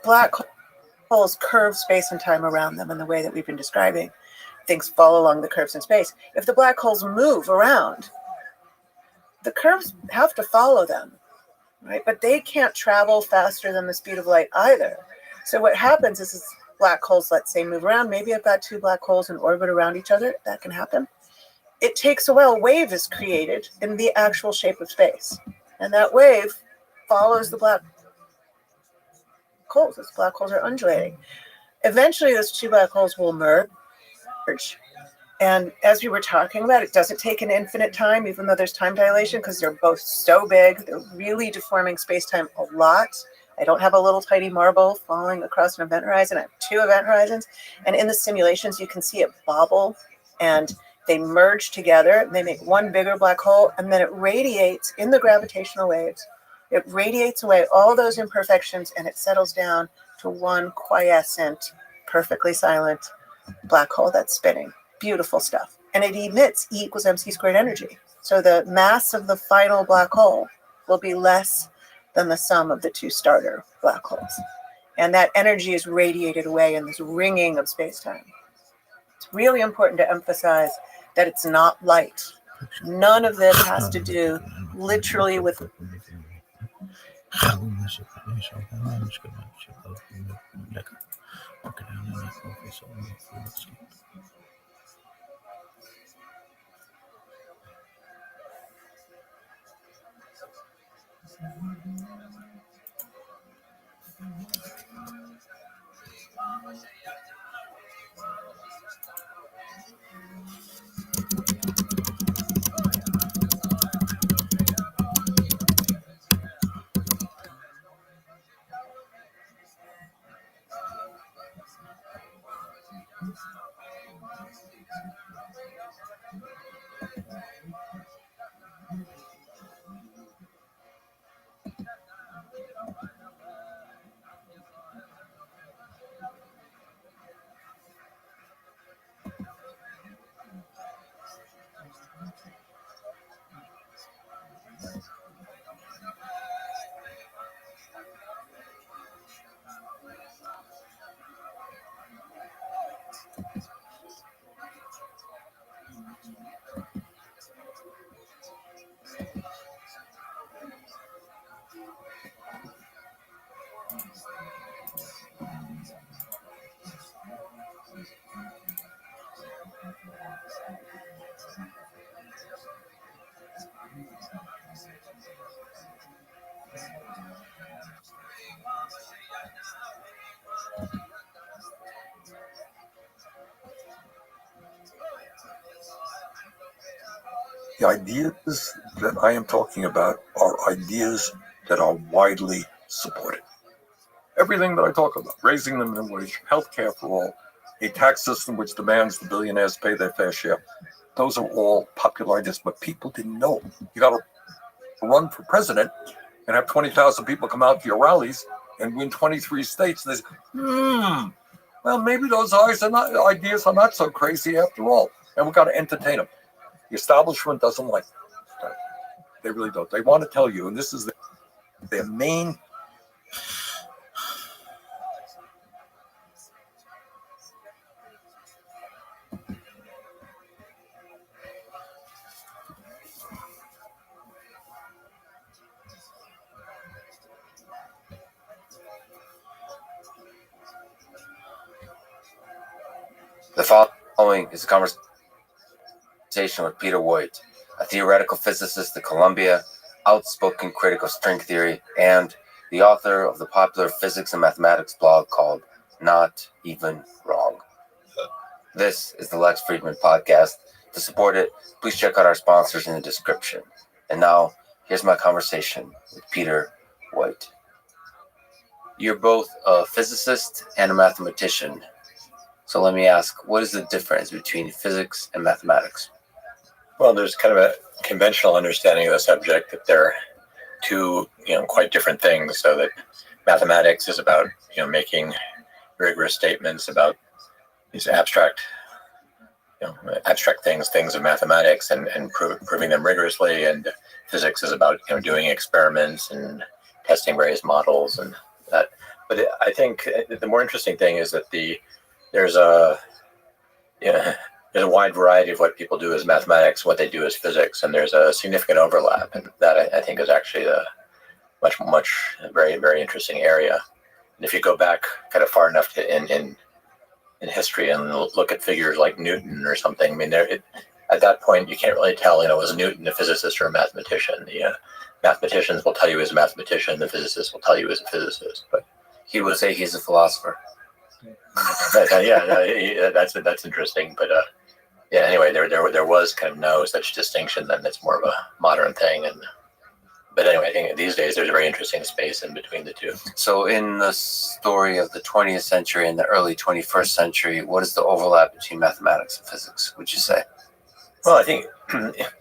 black holes curve space and time around them in the way that we've been describing. Things fall along the curves in space. If the black holes move around, the curves have to follow them, right? But they can't travel faster than the speed of light either. So what happens is black holes, let's say, move around. Maybe I've got two black holes in orbit around each other. That can happen. It takes a while. A wave is created in the actual shape of space. And that wave follows the black holes. Those black holes are undulating. Eventually, those two black holes will merge. And as we were talking about, it doesn't take an infinite time, even though there's time dilation, because they're both so big. They're really deforming space-time a lot. I don't have a little tiny marble falling across an event horizon. I have two event horizons. And in the simulations, you can see it bobble, and they merge together. They make one bigger black hole, and then it radiates in the gravitational waves. It radiates away all those imperfections, and it settles down to one quiescent, perfectly silent black hole that's spinning. Beautiful stuff. And it emits E equals mc squared energy. So the mass of the final black hole will be less than the sum of the two starter black holes. And that energy is radiated away in this ringing of space-time. It's really important to emphasize that it's not light. None of this has to do literally with The ideas that I am talking about are ideas that are widely supported. Everything that I talk about, raising the minimum wage, healthcare for all, a tax system which demands the billionaires pay their fair share, those are all popular ideas, but people didn't know. You got to run for president and have 20,000 people come out to your rallies and win 23 states. And they say, well, maybe those ideas are not so crazy after all. And we've got to entertain them. The establishment doesn't like that. They really don't. They want to tell you, and this is their main. The following is a conversation with Peter Voigt, a theoretical physicist at Columbia, outspoken critic of string theory, and the author of the popular physics and mathematics blog called Not Even Wrong. This is the Lex Friedman podcast. To support it, please check out our sponsors in the description. And now, here's my conversation with Peter Voigt. You're both a physicist and a mathematician. So let me ask, what is the difference between physics and mathematics? Well, there's kind of a conventional understanding of the subject that they're two, quite different things. So that mathematics is about, making rigorous statements about these abstract things of mathematics and proving them rigorously. And physics is about, doing experiments and testing various models and that. But I think the more interesting thing is that there's a yeah, there's a wide variety of what people do as mathematics, what they do as physics, and there's a significant overlap, and that I think is actually a much very very interesting area. And if you go back kind of far enough in history and look at figures like Newton or something, I mean, at that point you can't really tell, was Newton a physicist or a mathematician? The mathematicians will tell you he's a mathematician, the physicists will tell you he's a physicist, but He would say he's a philosopher. that's interesting. But yeah, anyway, there was kind of no such distinction. Then it's more of a modern thing. But anyway, I think these days there's a very interesting space in between the two. So in the story of the 20th century and the early 21st century, what is the overlap between mathematics and physics, would you say? Well, I think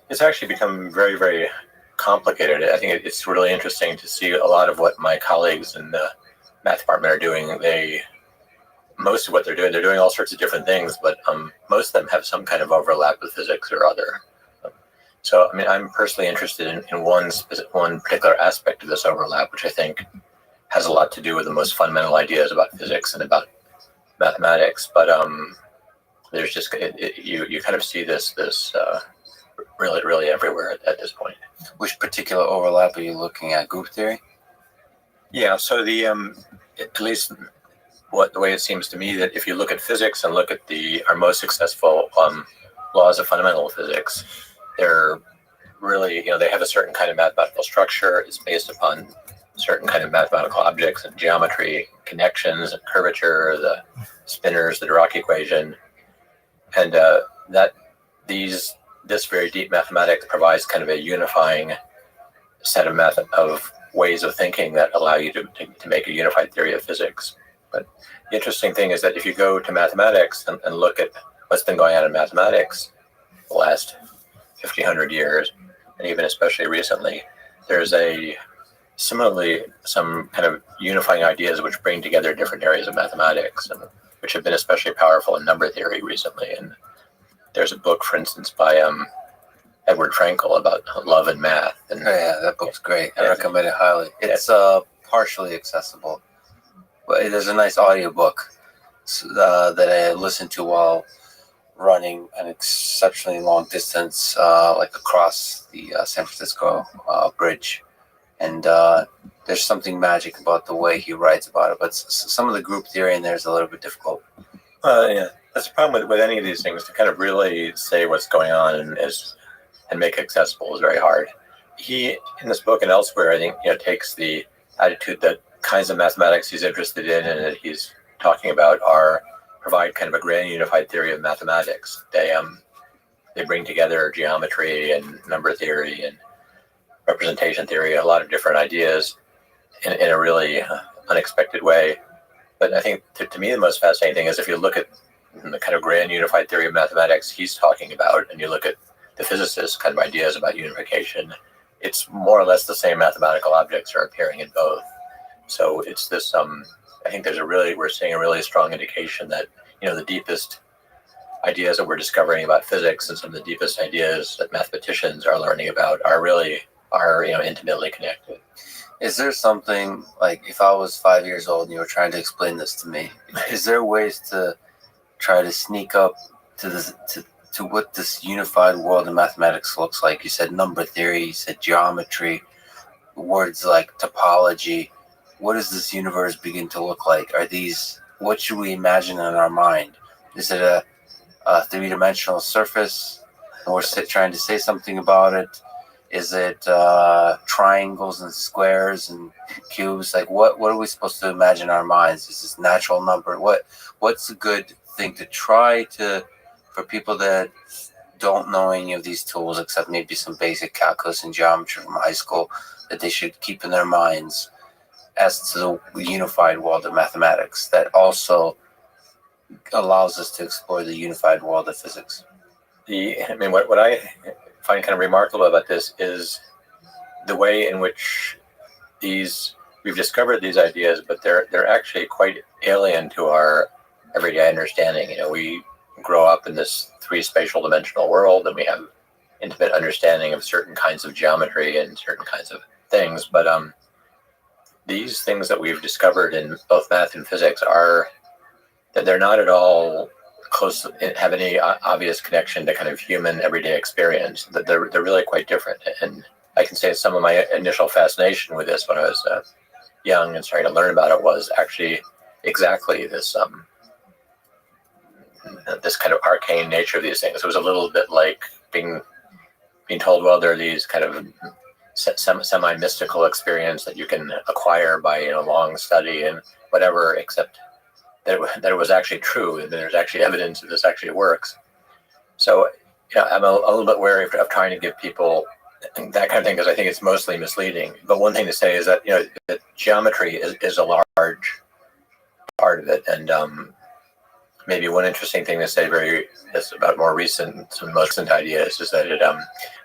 it's actually become very, very complicated. I think it's really interesting to see a lot of what my colleagues in the math department are doing. Most of what they're doing all sorts of different things, but most of them have some kind of overlap with physics or other. So, I mean, I'm personally interested in one particular aspect of this overlap, which I think has a lot to do with the most fundamental ideas about physics and about mathematics. But there's just you kind of see this really everywhere at this point. Which particular overlap are you looking at? Group theory? Yeah. So at least the way it seems to me, that if you look at physics and look at our most successful laws of fundamental physics, they're really, they have a certain kind of mathematical structure. It's based upon certain kind of mathematical objects and geometry, connections and curvature, the spinors, the Dirac equation, and this very deep mathematics provides kind of a unifying set of ways of thinking that allow you to make a unified theory of physics. But the interesting thing is that if you go to mathematics and look at what's been going on in mathematics the last 100 years, and even especially recently, there's similarly some kind of unifying ideas which bring together different areas of mathematics, and which have been especially powerful in number theory recently. And there's a book, for instance, by Edward Frankel about love and math. And Oh, yeah, that book's great. I recommend it highly. It's partially accessible, but there's a nice audiobook that I listened to while running an exceptionally long distance, like across the San Francisco bridge. And there's something magic about the way he writes about it. But some of the group theory in there is a little bit difficult. Yeah, that's the problem with any of these things. To kind of really say what's going on and make it accessible is very hard. He, in this book and elsewhere, I think, takes the attitude that kinds of mathematics he's interested in and that he's talking about provide kind of a grand unified theory of mathematics. They bring together geometry and number theory and representation theory, a lot of different ideas in a really unexpected way. But I think to me the most fascinating thing is if you look at the kind of grand unified theory of mathematics he's talking about, and you look at the physicists' kind of ideas about unification, it's more or less the same mathematical objects are appearing in both. So it's this. I think we're seeing a really strong indication that the deepest ideas that we're discovering about physics and some of the deepest ideas that mathematicians are learning about are intimately connected. Is there something, like, if I was 5 years old and you were trying to explain this to me, is there ways to try to sneak up to what this unified world of mathematics looks like? You said number theory, you said geometry, words like topology. What does this universe begin to look like? What should we imagine in our mind? Is it a three-dimensional surface and we're trying to say something about it? Is it triangles and squares and cubes? Like, what are we supposed to imagine in our minds? Is this natural number? What's a good thing to try for people that don't know any of these tools except maybe some basic calculus and geometry from high school that they should keep in their minds as to the unified world of mathematics that also allows us to explore the unified world of physics? What I find kind of remarkable about this is the way in which we've discovered these ideas, but they're actually quite alien to our everyday understanding. We grow up in this three-spatial dimensional world, and we have intimate understanding of certain kinds of geometry and certain kinds of things, but these things that we've discovered in both math and physics are that they're not at all close, have any obvious connection to kind of human everyday experience. That they're really quite different. And I can say some of my initial fascination with this when I was young and starting to learn about it was actually exactly this this kind of arcane nature of these things. It was a little bit like being told, well, there are these kind of semi-mystical experience that you can acquire by long study and whatever, except that it was actually true, and there's actually evidence that this actually works. So I'm a little bit wary of trying to give people that kind of thing, because I think it's mostly misleading. But one thing to say is that that geometry is a large part of it, and maybe one interesting thing to say is about more recent, some most recent ideas is that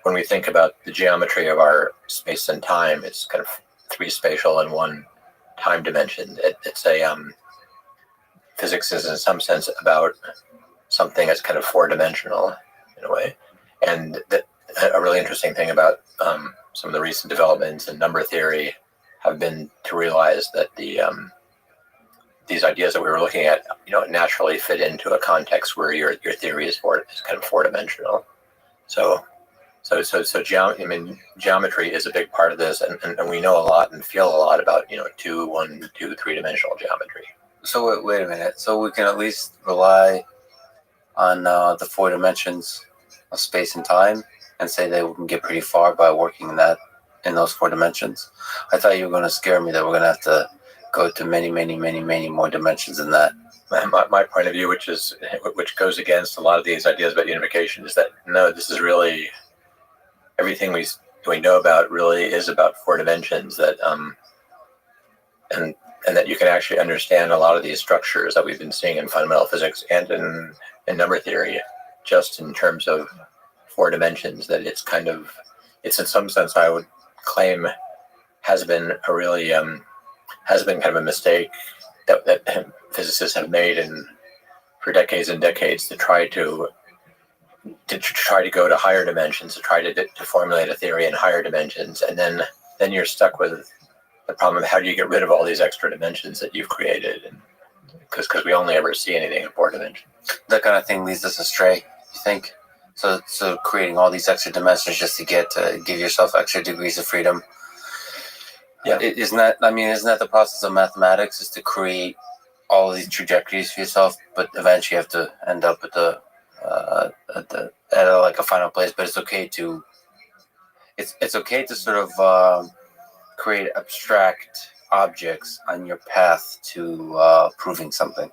when we think about the geometry of our space and time, it's kind of 3 spatial and 1 time dimension. It's physics is in some sense about something that's kind of 4-dimensional in a way. And a really interesting thing about some of the recent developments in number theory have been to realize that these ideas that we were looking at, naturally fit into a context where your theory is kind of 4-dimensional. So geometry is a big part of this, and we know a lot and feel a lot about 2, 1, 2, 3-dimensional geometry. So wait a minute. So we can at least rely on the 4 dimensions of space and time, and say that we can get pretty far by working in those 4 dimensions. I thought you were going to scare me that we're going to have to go to many, many, many, many more dimensions than that. My point of view, which goes against a lot of these ideas about unification, is that no, this is really everything we know about really is about 4 dimensions. That and that you can actually understand a lot of these structures that we've been seeing in fundamental physics and in number theory, just in terms of 4 dimensions. That it's in some sense, I would claim, has been kind of a mistake that physicists have made for decades and decades to try to go to higher dimensions, to try to formulate a theory in higher dimensions, and then you're stuck with the problem of how do you get rid of all these extra dimensions that you've created, because we only ever see anything in 4 dimensions. That kind of thing leads us astray, you think? So creating all these extra dimensions just to give yourself extra degrees of freedom. Yeah. Isn't that the process of mathematics, is to create all of these trajectories for yourself, but eventually you have to end up at a final place. But it's okay to sort of create abstract objects on your path to proving something.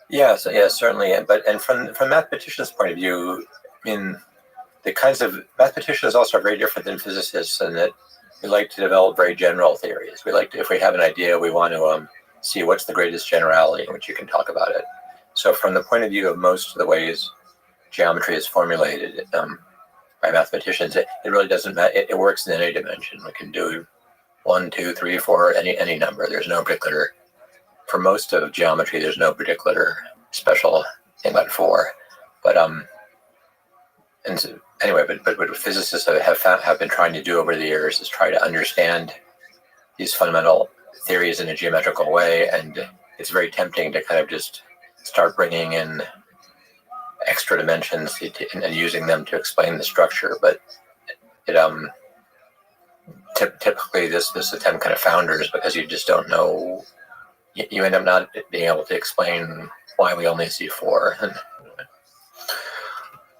Yeah, certainly. And from mathematicians' point of view, the kinds of mathematicians also are very different than physicists, in that we like to develop very general theories. If we have an idea, we want to see what's the greatest generality in which you can talk about it. So from the point of view of most of the ways geometry is formulated by mathematicians, it really doesn't matter. It works in any dimension. We can do 1, 2, 3, 4, any number. There's no particular, for most of geometry, there's no particular special thing about 4. But and so, anyway, but what physicists have been trying to do over the years is try to understand these fundamental theories in a geometrical way, and it's very tempting to kind of just start bringing in extra dimensions and using them to explain the structure. But it typically this attempt kind of founders, because you just don't know. You end up not being able to explain why we only see 4.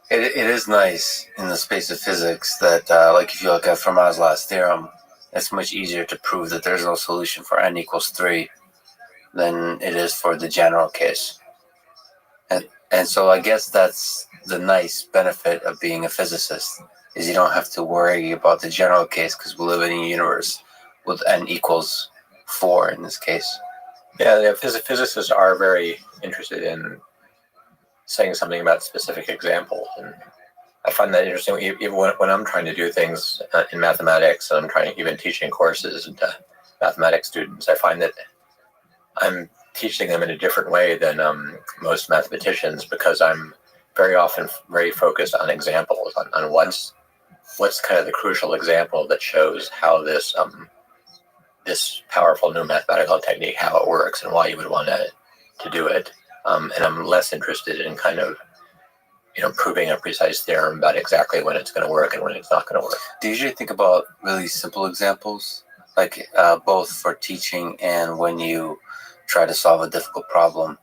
It is nice in the space of physics that, like if you look at Fermat's last theorem, it's much easier to prove that there's no solution for n equals 3 than it is for the general case. And so I guess that's the nice benefit of being a physicist, is you don't have to worry about the general case, because we live in a universe with n equals 4 in this case. Yeah, physicists are very interested in saying something about specific examples, and I find that interesting. Even when I'm trying to do things in mathematics, and I'm even teaching courses to mathematics students, I find that I'm teaching them in a different way than most mathematicians, because I'm very often very focused on examples, on what's kind of the crucial example that shows how this this powerful new mathematical technique, how it works and why you would want to do it. And I'm less interested in kind of, proving a precise theorem about exactly when it's going to work and when it's not going to work. Do you usually think about really simple examples, like both for teaching and when you try to solve a difficult problem?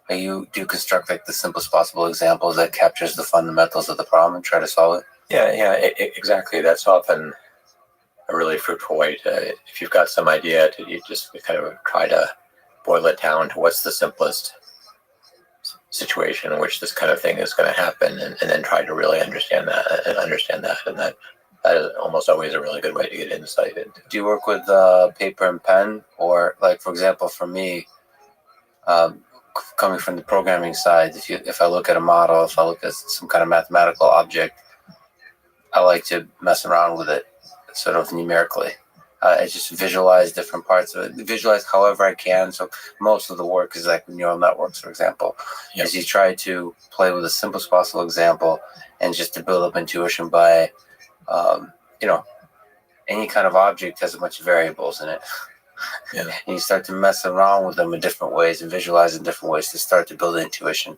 You do construct like the simplest possible examples that captures the fundamentals of the problem and try to solve it? Yeah, exactly. That's often a really fruitful way to, if you've got some idea, you just kind of try to boil it down to what's the simplest situation in which this kind of thing is going to happen, and then try to really understand that, and that is almost always a really good way to get insight into. Do you work with paper and pen, or like, for example, for me, coming from the programming side, if I look at a model, if I look at some kind of mathematical object, I like to mess around with it sort of numerically. I just visualize different parts of it, visualize however I can. So most of the work is like neural networks, for example, is you try to play with the simplest possible example and just to build up intuition by, any kind of object has a bunch of variables in it. Yeah. And you start to mess around with them in different ways and visualize in different ways to start to build intuition.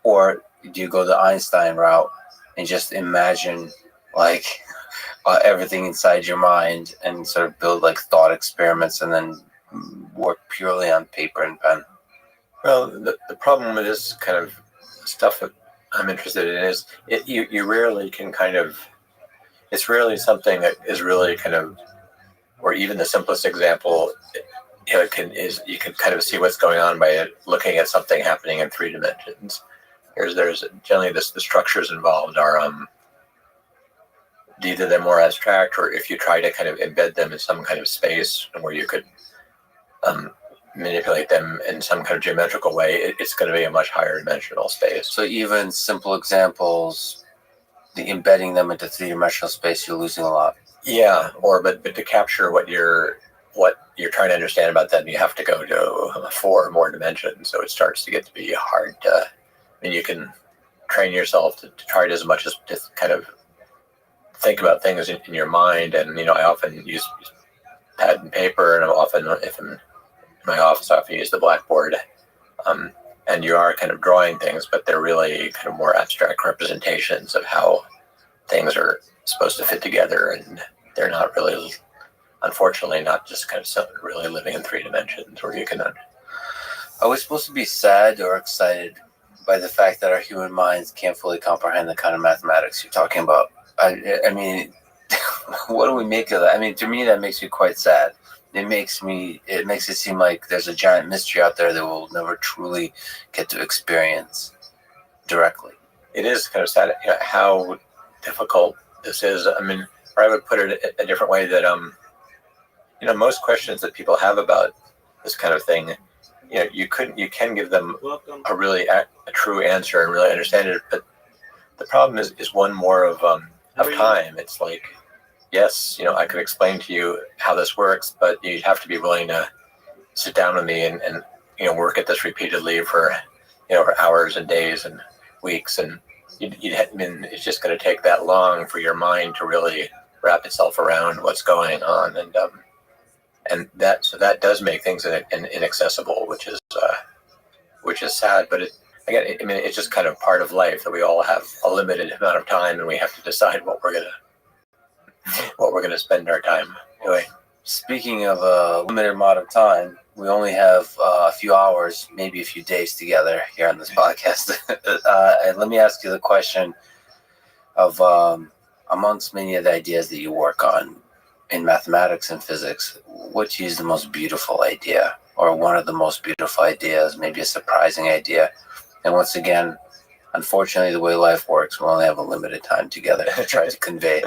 Or do you go the Einstein route and just imagine like everything inside your mind and sort of build like thought experiments and then work purely on paper and pen? Well, the problem with this kind of stuff that I'm interested in is you rarely can kind of, it's rarely something that is really kind of, or even the simplest example, you can kind of see what's going on by looking at something happening in 3 dimensions. There's generally the structures involved are either they're more abstract, or if you try to kind of embed them in some kind of space where you could manipulate them in some kind of geometrical way, it's going to be a much higher dimensional space. So even simple examples, embedding them into 3-dimensional space, you're losing a lot. Yeah, but to capture what you're trying to understand about them, you have to go to 4 or more dimensions. So it starts to get to be hard to. I mean, you can train yourself to try it as much as to kind of think about things in your mind. And I often use pad and paper, and if I'm in my office, I often use the blackboard. And you are kind of drawing things, but they're really kind of more abstract representations of how things are supposed to fit together, and they're not really, unfortunately, not just kind of really living in 3 dimensions where you can. Are we supposed to be sad or excited by the fact that our human minds can't fully comprehend the kind of mathematics you're talking about? I mean, what do we make of that? I mean, to me, that makes me quite sad. It makes it seem like there's a giant mystery out there that we'll never truly get to experience directly. It is kind of sad how difficult this is. I mean, or I would put it a different way that most questions that people have about this kind of thing, you can give them a really a true answer and really understand it, but the problem is one more of time. It's like, yes, I could explain to you how this works, but you'd have to be willing to sit down with me and work at this repeatedly for hours and days and weeks, and it's just going to take that long for your mind to really wrap itself around what's going on, and that does make things inaccessible, which is sad. But it's just kind of part of life that we all have a limited amount of time, and we have to decide what we're gonna spend our time doing. Speaking of a limited amount of time, we only have a few hours, maybe a few days together here on this podcast. And let me ask you the question of, amongst many of the ideas that you work on in mathematics and physics, which is the most beautiful idea, or one of the most beautiful ideas, maybe a surprising idea? And once again, unfortunately, the way life works, we only have a limited time together to try to convey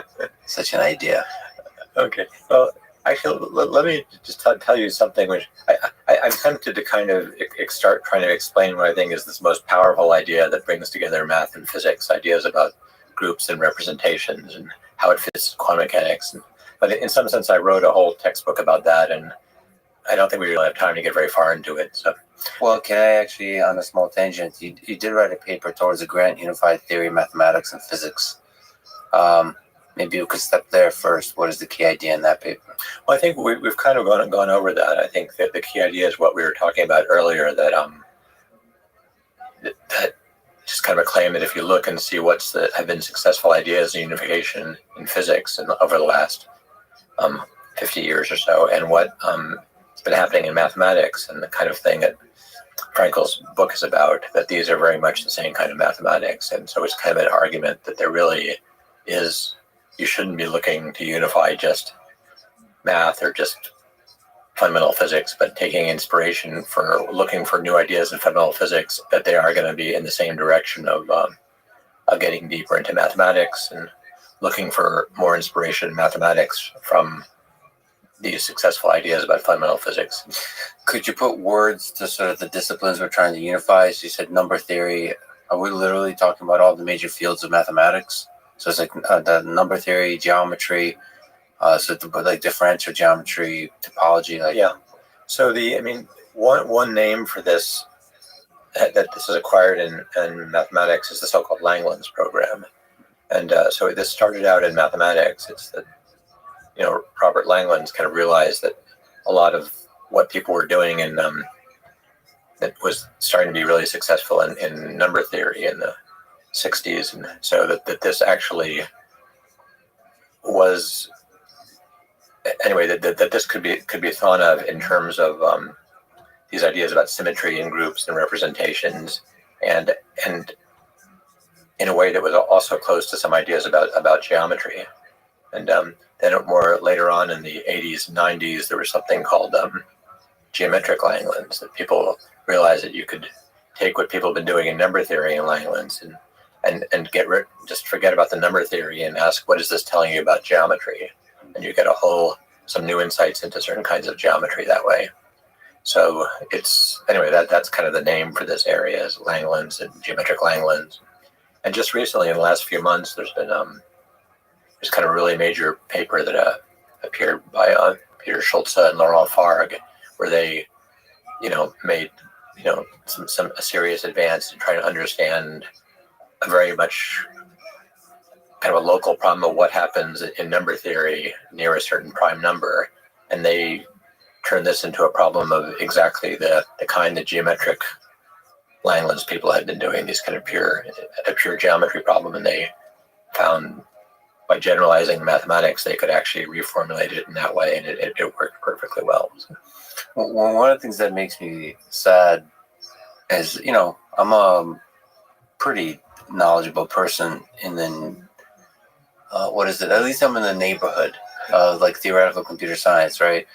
such an idea. Okay. Well, actually, let me just tell you something which I'm tempted to kind of start trying to explain what I think is this most powerful idea that brings together math and physics, ideas about groups and representations and how it fits quantum mechanics. But in some sense, I wrote a whole textbook about that, and I don't think we really have time to get very far into it. So, well, can I actually, on a small tangent, you did write a paper towards a grant unified theory of mathematics and physics. Maybe we could step there first. What is the key idea in that paper? Well, I think we've kind of gone over that. I think that the key idea is what we were talking about earlier, that just kind of a claim that if you look and see have been successful ideas in unification in physics and over the last 50 years or so, and what has been happening in mathematics, and the kind of thing that Frankel's book is about, that these are very much the same kind of mathematics. And so it's kind of an argument that there really is, you shouldn't be looking to unify just math or just fundamental physics, but taking inspiration for looking for new ideas in fundamental physics, that they are going to be in the same direction of getting deeper into mathematics and looking for more inspiration in mathematics from these successful ideas about fundamental physics. Could you put words to sort of the disciplines we're trying to unify? So you said number theory. Are we literally talking about all the major fields of mathematics? So it's like the number theory, geometry, like differential geometry, topology. Yeah. So one name for this that this is acquired in mathematics is the so-called Langlands program. And so this started out in mathematics. It's that, Robert Langlands kind of realized that a lot of what people were doing that was starting to be really successful in number theory in the 60s. And so that this actually was, anyway, that this could be thought of in terms of these ideas about symmetry in groups and representations, and in a way that was also close to some ideas about geometry. And then more later on in the 80s and 90s, there was something called geometric Langlands, that people realized that you could take what people have been doing in number theory and Langlands and just forget about the number theory and ask, what is this telling you about geometry? And you get some new insights into certain kinds of geometry that way. So that's kind of the name for this area, is Langlands and geometric Langlands. And just recently, in the last few months, there's been there's kind of a really major paper that appeared by Peter Schulze and Laurent Fargue, where they, made, a serious advance in trying to understand a very much kind of a local problem of what happens in number theory near a certain prime number. And they turned this into a problem of exactly the kind that geometric Langlands people had been doing, these kind of pure geometry problem. And they found, by generalizing mathematics, they could actually reformulate it in that way, and it worked perfectly well. Well, one of the things that makes me sad is, I'm a pretty knowledgeable person in the, at least I'm in the neighborhood of like theoretical computer science, right?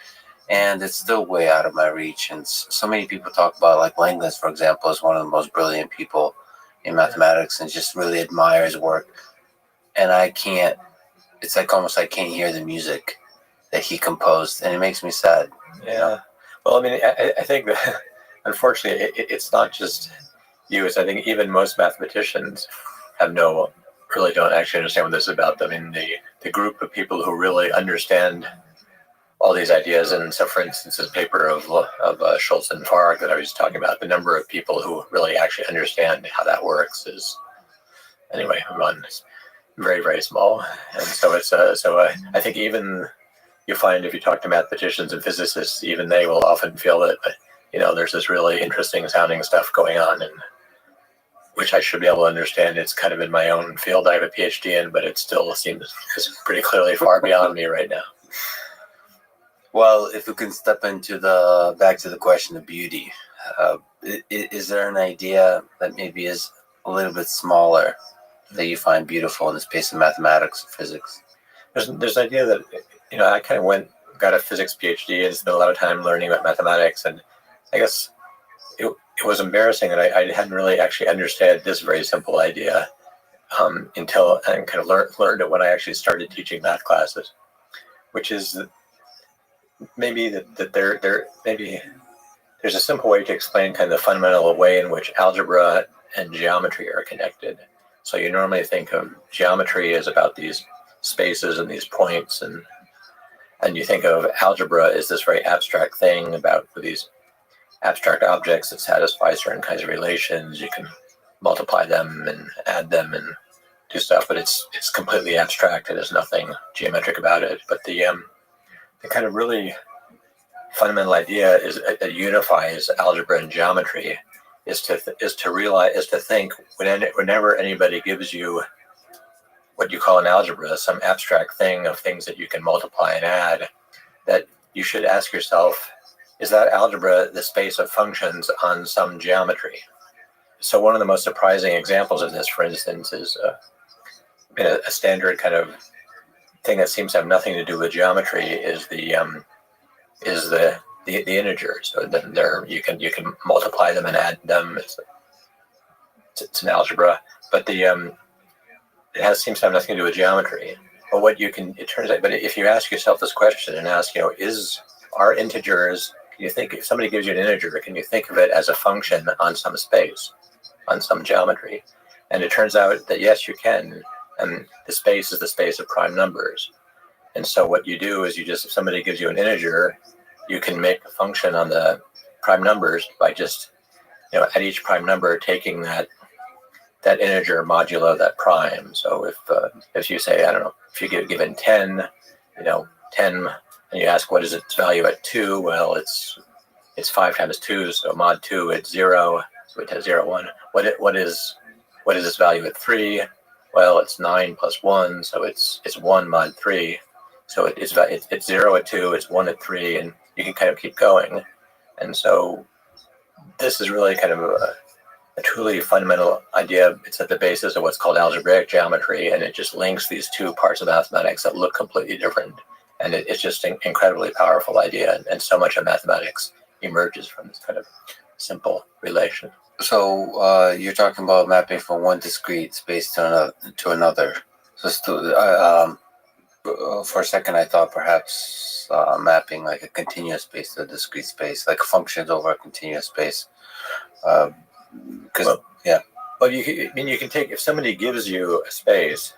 And it's still way out of my reach. And so many people talk about, like Langlands, for example, is one of the most brilliant people in mathematics, and just really admire his work. And it's like almost I can't hear the music that he composed, and it makes me sad. Yeah. Well, I think that unfortunately it's not just you. It's, I think, even most mathematicians really don't actually understand what this is about. The group of people who really understand all these ideas. And so, for instance, this paper of Schulze and Fargue that I was talking about, the number of people who really actually understand how that works is, anyway, very, very small. And so I think even you find, if you talk to mathematicians and physicists, even they will often feel that, there's this really interesting sounding stuff going on, and which I should be able to understand. It's kind of in my own field I have a PhD in, but it still seems pretty clearly far beyond me right now. Well, if we can step back to the question of beauty, is there an idea that maybe is a little bit smaller that you find beautiful in the space of mathematics or physics? There's an idea that, I kind of got a physics PhD and spent a lot of time learning about mathematics, and I guess it was embarrassing that I hadn't really actually understood this very simple idea until I kind of learned it when I actually started teaching math classes, which is maybe that maybe there's a simple way to explain kind of the fundamental way in which algebra and geometry are connected. So you normally think of geometry as about these spaces and these points, and you think of algebra as this very abstract thing about these abstract objects that satisfy certain kinds of relations. You can multiply them and add them and do stuff, but it's completely abstract and there's nothing geometric about it. But the kind of really fundamental idea is that unifies algebra and geometry is to think whenever anybody gives you what you call an algebra, some abstract thing of things that you can multiply and add, that you should ask yourself, is that algebra the space of functions on some geometry? So one of the most surprising examples of this, for instance, is a standard kind of thing that seems to have nothing to do with geometry is the integers. So you can multiply them and add them. It's an algebra, but seems to have nothing to do with geometry. But it turns out, but if you ask yourself this question and ask, are integers? Can you think if somebody gives you an integer, can you think of it as a function on some space, on some geometry? And it turns out that yes, you can. And the space is the space of prime numbers. And so what you do is if somebody gives you an integer, you can make a function on the prime numbers by just, at each prime number taking that integer modulo that prime. So if you say, I don't know, if you get given 10, 10, and you ask what is its value at 2, well, it's 5 times 2, so mod 2 it's 0, so it has 0, 1. What is its value at 3? Well, it's 9 plus 1, so it's 1 mod 3. So it's 0 at 2, it's 1 at 3, and you can kind of keep going. And so this is really kind of a truly fundamental idea. It's at the basis of what's called algebraic geometry, and it just links these two parts of mathematics that look completely different. And it's just an incredibly powerful idea, and so much of mathematics emerges from this kind of simple relation. So you're talking about mapping from one discrete space to another. So for a second, I thought perhaps mapping like a continuous space to a discrete space, like functions over a continuous space. Well, you can take, if somebody gives you a space,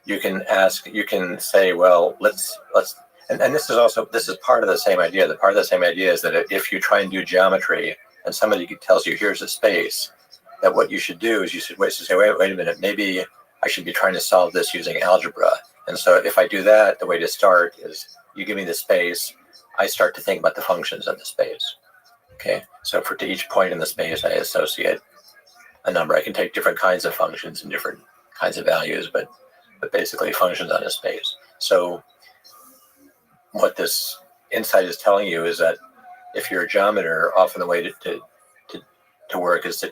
you can say, well, let's, and this is part of the same idea. The part of the same idea is that if you try and do geometry and somebody tells you, here's a space, that what you should do is you should say, wait a minute, maybe I should be trying to solve this using algebra. And so if I do that, the way to start is you give me the space, I start to think about the functions of the space. Okay, so to each point in the space, I associate a number. I can take different kinds of functions and different kinds of values, but basically functions on a space. So what this insight is telling you is that if you're a geometer, often the way to work is to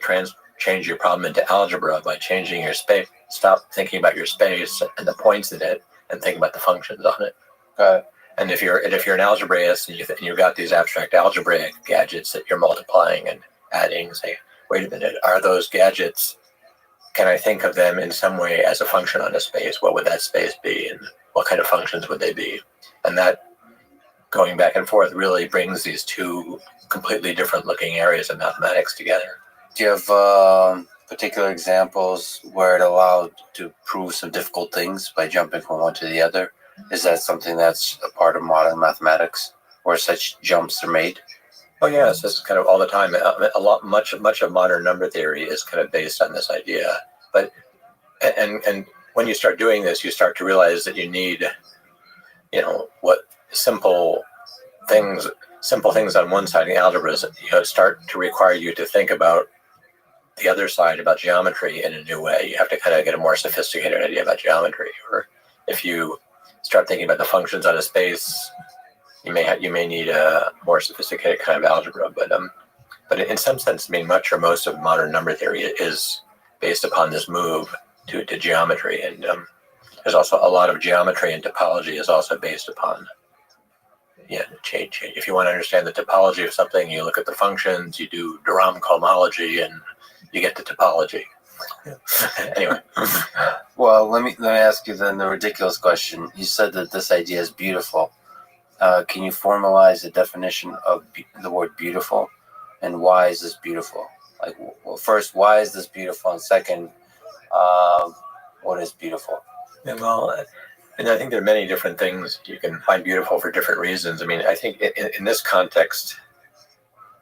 change your problem into algebra by changing your space. Stop thinking about your space and the points in it, and think about the functions on it. And if you're an algebraist and you've got these abstract algebraic gadgets that you're multiplying and adding, say, wait a minute, are those gadgets? Can I think of them in some way as a function on a space? What would that space be, and what kind of functions would they be? And that going back and forth really brings these two completely different looking areas of mathematics together. Do you have particular examples where it allowed to prove some difficult things by jumping from one to the other? Is that something that's a part of modern mathematics, where such jumps are made? Oh yes, this is kind of all the time. Much of modern number theory is kind of based on this idea. But and when you start doing this, you start to realize that you need, what simple things on one side of the algebras, start to require you to think about the other side, about geometry, in a new way. You have to kind of get a more sophisticated idea about geometry. Or if you start thinking about the functions on a space, you may need a more sophisticated kind of algebra. But in some sense, much or most of modern number theory is based upon this move to geometry. And there's also a lot of geometry and topology is also based upon change. If you want to understand the topology of something, you look at the functions, you do de Rham cohomology, and you get to topology. Anyway. Well, let me ask you then the ridiculous question. You said that this idea is beautiful. Can you formalize the definition of the word beautiful, and why is this beautiful? First, why is this beautiful, and second, what is beautiful? And I think there are many different things you can find beautiful for different reasons. I think in this context,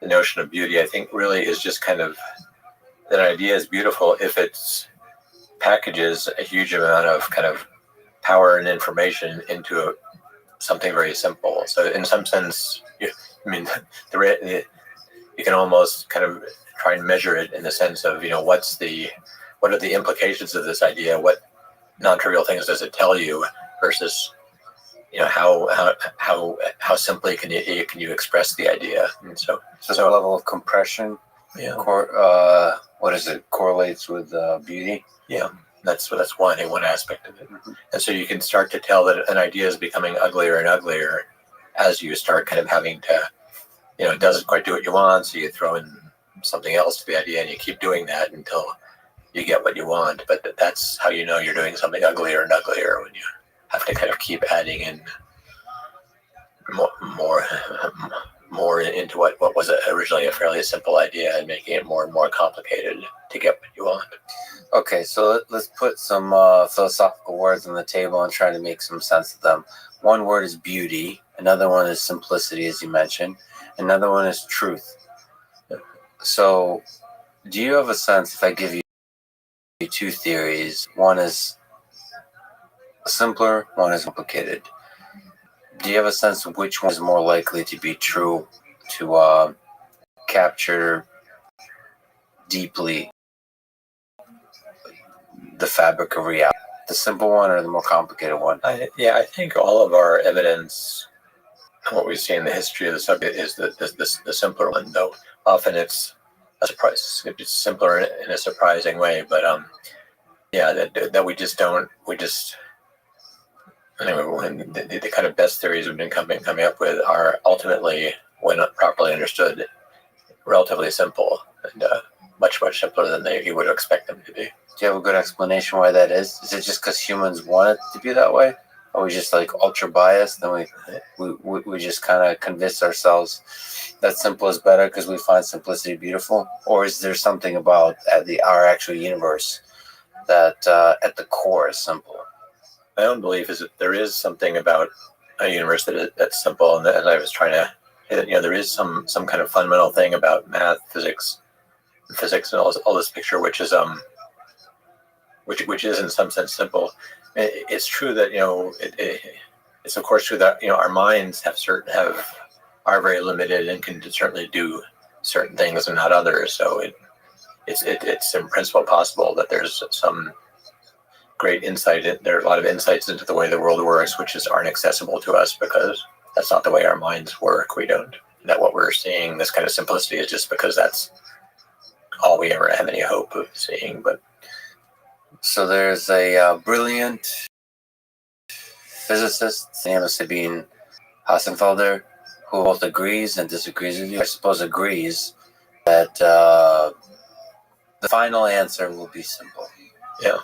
the notion of beauty, I think, really is just kind of that an idea is beautiful if it's packages a huge amount of kind of power and information into something very simple. So in some sense, I mean, you can almost kind of try and measure it in the sense of, what are the implications of this idea? What non-trivial things does it tell you versus, how simply can you express the idea? And so the level of compression, yeah, what is it, correlates with beauty? Yeah, that's one aspect of it. And so you can start to tell that an idea is becoming uglier and uglier as you start kind of having to, it doesn't quite do what you want, so you throw in something else to the idea, and you keep doing that until you get what you want. But that's how you know you're doing something uglier and uglier, when you have to kind of keep adding in more into what was originally a fairly simple idea and making it more and more complicated to get what you want. Okay, so let's put some philosophical words on the table and try to make some sense of them. One word is beauty. Another one is simplicity, as you mentioned. Another one is truth. So do you have a sense, if I give you two theories, one is simpler, one is complicated, do you have a sense of which one is more likely to be true, to capture deeply the fabric of reality? The simple one or the more complicated one? I think all of our evidence, what we see in the history of the subject, is the simpler one, though often it's a surprise. It's simpler in a surprising way, but that we just anyway, when the kind of best theories we've been coming up with are ultimately, when properly understood, relatively simple and much simpler than you would expect them to be. Do you have a good explanation why that is? Is it just because humans want it to be that way? Are we just like ultra biased and we just kind of convince ourselves that simple is better because we find simplicity beautiful? Or is there something about our actual universe that at the core is simple? My own belief is that there is something about a universe that's simple, and I was trying to, there is some kind of fundamental thing about math, physics, and all this picture, which is which is in some sense simple. It's true that it's of course true that our minds are very limited and can certainly do certain things and not others. So it's in principle possible that there's some great insight. There are a lot of insights into the way the world works, which aren't accessible to us because that's not the way our minds work. We don't. That what we're seeing, this kind of simplicity, is just because that's all we ever have any hope of seeing. But so there's a brilliant physicist, his name is Sabine Hassenfelder, who both agrees and disagrees with you. I suppose agrees that the final answer will be simple. Yeah.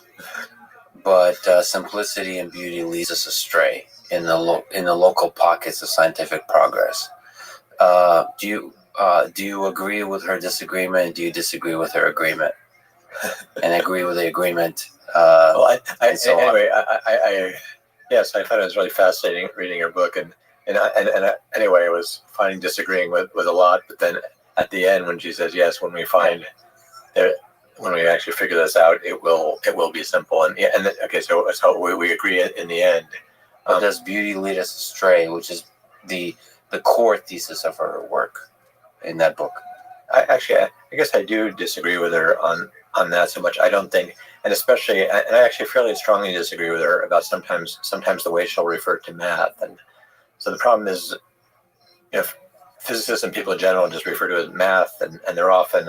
But simplicity and beauty leads us astray in the local pockets of scientific progress. Do you agree with her disagreement? Do you disagree with her agreement? And agree with the agreement? Yes, I thought it was really fascinating reading her book, and anyway, I was finding disagreeing with a lot, but then at the end when she says yes, when we actually figure this out, it will be simple, okay, so we agree in the end. Does beauty lead us astray, which is the core thesis of her work in that book? I guess I do disagree with her on that so much. I don't think, and I actually fairly strongly disagree with her about sometimes the way she'll refer to math. And so the problem is, if physicists and people in general just refer to it as math, and they're often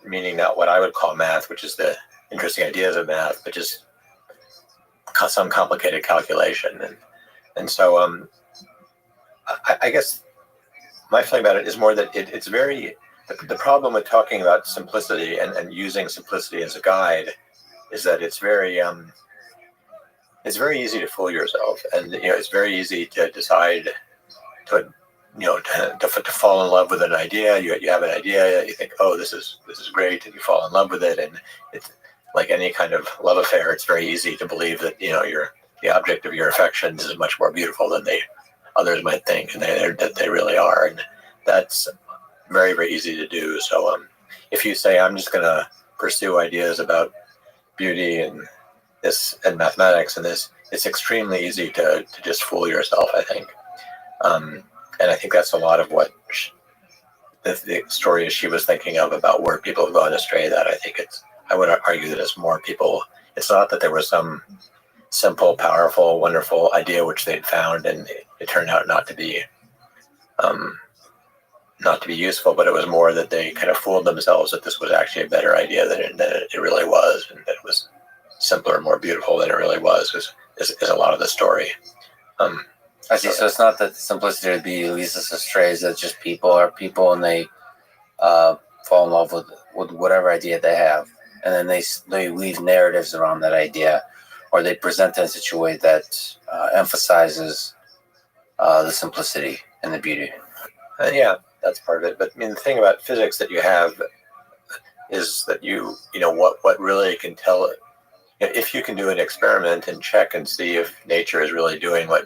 meaning not what I would call math, which is the interesting ideas of math, but just some complicated calculation. And so I guess my feeling about it is more that it's very, the problem with talking about simplicity and using simplicity as a guide is that it's very easy to fool yourself, and it's very easy to decide to fall in love with an idea. You have an idea, you think, oh, this is great, and you fall in love with it, and it's like any kind of love affair. It's very easy to believe that the object of your affections is much more beautiful than others might think, and that they really are, and that's very, very easy to do. So if you say, I'm just gonna pursue ideas about beauty and this and mathematics and this, it's extremely easy to just fool yourself, I think. And I think that's a lot of what the story she was thinking of about where people have gone astray. That I would argue that it's more people. It's not that there was some simple, powerful, wonderful idea which they'd found and it turned out not to be useful, but it was more that they kind of fooled themselves that this was actually a better idea than it really was, and that it was simpler and more beautiful than it really was. Is a lot of the story. I see. So it's not that the simplicity of beauty leads us astray; it's that just people are people, and they fall in love with whatever idea they have, and then they weave narratives around that idea, or they present it in such a way that emphasizes the simplicity and the beauty. Yeah, that's part of it. But I mean, the thing about physics that you have is that you know what really can tell. If you can do an experiment and check and see if nature is really doing what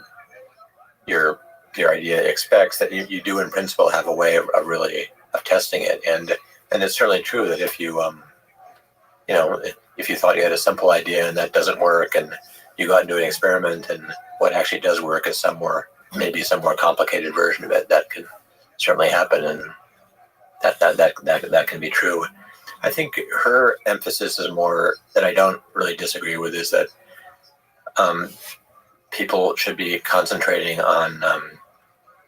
your idea expects, that you do in principle have a way of really testing it. And it's certainly true that if you if you thought you had a simple idea and that doesn't work, and you go out and do an experiment and what actually does work is maybe some more complicated version of it, that can certainly happen, and that can be true. I think her emphasis is more that I don't really disagree with, is that people should be concentrating on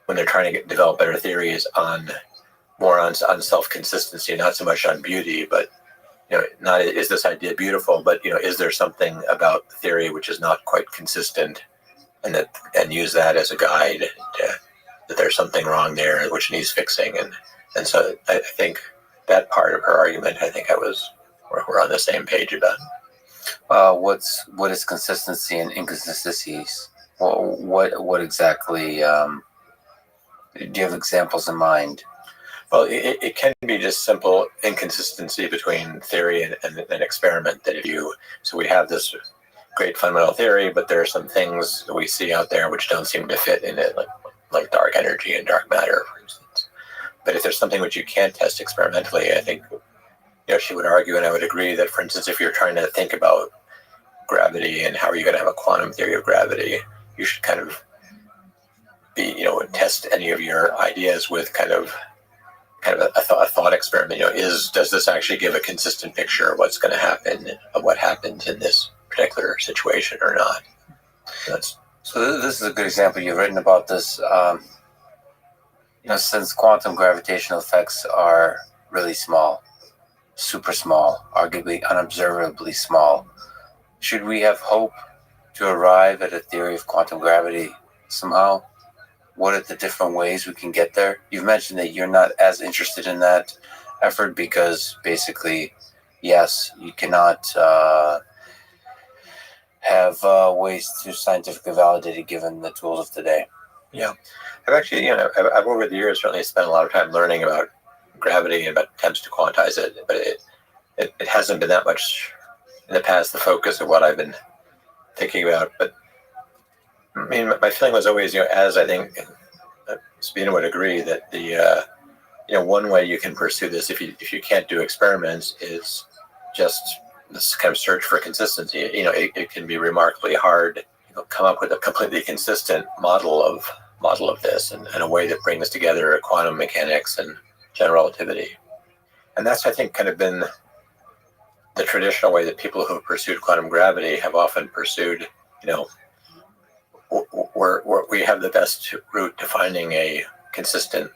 when they're trying to develop better theories more on self-consistency, not so much on beauty, but not is this idea beautiful, but is there something about the theory which is not quite consistent, and use that as a guide that there's something wrong there which needs fixing, and so I think that part of her argument, I think we're on the same page about. What is consistency and inconsistencies? Well, what exactly? Do you have examples in mind? Well, it can be just simple inconsistency between theory and an experiment. So we have this great fundamental theory, but there are some things that we see out there which don't seem to fit in it, like dark energy and dark matter, for instance. But if there's something which you can't test experimentally, I think she would argue, and I would agree, that, for instance, if you're trying to think about gravity and how are you going to have a quantum theory of gravity, you should kind of test any of your ideas with kind of a thought experiment. Does this actually give a consistent picture of what's going to happen, of what happened in this particular situation or not? So this is a good example. You've written about this. Since quantum gravitational effects are really small, super small, arguably unobservably small, should we have hope to arrive at a theory of quantum gravity somehow? What are the different ways we can get there? You've mentioned that you're not as interested in that effort because basically, yes, you cannot have ways to scientifically validate it given the tools of today. Yeah. I've actually, I've over the years certainly spent a lot of time learning about gravity and about attempts to quantize it, but it hasn't been that much in the past the focus of what I've been thinking about. But I mean, my feeling was always, as I think Sabina would agree, that the one way you can pursue this if you can't do experiments is just this kind of search for consistency. It can be remarkably hard to come up with a completely consistent model of this and a way that brings together quantum mechanics and general relativity. And that's, I think, kind of been the traditional way that people who have pursued quantum gravity have often pursued, where we have the best route to finding a consistent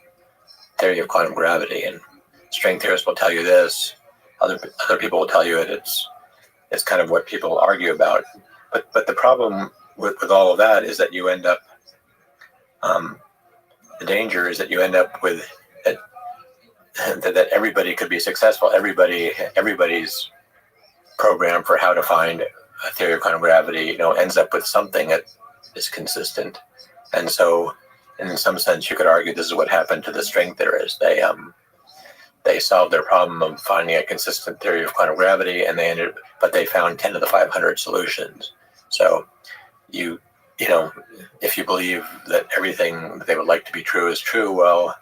theory of quantum gravity. And string theorists will tell you this, other people will tell you it's kind of what people argue about. But the problem with all of that is that you end up, the danger is that you end up with that everybody could be successful. Everybody's program for how to find a theory of quantum gravity, ends up with something that is consistent. And so, in some sense, you could argue this is what happened to the string theorists. They solved their problem of finding a consistent theory of quantum gravity, and but they found 10 to the 500 solutions. So, if you believe that everything that they would like to be true is true, well,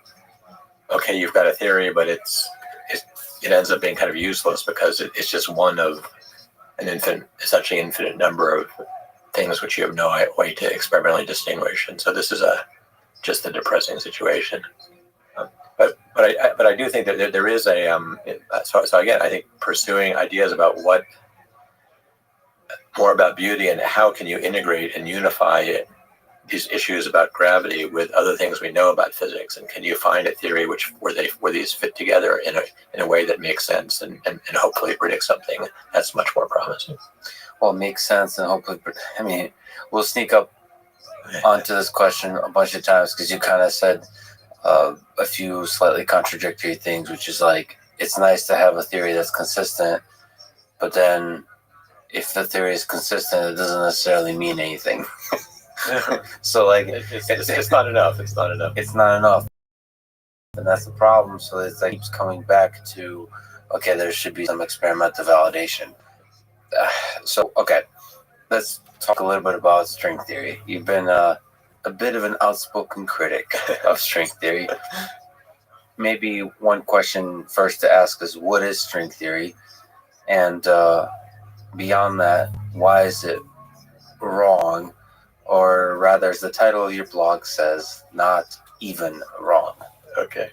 okay, you've got a theory, but it's it ends up being kind of useless because it's just one of essentially infinite number of things which you have no way to experimentally distinguish. And so this is just a depressing situation. But I do think that there is a so again, I think pursuing ideas about what more about beauty and how can you integrate and unify these issues about gravity with other things we know about physics, and can you find a theory where these fit together in a way that makes sense and hopefully predict something that's much more promising. Well, it makes sense, and hopefully, I mean, we'll sneak up onto this question a bunch of times because you kind of said a few slightly contradictory things, which is like, it's nice to have a theory that's consistent, but then if the theory is consistent, it doesn't necessarily mean anything. So like, it's not enough. It's not enough. It's not enough, and that's the problem. So it's like keeps coming back to, okay, there should be some experimental validation. So okay, let's talk a little bit about string theory. You've been a bit of an outspoken critic of string theory. Maybe one question first to ask is, what is string theory? And beyond that, why is it wrong? Or rather, as the title of your blog says, not even wrong. Okay.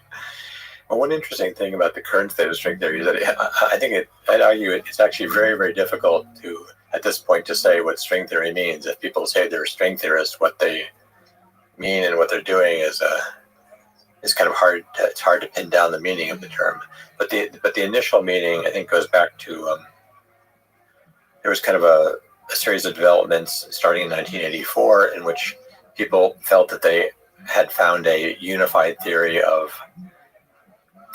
Well, one interesting thing about the current state of string theory is that I'd argue it's actually very, very difficult to, at this point, to say what string theory means. If people say they're string theorists, what they mean and what they're doing is kind of hard. It's hard to pin down the meaning of the term. But the initial meaning, I think, goes back to there was kind of a series of developments starting in 1984 in which people felt that they had found a unified theory of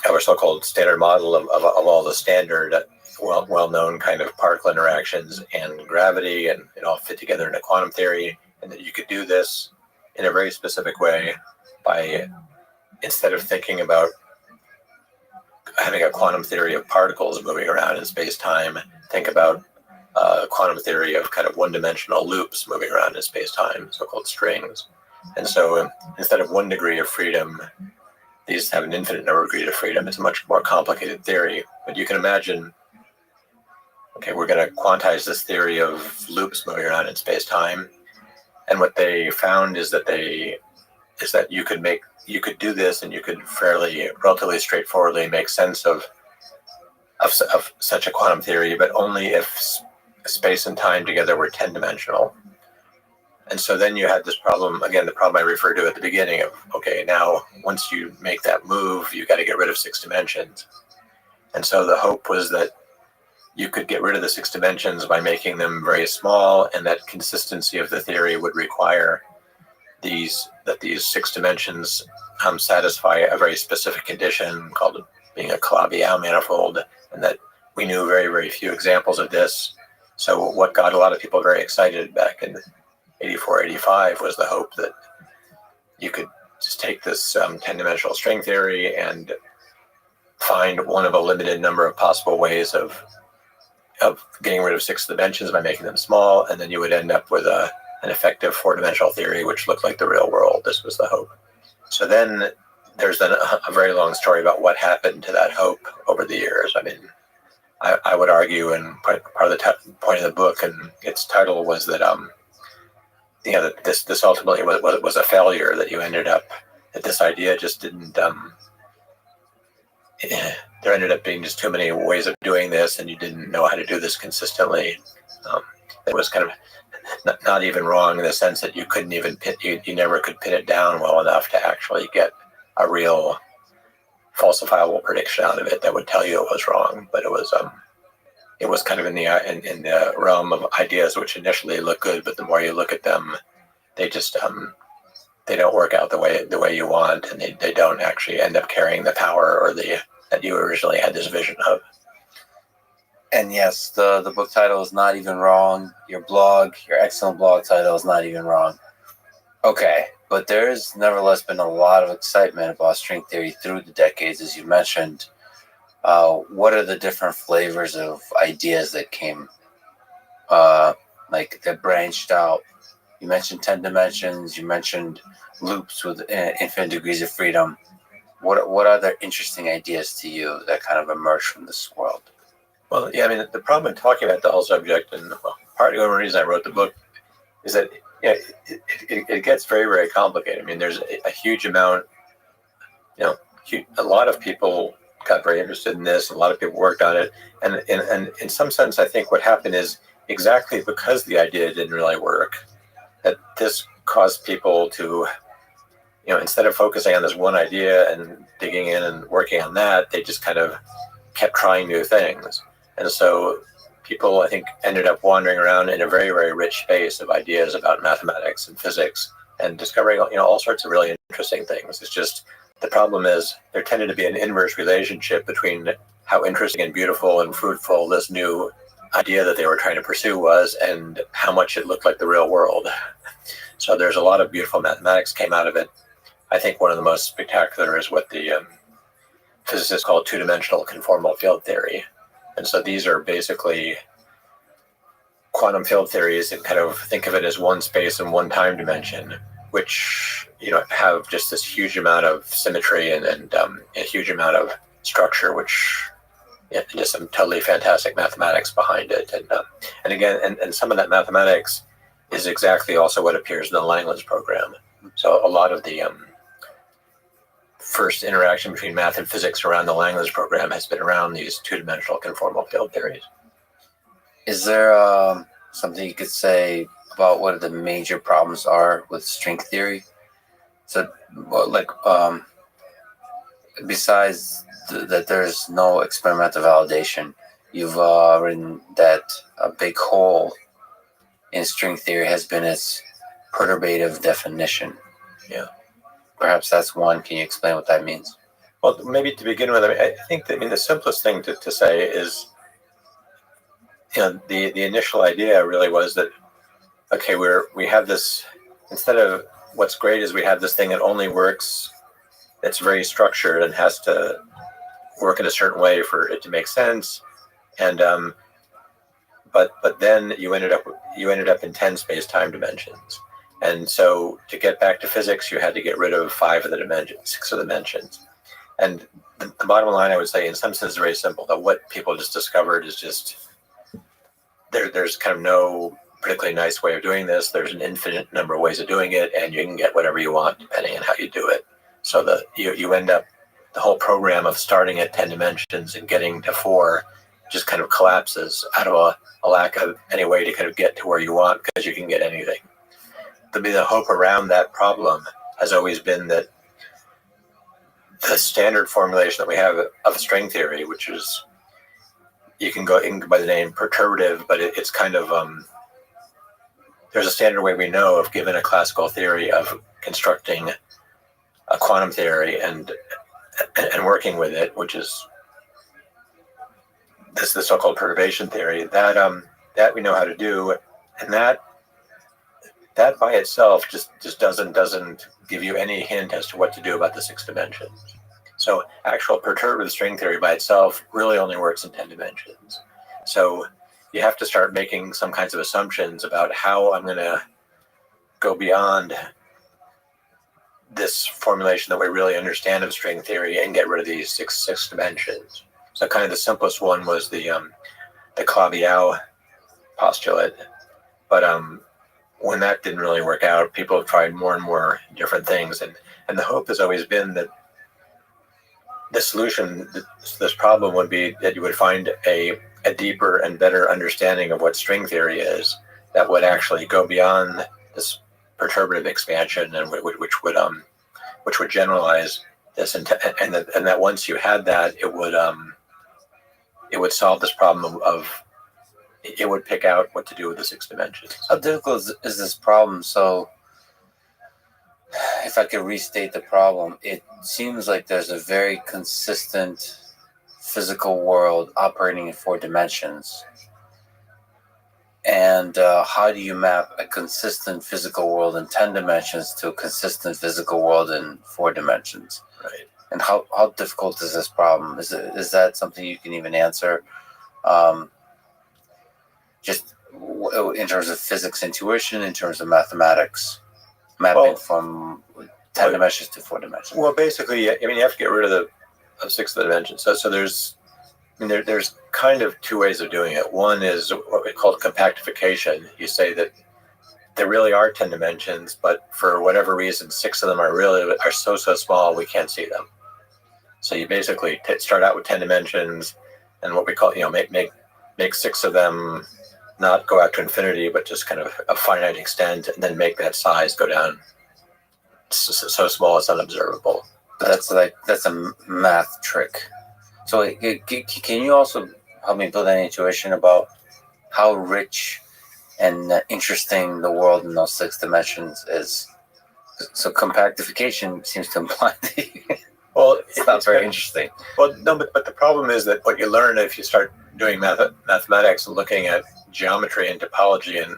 a so-called standard model of all the standard well-known kind of particle interactions and gravity, and it all fit together in a quantum theory, and that you could do this in a very specific way by, instead of thinking about having a quantum theory of particles moving around in space-time, think about quantum theory of kind of one-dimensional loops moving around in space-time, so-called strings. And so instead of 1 degree of freedom, these have an infinite number of degrees of freedom. It's a much more complicated theory. But you can imagine, okay, we're going to quantize this theory of loops moving around in space-time. And what they found is that you could do this, and you could relatively straightforwardly make sense of such a quantum theory, but only if space and time together were 10-dimensional. And so then you had this problem, again, the problem I referred to at the beginning of, okay, now once you make that move, you got to get rid of 6 dimensions. And so the hope was that you could get rid of the 6 dimensions by making them very small, and that consistency of the theory would require that these 6 dimensions satisfy a very specific condition called being a Calabi-Yau manifold, and that we knew very, very few examples of this. So what got a lot of people very excited back in 84, 85 was the hope that you could just take this 10-dimensional string theory and find one of a limited number of possible ways of getting rid of 6 dimensions by making them small, and then you would end up with an effective 4-dimensional theory which looked like the real world. This was the hope. So then there's then a very long story about what happened to that hope over the years. I mean, I would argue, and part of the point of the book and its title was that that this ultimately was a failure, that you ended up, that this idea just didn't, there ended up being just too many ways of doing this, and you didn't know how to do this consistently. It was kind of not even wrong in the sense that you couldn't even you never could pin it down well enough to actually get a real falsifiable prediction out of it that would tell you it was wrong. But it was kind of in the realm of ideas which initially look good, but the more you look at them, they just they don't work out the way you want, and they don't actually end up carrying the power or that you originally had this vision of. And yes, the book title is not even wrong. Your excellent blog title is not even wrong. Okay, but there's nevertheless been a lot of excitement about string theory through the decades, as you mentioned. What are the different flavors of ideas that came, that branched out? You mentioned 10 dimensions. You mentioned loops with infinite degrees of freedom. what other interesting ideas to you that kind of emerge from this world? Well, yeah, I mean, the problem in talking about the whole subject, and part of the reason I wrote the book, is that it gets very, very complicated. I mean, there's a huge amount, a lot of people got very interested in this, a lot of people worked on it, and in some sense, I think what happened is exactly because the idea didn't really work, that this caused people to, instead of focusing on this one idea and digging in and working on that, they just kind of kept trying new things. And so people, I think, ended up wandering around in a very, very rich space of ideas about mathematics and physics and discovering, all sorts of really interesting things. It's just the problem is there tended to be an inverse relationship between how interesting and beautiful and fruitful this new idea that they were trying to pursue was and how much it looked like the real world. So there's a lot of beautiful mathematics came out of it. I think one of the most spectacular is what the physicists call two-dimensional conformal field theory. And so these are basically quantum field theories that kind of think of it as one space and one time dimension, which have just this huge amount of symmetry and a huge amount of structure, which just some totally fantastic mathematics behind it. And again, and some of that mathematics is exactly also what appears in the Langlands program. So a lot of the first interaction between math and physics around the Langlands program has been around these two-dimensional conformal field theories. Is there something you could say about what the major problems are with string theory? So, besides that there's no experimental validation, you've written that a big hole in string theory has been its perturbative definition. Yeah. Perhaps that's one. Can you explain what that means? Well, maybe to begin with, I think that the simplest thing to say is, the initial idea really was that, okay, we have this, instead of what's great is we have this thing that only works, that's very structured and has to work in a certain way for it to make sense, and but then you ended up in 10 space-time dimensions. And so to get back to physics, you had to get rid of 6 of the dimensions. And the bottom line, I would say, in some sense, is very simple. That what people just discovered is just, there's kind of no particularly nice way of doing this. There's an infinite number of ways of doing it, and you can get whatever you want depending on how you do it. So that you end up, the whole program of starting at 10 dimensions and getting to 4 just kind of collapses out of a lack of any way to kind of get to where you want, because you can get anything. The hope around that problem has always been that the standard formulation that we have of string theory, which is, you can go by the name perturbative, but it's kind of, there's a standard way we know of, given a classical theory of constructing a quantum theory and working with it, which is the so-called perturbation theory, that we know how to do, and that by itself just doesn't give you any hint as to what to do about the 6 dimensions. So actual perturbative string theory by itself really only works in 10 dimensions. So you have to start making some kinds of assumptions about how I'm going to go beyond this formulation that we really understand of string theory and get rid of these six dimensions. So kind of the simplest one was the Calabi-Yau postulate, but when that didn't really work out, people have tried more and more different things, and the hope has always been that the solution to this problem would be that you would find a deeper and better understanding of what string theory is, that would actually go beyond this perturbative expansion, and which would generalize this, and that once you had that, it would solve this problem of it would pick out what to do with the 6 dimensions. How difficult is this problem? So, if I could restate the problem, it seems like there's a very consistent physical world operating in 4 dimensions. And how do you map a consistent physical world in 10 dimensions to a consistent physical world in 4 dimensions? Right. And how difficult is this problem? Is that something you can even answer? Just in terms of physics intuition, in terms of mathematics, mapping from 10 dimensions to 4 dimensions. Well, basically, I mean, you have to get rid of the 6 of the dimensions. So there's, I mean, there's kind of 2 ways of doing it. One is what we call compactification. You say that there really are 10 dimensions, but for whatever reason, 6 of them are so small we can't see them. So you basically start out with 10 dimensions, and what we call, make 6 of them not go out to infinity, but just kind of a finite extent, and then make that size go down so small it's unobservable. That's a math trick. So can you also help me build any intuition about how rich and interesting the world in those 6 dimensions is? So compactification seems to imply that well, it's not very interesting. Well, no, but the problem is that what you learn if you start doing mathematics and looking at geometry and topology and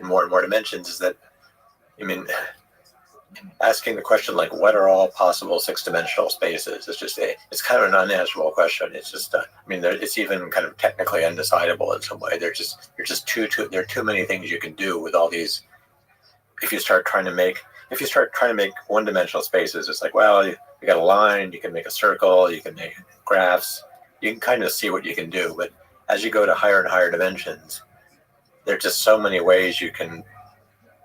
more and more dimensions is that, I mean, asking the question like, what are all possible 6-dimensional spaces? It's kind of an unanswerable question. It's just, it's even kind of technically undecidable in some way. There are too many things you can do with all these. If you start trying to make 1-dimensional spaces, it's like, well, you got a line, you can make a circle, you can make graphs, you can kind of see what you can do. But as you go to higher and higher dimensions, there are just so many ways you can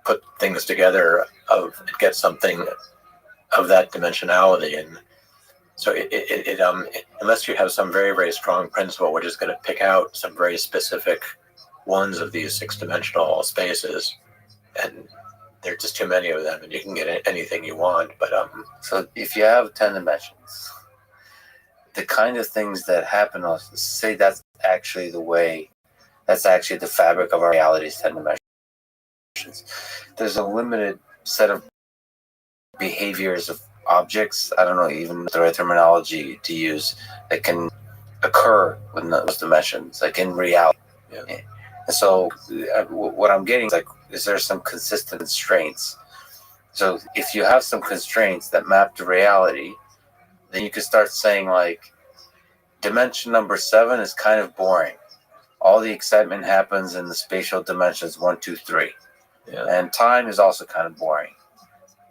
put things together and get something of that dimensionality. And so unless you have some very, very strong principle, which is going to pick out some very specific ones of these 6-dimensional spaces, and there are just too many of them, and you can get anything you want. But so if you have 10 dimensions, the kind of things that happen, say that's actually the fabric of our reality is 10 dimensions. There's a limited set of behaviors of objects, I don't know even the right terminology to use, that can occur within those dimensions, like in reality. Yeah. And so what I'm getting is like, is there some consistent constraints? So if you have some constraints that map to reality, then you can start saying like, dimension number 7 is kind of boring. All the excitement happens in the spatial dimensions 1, 2, 3. Yeah. And time is also kind of boring.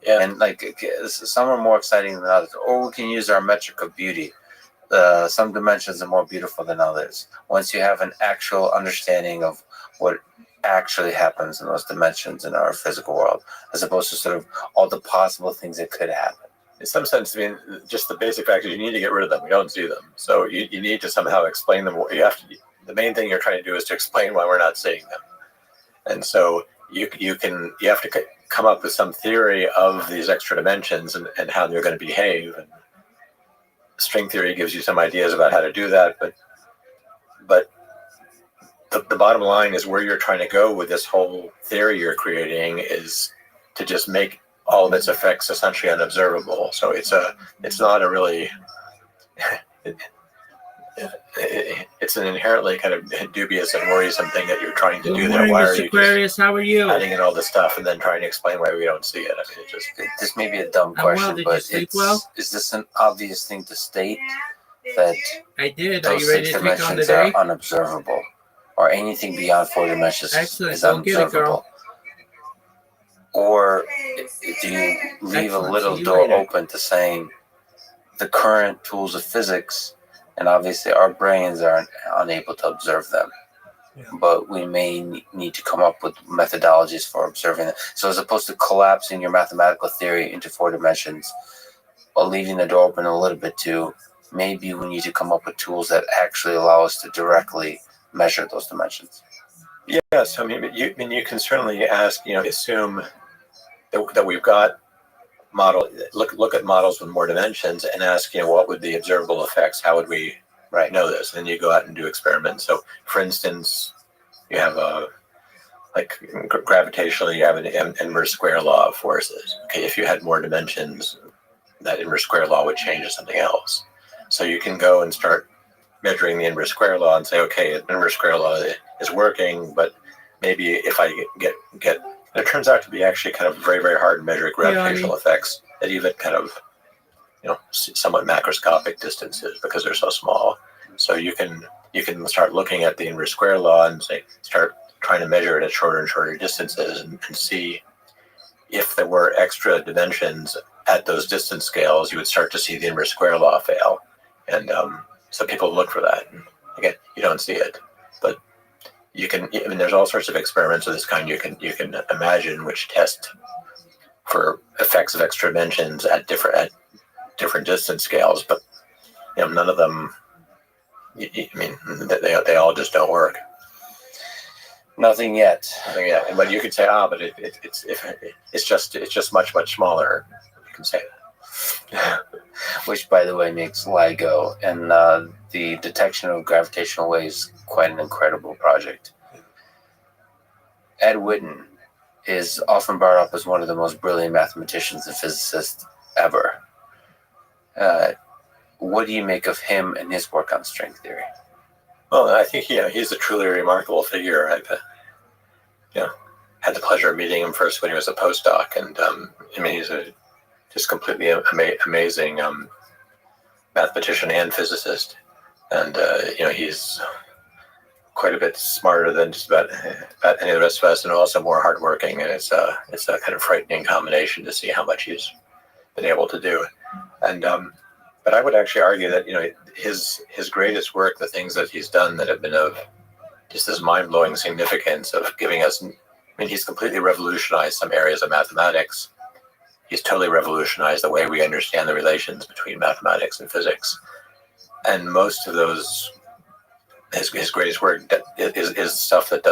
Yeah. And like some are more exciting than others. Or we can use our metric of beauty. Some dimensions are more beautiful than others. Once you have an actual understanding of what actually happens in those dimensions in our physical world, as opposed to sort of all the possible things that could happen. In some sense, I mean, just the basic fact is you need to get rid of them. We don't see them. So you need to somehow explain them. The main thing you're trying to do is to explain why we're not seeing them. And so you have to come up with some theory of these extra dimensions and how they're going to behave. And string theory gives you some ideas about how to do that. But the bottom line is where you're trying to go with this whole theory you're creating is to just make all of its effects essentially unobservable. So it's not a really it's an inherently kind of dubious and worrisome thing that you're trying to do there. Why are you Aquarius? How are you? adding in all this stuff and then trying to explain why we don't see it? I mean, This may be a dumb I'm well. question, Did you but sleep well? is this an obvious thing to state that I did. Are those you ready 6 to take on the dimensions are day? unobservable, or anything beyond 4 dimensions Excellent. is Go get it, unobservable? girl. Or do you leave Excellent. a little See you door later. open to saying the current tools of physics, and obviously our brains are unable to observe them, but we may need to come up with methodologies for observing them. So as opposed to collapsing your mathematical theory into 4 dimensions, or leaving the door open a little bit to, maybe we need to come up with tools that actually allow us to directly measure those dimensions. yes, I mean, you can certainly ask, assume that we've got look at models with more dimensions and ask, what would the observable effects? How would we know this? And then you go out and do experiments. So, for instance, you have gravitationally, you have an inverse square law of forces. Okay, if you had more dimensions, that inverse square law would change to something else. So you can go and start measuring the inverse square law and say, okay, an inverse square law is working, but maybe if I get it turns out to be actually kind of very, very hard to measure gravitational effects at even kind of, somewhat macroscopic distances because they're so small. So you can start looking at the inverse square law and start trying to measure it at shorter and shorter distances and see if there were extra dimensions at those distance scales, you would start to see the inverse square law fail. And so people look for that. And again, you don't see it, but you can. I mean, there's all sorts of experiments of this kind you can imagine which test for effects of extra dimensions at different distance scales, but none of them. I mean, they all just don't work. Nothing yet. Yeah, but you could say, but it's just much smaller. You can say that. Which, by the way, makes LIGO and the detection of gravitational waves quite an incredible project. Ed Witten is often brought up as one of the most brilliant mathematicians and physicists ever. What do you make of him and his work on string theory? Well, I think he's a truly remarkable figure. I've had the pleasure of meeting him first when he was a postdoc, and I mean he's a just completely amazing mathematician and physicist, and he's quite a bit smarter than just about any of the rest of us, and also more hardworking. And it's a kind of frightening combination to see how much he's been able to do. And but I would actually argue that his greatest work, the things that he's done that have been of just this mind-blowing significance of giving us. I mean, he's completely revolutionized some areas of mathematics. He's totally revolutionized the way we understand the relations between mathematics and physics. And most of those, his greatest work is stuff that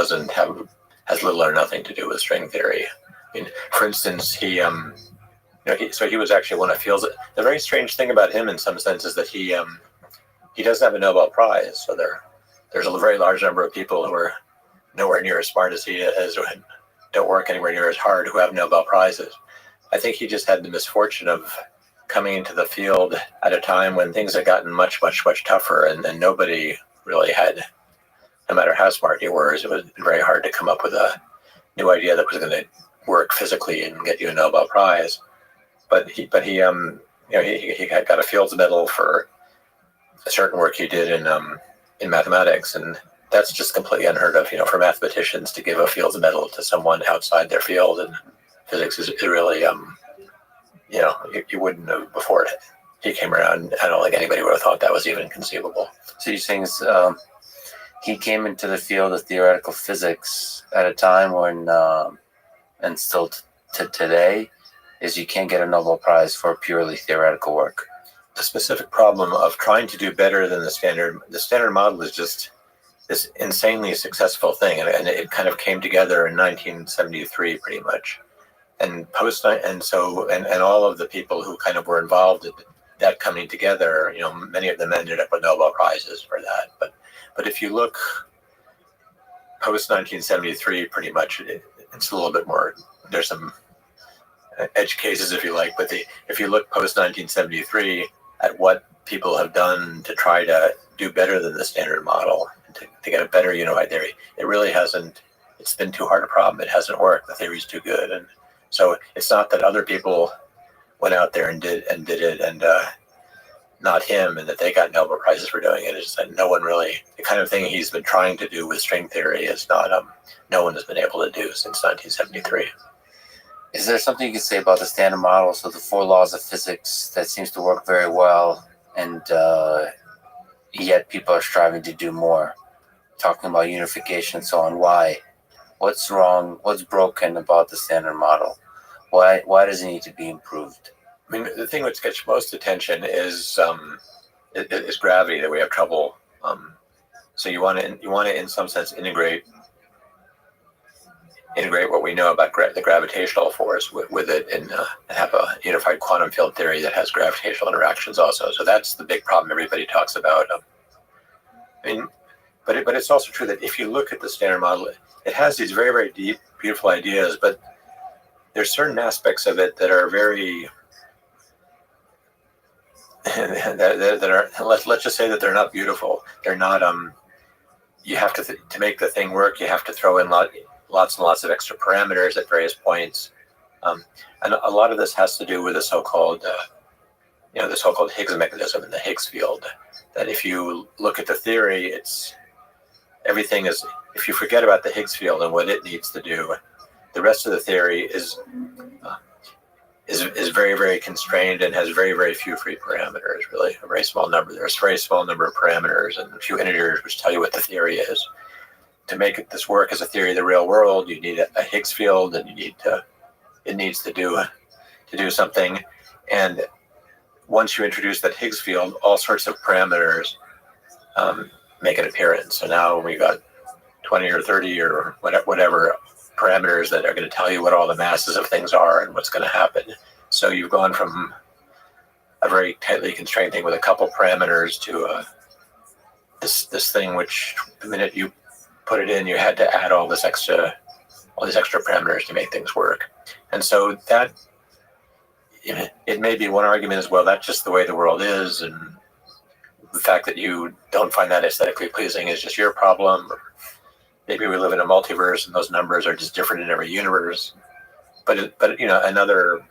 has little or nothing to do with string theory. I mean, for instance, he was actually one of Field's. The very strange thing about him, in some sense, is that he doesn't have a Nobel Prize. So there's a very large number of people who are nowhere near as smart as he is, or don't work anywhere near as hard, who have Nobel Prizes. I think he just had the misfortune of coming into the field at a time when things had gotten much tougher, and nobody really had, no matter how smart you were, it was very hard to come up with a new idea that was going to work physically and get you a Nobel Prize. But he got a Fields Medal for a certain work he did in mathematics, and that's just completely unheard of. For mathematicians to give a Fields Medal to someone outside their field, and physics is really you wouldn't have before he came around. I don't think anybody would have thought that was even conceivable. So you're saying he came into the field of theoretical physics at a time when, and still to today, is you can't get a Nobel Prize for purely theoretical work. The specific problem of trying to do better than the standard model is just this insanely successful thing, and it kind of came together in 1973 pretty much. And all of the people who kind of were involved in that coming together, many of them ended up with Nobel Prizes for that. But if you look post 1973, pretty much it's a little bit more. There's some edge cases, if you like, but if you look post 1973 at what people have done to try to do better than the standard model, to get a better unified theory, it really hasn't. It's been too hard a problem. It hasn't worked. The theory's too good, and so it's not that other people went out there and did it, and not him, and that they got Nobel Prizes for doing it. It's just that no one really, the kind of thing he's been trying to do with string theory is not. No one has been able to do since 1973. Is there something you can say about the standard model? So the 4 laws of physics that seems to work very well, and yet people are striving to do more, talking about unification and so on. Why? What's wrong? What's broken about the standard model? Why does it need to be improved? I mean, the thing which gets most attention is gravity, that we have trouble. So you want to in some sense integrate what we know about the gravitational force with it, and have a unified quantum field theory that has gravitational interactions also. So that's the big problem everybody talks about. I mean, but it's also true that if you look at the standard model, it has these very, very deep, beautiful ideas, but there's certain aspects of it that are very that are let's just say that they're not beautiful. They're not. You have to make the thing work. You have to throw in lots and lots of extra parameters at various points, and a lot of this has to do with the so-called Higgs mechanism in the Higgs field. That if you look at the theory, everything is. If you forget about the Higgs field and what it needs to do, the rest of the theory is is very, very constrained and has very, very few free parameters, really. A very small number. There's a very small number of parameters and a few integers which tell you what the theory is. To make this work as a theory of the real world, you need a Higgs field, and it needs to do something. And once you introduce that Higgs field, all sorts of parameters make an appearance. So now we got 20 or 30 or whatever parameters that are going to tell you what all the masses of things are and what's going to happen. So you've gone from a very tightly constrained thing with a couple parameters to this thing which the minute you put it in, you had to add all these extra parameters to make things work. And so that it may be one argument as well. That's just the way the world is, and the fact that you don't find that aesthetically pleasing is just your problem. Or maybe we live in a multiverse and those numbers are just different in every universe. But another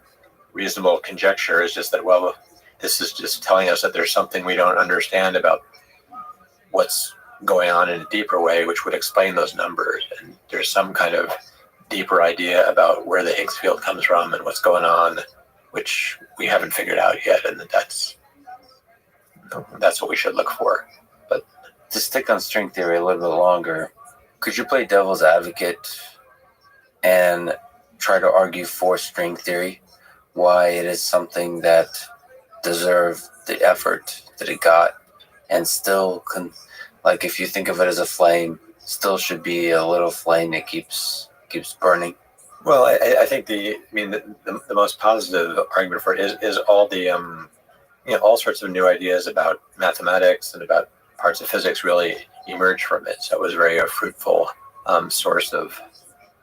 reasonable conjecture is just that, well, this is just telling us that there's something we don't understand about what's going on in a deeper way, which would explain those numbers. And there's some kind of deeper idea about where the Higgs field comes from and what's going on, which we haven't figured out yet. And that's what we should look for. But to stick on string theory a little bit longer, could you play devil's advocate and try to argue for string theory, why it is something that deserved the effort that it got, and still like if you think of it as a flame, still should be a little flame that keeps burning? Well, I think the most positive argument for it is all the all sorts of new ideas about mathematics and about parts of physics really emerged from it. So it was very a fruitful source of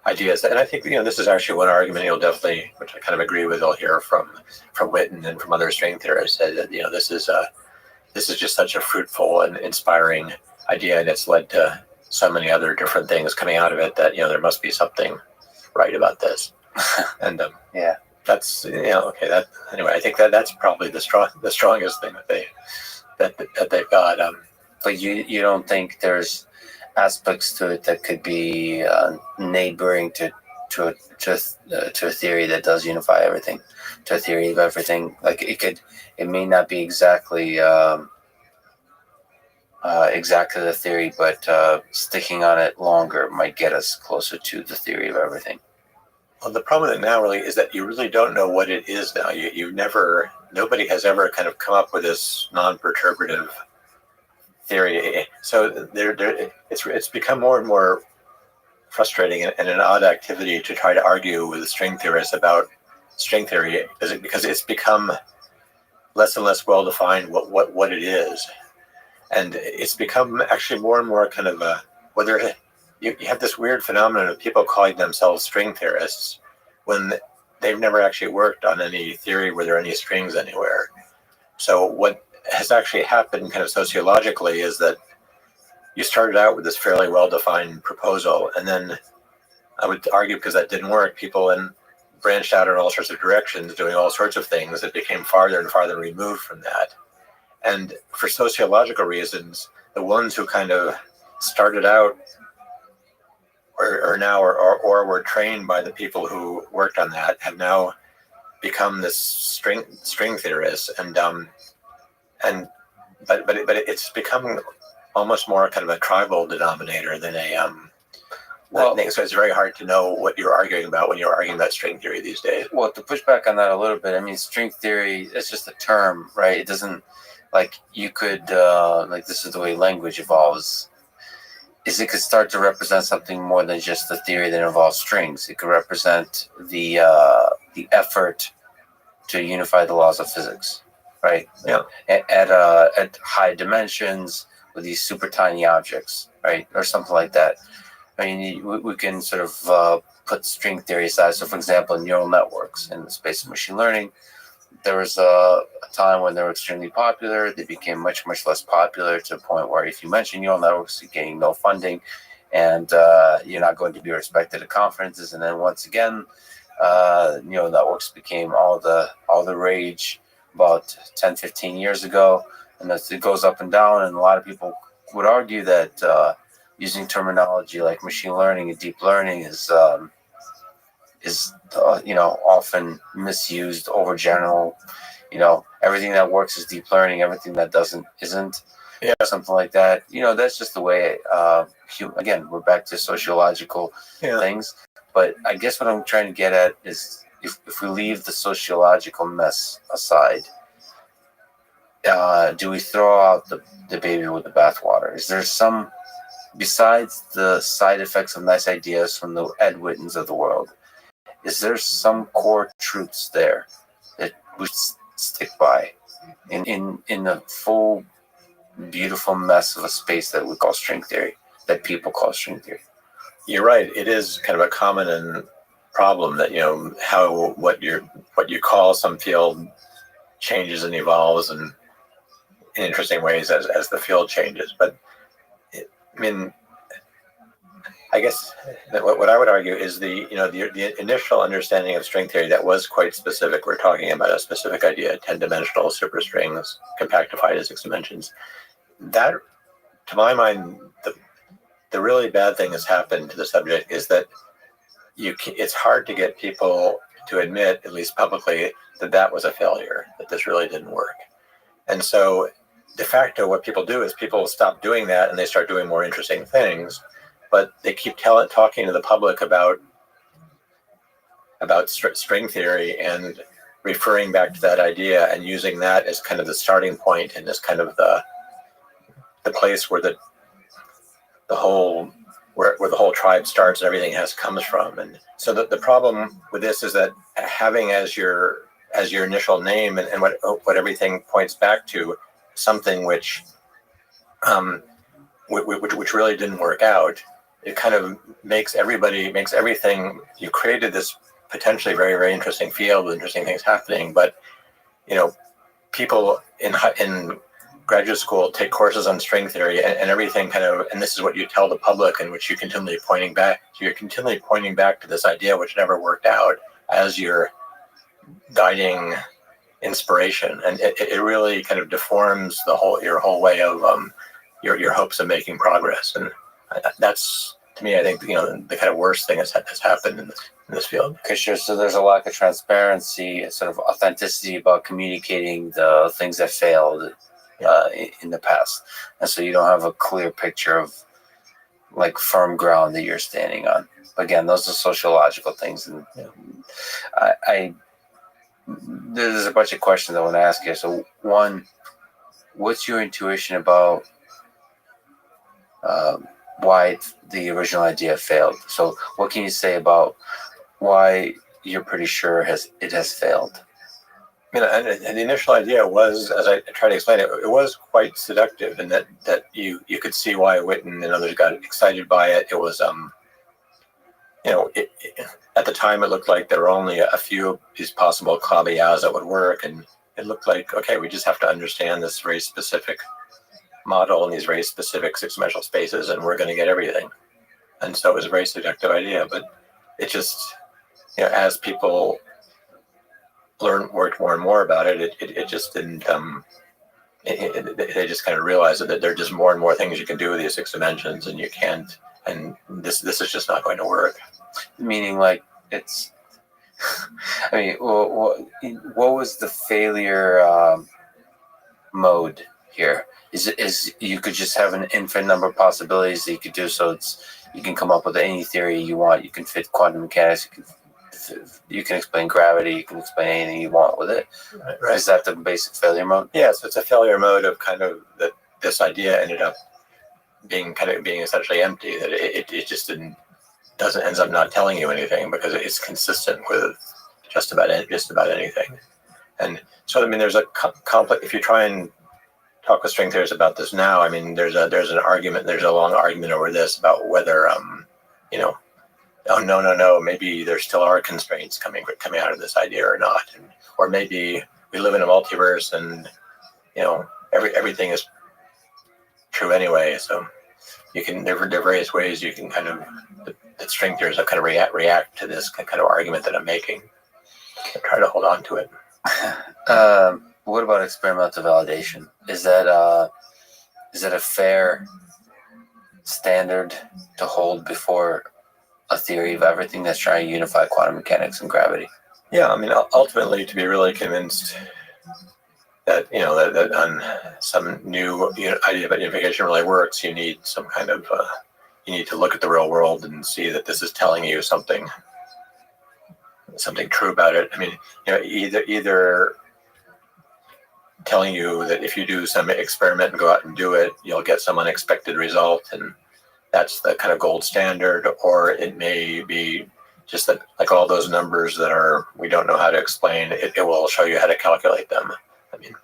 ideas. And I think this is actually one argument you'll definitely, which I kind of agree with, you'll hear from Witten and from other string theorists, that this is just such a fruitful and inspiring idea, and it's led to so many other different things coming out of it that there must be something right about this. And yeah, that's okay. That anyway, I think that's probably the strongest thing that they've got. But you don't think there's aspects to it that could be neighboring to a theory that does unify everything, to a theory of everything? Like it may not be exactly the theory, but sticking on it longer might get us closer to the theory of everything. Well, the problem with it now really is that you really don't know what it is now. Nobody has ever kind of come up with this non-perturbative theory. So it's become more and more frustrating and an odd activity to try to argue with string theorists about string theory, because it's become less and less well defined what it is, and it's become actually more and more kind of whether you have this weird phenomenon of people calling themselves string theorists when they've never actually worked on any theory where there are any strings anywhere. So what has actually happened kind of sociologically is that you started out with this fairly well-defined proposal, and then I would argue, because that didn't work, people then branched out in all sorts of directions, doing all sorts of things that became farther and farther removed from that. And for sociological reasons, the ones who kind of started out or were trained by the people who worked on that have now become this string theorists, but it's become almost more kind of a tribal denominator than a thing. So it's very hard to know what you're arguing about when you're arguing about string theory these days. Well, to push back on that a little bit, I mean, string theory is just a term, right? It doesn't, like, you could this is the way language evolves, is it could start to represent something more than just the theory that involves strings. It could represent the effort to unify the laws of physics, right? Yeah. At high dimensions with these super tiny objects, right? Or something like that. I mean, we can sort of put string theory aside. So, for example, neural networks in the space of machine learning, there was a time when they were extremely popular. They became much, much less popular, to the point where if you mention neural networks, you're getting no funding, and you're not going to be respected at conferences. And then once again, neural networks became all the rage about 10, 15 years ago. And as it goes up and down, and a lot of people would argue that using terminology like machine learning and deep learning is is often misused, overgeneral. Everything that works is deep learning. Everything that doesn't isn't. Yeah. Something like that. That's just the way. Again, we're back to sociological things. But I guess what I'm trying to get at is if we leave the sociological mess aside, do we throw out the baby with the bathwater? Is there some, besides the side effects of nice ideas from the Ed Whittens of the world, is there some core truths there that we stick by in the full beautiful mess of a space that we call string theory, that people call string theory? You're right. It is kind of a common problem that how what you call some field changes and evolves in interesting ways as the field changes. But I guess that what I would argue is the initial understanding of string theory that was quite specific. We're talking about a specific idea: 10-dimensional superstrings compactified in 6 dimensions. That, to my mind, the really bad thing that's happened to the subject is that it's hard to get people to admit, at least publicly, that was a failure, that this really didn't work. And so de facto, what people do is people stop doing that and they start doing more interesting things, but they keep talking to the public about string theory and referring back to that idea and using that as kind of the starting point and as kind of the place where the whole tribe starts and everything comes from. And so the problem with this is that having as your initial name and what everything points back to something which really didn't work out, it kind of makes everything. You created this potentially very, very interesting field with interesting things happening, but people in graduate school take courses on string theory and everything and this is what you tell the public, in which you're continually pointing back to this idea which never worked out as your guiding inspiration, and it really kind of deforms your whole way of your hopes of making progress. And that's, to me, I think the kind of worst thing that's happened in this field. Okay, sure. So there's a lack of transparency, sort of authenticity about communicating the things that failed in the past, and so you don't have a clear picture of like firm ground that you're standing on. Again, those are sociological things, and there's a bunch of questions I want to ask you. So one, what's your intuition about why the original idea failed? So what can you say about why you're pretty sure it has failed? And the initial idea was, as I tried to explain it was quite seductive, and that you could see why Witten and others got excited by it. It was, at the time it looked like there were only a few of these possible claviers that would work, and it looked like, okay, we just have to understand this very specific model in these very specific 6-dimensional spaces, and we're going to get everything. And so it was a very seductive idea, but it just, as people worked more and more about it, it just didn't. They just kind of realized that there are just more and more things you can do with these 6 dimensions, and you can't. And this is just not going to work. Meaning, like, it's. I mean, what was the failure mode here? Is you could just have an infinite number of possibilities that you could do, so you can come up with any theory you want. You can fit quantum mechanics. You can explain gravity. You can explain anything you want with it. Right. Is that the basic failure mode? Yeah, so it's a failure mode of kind of that this idea ended up being essentially empty. That it just ends up not telling you anything because it's consistent with just about anything. And so there's a complex. If you try and talk with string theorists about this now, there's an argument. There's a long argument over this about whether oh no, maybe there still are constraints coming out of this idea or not, or maybe we live in a multiverse and everything is true anyway. So there are various ways you can kind of that string theorists kind of react to this kind of argument that I'm making. I try to hold on to it. What about experimental validation? Is that a fair standard to hold before a theory of everything that's trying to unify quantum mechanics and gravity? Yeah, I mean, ultimately, to be really convinced that that on some new idea about unification really works, you need some kind of you need to look at the real world and see that this is telling you something true about it. I mean, either telling you that if you do some experiment and go out and do it, you'll get some unexpected result, and that's the kind of gold standard, or it may be just that, like all those numbers that we don't know how to explain, it will show you how to calculate them. I mean,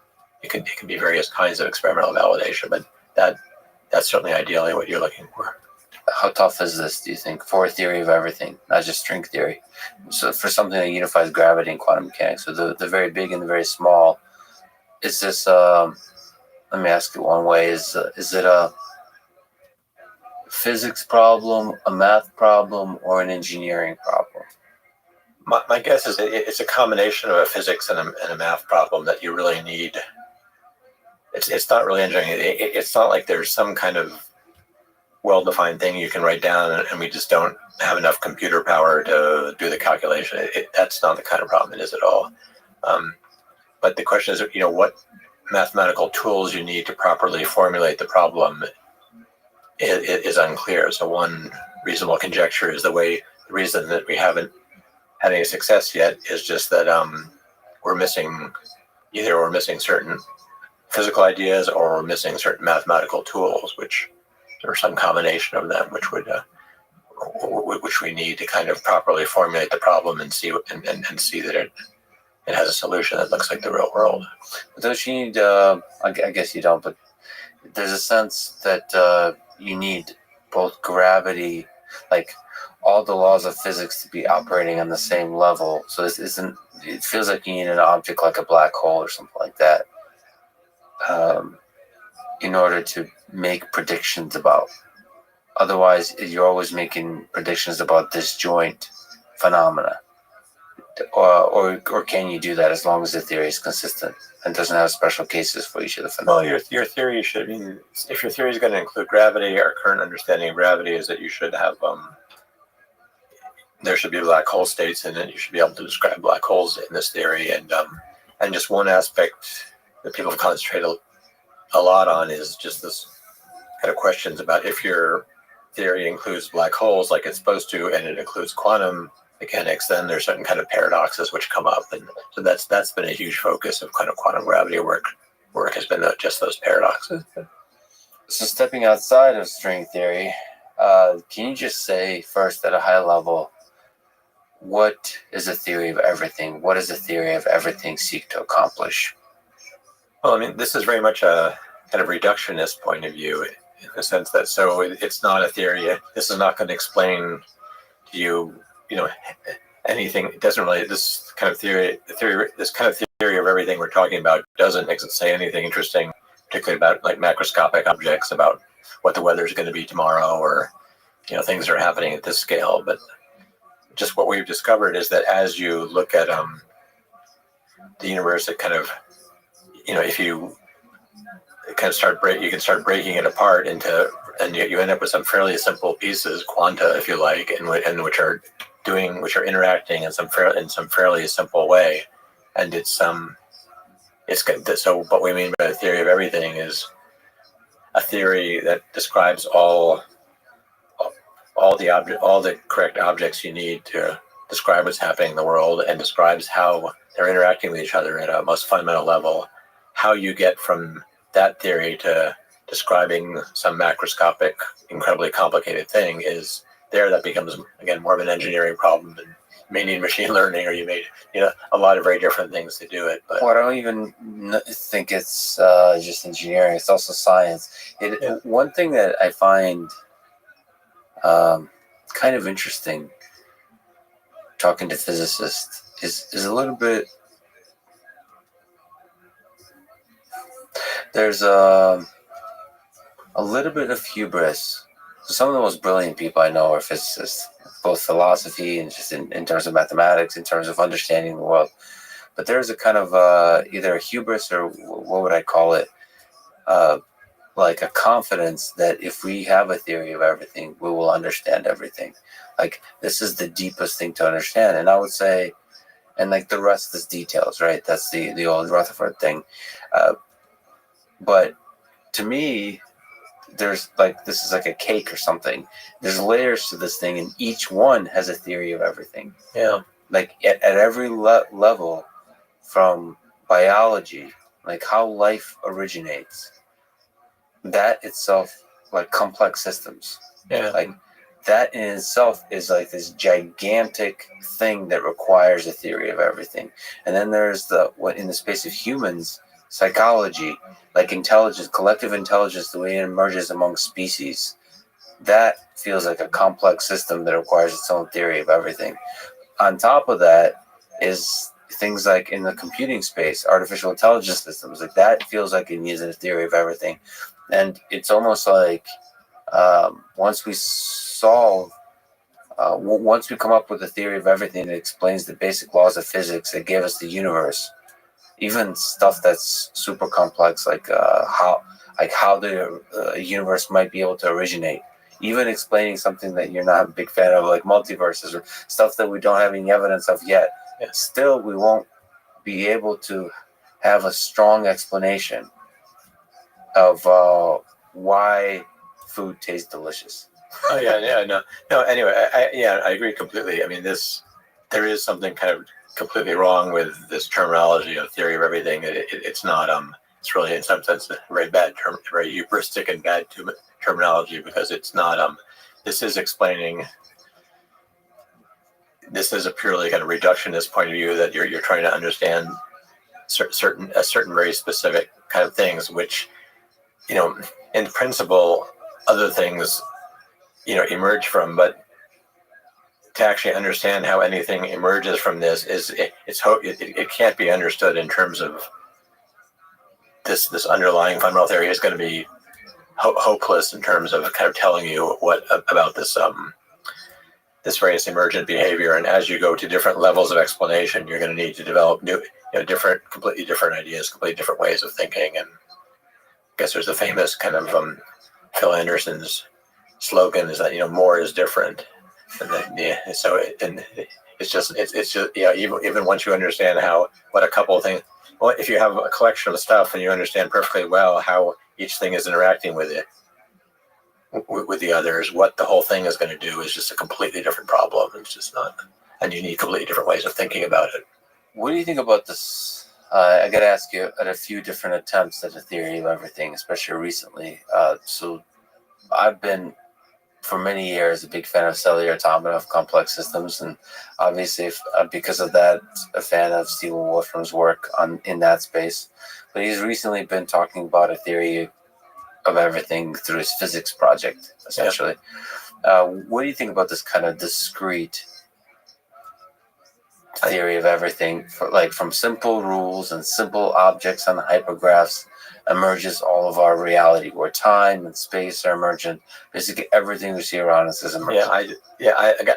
it can be various kinds of experimental validation, but that's certainly ideally what you're looking for. How tough is this, do you think, for a theory of everything, not just string theory? So for something that unifies gravity and quantum mechanics, so the very big and the very small, is this, let me ask it one way, is it a physics problem, a math problem, or an engineering problem? My guess is it's a combination of a physics and a math problem that you really need. It's not really engineering. It's not like there's some kind of well-defined thing you can write down and we just don't have enough computer power to do the calculation. That's not the kind of problem it is at all. But the question is, what mathematical tools you need to properly formulate the problem is unclear. So one reasonable conjecture is the reason that we haven't had any success yet is just that we're missing certain physical ideas, or we're missing certain mathematical tools, or some combination of them, which we need to kind of properly formulate the problem and see that it has a solution that looks like the real world. But don't you need, I guess you don't, but there's a sense that you need both gravity, like all the laws of physics, to be operating on the same level. So it feels like you need an object like a black hole or something like that in order to make predictions about. Otherwise, you're always making predictions about disjoint phenomena. Or can you do that as long as the theory is consistent and doesn't have special cases for each of the phenomena? Well, your theory should, if your theory is going to include gravity, our current understanding of gravity is that you should have there should be black hole states in it. You should be able to describe black holes in this theory, and just one aspect that people have concentrated a lot on is just this kind of questions about if your theory includes black holes like it's supposed to, and it includes quantum mechanics, then there's certain kind of paradoxes which come up, and so that's been a huge focus of kind of quantum gravity work has been just those paradoxes. So stepping outside of string theory, can you just say first at a high level, what is a theory of everything? What does a theory of everything seek to accomplish? Well, this is very much a kind of reductionist point of view, in the sense that so it's not a theory. This is not going to explain to you, anything. It doesn't really. This kind of theory of everything we're talking about doesn't say anything interesting, particularly about like macroscopic objects, about what the weather is going to be tomorrow, or things that are happening at this scale. But just what we've discovered is that as you look at the universe, it kind of if you kind of you can start breaking it apart into, and you end up with some fairly simple pieces, quanta, if you like, and which are interacting in some fairly simple way. And so what we mean by a theory of everything is a theory that describes all the correct objects you need to describe what's happening in the world, and describes how they're interacting with each other at a most fundamental level. How you get from that theory to describing some macroscopic, incredibly complicated thing that becomes, again, more of an engineering problem, and you may need machine learning, or you may a lot of very different things to do it. But I don't even think it's just engineering. It's also science. One thing that I find kind of interesting talking to physicists is a little bit. There's a little bit of hubris. So some of the most brilliant people I know are physicists, both philosophy and just in terms of mathematics, in terms of understanding the world. But there's a kind of either a hubris, or what would I call it? like a confidence that if we have a theory of everything, we will understand everything. Like this is the deepest thing to understand. And I would say, and like the rest is details, right? That's the old Rutherford thing. But to me, there's like, this is like a cake or something. There's layers to this thing, and each one has a theory of everything. Yeah. Like at every level, from biology, like how life originates, that itself, like complex systems, Yeah. like that in itself is like this gigantic thing that requires a theory of everything. And then there's the, what in the space of humans, psychology, like intelligence, collective intelligence, the way it emerges among species, that feels like a complex system that requires its own theory of everything. On top of that is things like in the computing space, artificial intelligence systems, like that feels like it needs a theory of everything. And it's almost like once we come up with a theory of everything that explains the basic laws of physics that give us the universe, even stuff that's super complex, like how the universe might be able to originate, even explaining something that you're not a big fan of, like multiverses or stuff that we don't have any evidence of yet, still we won't be able to have a strong explanation of why food tastes delicious. Oh yeah, no. Anyway, I agree completely. I mean, there is something kind of completely wrong with this terminology of theory of everything. It's not. It's really, in some sense, a very bad term, very hubristic and bad terminology, because it's not. This is explaining. This is a purely kind of reductionist point of view that you're trying to understand certain very specific kind of things, which, in principle, other things, emerge from. But to actually understand how anything emerges from this it can't be understood in terms of this underlying fundamental theory is going to be hopeless in terms of kind of telling you what about this various emergent behavior. And as you go to different levels of explanation, you're going to need to develop new, completely different ideas, completely different ways of thinking. And I guess there's a famous kind of Phil Anderson's slogan is that more is different. And then, it's just even once you understand what a couple of things, well, if you have a collection of stuff and you understand perfectly well how each thing is interacting with it, with the others, what the whole thing is going to do is just a completely different problem. It's just not, and you need completely different ways of thinking about it. What do you think about this? I got to ask you, at a few different attempts at a theory of everything, especially recently. So I've been, for many years, a big fan of cellular automata of complex systems, and obviously because of that, a fan of Stephen Wolfram's work in that space. But he's recently been talking about a theory of everything through his physics project, essentially. Yeah. What do you think about this kind of discrete theory of everything, from simple rules and simple objects on the hypergraphs emerges all of our reality, where time and space are emergent. Basically everything we see around us is emergent. I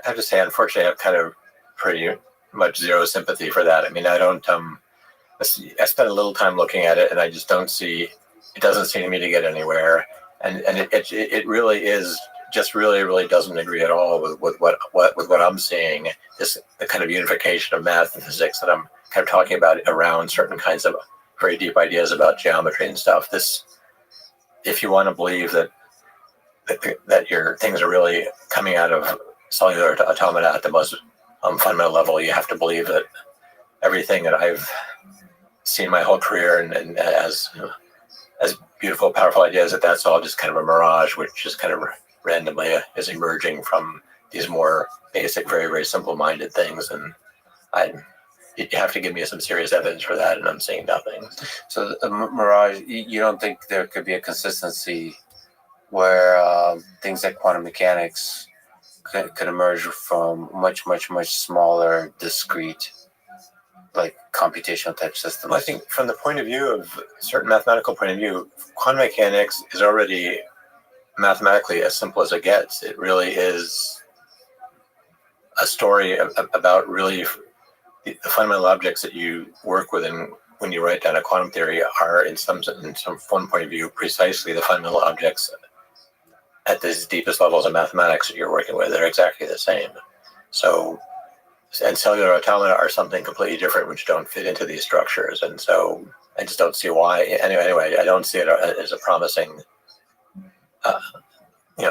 have to say, unfortunately, I have kind of pretty much zero sympathy for that. I mean, I don't I spent a little time looking at it, and I just don't see, it doesn't seem to me to get anywhere. And it really is just really doesn't agree at all with what I'm seeing. The kind of unification of math and physics that I'm kind of talking about around certain kinds of very deep ideas about geometry and stuff. If you want to believe that your things are really coming out of cellular automata at the most fundamental level, you have to believe that everything that I've seen my whole career and as beautiful, powerful ideas, that's all just kind of a mirage, which just kind of randomly is emerging from these more basic, very, very simple-minded things. And you have to give me some serious evidence for that, and I'm seeing nothing. So, mirage, you don't think there could be a consistency where things like quantum mechanics could emerge from much smaller, discrete, like computational type systems? Well, I think from the point of view of certain mathematical point of view, quantum mechanics is already mathematically as simple as it gets. It really is a story about really the fundamental objects that you work with in when you write down a quantum theory, are in some one point of view precisely the fundamental objects at the deepest levels of mathematics that you're working with. They're exactly the same. So, and cellular automata are something completely different, which don't fit into these structures. And so I just don't see why. Anyway, I don't see it as a promising,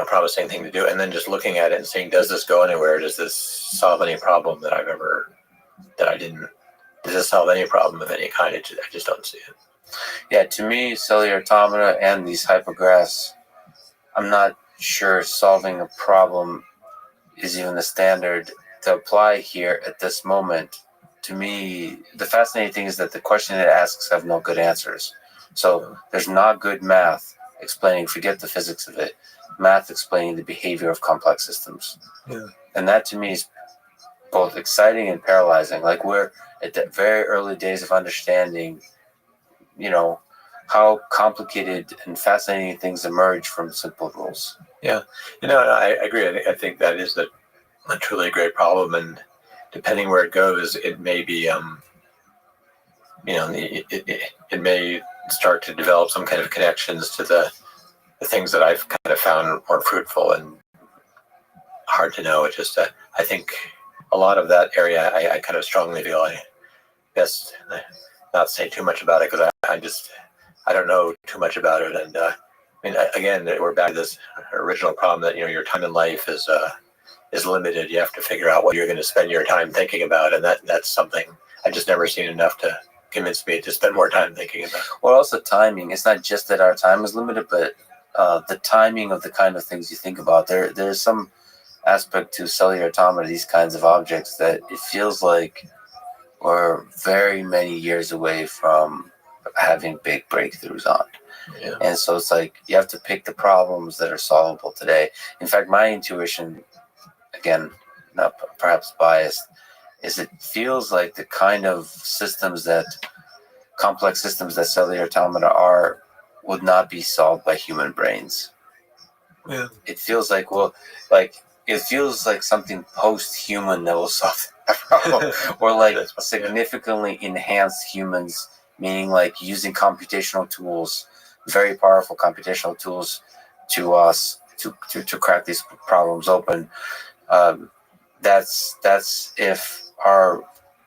promising thing to do. And then just looking at it and seeing, does this go anywhere? Does this solve any problem that I didn't? Does this solve any problem of any kind? I just don't see it. Yeah, to me, cellular automata and these hypergraphs, I'm not sure solving a problem is even the standard to apply here at this moment. To me, the fascinating thing is that the question it asks have no good answers. So there's not good math explaining, forget the physics of it, math explaining the behavior of complex systems. Yeah. And that to me is both exciting and paralyzing. Like we're at the very early days of understanding, how complicated and fascinating things emerge from simple rules. Yeah, I agree. I think that is a truly great problem, and depending where it goes, it may be, it may start to develop some kind of connections to the things that I've kind of found more fruitful and hard to know. It's just, I think a lot of that area, I kind of strongly feel I best not say too much about it because I don't know too much about it. And again, we're back to this original problem that your time in life is limited. You have to figure out what you're going to spend your time thinking about, and that's something I've just never seen enough to convince me to spend more time thinking about. Well, also timing. It's not just that our time is limited, but the timing of the kind of things you think about. There's some aspect to cellular automata, these kinds of objects, that it feels like we're very many years away from having big breakthroughs on. Yeah. And so it's like you have to pick the problems that are solvable today. In fact, my intuition, again, not perhaps biased, is it feels like the kind of complex systems that cellular automata are would not be solved by human brains. Yeah. It feels like, it feels like something post-human that will solve that problem, or like significantly enhanced humans, meaning like using computational tools, very powerful computational tools, to crack these problems open. That's if our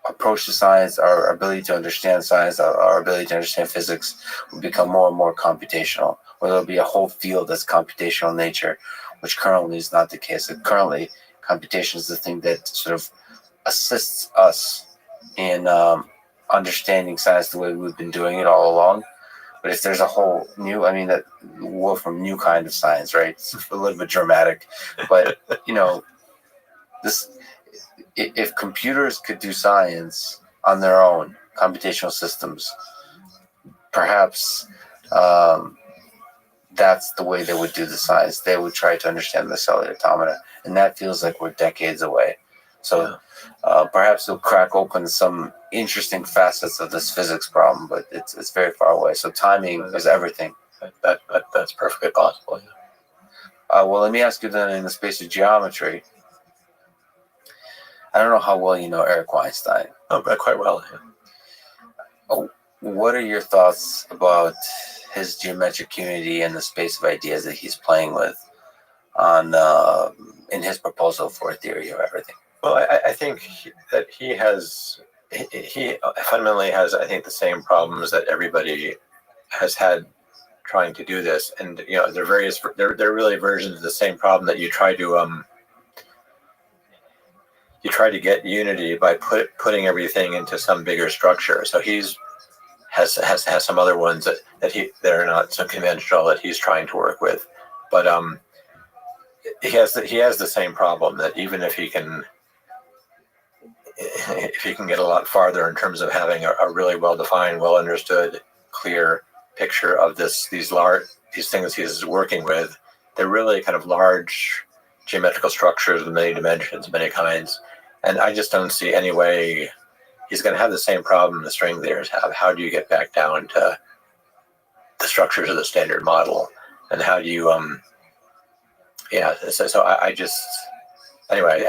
approach to science, our ability to understand science, our ability to understand physics will become more and more computational, or there'll be a whole field that's computational in nature, which currently is not the case. Currently, computation is the thing that sort of assists us in understanding science the way we've been doing it all along. But if there's a whole new, that wolf from new kind of science, right? It's a little bit dramatic, but if computers could do science on their own, computational systems, perhaps that's the way they would do the science. They would try to understand the cellular automata, and that feels like we're decades away. So perhaps it'll crack open some interesting facets of this physics problem, but it's very far away. So timing is everything. That's perfectly possible. Well, let me ask you then, in the space of geometry, I don't know how well you know Eric Weinstein. Oh, but quite well. Yeah. What are your thoughts about his geometric unity and the space of ideas that he's playing with in his proposal for a theory of everything? Well, I think that he fundamentally has, I think, the same problems that everybody has had trying to do this, and they're really versions of the same problem that you try to get unity by putting everything into some bigger structure. So has some other ones that are not so conventional that he's trying to work with, but he has the same problem, that even if he can get a lot farther in terms of having a really well-defined, well-understood, clear picture of these things he's working with, they're really kind of large geometrical structures with many dimensions, many kinds. And I just don't see any way he's going to have the same problem the string theorists have. How do you get back down to the structures of the standard model? And how do you, so I just, anyway,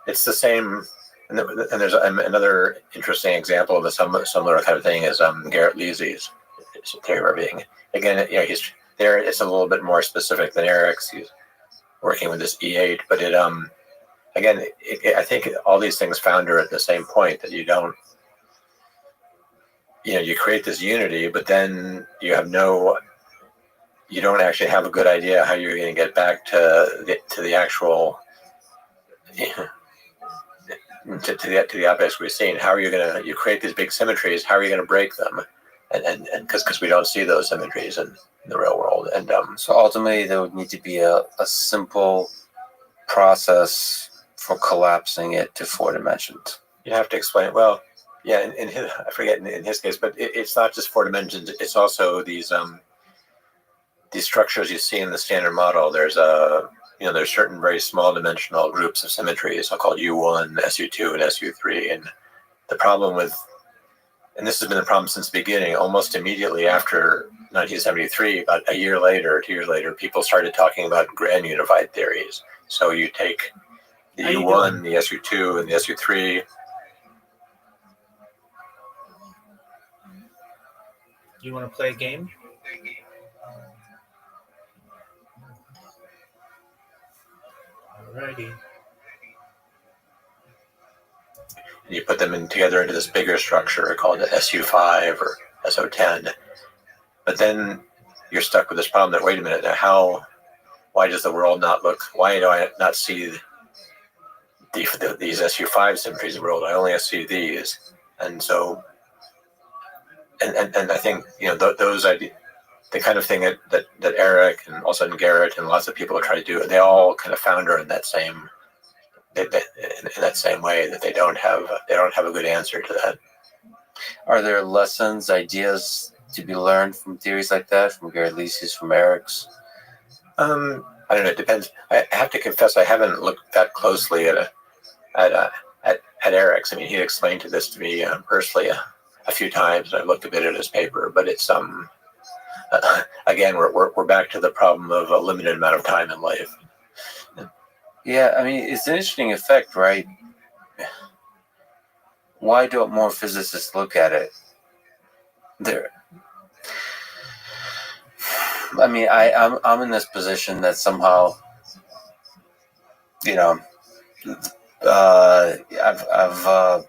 it's the same and there's another interesting example of a similar kind of thing is Garrett Leesy's theory of everything. Again, he's there. It's a little bit more specific than Eric's. He's working with this E8, but I think all these things founder at the same point, that you don't, you create this unity, but then you don't actually have a good idea how you're going to get back to the actual, to the objects we've seen. How are you going to, you create these big symmetries, how are you going to break them? And because we don't see those symmetries in the real world. And So ultimately, there would need to be a simple process for collapsing it to 4 dimensions. you have to explain it. Well, yeah, in his, I forget in his case, but it's not just 4 dimensions. It's also these structures you see in the standard model. There's there's certain very small dimensional groups of symmetries, called U1, SU2, and SU3. And the problem with, and this has been the problem since the beginning, almost immediately after 1973, about a year later, 2 years later, people started talking about grand unified theories. So you take the U1, the SU2, and the SU3. You want to play a game? Alrighty. And you put them together into this bigger structure called the SU5 or SO10. But then you're stuck with this problem that, wait a minute, now why does the world not look, why do I not see these SU5 symmetries in the world? I only see these. And so, and I think, those ideas, the kind of thing that Eric and also Garrett and lots of people are trying to do, they all kind of founder in that same way, that they don't have a good answer to that. Are there lessons, ideas to be learned from theories like that, from Garrett Leesy's, from Eric's? I don't know. It depends. I have to confess, I haven't looked that closely at Eric's. I mean, he explained this to me personally a few times, and I've looked a bit at his paper. But it's again, we're back to the problem of a limited amount of time in life. Yeah, I mean, it's an interesting effect, right? Why don't more physicists look at it? I mean, I'm in this position that somehow, I've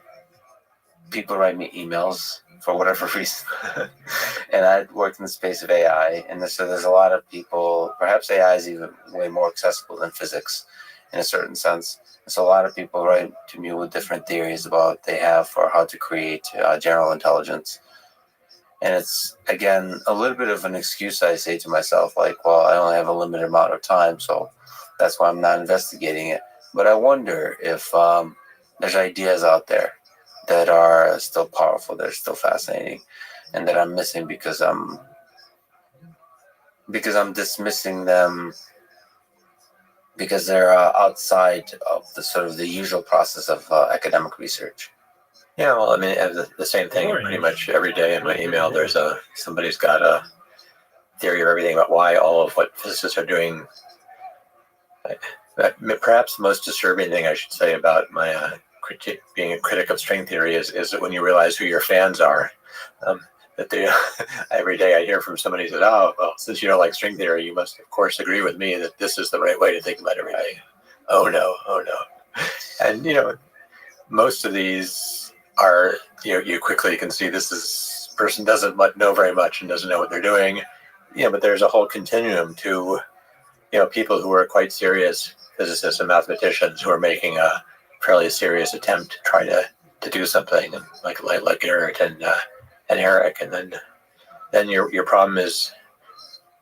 people write me emails for whatever reason, and I worked in the space of AI, and so there's a lot of people. Perhaps AI is even way more accessible than physics, in a certain sense. So a lot of people write to me with different theories about they have for how to create general intelligence. And it's, again, a little bit of an excuse I say to myself, like, well, I only have a limited amount of time, so that's why I'm not investigating it. But I wonder if there's ideas out there that are still powerful, that are still fascinating, and that I'm missing because I'm dismissing them because they're outside of the sort of the usual process of academic research. Yeah, well, I mean, the same thing pretty much every day in my email. There's somebody's got a theory of everything about why all of what physicists are doing. Perhaps the most disturbing thing I should say about my being a critic of string theory is that when you realize who your fans are, that they every day I hear from somebody who says, "Oh, well, since you don't like string theory, you must of course agree with me that this is the right way to think about everything." Oh no, and most of these are you quickly can see this person doesn't know very much and doesn't know what they're doing. But there's a whole continuum to people who are quite serious physicists and mathematicians who are making a fairly serious attempt to try to do something, and like Garrett and Eric, and then your problem is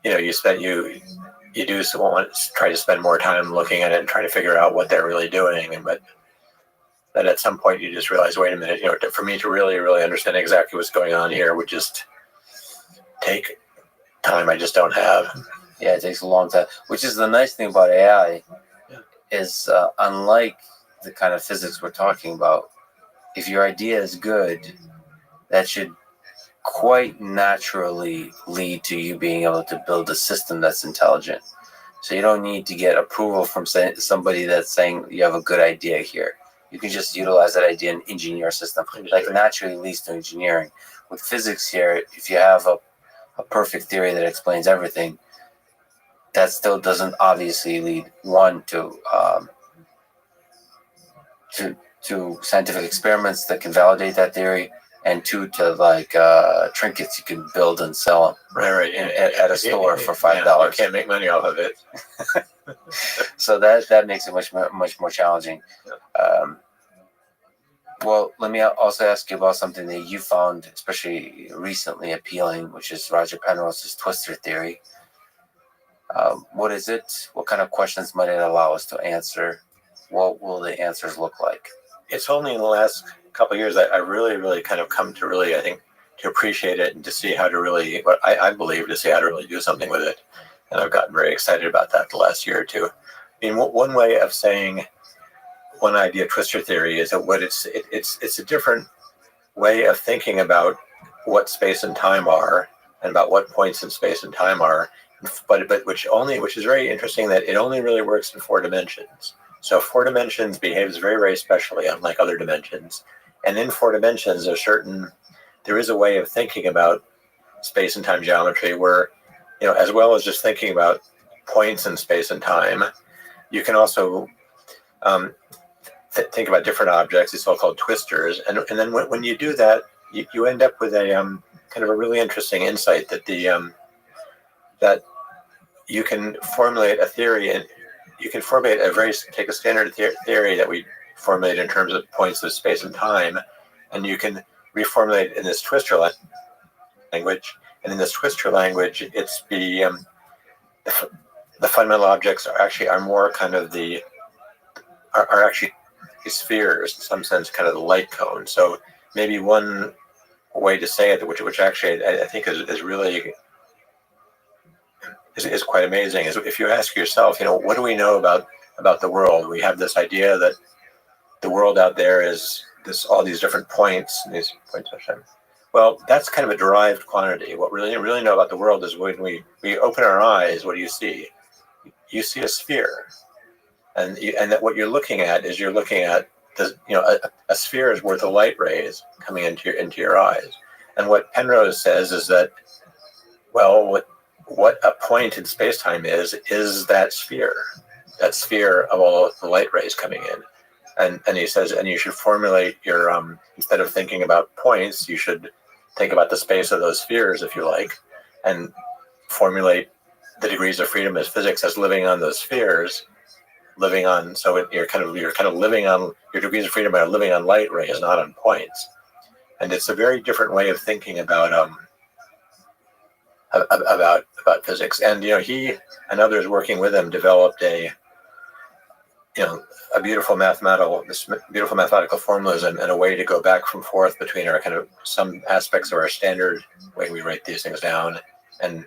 you do want to try to spend more time looking at it and try to figure out what they're really doing, but then at some point you just realize, wait a minute, for me to really, really understand exactly what's going on here would just take time I just don't have. Yeah, it takes a long time, which is the nice thing about AI is unlike the kind of physics we're talking about, if your idea is good, that should quite naturally lead to you being able to build a system that's intelligent. So you don't need to get approval from somebody that's saying you have a good idea here. You can just utilize that idea and engineer a system. Like naturally leads to engineering. With physics here, if you have a perfect theory that explains everything, that still doesn't obviously lead one to scientific experiments that can validate that theory, and two to like trinkets you can build and sell them Right. at a store for $5. You can't make money off of it. So that makes it much more challenging. Well, let me also ask you about something that you found especially recently appealing, which is Roger Penrose's twister theory. What is it? What kind of questions might it allow us to answer? What will the answers look like? It's only in the last couple of years that I really kind of come to really, I think, to appreciate it and to see how to really, what I believe, to see how to really do something with it. And I've gotten very excited about that the last year or two. I mean, one way of saying one idea of twister theory is that it's a different way of thinking about what space and time are and about what points in space and time are, but which is very interesting that it only really works in 4 dimensions. So 4 dimensions behaves very specially, unlike other dimensions. And in 4 dimensions, there is a way of thinking about space and time geometry where, as well as just thinking about points in space and time, you can also think about different objects, these so-called twisters. And then when you do that, you end up with a kind of a really interesting insight that that you can formulate a theory, and you can formulate take a standard theory that we formulate in terms of points of space and time, and you can reformulate in this twister language. And in this twister language, it's the fundamental objects are more kind of are actually spheres in some sense, kind of the light cone. So maybe one way to say it, which actually I think is really is quite amazing, is if you ask yourself, what do we know about the world? We have this idea that the world out there is all these different points. Well, that's kind of a derived quantity. What we really know about the world is when we open our eyes, what do you see? You see a sphere. And that what you're looking at is a sphere is worth of light rays coming into your eyes. And what Penrose says is that, well, what a point in space-time is that sphere of all the light rays coming in. And he says, and you should formulate your instead of thinking about points, you should think about the space of those spheres, if you like, and formulate the degrees of freedom as physics as living on those spheres. You're kind of living on, your degrees of freedom are living on light rays, not on points. And it's a very different way of thinking about physics. And he and others working with him developed a beautiful mathematical formulas and a way to go back and forth between our kind of some aspects of our standard way we write these things down and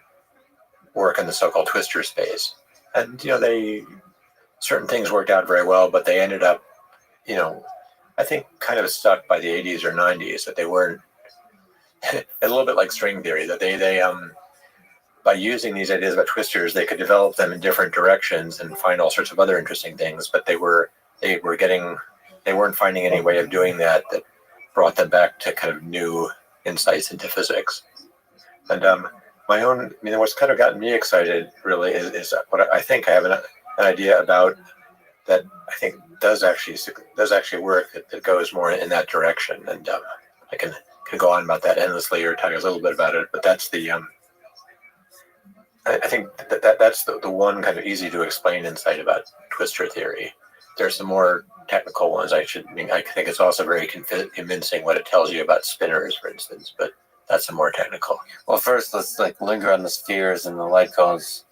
work in the so-called twister space. And certain things worked out very well, but they ended up, I think kind of stuck by the 80s or 90s, that they weren't a little bit like string theory, that they by using these ideas about twisters, they could develop them in different directions and find all sorts of other interesting things, but they weren't finding any way of doing that brought them back to kind of new insights into physics. And what's kind of gotten me excited really is what I think I have an idea about that I think does actually work, that goes more in that direction. And I can go on about that endlessly or talk a little bit about it, but that's I think that's the one kind of easy to explain insight about twister theory. There's some more technical ones. I think it's also very convincing what it tells you about spinors, for instance, but that's some more technical. Well, first let's linger on the spheres and the light cones.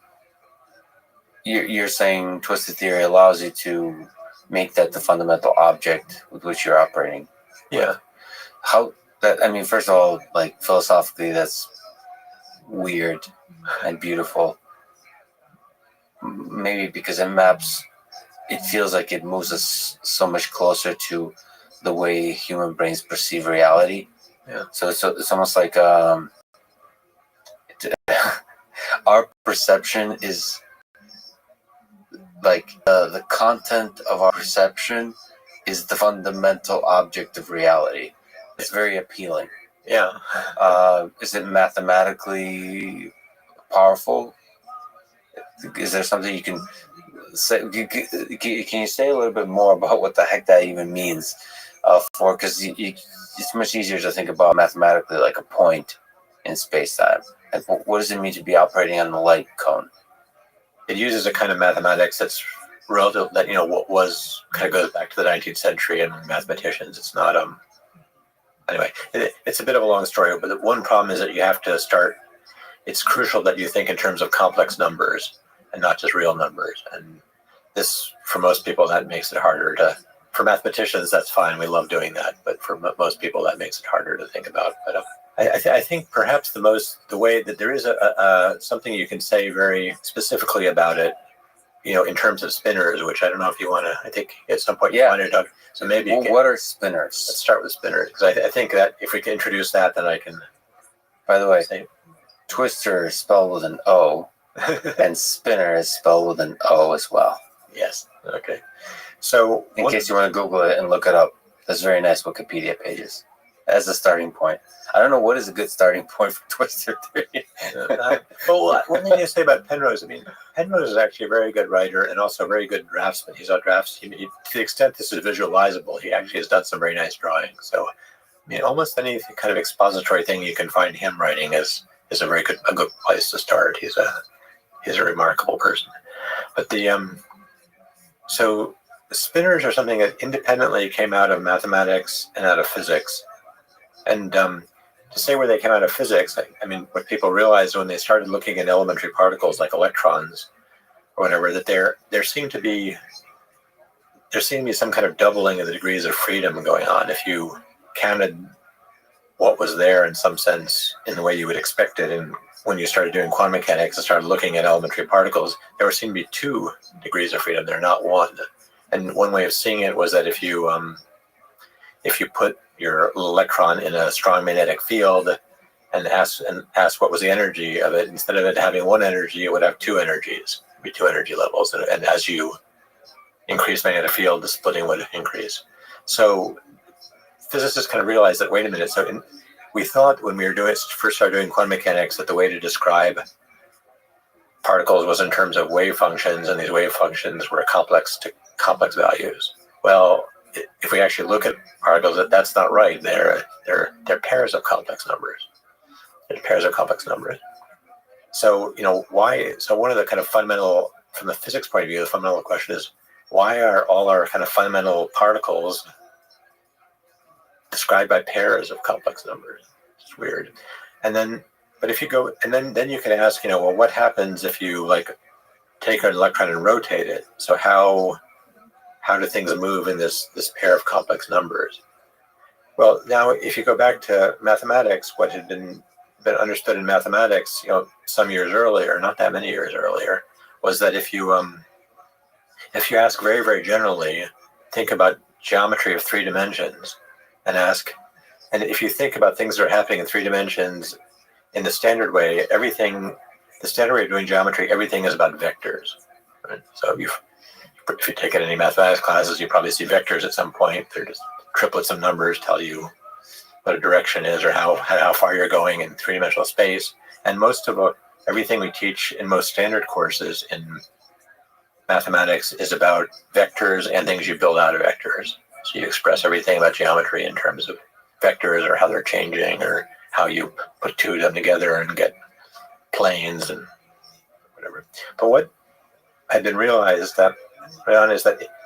You're saying twisted theory allows you to make that the fundamental object with which you're operating. Yeah. First of all, philosophically, that's weird and beautiful. Maybe because it feels like it moves us so much closer to the way human brains perceive reality. Yeah. So it's almost like our perception is like the content of our perception is the fundamental object of reality. It's very appealing. Yeah. Is it mathematically powerful? Is there something you can say? Can you say a little bit more about what the heck that even means? Because it's much easier to think about mathematically like a point in space-time. Like, what does it mean to be operating on the light cone? It uses a kind of mathematics that's relative, that, what was, kind of goes back to the 19th century and mathematicians. It's not, anyway, it's a bit of a long story, but the one problem is that you have to start, it's crucial that you think in terms of complex numbers and not just real numbers. And this, for most people, that makes it harder to, for mathematicians, that's fine. We love doing that. But for most people, that makes it harder to think about. But I think perhaps the way that there is something you can say very specifically about it, in terms of spinners, which I don't know if you want to, I think at some point you want to talk. So maybe what are spinners? Let's start with spinners, because I think that if we can introduce that, then I can. By the way, twister is spelled with an O, and spinner is spelled with an O as well. Yes. Okay. So in case you want to Google it and look it up, there's very nice Wikipedia pages as a starting point. I don't know what is a good starting point for twister theory. Well, one thing you say about Penrose, Penrose is actually a very good writer and also a very good draftsman. He's a draftsman. To the extent this is visualizable, he actually has done some very nice drawing. So, almost any kind of expository thing you can find him writing is a good place to start. He's a remarkable person. But so the spinners are something that independently came out of mathematics and out of physics. And to say where they came out of physics, what people realized when they started looking at elementary particles like electrons or whatever, that there seemed to be some kind of doubling of the degrees of freedom going on. If you counted what was there in some sense in the way you would expect it, and when you started doing quantum mechanics and started looking at elementary particles, there seemed to be 2 degrees of freedom. They're not 1. And one way of seeing it was that if you put your electron in a strong magnetic field and ask what was the energy of it, instead of it having 1 energy, it would have 2 energies. It would be 2 energy levels. And as you increase magnetic field, the splitting would increase. So physicists kind of realized that, wait a minute, we thought when we first started doing quantum mechanics that the way to describe particles was in terms of wave functions, and these wave functions were complex values. Well, if we actually look at particles, that's not right. They're pairs of complex numbers. They're pairs of complex numbers. So why? So one of the kind of fundamental, from the physics point of view, the fundamental question is, why are all our kind of fundamental particles described by pairs of complex numbers? It's weird. But if you go, and then you can ask, well, what happens if you take an electron and rotate it? So how do things move in this pair of complex numbers? Well, now if you go back to mathematics, what had been understood in mathematics, some years earlier, not that many years earlier, was that if you ask very, very generally, think about geometry of 3 dimensions, and if you think about things that are happening in 3 dimensions in the standard way, the standard way of doing geometry, everything is about vectors, right? So if you take any mathematics classes, you probably see vectors at some point. They're just triplets of numbers, tell you what a direction is or how far you're going in 3-dimensional space. And most of everything we teach in most standard courses in mathematics is about vectors and things you build out of vectors. So you express everything about geometry in terms of vectors, or how they're changing, or how you put 2 of them together and get planes and whatever. But what had been realized is that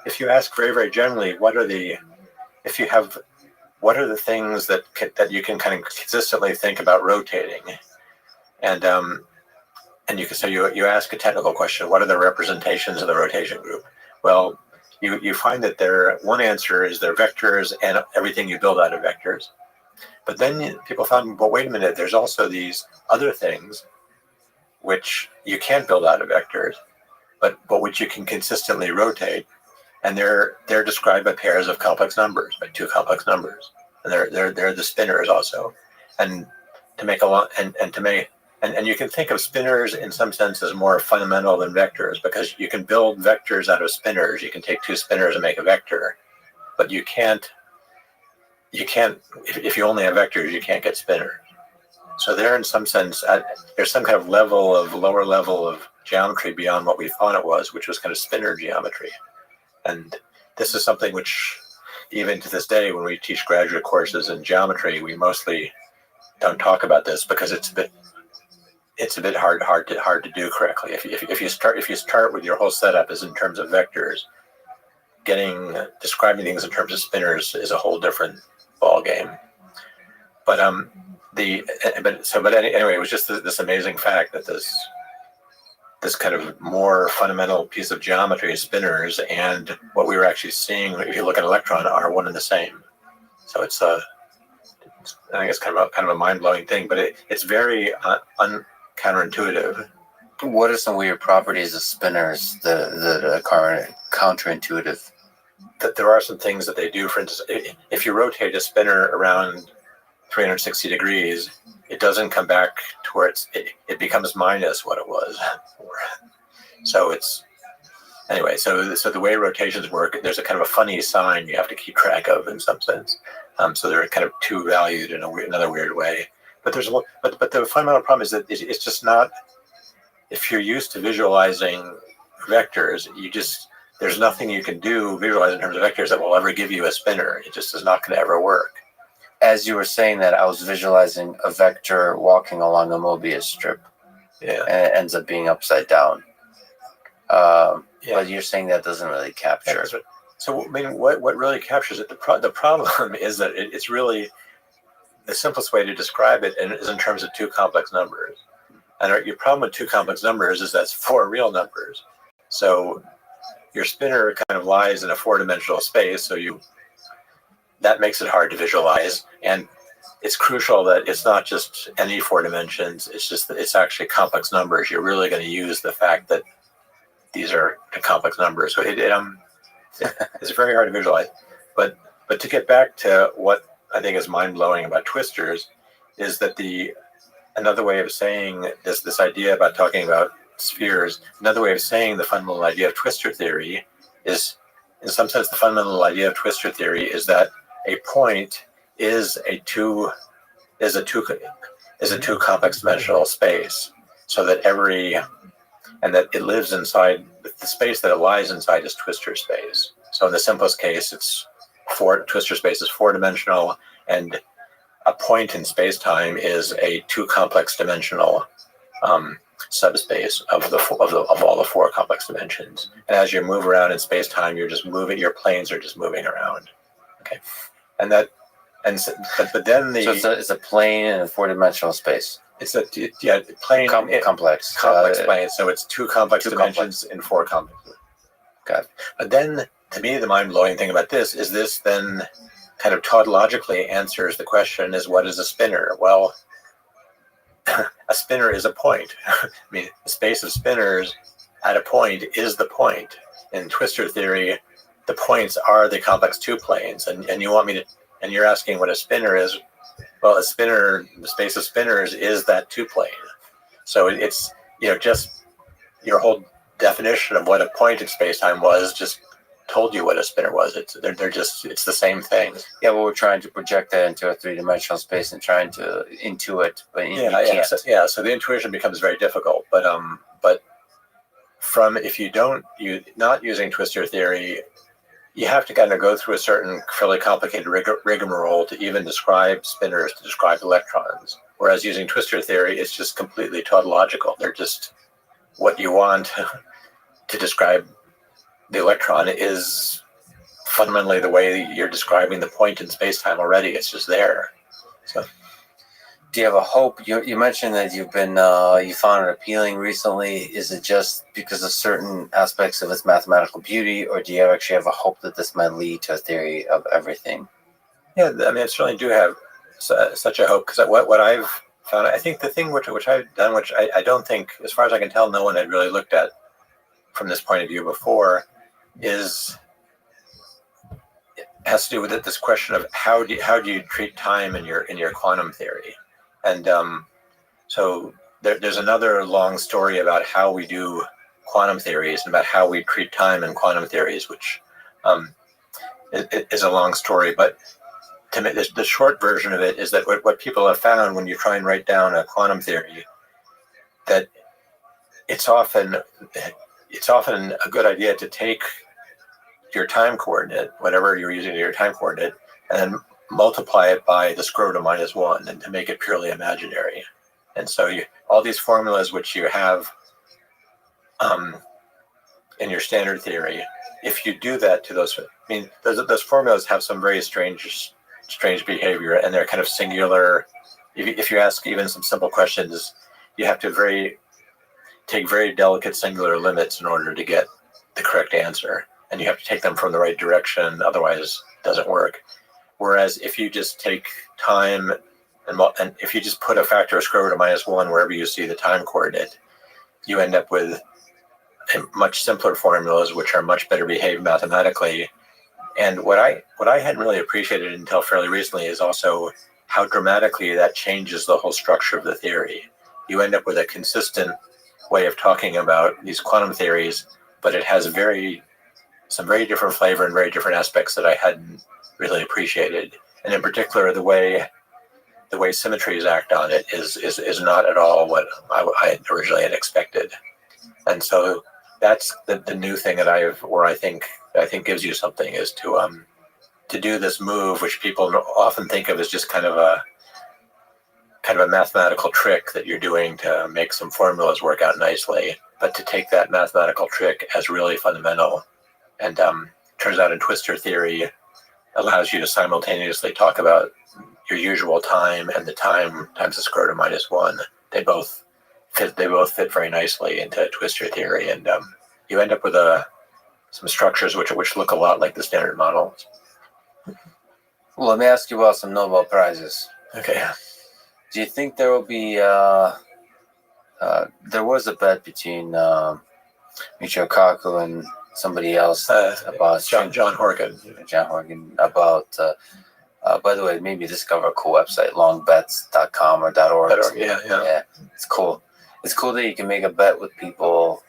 if you ask very, very generally, what are the things that you can kind of consistently think about rotating, and you ask a technical question, what are the representations of the rotation group? Well, you find that one answer is they're vectors and everything you build out of vectors. But then people found, well, wait a minute, there's also these other things which you can't build out of vectors, but which you can consistently rotate, and they're described by pairs of complex numbers, by 2 complex numbers, and they're the spinners also. And you can think of spinners in some sense as more fundamental than vectors, because you can build vectors out of spinners. You can take 2 spinners and make a vector, but you can't, if you only have vectors, you can't get spinor. So there, in some sense, there's some kind of lower level of geometry beyond what we thought it was, which was kind of spinor geometry. And this is something which, even to this day, when we teach graduate courses in geometry, we mostly don't talk about this because it's a bit hard to do correctly. If you start with your whole setup is in terms of vectors, describing things in terms of spinors is a whole different ball game. But anyway, it was just this amazing fact that this kind of more fundamental piece of geometry, spinors, and what we were actually seeing, if you look at an electron, are one and the same. So I think it's kind of a mind-blowing thing, but it's very counterintuitive. What are some weird properties of spinors that are counterintuitive? That there are some things that they do. For instance, if you rotate a spinor around 360 degrees, it doesn't come back to where it becomes minus what it was. So anyway, so the way rotations work, there's a kind of a funny sign you have to keep track of in some sense. So they're kind of two valued in another weird way. But the fundamental problem is that it's just not. If you're used to visualizing vectors, there's nothing you can visualize in terms of vectors that will ever give you a spinor. It just is not going to ever work. As you were saying that, I was visualizing a vector walking along a Mobius strip. Yeah. And it ends up being upside down. But you're saying that doesn't really capture. Yeah, so I mean, what really captures it? The problem is that it's really the simplest way to describe it is in terms of two complex numbers. And your problem with two complex numbers is that's four real numbers. So your spinor kind of lies in a four-dimensional space, so that makes it hard to visualize. And it's crucial that it's not just any four dimensions, it's just that it's actually complex numbers. You're really going to use the fact that these are complex numbers. So it's very hard to visualize. But to get back to what I think is mind-blowing about twistors is that another way of saying this idea about talking about spheres, another way of saying the fundamental idea of twistor theory is, in some sense, the fundamental idea of twistor theory is that a point is a two complex dimensional space, so that that it lives inside the space that it lies inside is twistor space. So in the simplest case, twistor space is four-dimensional, and a point in space-time is a two complex dimensional subspace of all the four complex dimensions. And as you move around in space-time, your planes are just moving around. Okay, but then so it's a plane in a four-dimensional space. It's a plane complex plane. So it's two complex dimensions in four complex. Okay. But then, to me, the mind-blowing thing about this is this then kind of tautologically answers the question: is what is a spinor? Well, a spinor is a point. I mean, the space of spinors at a point is the point. In twistor theory, the points are the complex two planes, and you're asking what a spinor is. Well, the space of spinors is that two plane. So it's just your whole definition of what a point in space-time was just told you what a spinor was. It's the same thing. Yeah, well, we're trying to project that into a three-dimensional space and trying to intuit, but you can't. So the intuition becomes very difficult. But if you're not using twistor theory, you have to kind of go through a certain fairly complicated rigmarole to even describe spinors, to describe electrons. Whereas using twistor theory, it's just completely tautological. They're just what you want to describe the electron is fundamentally the way you're describing the point in space-time already. It's just there. So, do you have a hope? You mentioned that you found it appealing recently. Is it just because of certain aspects of its mathematical beauty, or do you actually have a hope that this might lead to a theory of everything? Yeah, I mean, I certainly do have such a hope, because what I've found, I think the thing which I've done, which I don't think, as far as I can tell, no one had really looked at from this point of view before, has to do with this question of how do you treat time in your quantum theory. And so there's another long story about how we do quantum theories and about how we treat time in quantum theories, which is a long story, but to me, the short version of it is that what people have found when you try and write down a quantum theory, that it's often a good idea to take your time coordinate, whatever you're using your time coordinate, and then multiply it by the square root of -1, and to make it purely imaginary. And so all these formulas which you have in your standard theory, if you do that to those, those formulas have some very strange behavior, and they're kind of singular. If you ask even some simple questions, you have to take very delicate singular limits in order to get the correct answer, and you have to take them from the right direction, otherwise it doesn't work. Whereas if you just take time and if you just put a factor of square root of -1 wherever you see the time coordinate, you end up with much simpler formulas which are much better behaved mathematically. And what I hadn't really appreciated until fairly recently is also how dramatically that changes the whole structure of the theory. You end up with a consistent way of talking about these quantum theories, but it has some very different flavor and very different aspects that I hadn't really appreciated. And in particular, the way symmetries act on it is not at all what I originally had expected. And so that's the new thing that I think gives you something, is to do this move, which people often think of as just kind of a mathematical trick that you're doing to make some formulas work out nicely, but to take that mathematical trick as really fundamental. And turns out in twistor theory allows you to simultaneously talk about your usual time and the time times the square root of -1. They both fit very nicely into twistor theory, and you end up with some structures which look a lot like the standard model. Well, let me ask you about some Nobel Prizes. Okay. Do you think there will be? There was a bet between Michio Kaku and somebody else about John Horgan. John Horgan about. By the way, maybe discover a cool website, longbets.com or .org. Yeah. It's cool. It's cool that you can make a bet with people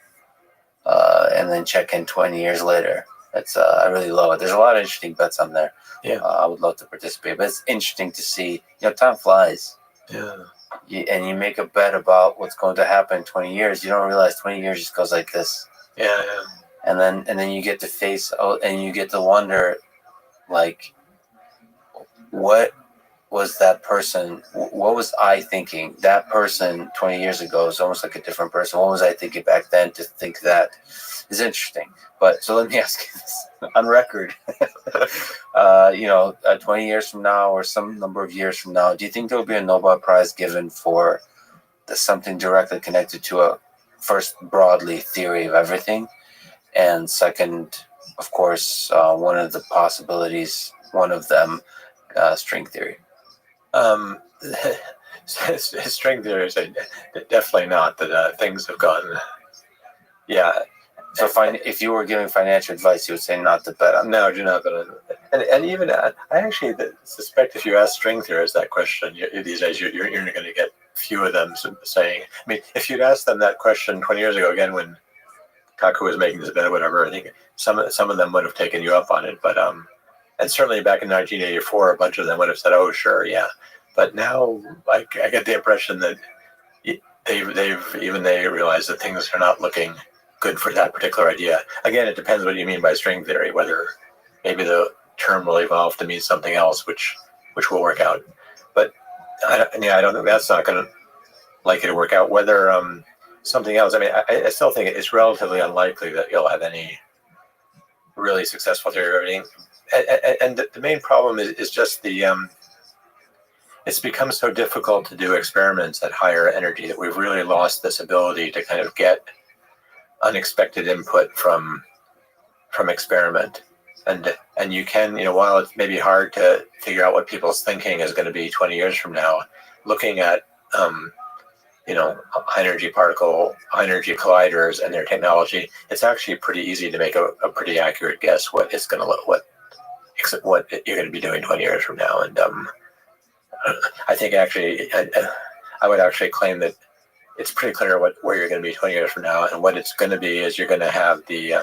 and then check in 20 years later. I really love it. There's a lot of interesting bets on there. Yeah. I would love to participate, but it's interesting to see. Time flies. Yeah. And you make a bet about what's going to happen in 20 years. You don't realize 20 years just goes like this. Yeah. And then you get to face and you get to wonder, like, what was that person? What was I thinking? That person 20 years ago is almost like a different person. What was I thinking back then to think that? Is interesting. But so let me ask you this on record. 20 years from now or some number of years from now, do you think there will be a Nobel Prize given for something directly connected to a first broadly theory of everything, and second, of course, one of the possibilities, one of them, string theory? String theory is definitely not that things have gone. Yeah. So if you were giving financial advice, you would say not to bet on. No, do not bet on. And even I actually suspect if you ask string theorists that question these days, you're going to get few of them saying. I mean, if you'd asked them that question 20 years ago, again when Kaku was making this bet or whatever, I think some of them would have taken you up on it. But and certainly back in 1984, a bunch of them would have said, "Oh, sure, yeah." But now, I get the impression that they realize that things are not looking good for that particular idea. Again, it depends what you mean by string theory, whether maybe the term will evolve to mean something else, which will work out. But I don't think that's not going to likely to work out. Whether something else, I mean, I still think it's relatively unlikely that you'll have any really successful theory of everything. And the main problem is just it's become so difficult to do experiments at higher energy that we've really lost this ability to kind of get unexpected input from experiment. And you can, while it may be hard to figure out what people's thinking is going to be 20 years from now, looking at high energy colliders and their technology, it's actually pretty easy to make a pretty accurate guess what you're going to be doing 20 years from now. And I think actually I would actually claim that it's pretty clear where you're going to be 20 years from now, and what it's going to be is you're going to have the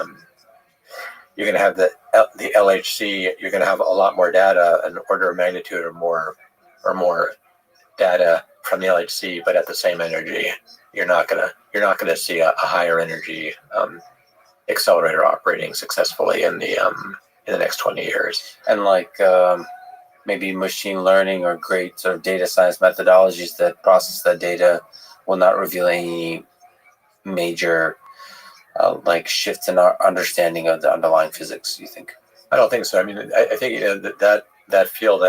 the LHC, you're going to have a lot more data, an order of magnitude or more data from the LHC, but at the same energy. You're not gonna see a higher energy accelerator operating successfully in the next 20 years. And maybe machine learning or great sort of data science methodologies that process that data will not reveal any major shifts in our understanding of the underlying physics, you think? I don't think so. I mean, I think that field,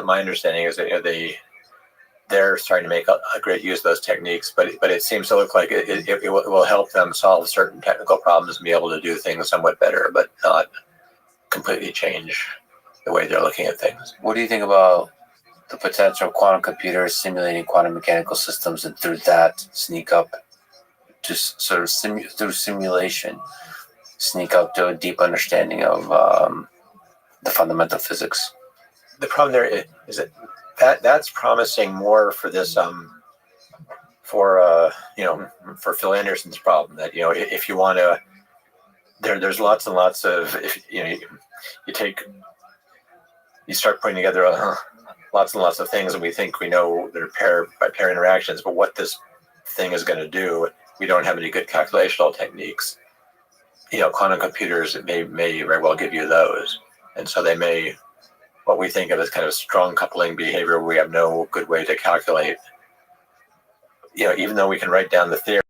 my understanding is that they're starting to make a great use of those techniques, but it seems to look like it will help them solve certain technical problems and be able to do things somewhat better, but not completely change the way they're looking at things. What do you think about the potential of quantum computers simulating quantum mechanical systems, and through that sneak up to sort of through simulation, sneak up to a deep understanding of the fundamental physics? The problem there is that's promising more for this for Phil Anderson's problem, that if you want to, there's lots and lots of, if you start putting together lots and lots of things, and we think we know their pair by pair interactions, but what this thing is going to do, we don't have any good calculational techniques. Quantum computers may very well give you those, and so they may, what we think of as kind of strong coupling behavior, we have no good way to calculate. Even though we can write down the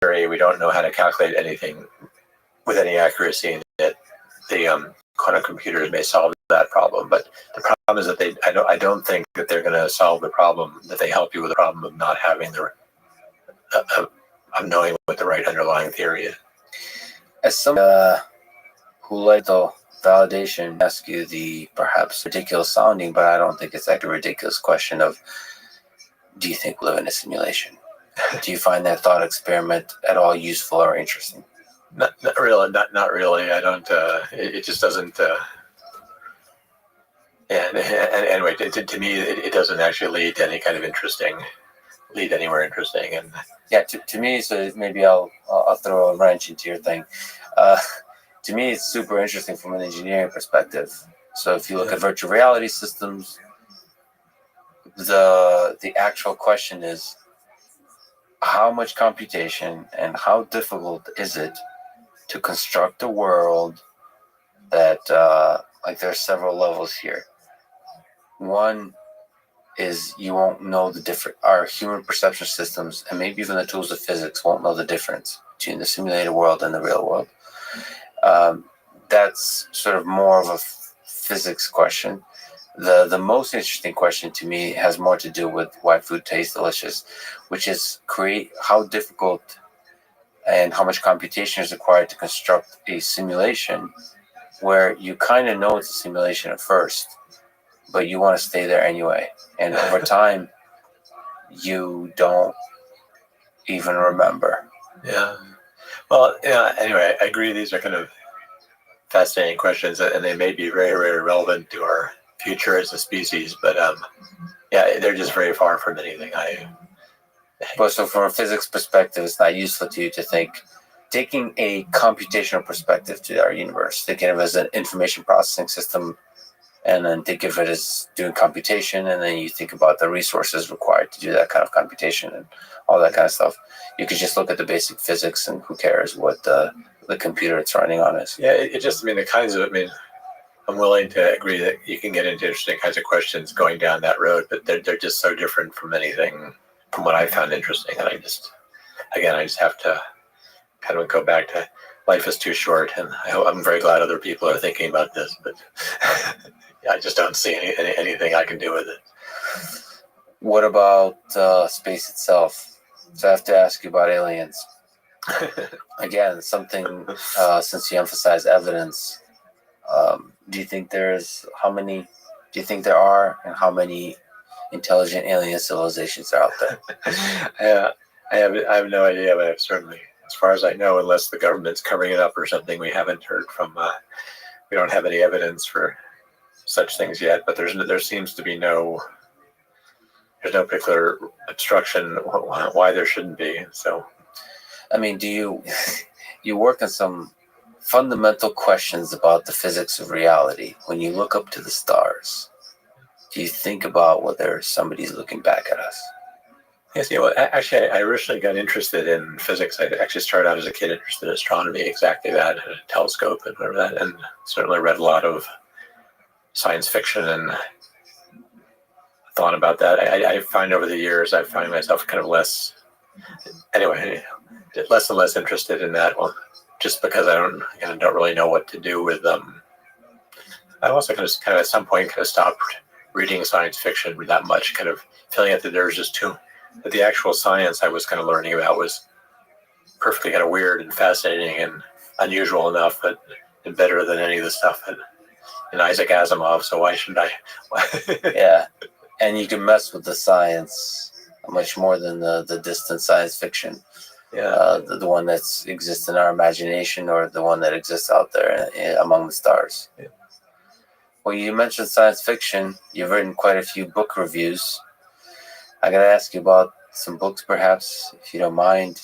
theory, we don't know how to calculate anything with any accuracy in it. The quantum computers may solve that problem, but the problem is that I don't think that they're going to solve the problem, that they help you with the problem of not having of knowing what the right underlying theory is. As someone who likes the validation, ask you the perhaps ridiculous sounding, but I don't think it's like a ridiculous question of, do you think we live in a simulation? Do you find that thought experiment at all useful or interesting? Not really. Not really. I don't. It just doesn't. And anyway, to me, it doesn't actually lead to any kind of lead anywhere interesting. And yeah, to me, so maybe I'll throw a wrench into your thing. To me, it's super interesting from an engineering perspective. So if you look at virtual reality systems, the actual question is, how much computation and how difficult is it to construct a world that, there are several levels here. One is you won't know our human perception systems, and maybe even the tools of physics won't know the difference between the simulated world and the real world. That's sort of more of a physics question. The most interesting question to me has more to do with why food tastes delicious, which is how difficult and how much computation is required to construct a simulation where you kind of know it's a simulation at first, but you want to stay there anyway. And over time, you don't even remember. Yeah. Well, anyway, I agree. These are kind of fascinating questions, and they may be very, very relevant to our future as a species, but they're just very far from anything. But so from a physics perspective, it's not useful to you to think, taking a computational perspective to our universe, thinking of it as an information processing system, and then think of it as doing computation, and then you think about the resources required to do that kind of computation and all that kind of stuff. You could just look at the basic physics, and who cares what the computer it's running on is. Yeah, I'm willing to agree that you can get into interesting kinds of questions going down that road, but they're just so different from anything, from what I found interesting. And I just have to kind of go back to life is too short, and I'm very glad other people are thinking about this, but I just don't see anything I can do with it. What about space itself? So I have to ask you about aliens. Again, something, since you emphasize evidence, do you think there are, and how many intelligent alien civilizations are out there? Yeah, I have no idea, but I've certainly, as far as I know, unless the government's covering it up or something, we haven't heard from, we don't have any evidence for such things yet, but there seems to be there's no particular obstruction why there shouldn't be. So, I mean, do you work on some fundamental questions about the physics of reality. When you look up to the stars, do you think about whether somebody's looking back at us? Yes, yeah, well, actually, I originally got interested in physics. I actually started out as a kid interested in astronomy, exactly that, and a telescope and whatever that, and certainly read a lot of science fiction and thought about that. I find over the years, I find myself kind of less and less interested in that one, just because I don't really know what to do with them. I also kind of at some point kind of stopped reading science fiction that much, kind of feeling that there was just too, that the actual science I was kind of learning about was perfectly kind of weird and fascinating and unusual enough, but and better than any of the stuff in Isaac Asimov. So why shouldn't I? Yeah, and you can mess with the science much more than the distant science fiction. Yeah, The one that exists in our imagination or the one that exists out there among the stars. Yeah. Well, you mentioned science fiction. You've written quite a few book reviews. I got to ask you about some books, perhaps, if you don't mind.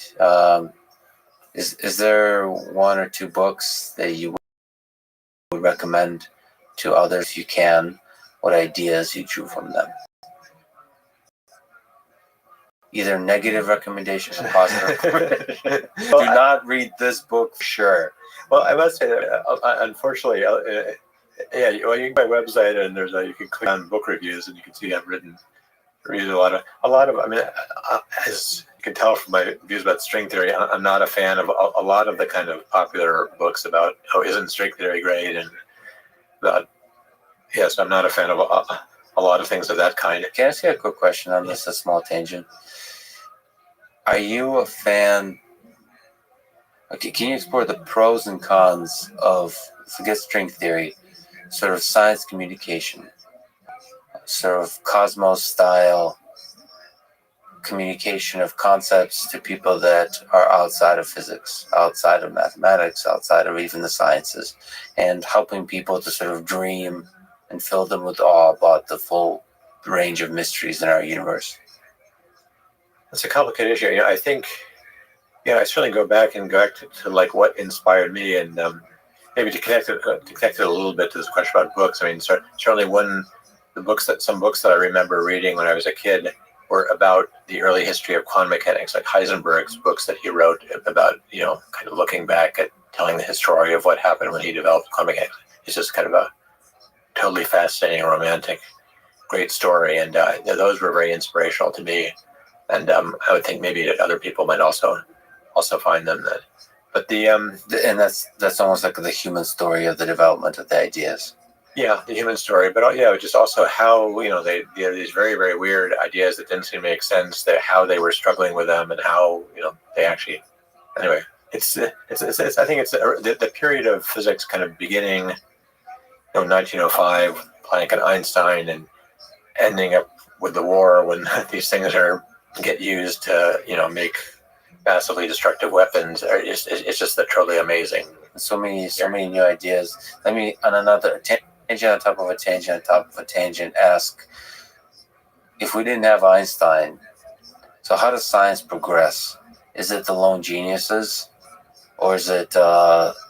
Is there one or two books that you would recommend to others if you can? What ideas you drew from them? Either negative recommendations or positive recommendations. Well, Do not read this book for sure. Well, I must say that unfortunately, yeah. Well, you can go to my website and you can click on book reviews and you can see I've written reviews a lot of. I mean, as you can tell from my views about string theory, I'm not a fan of a lot of the kind of popular books about isn't string theory great and about yes, I'm not a fan of a lot of things of that kind. Can I ask you a quick question on this? A small tangent. Are you a fan? Okay, can you explore the pros and cons of, forget string theory, sort of science communication, sort of Cosmos style communication of concepts to people that are outside of physics, outside of mathematics, outside of even the sciences, and helping people to sort of dream and fill them with awe about the full range of mysteries in our universe? It's a complicated issue. I think, I certainly go back to like what inspired me, and maybe to connect it a little bit to this question about books. I mean, certainly some books that I remember reading when I was a kid were about the early history of quantum mechanics, like Heisenberg's books that he wrote about, kind of looking back at telling the history of what happened when he developed quantum mechanics. It's just kind of a totally fascinating, romantic, great story, and those were very inspirational to me. And I would think maybe that other people might also find them that. But And that's almost like the human story of the development of the ideas. Yeah, the human story, but just also how they have these very, very weird ideas that didn't seem to make sense. That how they were struggling with them and how they actually. Anyway, it's I think it's the period of physics kind of beginning, 1905, Planck and Einstein, and ending up with the war when these things get used to make massively destructive weapons. It's just totally amazing. So many new ideas. Let me, on another tangent on top of a tangent on top of a tangent, ask, if we didn't have Einstein, so how does science progress? Is it the lone geniuses, or is it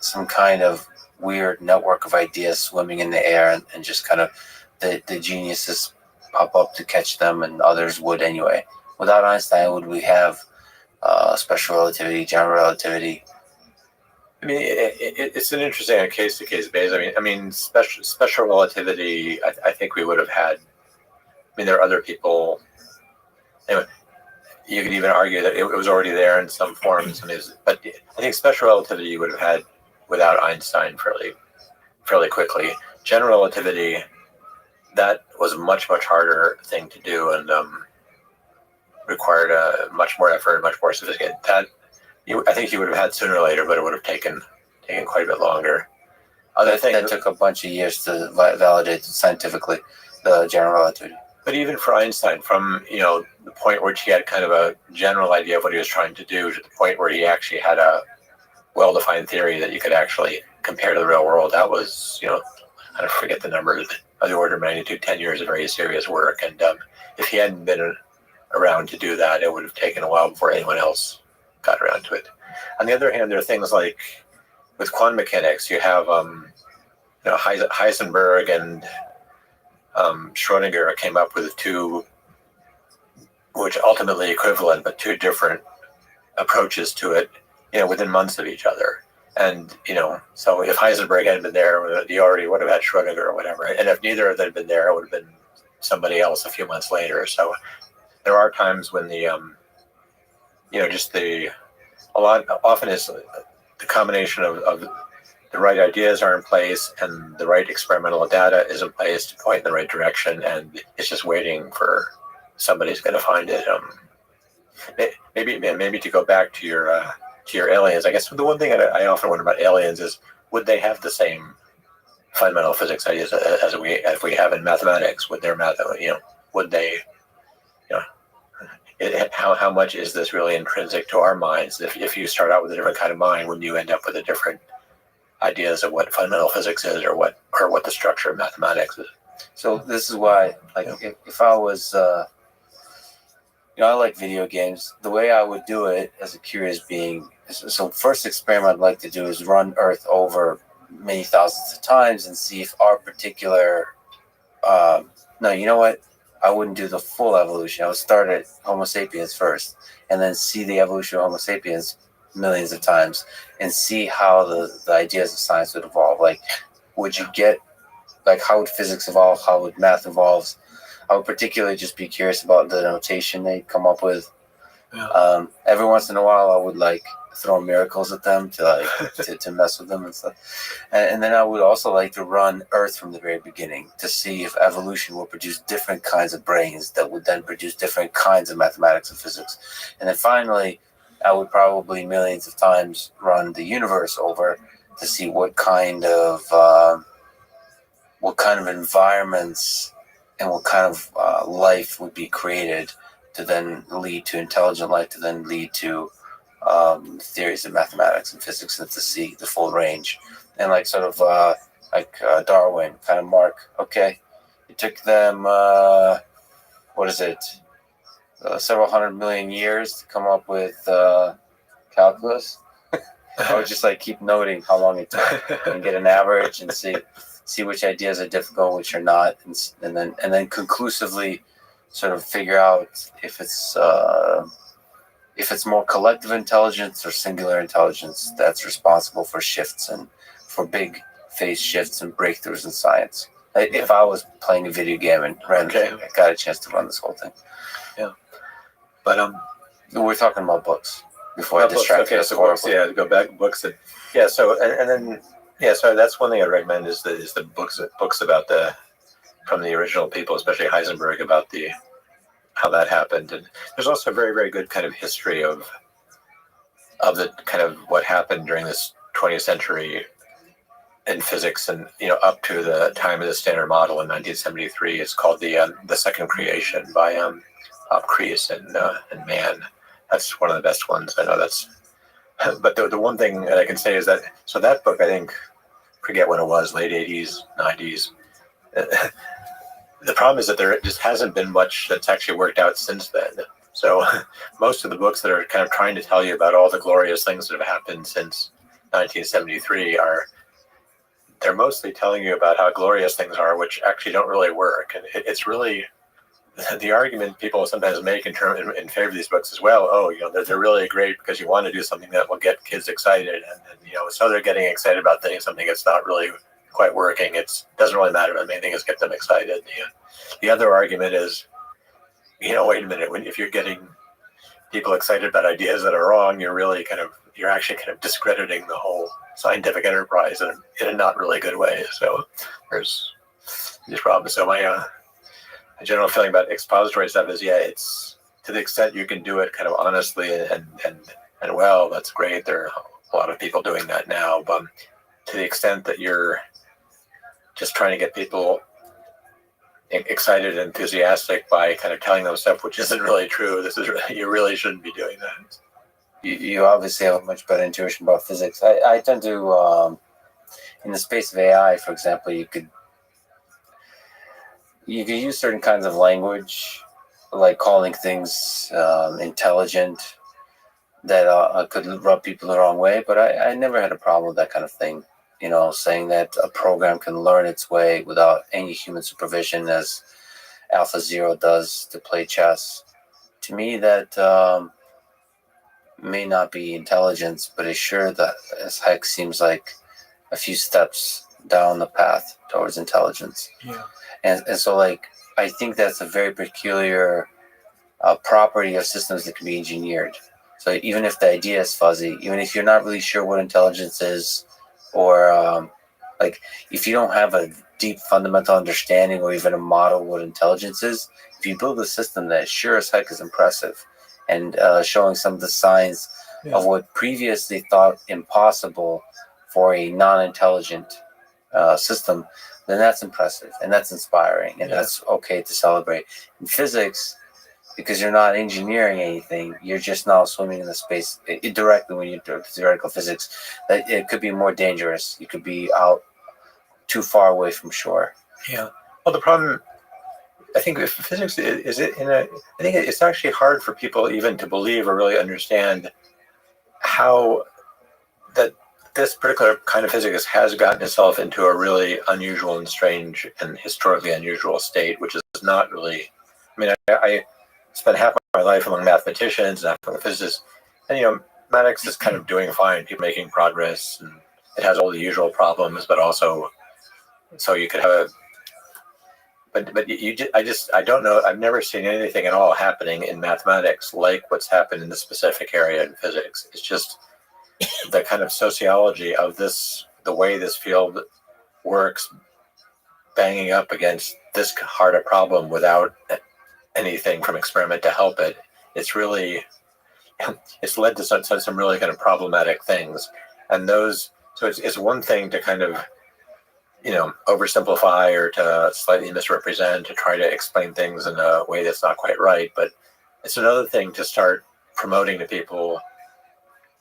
some kind of weird network of ideas swimming in the air and just kind of the geniuses pop up to catch them and others would anyway? Without Einstein, would we have special relativity, general relativity? I mean, it's an interesting case-to-case basis. I mean, special relativity. I think we would have had. I mean, there are other people. Anyway, you could even argue that it was already there in some forms. But I think special relativity you would have had without Einstein fairly quickly. General relativity, that was a much harder thing to do and required a much more effort, much more sophisticated. I think you would have had sooner or later, but it would have taken quite a bit longer. Other things that took a bunch of years to validate scientifically the general relativity. But even for Einstein, from the point where he had kind of a general idea of what he was trying to do, to the point where he actually had a well-defined theory that you could actually compare to the real world, that was I don't forget the number, of the order of magnitude, 10 years of very serious work. And if he hadn't been around to do that, it would have taken a while before anyone else got around to it. On the other hand, there are things like with quantum mechanics, you have Heisenberg and Schrodinger came up with two, which ultimately equivalent, but two different approaches to it, within months of each other. And, so if Heisenberg hadn't been there, you already would have had Schrodinger or whatever. And if neither of them had been there, it would have been somebody else a few months later. So there are times when often is the combination of the right ideas are in place and the right experimental data is in place to point in the right direction, and it's just waiting for somebody's going to find it. Maybe to go back to your aliens, I guess the one thing I often wonder about aliens is, would they have the same fundamental physics ideas as we have in mathematics? Would their math, would they, how much is this really intrinsic to our minds? If you start out with a different kind of mind, wouldn't you end up with a different ideas of what fundamental physics is, or what the structure of mathematics is? So this is why, like, if I was, I like video games. The way I would do it as a curious being, so first experiment I'd like to do is run Earth over many thousands of times and see if our particular, no, you know what? I wouldn't do the full evolution. I would start at Homo sapiens first, and then see the evolution of Homo sapiens millions of times, and see how the ideas of science would evolve. Like, would you get, like, how would physics evolve? How would math evolve? I would particularly just be curious about the notation they come up with. Yeah. Every once in a while, I would like throw miracles at them to mess with them and stuff. And then I would also like to run Earth from the very beginning to see if evolution will produce different kinds of brains that would then produce different kinds of mathematics and physics. And then finally, I would probably millions of times run the universe over to see what kind of environments and what kind of life would be created to then lead to intelligent life, to then lead to theories of mathematics and physics, and to see the full range. And like sort of Darwin, kind of mark, okay, it took them, several 100 million years to come up with calculus. I would just like keep noting how long it took and get an average and see which ideas are difficult, which are not, and then conclusively sort of figure out if it's more collective intelligence or singular intelligence that's responsible for shifts and for big phase shifts and breakthroughs in science. If I was playing a video game and I got a chance to run this whole thing. Yeah. But we're talking about books before I distracted us. So books, go back books that, so and then so that's one thing I'd recommend is the books about from the original people, especially Heisenberg, about how that happened. And there's also a very, very good kind of history of the kind of what happened during this 20th century in physics, and up to the time of the Standard Model in 1973. It's called the Second Creation by Kreis and Mann. That's one of the best ones. I know that's. But the one thing that I can say is that that book, I think, forget when it was, late 80s, 90s. The problem is that there just hasn't been much that's actually worked out since then. So most of the books that are kind of trying to tell you about all the glorious things that have happened since 1973 they're mostly telling you about how glorious things are, which actually don't really work. And it's really the argument people sometimes make in favor of these books as well. Oh, they're really great because you want to do something that will get kids excited, and so they're getting excited about something that's not really quite working. It doesn't really matter. The main thing is get them excited. The other argument is, wait a minute. If you're getting people excited about ideas that are wrong, you're actually kind of discrediting the whole scientific enterprise in a not really good way. So there's these problems. So my general feeling about expository stuff is, it's to the extent you can do it kind of honestly and well, that's great. There are a lot of people doing that now, but to the extent that you're just trying to get people excited and enthusiastic by kind of telling them stuff which isn't really true, you really shouldn't be doing that. You obviously have a much better intuition about physics. I tend to, in the space of AI, for example, you could use certain kinds of language, like calling things intelligent, that could rub people the wrong way. But I never had a problem with that kind of thing. Saying that a program can learn its way without any human supervision, as AlphaZero does to play chess. To me, that may not be intelligence, but it sure that as heck seems like a few steps down the path towards intelligence. Yeah. And so, like, I think that's a very peculiar property of systems that can be engineered. So even if the idea is fuzzy, even if you're not really sure what intelligence is, or like if you don't have a deep fundamental understanding or even a model of what intelligence is, if you build a system that sure as heck is impressive and showing some of the signs of what previously thought impossible for a non-intelligent system, then that's impressive and that's inspiring and that's okay to celebrate. In physics, because you're not engineering anything, you're just now swimming in the space directly when you do theoretical physics. That it could be more dangerous. You could be out too far away from shore. Yeah. Well, the problem, I think, if physics is it in a. I think it's actually hard for people even to believe or really understand how that this particular kind of physics has gotten itself into a really unusual and strange and historically unusual state, which is not really. I mean, I spent half my life among mathematicians and half among physicists, and mathematics is kind of doing fine. People making progress, and it has all the usual problems, but also, so you could have a. But I don't know. I've never seen anything at all happening in mathematics like what's happened in this specific area in physics. It's just the kind of sociology of this, the way this field works, banging up against this harder problem without anything from experiment to help it. It's led to some really kind of problematic things, and those. So it's one thing to kind of oversimplify or to slightly misrepresent, to try to explain things in a way that's not quite right. But it's another thing to start promoting to people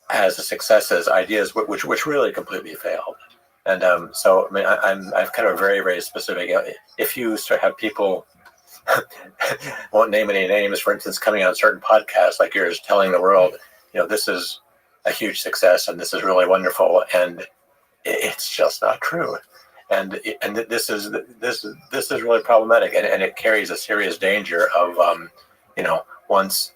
as a successes ideas which really completely failed. And so I mean, I'm kind of very, very specific. If you start have people, won't name any names, for instance, coming on certain podcasts like yours, telling the world, this is a huge success and this is really wonderful, and it's just not true. And this is really problematic, and it carries a serious danger of once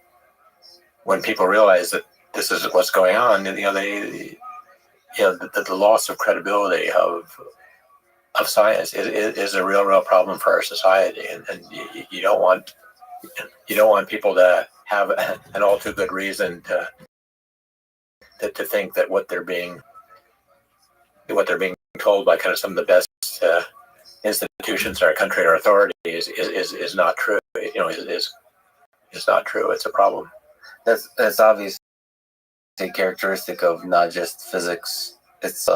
when people realize that this is what's going on, the loss of credibility of science is a real problem for our society, and you don't want people to have an all too good reason to think that what they're being told by kind of some of the best institutions in our country or authority is not true. Is not true. It's a problem. That's obviously a characteristic of not just physics. It's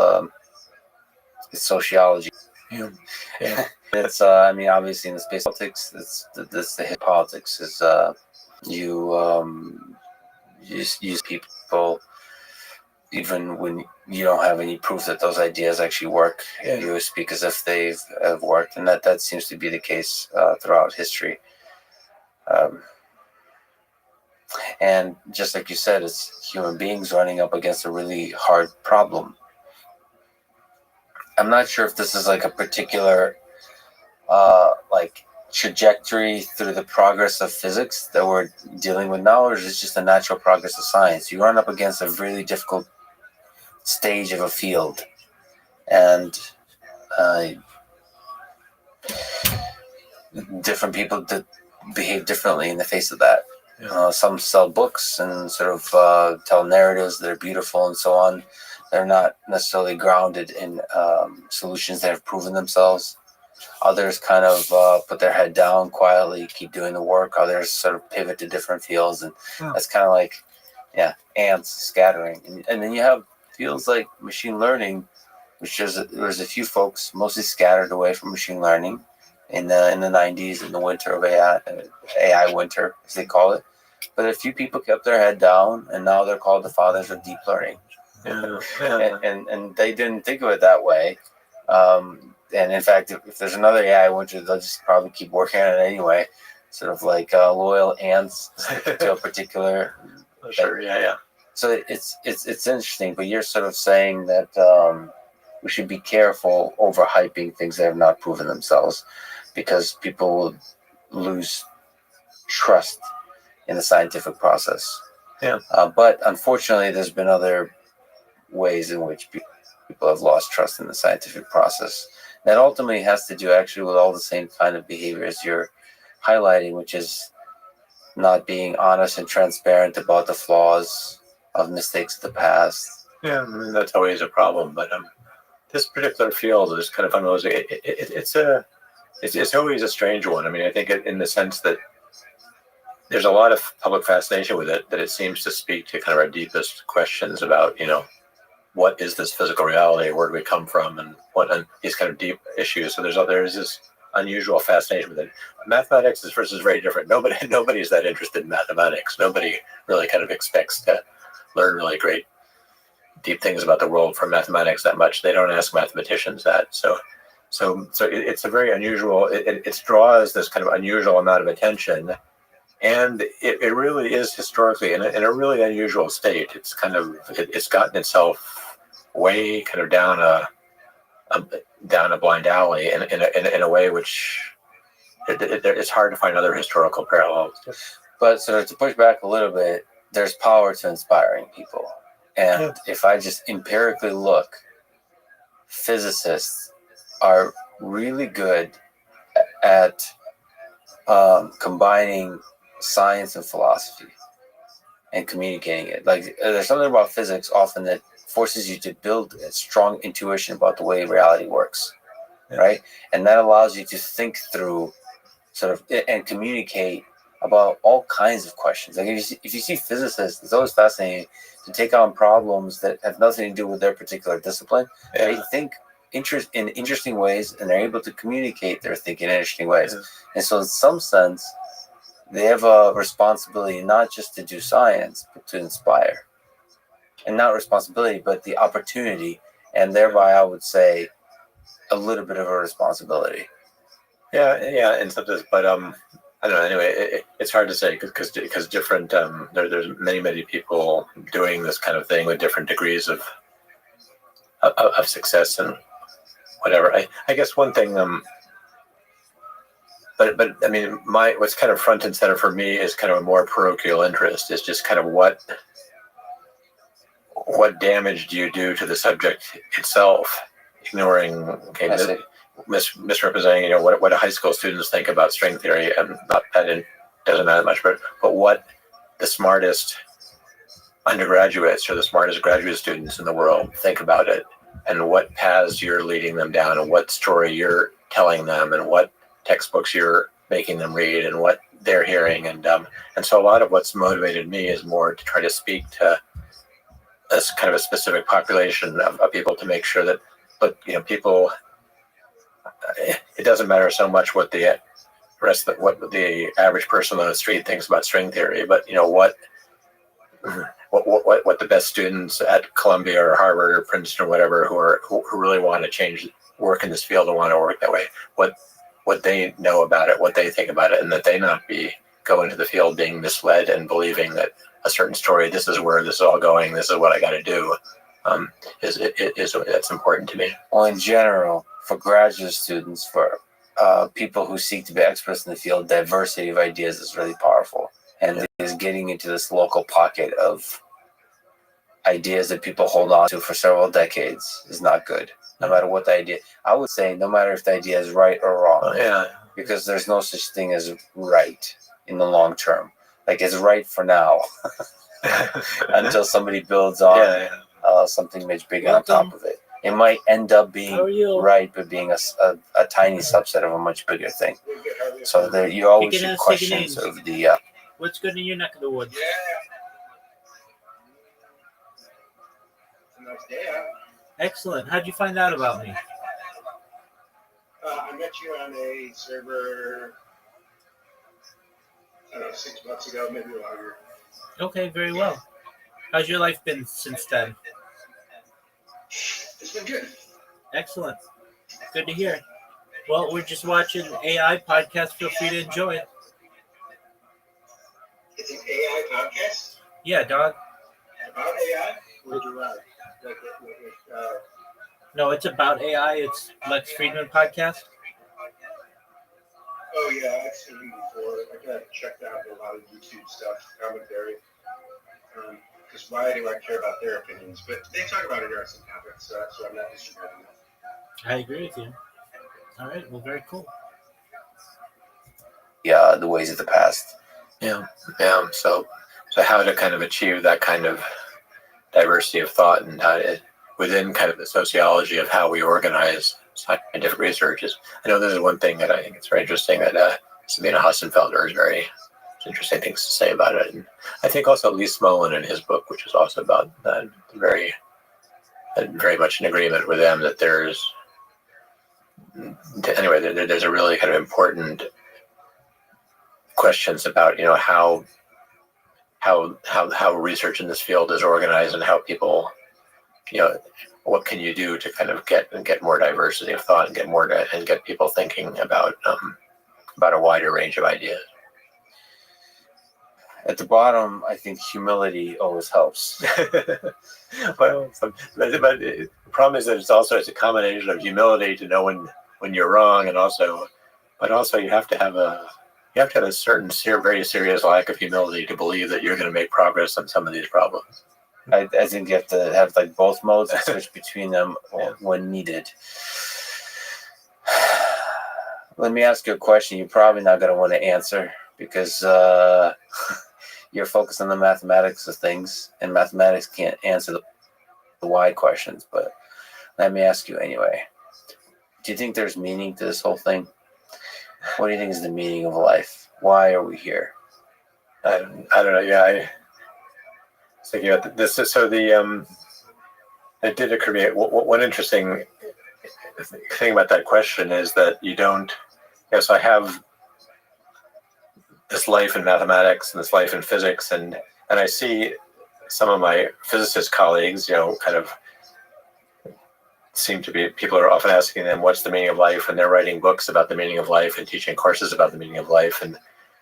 sociology. Yeah. It's I mean, obviously in the space politics, it's the hit politics is you use people even when you don't have any proof that those ideas actually work. Yeah. You speak as if they have worked, and that seems to be the case throughout history. And just like you said, it's human beings running up against a really hard problem. I'm not sure if this is like a particular like trajectory through the progress of physics that we're dealing with now, or is it just the natural progress of science? You run up against a really difficult stage of a field, and different people behave differently in the face of that. Some sell books and sort of tell narratives that are beautiful and so on. They're not necessarily grounded in solutions that have proven themselves. Others kind of put their head down quietly, keep doing the work. Others sort of pivot to different fields, and that's kind of like, ants scattering. And then you have fields like machine learning, which there's a few folks mostly scattered away from machine learning in the 90s, in the winter of AI winter, as they call it. But a few people kept their head down, and now they're called the fathers of deep learning. And they didn't think of it that way. And in fact, if there's another AI winter, they'll just probably keep working on it anyway. Sort of like loyal ants to a particular. Sure. Yeah. So it's interesting, but you're sort of saying that we should be careful overhyping things that have not proven themselves, because people will lose trust in the scientific process. Yeah. But unfortunately, there's been other ways in which people have lost trust in the scientific process. That ultimately has to do actually with all the same kind of behaviors you're highlighting, which is not being honest and transparent about the flaws of mistakes of the past. Yeah, I mean, that's always a problem. But this particular field is kind of one of those. It's always a strange one. I mean, I think in the sense that there's a lot of public fascination with it, that it seems to speak to kind of our deepest questions about, what is this physical reality? Where do we come from? And these kind of deep issues. So there's this unusual fascination with it. Mathematics is very different. Nobody's that interested in mathematics. Nobody really kind of expects to learn really great, deep things about the world from mathematics that much. They don't ask mathematicians that. So it's a very unusual. It draws this kind of unusual amount of attention. And it really is historically in a really unusual state. It's kind of it's gotten itself way kind of down a blind alley in a way which it's hard to find other historical parallels. But sort of to push back a little bit, there's power to inspiring people. And if I just empirically look, physicists are really good at combining science and philosophy and communicating it. Like, there's something about physics often that forces you to build a strong intuition about the way reality works, right? And that allows you to think through sort of and communicate about all kinds of questions. Like, if you see physicists, it's always fascinating to take on problems that have nothing to do with their particular discipline. They think in interesting ways, and they're able to communicate their thinking in interesting ways. And so in some sense, they have a responsibility not just to do science, but to inspire. And not responsibility, but the opportunity, and thereby I would say a little bit of a responsibility. Yeah, in some sense, but I don't know. Anyway, it's hard to say because different. There's many people doing this kind of thing with different degrees of success and whatever. I guess one thing. But I mean, what's kind of front and center for me is kind of a more parochial interest. Is just kind of what damage do you do to the subject itself, ignoring misrepresenting, what do high school students think about string theory, and not that it doesn't matter much, but what the smartest undergraduates or the smartest graduate students in the world think about it, and what paths you're leading them down, and what story you're telling them, and what textbooks you're making them read, and what they're hearing, and so a lot of what's motivated me is more to try to speak to this kind of a specific population of people, to make sure that, people. It doesn't matter so much what the average person on the street thinks about string theory, but what the best students at Columbia or Harvard or Princeton or whatever who really want to work in this field and want to work that way, what they know about it, what they think about it, and that they not be going to the field being misled and believing that a certain story, this is where this is all going, this is what I got to do, that's important to me. Well, in general, for graduate students, for people who seek to be experts in the field, diversity of ideas is really powerful. And is getting into this local pocket of ideas that people hold on to for several decades is not good. No matter what the idea, I would say, no matter if the idea is right or wrong, because there's no such thing as right in the long term. Like, it's right for now until somebody builds on something much bigger on top of it. It might end up being right, but being a tiny subset of a much bigger thing. So there, you always should question sort of the. What's good in your neck of the woods? Excellent. How'd you find out about me? I met you on a server, I don't know, 6 months ago, maybe longer. Okay, very well. How's your life been since then? It's been good. Excellent. Good to hear. Well, we're just watching AI podcast. Feel free to enjoy it. It's an AI podcast? Yeah, dog. About AI? Would you rather? No, it's about AI. It's Lex Friedman podcast. Oh yeah, I've seen him before. I got checked out a lot of YouTube stuff, commentary. Because why do I care about their opinions? But they talk about interesting topics, so I'm not disregarding that. I agree with you. All right. Well, very cool. Yeah, the ways of the past. Yeah. So how to kind of achieve that kind of diversity of thought and how to, within kind of the sociology of how we organize scientific research is. I know this is one thing that I think it's very interesting that Sabina Hassenfelder is very interesting things to say about it. And I think also Lee Smolin in his book, which is also about that, very much in agreement with them that there's a really kind of important questions about how research in this field is organized and how people what can you do to kind of get more diversity of thought and get people thinking about a wider range of ideas. At the bottom, I think humility always helps. Well, but the problem is that it's a combination of humility to know when you're wrong, and also you have to have a certain very serious lack of humility to believe that you're going to make progress on some of these problems. I think you have to have like both modes and switch between them when needed. Let me ask you a question you're probably not going to want to answer because you're focused on the mathematics of things, and mathematics can't answer the why questions. But let me ask you anyway. Do you think there's meaning to this whole thing? What do you think is the meaning of life? Why are we here? I don't know. Yeah, I was thinking about this. So it did occur to me. One interesting thing about that question is that you don't. Yes, I have this life in mathematics and this life in physics, and I see some of my physicist colleagues, kind of seem to be, people are often asking them what's the meaning of life, and they're writing books about the meaning of life and teaching courses about the meaning of life.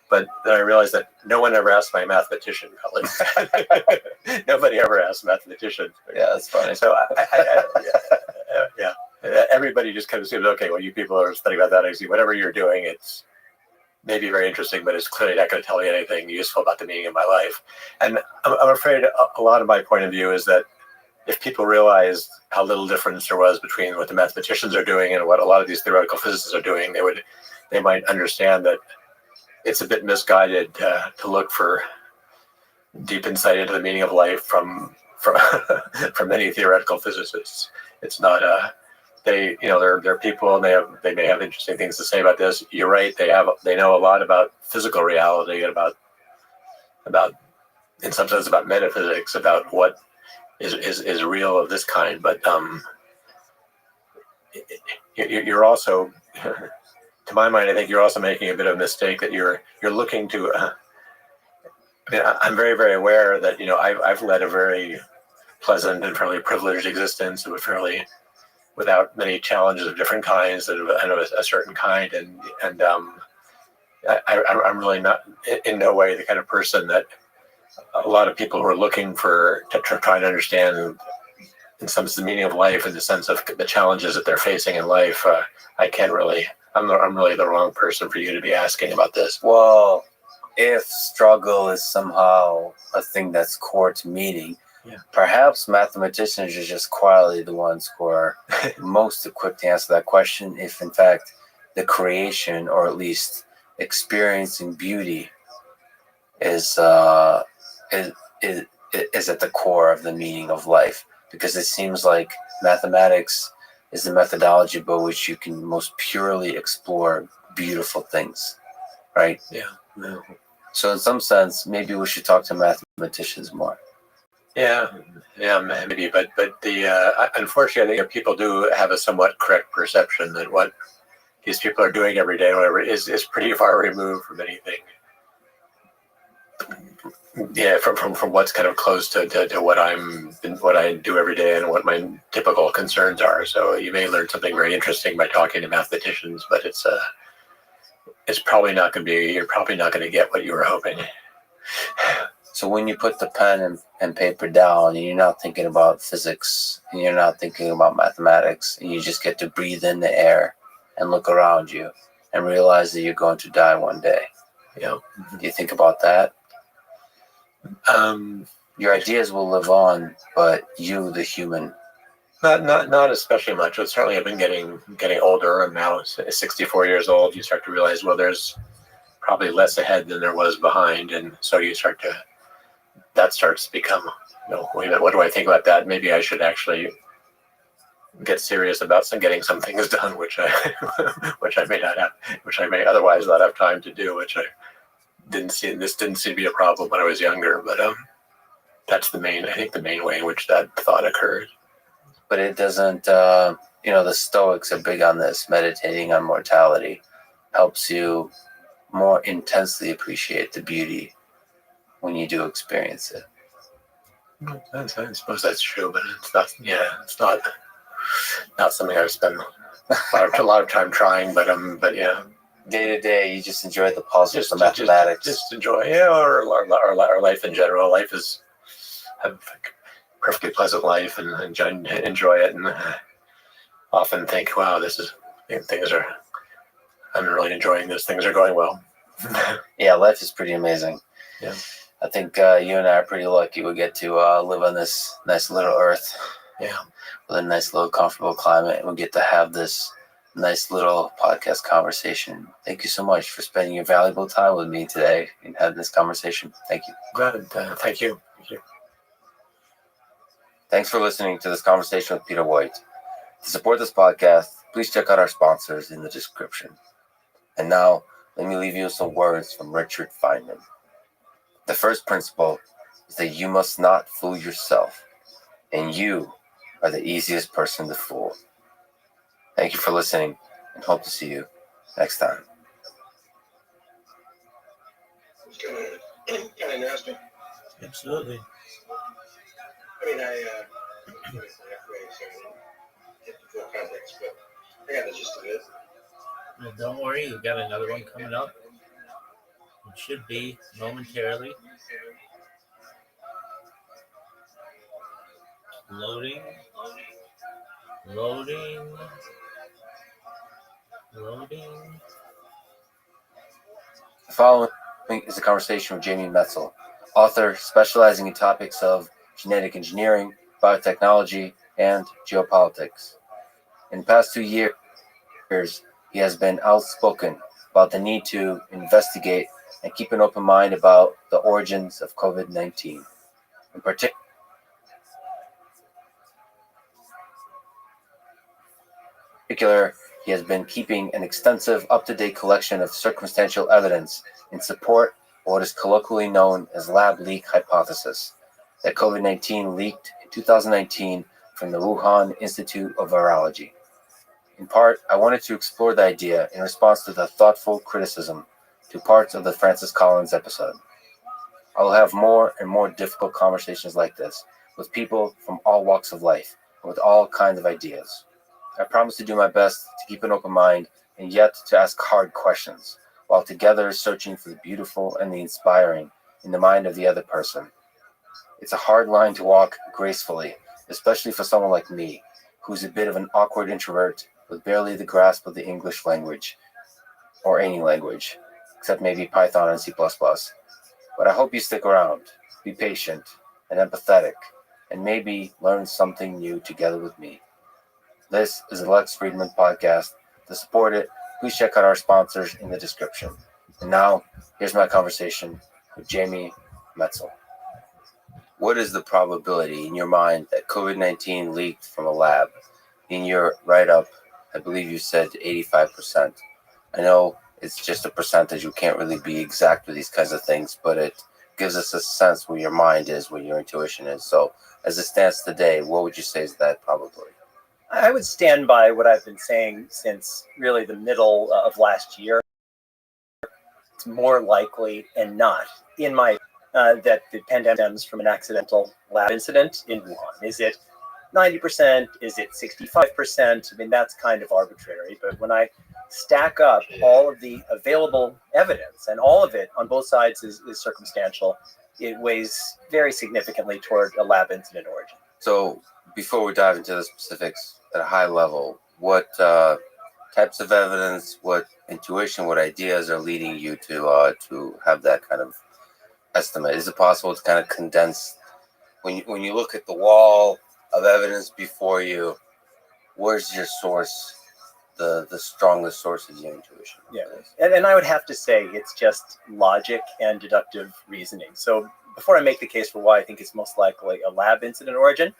But then I realized that no one ever asked my mathematician colleagues. Nobody ever asked mathematicians. Yeah, that's funny. So yeah, everybody just kind of assumes, okay, well, you people are studying mathematics, whatever you're doing, it's maybe very interesting, but it's clearly not going to tell you anything useful about the meaning of my life. And I'm afraid a lot of my point of view is that if people realized how little difference there was between what the mathematicians are doing and what a lot of these theoretical physicists are doing, they might understand that it's a bit misguided to look for deep insight into the meaning of life from many theoretical physicists. It's not they're people, and they may have interesting things to say about this. You're right. They know a lot about physical reality and about in some sense about metaphysics, about what is real of this kind. But you're also, to my mind, I think you're also making a bit of a mistake that you're looking to. I'm very, very aware that I've led a very pleasant and fairly privileged existence, without many challenges of different kinds and of a certain kind, and I'm really not in no way the kind of person that a lot of people who are looking to try to understand in some sense the meaning of life in the sense of the challenges that they're facing in life. I'm really the wrong person for you to be asking about this. Well, if struggle is somehow a thing that's core to meaning, perhaps mathematicians are just quietly the ones who are most equipped to answer that question. If in fact the creation, or at least experiencing beauty, is at the core of the meaning of life, because it seems like mathematics is the methodology by which you can most purely explore beautiful things, right? Yeah. No. So in some sense, maybe we should talk to mathematicians more. Yeah, maybe, but the unfortunately, I think people do have a somewhat correct perception that what these people are doing every day, whatever, is pretty far removed from anything. Yeah, from what's kind of close to what I do every day and what my typical concerns are. So you may learn something very interesting by talking to mathematicians, but it's probably not going to be. You're probably not going to get what you were hoping. So when you put the pen and paper down and you're not thinking about physics and you're not thinking about mathematics and you just get to breathe in the air and look around you and realize that you're going to die one day. Yeah. Do you think about that? Um, Your ideas will live on, but you, the human. not especially much. But certainly, I've been getting older. I'm now 64 years old. You start to realize, well, there's probably less ahead than there was behind, and so that starts to become, wait a minute, what do I think about that? Maybe I should actually get serious about getting some things done, which I may otherwise not have time to do, which I didn't see. This didn't seem to be a problem when I was younger, but that's the main way in which that thought occurred. But it doesn't, the Stoics are big on this. Meditating on mortality helps you more intensely appreciate the beauty when you do experience it. I suppose that's true, but it's not. Yeah, it's not something I've spent a lot of time trying. But yeah, Day to day, you just enjoy the puzzles, the mathematics. Just enjoy, or life in general. Life is have a perfectly pleasant life, and enjoy it, and often think, wow, I'm really enjoying this. Things are going well. Yeah, life is pretty amazing. Yeah. I think you and I are pretty lucky we get to live on this nice little earth. Yeah. With a nice little comfortable climate, and we get to have this nice little podcast conversation. Thank you so much for spending your valuable time with me today and having this conversation. Thank you. Glad. Thank you. Thanks for listening to this conversation with Peter White. To support this podcast, please check out our sponsors in the description. And now, let me leave you with some words from Richard Feynman. The first principle is that you must not fool yourself, and you are the easiest person to fool. Thank you for listening, and hope to see you next time. It's kind of interesting. Absolutely. I mean, I halfway, so I didn't get the full context, but I got the gist of it. And don't worry, you got another one coming up. It should be momentarily. Loading. The following is a conversation with Jamie Metzel, author specializing in topics of genetic engineering, biotechnology, and geopolitics. In the past 2 years, he has been outspoken about the need to investigate and keep an open mind about the origins of COVID-19. In particular, he has been keeping an extensive, up-to-date collection of circumstantial evidence in support of what is colloquially known as lab leak hypothesis, that COVID-19 leaked in 2019 from the Wuhan Institute of Virology. In part, I wanted to explore the idea in response to the thoughtful criticism to parts of the Francis Collins episode. I will have more and more difficult conversations like this with people from all walks of life and with all kinds of ideas. I promise to do my best to keep an open mind and yet to ask hard questions, while together searching for the beautiful and the inspiring in the mind of the other person. It's a hard line to walk gracefully, especially for someone like me, who's a bit of an awkward introvert with barely the grasp of the English language, or any language, except maybe Python and C++. But I hope you stick around, be patient and empathetic, and maybe learn something new together with me. This is the Lex Friedman Podcast. To support it, please check out our sponsors in the description. And now, here's my conversation with Jamie Metzel. What is the probability in your mind that COVID-19 leaked from a lab? In your write-up, I believe you said 85%. I know it's just a percentage. You can't really be exact with these kinds of things, but it gives us a sense where your mind is, where your intuition is. So as it stands today, what would you say is that probability? I would stand by what I've been saying since really the middle of last year. It's more likely and not, in my that the pandemic stems from an accidental lab incident in Wuhan. Is it 90%? Is it 65%? I mean, that's kind of arbitrary. But when I stack up all of the available evidence, and all of it on both sides is circumstantial, it weighs very significantly toward a lab incident origin. So before we dive into the specifics at a high level, what types of evidence, what intuition, what ideas are leading you to have that kind of estimate? Is it possible to kind of condense when you look at the wall of evidence before you? Where's your source? The strongest source is your intuition. Yeah, and I would have to say it's just logic and deductive reasoning. So before I make the case for why I think it's most likely a lab incident origin,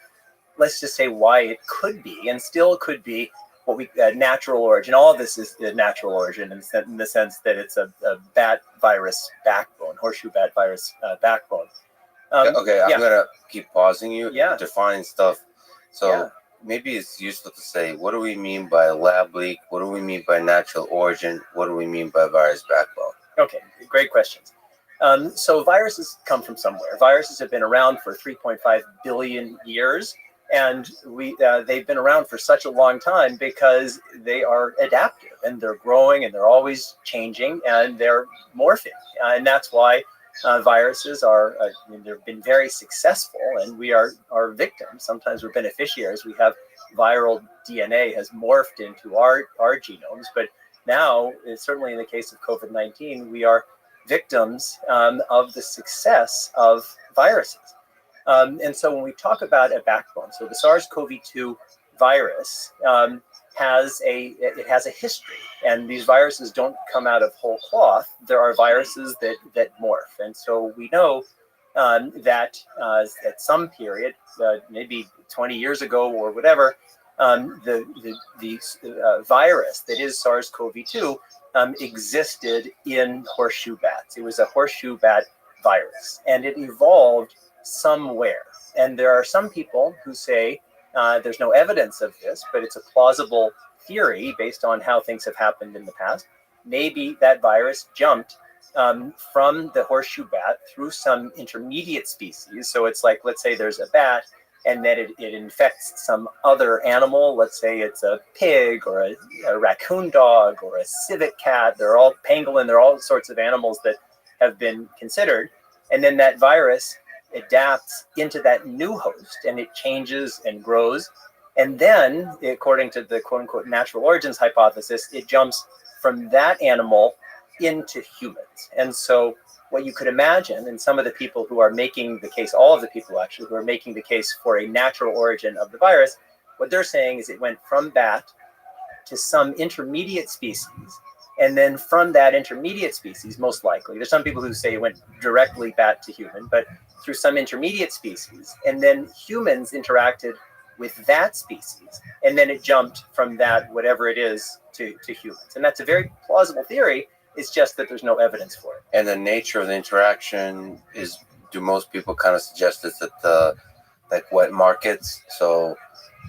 let's just say why it could be, and still could be, what we natural origin. All of this is a natural origin in the sense that it's a bat virus backbone, horseshoe bat virus backbone. Okay, I'm gonna keep pausing you, defining stuff. So maybe it's useful to say, what do we mean by lab leak? What do we mean by natural origin? What do we mean by virus backbone? Okay, great questions. So viruses come from somewhere. Viruses have been around for 3.5 billion years, and they've been around for such a long time because they are adaptive, and they're growing, and they're always changing, and they're morphing. And that's why viruses they've been very successful, and we are victims. Sometimes we're beneficiaries. We have viral DNA has morphed into our genomes, but now, certainly in the case of COVID-19, we are victims of the success of viruses. And so when we talk about a backbone, so the SARS-CoV-2 virus has a history, and these viruses don't come out of whole cloth. There are viruses that morph, and so we know that at some period, maybe 20 years ago or whatever, the virus that is SARS-CoV-2 existed in horseshoe bats. It was a horseshoe bat virus, and it evolved somewhere. And there are some people who say there's no evidence of this, but it's a plausible theory based on how things have happened in the past. Maybe that virus jumped from the horseshoe bat through some intermediate species. So it's like, let's say there's a bat, and then it infects some other animal. Let's say it's a pig or a raccoon dog or a civet cat. They're all pangolin. They're all sorts of animals that have been considered. And then that virus adapts into that new host, and it changes and grows. And then, according to the quote unquote natural origins hypothesis, it jumps from that animal into humans. And so what you could imagine, and some of the people who are making the case, all of the people actually who are making the case for a natural origin of the virus, what they're saying is it went from bat to some intermediate species. And then from that intermediate species, most likely, there's some people who say it went directly bat to human, but through some intermediate species. And then humans interacted with that species. And then it jumped from that, whatever it is, to humans. And that's a very plausible theory. It's just that there's no evidence for it. And the nature of the interaction is, do most people kind of suggest it's at the like wet markets? So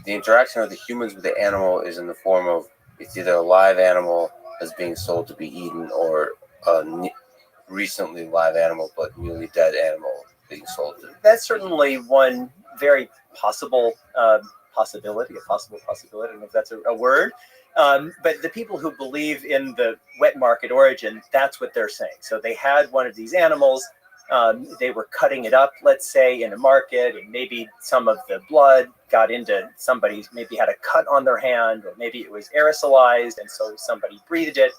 the interaction of the humans with the animal is in the form of, it's either a live animal that's being sold to be eaten, or a recently live animal but newly dead animal being sold to. That's certainly one very possible possibility. I don't know if that's a word. But the people who believe in the wet market origin, that's what they're saying. So they had one of these animals, they were cutting it up, let's say, in a market, and maybe some of the blood got into somebody's, maybe had a cut on their hand, or maybe it was aerosolized, and so somebody breathed it,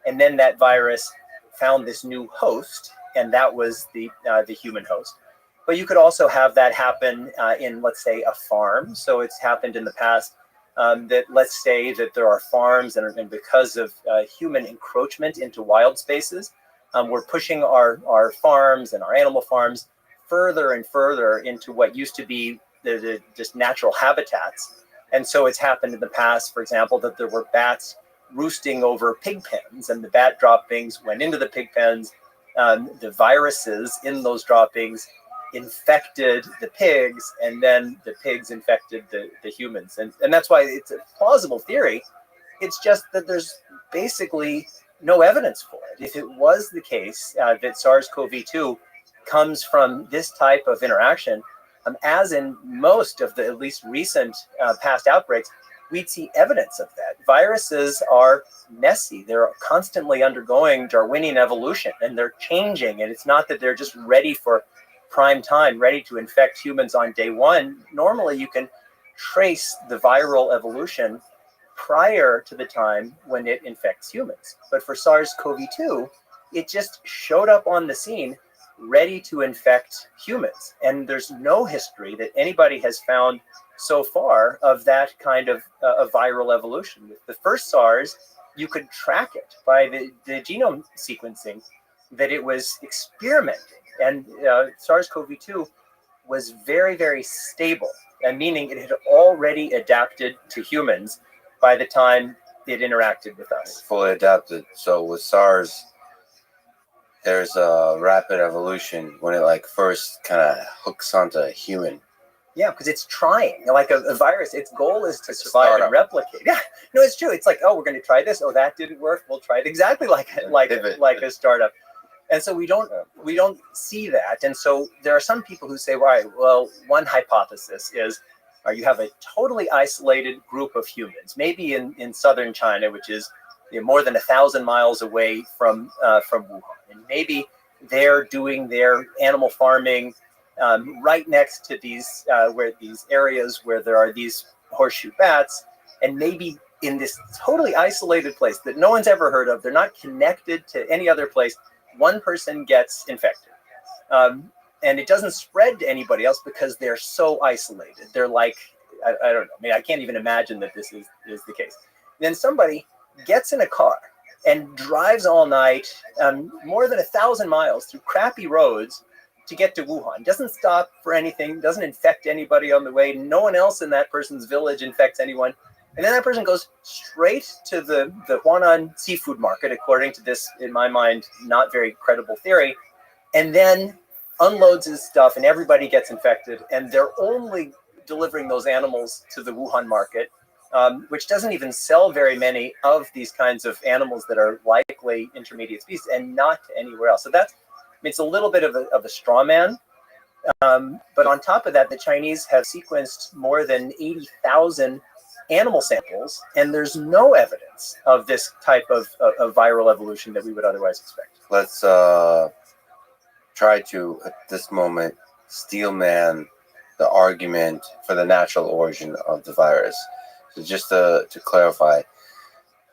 and then that virus found this new host, and that was the human host. But you could also have that happen in, let's say, a farm. So it's happened in the past. That let's say that there are farms, and because of human encroachment into wild spaces, we're pushing our farms and our animal farms further and further into what used to be the just natural habitats. And so it's happened in the past, for example, that there were bats roosting over pig pens, and the bat droppings went into the pig pens. The viruses in those droppings infected the pigs, and then the pigs infected the humans. And that's why it's a plausible theory. It's just that there's basically no evidence for it. If it was the case that SARS-CoV-2 comes from this type of interaction, as in most of the at least recent past outbreaks, we'd see evidence of that. Viruses are messy. They're constantly undergoing Darwinian evolution, and they're changing. And it's not that they're just ready for prime time, ready to infect humans on day one, normally you can trace the viral evolution prior to the time when it infects humans. But for SARS-CoV-2, it just showed up on the scene ready to infect humans. And there's no history that anybody has found so far of that kind of viral evolution. With the first SARS, you could track it by the genome sequencing that it was experimenting. And SARS-CoV-2 was very, very stable, and meaning it had already adapted to humans by the time it interacted with us. Fully adapted. So with SARS, there's a rapid evolution when it like first kind of hooks onto a human. Yeah, because it's trying. Like a virus, its goal is to survive Startup. and replicate. Yeah, no, it's true. It's like, oh, we're going to try this. Oh, that didn't work. We'll try it exactly like a startup. And so we don't see that. And so there are some people who say, right, well, one hypothesis is, you have a totally isolated group of humans, maybe in southern China, which is more than 1,000 miles away from Wuhan, and maybe they're doing their animal farming right next to these areas where there are these horseshoe bats, and maybe in this totally isolated place that no one's ever heard of, they're not connected to any other place, one person gets infected. And it doesn't spread to anybody else because they're so isolated. They're like, I don't know. I mean, I can't even imagine that this is the case. And then somebody gets in a car and drives all night, more than 1,000 miles through crappy roads to get to Wuhan. Doesn't stop for anything, doesn't infect anybody on the way. No one else in that person's village infects anyone. And then that person goes straight to the Huanan seafood market, according to this, in my mind, not very credible theory, and then unloads his stuff and everybody gets infected. And they're only delivering those animals to the Wuhan market, which doesn't even sell very many of these kinds of animals that are likely intermediate species, and not anywhere else. So it's a little bit of a straw man. But on top of that, the Chinese have sequenced more than 80,000 animal samples, and there's no evidence of this type of viral evolution that we would otherwise expect. Let's try to, at this moment, steelman the argument for the natural origin of the virus. So just to clarify,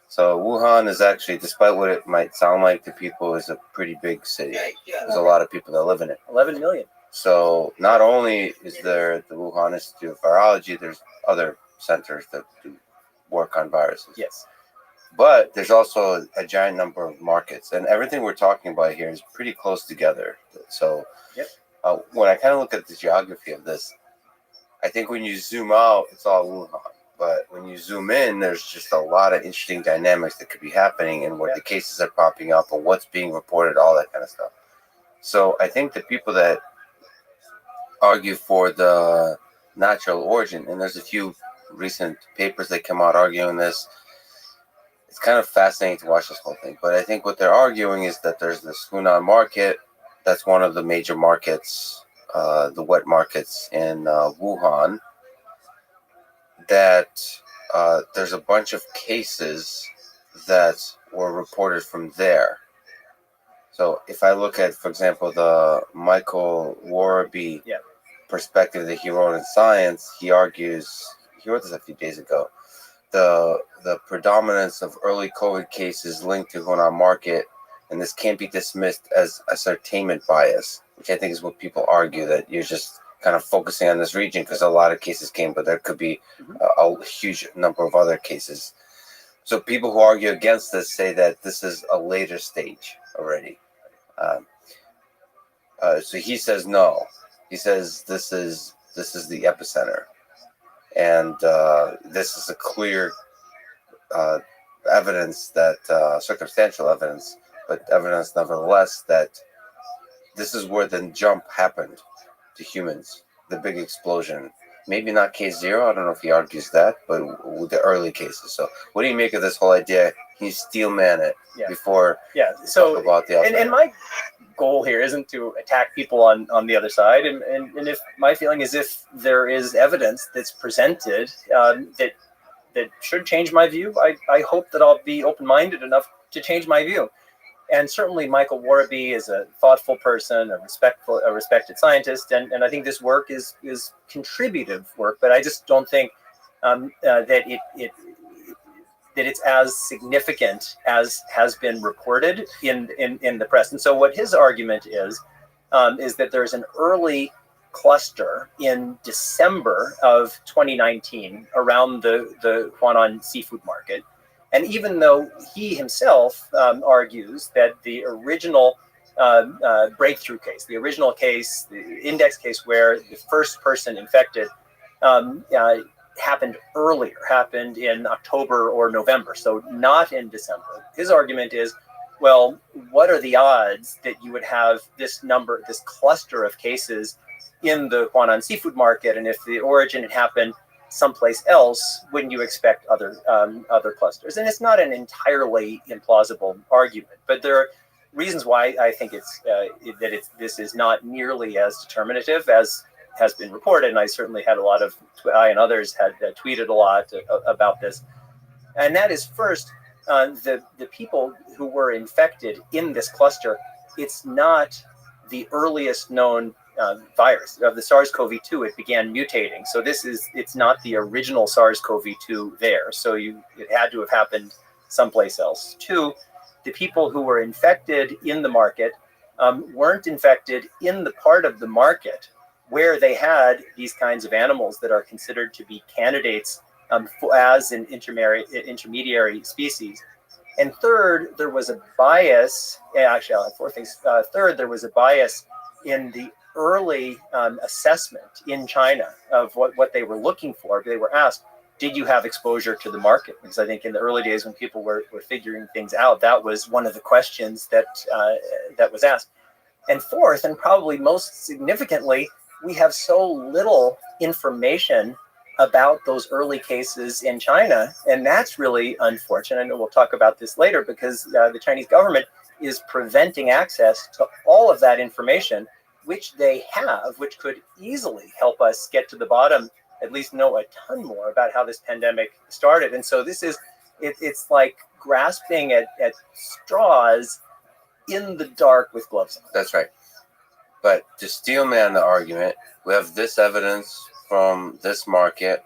so Wuhan is actually, despite what it might sound like to people, is a pretty big city. There's a lot of people that live in it. 11 million. So not only is there the Wuhan Institute of Virology, there's other centers that do work on viruses. Yes. But there's also a giant number of markets, and everything we're talking about here is pretty close together. So yep. When I kind of look at the geography of this, I think when you zoom out, it's all Wuhan. But when you zoom in, there's just a lot of interesting dynamics that could be happening, and where the cases are popping up and what's being reported, all that kind of stuff. So I think the people that argue for the natural origin, and there's a few recent papers that come out arguing this, it's kind of fascinating to watch this whole thing. But I think what they're arguing is that there's this Hunan market. That's one of the major markets, the wet markets in Wuhan, that there's a bunch of cases that were reported from there. So if I look at, for example, the Michael Warby perspective that he wrote in Science, he argues, he wrote this a few days ago, the predominance of early COVID cases linked to Hunan market, and this can't be dismissed as ascertainment bias, which I think is what people argue, that you're just kind of focusing on this region because a lot of cases came, but there could be a huge number of other cases. So people who argue against this say that this is a later stage already. So he says no. He says this is the epicenter, and this is a clear evidence that circumstantial evidence, but evidence nevertheless that this is where the jump happened to humans, the big explosion. Maybe not case zero. I don't know if he argues that, but with the early cases. So, what do you make of this whole idea? Can you steelman it before? Yeah. So, talk about the and my goal here isn't to attack people on the other side, and if my feeling is, if there is evidence that's presented that should change my view, I hope that I'll be open-minded enough to change my view. And certainly Michael Warby is a thoughtful person, a respected scientist, and I think this work is contributive work, but I just don't think that it's as significant as has been reported in the press. And so what his argument is that there's an early cluster in December of 2019 around the Huanan seafood market. And even though he himself argues that the original breakthrough case, the original case, the index case where the first person infected happened earlier, happened in October or November, so not in December. His argument is, well, what are the odds that you would have this cluster of cases in the Huanan seafood market? And if the origin had happened someplace else, wouldn't you expect other clusters? And it's not an entirely implausible argument, but there are reasons why I think this is not nearly as determinative as has been reported. And I certainly had I and others had tweeted a lot about this. And that is, first, the people who were infected in this cluster, it's not the earliest known virus of the SARS-CoV-2. It began mutating, so it's not the original SARS-CoV-2 there. So it had to have happened someplace else. Two, the people who were infected in the market weren't infected in the part of the market where they had these kinds of animals that are considered to be candidates as an intermediary species. And third, there was a bias. Actually, I'll have four things. Third, there was a bias in the early assessment in China of what they were looking for. They were asked, did you have exposure to the market? Because I think in the early days when people were figuring things out, that was one of the questions that was asked. And fourth, and probably most significantly, we have so little information about those early cases in China. And that's really unfortunate. I know we'll talk about this later, because the Chinese government is preventing access to all of that information, which they have, which could easily help us get to the bottom, at least know a ton more about how this pandemic started. And so it's like grasping at straws in the dark with gloves on. That's right. But to steelman the argument, we have this evidence from this market,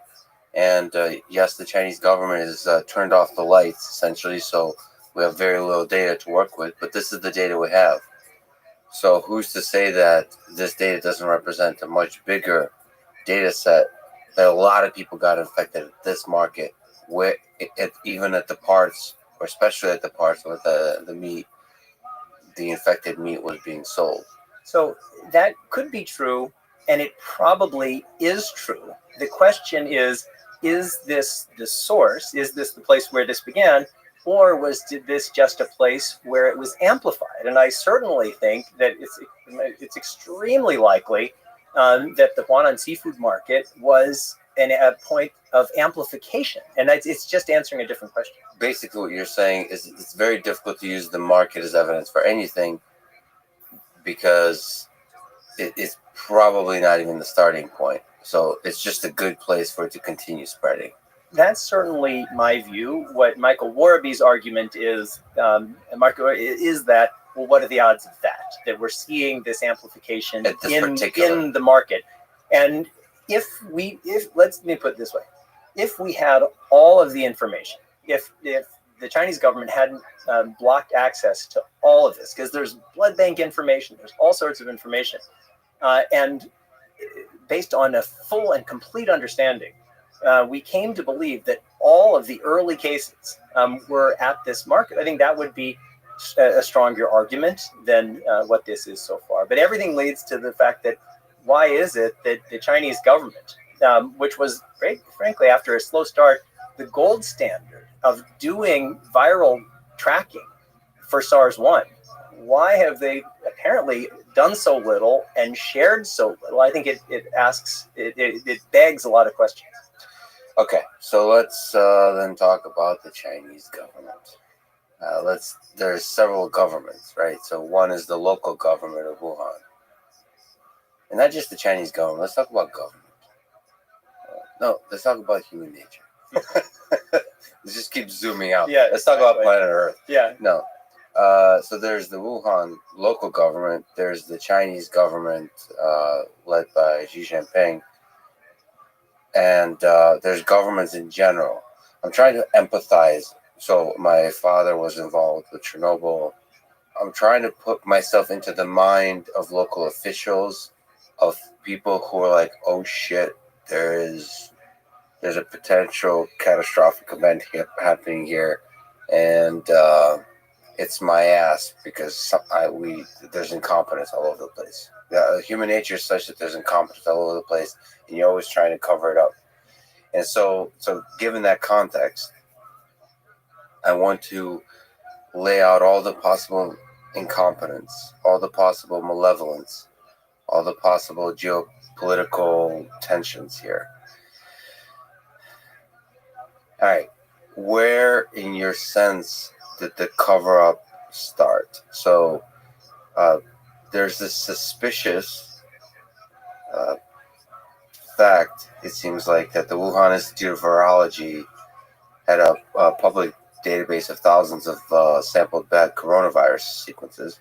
and yes, the Chinese government has turned off the lights, essentially, so we have very little data to work with, but this is the data we have. So who's to say that this data doesn't represent a much bigger data set, that a lot of people got infected at this market, where even at the parts, or especially at the parts where the meat, the infected meat was being sold. So that could be true, and it probably is true. The question is this the source? Is this the place where this began? Or was this just a place where it was amplified? And I certainly think that it's extremely likely that the Huanan seafood market was a point of amplification. And it's just answering a different question. Basically, what you're saying is it's very difficult to use the market as evidence for anything, because it's probably not even the starting point. So it's just a good place for it to continue spreading. That's certainly my view. What Michael Warby's argument is that, well, what are the odds of that? That we're seeing this amplification in the market. And let me put it this way. If we had all of the information, if the Chinese government hadn't blocked access to all of this, because there's blood bank information, there's all sorts of information, and based on a full and complete understanding, we came to believe that all of the early cases were at this market. I think that would be a stronger argument than what this is so far. But everything leads to the fact that why is it that the Chinese government, which was, frankly, after a slow start, the gold standard of doing viral tracking for SARS-1, why have they apparently done so little and shared so little? I think it begs a lot of questions. Okay, so let's then talk about the Chinese government. There's several governments, right? So one is the local government of Wuhan. And not just the Chinese government. Let's talk about government. No, let's talk about human nature. Let's just keep zooming out. Yeah, let's talk about planet Earth. Yeah. No. So there's the Wuhan local government, there's the Chinese government led by Xi Jinping, and there's governments in general. I'm trying to empathize. So my father was involved with Chernobyl. I'm trying to put myself into the mind of local officials, of people who are like, oh shit, there's a potential catastrophic event happening here, and it's my ass because there's incompetence all over the place. Human nature is such that there's incompetence all over the place, and you're always trying to cover it up. And so given that context, I want to lay out all the possible incompetence, all the possible malevolence, all the possible geopolitical tensions here. All right, where in your sense did the cover-up start? So there's this suspicious fact, it seems like, that the Wuhan Institute of Virology had a public database of thousands of sampled bad coronavirus sequences,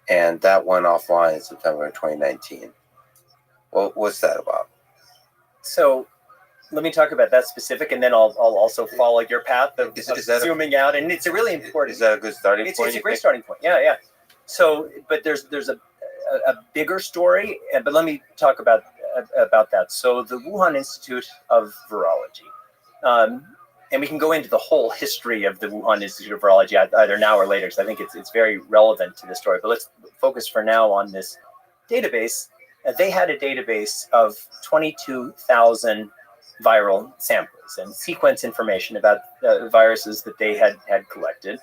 and that went offline in September 2019. Well, what's that about? So let me talk about that specific, and then I'll also follow your path of zooming out. And it's a really important. Is that a good starting point? It's a great starting point. Yeah. So, but there's a bigger story, but let me talk about that. So the Wuhan Institute of Virology, and we can go into the whole history of the Wuhan Institute of Virology either now or later, because I think it's very relevant to the story. But let's focus for now on this database. They had a database of 22,000 viral samples and sequence information about viruses that they had collected.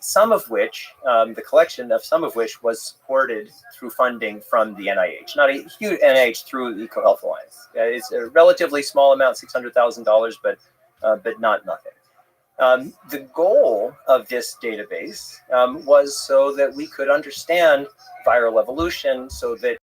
Some of which, the collection of some of which was supported through funding from the NIH, not a huge NIH through the EcoHealth Alliance. It's a relatively small amount, $600,000, but not nothing. The goal of this database was so that we could understand viral evolution, so that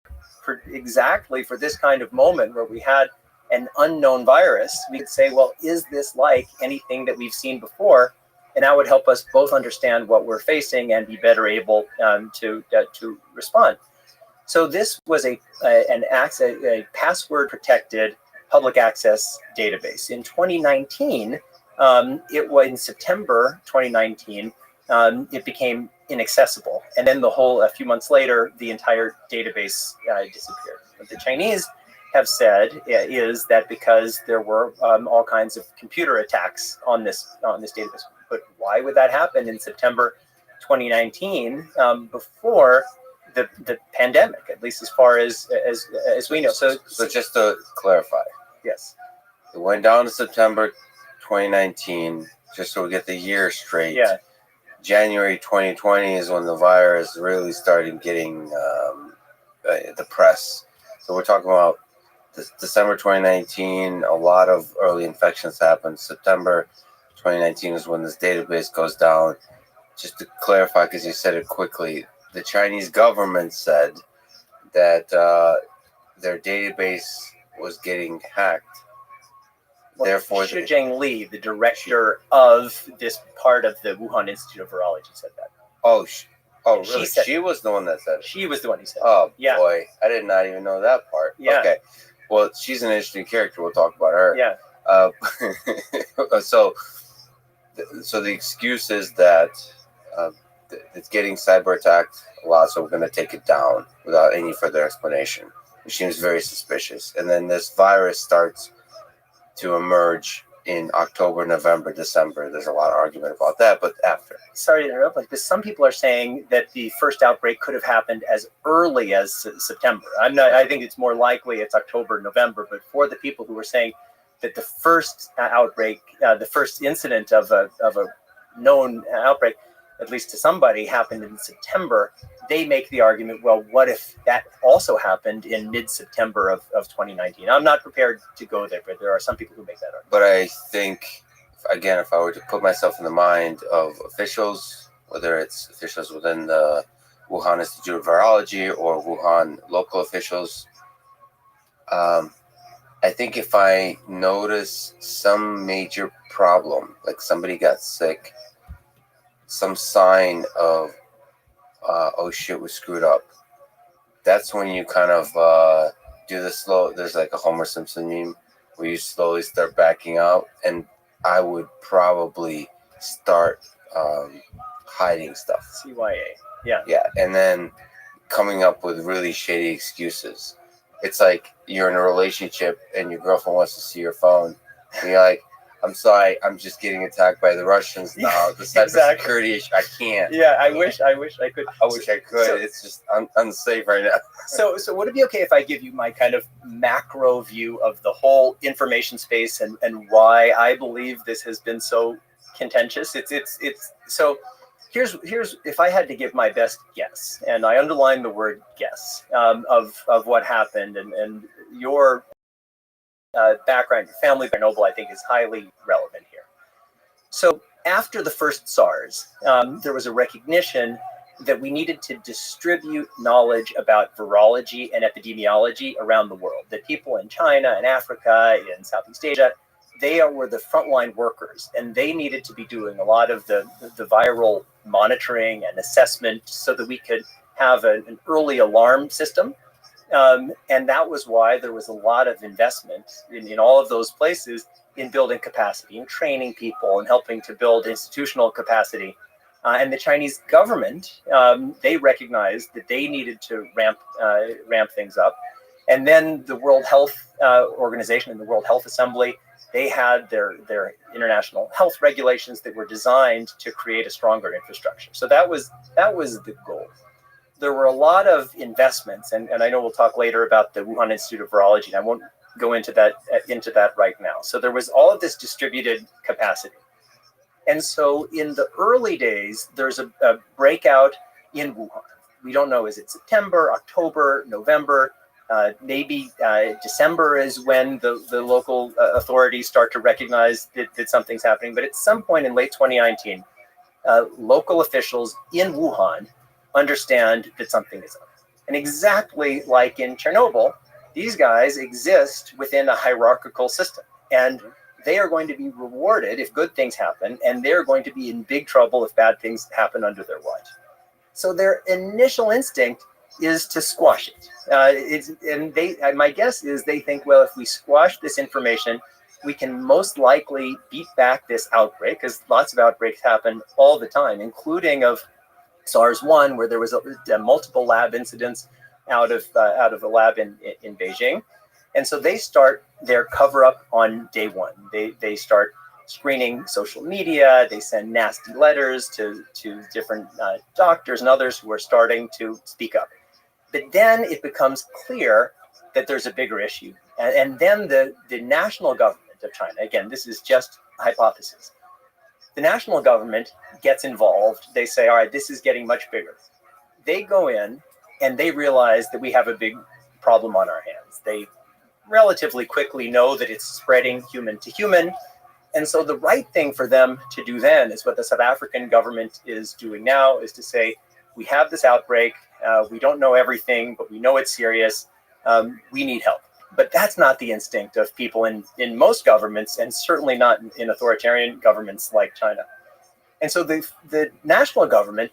exactly for this kind of moment where we had an unknown virus, we could say, well, is this like anything that we've seen before? And that would help us both understand what we're facing and be better able to respond. So this was a password protected public access database. In 2019, it was in September 2019, it became inaccessible. And then a few months later, the entire database disappeared. What the Chinese have said is that because there were all kinds of computer attacks on this database. But why would that happen in September 2019 before the pandemic, at least as far as we know? So just to clarify. Yes. It went down to September 2019, just so we get the year straight. Yeah. January 2020 is when the virus really started getting the press. So we're talking about December 2019, a lot of early infections happened. September 2019 is when this database goes down. Just to clarify, because you said it quickly, the Chinese government said that their database was getting hacked. Well, Therefore, Xu Zhengli, the director of this part of the Wuhan Institute of Virology, said that. Oh, really? She She was the one that said it. She was the one who said it. Oh, Yeah. boy. I did not even know that part. Yeah. Okay. Well, she's an interesting character. We'll talk about her. Yeah. So the excuse is that it's getting cyber attacked a lot, so we're going to take it down without any further explanation, which seems very suspicious. And then this virus starts to emerge in October, November, December. There's a lot of argument about that, but after. Sorry to interrupt, but some people are saying that the first outbreak could have happened as early as September. I think it's more likely it's October, November, but for the people who are saying that the first outbreak, the first incident of a known outbreak, at least to somebody, happened in September, they make the argument, well, what if that also happened in mid-September of 2019? I'm not prepared to go there, but there are some people who make that argument. But I think, again, if I were to put myself in the mind of officials, whether it's officials within the Wuhan Institute of Virology or Wuhan local officials, I think if I notice some major problem, like somebody got sick, some sign of, oh shit, we screwed up, that's when you kind of do the slow. There's like a Homer Simpson meme where you slowly start backing out, and I would probably start hiding stuff. CYA. Yeah. Yeah, and then coming up with really shady excuses. It's like you're in a relationship and your girlfriend wants to see your phone, and you're like, I'm sorry, I'm just getting attacked by the Russians now. This type of security issue, I can't. Yeah, I wish I could. I wish I could. It's just unsafe right now. So would it be okay if I give you my kind of macro view of the whole information space and why I believe this has been so contentious? It's so here's if I had to give my best guess, and I underline the word guess, of what happened, and your background, your family, Chernobyl, I think is highly relevant here. So after the first SARS, there was a recognition that we needed to distribute knowledge about virology and epidemiology around the world, that people in China and Africa, in Southeast Asia, they were the frontline workers, and they needed to be doing a lot of the viral monitoring and assessment so that we could have an early alarm system. And that was why there was a lot of investment in all of those places in building capacity and training people and helping to build institutional capacity. And the Chinese government, they recognized that they needed to ramp things up. And then the World Health Organization and the World Health Assembly, they had their international health regulations that were designed to create a stronger infrastructure. So that was the goal. There were a lot of investments, and I know we'll talk later about the Wuhan Institute of Virology, and I won't go into that right now. So there was all of this distributed capacity. And so in the early days, there's a breakout in Wuhan. We don't know, is it September, October, November? Maybe December is when the local authorities start to recognize that something's happening. But at some point in late 2019, local officials in Wuhan understand that something is up. And exactly like in Chernobyl, these guys exist within a hierarchical system. And they are going to be rewarded if good things happen, and they're going to be in big trouble if bad things happen under their watch. So their initial instinct is to squash it. My guess is they think, well, if we squash this information, we can most likely beat back this outbreak, because lots of outbreaks happen all the time, including of SARS-1, where there was multiple lab incidents out of a lab in Beijing. And so they start their cover-up on day one. They start screening social media. They send nasty letters to different doctors and others who are starting to speak up. But then it becomes clear that there's a bigger issue. And then the national government of China, again, this is just a hypothesis, the national government gets involved. They say, all right, this is getting much bigger. They go in and they realize that we have a big problem on our hands. They relatively quickly know that it's spreading human to human. And so the right thing for them to do then is what the South African government is doing now, is to say, we have this outbreak. We don't know everything, but we know it's serious. We need help. But that's not the instinct of people in most governments, and certainly not in authoritarian governments like China. And so the national government,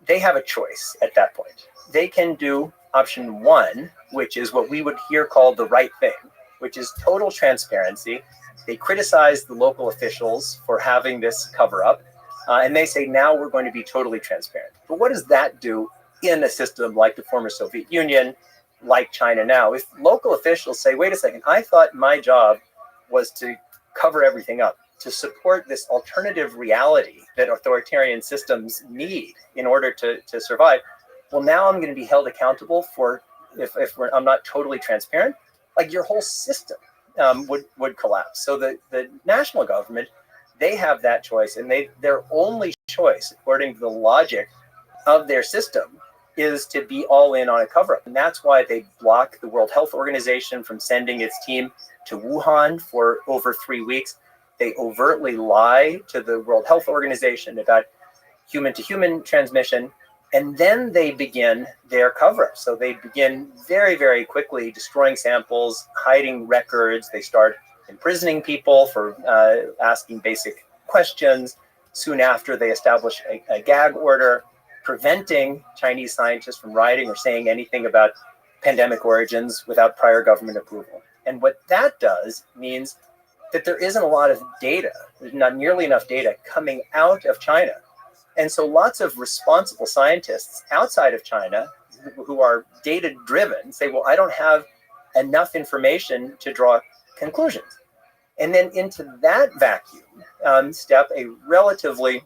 they have a choice at that point. They can do option one, which is what we would here call the right thing, which is total transparency. They criticize the local officials for having this cover up, and they say, now we're going to be totally transparent. But what does that do in a system like the former Soviet Union, like China now? If local officials say, wait a second, I thought my job was to cover everything up, to support this alternative reality that authoritarian systems need in order to survive. Well, now I'm going to be held accountable for if I'm not totally transparent, like your whole system would collapse. So the national government, they have that choice, and their only choice, according to the logic of their system, is to be all in on a cover-up. And that's why they block the World Health Organization from sending its team to Wuhan for over 3 weeks. They overtly lie to the World Health Organization about human-to-human transmission, and then they begin their cover-up. So they begin very, very quickly destroying samples, hiding records. They start imprisoning people for asking basic questions. soon after, they established a gag order preventing Chinese scientists from writing or saying anything about pandemic origins without prior government approval. And what that does means that there isn't a lot of data, there's not nearly enough data coming out of China. And so lots of responsible scientists outside of China who are data driven say, well, I don't have enough information to draw conclusions. And then into that vacuum step a relatively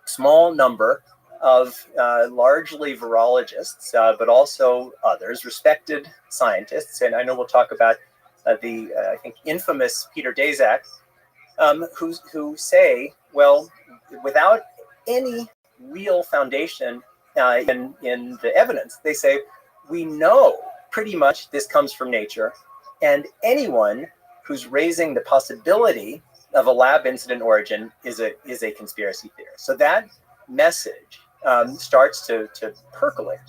small number of largely virologists, but also others, respected scientists. And I know we'll talk about I think, infamous Peter Daszak, who say, well, without any real foundation in the evidence, they say, we know pretty much this comes from nature, and anyone who's raising the possibility of a lab incident origin is a conspiracy theorist. So that message starts to percolate.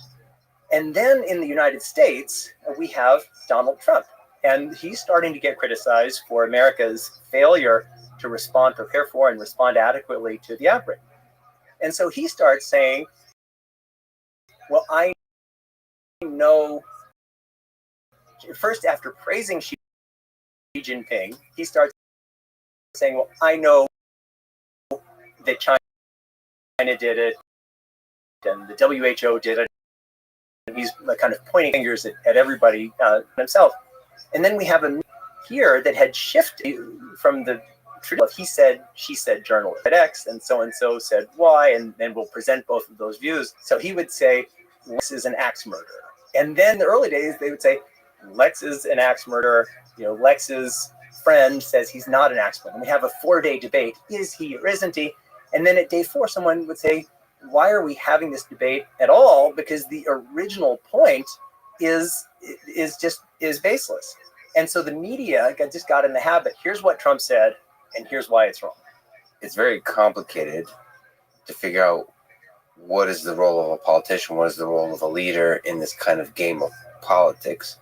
And then in the United States, we have Donald Trump. And he's starting to get criticized for America's failure to prepare for and respond adequately to the outbreak. And so he starts saying, well, I know, first after praising Xi Jinping, he starts saying, well, I know that China did it and the WHO did it. And he's kind of pointing fingers at everybody himself. And then we have a here that had shifted from the he said, she said journalist at X, and so said Y, and then we'll present both of those views. So he would say, Lex is an axe murderer. And then in the early days, they would say, Lex is an axe murderer. Lex's friend says he's not an axe murderer. And we have a 4-day debate. Is he or isn't he? And then at day 4, someone would say, why are we having this debate at all? Because the original point is baseless. And so the media just got in the habit. Here's what Trump said, and here's why it's wrong. It's very complicated to figure out what is the role of a politician, what is the role of a leader in this kind of game of politics.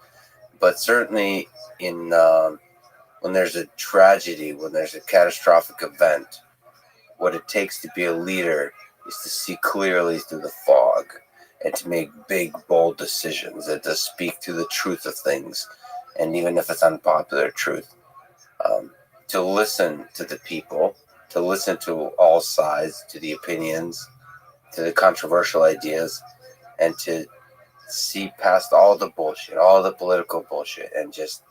But certainly when there's a tragedy, when there's a catastrophic event, what it takes to be a leader is to see clearly through the fog and to make big, bold decisions and to speak to the truth of things. And even if it's unpopular truth, to listen to the people, to listen to all sides, to the opinions, to the controversial ideas, and to see past all the bullshit, all the political bullshit, and just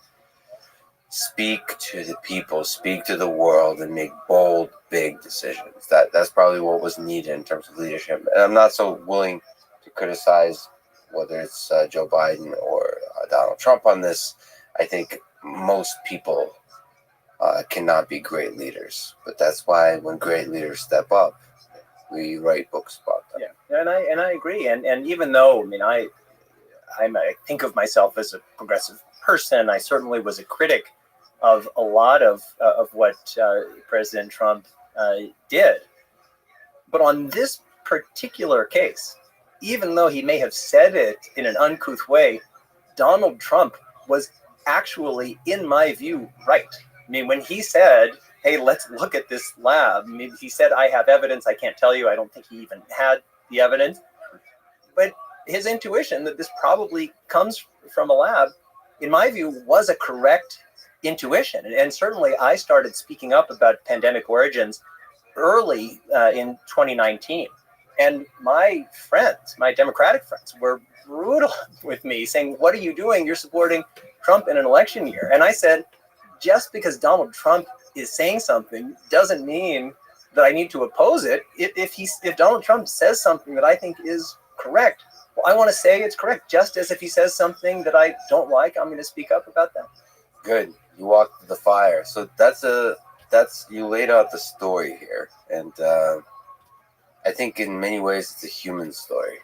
speak to the people, speak to the world, and make bold, big decisions. That's probably what was needed in terms of leadership. And I'm not so willing to criticize whether it's Joe Biden or Donald Trump on this. I think most people cannot be great leaders, but that's why when great leaders step up, we write books about them. Yeah, and I agree. And even though I think of myself as a progressive person, I certainly was a critic of a lot of what President Trump did. But on this particular case, even though he may have said it in an uncouth way, Donald Trump was actually, in my view, right. When he said, hey, let's look at this lab, he said, I have evidence, I can't tell you, I don't think he even had the evidence. But his intuition that this probably comes from a lab, in my view, was a correct intuition. And certainly I started speaking up about pandemic origins early in 2019. And my friends, my Democratic friends, were brutal with me, saying, what are you doing? You're supporting Trump in an election year. And I said, just because Donald Trump is saying something doesn't mean that I need to oppose it. If Donald Trump says something that I think is correct, well, I want to say it's correct, just as if he says something that I don't like, I'm going to speak up about that. Good. You walked through the fire. So that's you laid out the story here. And I think in many ways it's a human story.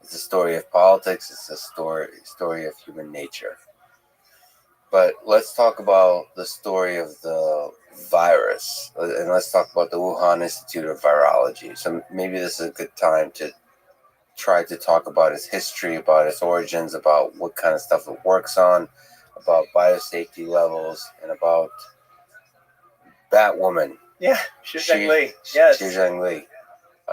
It's a story of politics. It's a story of human nature. But let's talk about the story of the virus, and let's talk about the Wuhan Institute of Virology. So maybe this is a good time to try to talk about its history, about its origins, about what kind of stuff it works on, about biosafety levels, and about Batwoman, Yeah, Shizheng Yes. Shizheng Li.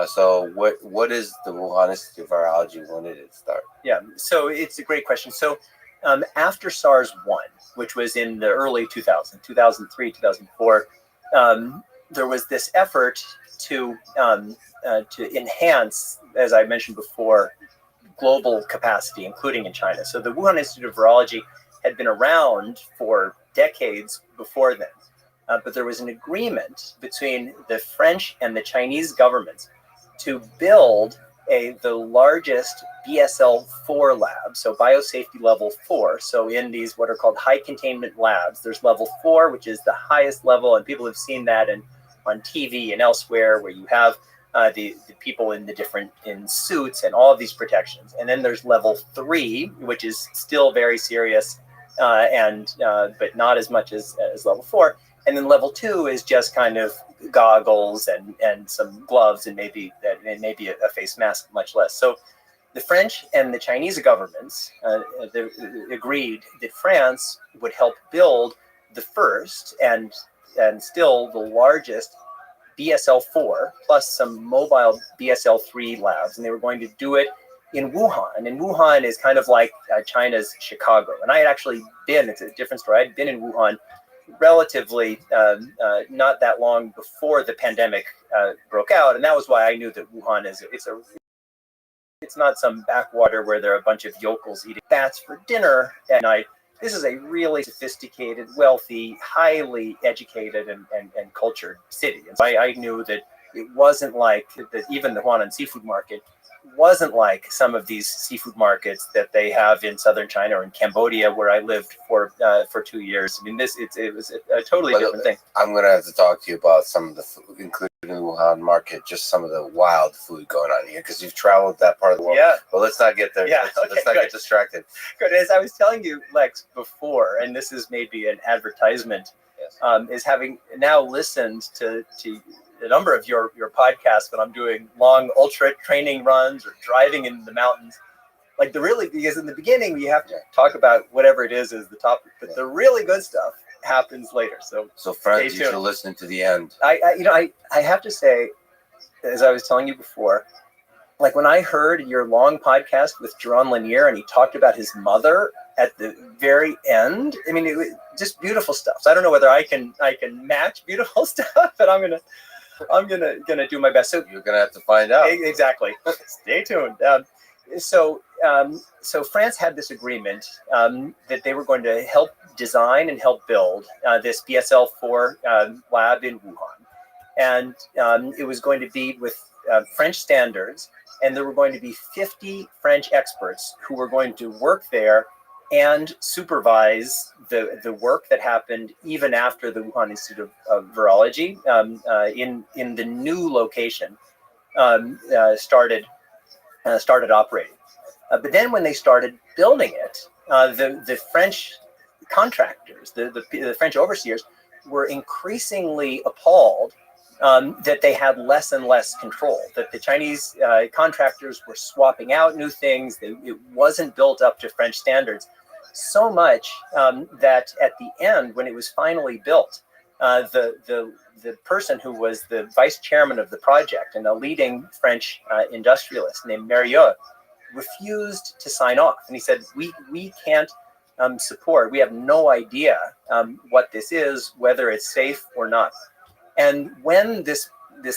So what is the Wuhan Institute of Virology? When did it start? Yeah, so it's a great question. So after SARS-1, which was in the early 2000s, 2003, 2004, there was this effort to enhance, as I mentioned before, global capacity, including in China. So the Wuhan Institute of Virology had been around for decades before then. But there was an agreement between the French and the Chinese governments to build the largest BSL-4 lab, so biosafety level 4. So in these what are called high containment labs, there's level 4, which is the highest level, and people have seen that on TV and elsewhere, where you have the people in suits and all of these protections. And then there's level 3, which is still very serious, but not as much as level 4. And then level 2 is just kind of goggles and some gloves and maybe a face mask, much less. So the French and the Chinese governments agreed that France would help build the first and still the largest BSL-4 plus some mobile BSL-3 labs, and they were going to do it in Wuhan. And Wuhan is kind of like China's Chicago. And I had actually been, it's a different story, I'd been in Wuhan relatively not that long before the pandemic broke out, and that was why I knew that Wuhan it's not some backwater where there are a bunch of yokels eating bats for dinner at night. This is a really sophisticated, wealthy, highly educated and cultured city. And so I knew that it wasn't like that. Even the Huanan seafood market wasn't like some of these seafood markets that they have in southern China or in Cambodia, where I lived for 2 years. I mean, it was a totally different thing. I'm going to have to talk to you about some of the food, including the Wuhan market, just some of the wild food going on here, because you've traveled that part of the world. Yeah. But let's not get there. Yeah. Let's not get distracted. Good. As I was telling you, Lex, before, and this is maybe an advertisement, is having now listened to a number of your podcasts when I'm doing long ultra training runs or driving in the mountains. Like because in the beginning you have to talk about whatever it is the topic, but the really good stuff happens later. So friends, you should listen to the end. I have to say, as I was telling you before, like when I heard your long podcast with Jaron Lanier and he talked about his mother at the very end, I mean, it was just beautiful stuff. So I don't know whether I can match beautiful stuff, but I'm gonna do my best. So you're gonna have to find out. Exactly. Stay tuned. So France had this agreement that they were going to help design and help build this BSL-4 lab in Wuhan, and it was going to be with French standards, and there were going to be 50 French experts who were going to work there and supervise the work that happened even after the Wuhan Institute of Virology in the new location started operating. But then when they started building it, the French contractors, the French overseers, were increasingly appalled that they had less and less control, that the Chinese contractors were swapping out new things. It wasn't built up to French standards. So much that at the end, when it was finally built, the person who was the vice chairman of the project and a leading French industrialist named Mérieux refused to sign off. And he said, we can't support, we have no idea what this is, whether it's safe or not. And when this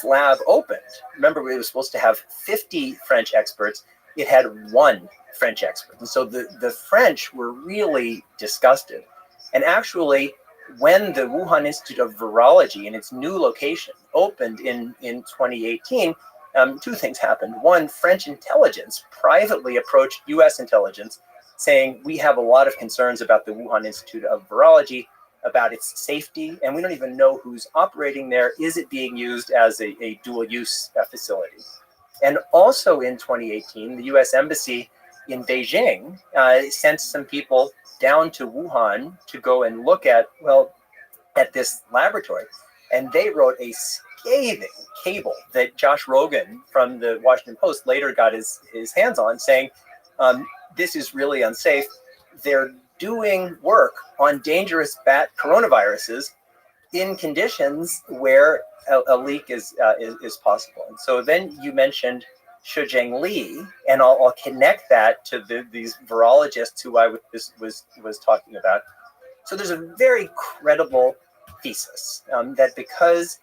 lab opened, remember it was supposed to have 50 French experts, it had 1 French expert. And so the French were really disgusted. And actually, when the Wuhan Institute of Virology in its new location opened in 2018, 2 things happened. One, French intelligence privately approached US intelligence saying, we have a lot of concerns about the Wuhan Institute of Virology, about its safety, and we don't even know who's operating there. Is it being used as a dual-use facility? And also in 2018, the US Embassy in Beijing sent some people down to Wuhan to go and look at this laboratory. And they wrote a scathing cable that Josh Rogan from the Washington Post later got his hands on, saying, this is really unsafe. They're doing work on dangerous bat coronaviruses in conditions where a leak is possible. And so then you mentioned Shujing Li, and I'll connect that to these virologists who I was talking about. So there's a very credible thesis that because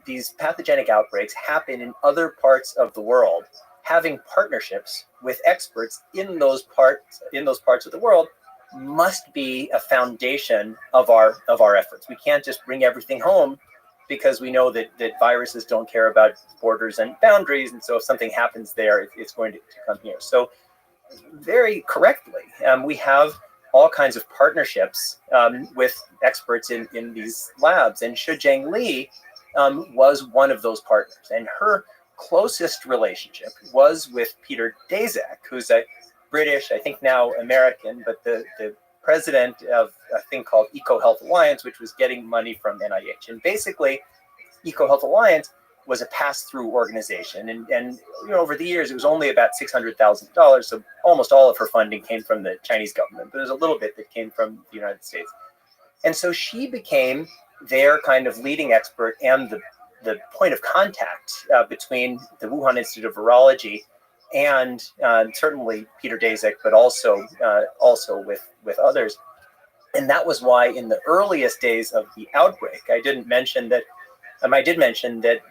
these pathogenic outbreaks happen in other parts of the world, having partnerships with experts in those parts of the world must be a foundation of our efforts. We can't just bring everything home because we know that viruses don't care about borders and boundaries, and so if something happens there, it's going to come here. So very correctly, we have all kinds of partnerships with experts in these labs, and Shujing Li was one of those partners, and her closest relationship was with Peter Daszak, who's a British, I think now American, but the president of a thing called EcoHealth Alliance, which was getting money from NIH. And basically, EcoHealth Alliance was a pass-through organization. And over the years, it was only about $600,000. So almost all of her funding came from the Chinese government, but there's a little bit that came from the United States. And so she became their kind of leading expert and the point of contact between the Wuhan Institute of Virology and certainly Peter Daszak, but also with others. And that was why in the earliest days of the outbreak, I did mention that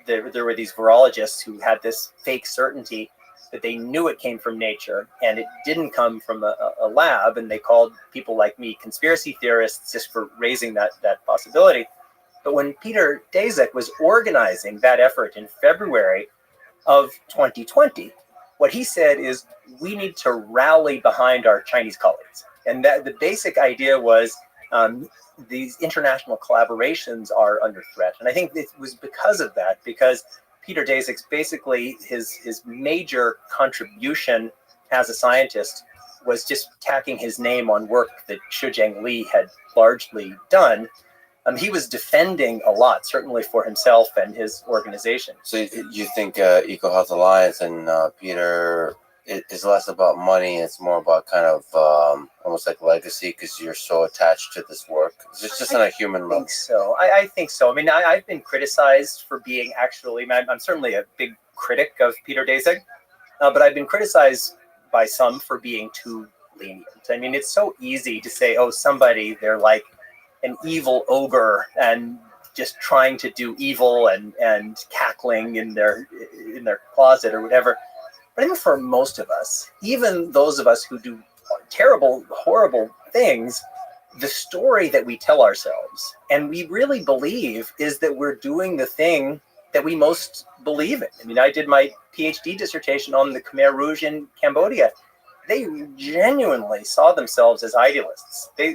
there were these virologists who had this fake certainty that they knew it came from nature and it didn't come from a lab, and they called people like me conspiracy theorists just for raising that possibility. But when Peter Daszak was organizing that effort in February of 2020, what he said is, we need to rally behind our Chinese colleagues. And that the basic idea was these international collaborations are under threat. And I think it was because of that, because Peter Daszak's basically his major contribution as a scientist was just tacking his name on work that Shujing Li had largely done. He was defending a lot, certainly for himself and his organization. So you think EcoHealth Alliance and Peter is less about money, it's more about kind of almost like legacy because you're so attached to this work? It's just on a human level. I think so. I mean, I've been criticized for being I'm certainly a big critic of Peter Daszak, but I've been criticized by some for being too lenient. I mean, it's so easy to say, oh, they're like an evil ogre and just trying to do evil and cackling in their closet or whatever. But I think for most of us, even those of us who do terrible, horrible things, the story that we tell ourselves and we really believe is that we're doing the thing that we most believe in. I mean, I did my PhD dissertation on the Khmer Rouge in Cambodia. They genuinely saw themselves as idealists. They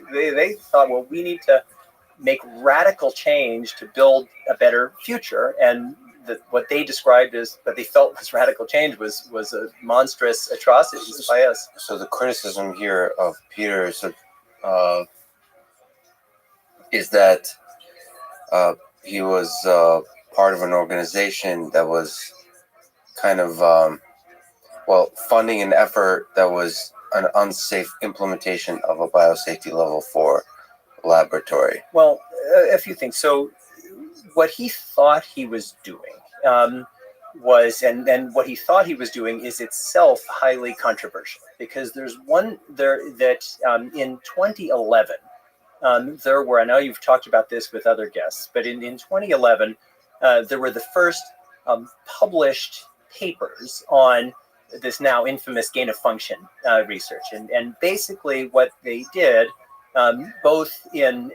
thought, well, we need to make radical change to build a better future. And what they described as what they felt was radical change was a monstrous atrocities by us. So the criticism here of Peter is that he was part of an organization that was kind of funding an effort that was an unsafe implementation of a biosafety level 4 laboratory. Well, a few things. So what he thought he was doing was, and what he thought he was doing is itself highly controversial, because there's one there that in 2011, there were, I know you've talked about this with other guests, but in 2011, there were the first published papers on this now infamous gain of function research. And basically what they did, both in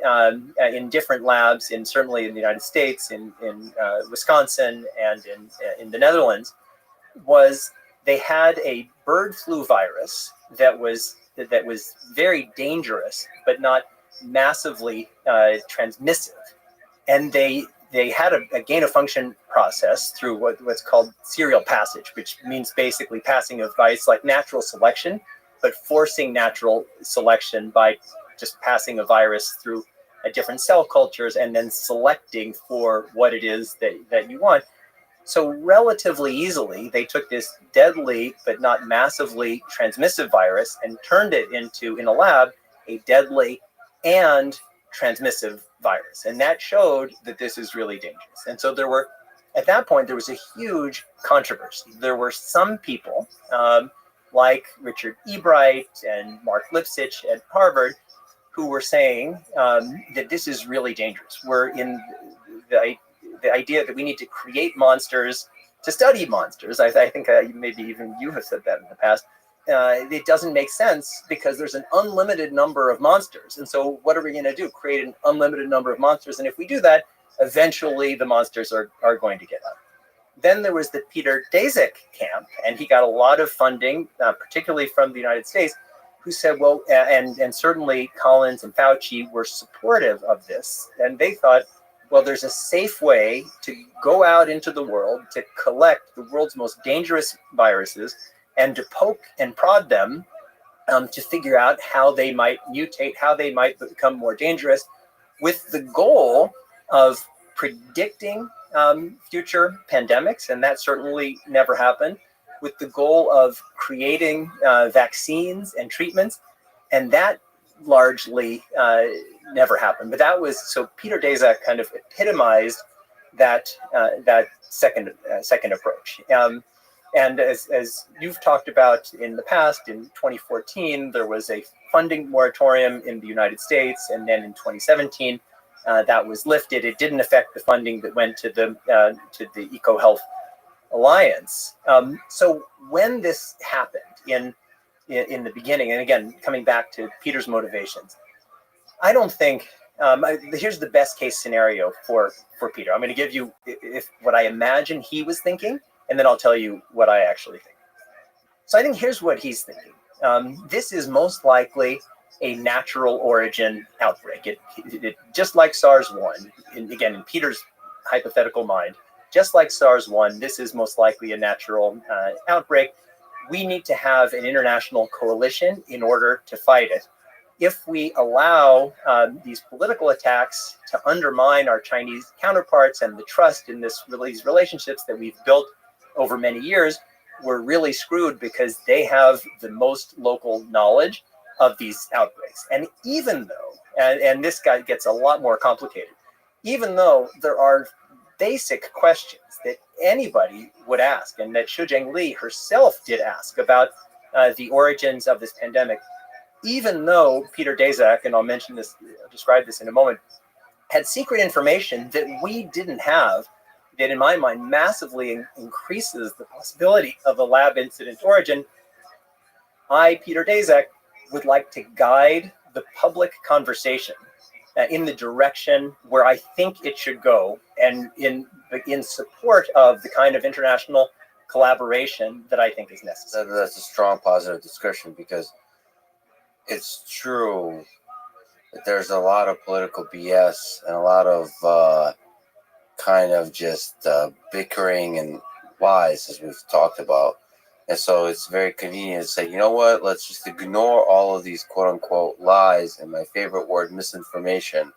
different labs, certainly in the United States, in Wisconsin, and in the Netherlands, was they had a bird flu virus that was very dangerous, but not massively transmissive. And they had a gain of function process through what's called serial passage, which means basically passing a device like natural selection, but forcing natural selection by just passing a virus through different cell cultures and then selecting for what it is that you want. So relatively easily, they took this deadly but not massively transmissive virus and turned it into, in a lab, a deadly and transmissive virus. And that showed that this is really dangerous. And so at that point, there was a huge controversy. There were some people like Richard Ebright and Mark Lipsitch at Harvard who were saying that this is really dangerous. We're in the idea that we need to create monsters to study monsters. I think maybe even you have said that in the past. It doesn't make sense because there's an unlimited number of monsters. And so what are we going to do? Create an unlimited number of monsters. And if we do that, eventually the monsters are going to get out. Then there was the Peter Daszak camp, and he got a lot of funding, particularly from the United States, who said, well, and certainly Collins and Fauci were supportive of this. And they thought, well, there's a safe way to go out into the world to collect the world's most dangerous viruses and to poke and prod them to figure out how they might mutate, how they might become more dangerous, with the goal of predicting future pandemics, and that certainly never happened, with the goal of creating vaccines and treatments, and that largely never happened. But that was, so Peter Daszak kind of epitomized that second approach. And as you've talked about in the past, in 2014, there was a funding moratorium in the United States, and then in 2017, that was lifted. It didn't affect the funding that went to the EcoHealth Alliance. So when this happened in the beginning, and again, coming back to Peter's motivations, I don't think, here's the best case scenario for Peter. I'm going to give you what I imagine he was thinking, and then I'll tell you what I actually think. So I think here's what he's thinking. This is most likely a natural origin outbreak. It just like SARS-1, again, in Peter's hypothetical mind, just like SARS-1, this is most likely a natural outbreak. We need to have an international coalition in order to fight it. If we allow these political attacks to undermine our Chinese counterparts and the trust in these relationships that we've built over many years, we're really screwed because they have the most local knowledge of these outbreaks. And even though, and this guy gets a lot more complicated, even though there are basic questions that anybody would ask, and that Xu Zhengli herself did ask about the origins of this pandemic, even though Peter Daszak, and I'll mention this, describe this in a moment, had secret information that we didn't have, that in my mind massively increases the possibility of a lab incident origin, I, Peter Daszak, would like to guide the public conversation in the direction where I think it should go, and in support of the kind of international collaboration that I think is necessary. That's a strong positive discussion, because it's true that there's a lot of political BS and a lot of kind of just bickering and lies, as we've talked about. And so it's very convenient to say, you know what, let's just ignore all of these quote unquote lies, and my favorite word, misinformation.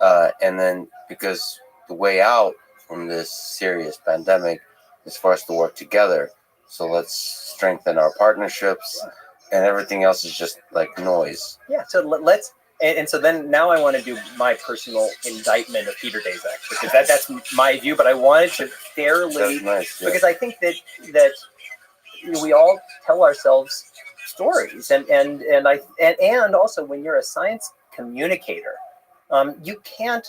And then, because the way out from this serious pandemic is for us to work together. So let's strengthen our partnerships, and everything else is just like noise. Yeah, so let's, and so then now I want to do my personal indictment of Peter Daszak, because that's my view, but I wanted to fairly, That's nice, yeah. because I think that you know, we all tell ourselves stories, and also when you're a science communicator, you can't,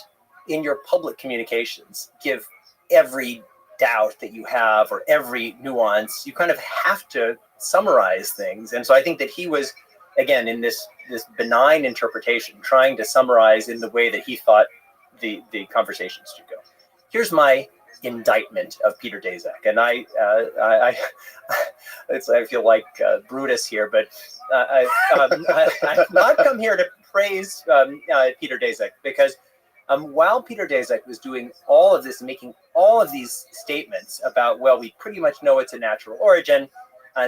in your public communications, give every doubt that you have or every nuance. You kind of have to summarize things, and so I think that he was, again, in this benign interpretation, trying to summarize in the way that he thought the conversations should go. Here's my indictment of Peter Daszak, and I feel like Brutus here, but I've not come here to praise Peter Daszak, because while Peter Daszak was doing all of this, making all of these statements about, well, we pretty much know it's a natural origin,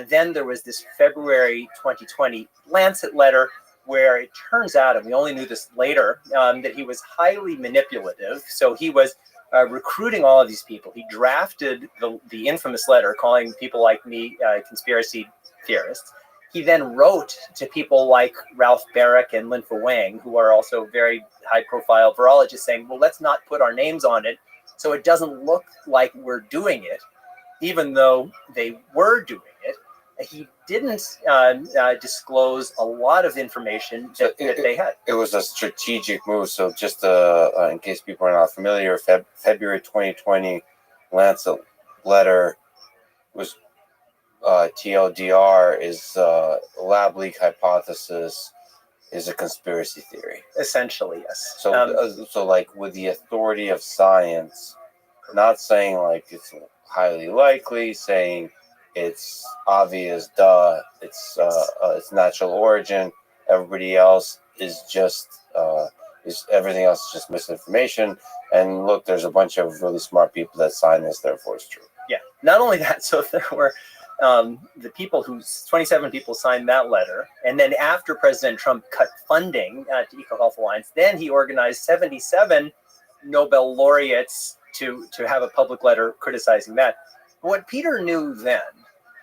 then there was this February 2020 Lancet letter where it turns out, and we only knew this later, that he was highly manipulative. So he was recruiting all of these people. He drafted the infamous letter calling people like me conspiracy theorists. He then wrote to people like Ralph Barrick and Linfa Wang, who are also very high-profile virologists, saying, well, let's not put our names on it so it doesn't look like we're doing it, even though they were doing it. He didn't disclose a lot of information that they had. It was a strategic move. So just in case people are not familiar, February 2020 Lancet letter was TLDR is lab leak hypothesis is a conspiracy theory. Essentially, yes. So like with the authority of science, not saying like it's highly likely, saying it's obvious, it's natural origin. Everybody else is just everything else is just misinformation. And look, there's a bunch of really smart people that signed this, therefore it's true. Yeah. Not only that, so there were the people 27 people signed that letter, and then after President Trump cut funding to EcoHealth Alliance, then he organized 77 Nobel laureates to have a public letter criticizing that. What Peter knew then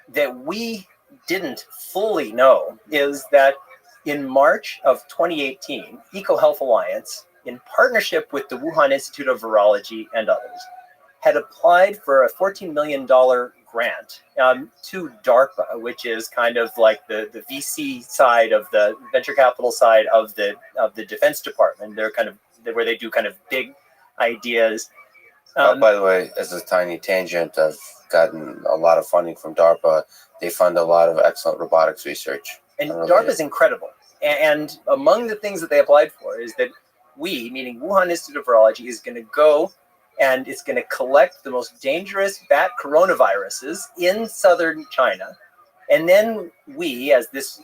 that we didn't fully know is that in March of 2018, EcoHealth Alliance, in partnership with the Wuhan Institute of Virology and others, had applied for a $14 million grant to DARPA, which is kind of like the VC side of the venture capital side of the Defense Department. They're kind of where they do kind of big ideas. By the way, as a tiny tangent, I've gotten a lot of funding from DARPA. They fund a lot of excellent robotics research. And DARPA is incredible. And among the things that they applied for is that we, meaning Wuhan Institute of Virology, is going to go and it's going to collect the most dangerous bat coronaviruses in southern China. And then we, as this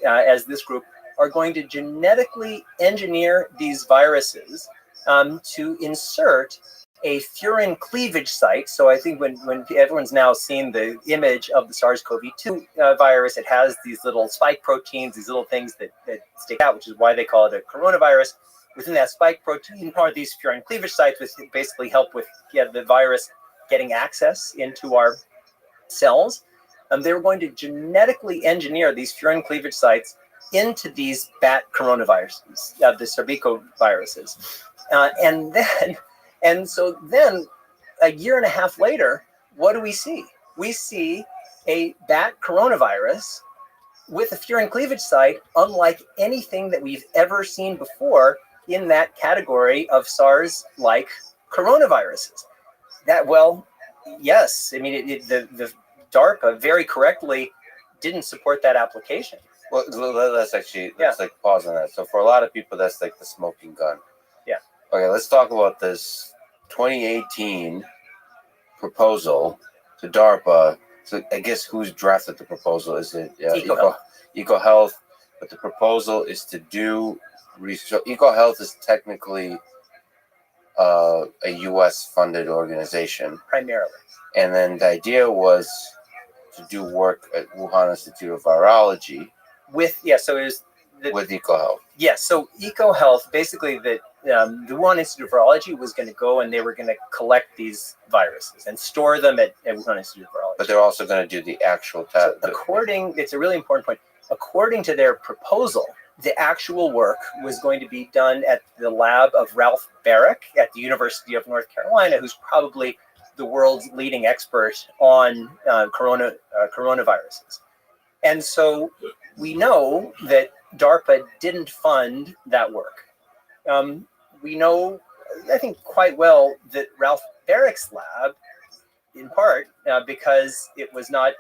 group, are going to genetically engineer these viruses to insert a furin cleavage site. So I think when everyone's now seen the image of the SARS-CoV-2 virus, it has these little spike proteins, these little things that stick out, which is why they call it a coronavirus. Within that spike protein are these furin cleavage sites, which basically help with the virus getting access into our cells. They were going to genetically engineer these furin cleavage sites into these bat coronaviruses, the sarbecoviruses. And so then a year and a half later, what do we see? We see a bat coronavirus with a furin cleavage site unlike anything that we've ever seen before in that category of SARS-like coronaviruses. Yes, I mean, the DARPA very correctly didn't support that application. Well, let's like pause on that. So for a lot of people, that's like the smoking gun. Yeah. Okay, let's talk about this 2018 proposal to DARPA. So I guess who's drafted the proposal? Is it EcoHealth? But the proposal is to do research. So EcoHealth is technically a U.S. funded organization Primarily. And then the idea was to do work at Wuhan Institute of Virology with EcoHealth. Yes, so EcoHealth, basically the Wuhan Institute of Virology was going to go and they were going to collect these viruses and store them at Wuhan Institute of Virology. But they're also going to do the actual test. It's a really important point. According to their proposal, the actual work was going to be done at the lab of Ralph Barrick at the University of North Carolina, who's probably the world's leading expert on coronaviruses. And so we know that DARPA didn't fund that work. We know, I think, quite well that Ralph Barrick's lab, in part because it was not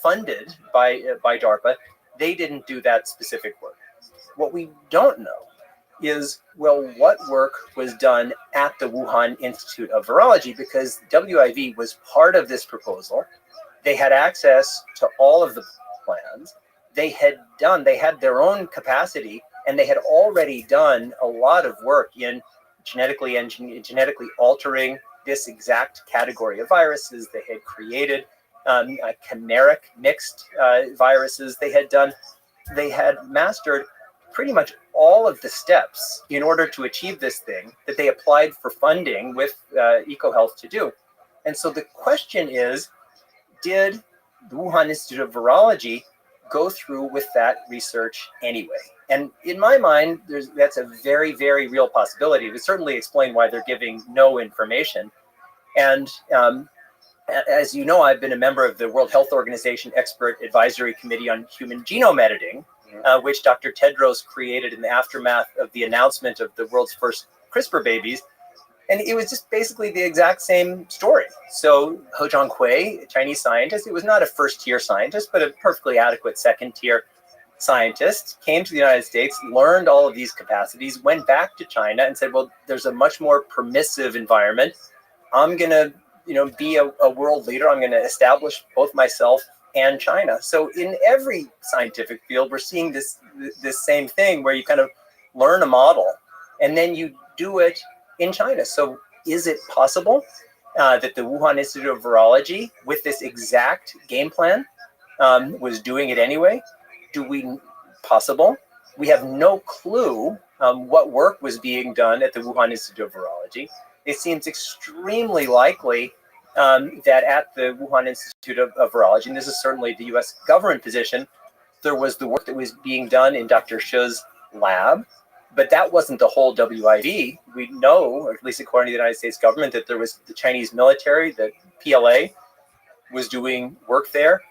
funded by DARPA, they didn't do that specific work. What we don't know is, what work was done at the Wuhan Institute of Virology, because WIV was part of this proposal. They had access to all of the plans. They had their own capacity, and they had already done a lot of work in genetically altering this exact category of viruses. They had created chimeric mixed viruses. They had mastered pretty much all of the steps in order to achieve this thing that they applied for funding with EcoHealth to do. And so the question is, did the Wuhan Institute of Virology go through with that research anyway. And in my mind, that's a very, very real possibility. It would certainly explain why they're giving no information. And as you know, I've been a member of the World Health Organization Expert Advisory Committee on Human Genome Editing, which Dr. Tedros created in the aftermath of the announcement of the world's first CRISPR babies. And it was just basically the exact same story. So He Jiankui, a Chinese scientist, it was not a first-tier scientist, but a perfectly adequate second-tier scientist, came to the United States, learned all of these capacities, went back to China and said, well, there's a much more permissive environment. I'm going to be a world leader. I'm going to establish both myself and China. So in every scientific field, we're seeing this same thing where you kind of learn a model and then you do it in China. So is it possible that the Wuhan Institute of Virology, with this exact game plan, was doing it anyway? Possible? We have no clue what work was being done at the Wuhan Institute of Virology. It seems extremely likely that at the Wuhan Institute of Virology, and this is certainly the US government position, there was the work that was being done in Dr. Shi's lab, but that wasn't the whole WIV. We know, or at least according to the United States government, that there was the Chinese military, the PLA, was doing work there.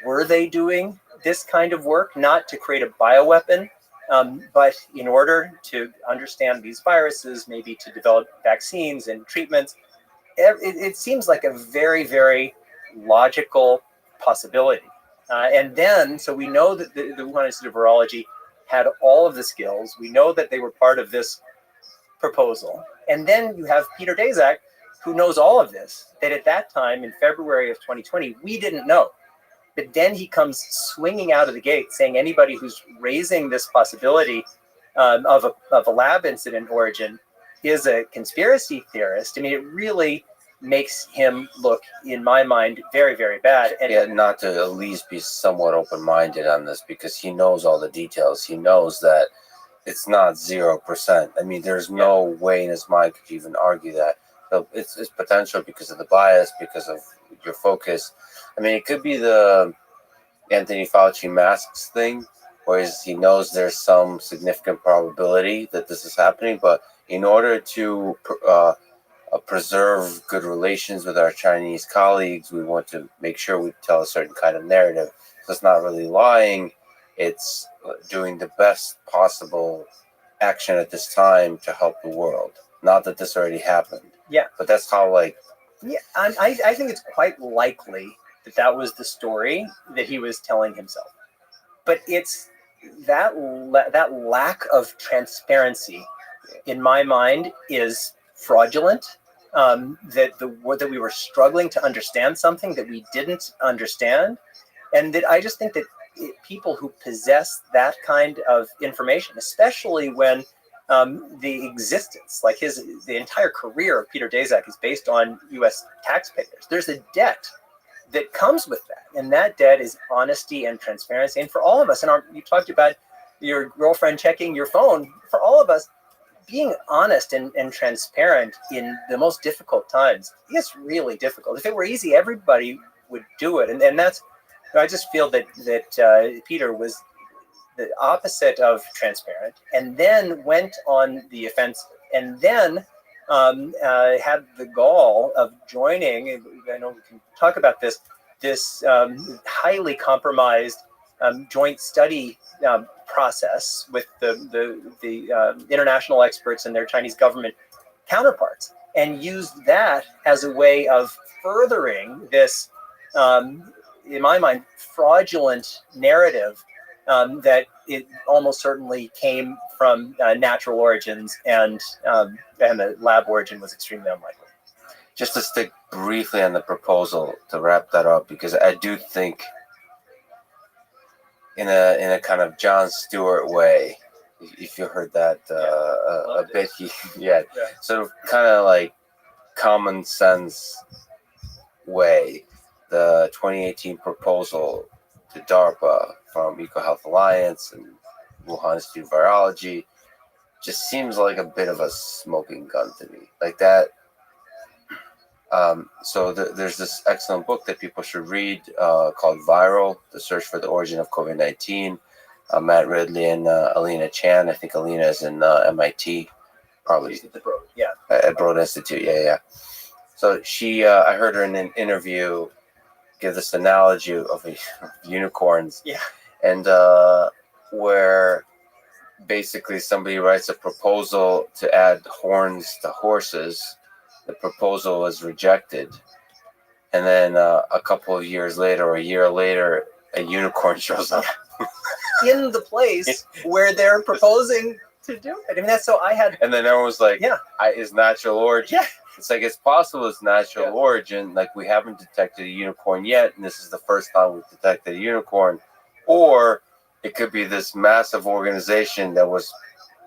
Were they doing this kind of work, not to create a bioweapon, but in order to understand these viruses, maybe to develop vaccines and treatments? It seems like a very, very logical possibility. And then, so we know that the Wuhan Institute of Virology had all of the skills. We know that they were part of this proposal. And then you have Peter Daszak, who knows all of this, that at that time in February of 2020, we didn't know. But then he comes swinging out of the gate saying anybody who's raising this possibility of a lab incident origin is a conspiracy theorist. I mean, it really makes him look, in my mind, very, very bad. And Yeah, not to at least be somewhat open-minded on this, because he knows all the details. He knows that it's not 0%. I mean, there's no way in his mind could you even argue that. So it's potential because of the bias, because of your focus. I mean, it could be the Anthony Fauci masks thing, where he knows there's some significant probability that this is happening, but in order to preserve good relations with our Chinese colleagues, we want to make sure we tell a certain kind of narrative. So it's not really lying, it's doing the best possible action at this time to help the world. Not that this already happened. Yeah. But that's how, Yeah, I think it's quite likely that was the story that he was telling himself. But it's that lack of transparency, in my mind, is fraudulent. That we were struggling to understand something that we didn't understand, and that I just think that people who possess that kind of information, especially when the existence, like the entire career of Peter Daszak is based on U.S. taxpayers. There's a debt that comes with that, and that debt is honesty and transparency. And for all of us, and you talked about your girlfriend checking your phone. For all of us, being honest and transparent in the most difficult times is really difficult. If it were easy, everybody would do it. And that's, I just feel that Peter was the opposite of transparent, and then went on the offensive, and then had the gall of joining, I know we can talk about this highly compromised joint study process with the international experts and their Chinese government counterparts, and used that as a way of furthering this, in my mind, fraudulent narrative that it almost certainly came from natural origins, and the lab origin was extremely unlikely. just to stick briefly on the proposal to wrap that up, because I do think in a kind of Jon Stewart way, if you heard that a bit, sort of kind of like common sense way, the 2018 proposal to DARPA from EcoHealth Alliance and Wuhan Institute of Virology just seems like a bit of a smoking gun to me. Like that, There's this excellent book that people should read called Viral, The Search for the Origin of COVID-19. Matt Ridley and Alina Chan. I think Alina is in MIT, probably At the Broad, yeah. At Broad Institute. Yeah. So I heard her in an interview give this analogy of unicorns. Yeah. And where basically somebody writes a proposal to add horns to horses. The proposal was rejected. And then a couple of years later, or a year later, a unicorn shows up. In the place where they're proposing to do it. I mean, that's so I had. And then everyone was like, Yeah. It's natural origin. Yeah. It's like, it's possible it's natural Yeah. origin. Like, we haven't detected a unicorn yet, and this is the first time we've detected a unicorn. Or it could be this massive organization that was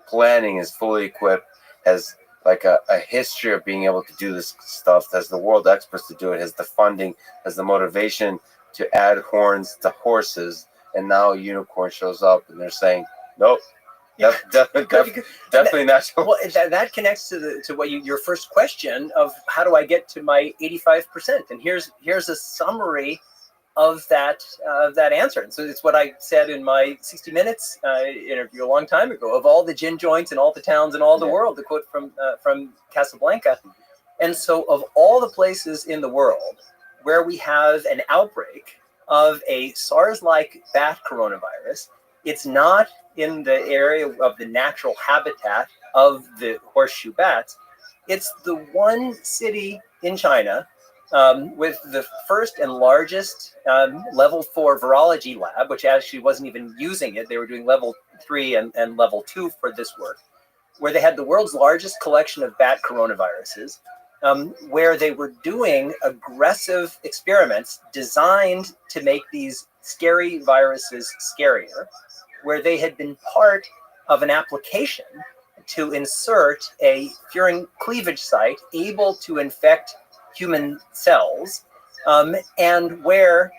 planning, is fully equipped, has like a history of being able to do this stuff, has the world experts to do it, has the funding, has the motivation to add horns to horses, and now a unicorn shows up and they're saying, nope, Yeah. definitely natural. Well, that connects to what your first question of how do I get to my 85%? And here's a summary of that answer. And so it's what I said in my 60 Minutes interview a long time ago. Of all the gin joints in all the towns in all the world, the quote from Casablanca. And so of all the places in the world where we have an outbreak of a SARS-like bat coronavirus, it's not in the area of the natural habitat of the horseshoe bats. It's the one city in China with the first and largest level 4 virology lab, which actually wasn't even using it. They were doing level 3 and level 2 for this work, where they had the world's largest collection of bat coronaviruses, where they were doing aggressive experiments designed to make these scary viruses scarier, where they had been part of an application to insert a furin cleavage site able to infect human cells, and where,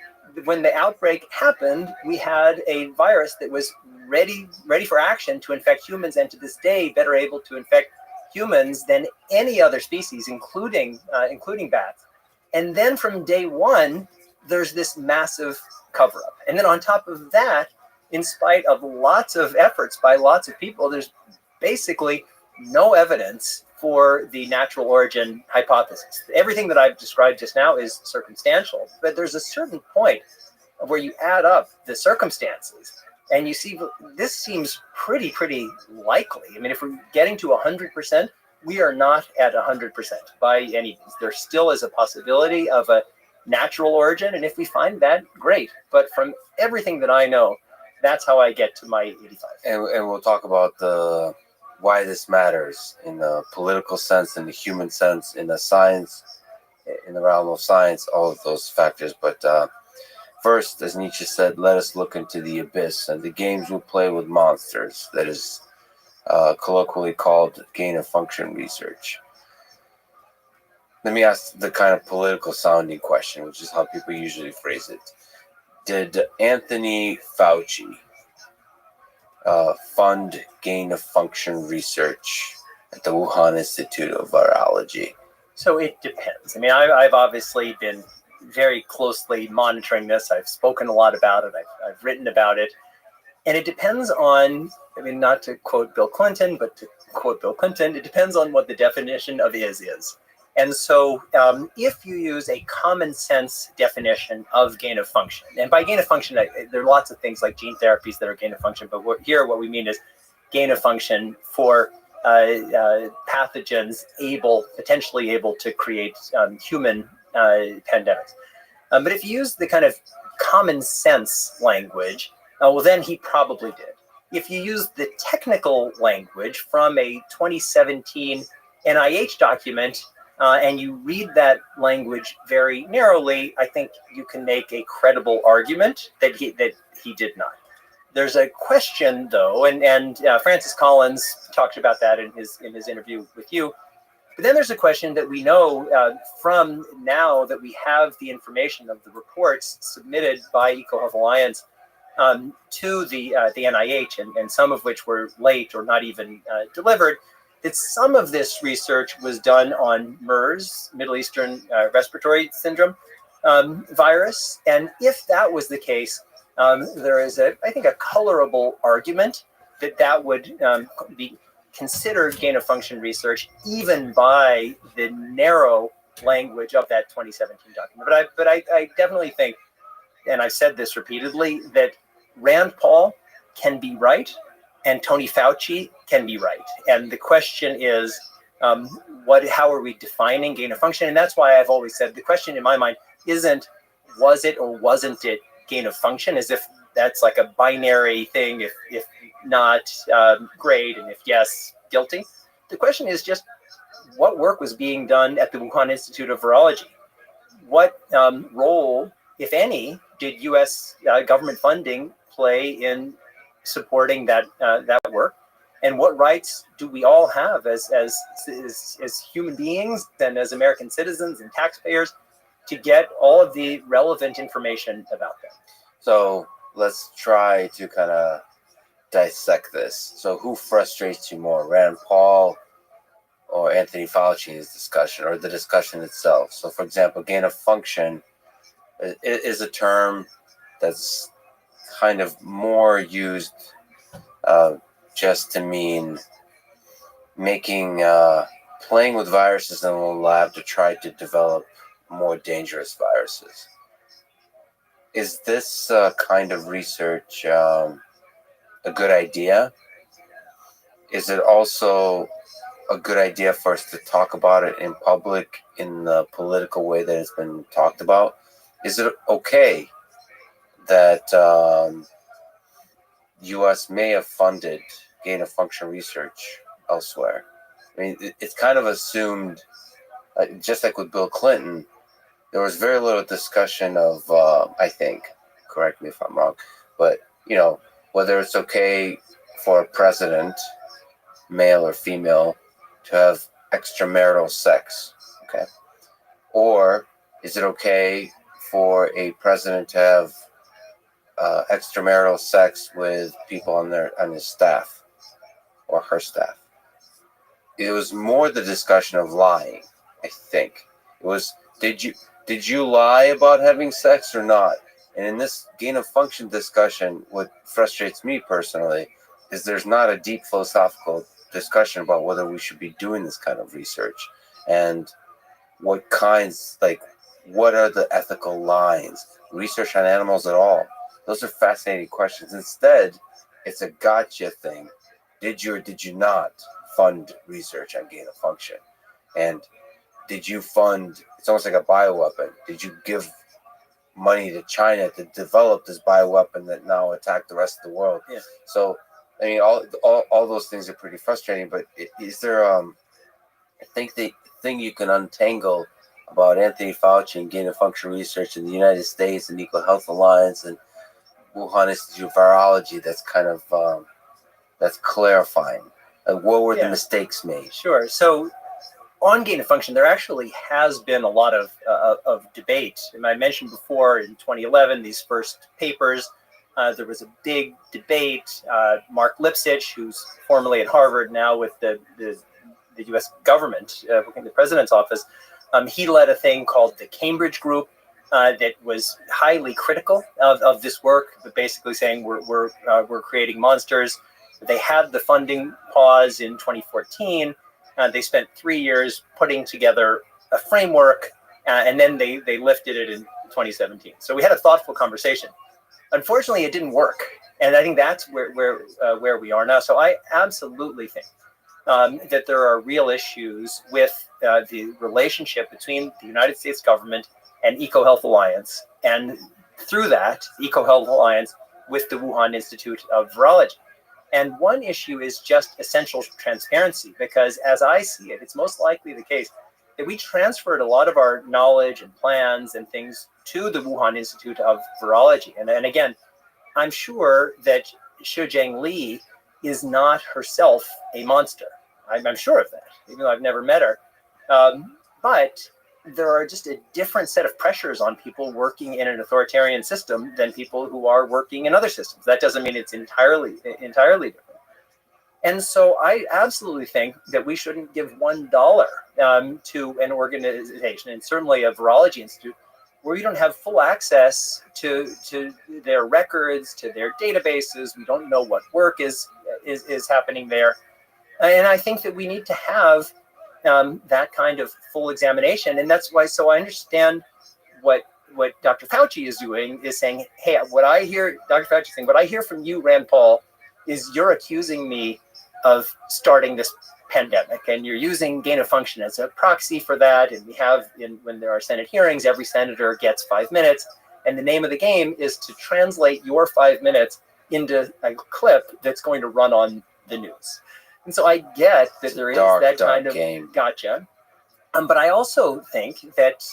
when the outbreak happened, we had a virus that was ready for action to infect humans, and to this day better able to infect humans than any other species, including bats. And then from day one, there's this massive cover-up. And then on top of that, in spite of lots of efforts by lots of people, there's basically no evidence for the natural origin hypothesis. Everything that I've described just now is circumstantial, but there's a certain point where you add up the circumstances and you see this seems pretty likely. I mean, if we're getting to 100%, we are not at 100% by any means. There still is a possibility of a natural origin, and if we find that, great. But from everything that I know, that's how I get to my 85. And we'll talk about why this matters in the political sense, in the human sense, in the science, in the realm of science, all of those factors. But first, as Nietzsche said, let us look into the abyss and the games we play with monsters. That is colloquially called gain-of-function research. Let me ask the kind of political sounding question, which is how people usually phrase it. Did Anthony Fauci fund gain-of-function research at the Wuhan Institute of Virology? So it depends. I mean, I've obviously been very closely monitoring this. I've spoken a lot about it. I've written about it. And it depends on, I mean, not to quote Bill Clinton, but to quote Bill Clinton, it depends on what the definition of is. And so if you use a common sense definition of gain of function, and by gain of function, there are lots of things like gene therapies that are gain of function, but here what we mean is gain of function for pathogens potentially able to create human pandemics. But if you use the kind of common sense language, well, then he probably did. If you use the technical language from a 2017 NIH document, and you read that language very narrowly, I think you can make a credible argument that he did not. There's a question, though, and Francis Collins talked about that in his interview with you. But then there's a question that we know from now that we have the information of the reports submitted by EcoHealth Alliance to the NIH, and some of which were late or not even delivered. that some of this research was done on MERS, Middle Eastern Respiratory Syndrome virus. And if that was the case, there is, I think, a colorable argument that would be considered gain-of-function research even by the narrow language of that 2017 document. But I definitely think, and I've said this repeatedly, that Rand Paul can be right and Tony Fauci can be right. And the question is, how are we defining gain of function? And that's why I've always said the question in my mind isn't was it or wasn't it gain of function, as if that's like a binary thing, if not, great, and if yes, guilty. The question is just what work was being done at the Wuhan Institute of Virology? What role, if any, did U.S. Government funding play in supporting that work? And what rights do we all have as human beings and as American citizens and taxpayers to get all of the relevant information about them? So let's try to kind of dissect this. So who frustrates you more, Rand Paul or Anthony Fauci's discussion, or the discussion itself? So, for example, gain of function is a term that's kind of more used just to mean playing with viruses in the lab to try to develop more dangerous viruses. Is this kind of research a good idea? Is it also a good idea for us to talk about it in public in the political way that it's been talked about? Is it okay that U.S. may have funded gain-of-function research elsewhere? I mean, it's kind of assumed, just like with Bill Clinton, there was very little discussion of, I think, correct me if I'm wrong, but, whether it's okay for a president, male or female, to have extramarital sex, okay? Or is it okay for a president to have extramarital sex with people on his staff or her staff? It was more the discussion of lying, I think. It was, did you lie about having sex or not? And in this gain of function discussion, what frustrates me personally is there's not a deep philosophical discussion about whether we should be doing this kind of research and what are the ethical lines? Research on animals at all? Those are fascinating questions. Instead, it's a gotcha thing. Did you or did you not fund research on gain of function? And did you fund, it's almost like a bioweapon. Did you give money to China to develop this bioweapon that now attacked the rest of the world? Yeah. So, I mean, all those things are pretty frustrating, but is there, I think the thing you can untangle about Anthony Fauci and gain of function research in the United States and Equal Health Alliance and Wuhan Institute of Virology, that's kind of, that's clarifying. Like, what were the mistakes made? Sure. So on gain of function, there actually has been a lot of debate. And I mentioned before in 2011, these first papers, there was a big debate. Mark Lipsitch, who's formerly at Harvard, now with the U.S. government, working in the president's office, he led a thing called the Cambridge Group that was highly critical of this work, but basically saying we're creating monsters. They had the funding pause in 2014. They spent 3 years putting together a framework, and then they lifted it in 2017. So we had a thoughtful conversation. Unfortunately, it didn't work, and I think that's where we are now. So I absolutely think that there are real issues with the relationship between the United States government and EcoHealth Alliance, and through that, EcoHealth Alliance with the Wuhan Institute of Virology. And one issue is just essential transparency, because as I see it, it's most likely the case that we transferred a lot of our knowledge and plans and things to the Wuhan Institute of Virology. And again, I'm sure that Shijing Li is not herself a monster. I'm sure of that, even though I've never met her. But there are just a different set of pressures on people working in an authoritarian system than people who are working in other systems. That doesn't mean it's entirely different. And so I absolutely think that we shouldn't give $1 to an organization, and certainly a virology institute, where we don't have full access to their records, to their databases. We don't know what work is happening there. And I think that we need to have that kind of full examination. And that's why, so I understand what Dr. Fauci is doing, is saying, hey, what I hear, Dr. Fauci saying, what I hear from you, Rand Paul, is you're accusing me of starting this pandemic, and you're using gain of function as a proxy for that. And we have, when there are Senate hearings, every senator gets 5 minutes, and the name of the game is to translate your 5 minutes into a clip that's going to run on the news. And so I get that there is that kind of game. Gotcha. But I also think that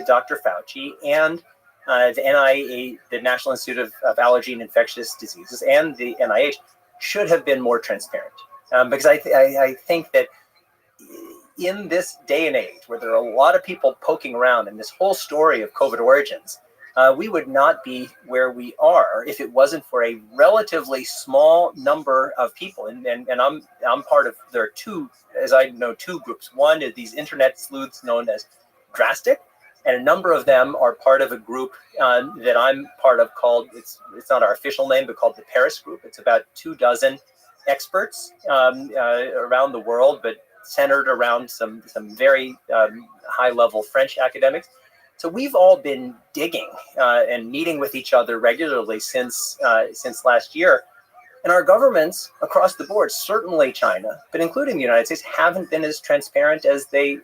Dr. Fauci and the NIH, the National Institute of Allergy and Infectious Diseases, and the NIH should have been more transparent. Because I think that in this day and age, where there are a lot of people poking around in this whole story of COVID origins, we would not be where we are if it wasn't for a relatively small number of people. And I'm part of, there are two, as I know, two groups. One is these internet sleuths known as Drastic, and a number of them are part of a group that I'm part of called, it's not our official name, but called the Paris Group. It's about 24 experts around the world, but centered around some very high-level French academics. So we've all been digging and meeting with each other regularly since last year. And our governments across the board, certainly China, but including the United States, haven't been as transparent as they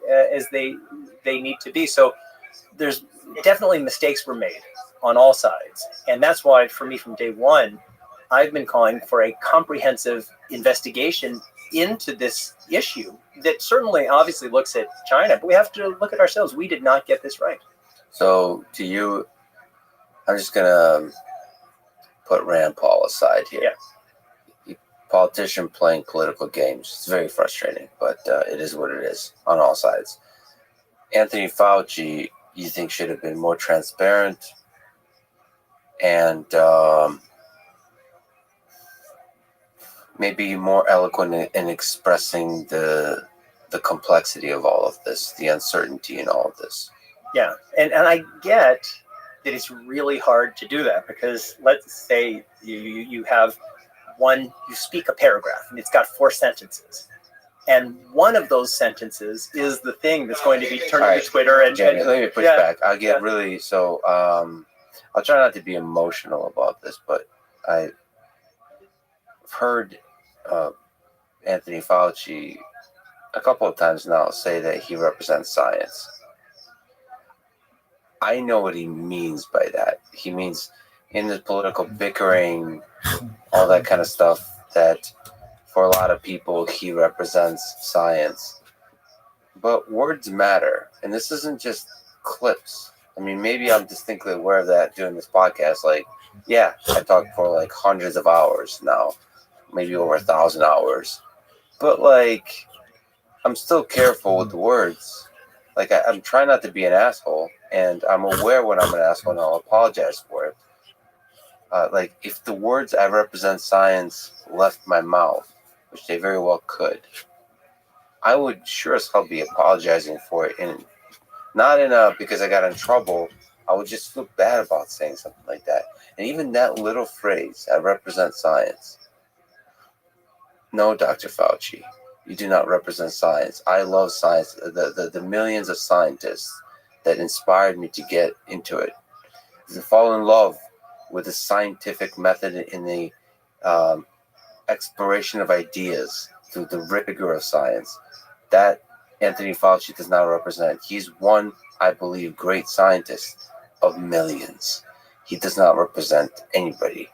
need to be. So there's definitely mistakes were made on all sides. And that's why, for me, from day one, I've been calling for a comprehensive investigation into this issue that certainly obviously looks at China, but we have to look at ourselves. We did not get this right. So to you, I'm just going to put Rand Paul aside here. Yeah. Politician playing political games. It's very frustrating, but it is what it is on all sides. Anthony Fauci, you think should have been more transparent and maybe more eloquent in expressing the complexity of all of this, the uncertainty in all of this. Yeah, and I get that it's really hard to do that, because let's say you have you speak a paragraph and it's got 4 sentences. And one of those sentences is the thing that's going to be turned into Twitter. And Jamie, let me push back. I'll get really, so I'll try not to be emotional about this, but I've heard Anthony Fauci a couple of times now say that he represents science. I know what he means by that. He means in the political bickering, all that kind of stuff, that for a lot of people, he represents science. But words matter. And this isn't just clips. I mean, maybe I'm distinctly aware of that doing this podcast. Like, yeah, I talk for like hundreds of hours now, maybe over 1,000 hours. But like, I'm still careful with the words. Like, I'm trying not to be an asshole, and I'm aware when I'm an asshole, and I'll apologize for it. Like, if the words "I represent science" left my mouth, which they very well could, I would sure as hell be apologizing for it, and not because I got in trouble. I would just feel bad about saying something like that. And even that little phrase, "I represent science." No, Dr. Fauci, you do not represent science. I love science. The millions of scientists that inspired me to get into it, to fall in love with the scientific method in the exploration of ideas through the rigor of science. That Anthony Fauci does not represent. He's one, I believe, great scientist of millions. He does not represent anybody.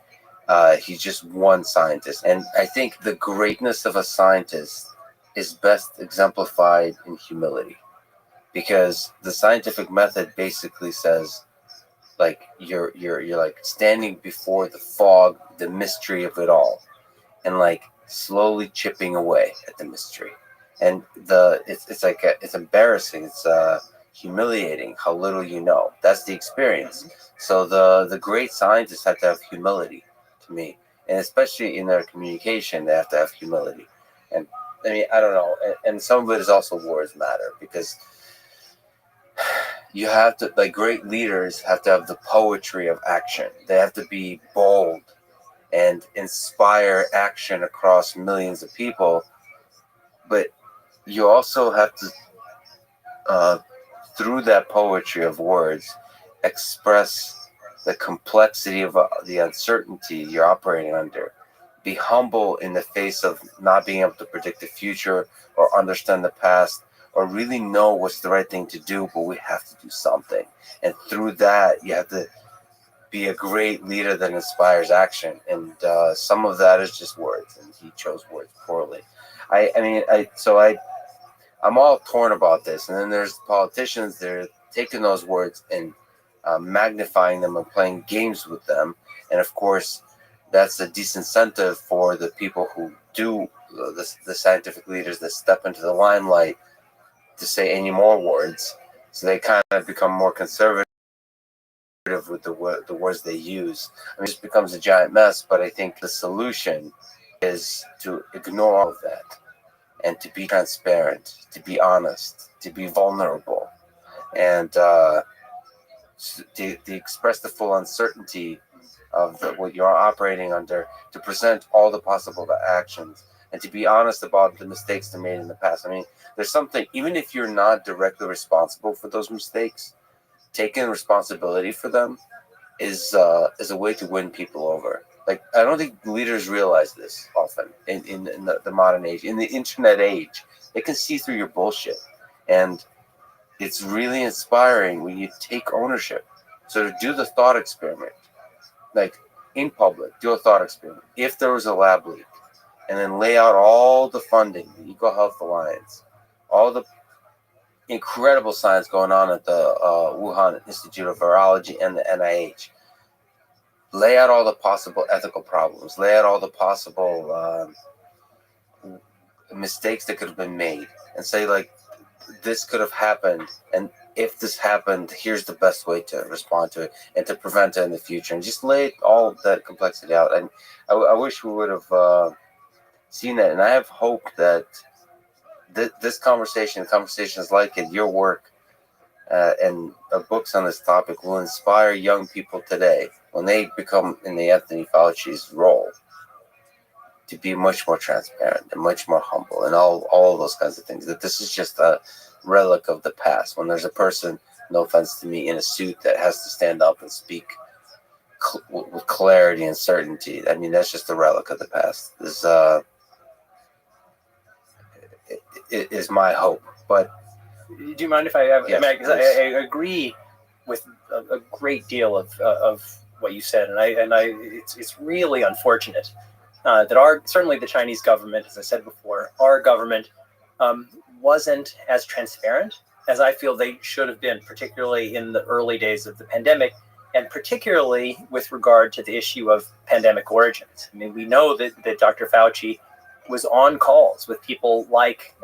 He's just one scientist. And I think the greatness of a scientist is best exemplified in humility, because the scientific method basically says, like, you're like standing before the fog, the mystery of it all, and like slowly chipping away at the mystery. And it's embarrassing. It's humiliating how little you know. That's the experience. So the great scientists have to have humility, to me. and especially in their communication, they have to have humility. And I mean, I don't know, and some of it is also words matter, because you have to, like, great leaders have to have the poetry of action. They have to be bold and inspire action across millions of people. But you also have to, through that poetry of words, express the complexity of the uncertainty you're operating under. Be humble in the face of not being able to predict the future or understand the past or really know what's the right thing to do, but we have to do something. And through that, you have to be a great leader that inspires action. And some of that is just words, and he chose words poorly. I'm all torn about this. And then there's politicians that are taking those words and magnifying them and playing games with them. And of course, that's a disincentive for the people who do, the scientific leaders that step into the limelight, to say any more words. So they kind of become more conservative with the words they use. I mean, it just becomes a giant mess. But I think the solution is to ignore all of that and to be transparent, to be honest, to be vulnerable, and to express the full uncertainty of what you're operating under, to present all the possible actions, and to be honest about the mistakes they made in the past. I mean, there's something, even if you're not directly responsible for those mistakes, taking responsibility for them is a way to win people over. Like, I don't think leaders realize this often in the modern age, in the internet age. They can see through your bullshit, and it's really inspiring when you take ownership. So to do the thought experiment, like in public, do a thought experiment. If there was a lab leak, and then lay out all the funding, the EcoHealth Alliance, all the incredible science going on at the Wuhan Institute of Virology and the NIH. Lay out all the possible ethical problems. Lay out all the possible mistakes that could have been made, and say, like, this could have happened, and if this happened, here's the best way to respond to it and to prevent it in the future. And just lay all that complexity out. And I wish we would have seen that. And I have hope that this conversation, conversations like it, your work, and books on this topic will inspire young people today when they become in the Anthony Fauci's role to be much more transparent and much more humble and all of those kinds of things. That this is just a relic of the past. When there's a person, no offense to me, in a suit that has to stand up and speak with clarity and certainty, I mean, that's just a relic of the past. This is my hope. But do you mind if I have? Yes, I agree with a great deal of what you said, and it's really unfortunate that certainly the Chinese government, as I said before, our government wasn't as transparent as I feel they should have been, particularly in the early days of the pandemic, and particularly with regard to the issue of pandemic origins. I mean, we know that Dr. Fauci was on calls with people like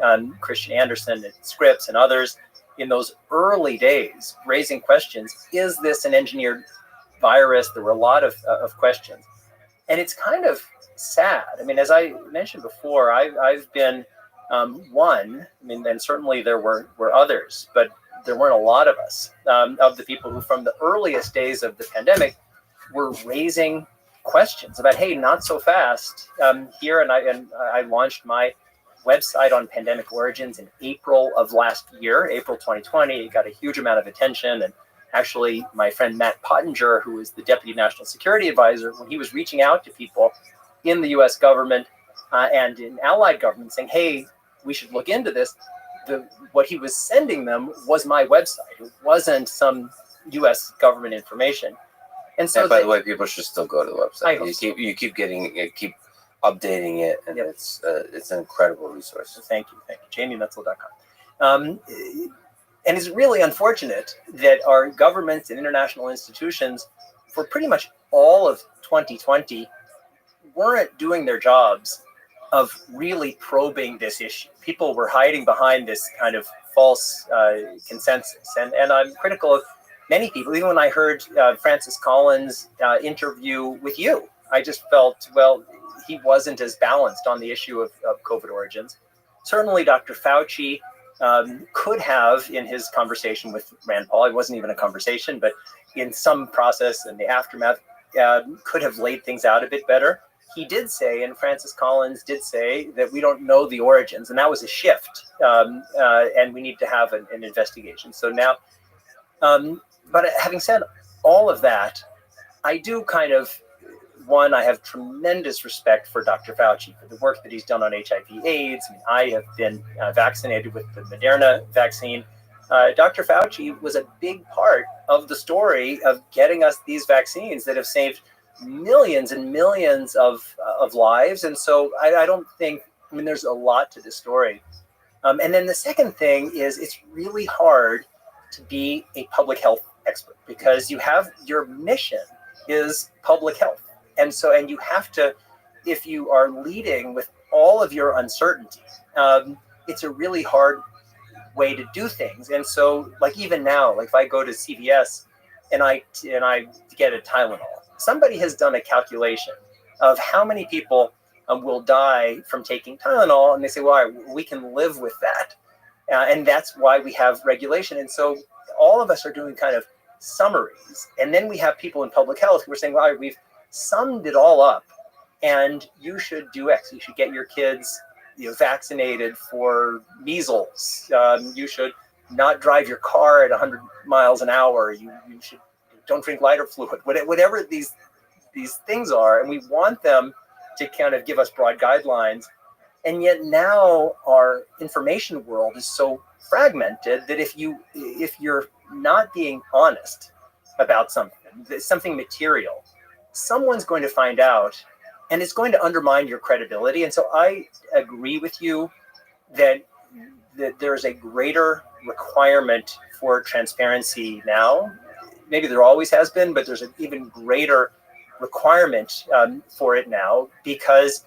Christian Anderson and Scripps and others in those early days, raising questions. Is this an engineered virus? There were a lot of questions. And it's kind of sad. I mean, as I mentioned before, I've been one, I mean, and certainly there were others, but there weren't a lot of us, of the people who from the earliest days of the pandemic were raising questions about, hey, not so fast here. And I launched my website on pandemic origins in April of last year, April 2020. It got a huge amount of attention. And actually, my friend Matt Pottinger, who is the Deputy National Security Advisor, when he was reaching out to people in the US government and in allied governments saying, hey, we should look into this, what he was sending them was my website. It wasn't some US government information. And so, by the way, people should still go to the website. You keep updating it, and yep. It's an incredible resource. Thank you, JamieMetzel.com. And it's really unfortunate that our governments and international institutions, for pretty much all of 2020, weren't doing their jobs of really probing this issue. People were hiding behind this kind of false consensus, and I'm critical of many people. Even when I heard Francis Collins' interview with you, I just felt, well, he wasn't as balanced on the issue of COVID origins. Certainly, Dr. Fauci could have, in his conversation with Rand Paul, it wasn't even a conversation, but in some process in the aftermath, could have laid things out a bit better. He did say, and Francis Collins did say, that we don't know the origins, and that was a shift, and we need to have an investigation. So now, but having said all of that, I do kind of, one, I have tremendous respect for Dr. Fauci, for the work that he's done on HIV/AIDS. I mean, I have been vaccinated with the Moderna vaccine. Dr. Fauci was a big part of the story of getting us these vaccines that have saved millions and millions of lives. And so I don't think, I mean, there's a lot to this story. And then the second thing is it's really hard to be a public health expert because you have, your mission is public health. And so, and you have to, if you are leading with all of your uncertainty, it's a really hard way to do things. And so, like even now, like if I go to CVS and I get a Tylenol, somebody has done a calculation of how many people will die from taking Tylenol, and they say, well, we can live with that. And that's why we have regulation. And so all of us are doing kind of summaries. And then we have people in public health who are saying, well, we've summed it all up, and you should do X. You should get your kids, vaccinated for measles. You should not drive your car at 100 miles an hour. You should don't drink lighter fluid. Whatever these things are, and we want them to kind of give us broad guidelines. And yet now our information world is so fragmented that if you're not being honest about something material, someone's going to find out, and it's going to undermine your credibility. And so I agree with you that there's a greater requirement for transparency now. Maybe there always has been, but there's an even greater requirement for it now, because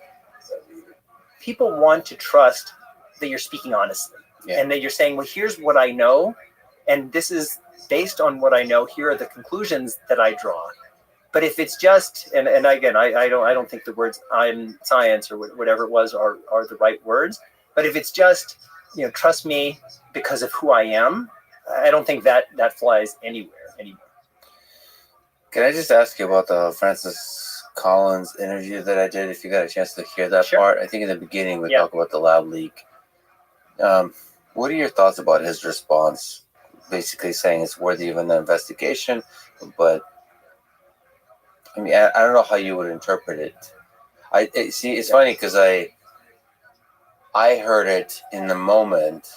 people want to trust that you're speaking honestly, and that you're saying, well, here's what I know, and this is based on what I know. Here are the conclusions that I draw. But if it's just, and again, I don't think the words "I'm science" or whatever it was are the right words. But if it's just, trust me because of who I am, I don't think that flies anywhere anymore. Can I just ask you about the Francis Collins interview that I did? If you got a chance to hear that part, I think in the beginning we talk about the lab leak. What are your thoughts about his response? Basically saying it's worthy of an investigation, but I mean, I don't know how you would interpret it. See, it's funny because I heard it in the moment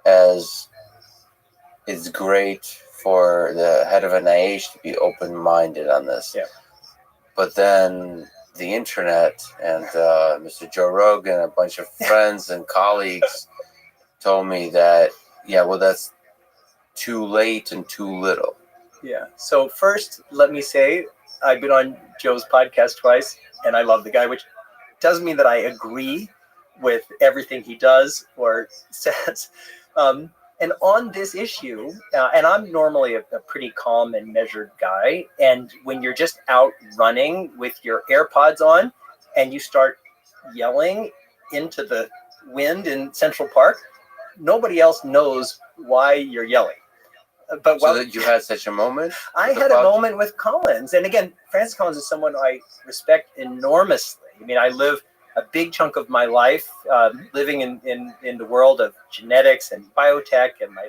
as it's great for the head of NIH to be open-minded on this. Yeah. But then the internet and Mr. Joe Rogan, a bunch of friends and colleagues told me that, that's too late and too little. Yeah. So first, let me say, I've been on Joe's podcast twice, and I love the guy, which doesn't mean that I agree with everything he does or says. And on this issue, and I'm normally a pretty calm and measured guy, and when you're just out running with your AirPods on and you start yelling into the wind in Central Park, nobody else knows why you're yelling. But so that you had such a moment? I had a moment with Collins. And again, Francis Collins is someone I respect enormously. I mean, I live a big chunk of my life living in the world of genetics and biotech. And my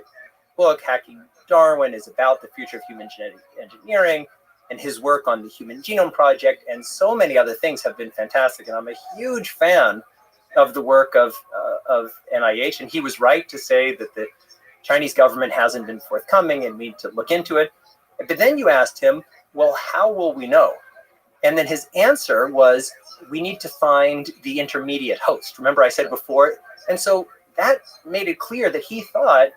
book, Hacking Darwin, is about the future of human genetic engineering. And his work on the Human Genome Project and so many other things have been fantastic. And I'm a huge fan of the work of NIH. And he was right to say that the Chinese government hasn't been forthcoming and we need to look into it. But then you asked him, well, how will we know? And then his answer was, we need to find the intermediate host. Remember I said before? And so that made it clear that he thought,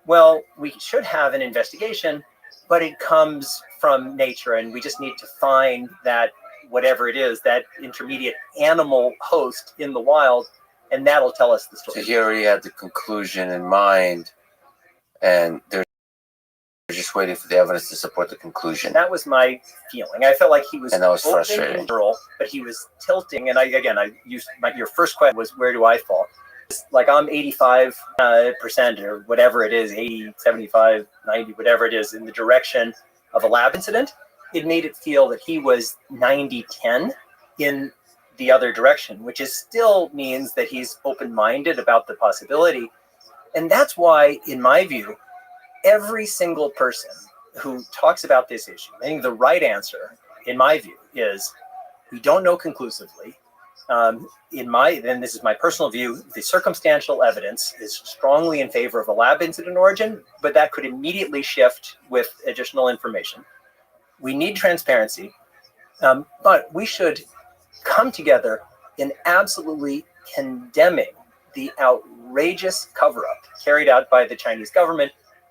well, we should have an investigation, but it comes from nature and we just need to find that, whatever it is, that intermediate animal host in the wild, and that'll tell us the story. So he already had the conclusion in mind. And there's just waiting for the evidence to support the conclusion. And that was my feeling. I felt like he was, And that was open frustrating. in general, but he was tilting. And I used your first question was, where do I fall? It's like I'm 85% or whatever it is, 80, 75, 90, whatever it is, in the direction of a lab incident. It made it feel that he was 90-10 in the other direction, which is still means that he's open-minded about the possibility. And that's why, in my view, every single person who talks about this issue, I think the right answer, in my view, is we don't know conclusively. And this is my personal view, the circumstantial evidence is strongly in favor of a lab incident origin, but that could immediately shift with additional information. We need transparency, but we should come together in absolutely condemning the outrageous cover-up carried out by the Chinese government,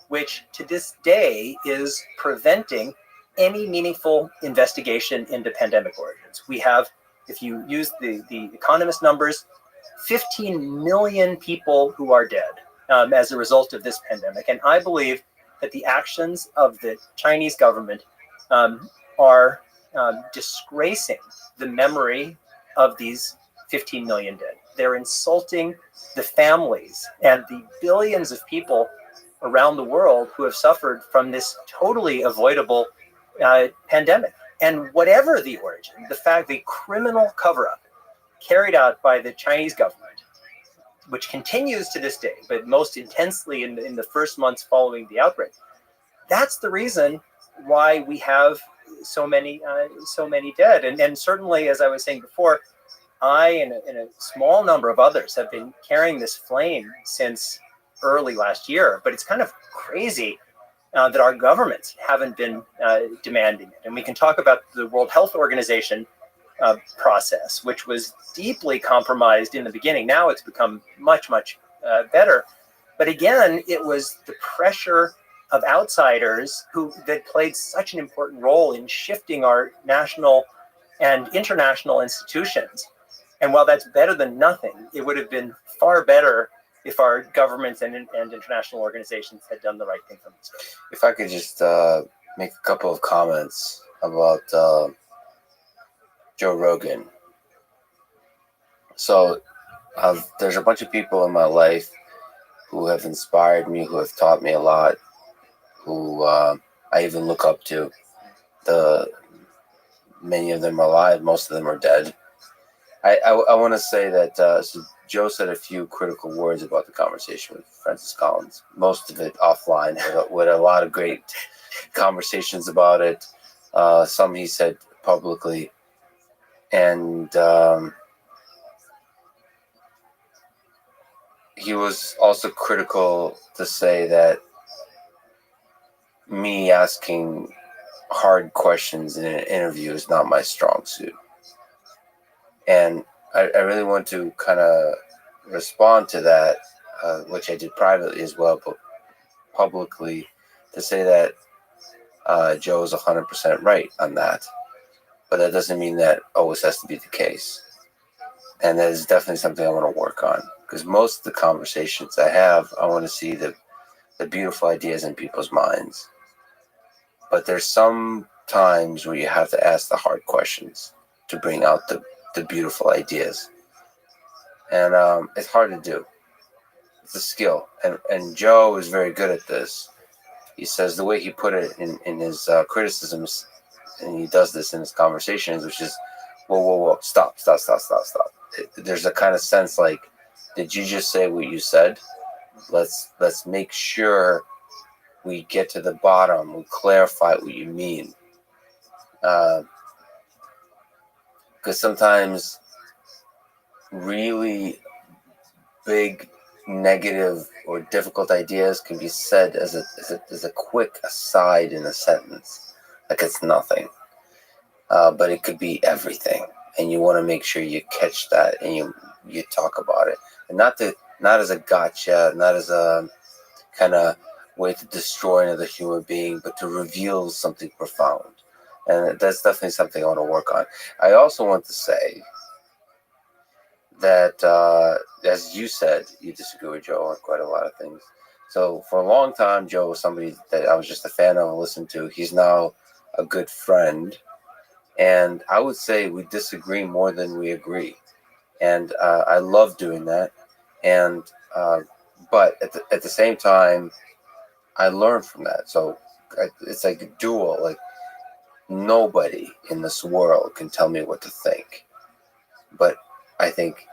which to this day is preventing any meaningful investigation into pandemic origins. We have, if you use the Economist numbers, 15 million people who are dead as a result of this pandemic. And I believe that the actions of the Chinese government are disgracing the memory of these 15 million dead. They're insulting the families and the billions of people around the world who have suffered from this totally avoidable pandemic. And whatever the origin, the criminal cover-up carried out by the Chinese government, which continues to this day, but most intensely in the first months following the outbreak, that's the reason why we have so many dead. And certainly, as I was saying before, I and a small number of others have been carrying this flame since early last year, but it's kind of crazy that our governments haven't been demanding it. And we can talk about the World Health Organization process, which was deeply compromised in the beginning. Now it's become much, much better. But again, it was the pressure of outsiders that played such an important role in shifting our national and international institutions. And while that's better than nothing, it would have been far better if our governments and international organizations had done the right thing from the start. If I could just make a couple of comments about Joe Rogan. So there's a bunch of people in my life who have inspired me, who have taught me a lot, who I even look up to. Many of them are alive, most of them are dead. I want to say that so Joe said a few critical words about the conversation with Francis Collins, most of it offline, with a lot of great conversations about it. Some he said publicly. And he was also critical to say that me asking hard questions in an interview is not my strong suit. And I really want to kind of respond to that, which I did privately as well, but publicly, to say that Joe is 100% right on that. But that doesn't mean that always has to be the case. And that is definitely something I want to work on. Because most of the conversations I have, I want to see the beautiful ideas in people's minds. But there's some times where you have to ask the hard questions to bring out the beautiful ideas. And it's hard to do. It's a skill. And Joe is very good at this. He says the way he put it in his criticisms, and he does this in his conversations, which is, whoa, stop. There's a kind of sense like, did you just say what you said? Let's make sure we get to the bottom, we clarify what you mean. Because sometimes really big, negative, or difficult ideas can be said as a quick aside in a sentence, like it's nothing. But it could be everything, and you want to make sure you catch that and you talk about it, and not as a gotcha, not as a kind of way to destroy another human being, but to reveal something profound. And that's definitely something I want to work on. I also want to say that, as you said, you disagree with Joe on quite a lot of things. So for a long time, Joe was somebody that I was just a fan of and listened to. He's now a good friend. And I would say we disagree more than we agree. And I love doing that. And but at the same time, I learned from that. So it's like a dual. Like nobody in this world can tell me what to think. But I think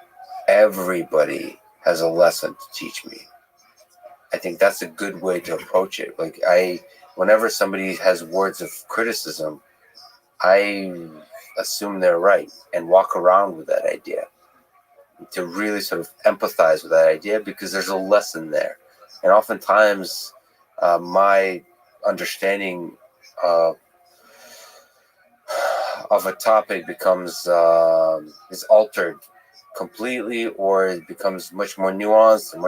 everybody has a lesson to teach me. I think that's a good way to approach it. Like whenever somebody has words of criticism, I assume they're right and walk around with that idea to really sort of empathize with that idea because there's a lesson there. And oftentimes my understanding of a topic becomes is altered completely, or it becomes much more nuanced and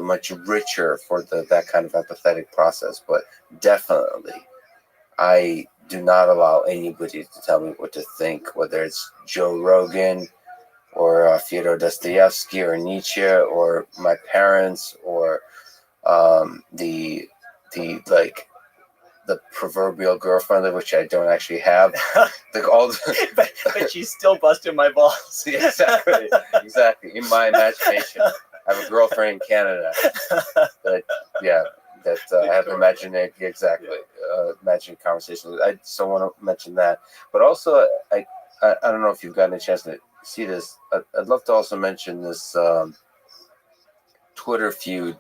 much richer for that kind of empathetic process. But definitely, I do not allow anybody to tell me what to think, whether it's Joe Rogan or Fyodor Dostoevsky or Nietzsche or my parents or the proverbial girlfriend, which I don't actually have. but she's still busting my balls. exactly. In my imagination, I have a girlfriend in Canada. That I have imaginary imaginary conversations. I just don't want to mention that, but also I don't know if you've gotten a chance to see this. I'd love to also mention this Twitter feud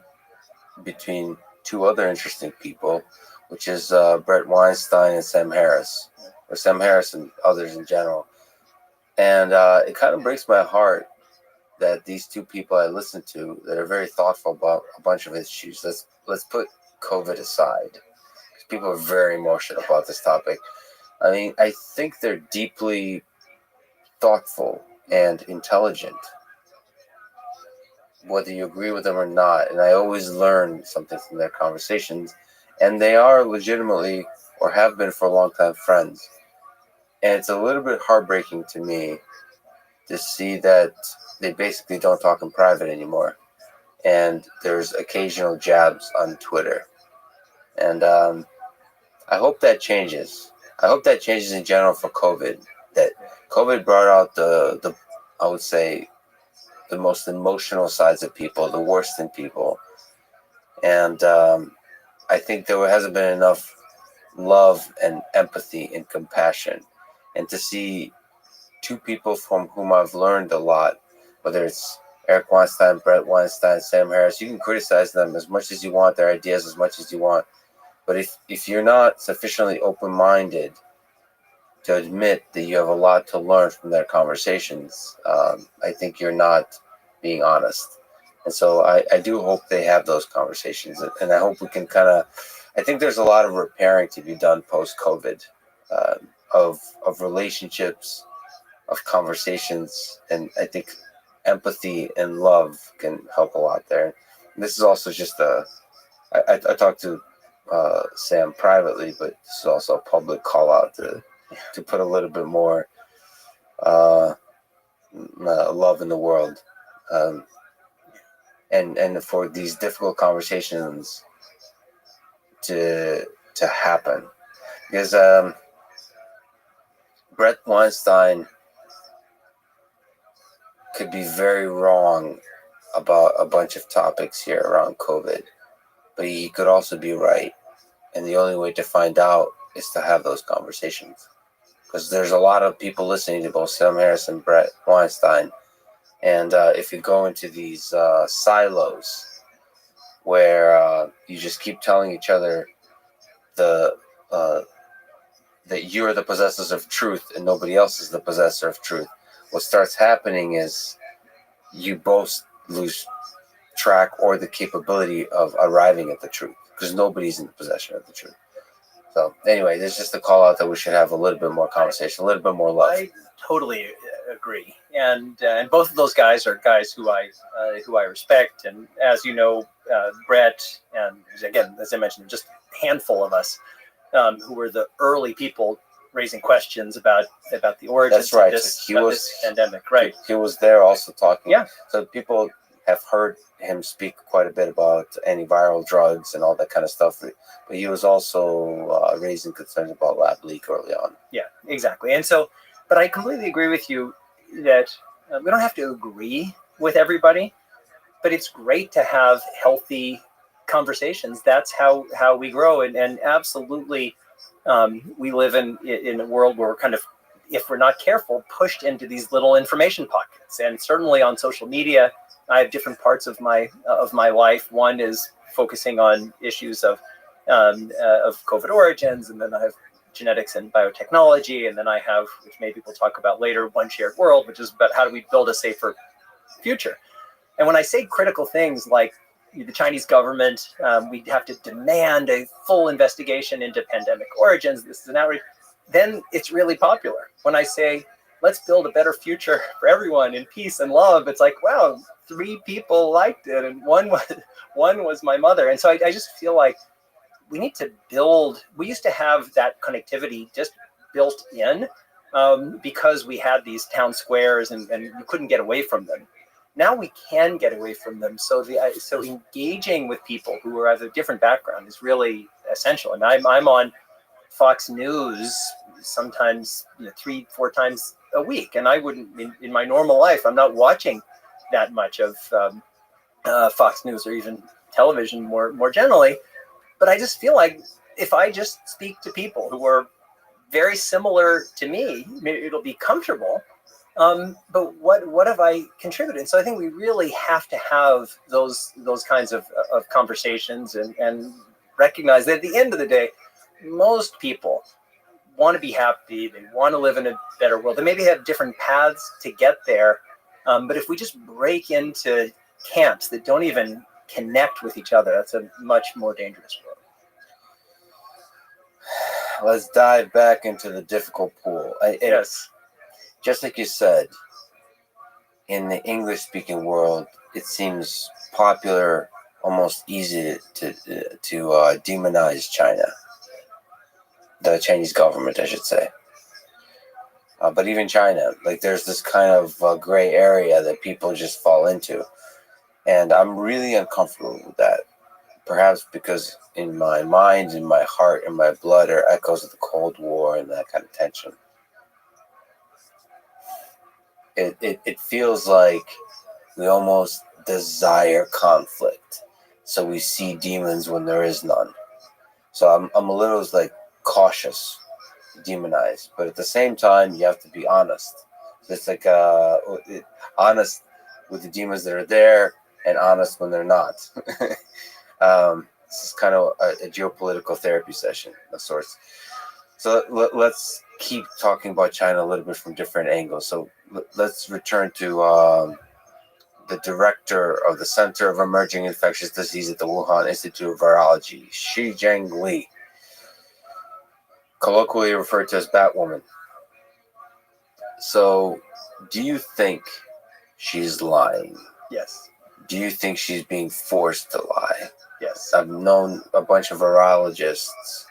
between two other interesting people, which is Brett Weinstein and Sam Harris, or Sam Harris and others in general. And it kind of breaks my heart that these two people I listen to that are very thoughtful about a bunch of issues. Let's put COVID aside, because people are very emotional about this topic. I mean, I think they're deeply thoughtful and intelligent, whether you agree with them or not. And I always learn something from their conversations. And they are legitimately, or have been for a long time, friends. And it's a little bit heartbreaking to me to see that they basically don't talk in private anymore. And there's occasional jabs on Twitter. And I hope that changes. I hope that changes in general for COVID. That COVID brought out the I would say, the most emotional sides of people, the worst in people. And I think there hasn't been enough love and empathy and compassion. And to see two people from whom I've learned a lot, whether it's Eric Weinstein, Brett Weinstein, Sam Harris, you can criticize them as much as you want, their ideas as much as you want. But if you're not sufficiently open-minded to admit that you have a lot to learn from their conversations, I think you're not being honest. And so I do hope they have those conversations. And I hope we can I think there's a lot of repairing to be done post-COVID, of relationships, of conversations. And I think empathy and love can help a lot there. And this is also just I talked to Sam privately, but this is also a public call out to put a little bit more love in the world, and for these difficult conversations to happen, because Brett Weinstein could be very wrong about a bunch of topics here around COVID, but he could also be right. And the only way to find out is to have those conversations. Because there's a lot of people listening to both Sam Harris and Brett Weinstein. And if you go into these silos where you just keep telling each other that you're the possessors of truth and nobody else is the possessor of truth, what starts happening is you both lose track or the capability of arriving at the truth, because nobody's in the possession of the truth. So anyway, there's just a call out that we should have a little bit more conversation, a little bit more love. I totally agree, and both of those guys are guys who I respect, and as you know, Brett, and again, as I mentioned, just a handful of us who were the early people raising questions about the origins of this pandemic. Right. He was there also talking. Yeah. So people have heard him speak quite a bit about antiviral drugs and all that kind of stuff. But he was also raising concerns about lab leak early on. Yeah, exactly. And so, but I completely agree with you that we don't have to agree with everybody, but it's great to have healthy conversations. That's how we grow. And absolutely, we live in a world where we're kind of, if we're not careful, pushed into these little information pockets. And certainly on social media, I have different parts of my life. One is focusing on issues of COVID origins, and then I have genetics and biotechnology, and then I have, which maybe we'll talk about later, One Shared World, which is about how do we build a safer future. And when I say critical things like the Chinese government, we have to demand a full investigation into pandemic origins, this is an outrage, then it's really popular. When I say, let's build a better future for everyone in peace and love, it's like, wow, 3 people liked it, and one was my mother. And so I just feel like we need to build, we used to have that connectivity just built in because we had these town squares and you couldn't get away from them. Now we can get away from them. So engaging with people who are of a different background is really essential. And I'm on Fox News sometimes 3-4 times a week, and I wouldn't in my normal life, I'm not watching that much of Fox News or even television more generally. But I just feel like if I just speak to people who are very similar to me, it'll be comfortable. But what have I contributed? So I think we really have to have those kinds of conversations and recognize that at the end of the day, most people want to be happy. They want to live in a better world. They maybe have different paths to get there. But if we just break into camps that don't even connect with each other, that's a much more dangerous road. Let's dive back into the difficult pool. Yes. Just like you said, in the English-speaking world, it seems popular, almost easy to demonize China, the Chinese government, I should say. But even China, like there's this kind of gray area that people just fall into, and I'm really uncomfortable with that. Perhaps because in my mind, in my heart, in my blood are echoes of the Cold War and that kind of tension. It feels like we almost desire conflict, so we see demons when there is none. So I'm a little like cautious, demonized, but at the same time you have to be honest. So it's like honest with the demons that are there and honest when they're not. This is kind of a geopolitical therapy session of sorts. So let's keep talking about China a little bit from different angles. So let's return to the director of the Center of Emerging Infectious Disease at the Wuhan Institute of Virology, Shijing Li, colloquially referred to as Batwoman. So do you think she's lying? Yes. Do you think she's being forced to lie? Yes. I've known a bunch of virologists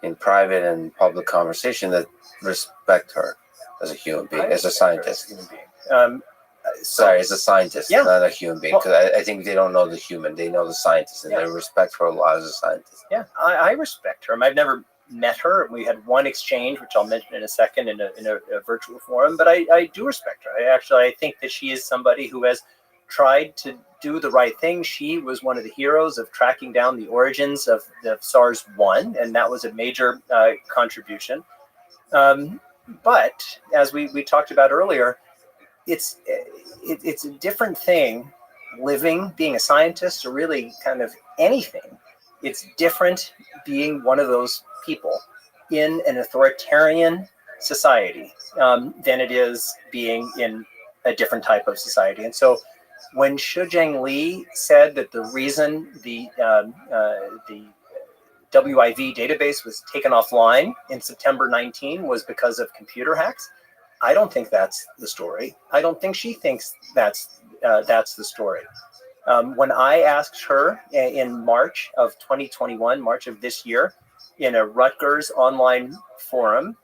in private and public conversation that respect her as a human being, as a scientist. Sorry, as a scientist, yeah. Not a human being, because I think they don't know the human, they know the scientist, and they respect her a lot as a scientist. Yeah, I respect her. I've never met her. We had one exchange, which I'll mention in a second, in a virtual forum, but I do respect her. I think that she is somebody who has tried to do the right thing. She was one of the heroes of tracking down the origins of the SARS-1, and that was a major contribution. But as we talked about earlier, it's a different thing being a scientist, or really kind of anything. It's different being one of those people in an authoritarian society than it is being in a different type of society. And so when Shijing Li said that the reason the WIV database was taken offline in September 19 was because of computer hacks, I don't think that's the story. I don't think she thinks that's the story. When I asked her in March of 2021, March of this year, in a Rutgers online forum,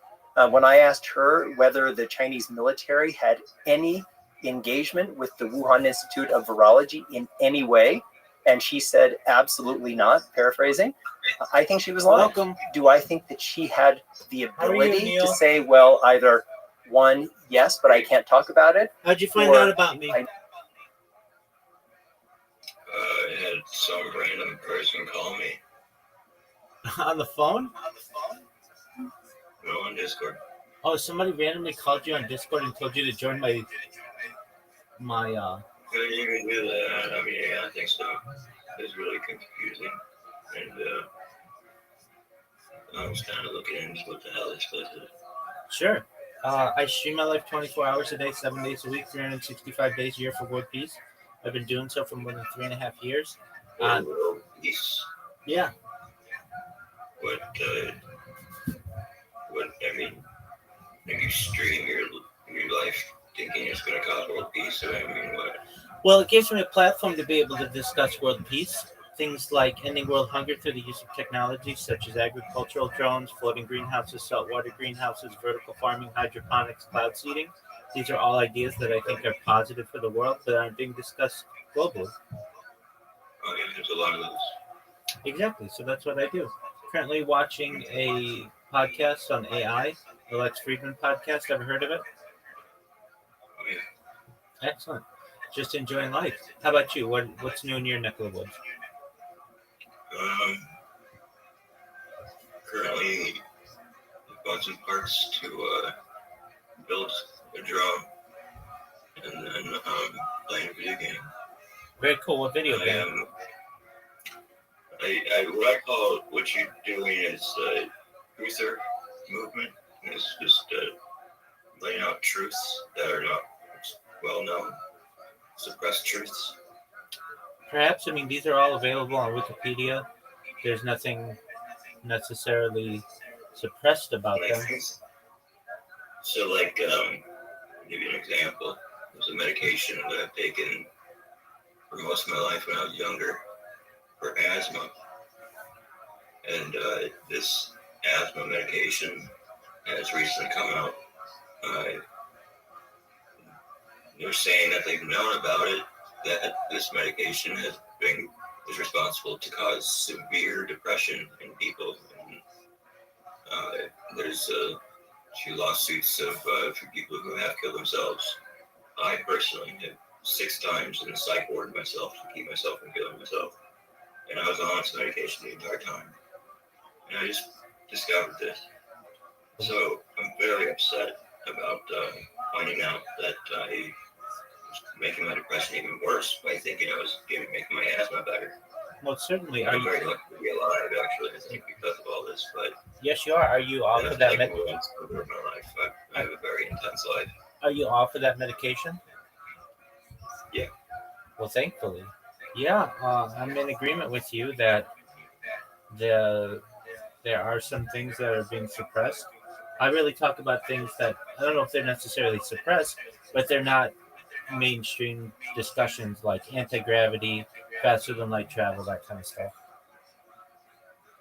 when I asked her whether the Chinese military had any engagement with the Wuhan Institute of Virology in any way? And she said, absolutely not, paraphrasing. I think she was lying. Welcome. Do I think that she had the How are you, ability Neil? to say, well, either one, yes, but I can't talk about it? How'd you find Or out about me? I had some random person call me. On the phone? No, on Discord. Oh, somebody randomly called you on Discord and told you to join my Couldn't even do that. I mean, yeah, I think so. It's really confusing. And I was kind of looking into what the hell this place is. Sure. I stream my life 24 hours a day, 7 days a week, 365 days a year for world peace. I've been doing so for more than 3.5 years. World peace. Yeah. What, I mean, if you stream your life thinking it's going to cause world peace, so I mean, what? Well, it gives me a platform to be able to discuss world peace. Things like ending world hunger through the use of technologies such as agricultural drones, floating greenhouses, saltwater greenhouses, vertical farming, hydroponics, cloud seeding. These are all ideas that I think are positive for the world that aren't being discussed globally. Oh, yeah, there's a lot of those. Exactly. So that's what I do. Currently watching a podcast on AI, the Lex Friedman podcast. Ever heard of it? Oh, yeah. Excellent. Just enjoying life. How about you? What's new in your neck of the woods? Currently, bought some parts to build a drone, and then playing a video game. Very cool. What video game? What I call what you're doing is truther movement. It's just laying out truths that are not well known, suppressed truths. Perhaps. I mean, these are all available on Wikipedia. There's nothing necessarily suppressed about them. So, like, give you an example. There's a medication that I've taken for most of my life when I was younger for asthma. And this asthma medication has recently come out. They're saying that they've known about it, that this medication is responsible to cause severe depression in people. And, there's a few lawsuits of people who have killed themselves. I personally have 6 times in the psych ward myself to keep myself from killing myself. And I was on this medication the entire time. And I just discovered this. So I'm very upset about finding out that I was making my depression even worse by thinking I was making my asthma better. Well, certainly. I'm very lucky to be alive, actually, I think, because of all this. But yes, you are. Are you off of that medication? My life. I have a very intense life. Are you off of that medication? Yeah. Well, thankfully. Yeah, I'm in agreement with you that there are some things that are being suppressed. I really talk about things that I don't know if they're necessarily suppressed, but they're not mainstream discussions like anti-gravity, faster than light travel, that kind of stuff.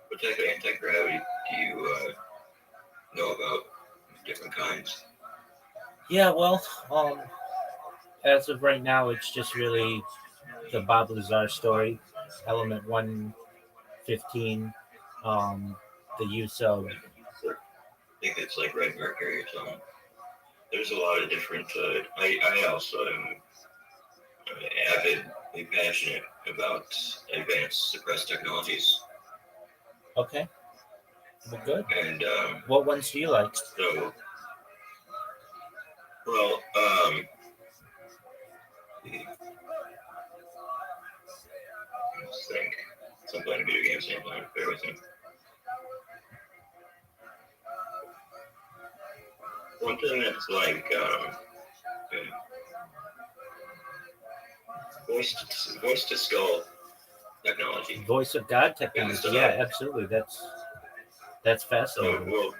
What type of anti-gravity do you know about? Different kinds? Yeah, well, as of right now, it's just really the Bob Lazar story, element 115, the use of. I think it's like red mercury or something. There's a lot of different. I also am avidly passionate about advanced suppressed technologies. Okay. Well, good. And what ones do you like? So, well, let's think. So I'm playing video games same time. Bear with me. One thing that's like voice to skull technology. Voice of God technology. Yeah, absolutely. That's fascinating. So,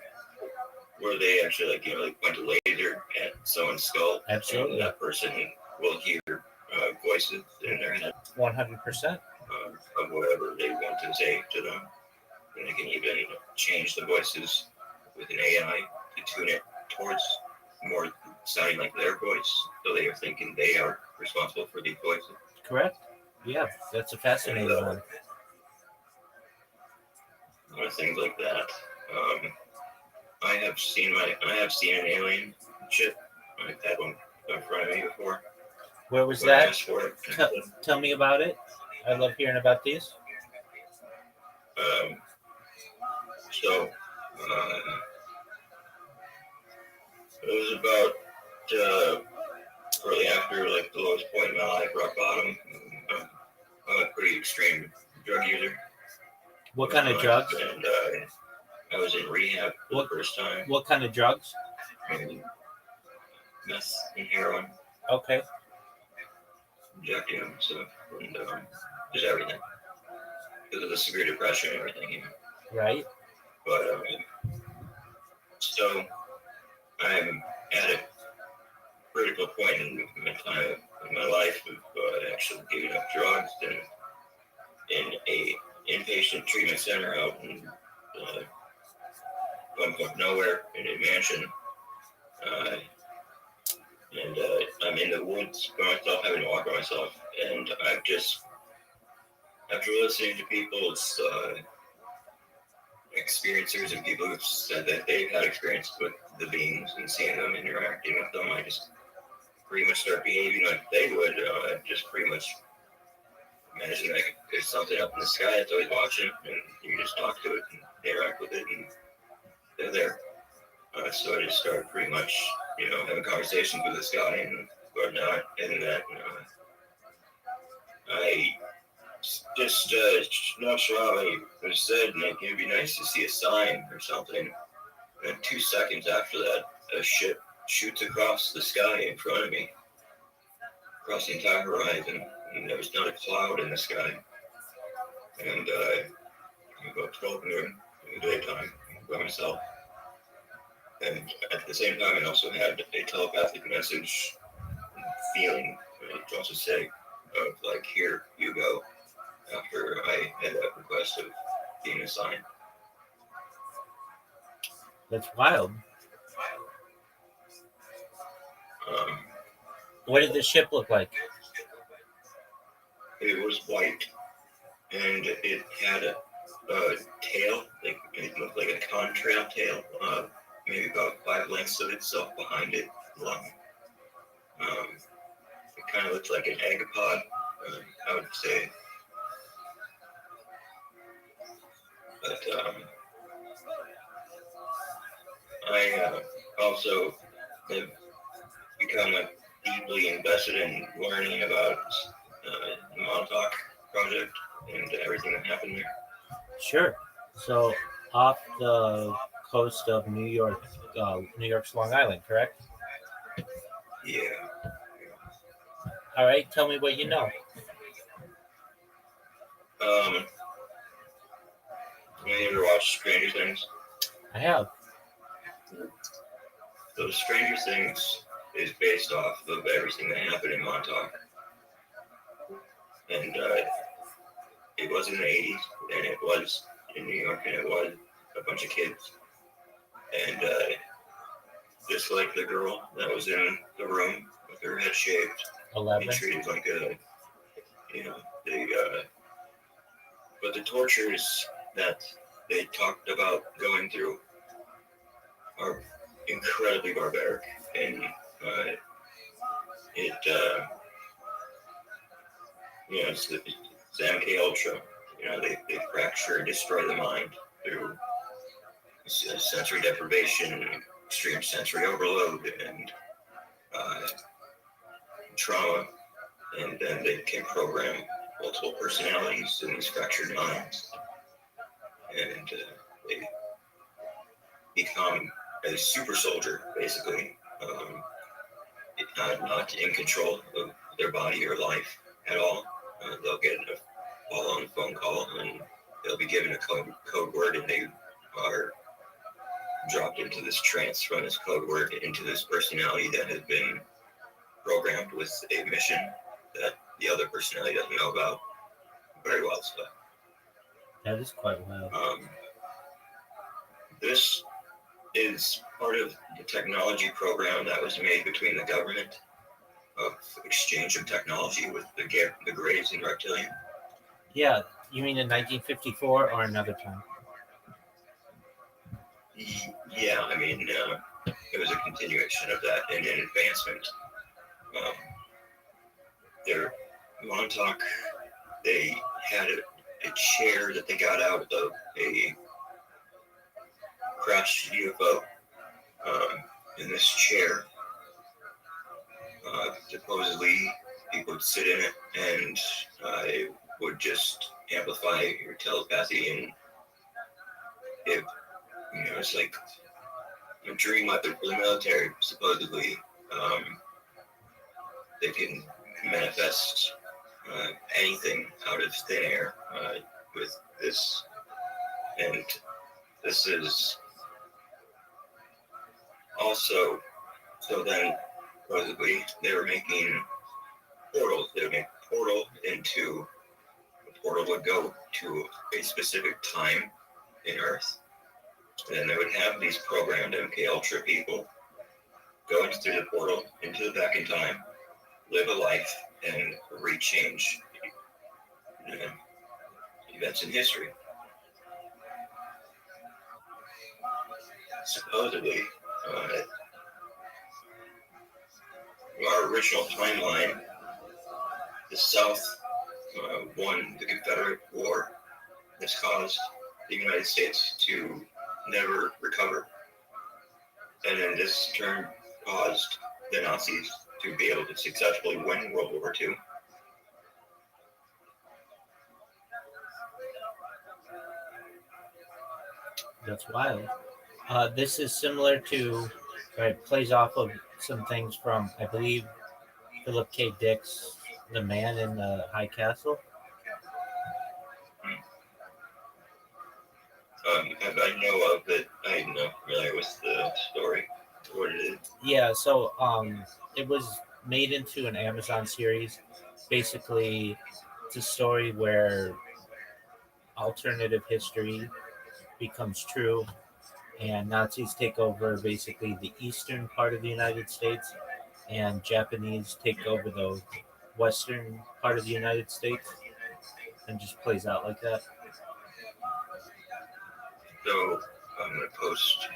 where they actually like point a laser at someone's skull. Absolutely. And that person will hear voices in their head. 100%. Of whatever they want to say to them. And they can even change the voices with an AI to tune it towards more sounding like their voice, so they are thinking they are responsible for these voices. Correct. Yeah, that's a fascinating one. A lot of things like that. I have seen an alien ship. I've had one in front of me before. Where was When I that? asked for it. Tell me about it. I love hearing about these. So it was about early after like the lowest point in my life, rock bottom. I'm a pretty extreme drug user. What kind of drugs? And I was in rehab for the first time. What kind of drugs? And meth and heroin, Okay. injecting them, so and just everything because of the severe depression and everything. You know. Right. But so I'm at a critical point in my life of actually giving up drugs and in a inpatient treatment center out in bumfuck nowhere in a mansion. And I'm in the woods by myself, having to walk by myself, and I've just, after listening to people's experiencers and people who've said that they've had experience with the beings and seeing them interacting with them, I just pretty much start behaving like they would. Just pretty much imagine like there's something up in the sky that's always watching, and you just talk to it and interact with it, and they're there. So I just started pretty much, having conversations with this guy and whatnot, and that I just nonchalantly said, like, it'd be nice to see a sign or something. And 2 seconds after that, a ship shoots across the sky in front of me, across the entire horizon, and there was not a cloud in the sky. And about 12 noon in the daytime by myself. And at the same time, I also had a telepathic message feeling, to also say, of like, here you go, after I had that request of being assigned. That's wild. What did the ship look like? It was white, and it had a tail, like it looked like a contrail tail, maybe about 5 lengths of itself behind it, long. It kind of looked like an egg-pod, I would say. But I also have become deeply invested in learning about the Montauk project and everything that happened there. Sure. So off the coast of New York, New York's Long Island, correct? Yeah. All right. Tell me what you know. Have you ever watched Stranger Things? I have. So Stranger Things is based off of everything that happened in Montauk. And it was in the 80s, and it was in New York, and it was a bunch of kids. And just like the girl that was in the room with her head shaved, 11. and treated like but the tortures that they talked about going through are incredibly barbaric, and it's MK Ultra. They fracture and destroy the mind through sensory deprivation, extreme sensory overload, and trauma, and then they can program multiple personalities in these fractured minds, and they become a super soldier, basically, not in control of their body or life at all. They'll get a follow-on phone call, and they'll be given a code word, and they are dropped into this trance from this code word into this personality that has been programmed with a mission that the other personality doesn't know about. Very well stuff. That is quite wild. This is part of the technology program that was made between the government of exchange of technology with the Greys and Reptilian. Yeah, you mean in 1954 or another time? Yeah, I mean, it was a continuation of that and an advancement. Their Montauk, they had a chair that they got out of a crashed UFO. In this chair, supposedly people would sit in it and it would just amplify your telepathy, and it, it's like a dream weapon for the military. Supposedly, they can manifest anything out of thin air with this, and this is also, so then supposedly they were making portals. They would make a portal into, the portal would go to a specific time in Earth, and then they would have these programmed MK Ultra people go into through the portal into the back in time, live a life, and rechange events in history. Supposedly, our original timeline, the South won the Confederate War. This caused the United States to never recover. And then this turn caused the Nazis to be able to successfully win World War II. That's wild. This is similar to, it plays off of some things from, I believe, Philip K. Dick's The Man in the High Castle. I know of it. I'm not familiar with the story. What it is. Yeah, so it was made into an Amazon series. Basically, it's a story where alternative history becomes true, and Nazis take over basically the eastern part of the United States, and Japanese take over the western part of the United States, and just plays out like that. So I'm going to post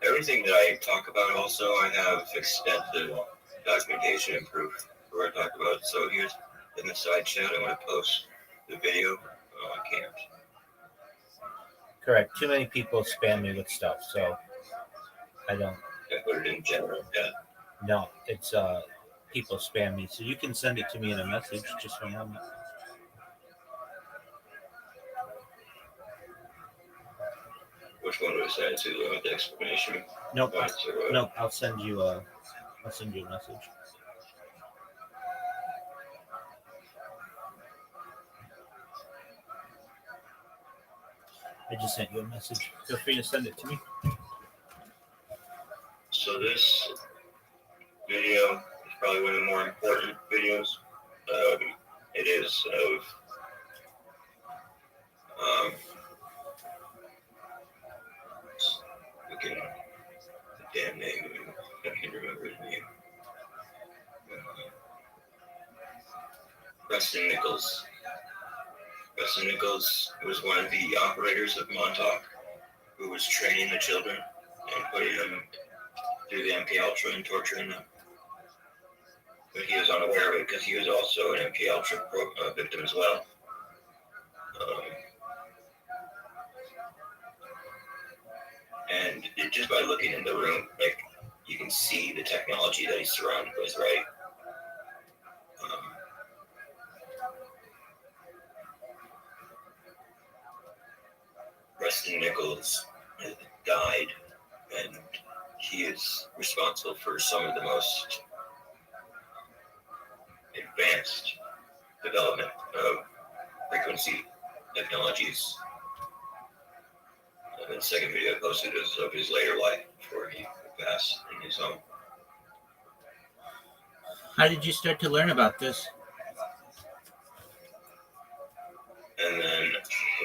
everything that I talk about. Also, I have extensive documentation and proof for what I talk about. So here's in the side chat, I want to post the video. I can't. Correct. Too many people spam me with stuff, so I don't. I put it in general. Yeah. No, it's people spam me, so you can send it to me in a message. Just one moment. Which one was that to the explanation? Nope. Points or what? Nope. I'll send you a message. I just sent you a message. Feel free to send it to me. So this video is probably one of the more important videos. It is of looking the damn name. I can't remember his name. Preston Nichols. Preston Nichols was one of the operators of Montauk, who was training the children and putting them through the MK Ultra and torturing them. But he was unaware of it because he was also an MK Ultra victim as well. And just by looking in the room, like, you can see the technology that he's surrounded with, right? Preston Nichols died, and he is responsible for some of the most advanced development of frequency technologies. And the second video I posted is of his later life before he passed in his home. How did you start to learn about this? And then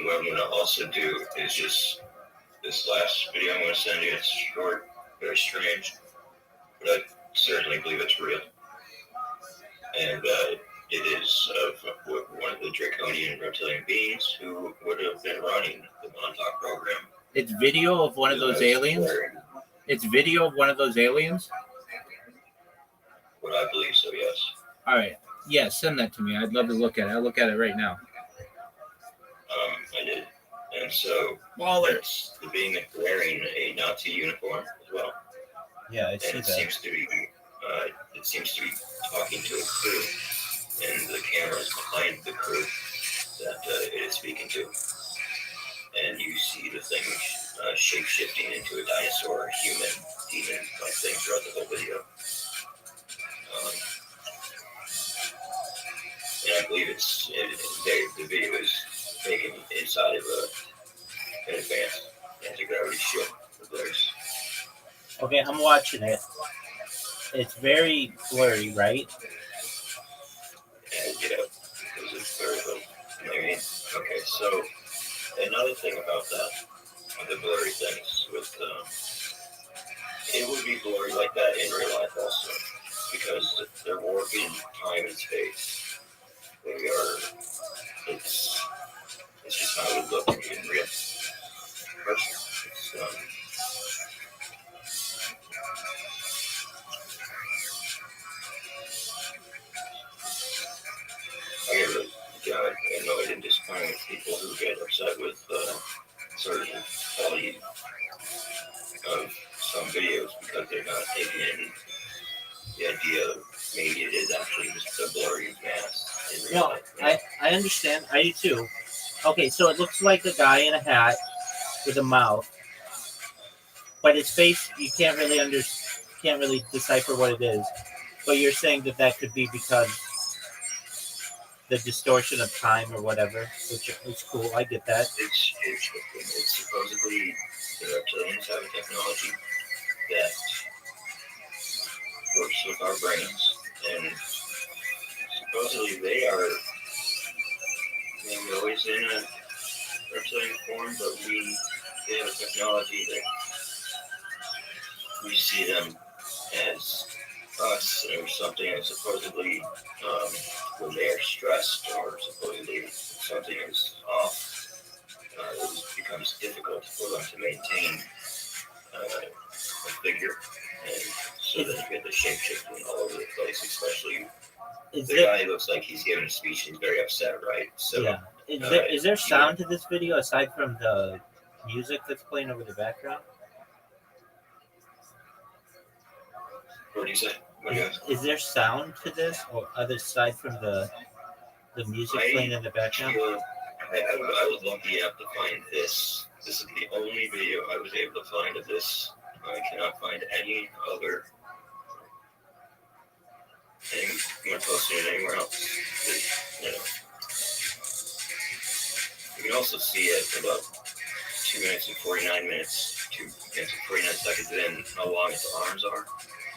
what I'm going to also do is just this last video I'm going to send you, it's short, very strange, but I certainly believe it's real. And it is of one of the draconian reptilian beings who would have been running the Montauk program. It's video of one of those aliens? It's video of one of those aliens? What I believe so, yes. All right. Yeah, send that to me. I'd love to look at it. I'll look at it right now. I did. And so it's the being wearing a Nazi uniform as well. Yeah, I see And that. it seems to be talking to a crew, and the camera is behind the crew that it is speaking to. And you see the thing shape-shifting into a dinosaur, human, demon-like thing throughout the whole video. And I believe the video is taken inside of an advanced anti-gravity ship of theirs. Okay, I'm watching it. It's very blurry, right? And because it's very little. I mean, okay, so another thing about that, the blurry things with, it would be blurry like that in real life also, because they're warping time and space. It's just how it would look in real person. I get annoyed and disappointed with people who get upset with certain quality of some videos because they're not taking in the idea of maybe it is actually just a blurry mask in real life. I understand. I do too. Okay, so it looks like a guy in a hat with a mouth, but his face you can't really decipher what it is. But you're saying that could be because the distortion of time or whatever, which is cool. I get that. It's supposedly the reptilians have a technology that works with our brains, and supposedly they are always in a reptilian form, but they have a technology that we see them as us or something, and supposedly when they are stressed or supposedly something is off, it becomes difficult for them to maintain a figure, and so then you get the shape shifting all over the place, especially the guy looks like he's giving a speech and he's very upset, right? So yeah. Is there sound to this video aside from the music that's playing over the background? What do you say? What do you ask? Is there sound to this, or other aside from the music playing in the background? I was lucky enough to find this. This is the only video I was able to find of this. I cannot find any other anyone posting it anywhere else. You can also see it about 2 minutes and 49 minutes, 2 minutes and 49 seconds in how long its arms are.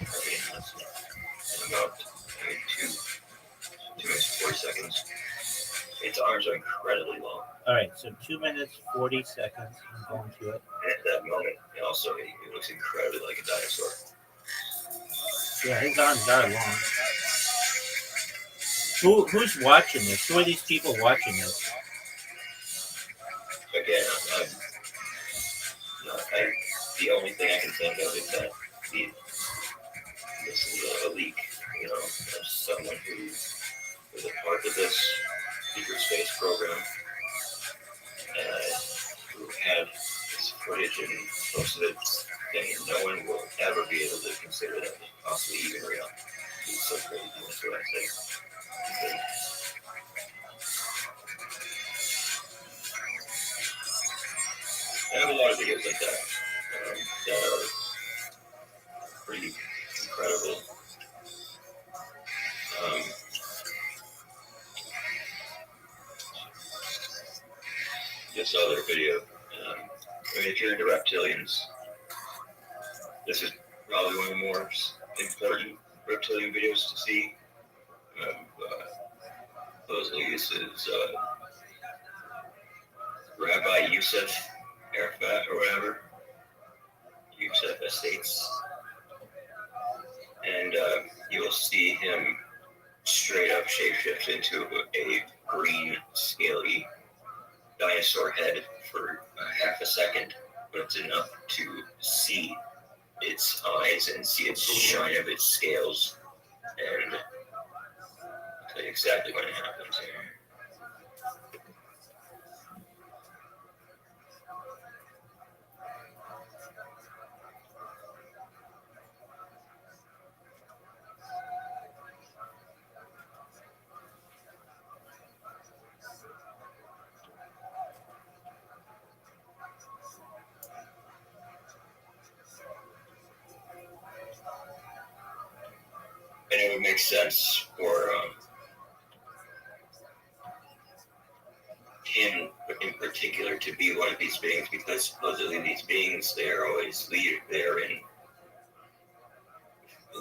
I mean, that's about 2 minutes and 40 seconds. Its arms are incredibly long. All right, so 2 minutes 40 seconds. I'm going to it. And at that moment, it looks incredibly like a dinosaur. Yeah, his arms are long. Who's watching this? Who are these people watching this? Again, the only thing I can think of is that this is a leak, of someone who is a part of this secret space program, who had this footage and posted it, and no one will ever be able to consider that possibly even real. It's so crazy, that's what I say. I have a lot of videos like that that are pretty incredible. This other video, if you're into reptilians, this is probably one of the more important reptilian videos to see. Supposedly this is Rabbi Yusuf Arafat or whatever. Yusuf Estates. And you will see him straight up shapeshift into a green, scaly dinosaur head for half a second, but it's enough to see its eyes and see its shine of its scales. And I'll tell you exactly when it happens here. And it would make sense for him in particular to be one of these beings, because supposedly these beings, they are always they're in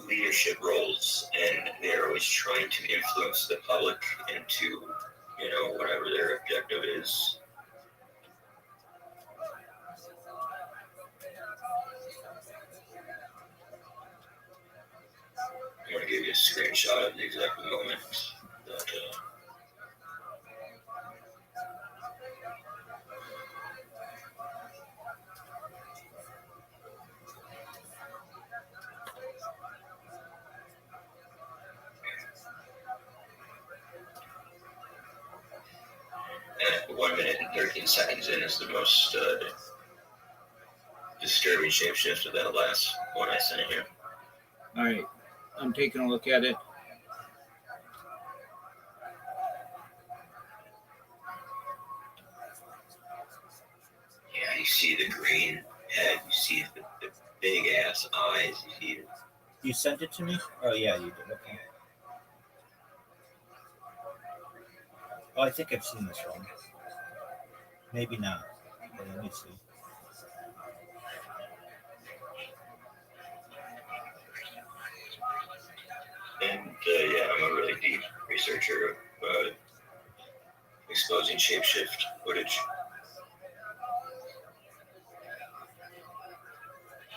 leadership roles, and they're always trying to influence the public into, you know, whatever their objective is. I'm going to give you a screenshot of the exact moment that at 1 minute and 13 seconds in is the most disturbing shapeshift of that last one I sent here. All right, I'm taking a look at it. Yeah, you see the green head, you see the big ass eyes, you see it. You sent it to me? Oh yeah, you did. Okay. Oh, I think I've seen this one. Maybe not. But let me see. And yeah, I'm a really deep researcher of exposing shapeshift footage.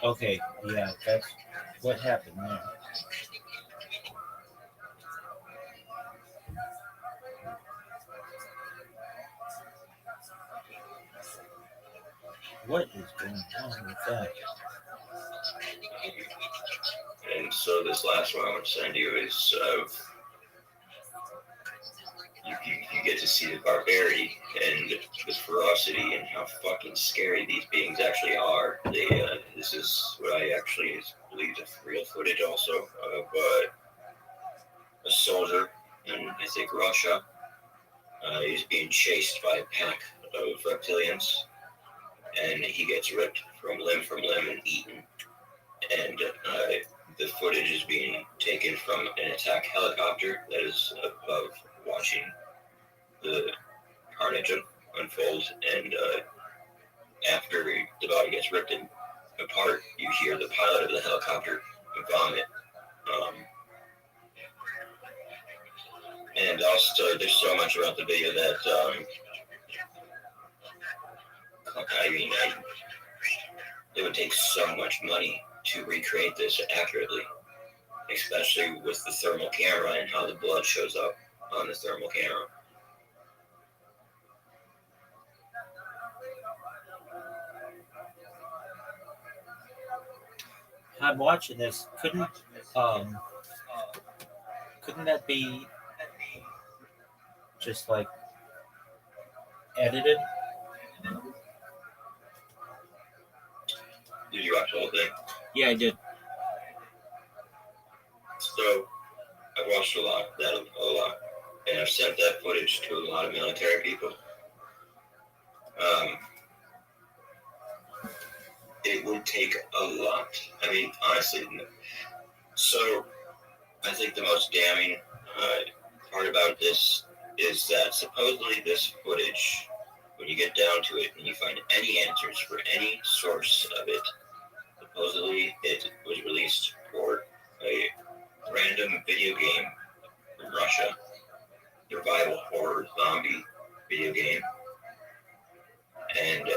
Okay, yeah, that's what happened there. What is going on with that? And so this last one I want to send you is you get to see the barbarity and the ferocity and how fucking scary these beings actually are. This is what I actually believe is real footage also of a soldier in, I think, Russia. He's being chased by a pack of reptilians, and he gets ripped from limb and eaten. And the footage is being taken from an attack helicopter that is above, watching the carnage unfold. And after the body gets ripped apart, you hear the pilot of the helicopter vomit. And also, there's so much about the video that it would take so much money to recreate this accurately, especially with the thermal camera and how the blood shows up on the thermal camera. I'm watching this. Couldn't that be just like edited? Did you watch the whole thing? Yeah, I did. So I've watched a lot, and I've sent that footage to a lot of military people. It would take a lot. I mean, honestly. So I think the most damning part about this is that supposedly this footage, when you get down to it and you find any answers for any source of it, supposedly it was released for a random video game from Russia, survival horror zombie video game, and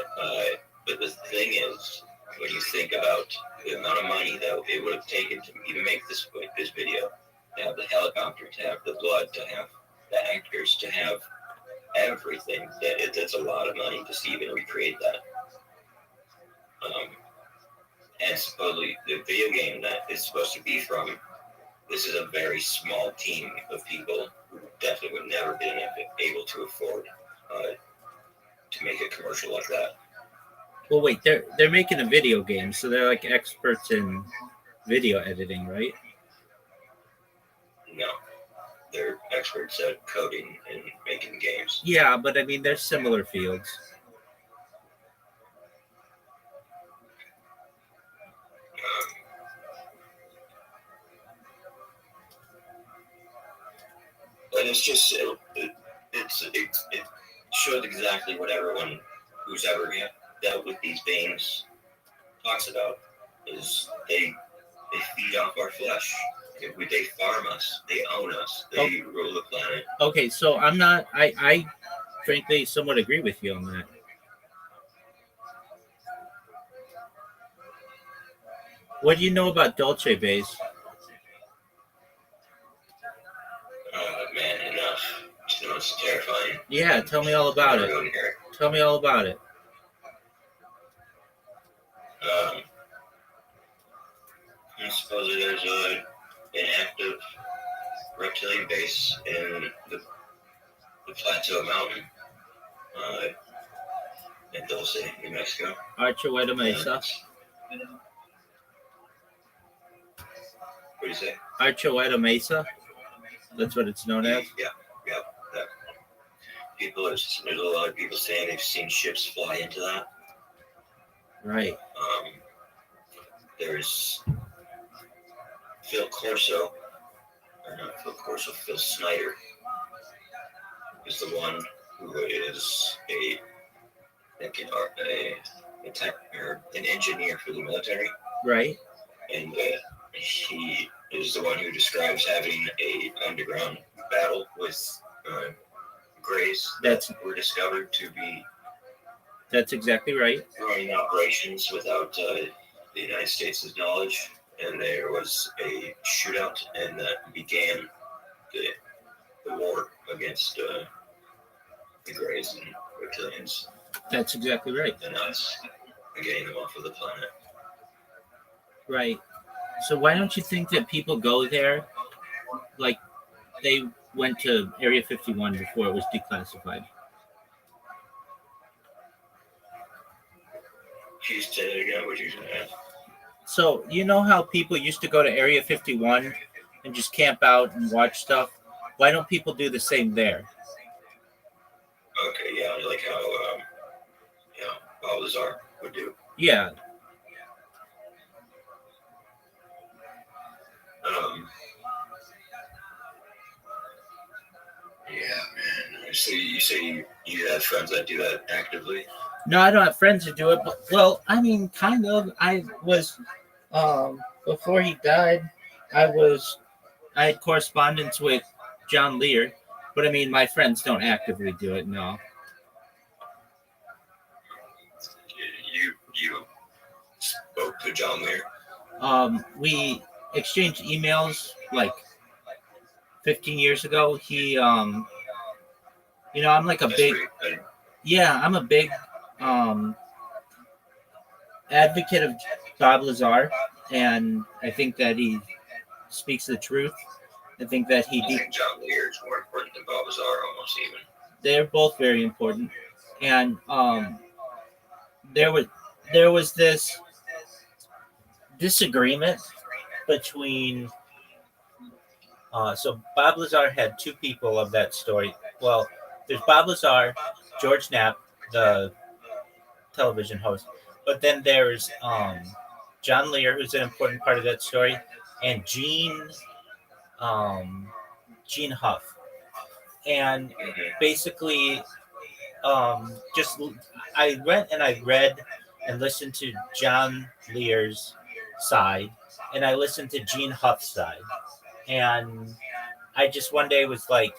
But the thing is, when you think about the amount of money that it would have taken to even make this video, to have the helicopter, to have the blood, to have the actors, to have everything, that's a lot of money just to even recreate that. And supposedly the video game that it's supposed to be from, this is a very small team of people who definitely would never been able to afford to make a commercial like that. Well, wait, they're making a video game, so they're like experts in video editing, right? No, they're experts at coding and making games. Yeah, but I mean, they're similar fields. And it's just it shows exactly what everyone who's ever dealt with these beings talks about. Is they feed off our flesh. They farm us. They own us. They rule the planet. Okay, so I frankly somewhat agree with you on that. What do you know about Dolce Bays? Man, enough. You know, it's terrifying. Yeah, tell me all about it. Tell me all about it. I suppose there's an active reptilian base in the Plateau Mountain in Dulce, New Mexico. Archuleta Mesa. What do you say? Archuleta Mesa. That's what it's known as. Yeah. There's a lot of people saying they've seen ships fly into that. Right. There's Phil Snyder is the one who is an engineer for the military. Right. And he is the one who describes having a underground battle with Greys that were discovered to be. That's exactly right. Running operations without the United States' knowledge, and there was a shootout, and that began the war against the Greys and reptilians. That's exactly right. And us getting them off of the planet. Right. So why don't you think that people go there like they went to Area 51 before it was declassified? Please say it again, what you said. So you know how people used to go to Area 51 and just camp out and watch stuff? Why don't people do the same there? Okay, yeah, like how Balazar would do. Yeah. Yeah, man. So you say you have friends that do that actively? No, I don't have friends who do it, but well, I mean, kind of. I was before he died, I had correspondence with John Lear, but I mean, my friends don't actively do it. No. You spoke to John Lear? We exchanged emails like 15 years ago. He, I'm like a big, I'm a big advocate of Bob Lazar, and I think that he speaks the truth. I think that I think John Lear is more important than Bob Lazar, almost even. They're both very important, and there was this disagreement between. So Bob Lazar had two people of that story. Well, there's Bob Lazar, George Knapp, the television host, but then there's John Lear, who's an important part of that story, and Gene Huff. And basically, I went and I read and listened to John Lear's side, and I listened to Gene Huff's side. And I just one day was like,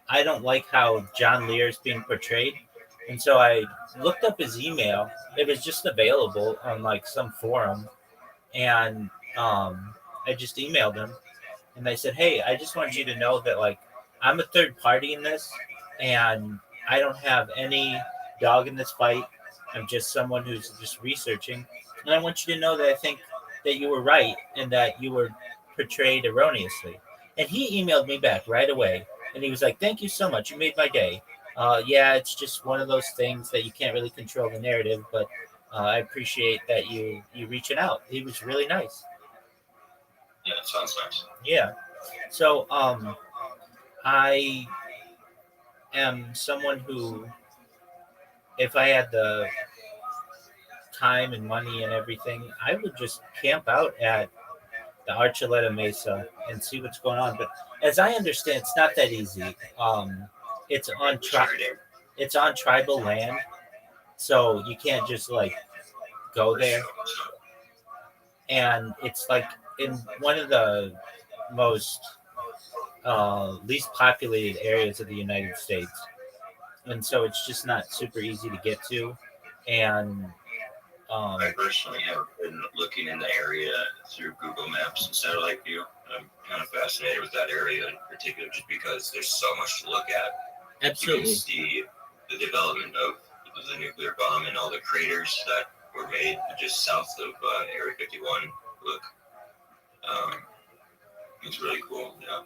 I don't like how John Lear is being portrayed. And so I looked up his email. It was just available on like some forum, and I just emailed him, and I said, "Hey, I just want you to know that like I'm a third party in this, and I don't have any dog in this fight. I'm just someone who's just researching, and I want you to know that I think that you were right and that you were portrayed erroneously." And he emailed me back right away, and he was like, "Thank you so much. You made my day. Yeah, it's just one of those things that you can't really control the narrative, but I appreciate that you reaching out." He was really nice. Yeah, it sounds nice. Yeah. So I am someone who, if I had the time and money and everything, I would just camp out at the Archuleta Mesa and see what's going on. But as I understand, it's not that easy. It's on it's on tribal land, so you can't just like go there. And it's like in one of the most least populated areas of the United States, and so it's just not super easy to get to. And I personally have been looking in the area through Google Maps and satellite view. I'm kind of fascinated with that area in particular, just because there's so much to look at. You absolutely, can see the development of the nuclear bomb and all the craters that were made just south of Area 51. Look, um, it's really cool. Yeah.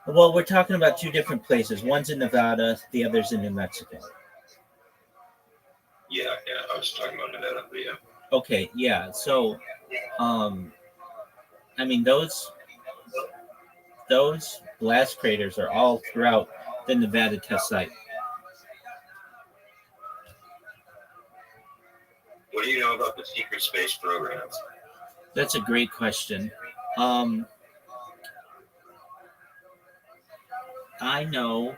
well, we're talking about two different places. One's in Nevada, the other's in New Mexico. Yeah, I was talking about Nevada, but yeah. Okay, yeah. So, I mean, those blast craters are all throughout the Nevada test site. What do you know about the secret space programs? That's a great question. Um, I know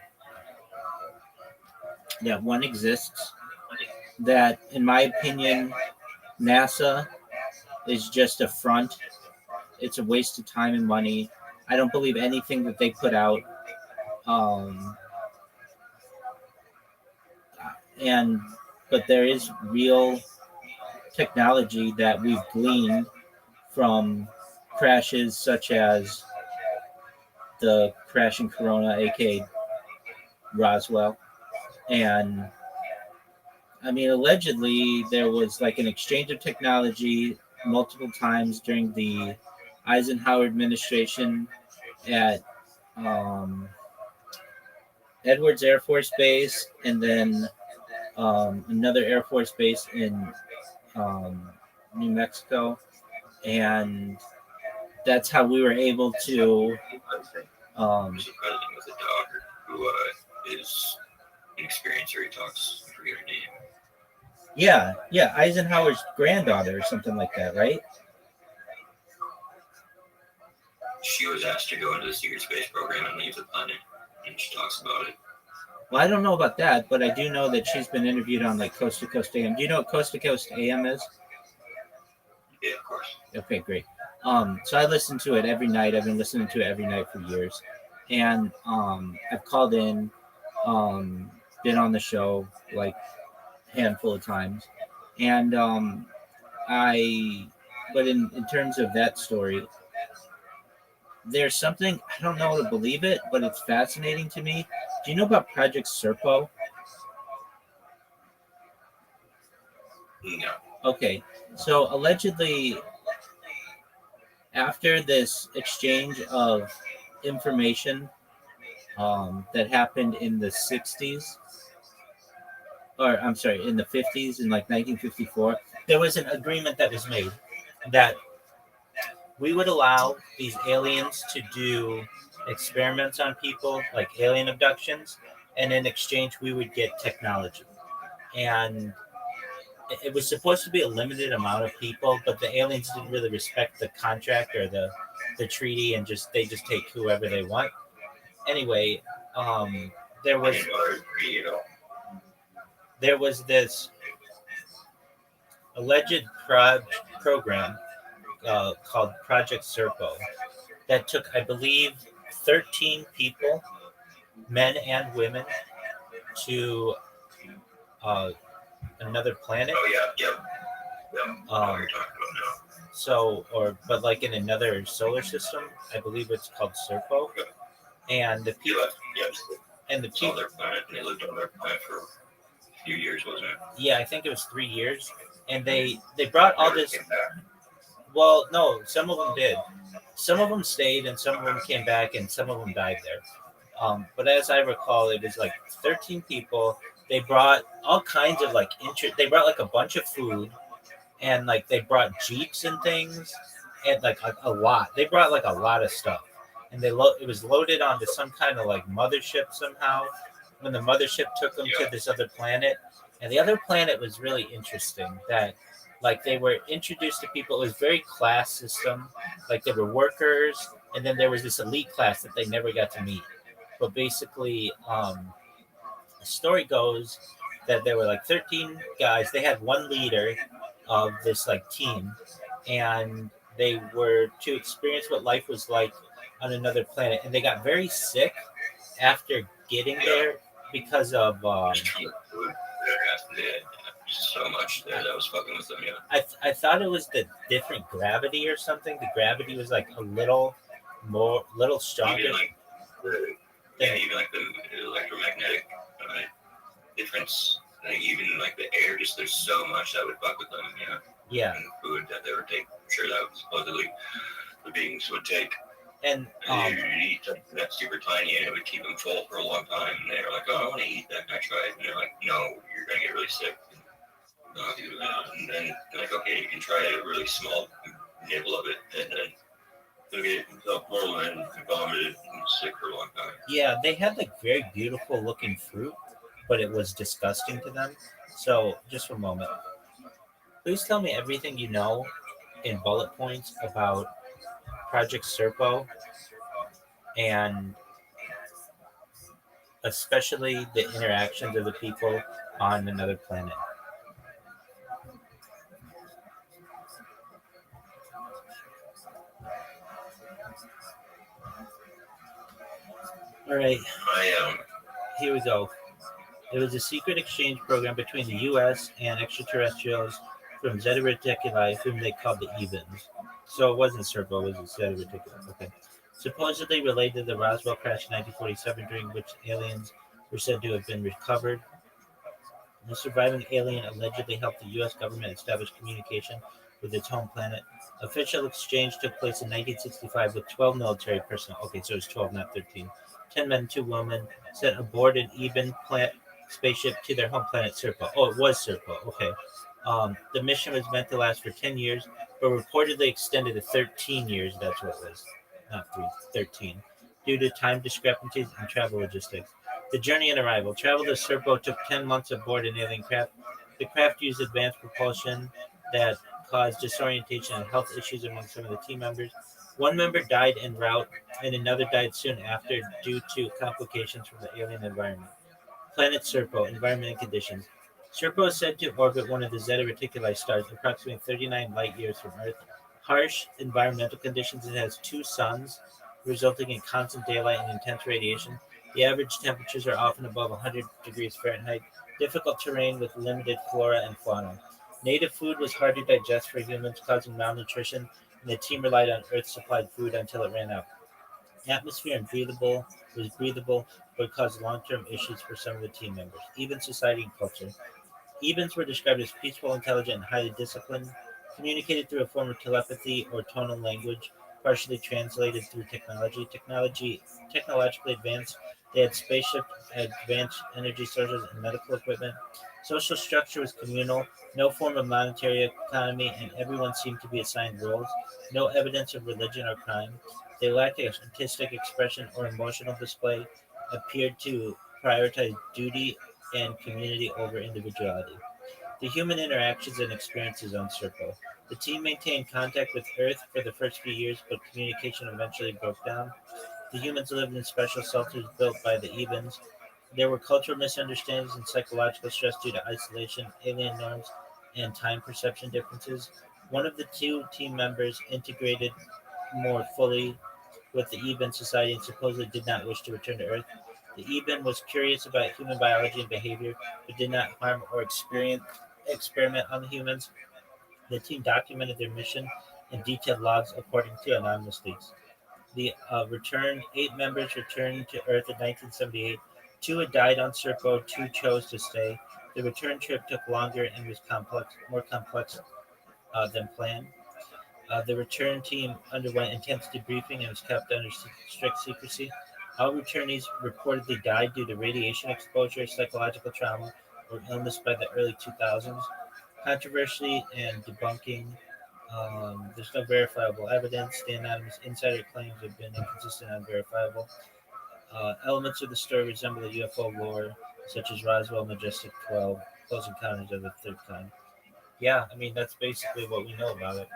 that one exists. That, in my opinion, NASA is just a front. It's a waste of time and money. I don't believe anything that they put out. Um, and but there is real technology that we've gleaned from crashes such as the crash in Corona, aka Roswell. And I mean, allegedly, there was like an exchange of technology multiple times during the Eisenhower administration at Edwards Air Force Base, and then another Air Force base in New Mexico. And that's how we were able to. There's a president with a daughter who is an experiencer. He talks, I forget her name. Yeah, Eisenhower's granddaughter or something like that, right? She was asked to go into the secret space program and leave the planet, and she talks about it. Well, I don't know about that, but I do know that she's been interviewed on like Coast to Coast AM. Do you know what Coast to Coast AM is? Yeah, of course. Okay, great. So I listen to it every night. I've been listening to it every night for years, and I've called in, been on the show like a handful of times, and but in terms of that story, there's something I don't know how to believe it, but it's fascinating to me. Do you know about Project Serpo? No. Okay, so allegedly, after this exchange of information that happened in the 60s, or I'm sorry, in the 50s, in like 1954, there was an agreement that was made that we would allow these aliens to do experiments on people, like alien abductions, and in exchange, we would get technology. And it was supposed to be a limited amount of people, but the aliens didn't really respect the contract or the treaty, and they just take whoever they want. Anyway, there was this alleged program called Project Serpo that took, I believe, 13 people, men and women, to another planet. Oh yeah, yep. Yep. I know what Um, you're talking about now. so, but like in another solar system, I believe it's called Serpo. And the people, Yep. and the Saw people, their planet, and they lived on their planet for a few years, wasn't it? yeah, I think it was 3 years, and they brought all Never this. came back. Well, no, some of them did. Some of them stayed, and some of them came back, and some of them died there. But as I recall, it was like 13 people. They brought all kinds of like They brought like a bunch of food, and like they brought jeeps and things, and like a lot. They brought like a lot of stuff, and it was loaded onto some kind of like mothership somehow. When the mothership took them to this other planet, and the other planet was really interesting. That like they were introduced to people. It was very class system. Like there were workers, and then there was this elite class that they never got to meet. But basically, the story goes that there were like 13 guys. They had one leader of this like team, and they were to experience what life was like on another planet. And they got very sick after getting there because of Just trying to food. Yeah, just so much there that was fucking with them. Yeah. I thought it was the different gravity or something. The gravity was like a little stronger. Even like even like the electromagnetic difference. Like even like the air, just there's so much that would fuck with them. Yeah. Yeah. And food that they would take. I'm sure that supposedly the beings would take. And And you'd eat something that's super tiny, and it would keep them full for a long time. And they were like, "Oh, I want to eat that." And I tried, and they're like, "No, you're gonna get really sick." Not do that. And then they're like, "Okay, you can try a really small nibble of it, and then you'll get full and vomited and sick for a long time." yeah, they had like very beautiful looking fruit, but it was disgusting to them. So just for a moment, please tell me everything you know in bullet points about Project Serpo and especially the interactions of the people on another planet. All right, here we go. It was a secret exchange program between the U.S. and extraterrestrials from Zeta Reticuli, whom they called the Evens. So it wasn't Serpo, it was Zeta Reticuli. Okay. Supposedly related to the Roswell crash in 1947, during which aliens were said to have been recovered. The surviving alien allegedly helped the U.S. government establish communication with its home planet. Official exchange took place in 1965 with 12 military personnel. Okay, so it was 12, not 13. 10 men, 2 women sent aboard an Eben plant spaceship to their home planet Serpo. Oh, it was Serpo. Okay. The mission was meant to last for 10 years, but reportedly extended to 13 years. That's what it was. Not 13. Due to time discrepancies and travel logistics. The journey and arrival. Travel to Serpo took 10 months aboard an alien craft. The craft used advanced propulsion that caused disorientation and health issues among some of the team members. One member died en route, and another died soon after due to complications from the alien environment. Planet Serpo, environment and conditions. Serpo is said to orbit one of the Zeta Reticuli stars, approximately 39 light years from Earth. Harsh environmental conditions. It has 2 suns, resulting in constant daylight and intense radiation. The average temperatures are often above 100 degrees Fahrenheit. Difficult terrain with limited flora and fauna. Native food was hard to digest for humans, causing malnutrition, and the team relied on Earth-supplied food until it ran out. Atmosphere was breathable, but caused long-term issues for some of the team members. Even society and culture. Ebens were described as peaceful, intelligent, and highly disciplined, communicated through a form of telepathy or tonal language, partially translated through technologically advanced. They had spaceships, advanced energy sources, and medical equipment. Social structure was communal, no form of monetary economy, and everyone seemed to be assigned roles. No evidence of religion or crime. They lacked artistic expression or emotional display, appeared to prioritize duty and community over individuality. The human interactions and experiences on Serpo. The team maintained contact with Earth for the first few years, but communication eventually broke down. The humans lived in special shelters built by the Ebens. There were cultural misunderstandings and psychological stress due to isolation, alien norms, and time perception differences. One of the 2 team members integrated more fully with the Eben society and supposedly did not wish to return to Earth. The Eben was curious about human biology and behavior, but did not harm or experiment on the humans. The team documented their mission in detailed logs according to anonymous leaks. The 8 members returned to Earth in 1978. 2 had died on Serpo, 2 chose to stay. The return trip took longer and was more complex than planned. The return team underwent intense debriefing and was kept under strict secrecy. All returnees reportedly died due to radiation exposure, psychological trauma, or illness by the early 2000s. Controversy and debunking. There's no verifiable evidence. The anonymous insider claims have been inconsistent and unverifiable. Elements of the story resemble the UFO lore, such as Roswell, Majestic 12, Close Encounters of the Third Kind. Yeah, I mean, that's basically what we know about it.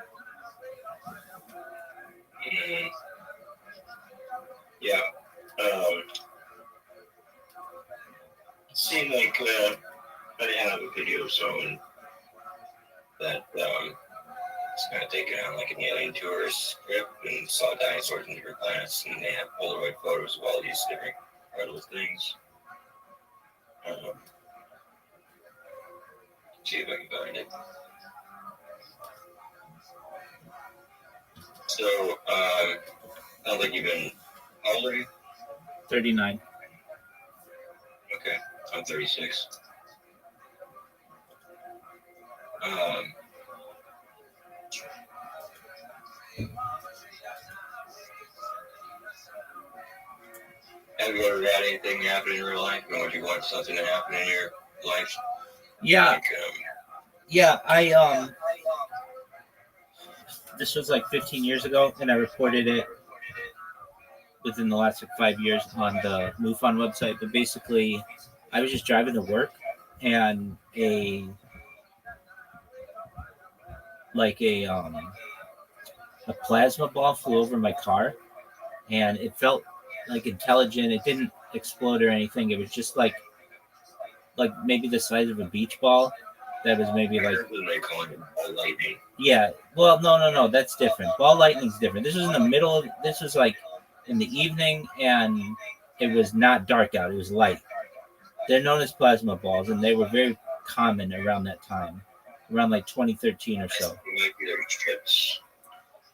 Yeah. It seemed like I have a video of someone that was kind of taken on like an alien tourist trip and saw dinosaurs in different planets, and they have Polaroid photos of all these different incredible things. See if I can find it. So, I don't think you've been. How old are you? 39. Okay, I'm 36. Have you ever had anything happen in real life? Or would you want something to happen in your life? Yeah. Like, I this was like 15 years ago, and I reported it within the last 5 years on the MUFON website. But basically, I was just driving to work, and a plasma ball flew over my car, and it felt like intelligent. It didn't explode or anything. It was just like maybe the size of a beach ball. That was maybe like, they call it lightning. yeah. Well, no, that's different. Ball lightning's different. This was in the middle of. This was like in the evening, and it was not dark out. It was light. They're known as plasma balls, and they were very common around that time, around like 2013 or so. Might be their ships.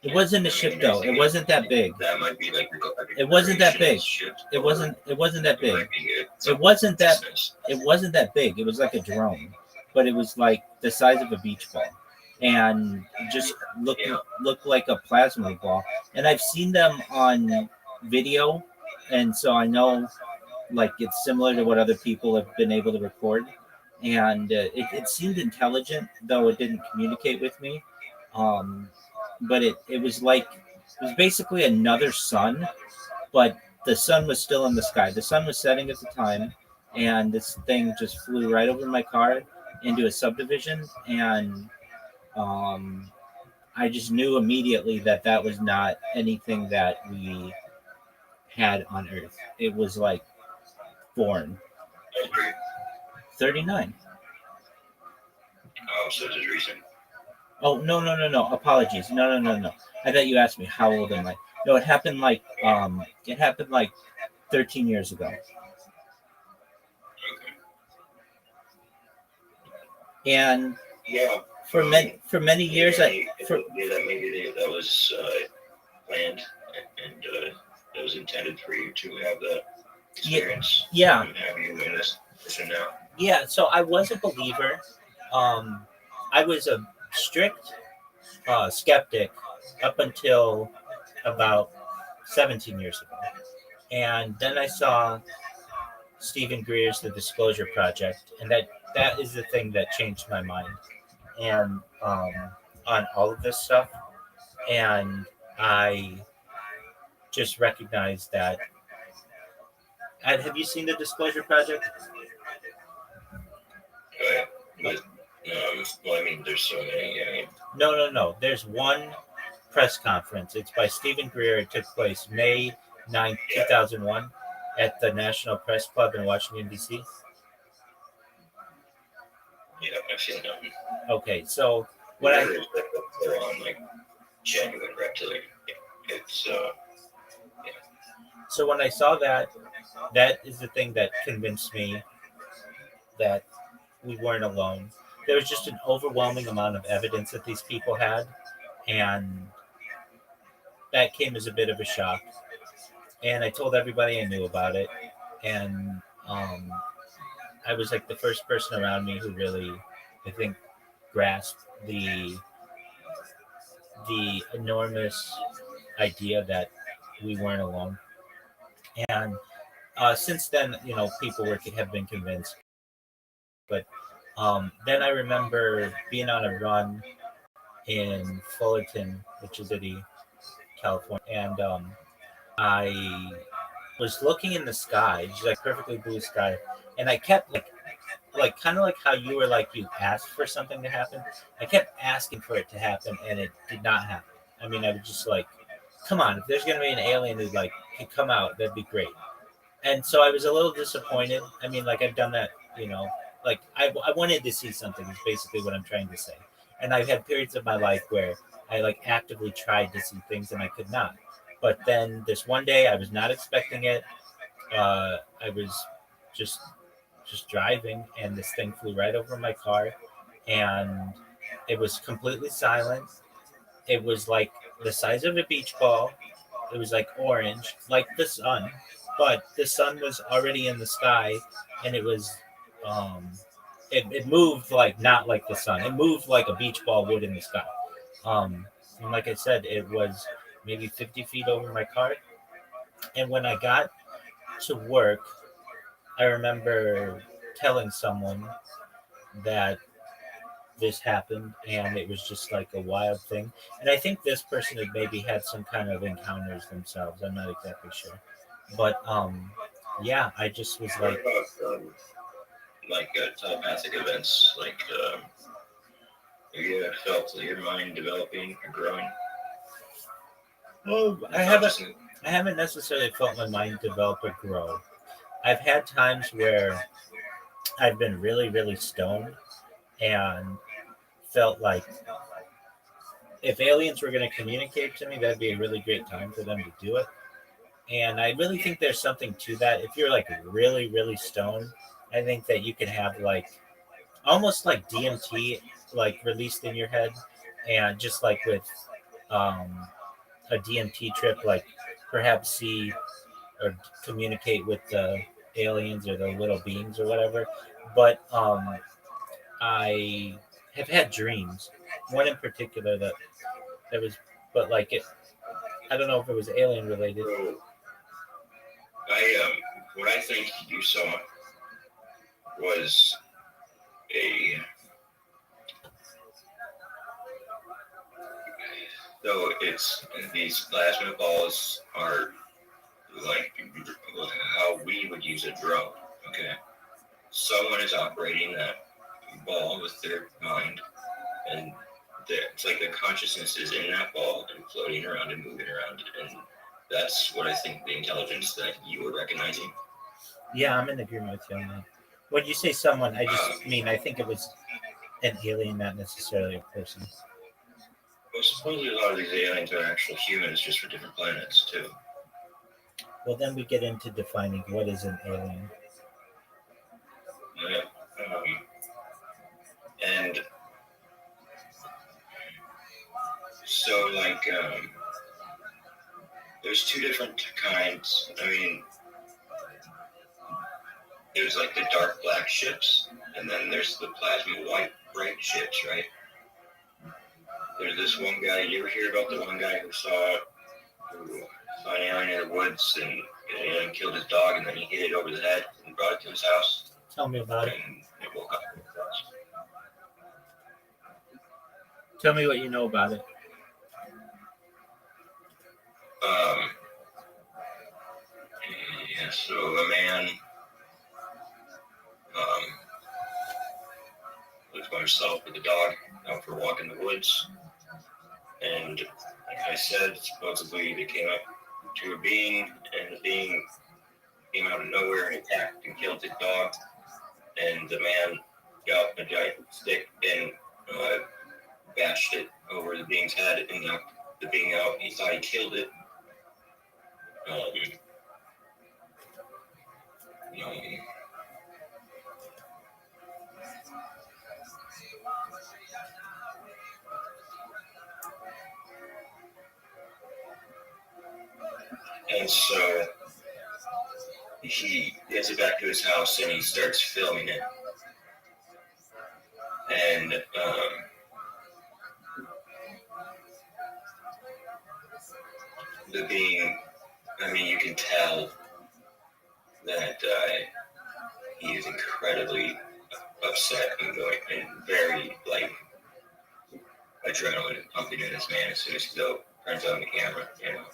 It wasn't a ship though. It wasn't that big. That might be like It wasn't that big. ships, It wasn't that big. might be It wasn't that. business. It wasn't that big. It was like a drone, but it was like the size of a beach ball, and just looked like a plasma ball. And I've seen them on video, and so I know like it's similar to what other people have been able to record. And it seemed intelligent, though it didn't communicate with me. But it was basically another sun, but the sun was still in the sky. The sun was setting at the time, and this thing just flew right over my car into a subdivision, and I just knew immediately that was not anything that we had on Earth. It was like foreign. 39. Oh, so just recent. Oh, no. Apologies. No. I thought you asked me how old am I. No, it happened like 13 years ago. Okay. And Yeah. for many years that was planned and that was intended for you to have that experience. Yeah. And have you in this position now. Yeah, so I was a believer. I was a strict skeptic up until about 17 years ago. And then I saw Stephen Greer's The Disclosure Project, and that is the thing that changed my mind and on all of this stuff. And I just recognized that. Have you seen The Disclosure Project? But well, I mean, there's so many. I mean, No. There's one press conference. It's by Stephen Greer. It took place May 9th, 2001 at the National Press Club in Washington, D.C. yeah, I've seen them. Okay, so what I... They're on like genuine reptilian. It's So when I saw that, that is the thing that convinced me that we weren't alone. There was just an overwhelming amount of evidence that these people had, and that came as a bit of a shock. And I told everybody I knew about it, and I was like the first person around me who really, I think, grasped the enormous idea that we weren't alone. And since then, people have been convinced. But then I remember being on a run in Fullerton, which is city, California, and I was looking in the sky, just like perfectly blue sky, and I kept like kind of like how you were like you asked for something to happen. I kept asking for it to happen, and it did not happen. I mean, I was just like, come on, if there's gonna be an alien who like could come out, that'd be great. And so I was a little disappointed. I mean, like I've done that, like I wanted to see something. Is basically what I'm trying to say. And I've had periods of my life where I like actively tried to see things and I could not. But then this one day, I was not expecting it. I was just driving, and this thing flew right over my car, and it was completely silent. It was like the size of a beach ball. It was like orange, like the sun, but the sun was already in the sky, and it was, um, it moved like not like the sun. It moved like a beach ball would in the sky. And like I said, it was maybe 50 feet over my car. And when I got to work, I remember telling someone that this happened, and it was just like a wild thing. And I think this person had maybe had some kind of encounters themselves. I'm not exactly sure, but yeah, I just was What like, about telepathic events? Have you ever felt your mind developing or growing? oh, It's not just I haven't necessarily felt my mind develop or grow. I've had times where I've been really, really stoned and felt like if aliens were going to communicate to me, that'd be a really great time for them to do it. And I really think there's something to that. If you're like really, really stoned, I think that you can have like almost like DMT like released in your head, and just like with um, a DMT trip, like perhaps see or communicate with the aliens or the little beings or whatever. But I have had dreams. One in particular that was, but like it, I don't know if it was alien related. so. What I think you saw was a. So it's these plasma balls are like how we would use a drone. Okay, someone is operating that ball with their mind, and it's like the consciousness is in that ball and floating around and moving around, and that's what I think the intelligence that you were recognizing. Yeah, I'm in agreement with you on that. When you say someone, I just mean I think it was an alien, not necessarily a person. Well, supposedly a lot of these aliens are actual humans, just for different planets too. Well, then we get into defining what is an alien. Yeah. And so, there's two different kinds. I mean, there's like the dark black ships, and then there's the plasma white bright ships, right? There's this one guy. You ever hear about the one guy who saw an alien in the woods, and the alien killed his dog, and then he hit it over the head and brought it to his house, Tell me about it. and it woke up in his house. Tell me what you know about it. Yeah, so a man lives by himself with a dog out for a walk in the woods. And like I said, supposedly they came up to a being, and the being came out of nowhere and attacked and killed his dog. And the man got a giant stick and bashed it over the being's head and knocked the being out. He thought he killed it. And so he gets it back to his house and he starts filming it. And the being, I mean, you can tell that he is incredibly upset and going and very like adrenaline pumping in his man as soon as he turns on the camera, you know.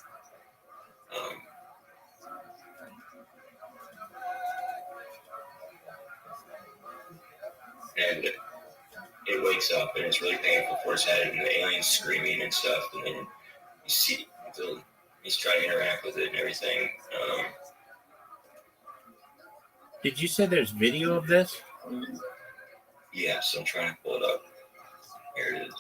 And it wakes up and it's really painful for his head and the alien's screaming and stuff, and then you see he's trying to interact with it and everything. Did you say there's video of this? Yes, I'm trying to pull it up. Here it is.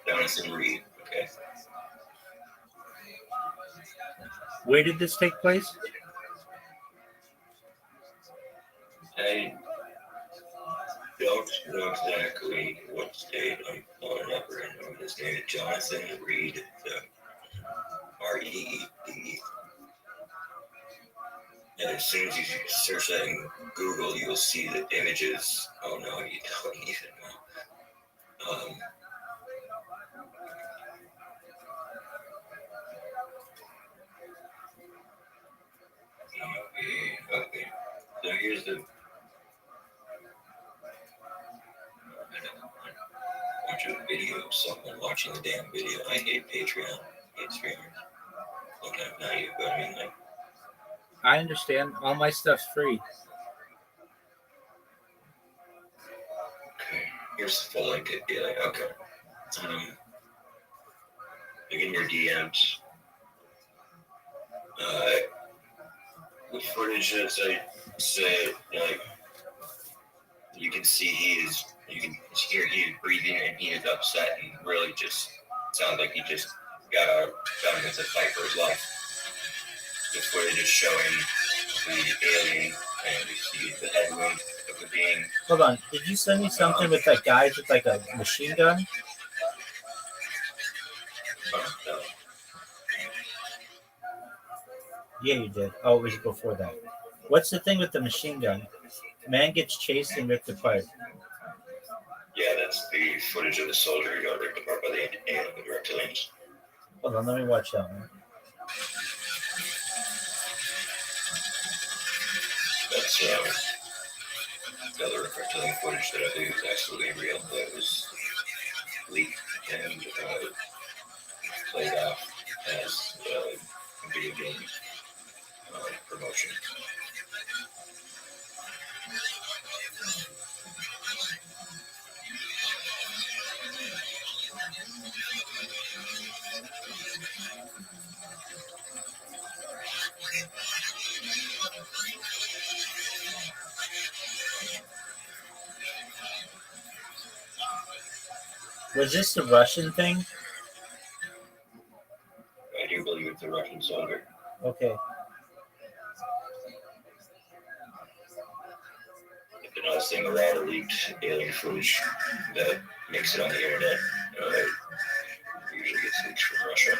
Jonathan Reed. Okay. Where did this take place? I don't know exactly what state I'm pulling up right now. His name is Jonathan Reed. R-E-E-D. And as soon as you search that in Google, you'll see the images. Oh no, you don't even know. Okay. So here's the. Watch a video of someone watching the damn video. I hate Patreon. I hate streamers. Okay, not you, but I mean, like. I understand. All my stuff's free. Okay, here's the full link. Yeah, okay. Look in your DMs. The footage, as I said, like, you can see you can hear he is breathing and he is upset and really just sounds like he just got out of a fight for his life. The footage is showing the alien and you see the head wound of the being. Hold on. Did you send me something with like guys with like a machine gun? No. Yeah, you did. Oh, it was before that. What's the thing with the machine gun? Man gets chased and ripped apart. Yeah, that's the footage of the soldier who got ripped apart by the alien reptilians. Hold on, let me watch that one. That's the other reptilian footage that I believe is absolutely real. That was leaked and played off as a video game promotion. Was this the Russian thing? I do believe it's a Russian soldier. Okay. If another thing around a leaked alien footage that makes it on the internet, usually gets leaked from Russia.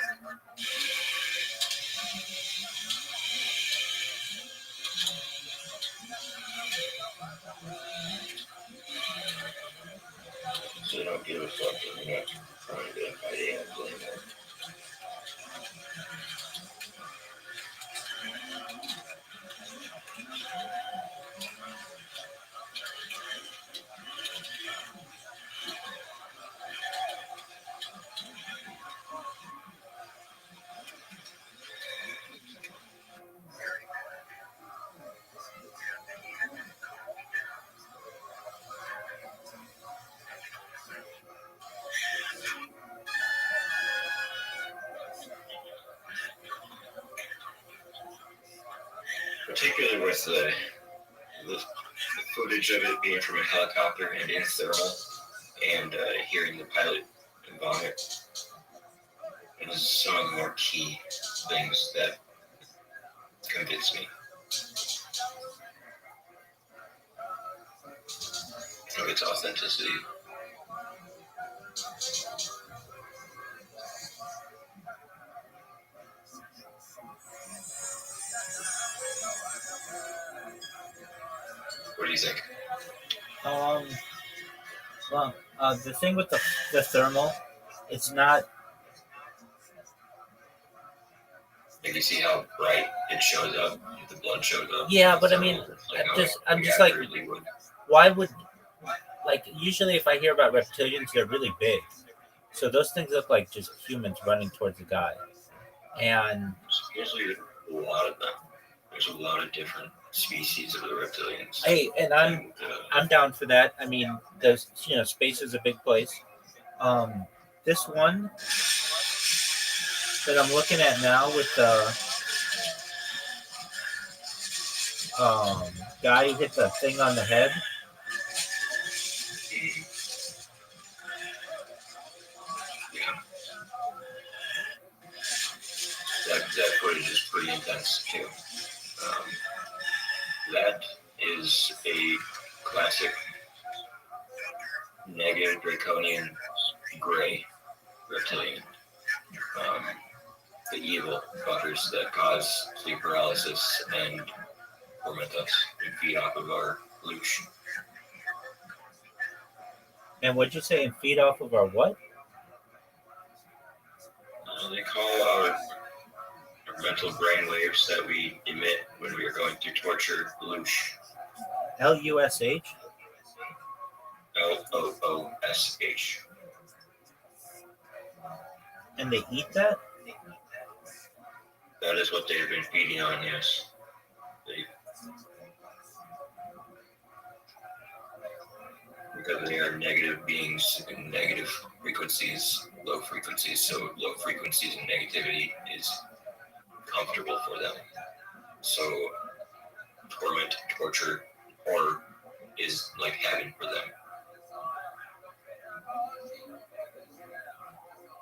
So they don't give a fuck. They're not trying to fight aliens anymore. Particularly with the footage of it being from a helicopter and in thermal, and hearing the pilot vomit. is some of the more key things that convince me of its authenticity. What do you think? Well, the thing with the thermal, it's not. Like you see how bright it shows up, if the blood shows up. Yeah, but I mean, I'm just like, why would, like, usually if I hear about reptilians, they're really big. So those things look like just humans running towards a guy. And supposedly a lot of them. There's a lot of different species of the reptilians. hey, and I'm down for that. I mean, there's space is a big place. This one that I'm looking at now with the guy who hit the thing on the head. Yeah. That footage is pretty intense too. That is a classic negative draconian gray reptilian. The evil fuckers that cause sleep paralysis and torment us and feed off of our loosh. And what'd you say? And feed off of our what? They call our mental brain waves that we emit when we are going through torture loosh. LUSH? LOOSH. And they eat that? That is what they have been feeding on, yes. Because they are negative beings and negative frequencies, low frequencies. So low frequencies and negativity is comfortable for them. So torment, torture, horror is like heaven for them.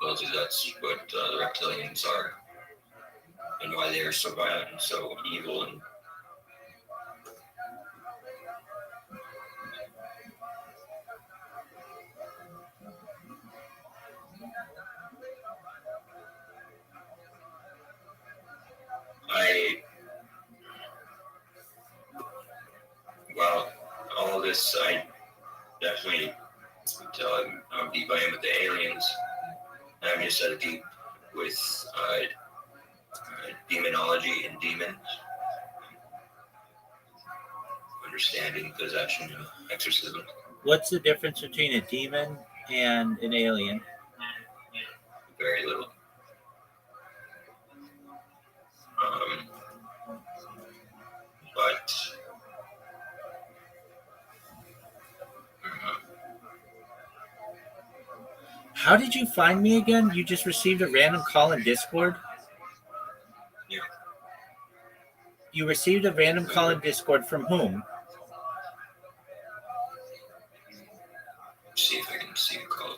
Well, that's what the reptilians are, and why they are so violent and so evil. And all of this, I definitely tell how deep I am with the aliens. I'm just as deep with demonology and demons, understanding possession and exorcism. What's the difference between a demon and an alien? Very little. But How did you find me again? You just received a random call in Discord? Yeah. You received a random call in Discord from whom? See if I can see the call.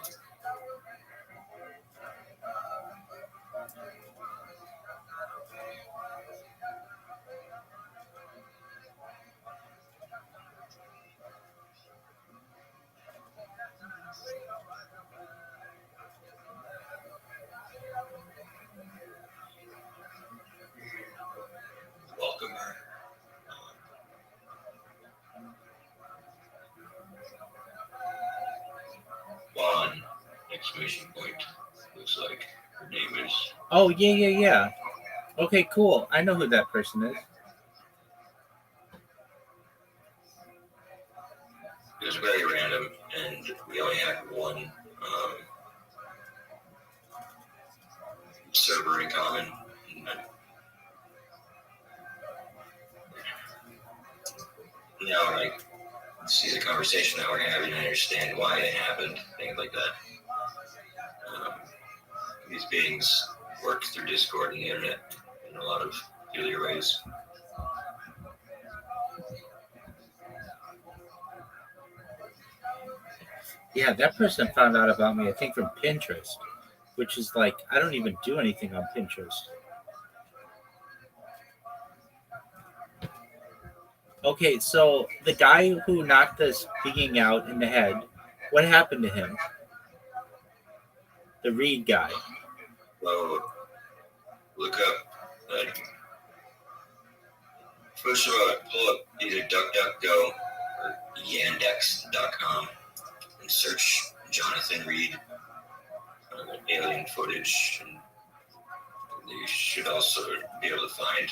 Welcome. Juan, exclamation point. Looks like her name is. Oh, yeah. Okay, cool. I know who that person is. It was very random, and we only had one server in common. Now I see the conversation that we're having and understand why it happened, things like that. These beings work through Discord and the internet in a lot of peculiar ways. Yeah, that person found out about me, I think, from Pinterest. which is like I don't even do anything on Pinterest. Okay, so the guy who knocked this being out in the head, what happened to him? The Reed guy. Well, look up. First of all, pull up either DuckDuckGo or Yandex.com and search Jonathan Reed alien footage. And you should also be able to find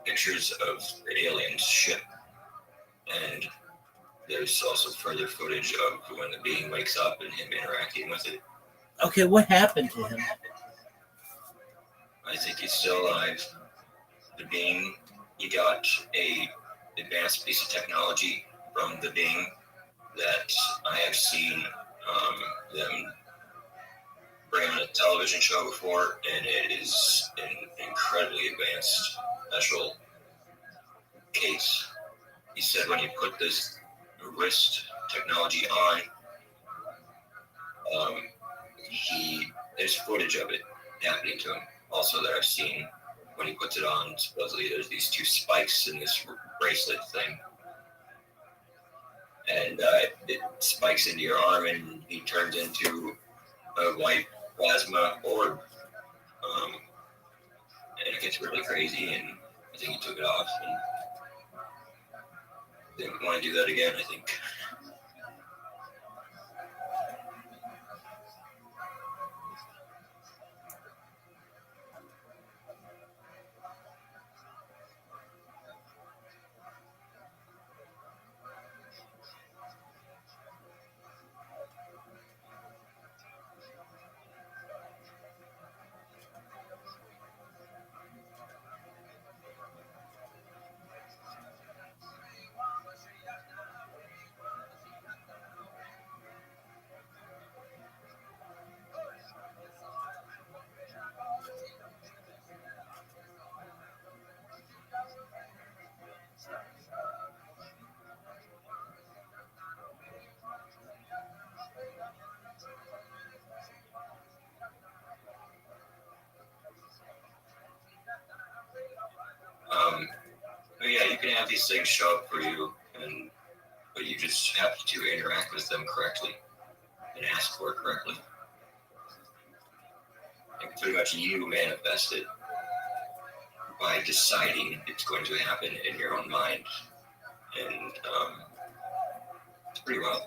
pictures of the alien ship. And there's also further footage of when the being wakes up and him interacting with it. Okay, what happened to him? I think he's still alive. The being, he got a advanced piece of technology from the being that I have seen them bring on a television show before, and it is an incredibly advanced special case. He said when you put this wrist technology on, there's footage of it happening to him. Also, that I've seen when he puts it on. Supposedly, there's these two spikes in this bracelet thing, and it spikes into your arm, and he turns into a white plasma orb. And it gets really crazy, and I think he took it off and didn't want to do that again, I think. But yeah, you can have these things show up for you, but you just have to interact with them correctly and ask for it correctly. And pretty much you manifest it by deciding it's going to happen in your own mind. And it's pretty wild.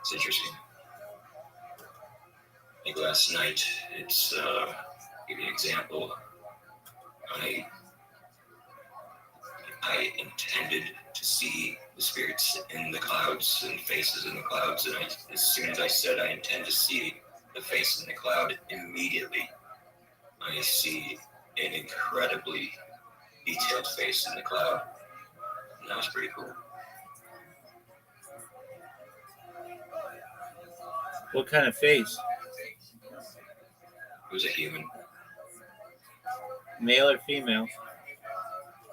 It's interesting. Like last night, it's give you an example. I intended to see the spirits in the clouds and faces in the clouds, and as soon as I said I intend to see the face in the cloud, immediately I see an incredibly detailed face in the cloud, and that was pretty cool. What kind of face? It was a human. Male or female?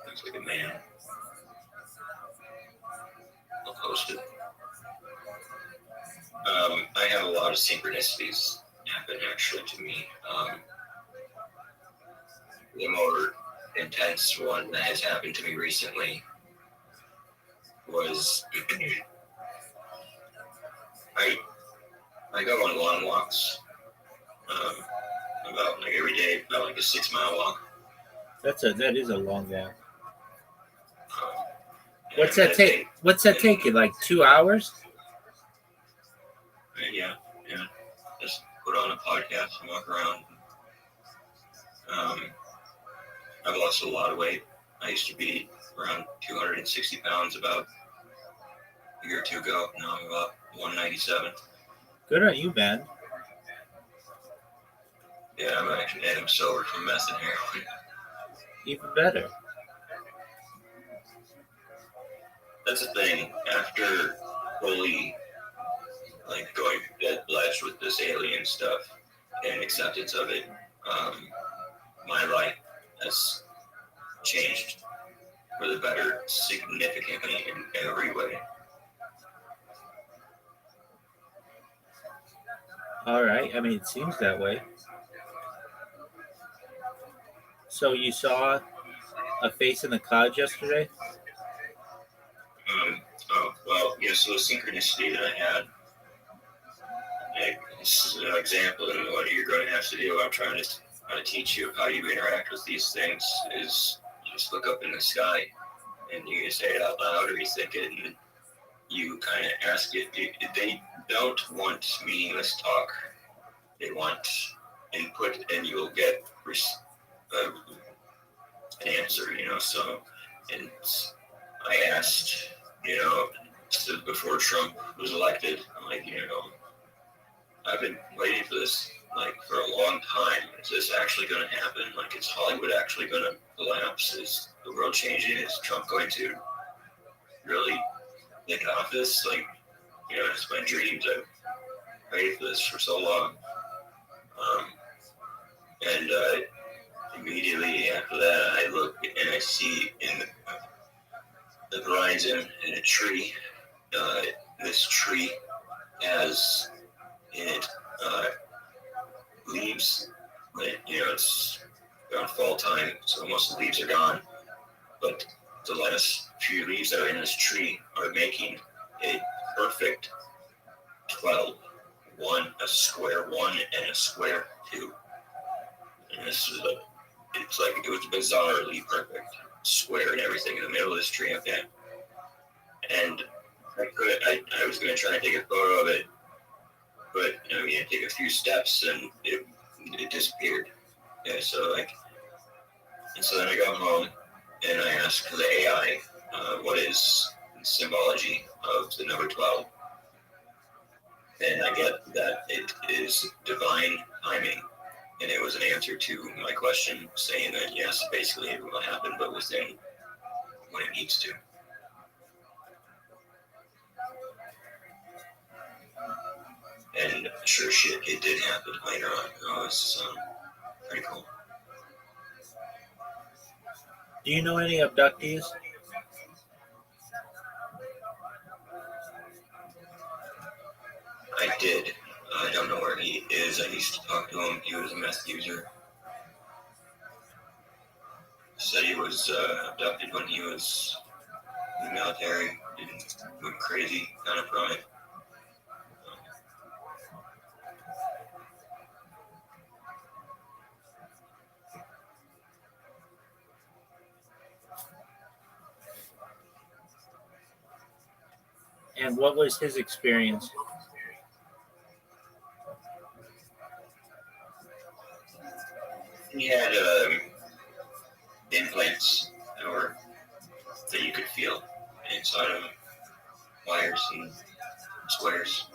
Looks like a man. I'll post it. I have a lot of synchronicities happen actually to me. The more intense one that has happened to me recently was I go on long walks about like every day, about like a 6-mile walk. That is a long walk. And What's that take you? Like 2 hours? Yeah. Just put on a podcast and walk around. I've lost a lot of weight. I used to be around 260 pounds about a year or two ago. Now I'm about 197. Good on you, man. Yeah, I'm sober from meth and heroin. Even better. That's the thing. After fully like going full-fledged with this alien stuff and acceptance of it, my life has changed for the better significantly in every way. All right. I mean, it seems that way. So you saw a face in the clouds yesterday? Oh, well, yeah, so the synchronicity that I had, this is an example of what you're going to have to do. I'm trying to teach you how you interact with these things is you just look up in the sky and you say it out loud or you think it and you kind of ask it. They don't want meaningless talk. They want input and you'll get an answer, so, and I asked, before Trump was elected, I'm like, I've been waiting for this like for a long time. Is this actually going to happen? Like, is Hollywood actually going to collapse? Is the world changing? Is Trump going to really take office? Like, it's my dreams. I've waited for this for so long. And immediately after that, I look and I see in the horizon in a tree. This tree has in it leaves. It's around fall time, so most of the leaves are gone. But the last few leaves that are in this tree are making a perfect 12. A square 1 and a square 2. And this is it's like it was bizarrely perfect square and everything in the middle of this tree. Okay, and I was going to try and take a photo of it, but I take a few steps and it disappeared. Yeah, so then I go home and I ask the AI, what is the symbology of the number 12? And I get that it is divine timing. And it was an answer to my question saying that, yes, basically it will happen, but within when it needs to. And sure shit, it did happen later on. It was pretty cool. Do you know any abductees? I did. I don't know where he is. I used to talk to him. He was a meth user. Said he was abducted when he was in the military and went crazy kind of from it. And what was his experience? He had implants that you could feel inside of him, wires and squares.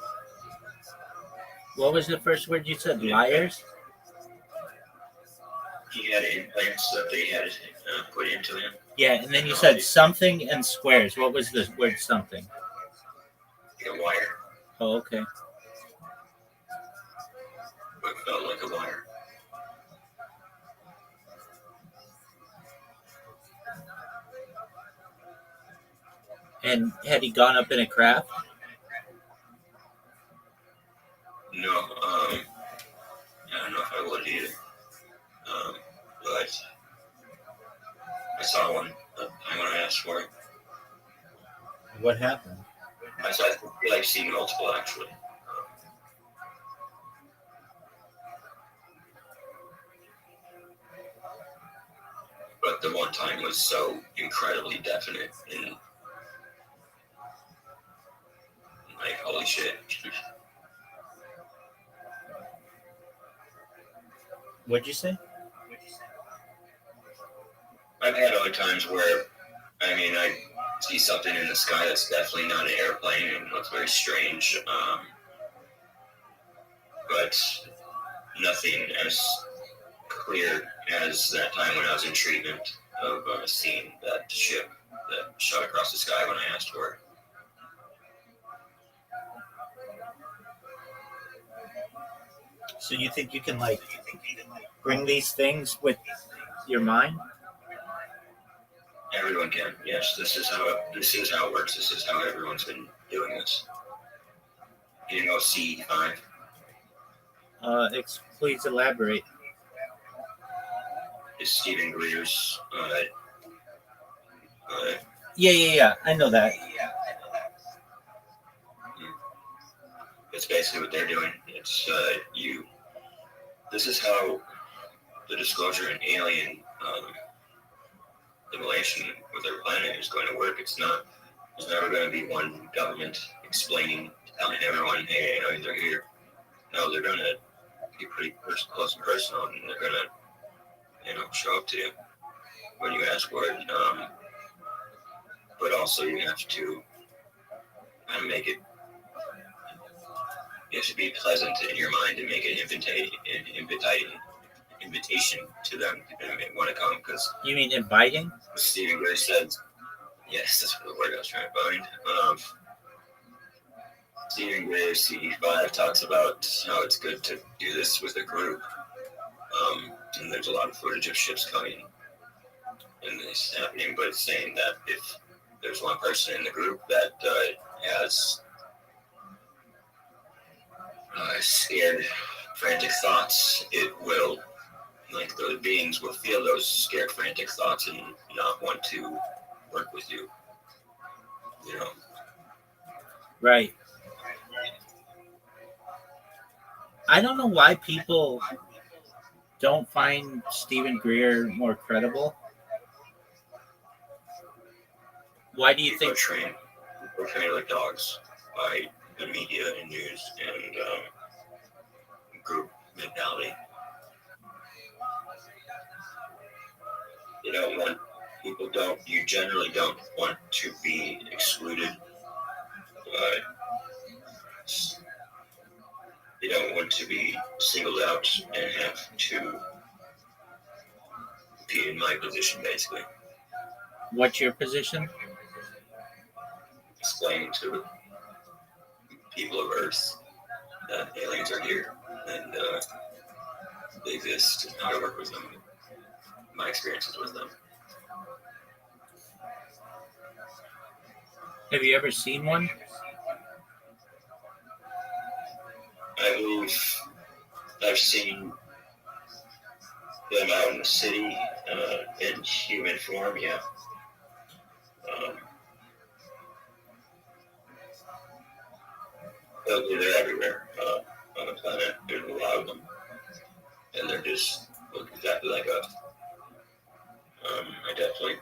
What was the first word you said? Liars? He had implants that they had put into him. Yeah, and then you said something and squares. What was the word something? Like a wire. Oh, okay. What felt like a wire. And had he gone up in a craft? No, I don't know if I would either. But I saw one I want to ask for it. What happened? I feel like I've seen multiple actually. But the one time was so incredibly definite and like, holy shit. What'd you say? I've had other times where, I see something in the sky that's definitely not an airplane and looks very strange, but nothing as clear as that time when I was in treatment of seeing that ship that shot across the sky when I asked for it. So you think you can bring these things with your mind? Everyone can. Yes, this is how it works. This is how everyone's been doing this. You know, C5. Please elaborate. is Stephen Greer's. Yeah. I know that. It's basically what they're doing. It's This is how the disclosure and alien immolation with their planet is going to work. It's not. There's never going to be one government explaining, telling everyone, "Hey, aliens are here." No, they're going to be pretty close and personal, and they're going to, show up to you when you ask for it. But also, you have to kind of make it. You have to be pleasant in your mind and make it invitation to them to want to come, because You mean inviting? Stephen Gray said, yes, that's the word I was trying to find. Stephen Gray, CE5, talks about how it's good to do this with a group. And there's a lot of footage of ships coming and this happening, but it's saying that if there's one person in the group that has scared, frantic thoughts, it will, like, the beings will feel those scared, frantic thoughts and not want to work with you. Right. I don't know why people don't find Stephen Greer more credible. Why do you People think? are trained like dogs by the media and news and group mentality. You generally don't want to be excluded. You don't want to be singled out and have to be in my position, basically. What's your position? Explaining to people of Earth that aliens are here and they exist and how to work with them. My experiences with them. Have you ever seen one? I believe I've seen them out in the city in human form, yeah. They're everywhere on the planet. There's a lot of them. And they're just look exactly like us. I definitely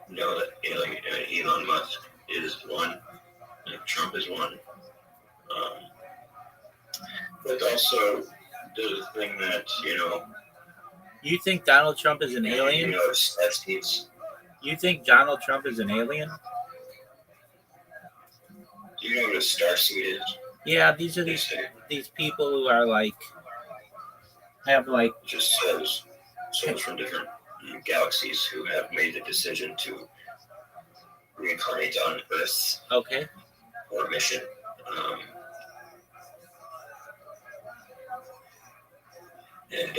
know that Elon Musk is one, and Trump is one. But also the thing that, You think Donald Trump is an alien? You think Donald Trump is an alien? Do you know what a starseed is? Yeah, these are these people who are have just souls from different galaxies who have made the decision to reincarnate on Earth. Okay. For a mission. And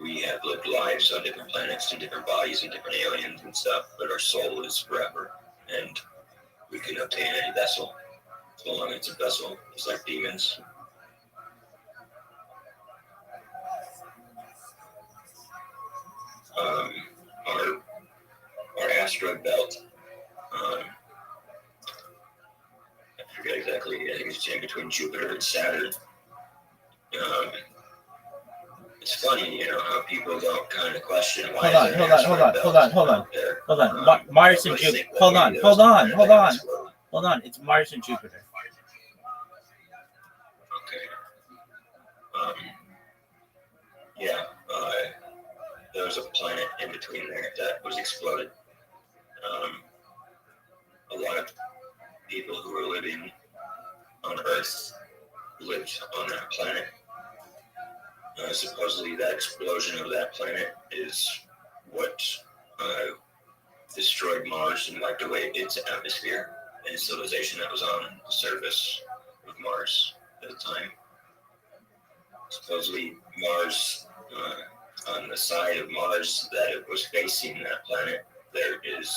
we have lived lives on different planets and different bodies and different aliens and stuff, but our soul is forever, and we can obtain any vessel, so long as it's a vessel. It's like demons. Our asteroid belt. I forget exactly. I think it's in between Jupiter and Saturn. It's funny, how people don't kind of question why. Hold on. Mars and Jupiter. Hold on. It's Mars and Jupiter. Okay. Yeah. There was a planet in between there that was exploded. A lot of people who were living on Earth lived on that planet. Supposedly that explosion of that planet is what destroyed Mars and wiped away its atmosphere and civilization that was on the surface of Mars at the time. Supposedly Mars, on the side of Mars that it was facing that planet, there is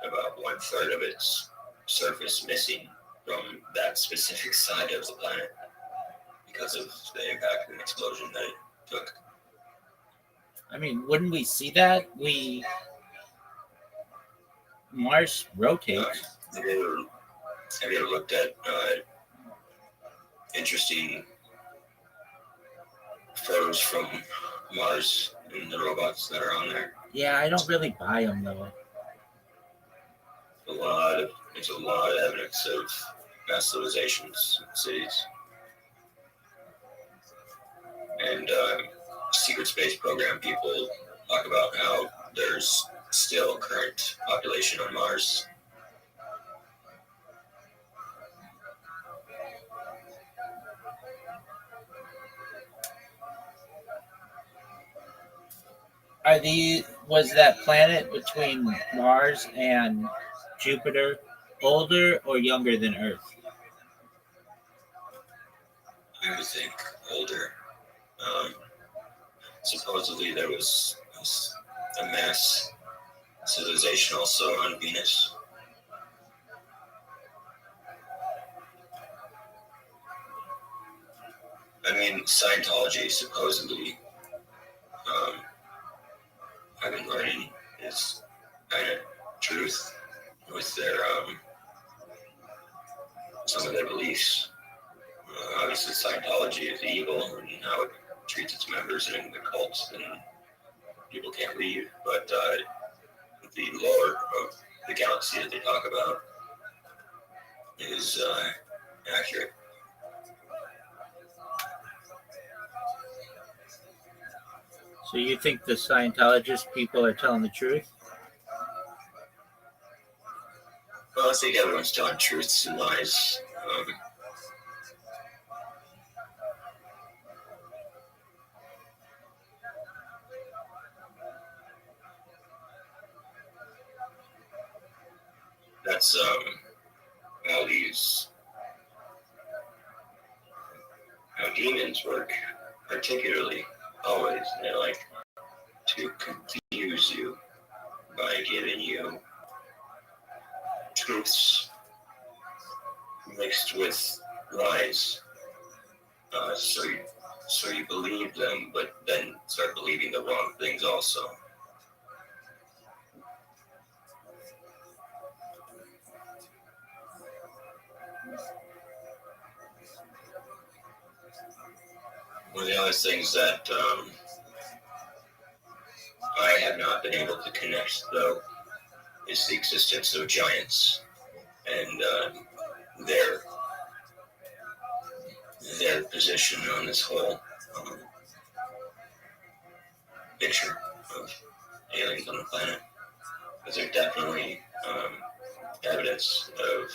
about 1/3 of its surface missing from that specific side of the planet because of the impact and explosion that it took. I mean, wouldn't we see that? Mars rotates. Have you ever looked at interesting photos from Mars and the robots that are on there? Yeah, I don't really buy them though. There's a lot of evidence of mass civilizations in cities. And secret space program people talk about how there's still current population on Mars. Was that planet between Mars and Jupiter older or younger than Earth? I would think older. Supposedly there was a mass civilization also on Venus. I mean, Scientology supposedly, I've been learning, is kind of truth with their some of their beliefs. Obviously, Scientology is evil and how it treats its members and the cults, and people can't leave. But the lore of the galaxy that they talk about is accurate. So you think the Scientologist people are telling the truth? Well, I think everyone's telling truths and lies. That's how demons work, particularly always. They like to confuse you by giving you truths mixed with lies. So you believe them, but then start believing the wrong things also. One of the other things that I have not been able to connect, though, is the existence of giants and their position on this whole picture of aliens on the planet. Because there's definitely evidence of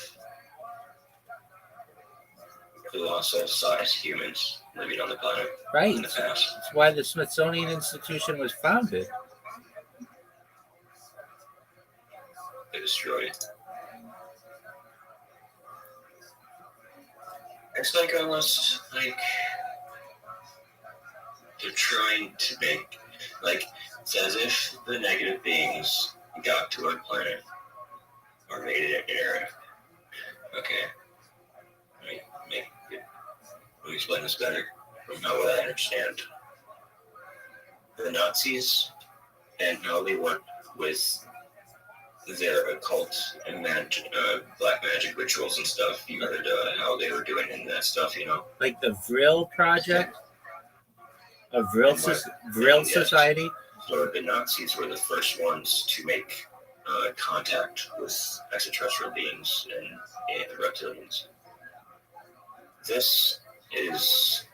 colossal-sized humans living on the planet Right. in the past. That's why the Smithsonian Institution was founded. They destroyed. It's like almost like they're trying to make, like, it's as if the negative beings got to our planet or made it an era. Okay. Let me explain this better from how I understand. The Nazis and how they worked with their occult and black magic rituals and stuff. You heard how they were doing in that stuff, you know? Like the Vril Project? A Vril Society? So the Nazis were the first ones to make contact with extraterrestrial beings and reptilians. This is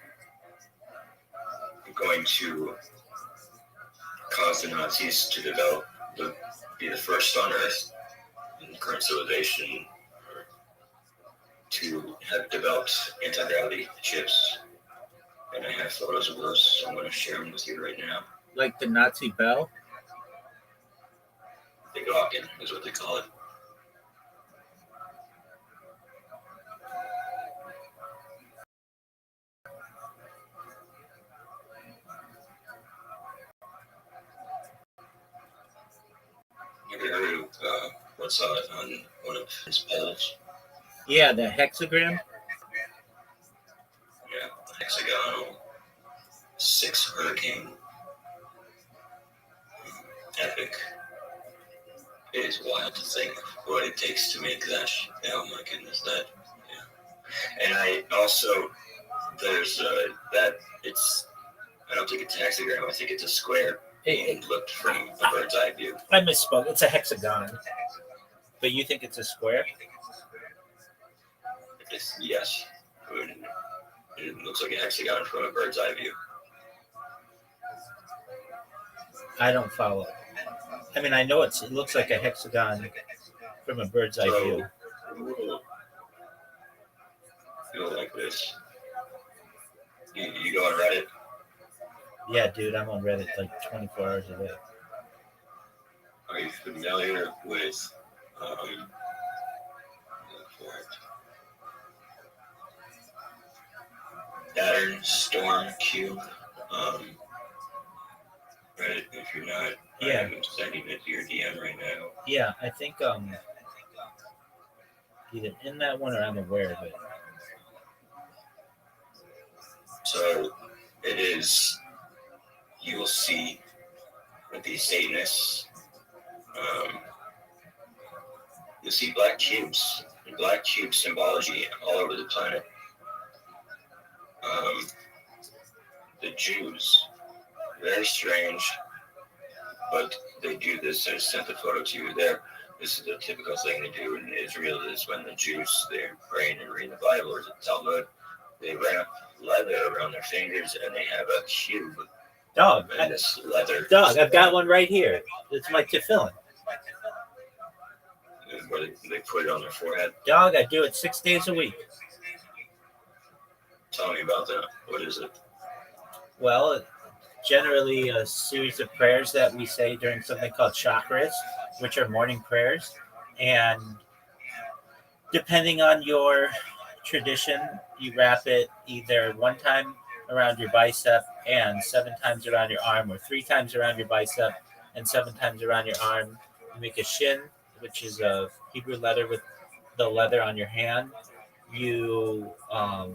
going to cause the Nazis to be the first on Earth in current civilization to have developed anti-gravity ships. And I have photos of those, so I'm going to share them with you right now. Like the Nazi Bell? The Gawkin is what they call it. Have you heard of what's on one of his poles? Yeah, the hexagram. Yeah, hexagonal 6 hurricane epic. It is wild to think what it takes to make that. Oh my goodness, that. Yeah. And I also there's that it's. I don't think it's a hexagram. I think it's a square. It looked from a bird's eye view. I misspoke. It's a hexagon. But you think it's a square? Yes. It looks like a hexagon from a bird's eye view. I don't follow. I mean, I know it looks like a hexagon from a bird's eye view. Feel like this. You go on Reddit? Yeah, dude, I'm on Reddit like 24 hours a day. Are you familiar with Saturn Storm Cube? Reddit, if you're not, Yeah. I'm sending it to your DM right now. Yeah, I think either in that one or I'm aware of it. So it is. You will see with these Satanists. You'll see black cubes and black cube symbology all over the planet. The Jews, very strange, but they do this. I sent the photo to you there. This is a typical thing they do in Israel is when the Jews, they're praying and reading the Bible or the Talmud, they wrap leather around their fingers and they have a cube. Dog, And this leather. Dog, I've got one right here. It's my tefillin. Where they put it on their forehead. Dog, I do it 6 days a week. Tell me about that. What is it? Well, generally a series of prayers that we say during something called chakras, which are morning prayers. And depending on your tradition, you wrap it either one time around your bicep and 7 times around your arm, or 3 times around your bicep and 7 times around your arm. You make a shin, which is a Hebrew letter with the leather on your hand. You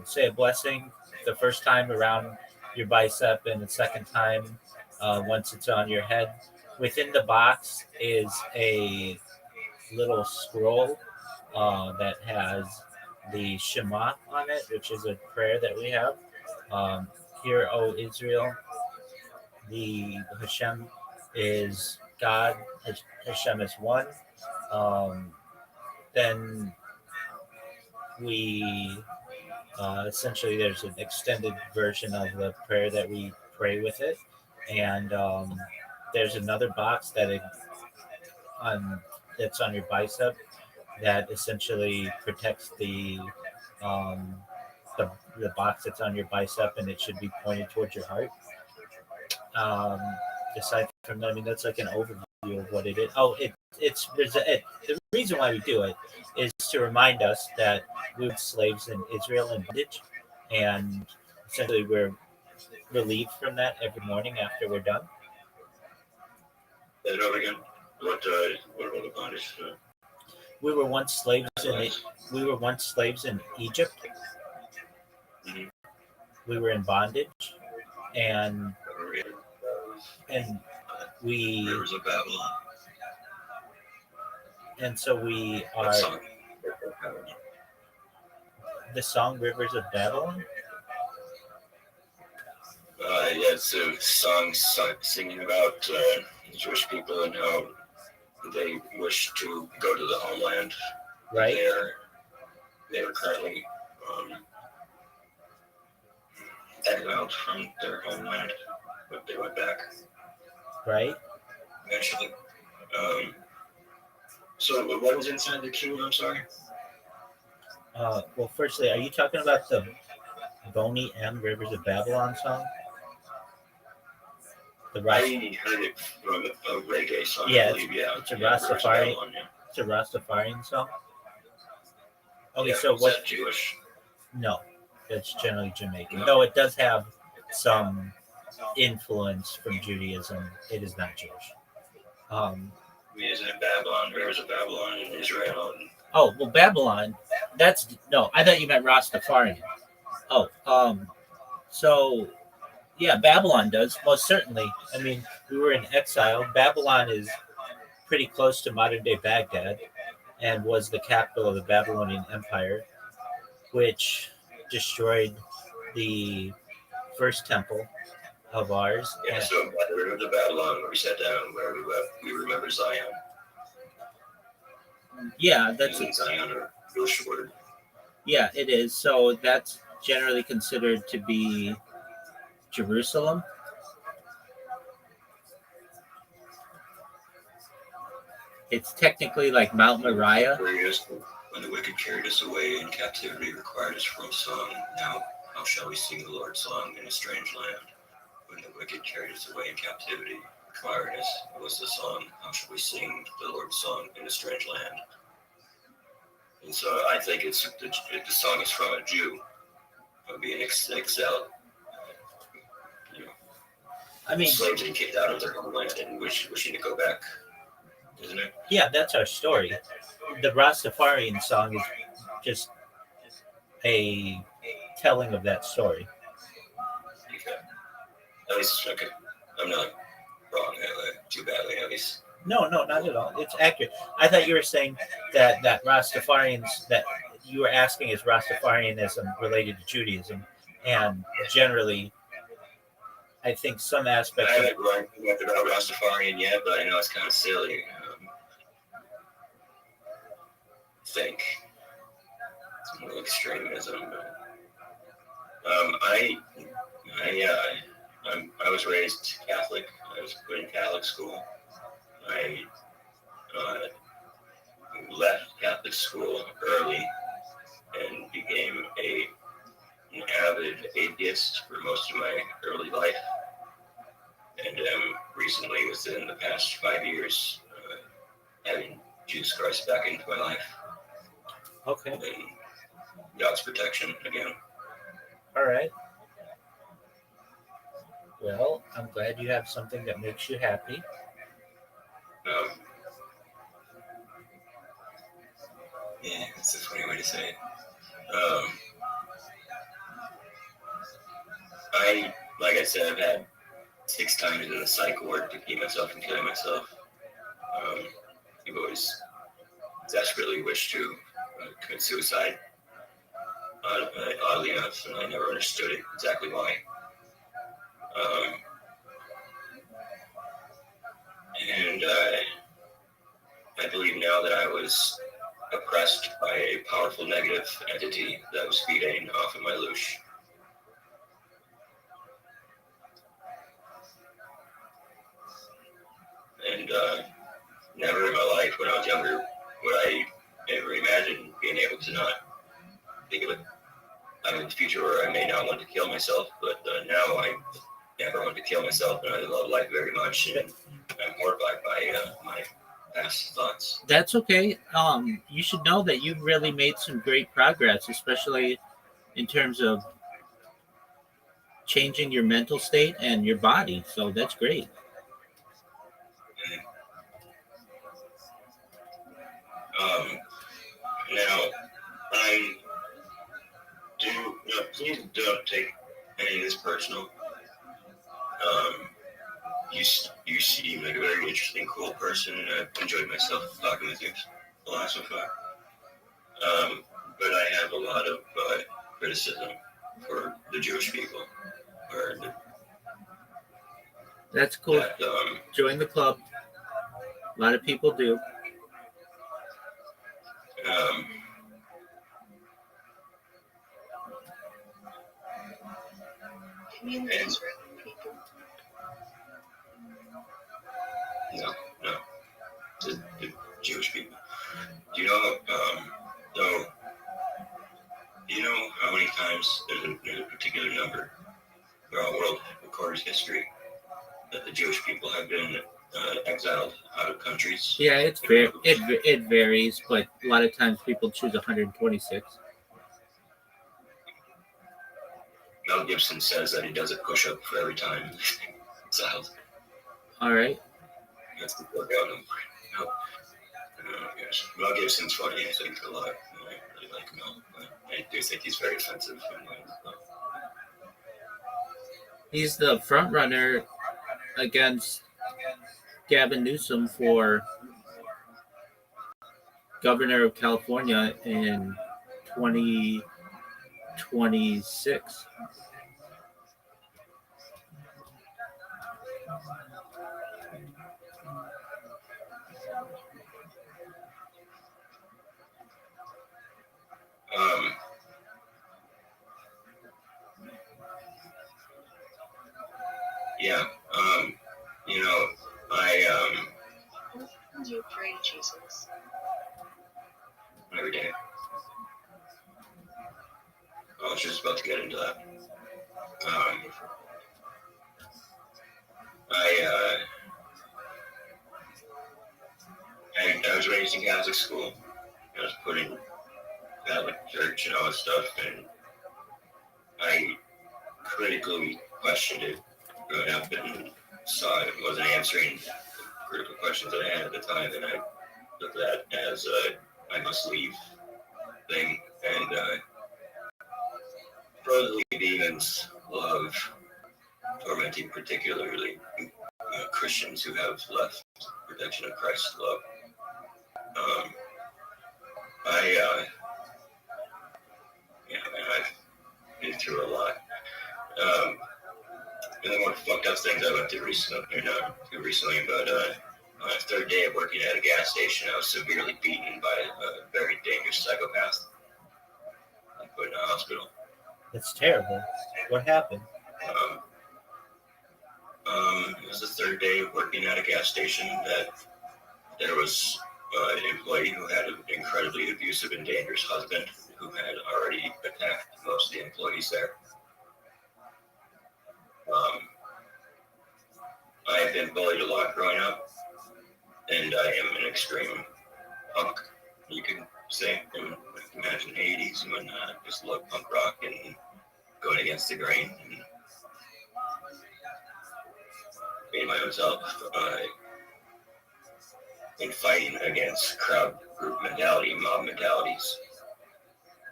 say a blessing the first time around your bicep and the second time once it's on your head. Within the box is a little scroll that has the Shema on it, which is a prayer that we have. Hear, O Israel, the Hashem is God, Hashem is one. Then we essentially there's an extended version of the prayer that we pray with it, and there's another box that's on your bicep that essentially protects the box that's on your bicep, and it should be pointed towards your heart. Aside from that, I mean, that's like an overview of what it is. Oh, the reason why we do it is to remind us that we were slaves in Israel and bondage, and essentially we're relieved from that every morning after we're done. Say it over again. What about the bondage? We were once slaves in Egypt. Mhm. We were in bondage, and we Rivers of Babylon. and so we What are song? the song Rivers of Babylon. Yeah, it's a song singing about Jewish people and how they wish to go to the homeland. Right. They were currently exiled from their homeland, but they went back Right. eventually. So what was inside the cube? I'm sorry. Well, firstly, are you talking about the Boney M. Rivers of Babylon song? The I Ras- heard it from a reggae song. Yeah, I believe. Yeah, it's a Rivers of Rastafari. Babylon, yeah. It's a Rastafarian song. Okay, Yeah, so is what? that Jewish? No, it's generally Jamaican. No, it does have some influence from Judaism. It is not Jewish. I mean, isn't it Babylon? Rivers of Babylon in Israel? And Oh, well, Babylon. That's no. I thought you meant Rastafarian. Oh, so Yeah, Babylon does, most certainly. I mean, we were in exile. Babylon is pretty close to modern day Baghdad and was the capital of the Babylonian Empire, which destroyed the first temple of ours. Yeah, And, so by the river of the Babylon, where we sat down, where we wept, we remember Zion. yeah, that's And Zion are real short. yeah, it is. So that's generally considered to be Jerusalem. It's technically like Mount Moriah. When the wicked carried us away in captivity, required us from song. Now, how shall we sing the Lord's song in a strange land? When the wicked carried us away in captivity, required us, was the song. How shall we sing the Lord's song in a strange land? And so I think the song is from a Jew being exiled, I mean, slaves being kicked out of their homeland and wishing to go back, isn't it? yeah, that's our story. The Rastafarian song is just a telling of that story. Okay. At least, okay. I'm not wrong too badly, at least. No, not at all. It's accurate. I thought you were saying that Rastafarians that you were asking is Rastafarianism related to Judaism, and generally, I think some I aspects of haven't learned much about Rastafarian yet, but I know it's kind of silly. I think it's more extremism. I was raised Catholic. I was put in Catholic school. I left Catholic school early and became an avid atheist for most of my early life. And recently, within the past 5 years, having Jesus Christ back into my life. Okay. And God's protection again. All right. Well, I'm glad you have something that makes you happy. Yeah, that's a funny way to say it. Like I said, I've had 6 times in the psych ward to keep myself from killing myself. I've always desperately wished to commit suicide, oddly enough, and I never understood it exactly why. And I believe now that I was oppressed by a powerful negative entity that was feeding off of my loosh. And never in my life when I was younger would I ever imagine being able to not think of it. I'm in the future where I may not want to kill myself, but now I never want to kill myself, and I love life very much, and I'm horrified by my past thoughts. That's okay. You should know that you've really made some great progress, especially in terms of changing your mental state and your body. So that's great. Now, please don't take any of this personal. You seem like a very interesting, cool person, and I've enjoyed myself talking with you a lot so far. But I have a lot of criticism for the Jewish people. That's cool. Join the club. A lot of people do. And, no, the Jewish people. Do you know? So, do you know how many times there's a particular number throughout world recorded history that the Jewish people have been exiled out of countries? Yeah, it varies, but a lot of times people choose 126. Mel Gibson says that he does a push-up for every time exiled. All right. That's the workout. Gosh. Mel Gibson's funny, I think, a lot. I really like Mel. I do think he's very offensive. He's the front runner against Gavin Newsom for governor of California in 2026. Yeah. You know, I You pray to Jesus. every day. I was just about to get into that. I was raised in Catholic school. I was put in Catholic church and all that stuff, and I critically questioned it growing up and saw it wasn't answering critical questions that I had at the time, and I took that as a I must leave thing. And supposedly demons love tormenting particularly Christians who have left protection of Christ's love. I've been through a lot. And the more fucked up things I went through recently, but on the third day of working at a gas station, I was severely beaten by a very dangerous psychopath. I put in a hospital. That's terrible. What happened? It was the third day of working at a gas station that there was an employee who had an incredibly abusive and dangerous husband who had already attacked most of the employees there. I have been bullied a lot growing up, and I am an extreme punk, you could say. Imagine the 80s when I just loved punk rock and going against the grain and being my own self. And fighting against crowd group mentality, mob mentalities.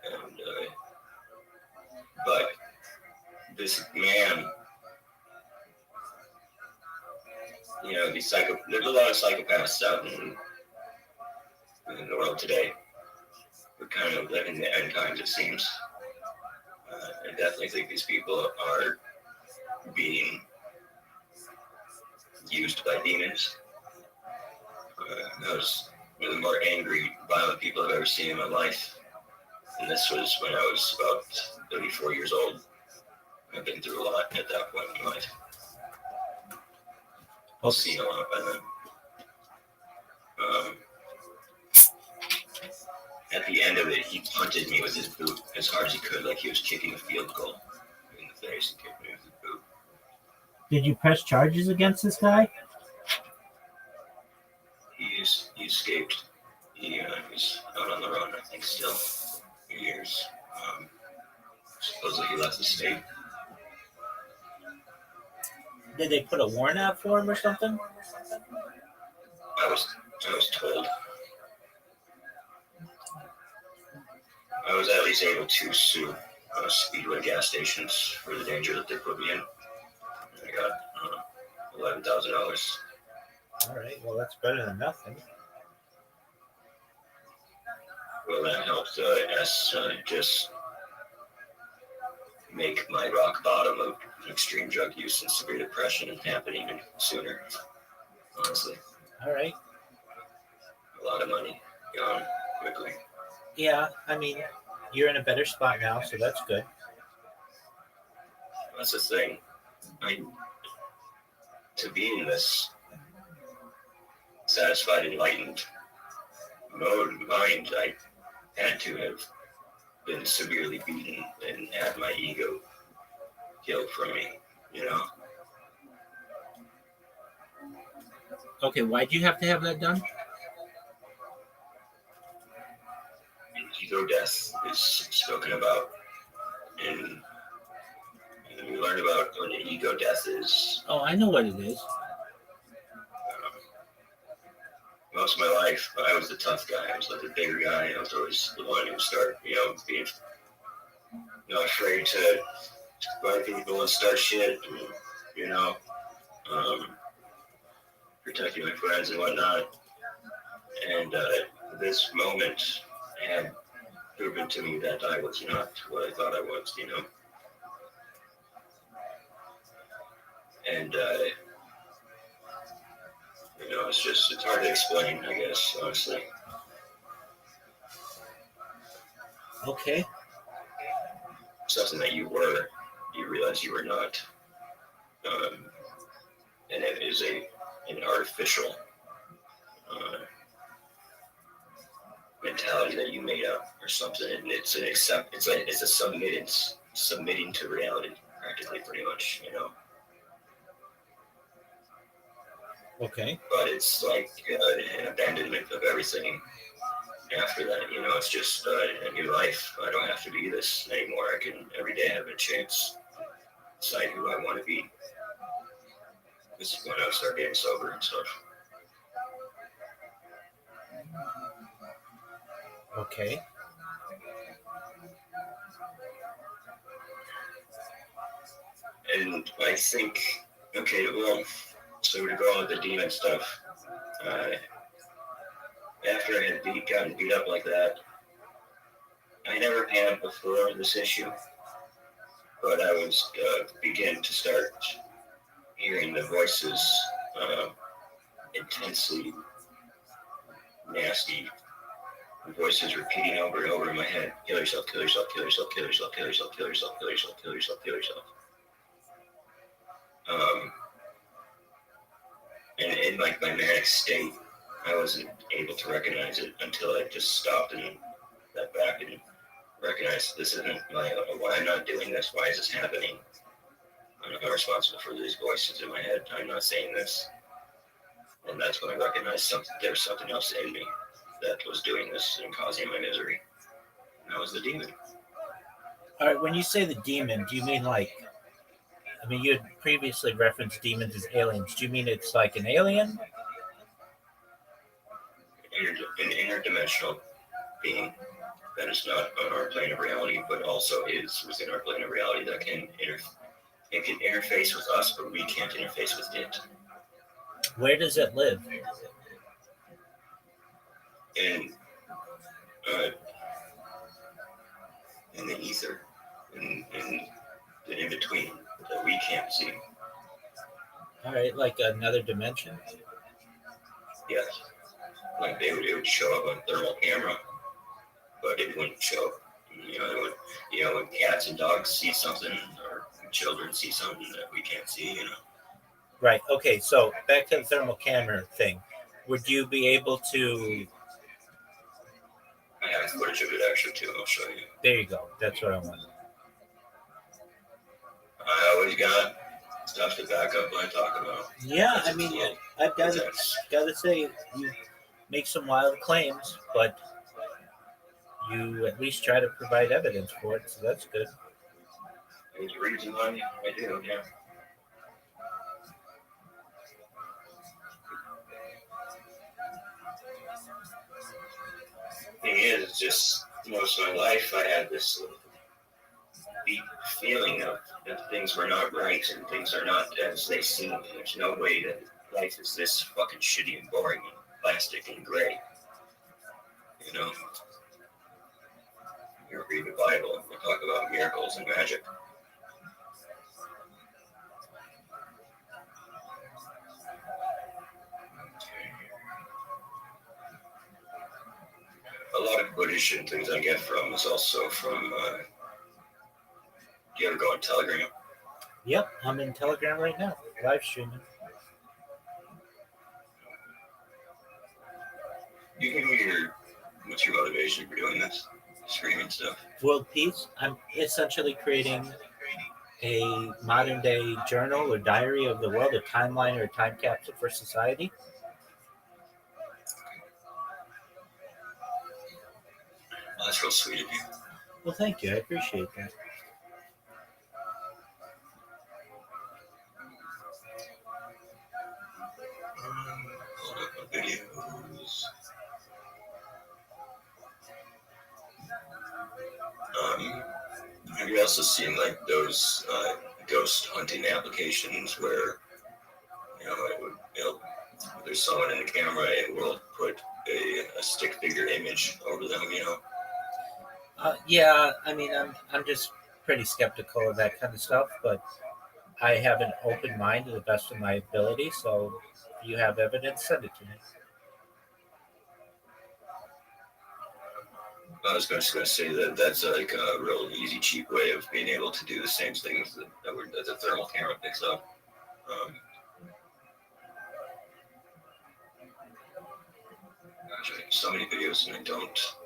And, but this man, there's a lot of psychopaths out in the world today. We're kind of living the end times, it seems. I definitely think these people are being used by demons. I was one of the more angry, violent people I've ever seen in my life. And this was when I was about 34 years old. I've been through a lot at that point in my life. I've seen a lot by then. At the end of it, he punted me with his boot as hard as he could, like he was kicking a field goal in the face and kicked me with his boot. Did you press charges against this guy? He escaped. He was out on the run, I think, still for years. Supposedly he left the state. Did they put a warrant out for him or something? I was told. I was at least able to sue Speedway gas stations for the danger that they put me in. I got $11,000. All right, well, that's better than nothing. Well, that helped us just make my rock bottom of extreme drug use and severe depression happen even sooner, honestly. All right. A lot of money gone quickly. Yeah, I mean, you're in a better spot now, so that's good. That's the thing. To be in this satisfied, enlightened mode of mind, I had to have been severely beaten and had my ego killed from me, Okay, why'd you have to have that done? Ego death is spoken about, and we learn about what an ego death is. Oh, I know what it is. Most of my life, I was the tough guy. I was like the bigger guy. I was always the one who started, being, afraid to by people and start shit, and, you know, protecting my friends and whatnot. And this moment had proven to me that I was not what I thought I was, you know. And you know, it's hard to explain, I guess, honestly. Okay. Something that you were, you realize you were not, and it is an artificial mentality that you made up or something, and it's a submitting to reality, practically, pretty much, you know. Okay. But it's like an abandonment of everything after that, you know. It's just a new life. I don't have to be this anymore. I can every day have a chance to decide who I want to be. This is when I start getting sober and stuff. Okay. And I think, okay, well, so to go on with the demon stuff, after I had gotten beat up like that, I never had before this issue, but I was beginning to start hearing the voices, intensely nasty voices repeating over and over in my head: kill yourself, kill yourself, kill yourself, kill yourself, kill yourself, kill yourself, kill yourself, kill yourself, kill yourself. And in like my manic state, I wasn't able to recognize it until I just stopped and stepped back and recognized this isn't why I'm not doing this. Why is this happening? I'm not responsible for these voices in my head. I'm not saying this. And that's when I recognized there was something else in me that was doing this and causing my misery. And that was the demon. All right. When you say the demon, do you mean like? I mean, you had previously referenced demons as aliens. Do you mean it's like an alien? An interdimensional being that is not on our plane of reality, but also is within our plane of reality that can interface with us, but we can't interface with it. Where does it live? In the ether, in the in between that we can't see. All right, like another dimension. Yes, like it would show up on thermal camera, but it wouldn't show up. You know, when cats and dogs see something, or children see something that we can't see, you know. Right. Okay. So back to the thermal camera thing. Would you be able to? I have footage of it actually too. I'll show you. There you go. That's what I want. I always got stuff to back up what I talk about. Yeah, I mean, I've got to say, you make some wild claims, but you at least try to provide evidence for it, so that's good. There's a reason why I do, yeah. Thing is, just most of my life I had this deep feeling of that things were not right and things are not as they seem. There's no way that life is this fucking shitty and boring and plastic and gray. You know? You read the Bible and we talk about miracles and magic. A lot of footage and things I get from is also from, do you ever go on Telegram? Yep, I'm in Telegram right now, live streaming. You give me what's your motivation for doing this? Streaming stuff? World peace. I'm essentially creating a modern day journal or diary of the world, a timeline or a time capsule for society. Well, that's real sweet of you. Well, thank you. I appreciate that. Hold up my videos. I you also seen like those ghost hunting applications where it would, if there's someone in the camera, it will put a stick figure image over them. Yeah, I mean, I'm just pretty skeptical of that kind of stuff, but I have an open mind to the best of my ability. So, if you have evidence, send it to me. I was just going to say that that's like a real easy, cheap way of being able to do the same things that the thermal camera picks up. Gosh, I have so many videos and I don't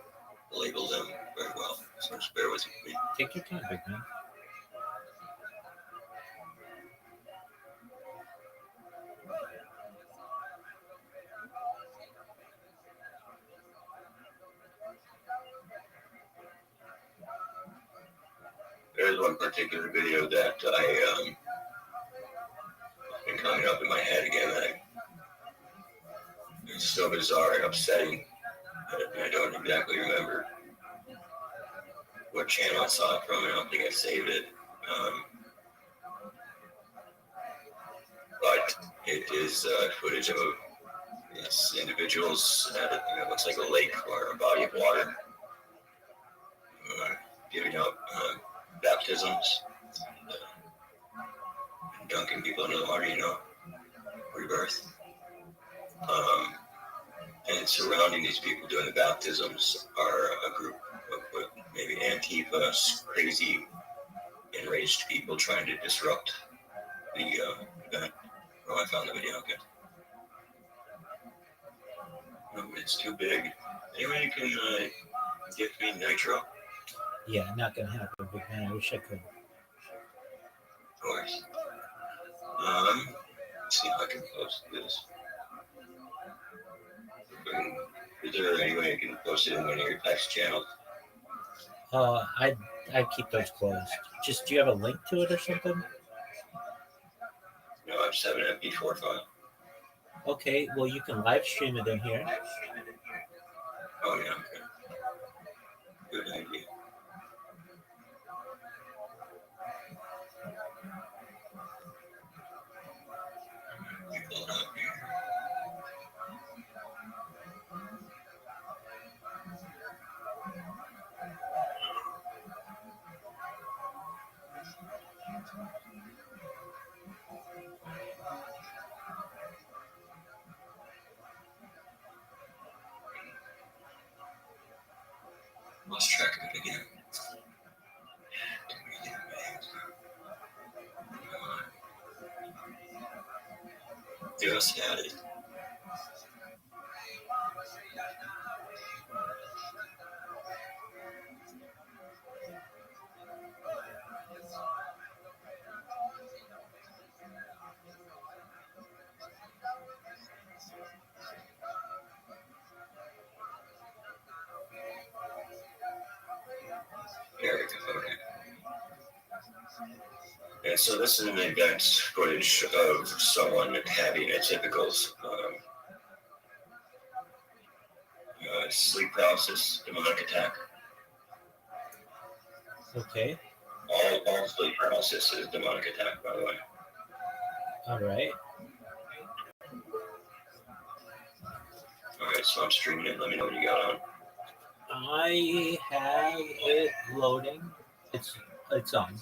label them very well, so just bear with me. Take your time, big man. There's one particular video that I been coming up in my head again that it's so bizarre and upsetting that I don't exactly remember what channel I saw it from. I don't think I saved it. But it is footage of these individuals at it looks like a lake or a body of water giving out baptisms, dunking people into the water, rebirth. And surrounding these people doing the baptisms are a group of maybe Antifa, crazy, enraged people trying to disrupt the event. Oh, I found the video. Okay. It's too big. Anyway, you can give me nitro. Yeah, not gonna happen, big man. I wish I could. Of course. Let's see if I can post this. Is there any way you can post it in one of your text channels? I'd keep those closed. Just do you have a link to it or something? No, I just have an MP4 file. Okay, well you can live stream it in here. Oh yeah, okay. Good idea. Pull it up here. Lost track of it again. Just had it. There we go. Okay. And so this is an event footage of someone having a typical sleep paralysis, demonic attack. Okay. All sleep paralysis is demonic attack, by the way. All right. All right, so I'm streaming it. Let me know what you got on. I have it loading. It's on.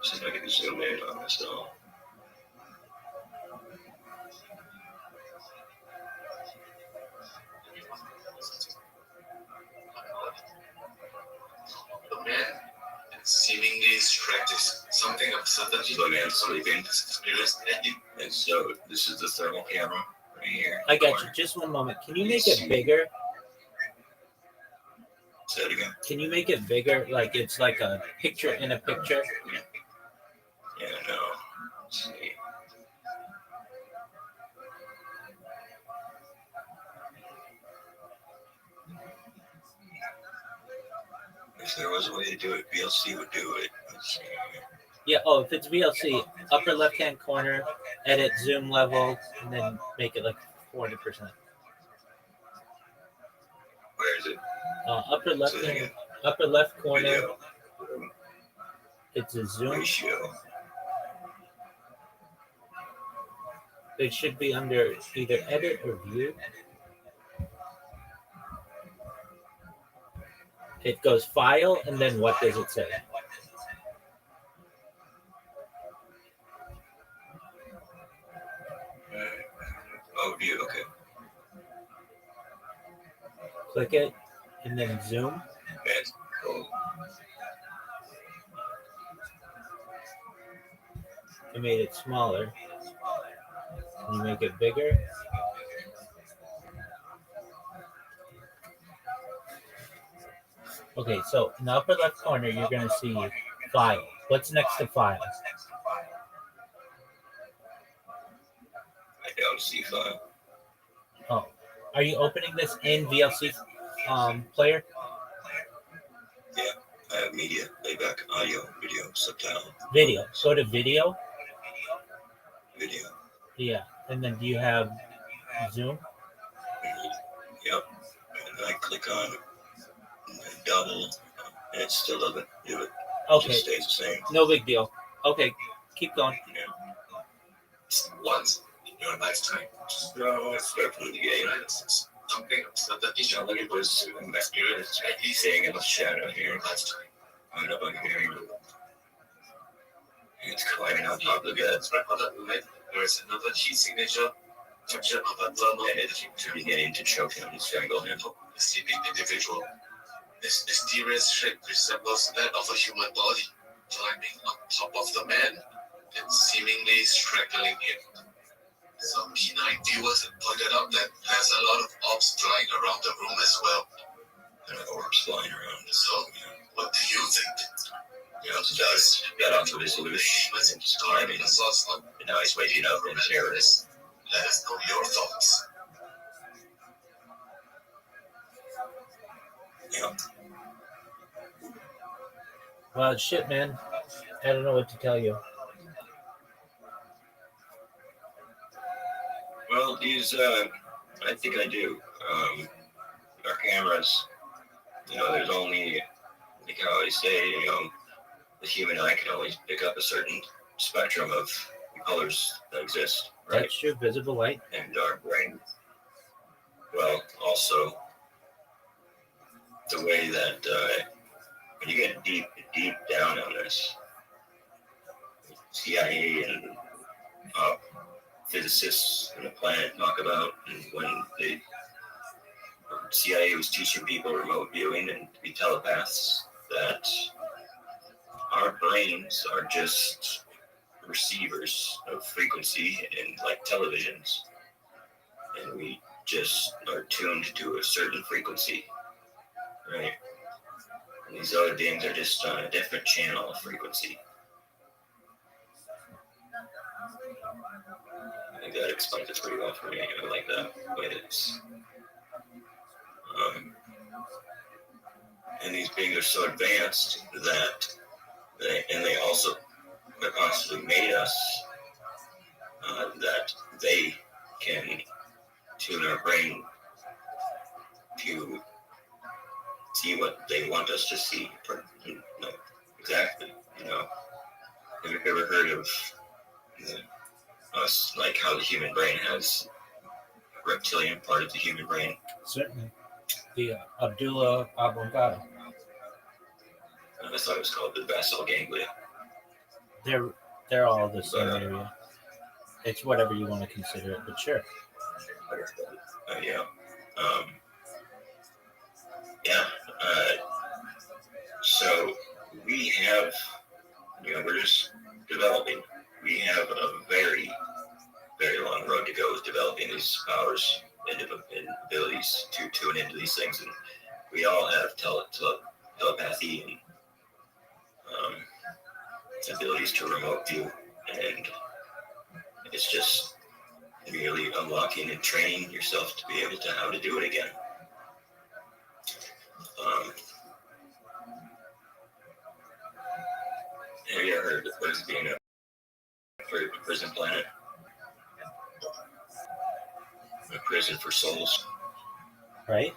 See if I can zoom in on this now. The man seemingly practice something of sudden So man sleeping. And so this is the thermal camera right here. I got you. Just one moment. Can you make it bigger? Say it again. Can you make it bigger? Like it's like a picture in a picture? Yeah, no. Let's see. If there was a way to do it, VLC would do it. Let's see. Yeah. Oh, if it's VLC, upper left-hand corner, edit zoom level, and then make it like 40%. Where is it? Upper left Say that again. upper left corner. Video. It's a zoom. Ratio. It should be under either edit or view. It goes file, and then what does it say? Oh, view. Okay. Click it, and then zoom. That's cool. I made it smaller. Can you make it bigger? Okay, so in the upper left corner, you're going to see file. What's next to file? I don't see file. Oh, are you opening this in VLC player? Yeah. I have media, playback, audio, video, subtitle, Video. Go to video. video. Yeah, and then do you have zoom? Yep. And I click on double, and it still doesn't do it. It Okay, just stays the same. no big deal. Okay, keep going. Yeah. Once in your lifetime. No, I start from the beginning. Something that each other was experienced He's saying in the shadow here. lifetime. I don't know if I can hear you. It's climbing on top of the bed. There is another key signature picture of a thermal And it's beginning to choke him and strangle him. a sleeping individual. This mysterious shape resembles that of a human body, climbing on top of the man and seemingly strangling him. Some keen-eyed viewers have pointed out that there's a lot of orbs flying around the room as well. There are orbs flying around. So, what do you think? You know, does got onto his loose and just climbing. The source of And now he's waking up in terrorists. let us know your thoughts. Yeah. Well, shit, man. I don't know what to tell you. Well, these, I think I do. Our cameras, there's only, like I always say, the human eye can always pick up a certain spectrum of colors that exist, right? That's true. Visible light. And our brain, well, also the way that when you get deep down on this, CIA and physicists on the planet talk about, and when the CIA was teaching people remote viewing and to be telepaths, that our brains are just receivers of frequency in like televisions, and we just are tuned to a certain frequency, right? And these other beings are just on a different channel of frequency. I think that explains it pretty well for me. I like that way that it's. And these beings are so advanced that they also constantly made us that they can tune our brain to see what they want us to see. Exactly. Have you ever heard of us, like how the human brain has a reptilian part of the human brain? Certainly. The Abdullah oblongata. I thought it was called the basal ganglia. They're all the same area. It's whatever you want to consider it, but sure. Yeah. Yeah. So we have, we're just developing. We have a very, very long road to go with developing these powers and abilities to tune into these things. And we all have telepathy and abilities to remote view. And it's just really unlocking and training yourself to be able to how to do it again. Have you ever heard of what is being a prison planet? A prison for souls. Right?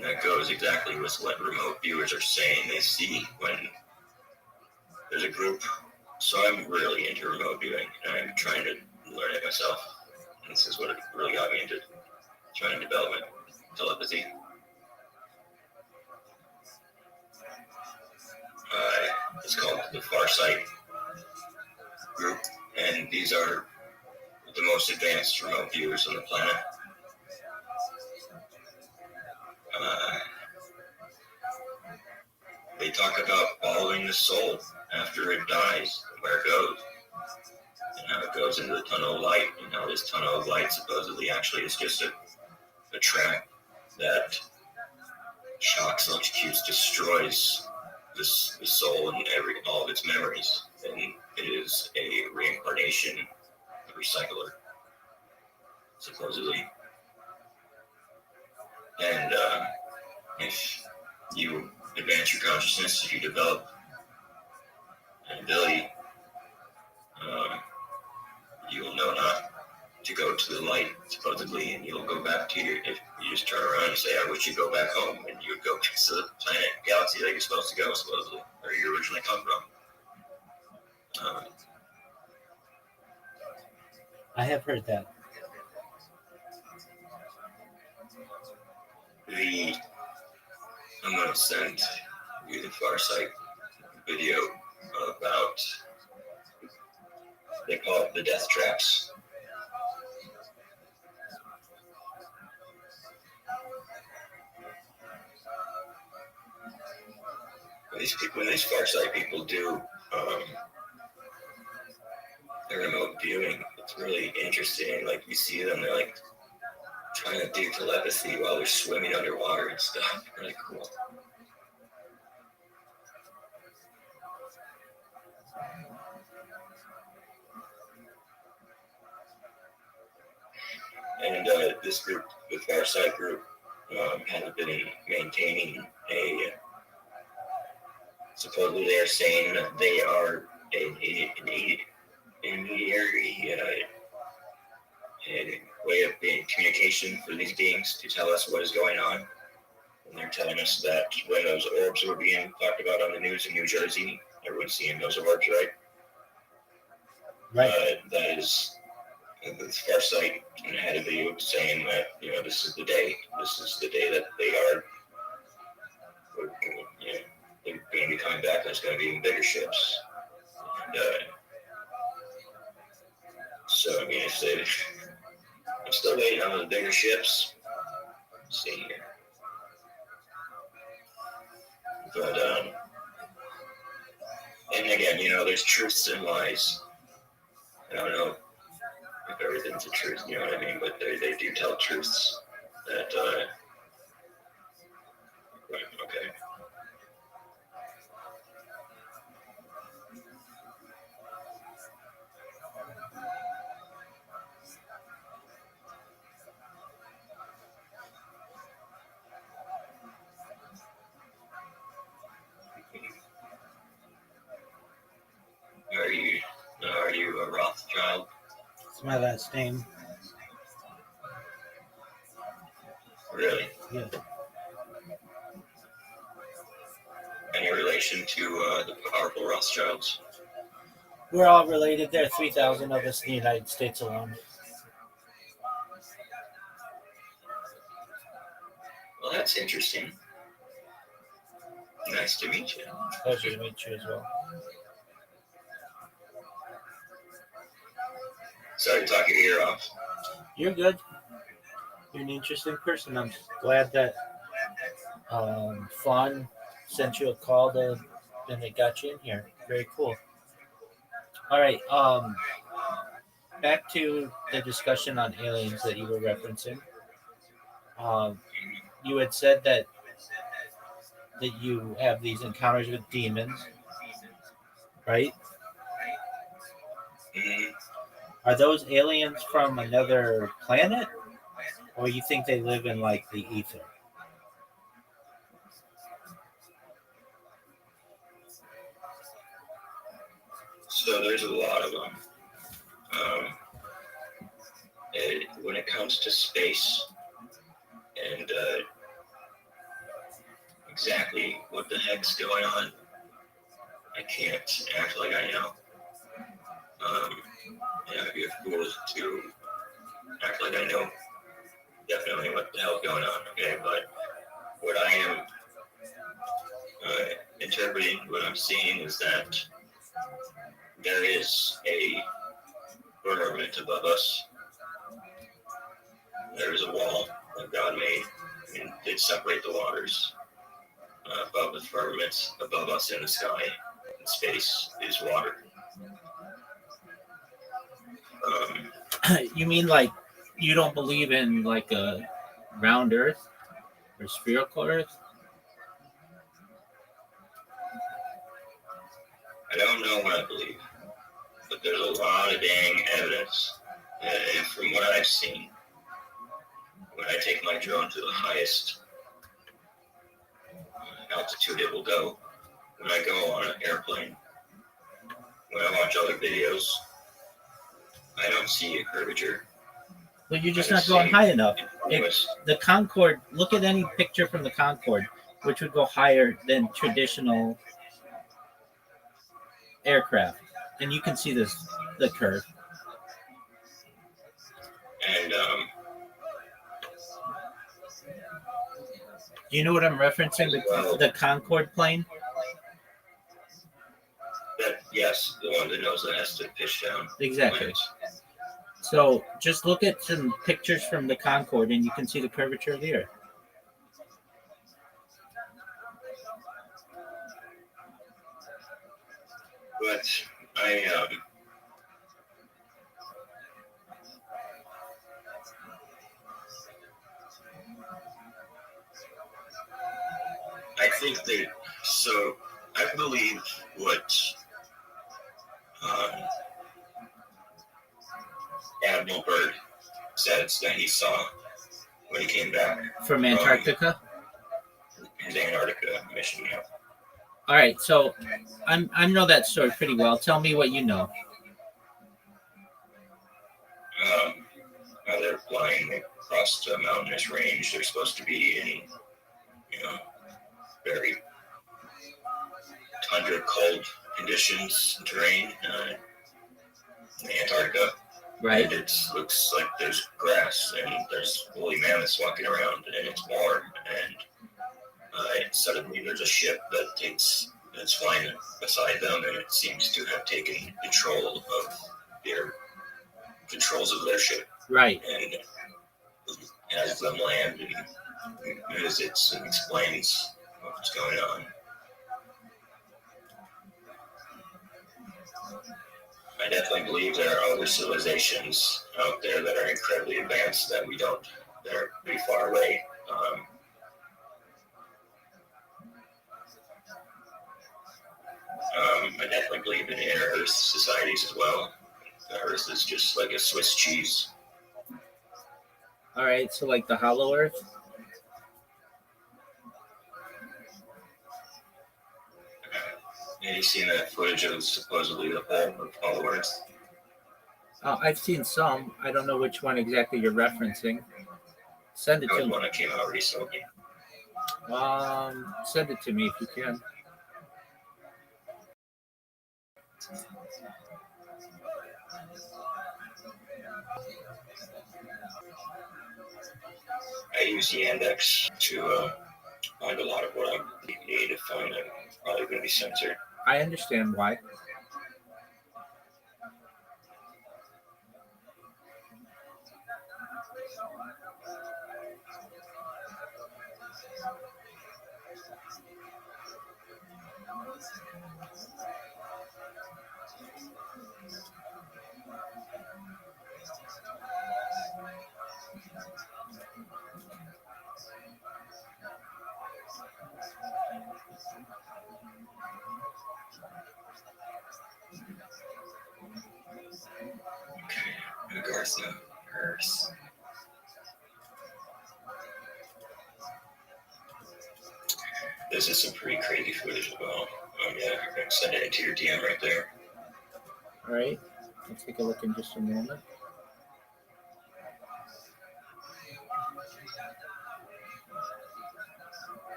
And that goes exactly with what remote viewers are saying they see when there's a group. So I'm really into remote viewing, and I'm trying to learn it myself. And this is what it really got me into trying to develop telepathy. It's called the Farsight group, and these are the most advanced remote viewers on the planet. They talk about following the soul after it dies, and where it goes, and how it goes into the tunnel of light, and how this tunnel of light supposedly actually is just a trap that shocks, electrocutes, destroys the soul and all of its memories, and it is a reincarnation, a recycler, supposedly. And if you advance your consciousness, if you develop an ability, you will know not to go to the light, supposedly, and you'll go back to if you just turn around and say, I wish you'd go back home, and you would go back to the planet, galaxy that you're supposed to go, supposedly, where you originally come from. I have heard that. I'm going to send you the Farsight video about, they call it the death traps. When these Farsight people do their remote viewing, it's really interesting. Like, you see them, they're like trying to do telepathy while they're swimming underwater and stuff. Really cool. And this group, the Farsight group, has been maintaining supposedly they're saying that they are an intermediary a way of being communication for these beings to tell us what is going on. And they're telling us that when those orbs were being talked about on the news in New Jersey, everyone's seeing those orbs, right? Right. That is the Farsight had a video saying that, this is the day that they are, they're going to be coming back. There's going to be even bigger ships. And so, I mean, I'm still waiting on the bigger ships. Let's see here. But, and again, there's truths and lies. I don't know if everything's a truth, you know what I mean? But they do tell truths that, okay. Are you a Rothschild? It's my last name. Really? Yeah. Any relation to the powerful Rothschilds? We're all related. There are 3,000 of us in the United States alone. Well, that's interesting. Nice to meet you. Pleasure to meet you as well. Sorry to talk your ear off. You're good. You're an interesting person. I'm glad that Fawn sent you a call and they got you in here. Very cool. All right. Back to the discussion on aliens that you were referencing. You had said that you have these encounters with demons, right? Mm-hmm. Are those aliens from another planet, or you think they live in like the ether? So there's a lot of them. When it comes to space and exactly what the heck's going on. I can't act like I know. I'd be a fool to act like I know definitely what the hell's going on, okay? But what I am interpreting, what I'm seeing is that there is a firmament above us. There is a wall that God made and did separate the waters above the firmament, above us in the sky. And space is water. You mean like you don't believe in like a round Earth or spherical Earth? I don't know what I believe, but there's a lot of dang evidence. And from what I've seen, when I take my drone to the highest altitude it will go, when I go on an airplane, when I watch other videos, I don't see a curvature. Well, you're just not going high enough. The Concorde, look at any picture from the Concorde, which would go higher than traditional aircraft. And you can see the curve. And you know what I'm referencing? The Concorde plane? Yes, the one that knows that has to pitch down. Exactly. Planes. So just look at some pictures from the Concorde and you can see the curvature of the Earth. But I think that, so I believe what Admiral Byrd said that he saw when he came back from Antarctica. His Antarctica mission. Yeah. All right, so I know that story pretty well. Tell me what you know. They're flying across a mountainous range. They're supposed to be in, very tundra cold conditions and terrain in Antarctica. Right. And it looks like there's grass and there's woolly mammoths walking around and it's warm. And suddenly there's a ship that's flying beside them, and it seems to have taken control of their controls of their ship. Right. And has them land and visits and explains what's going on. I definitely believe there are other civilizations out there that are incredibly advanced that we don't, that are pretty far away. I definitely believe in inner Earth societies as well. The Earth is just like a Swiss cheese. All right, so like the hollow Earth? Have you seen that footage of supposedly the hole of hollow Earth? Oh, I've seen some. I don't know which one exactly you're referencing. Send it That to was me. one that came out recently. Send it to me if you can. I use Yandex to find a lot of what I need to find. I'm probably going to be censored. I understand why. Garza, Earth. This is some pretty crazy footage as well. Yeah, I'm going to send it into your DM right there. All right. I'll take a look in just a moment.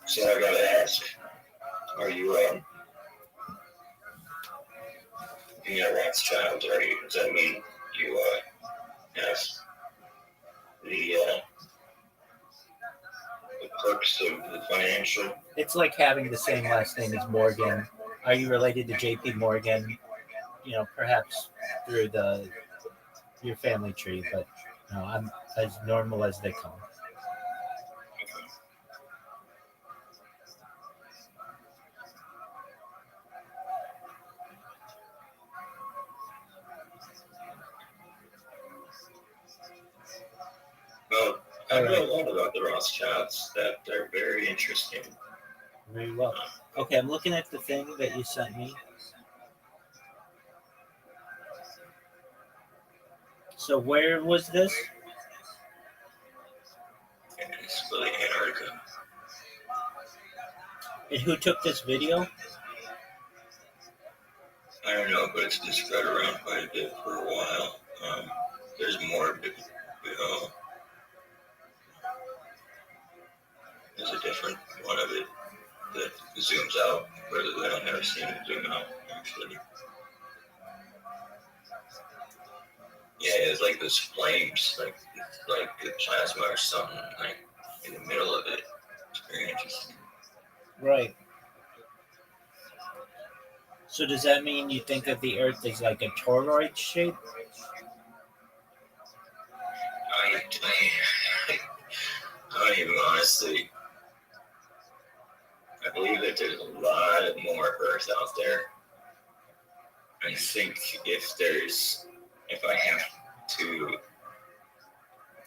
So I gotta ask, are you being a Rothschild, does that mean you have the perks of the financial? It's like having the same last name as Morgan. Are you related to J.P. Morgan? Perhaps through your family tree, but no, I'm as normal as they come. Well, I know a lot about the Rothschilds that they're very interesting. Very well. Okay, I'm looking at the thing that you sent me. So where was this? And it's really Antarctica. And who took this video? I don't know, but it's been spread around quite a bit for a while. There's more, there's a different one of it that zooms out, rather than I've never seen it zoom out, actually. Yeah, it's like those flames, like the plasma or something, like in the middle of it. It's very interesting. Right. So does that mean you think that the Earth is like a toroid shape? I don't even honestly. I believe that there's a lot more Earth out there. I think if I have to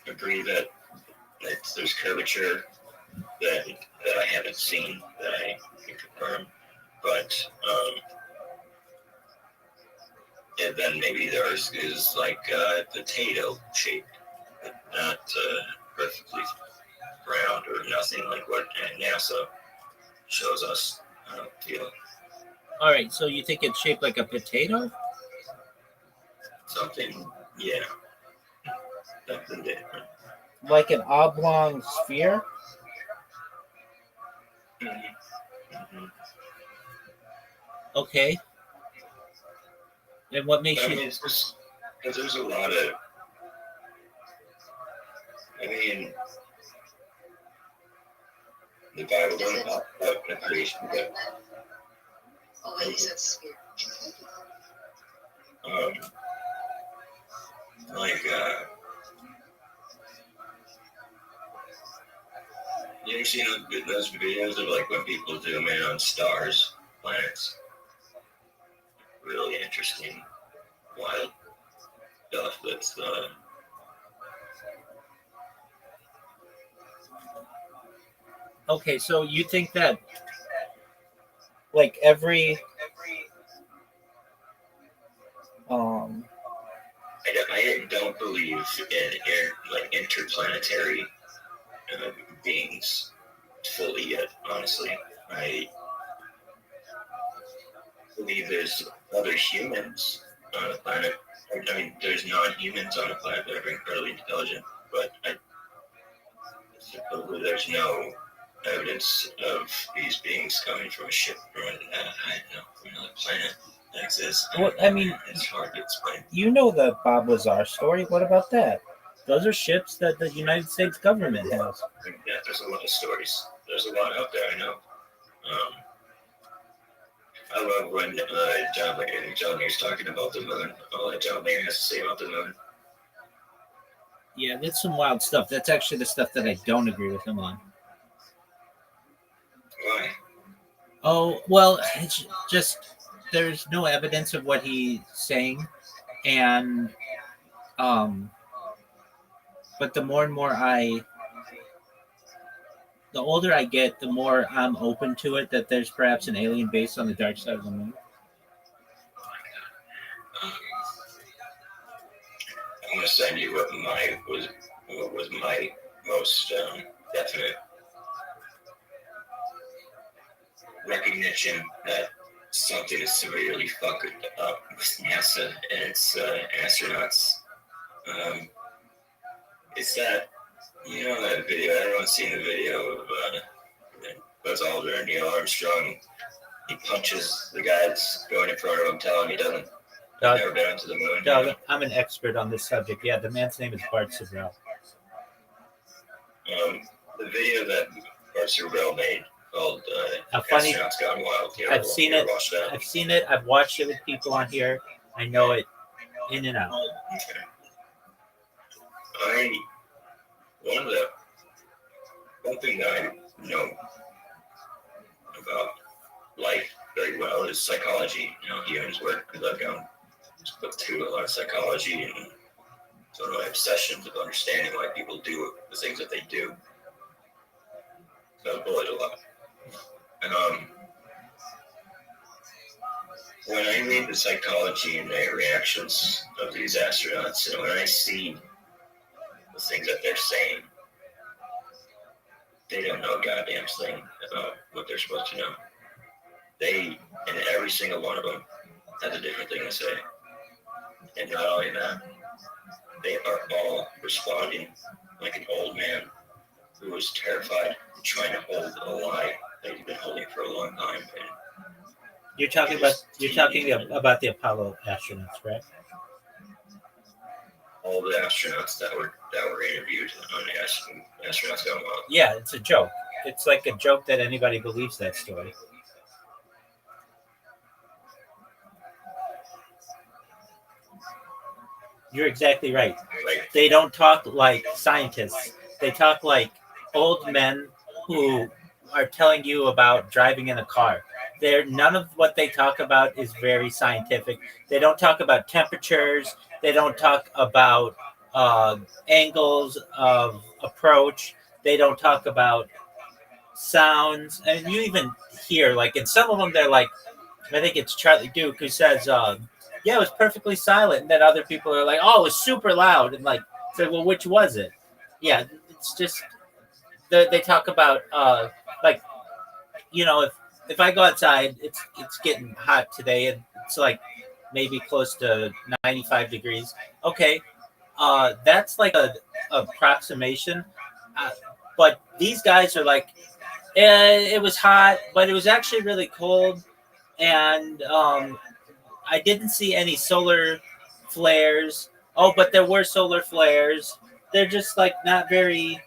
agree that there's curvature that I haven't seen, that I can confirm, but and then maybe the Earth is like a potato shaped, but not perfectly round or nothing like what NASA shows us. I don't feel All right, so you think it's shaped like a potato? something, yeah, something different. Like an oblong sphere? Mm-hmm. Okay. And what makes I mean, you... it's just because there's a lot of. I mean, the Bible doesn't talk about the creation, but Oh, wait, he said sphere. like you ever seen those videos of like when people zoom in on stars, planets? Really interesting, wild stuff. That's Okay, so you think that like every I don't believe in like interplanetary beings fully yet. Honestly, I believe there's other humans on a planet. I mean, there's non-humans on a planet that are incredibly intelligent, but I suppose there's no evidence of these beings coming from a ship from another planet that exists. Well, I mean, it's hard to explain. you know the Bob Lazar story. What about that? Those are ships that the United States government has. Yeah, there's a lot of stories. There's a lot out there, I know. I love when John Mayer's talking about the moon. All that John Mayer has to say about the moon. Yeah, that's some wild stuff. That's actually the stuff that I don't agree with him on. Why? Oh, well, it's just there's no evidence of what he's saying, and but the more and more the older I get, the more I'm open to it that there's perhaps an alien base on the dark side of the moon. I'm going to send you what was my most definite recognition that something is severely fucked up with NASA and its astronauts. It's that, that video, everyone's seen the video of Buzz Aldrin, Neil Armstrong. He punches the guy that's going in front of him, telling him he doesn't. Doug, Never been to the moon. Doug, I'm an expert on this subject. Yeah, the man's name is Bart Sibrel. The video that Bart Sibrel made called Funny. Astronauts Gone Wild. I've seen it. Watched that? I've seen it. I've watched it with people on here. I know it in and out. Okay. One thing that I know about life very well is psychology. Humans work because I've gone to a lot of psychology and sort of my obsessions of understanding why people do the things that they do. So I was bullied a lot. And when I read the psychology and the reactions of these astronauts, and when I see the things that they're saying, they don't know a goddamn thing about what they're supposed to know. And every single one of them has a different thing to say. And not only that, they are all responding like an old man who is terrified and trying to hold a lie that he's been holding for a long time. And You're talking about the Apollo astronauts, right? all the astronauts that were interviewed on the Astronauts Gone Wild. Yeah, it's a joke. It's like a joke that anybody believes that story. You're exactly right. They don't talk like scientists. They talk like old men who are telling you about driving in a car. None of what they talk about is very scientific. They don't talk about temperatures. They don't talk about angles of approach. They don't talk about sounds. And you even hear, like, in some of them, they're like, I think it's Charlie Duke who says, yeah, it was perfectly silent. And then other people are like, oh, it was super loud. And like, say, well, which was it? Yeah, it's just, they talk about, like, if I go outside, it's getting hot today, and it's like maybe close to 95 degrees. Okay, that's like a approximation. But these guys are like, it was hot, but it was actually really cold, and I didn't see any solar flares. Oh, but there were solar flares. They're just like not very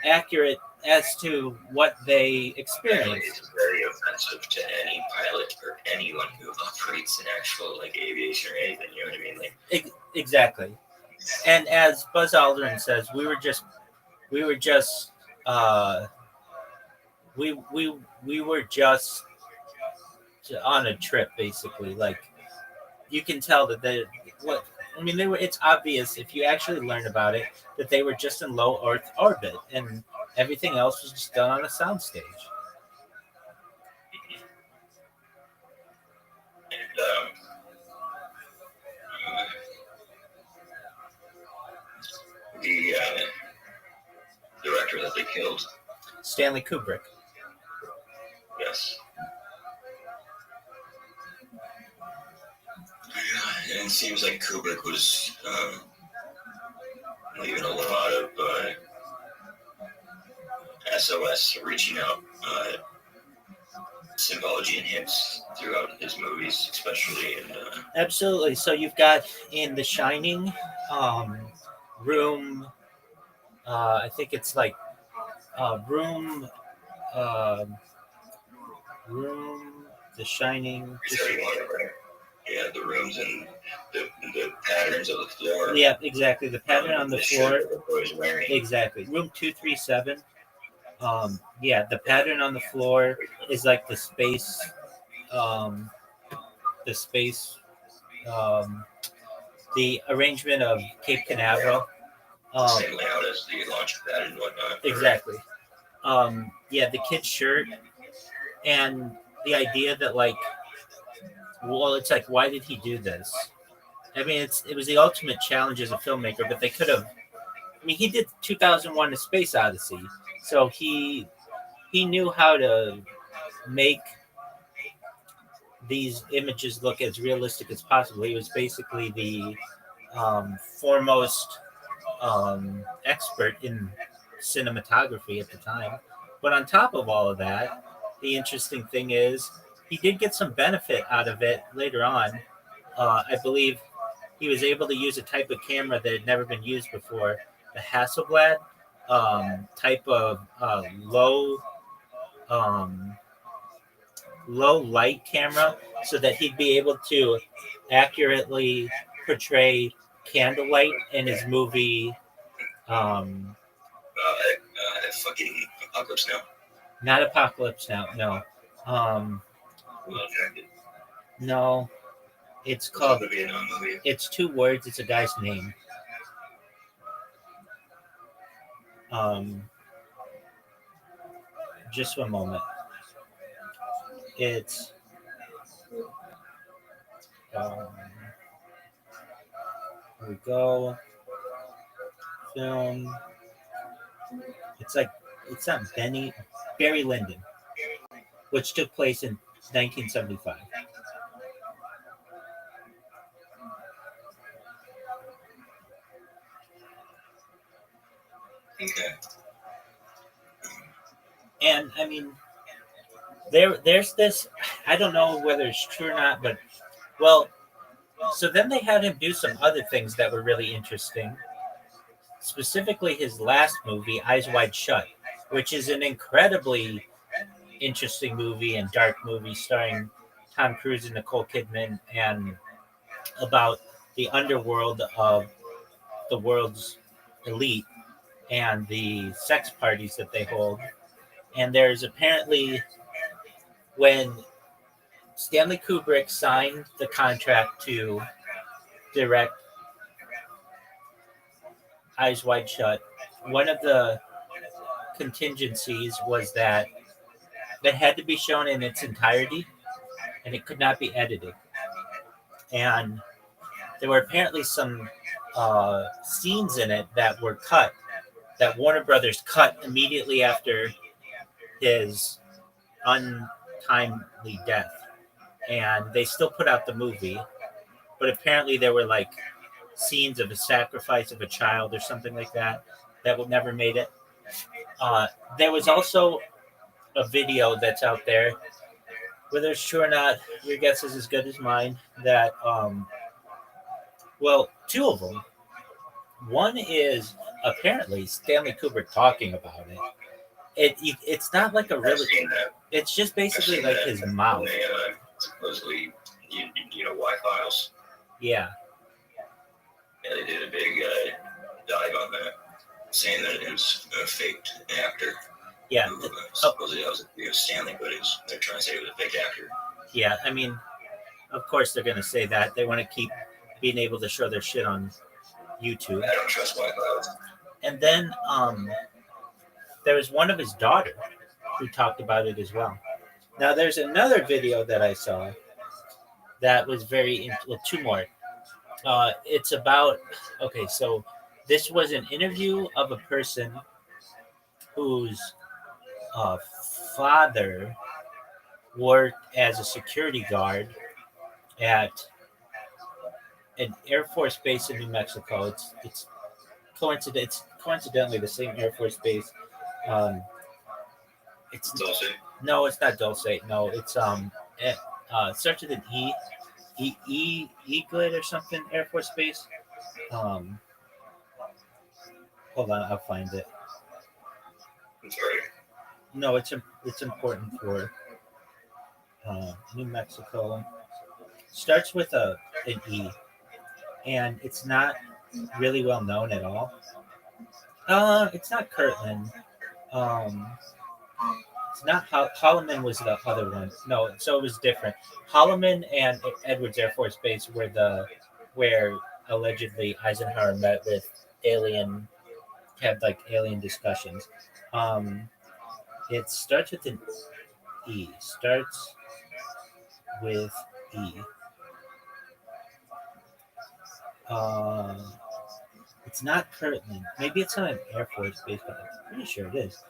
accurate as to what they experienced. It's very offensive to any pilot or anyone who operates in actual like aviation or anything. You know what I mean? Like exactly. And as Buzz Aldrin says, we were just we were just on a trip, basically. Like, you can tell that it's obvious if you actually learn about it that they were just in low Earth orbit, and everything else was just done on a soundstage. And the director that they killed, Stanley Kubrick. Yes. And it seems like Kubrick was leaving a lot of SOS, reaching out symbology and hints throughout his movies, especially in. Absolutely. So you've got in The Shining, room. I think it's like room. Room. The Shining. Yeah, the rooms and the patterns of the floor. Yeah, exactly. The pattern on the floor. Wearing. Exactly. Room 237. Yeah, the pattern on the floor is like the space. The arrangement of Cape Canaveral. Same layout as the launch pad and whatnot. Exactly. Yeah, the kid's shirt, and the idea that, like, well, it's like, why did he do this? I mean, it was the ultimate challenge as a filmmaker, but they could have. I mean, he did 2001: A Space Odyssey, so he knew how to make these images look as realistic as possible. He was basically the foremost expert in cinematography at the time. But on top of all of that, the interesting thing is he did get some benefit out of it later on. I believe he was able to use a type of camera that had never been used before, the Hasselblad type of um, low light camera, so that he'd be able to accurately portray candlelight in his movie. Fucking Apocalypse Now. Not Apocalypse Now, no. No, it's called. It's 2 words. It's a guy's name. Just one moment. It's here we go. Film. It's not Barry Lyndon, which took place in 1975. Okay. And I mean, there's this. I don't know whether it's true or not, but well, so then they had him do some other things that were really interesting. Specifically, his last movie, Eyes Wide Shut, which is an incredibly interesting movie and dark movie starring Tom Cruise and Nicole Kidman, and about the underworld of the world's elite and the sex parties that they hold. And there's apparently, when Stanley Kubrick signed the contract to direct Eyes Wide Shut, one of the contingencies was that it had to be shown in its entirety and it could not be edited. And there were apparently some scenes in it that were cut, that Warner Brothers cut immediately after his untimely death. And they still put out the movie, but apparently there were like scenes of a sacrifice of a child or something like that never made it. There was also a video that's out there, whether it's true or not, your guess is as good as mine, that, well, 2 of them. One is apparently Stanley Kubrick talking about it. It's not like a really. It's just basically like his mouth. Supposedly, Y-Files. Yeah. Yeah, they did a big dive on that, saying that it was a faked actor. Yeah. Supposedly that was Stanley, but they're trying to say it was a fake actor. Yeah, I mean, of course they're going to say that. They want to keep being able to show their shit on YouTube. I don't trust Y-Files. And then there was one of his daughter who talked about it as well. Now, there's another video that I saw that was well, 2 more. It's about, okay, so this was an interview of a person whose father worked as a security guard at an Air Force base in New Mexico. It's coincidentally the same Air Force base. It's Dulce? No, it's not Dulce. No, it's it starts with an E. Eaglet or something. Air Force Base. Hold on, I'll find it. I'm sorry. No, it's important for New Mexico. Starts with an E, and it's not really well known at all. It's not Kirtland. It's not Holloman was the other one. No, so it was different. Holloman and Edwards Air Force Base were where allegedly Eisenhower met with had like alien discussions. It starts with an E. Starts with E. It's not Kirtland. Maybe it's not an Air Force base, but I'm pretty sure it is.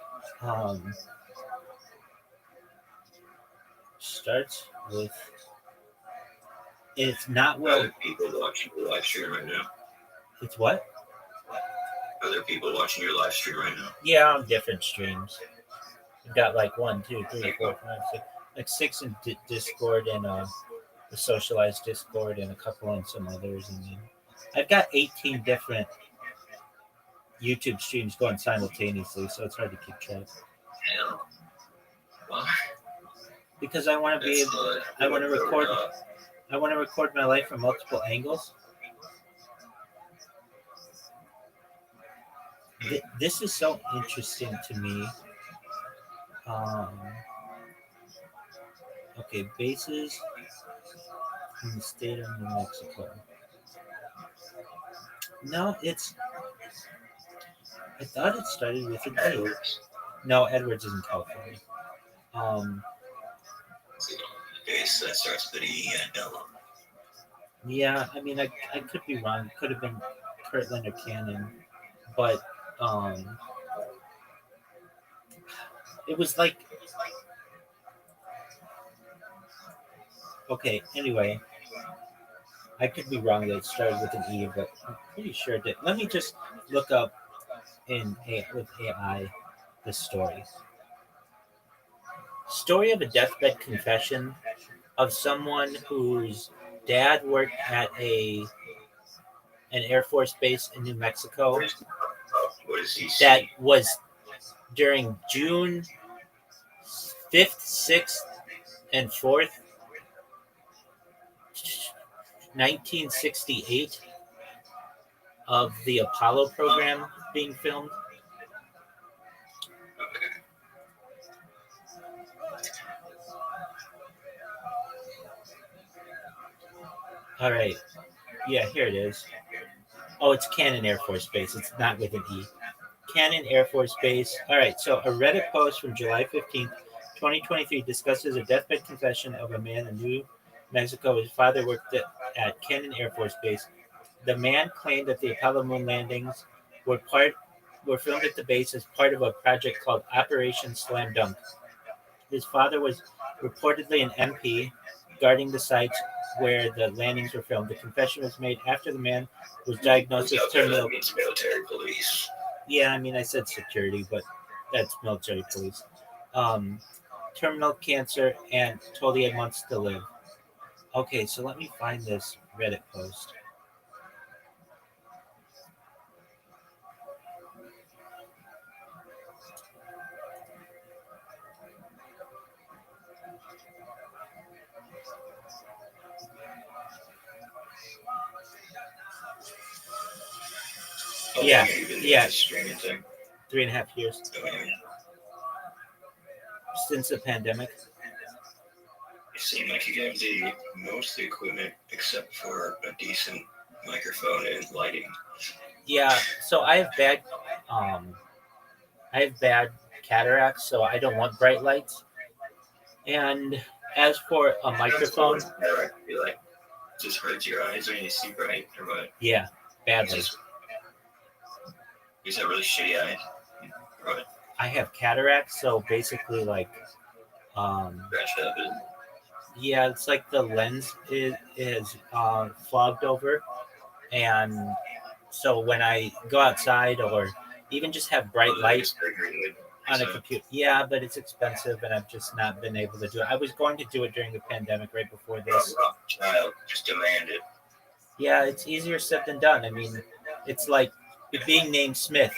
Starts with. It's not well. Other people watching your live stream right now. It's what? Other people watching your live stream right now. Yeah, on different streams. I've got like 1, 2, 3, 4, 5, 6, like 6 in Discord and the socialized Discord and a couple on some others, and then I've got 18 different YouTube streams going simultaneously, so it's hard to keep track. Hell. Why? Because I want to be able, I want to record. I want to record my life from multiple angles. This is so interesting to me. Okay, bases in the state of New Mexico. No, it's. I thought it started with an E. No, Edwards is in California. Base that starts with an E, I know. Yeah, I mean, I could be wrong. It could have been Kirtland or Cannon, but it was like. Okay, anyway, I could be wrong that it started with an E, but I'm pretty sure it did. Let me just look up with AI the story. Story of a deathbed confession of someone whose dad worked at an Air Force base in New Mexico. What does he That see? was during June 5th, 6th, and 4th, 1968, of the Apollo program being filmed. Okay. All right. Yeah, here it is. Oh, it's Cannon Air Force Base. It's not with an E. Cannon Air Force Base. All right. So a Reddit post from July 15th, 2023 discusses a deathbed confession of a man in New Mexico. His father worked at Cannon Air Force Base. The man claimed that the Apollo moon landings were filmed at the base as part of a project called Operation Slam Dunk. His father was reportedly an MP guarding the sites where the landings were filmed. The confession was made after the man was diagnosed with terminal. That means military police. Yeah, I mean, I said security, but that's military police. Terminal cancer and told he had months to live. Okay, so let me find this Reddit post. Yeah. Streaming thing. 3.5 years since the pandemic. It seemed like you have most of the equipment except for a decent microphone and lighting. Yeah, so I have bad cataracts, so I don't want bright lights. And as for a microphone, Be like, just hurts your eyes when you see bright or what? yeah, badly. You have really shitty eyes. Right. I have cataracts, so basically, like, Scratched up. yeah, it's like the lens is fogged over, and so when I go outside or even just have bright light on a computer, yeah, but it's expensive, and I've just not been able to do it. I was going to do it during the pandemic, right before this. Child, just demand it. Yeah, it's easier said than done. I mean, it's like being named Smith.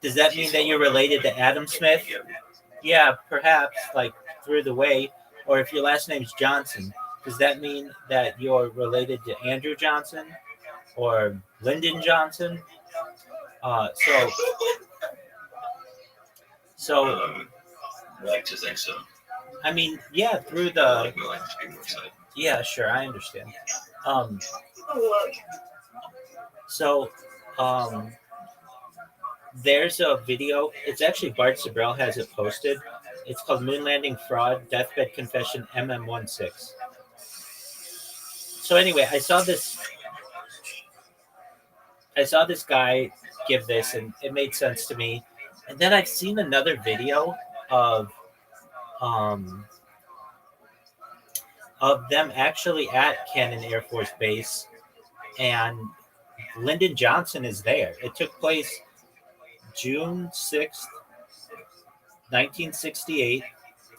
Does that mean that you're related to Adam Smith? Yeah, perhaps, like through the way. Or if your last name's Johnson, does that mean that you're related to Andrew Johnson or Lyndon Johnson? So I like to think so. I mean, yeah, through the. I like my life to be more exciting. Yeah, sure, I understand. So, there's a video. It's actually Bart Sabrell has it posted. It's called Moon Landing Fraud, Deathbed Confession MM16. So anyway, I saw this guy give this, and it made sense to me. And then I've seen another video of them actually at Cannon Air Force Base, and Lyndon Johnson is there. It took place June 6th, 1968,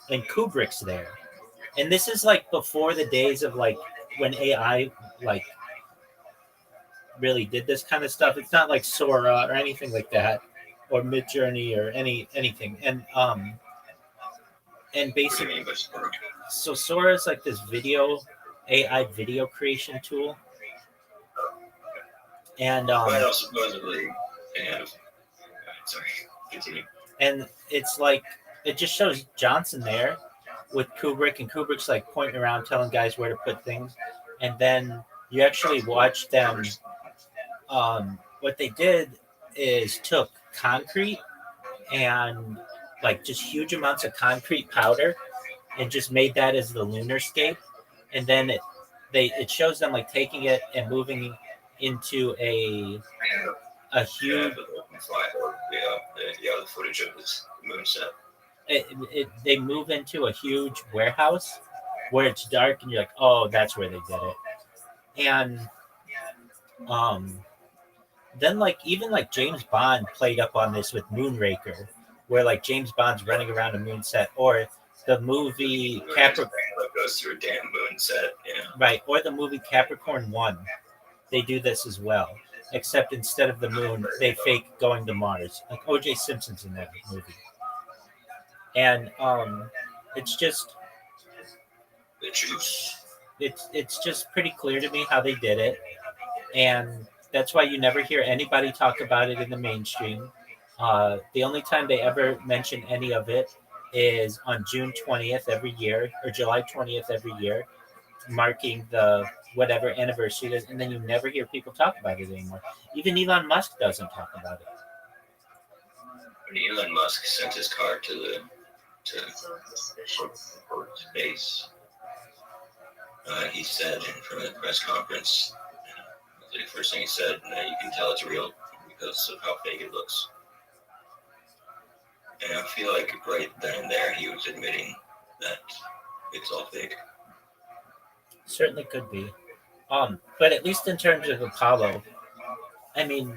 and Kubrick's there. And this is like before the days of like when AI like really did this kind of stuff. It's not like Sora or anything like that, or Midjourney or anything. And basically, so Sora is like this AI video creation tool, and Well, supposedly they have. Sorry, continue. and it's like it just shows Johnson there with Kubrick, and Kubrick's like pointing around telling guys where to put things, and then you actually watch them. What they did is took concrete and like just huge amounts of concrete powder and just made that as the lunar scape, and then it shows them like taking it and moving into a huge. The footage of this moon set. They move into a huge warehouse where it's dark and you're like, oh, that's where they did it. And then like even like James Bond played up on this with Moonraker, where like James Bond's running around a moon set, or the movie Capricorn goes through a damn moon set, right, or the movie Capricorn 1. They do this as well, except instead of the moon, they fake going to Mars. Like O.J. Simpson's in that movie. And it's just the juice. It's just pretty clear to me how they did it, and that's why you never hear anybody talk about it in the mainstream. The only time they ever mention any of it is on June 20th every year, or July 20th every year, marking the whatever anniversary it is, and then you never hear people talk about it anymore. Even Elon Musk doesn't talk about it. When Elon Musk sent his car to space, he said in front of the press conference, the first thing he said, you can tell it's real because of how fake it looks. And I feel like right then and there he was admitting that it's all fake. Certainly could be. But at least in terms of Apollo, I mean,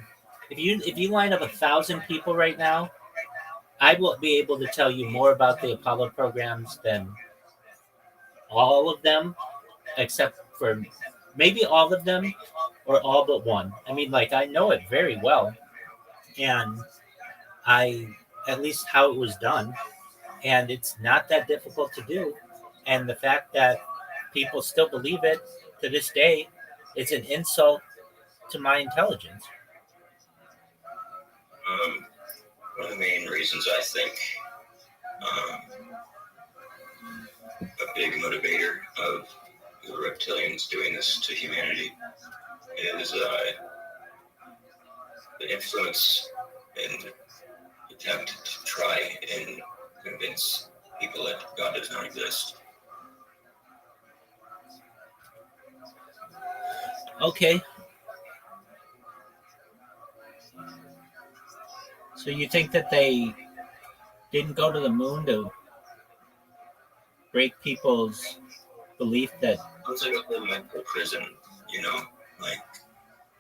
if you line up 1,000 people right now, I will be able to tell you more about the Apollo programs than all of them, except for maybe all of them or all but one. I mean, like, I know it very well, and at least how it was done, and it's not that difficult to do. And the fact that people still believe it to this day is an insult to my intelligence. One of the main reasons I think a big motivator of the reptilians doing this to humanity is the influence and attempt to try and convince people that God does not exist. Okay. So you think that they didn't go to the moon to break people's belief that... It's like a whole mental prison, like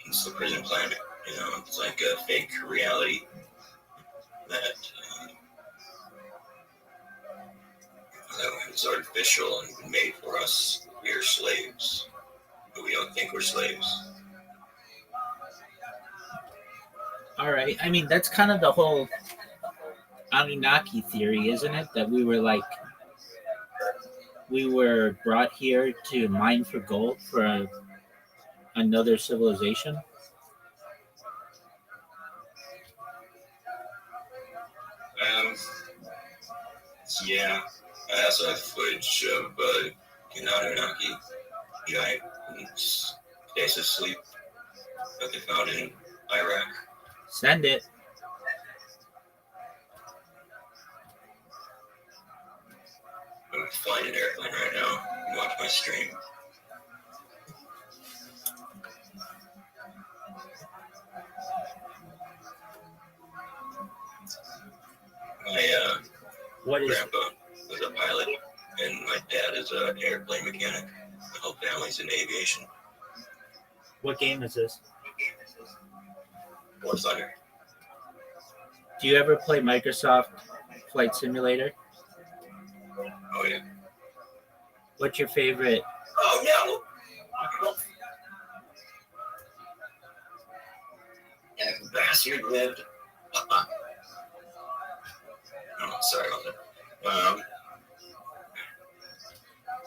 it's the prison planet, it's like a fake reality that is artificial and made for us. We are slaves, but we don't think we're slaves. All right. I mean, that's kind of the whole Anunnaki theory, isn't it? That we were brought here to mine for gold for another civilization. Yeah. I also have footage of an Anunnaki giant stasis sleep that they found in Iraq. Send it. I'm flying an airplane right now and watch my stream. My grandpa was a pilot, and my dad is an airplane mechanic. My whole family's in aviation. What game is this? War Thunder. Do you ever play Microsoft Flight Simulator? Oh yeah. What's your favorite? Oh no! That bastard lived. Oh, sorry about that.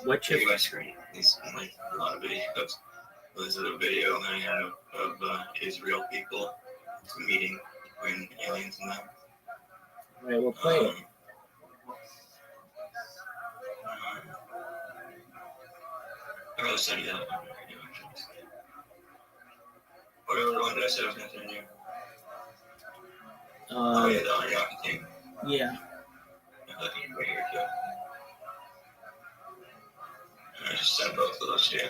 What's your Check my screen. There's like a lot of videos. This is a video I have of Israel people meeting between aliens and them. All right, we'll play it. I really send you that. Whatever one did I say I was going to send you? Oh yeah, the Anunnaki thing. Yeah. I think you're right here too. I just sent both of those to you.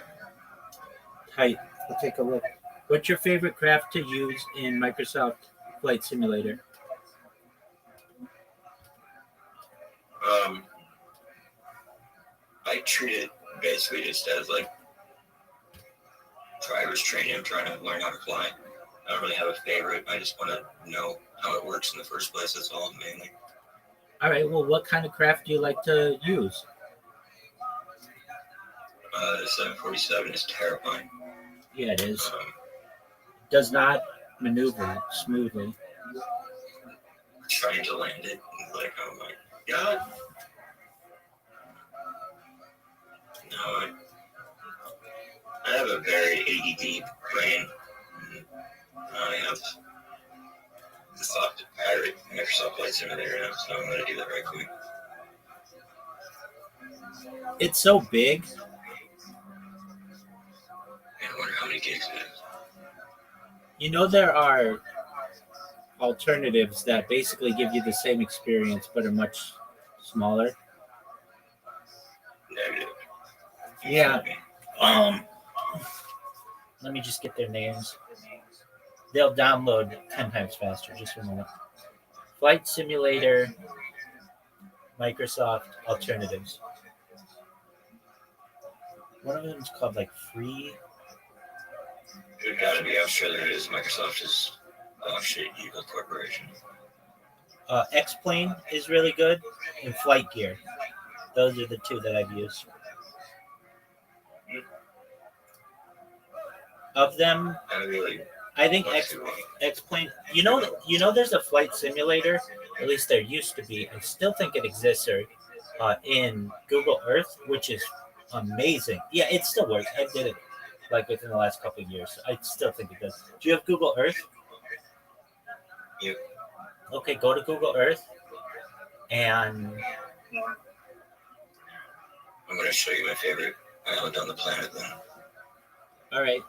Tight. We'll take a look. What's your favorite craft to use in Microsoft Flight Simulator? I treat it basically just as like driver's training. I'm trying to learn how to fly. I don't really have a favorite. I just want to know how it works in the first place. That's all mainly. All right. Well, what kind of craft do you like to use? The 747 is terrifying. Yeah, it is. Does not maneuver smoothly. Trying to land it, like, oh my god. No, I have a very ADD brain. I have the thought to pirate Microsoft Flight Simulator now, so I'm going to do that right quick. It's so big. I wonder how many gigs it is. You know, there are alternatives that basically give you the same experience but are much smaller. Negative. Yeah. Let me just get their names. They'll download 10 times faster. Just a moment. Flight Simulator, Microsoft alternatives. One of them is called like Free. There's got to be. I'm sure there is. Microsoft is shit evil corporation. X-Plane is really good, and Flight Gear. Those are the two that I've used. Of them, I think X-Plane. You know, there's a flight simulator. At least there used to be. I still think it exists, or in Google Earth, which is amazing. Yeah, it still works. I did it like within the last couple of years. I still think it does. Do you have Google Earth? Yep. Okay, go to Google Earth, and I'm going to show you my favorite island on the planet then. All right.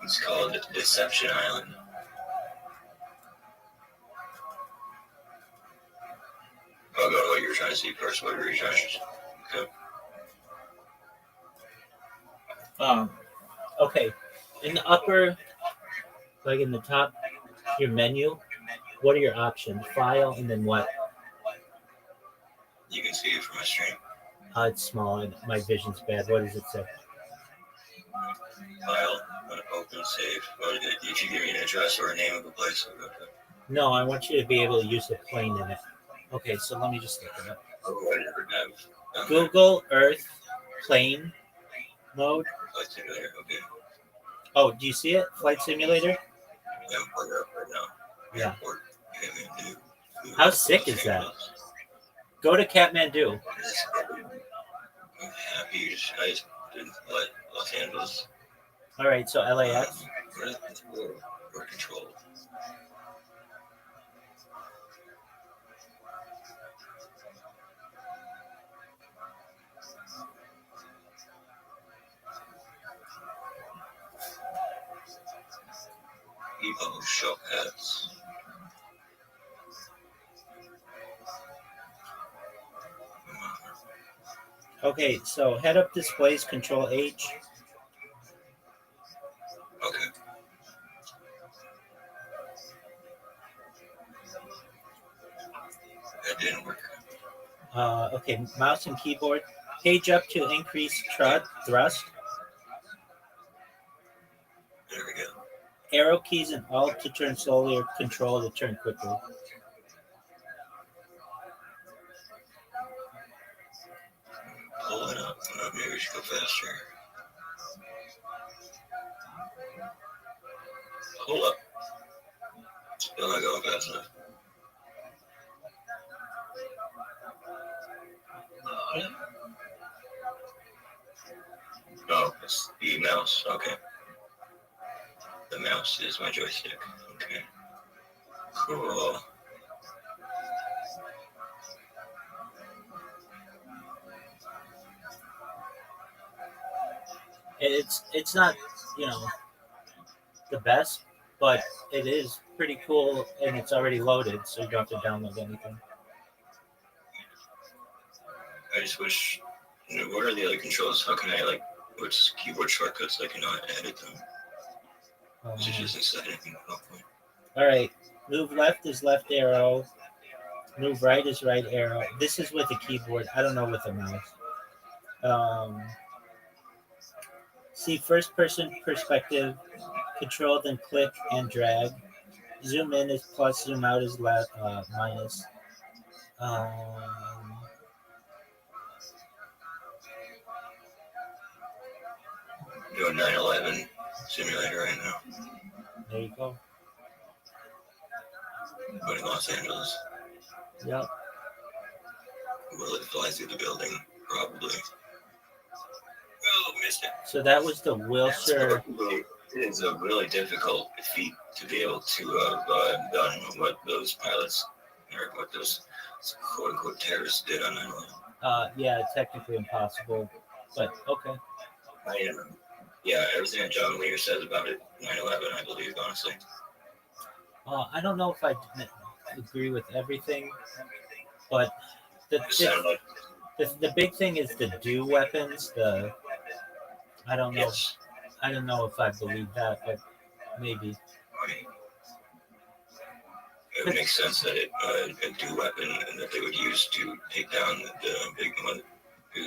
It's called Deception Island. I'll go to what you were trying to see first. What were you trying to see? Okay. Okay. In the upper, like in the top, your menu, what are your options? File, and then what? You can see it from my stream. It's small, and my vision's bad. What does it say? File, open, save. If you give me an address or a name of a place, I'll go to it. No, I want you to be able to use the plane in it. Okay, so let me just look it up. Oh, I never have. Google Earth plane mode. Flight Simulator, okay. Oh, do you see it? Flight Simulator? Yeah, we're up right now. Yeah. Airport. How sick is that? Go to Kathmandu. I'm happy. I just didn't let Los Angeles. All right, so LAX. We're controlled. People show heads. Okay, so head-up displays, Control H. Okay. That didn't work. Okay, mouse and keyboard. Page up to increase thrust. There we go. Arrow keys and Alt to turn slowly or Control to turn quickly. Pull it up. Maybe we should go faster. Hold up. Still not going fast enough. Oh, it's the mouse. Okay. The mouse is my joystick. Okay. Cool. It's not, the best, but it is pretty cool, and it's already loaded, so you don't have to download anything. I just wish. What are the other controls? How can I which keyboard shortcuts I cannot edit them? Is it just inside anything? All right, move left is left arrow. Move right is right arrow. This is with the keyboard. I don't know with the mouse. See first person perspective. Control, then click and drag. Zoom in is plus. Zoom out is minus. Doing 9/11 simulator right now. There you go. But in Los Angeles. Yep. Will it fly through the building? Probably. Oh, missed it. So that was the Wilshire. It's a really difficult feat to be able to have done what those pilots or what those quote unquote terrorists did on 9/11. Yeah, technically impossible, but okay. Yeah, everything that John Lear says about it, 9/11, I believe, honestly. I don't know if I agree with everything, but the big thing is the do weapons. I don't know. Yes. I don't know if I believe that, but maybe. It would make sense that a do weapon and that they would use to take down the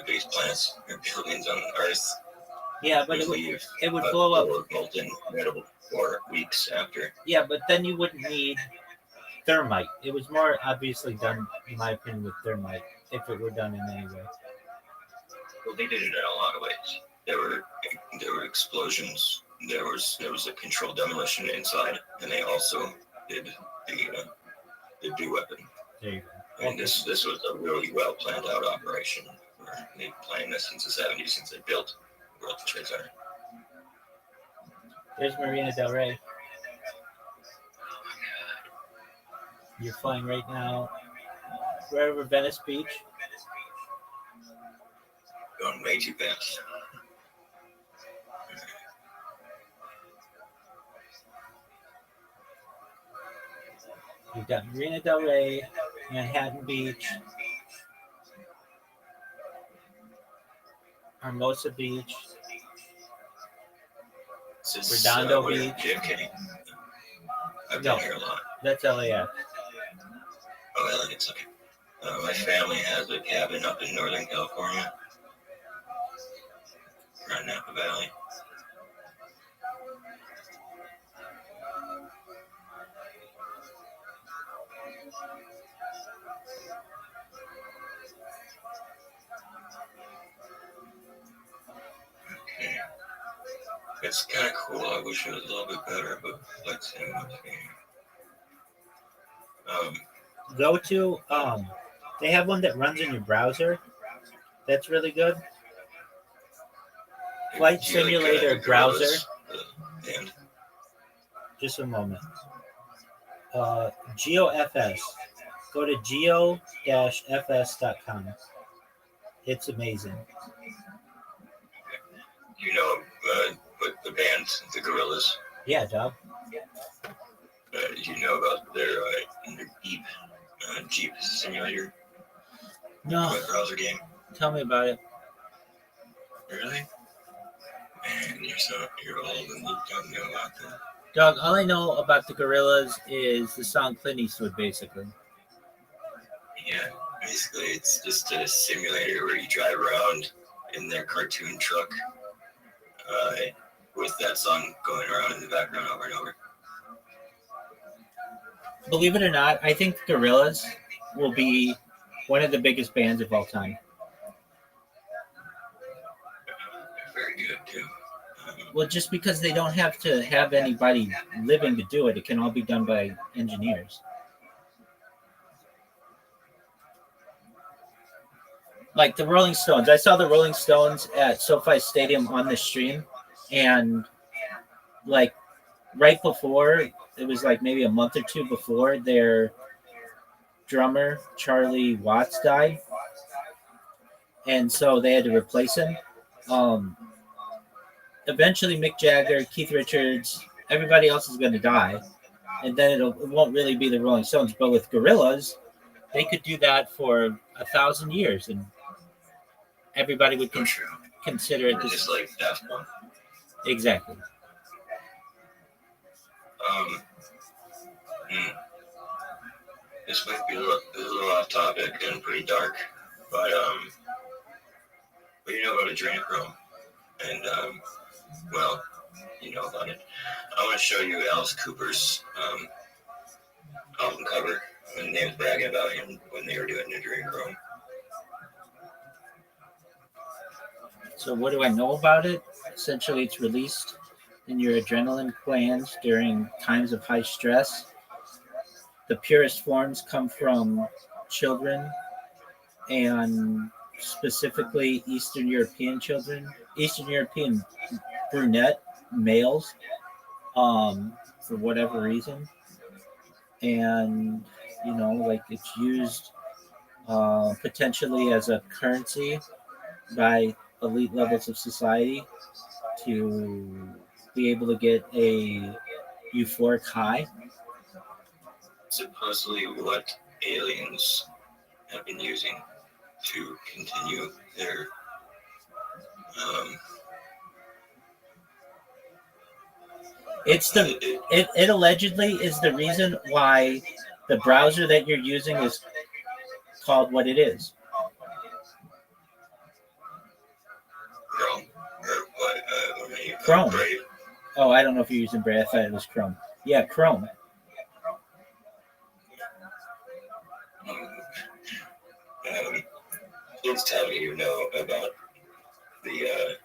biggest planets or buildings on Earth. Yeah, but it would blow up. Molten metal for weeks after. Yeah, but then you wouldn't need thermite. It was more obviously done, in my opinion, with thermite, if it were done in any way. Well, they did it in a lot of ways. There were explosions. There was a controlled demolition inside, and they also did the do weapon. There you go. And this was a really well planned out operation. They've planned this since the 70s, since they built World Trade Center. There's Marina Del Rey. You're flying right now. Right over Venice Beach. Going way too fast. You've got Marina Del Rey, Manhattan Beach, Hermosa Beach, Redondo Beach. JFK. I've been here a lot. That's LAX. Oh, LAX, okay. My family has a cabin up in Northern California, around Napa Valley. Okay. It's kind of cool. I wish it was a little bit better, but let's see what's here. Go to, they have one that runs in your browser. That's really good. Flight Simulator browser. And Just a moment. GeoFS. Go to geo-fs.com. It's amazing. you know what the band, the Gorillas. Yeah, dog. You know about their Jeep simulator No, browser game? tell me about it. Really? Man, you're old and you don't know about that. Dog, all I know about the Gorillas is the song Clint Eastwood, basically. Yeah, basically it's just a simulator where you drive around in their cartoon truck with that song going around in the background over and over. Believe it or not, I think Gorillaz will be one of the biggest bands of all time. Very good too. Well, just because they don't have to have anybody living to do it, it can all be done by engineers. Like the Rolling Stones. I saw the Rolling Stones at SoFi Stadium on the stream, and like right before, it was like maybe a month or two before, their drummer, Charlie Watts, died. And so they had to replace him. Eventually, Mick Jagger, Keith Richards, everybody else is going to die. And then it won't really be the Rolling Stones. But with Gorillaz, they could do that for 1,000 years, and everybody would consider it just like Daft Punk. Exactly. This might be a little off topic and pretty dark, but you know about adrenochrome, and well, you know about it. I want to show you Alice Cooper's album cover when they was bragging about him when they were doing adrenochrome. So what do I know about it? Essentially, it's released in your adrenaline glands during times of high stress. The purest forms come from children, and specifically Eastern European children, Eastern European brunette males, for whatever reason. And, you know, like it's used potentially as a currency by elite levels of society to be able to get a euphoric high. Supposedly what aliens have been using to continue their it allegedly is the reason why the browser that you're using is called what it is. Chrome or what? Chrome. Brave. Oh, I don't know if you're using Brave. I thought it was Chrome. Yeah, Chrome. Please tell me you know about the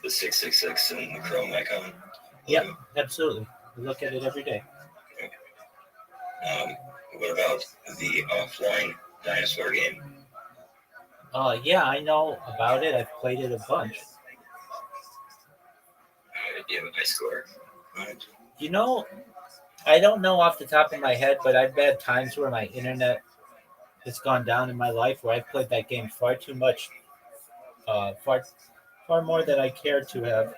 666 and the Chrome icon. Yep, absolutely. I look at it every day. What about the offline dinosaur game? Yeah, I know about it. I've played it a bunch. Do you have a high score? You know, I don't know off the top of my head, but I've had times where my internet has gone down in my life where I've played that game far too much, far more than I care to have.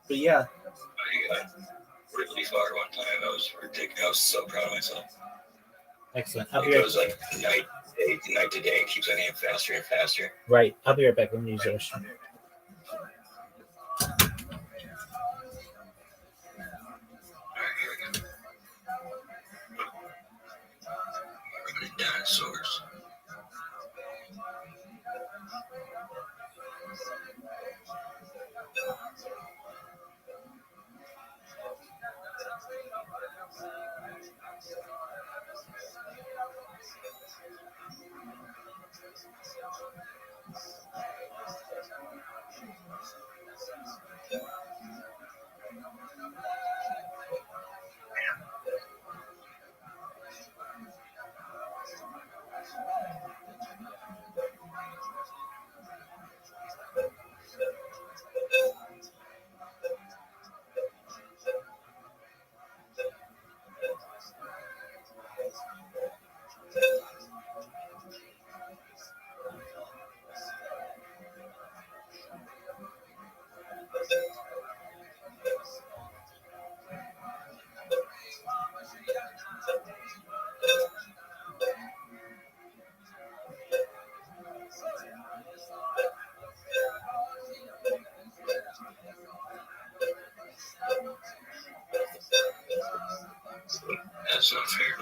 But yeah. I got really far one time. I was ridiculous. I was so proud of myself. Excellent. It goes like night to day. It keeps on getting faster and faster. Right. I'll be right back. Let me use those. Dinosaurs. That's not fair.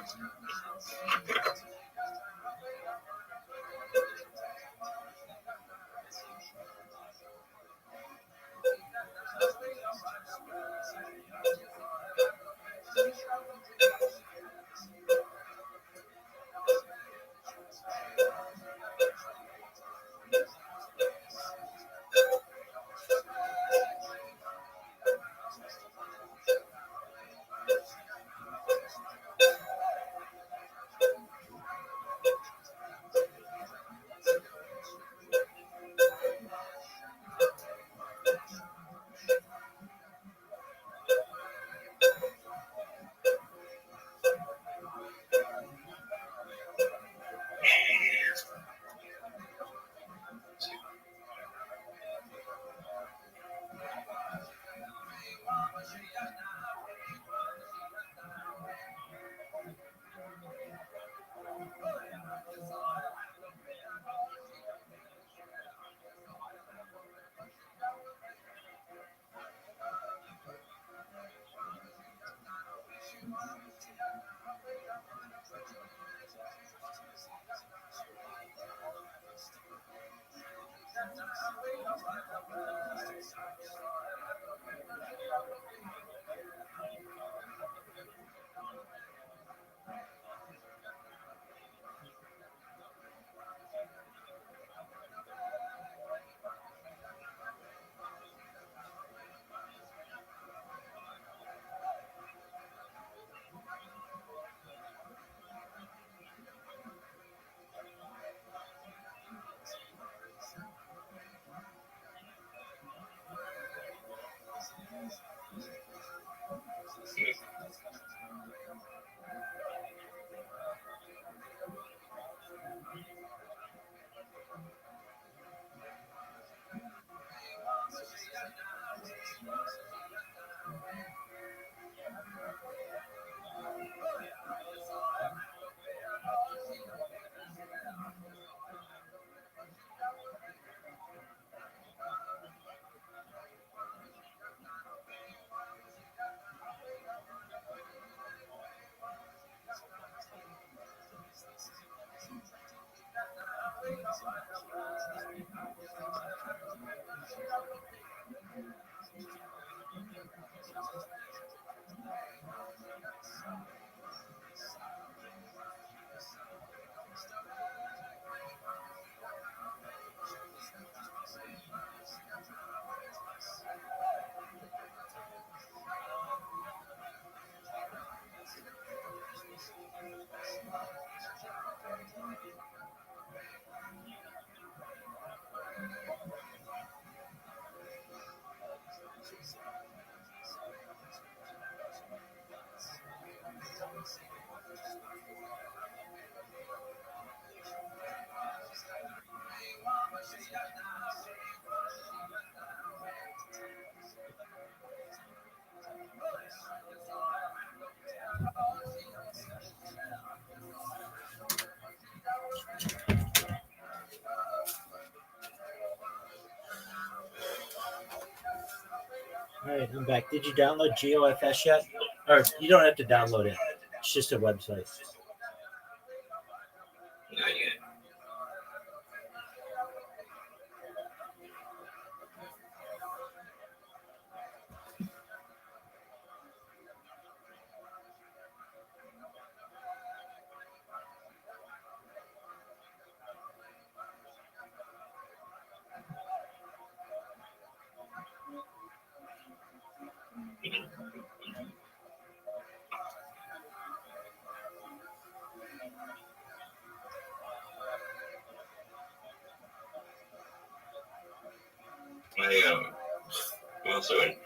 All right, I'm back. Did you download GeoFS yet? Or you don't have to download it. It's just a website. Not yet.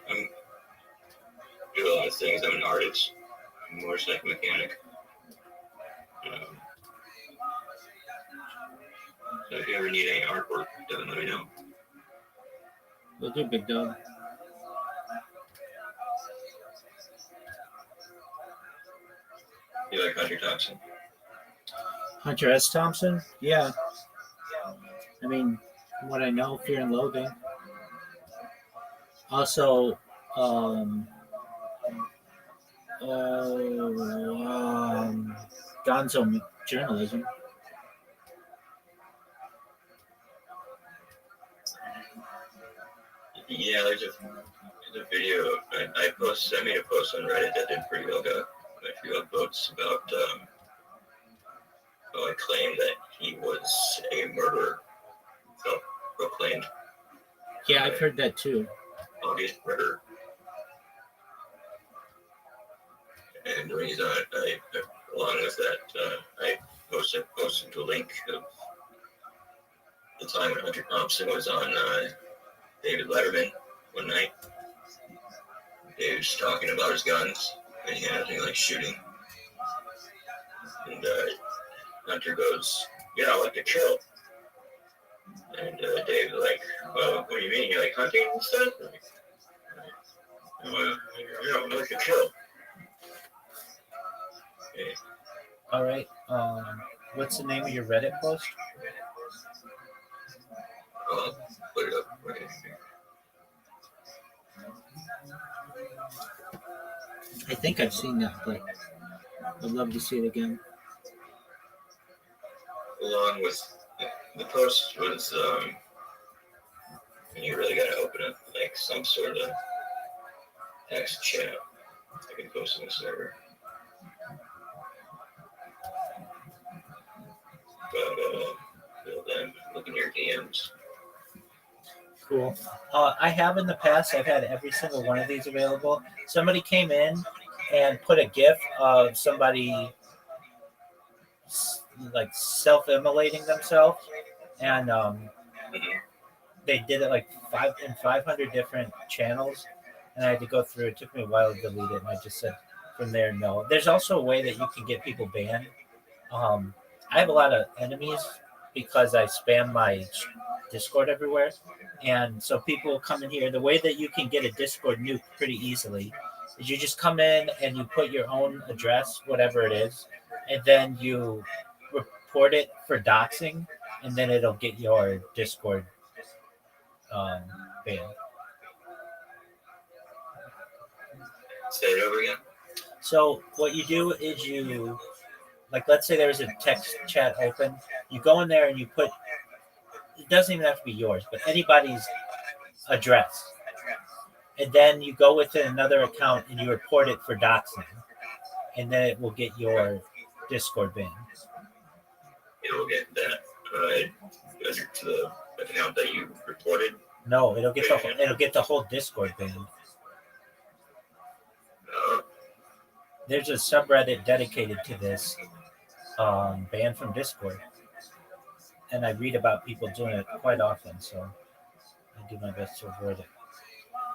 I'm do a lot of things. I'm an artist. I'm a motorcycle mechanic. So if you ever need any artwork, let me know. Will do, big dog. You like Hunter Thompson? Hunter S. Thompson? Yeah. I mean, from what I know, Fear and Loathing. Also, Gonzo journalism. Yeah, there's a video. I made a post on Reddit that did pretty well. Got a few upvotes about how I claimed that he was a murderer. Self-proclaimed. Yeah, I've heard that too. Obvious murderer. And the reason along with that, I posted a link of the time when Hunter Thompson was on David Letterman one night. David's talking about his guns and he had like shooting. And Hunter goes, "Yeah, I like to kill." And Dave's like, "Well, what do you mean? You like hunting and stuff?" Yeah, I like to kill. Okay. All right. What's the name of your Reddit post? I'll put it up right here. I think I've seen that, but I'd love to see it again. Along with the post was And you really gotta open up like some sort of text chat. I can post on the server. But then look in your DMs. Cool. I have in the past, I've had every single one of these available. Somebody came in and put a GIF of somebody like self-immolating themselves, and they did it like 500 different channels, and I had to go through. It took me a while to delete it, and I just said from there no. There's also a way that you can get people banned. I have a lot of enemies because I spam my Discord everywhere, and so people come in here. The way that you can get a Discord nuke pretty easily is you just come in and you put your own address, whatever it is, and then you report it for doxing, and then it'll get your Discord banned. Say it over again. So what you do is you, like, let's say there's a text chat open. You go in there and you put, it doesn't even have to be yours, but anybody's address. And then you go within another account and you report it for doxing. And then it will get your Discord banned. It will get that to the account that you reported. No, it'll get the whole Discord banned. There's a subreddit dedicated to this, banned from Discord. And I read about people doing it quite often, so I do my best to avoid it.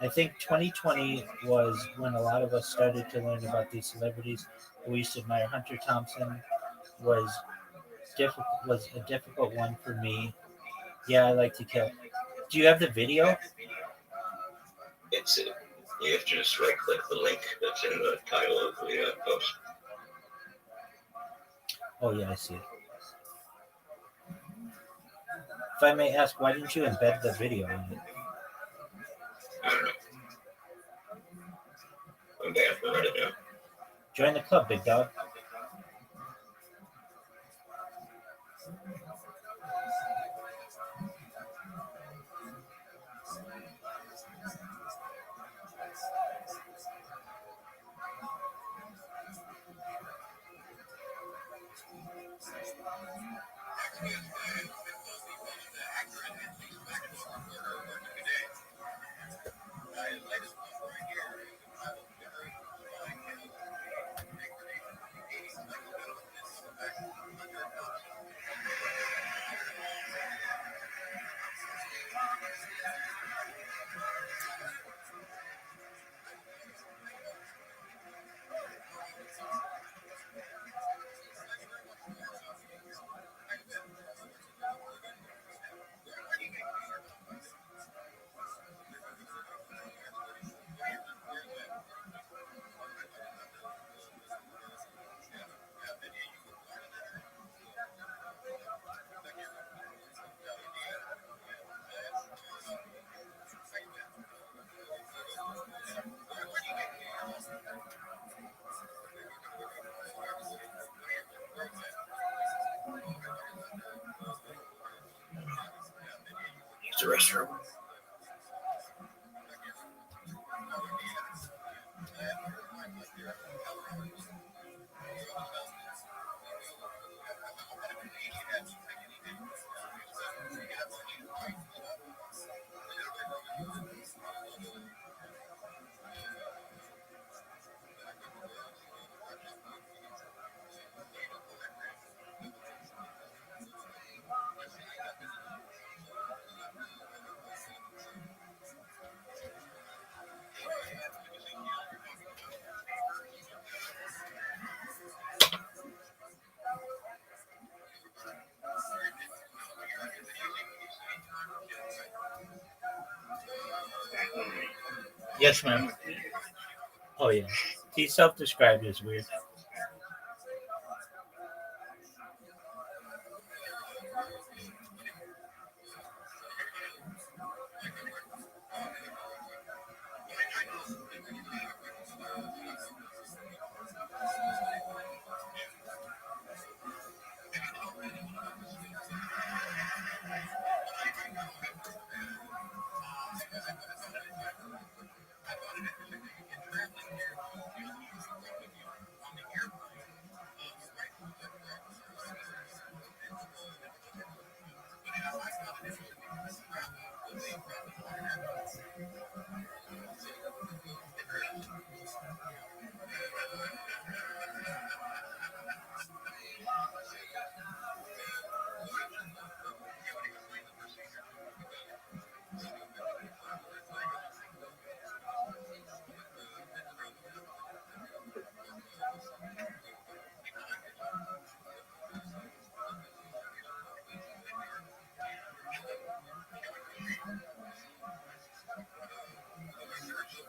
I think 2020 was when a lot of us started to learn about these celebrities. We used to admire Hunter Thompson. Was a difficult one for me. Yeah, I like to kill. Do you have the video? It's you have to just right click the link that's in the title of the post. Oh yeah, I see it. If I may ask, why didn't you embed the video in it? I don't know. I'm banned from Reddit now. Join the club, big dog. Use the restroom. Yes, ma'am. Oh yeah. He's self-described as weird.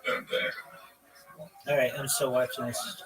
Okay. All right, I'm still watching this.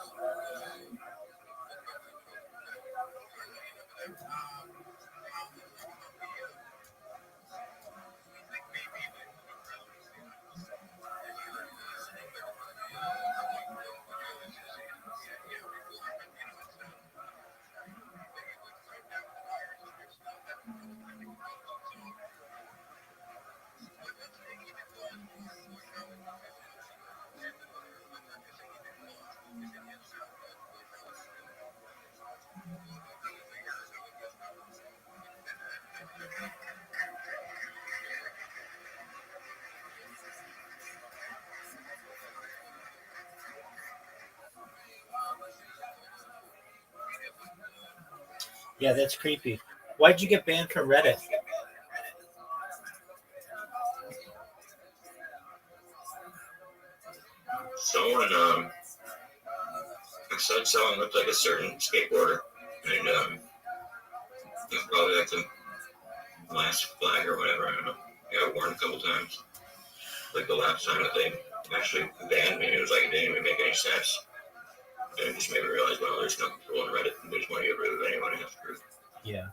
Yeah, that's creepy. Why'd you get banned from Reddit? Someone said someone looked like a certain skateboarder, and it was probably like the last flag or whatever. I don't know. I got warned a couple times. Like the last time that they actually banned me, it was like it didn't even make any sense. And it just made me realize, well, there's no control on Reddit, and they just want to get rid of anyone who has proof. Yeah.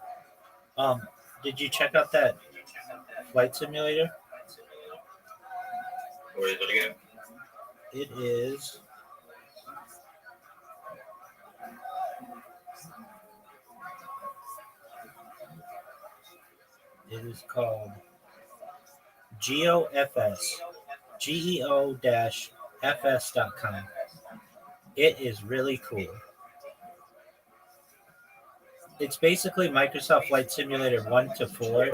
Did you check out that flight simulator? What is it again? It is. It is called GeoFS. GEO-FS.com. It is really cool. It's basically Microsoft Flight Simulator 1 to 4.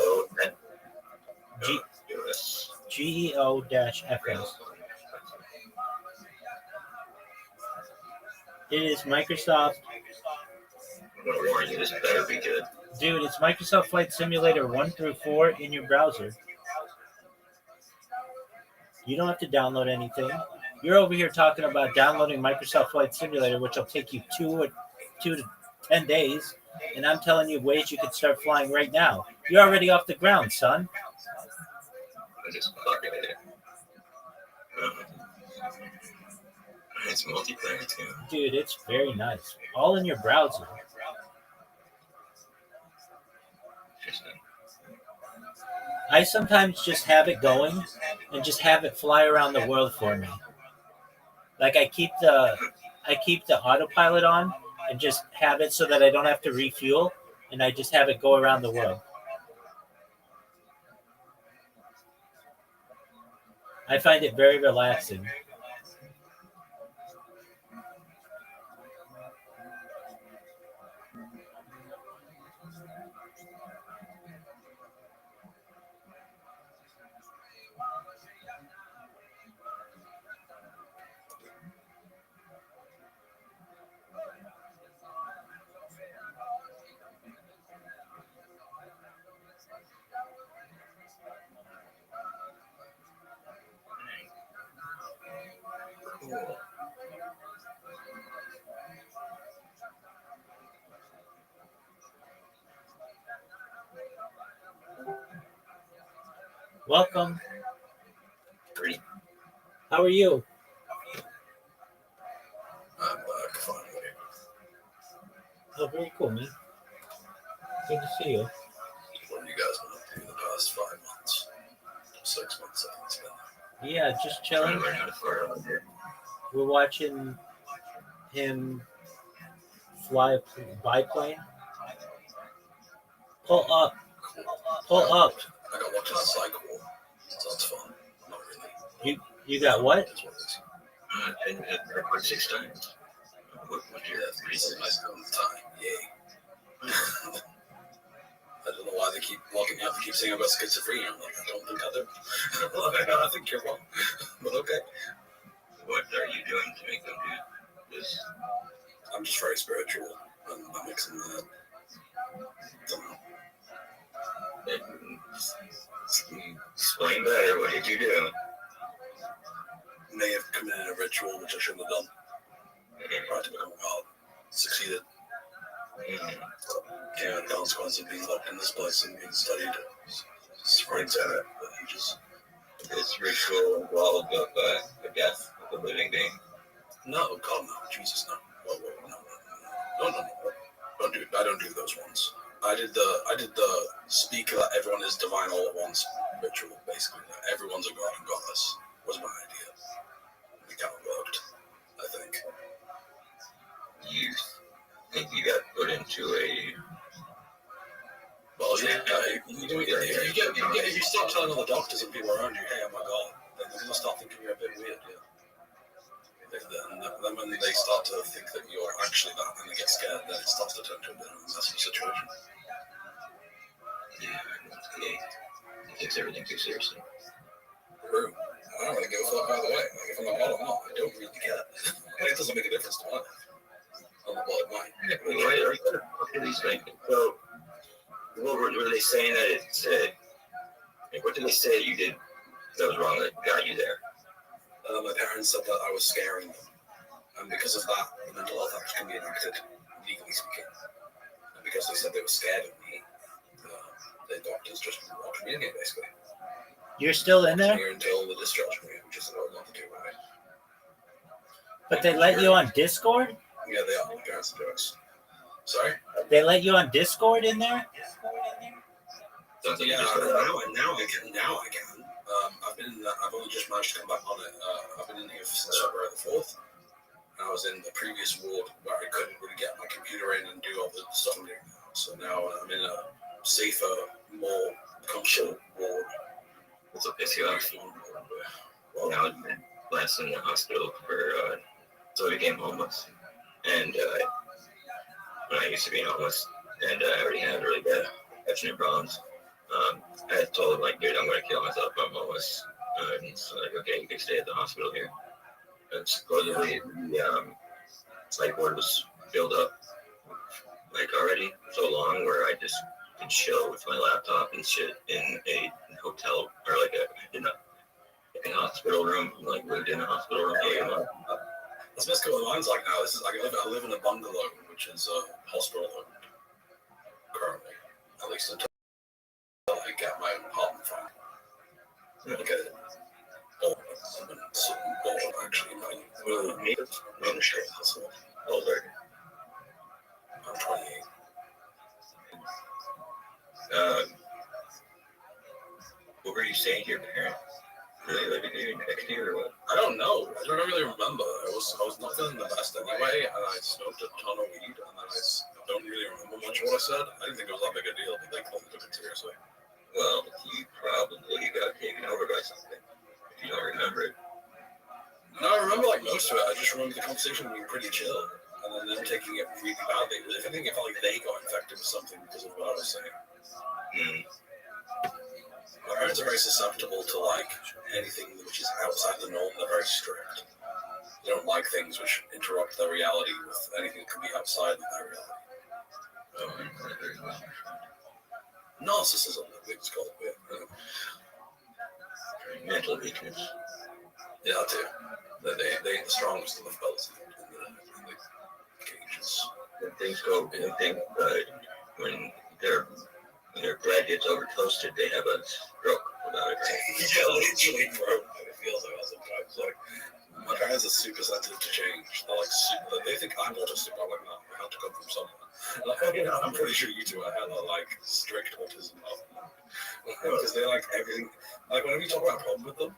GEO-FS. It is Microsoft. This better be good. Dude, it's Microsoft Flight Simulator 1 through 4 in your browser. You don't have to download anything. You're over here talking about downloading Microsoft Flight Simulator, which will take you 2 to 10 days. And I'm telling you ways you can start flying right now. You're already off the ground, son. I just fucking it. It's multiplayer too. Dude, it's very nice. All in your browser. I sometimes just have it going and just have it fly around the world for me. Like I keep the autopilot on and just have it so that I don't have to refuel, and I just have it go around the world. I find it very relaxing. Welcome. How are you? I'm back finally. Oh, very cool, man. Good to see you. What have you guys been up to the past 5 months? 6 months, I think it's been. Yeah, just chilling. We're watching him fly a biplane. Pull up. Pull up. I got watching the cycle. Sounds fun. Not really. You got what? That's what it is. And airport 6 times. What's your Yeah, 3 times all the time. Yay. I don't know why why they keep locking me up. They keep saying I've got schizophrenia. I'm like, I don't think I do. I think you're wrong. But okay. What are you doing to make them do this? I'm just very spiritual, and that makes them don't know. Explain better. What did you do? May have committed a ritual which I shouldn't have done. Tried to become a god. Succeeded. Came out the consequence of being locked in this place and being studied for ages. This ritual involved the death of the living being. No, God, no. Jesus, no. No. Don't do. I don't do those ones. I did the speak that everyone is divine all at once ritual, basically. That everyone's a god and goddess was my idea. It kind of worked, I think. You think you got put into a... Well, yeah, if you start telling all the doctors and people around you, hey, I'm a god, then they're going to start thinking you're a bit weird, yeah. Then when they start to think that you're actually that and they get scared, then it starts to turn to a bit of a messy situation. Yeah, okay. He takes everything too seriously. True. I don't really give a fuck either way. Like, if I'm a god or not, I don't really care. It doesn't make a difference to my life. I'm a god, mine. So, what were they saying that it said? Like, what did they say that you did that was wrong that got you there? My parents said that I was scaring them. And because of that, the mental health act can be enacted, legally speaking. And because they said they were scared of me, the doctors just watched me in it, basically. You're still in there? Here until the discharge me, which is about a month or two away. But they let you on Discord? Yeah, they are. My parents are jokes. Sorry? They let you on Discord in there? Yeah, now I can. I've only just managed to come back on it. I've been in here since February the 4th. I was in the previous ward where I couldn't really get my computer in and do all the stuff I'm doing now. So now I'm in a safer, more comfortable ward. It's a basically now I've been last in the hospital for so I became homeless. And when I used to be homeless, and I already had really bad abstinent problems. I had told him, like, dude, I'm going to kill myself if I'm homeless. And he's like, okay, you can stay at the hospital here. And supposedly, the psych ward was filled up, like, already so long where I just could chill with my laptop and shit in a hotel, or like in a hospital room, like lived in a hospital room. Yeah. That's basically what mine's like now. This is like I live in a bungalow, which is hospital owned currently, at least until I get my own apartment fine. Look at it. Actually, I'm sure that's older. I'm 28. What were you saying to your parents? Were they living here next to you or what? I don't know. I don't really remember. I was not feeling the best anyway, and I smoked a ton of weed, and then I don't really remember much of what I said. I didn't think it was that big a deal, but they clearly took it seriously. Well, you probably got taken over by something if you don't remember it. No, I remember like most of it. I just remember the conversation being pretty chill, and then them taking it really badly. I think it felt like they got infected with something because of what I was saying. My parents are very susceptible to like anything which is outside the norm. They're very strict. They don't like things which interrupt their reality with anything that can be outside of their reality. Narcissism, I think it's called. Mental weakness. Yeah, that too. They ain't the strongest of the fellas in the cages. When things go, when their bread gets over toasted, they have a stroke without it. Yeah, literally, bro. It feels like that sometimes. Like, my parents are super sensitive to change. They're like they think I'm autistic. I'm like, no, I have to come from somewhere. Like, you know, I'm pretty sure you two are hella like strict autism. Because they like everything. Like, whenever you talk about a problem with them,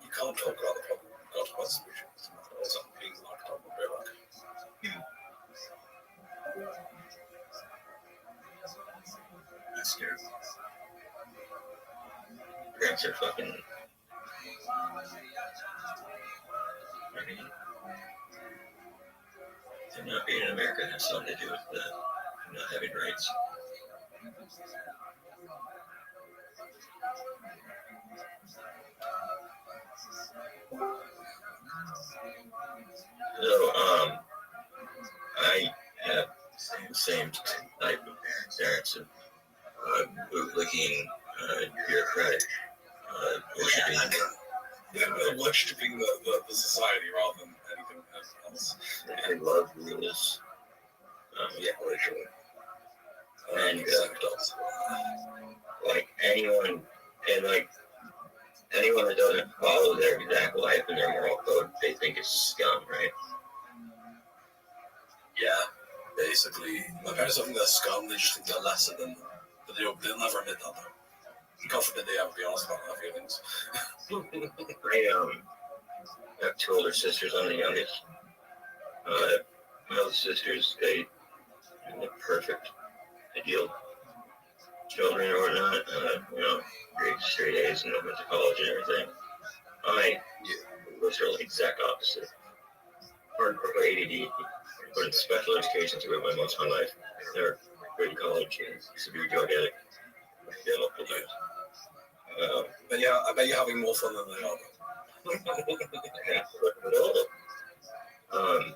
you can't talk about the problem. You can't talk about the solution. It's not all something being locked up and very like. That's scary. Parents are fucking. I mean, and not being in America has something to do with not having rights. worshipping the society rather than anything else. I love rules. Yeah, literally. And like anyone that doesn't follow their exact life and their moral code, they think it's scum, right? Yeah, basically. My parents don't think they're scum, they just think they're lesser than them. But they'll never admit that, though. God forbid they ever be honest about their feelings. I have two older sisters. I'm the youngest. My older sisters, they look perfect, ideal children or whatnot. Great straight A's and went to college and everything. I was really exact opposite. Hardcore ADD. Put in special education throughout most of my life. Never great college and severe drug addict. I bet you're having more fun than they are.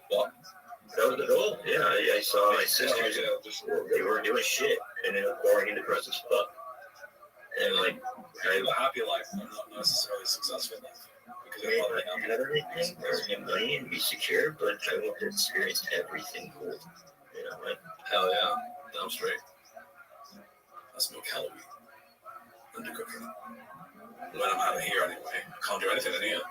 What? That was the goal. Yeah, I saw my sisters. They were doing shit, and then pouring into depressed as fuck. And like, I have a happy life, but not necessarily a successful life. Because I want to have everything, earn money, and be secure, but I want to experience everything cool. Like, hell yeah, damn straight. I smoke hella weed. Undercooking. When I'm out of here anyway, can't do anything in here.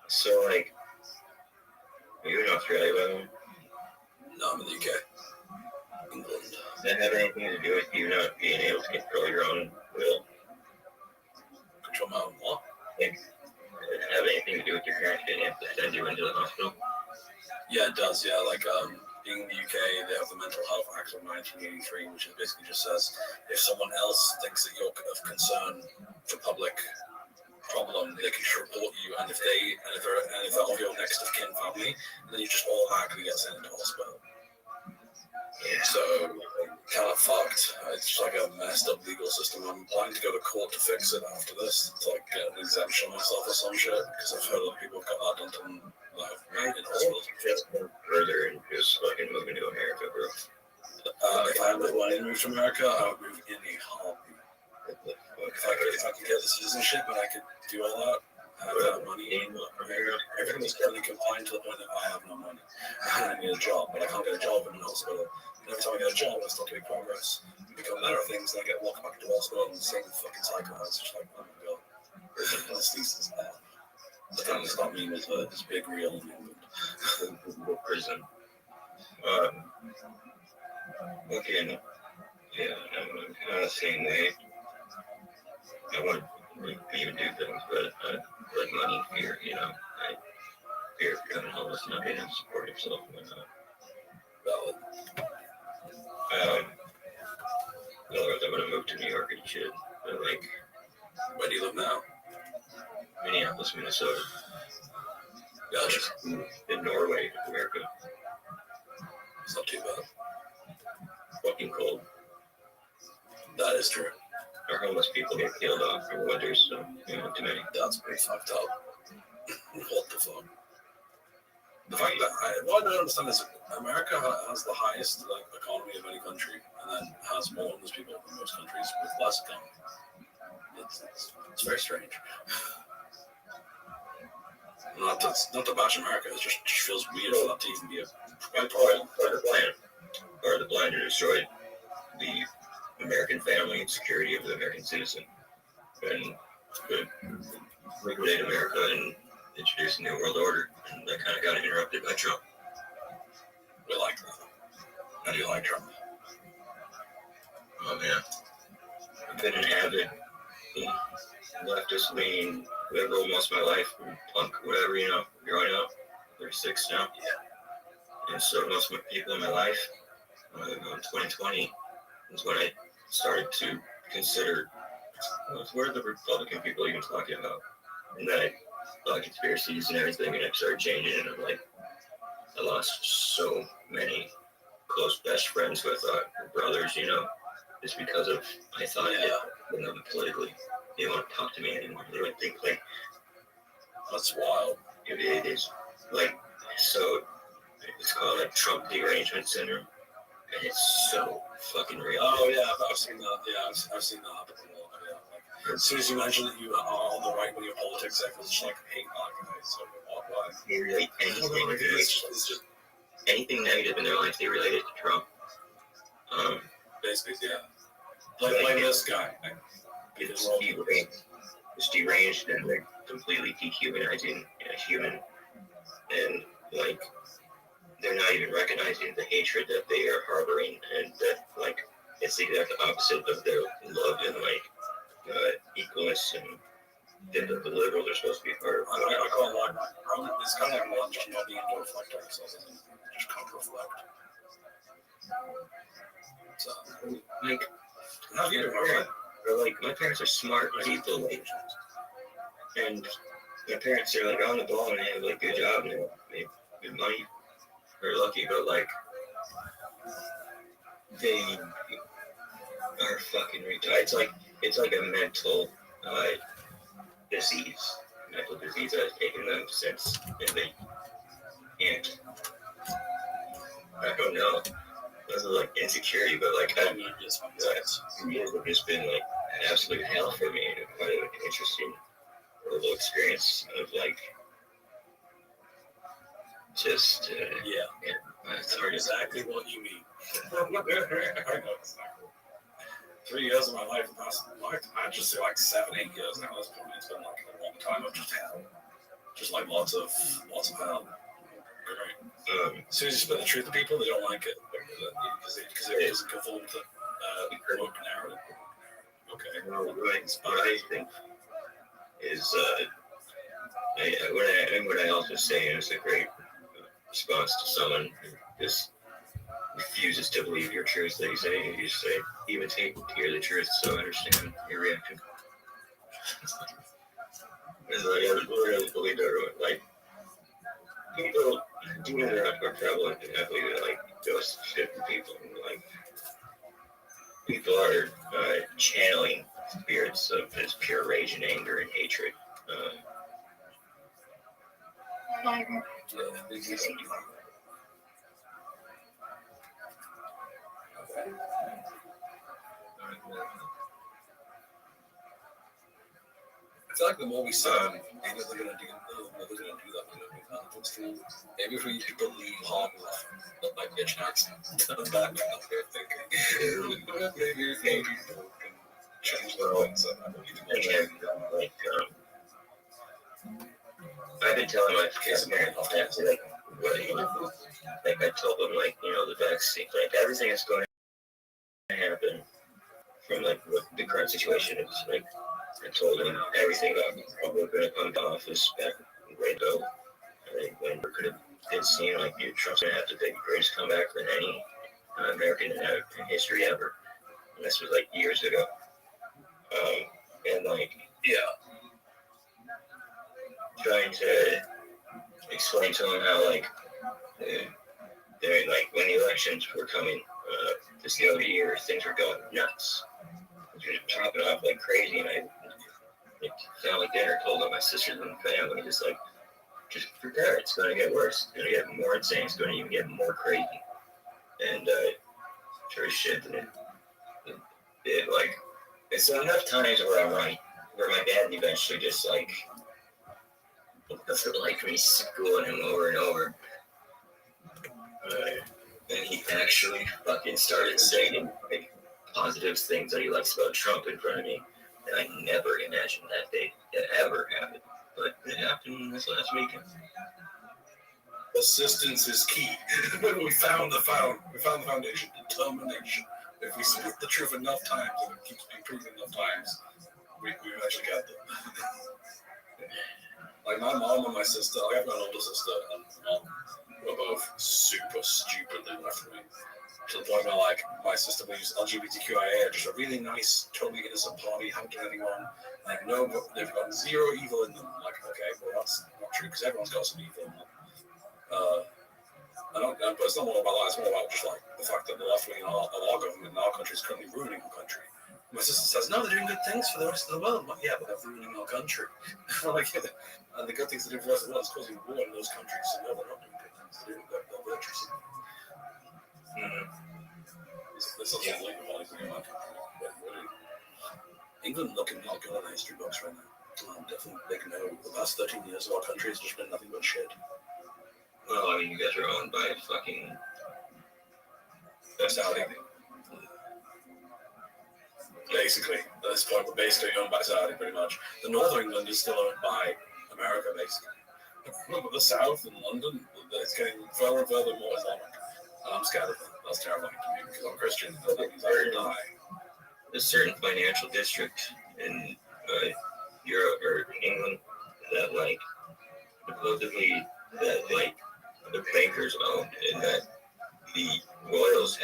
So like, are you in Australia, by the way? No, I'm in the UK. England. Does that have anything to do with you not being able to control your own will? Control my own what? Like, does it have anything to do with your parents being able to send you into the hospital? Yeah, it does. Yeah, like being in the UK, they have the Mental Health Act of 1983, which basically just says if someone else thinks that you're of concern for public problem, they can just report you, and if they're of your next of kin family, then you just automatically get sent into hospital. Yeah. So kind of fucked. It's just like a messed up legal system. I'm planning to go to court to fix it after this, to like get an exemption myself or some shit, because I've heard other people have got that done to them in hospitals. Just further and just fucking moving to America, bro. If I wanted to move to America, I would move in a heartbeat. If I could get the citizenship and I could do all that, have that money, everything's currently confined to the point that I have no money. I need a job, but I can't get a job in the hospital. And every time I get a job, I start to make progress, become better at things, and I get walked back into hospital and the same fucking cycle. It's just like, oh my god, this is bad. But then it's not me with this big real in England. Prison. Okay, yeah, I'm kind of the same way. I want to even do things, but like money, fear, I fear of becoming homeless and not being able to support yourself and whatnot. Valid. Otherwise, I'm gonna move to New York and shit. But like, where do you live now? Minneapolis, Minnesota. Gotcha. In Norway, America. It's not too bad. Fucking cold. That is true. Our homeless people get killed off for winters, so too many. That's pretty fucked up. What the fuck? The fact that what I don't understand is America has the highest economy of any country, and then has more homeless people than most countries with less economy. It's very strange. Not to bash America, it just feels weird for that to even be a problem. Or the plan to destroy the American family and security of the American citizen, and liquidate America and introduce a new world order, and that kind of got interrupted by Trump. We like that. How do you like Trump? Oh man, I've been an avid leftist leaning liberal most of my life, punk, whatever, growing up. 36 now. Yeah. And so most of my people in my life, in 2020, is when I started to consider, what are the Republican people even talking about? And then I thought conspiracies and everything, and I started changing, and I'm like, I lost so many close best friends who I thought were brothers, just because of, I thought, politically, they won't talk to me anymore. They would think, like, that's wild. It is, so it's called, like, Trump derangement syndrome, and it's so fucking real. Oh yeah, I've seen that. Yeah, I've seen that happen a lot. Yeah, like, as soon as you mention that you are on the right wing of politics, everyone's just like hate that guy. So why? They relate It's just anything negative in their life, they relate it to Trump. basically, yeah. Like this guy. It's deranged and they're completely dehumanizing a human, and like they're not even recognizing the hatred that they are harboring, and that like it's the exact opposite of their love and like equalness and that the liberals are supposed to be part of. I call it like it's kind of like one just not being able to reflect ourselves and just can't reflect. So Like, how do you do it? or like my parents are smart people, like, and my parents are like on the ball and they have like good job and they make good money. They're lucky, but like they are fucking retarded. It's like a mental disease. Mental disease that has taken them since, and they can't. I don't know. This is like insecurity, but like I mean, just years have just been like an absolute hell for me, and quite an interesting, horrible experience of like just yeah. That's exactly what you mean. I know exactly. 3 years of my life past, I'd just say like 7, 8 years now. That's probably it's been like a long time of just hell, just like lots of hell. Great. As soon as you spit the truth to people, they don't like it because it doesn't conform to the woke narrative. Okay. What I think is what I also say is a great response to someone who just refuses to believe your truth. That you say, you just say, even take to hear the truth, so I understand your reaction. It's like I really believe everyone. Like people, demons are prevalent and heavily like ghost shit from people. And, like people are channeling spirits of just pure rage and anger and hatred. I feel like the more we say, maybe they're gonna do that. Maybe if we believe hard enough that my bitch accent turns back when they're thinking. Maybe people can change their minds. Like I've been telling my parents like like I told them like the vaccine, like everything is going to happen from like what the current situation is. Like I told them everything about we're going to come to office back way ago. When we could have been seen like Trump's going to have the greatest comeback than any American in history ever. And this was like years ago. And like trying to explain to them how like they're like when the elections were coming this the other year, things were going nuts. They were chopping off like crazy, and I family dinner told them my sisters and family just prepare. It's going to get worse. It's going to get more insane. It's going to even get more crazy. And sure as shit, it like it's enough times where I'm right, where my dad eventually just like me schooling him over and over. And he actually fucking started saying like positive things that he likes about Trump in front of me. And I never imagined that day it ever happened. But it happened this last weekend. Persistence is key. we found the foundation, determination. If we speak the truth enough times and it keeps being proven enough times, we actually got them. Like my mom and my sister, I have an older sister, and we're both super stupidly left wing. To the point where, like, my sister believes LGBTQIA are just a really nice, totally innocent party, haven't done anyone. Like, no, they've got zero evil in them. Like, okay, well, that's not true because everyone's got some evil in them. But it's not more about that. It's more about just like the fact that the left wing of our government in our country is currently ruining our country. My sister says, no, they're doing good things for the rest of the world. I'm like, yeah, but they're ruining our country. Like, and the good things they do for the rest of the world is causing war in those countries. So no, they're not doing good things. They're virtuous. This This is a legal body pretty much. England looking not good on the history books right now. Definitely big no. The past 13 years of our country has just been nothing but shit. Well, I mean, you guys are owned by fucking Saudi. Basically, at this point, we're basically owned by Saudi, pretty much. The North of England is still owned by America, basically. But the South and London, it's getting further and further more Islamic. And I'm scared of that. That's terrifying to me because I'm Christian. And that means I will die. a certain financial district in Europe or England that like supposedly that like the bankers owned, and that the royals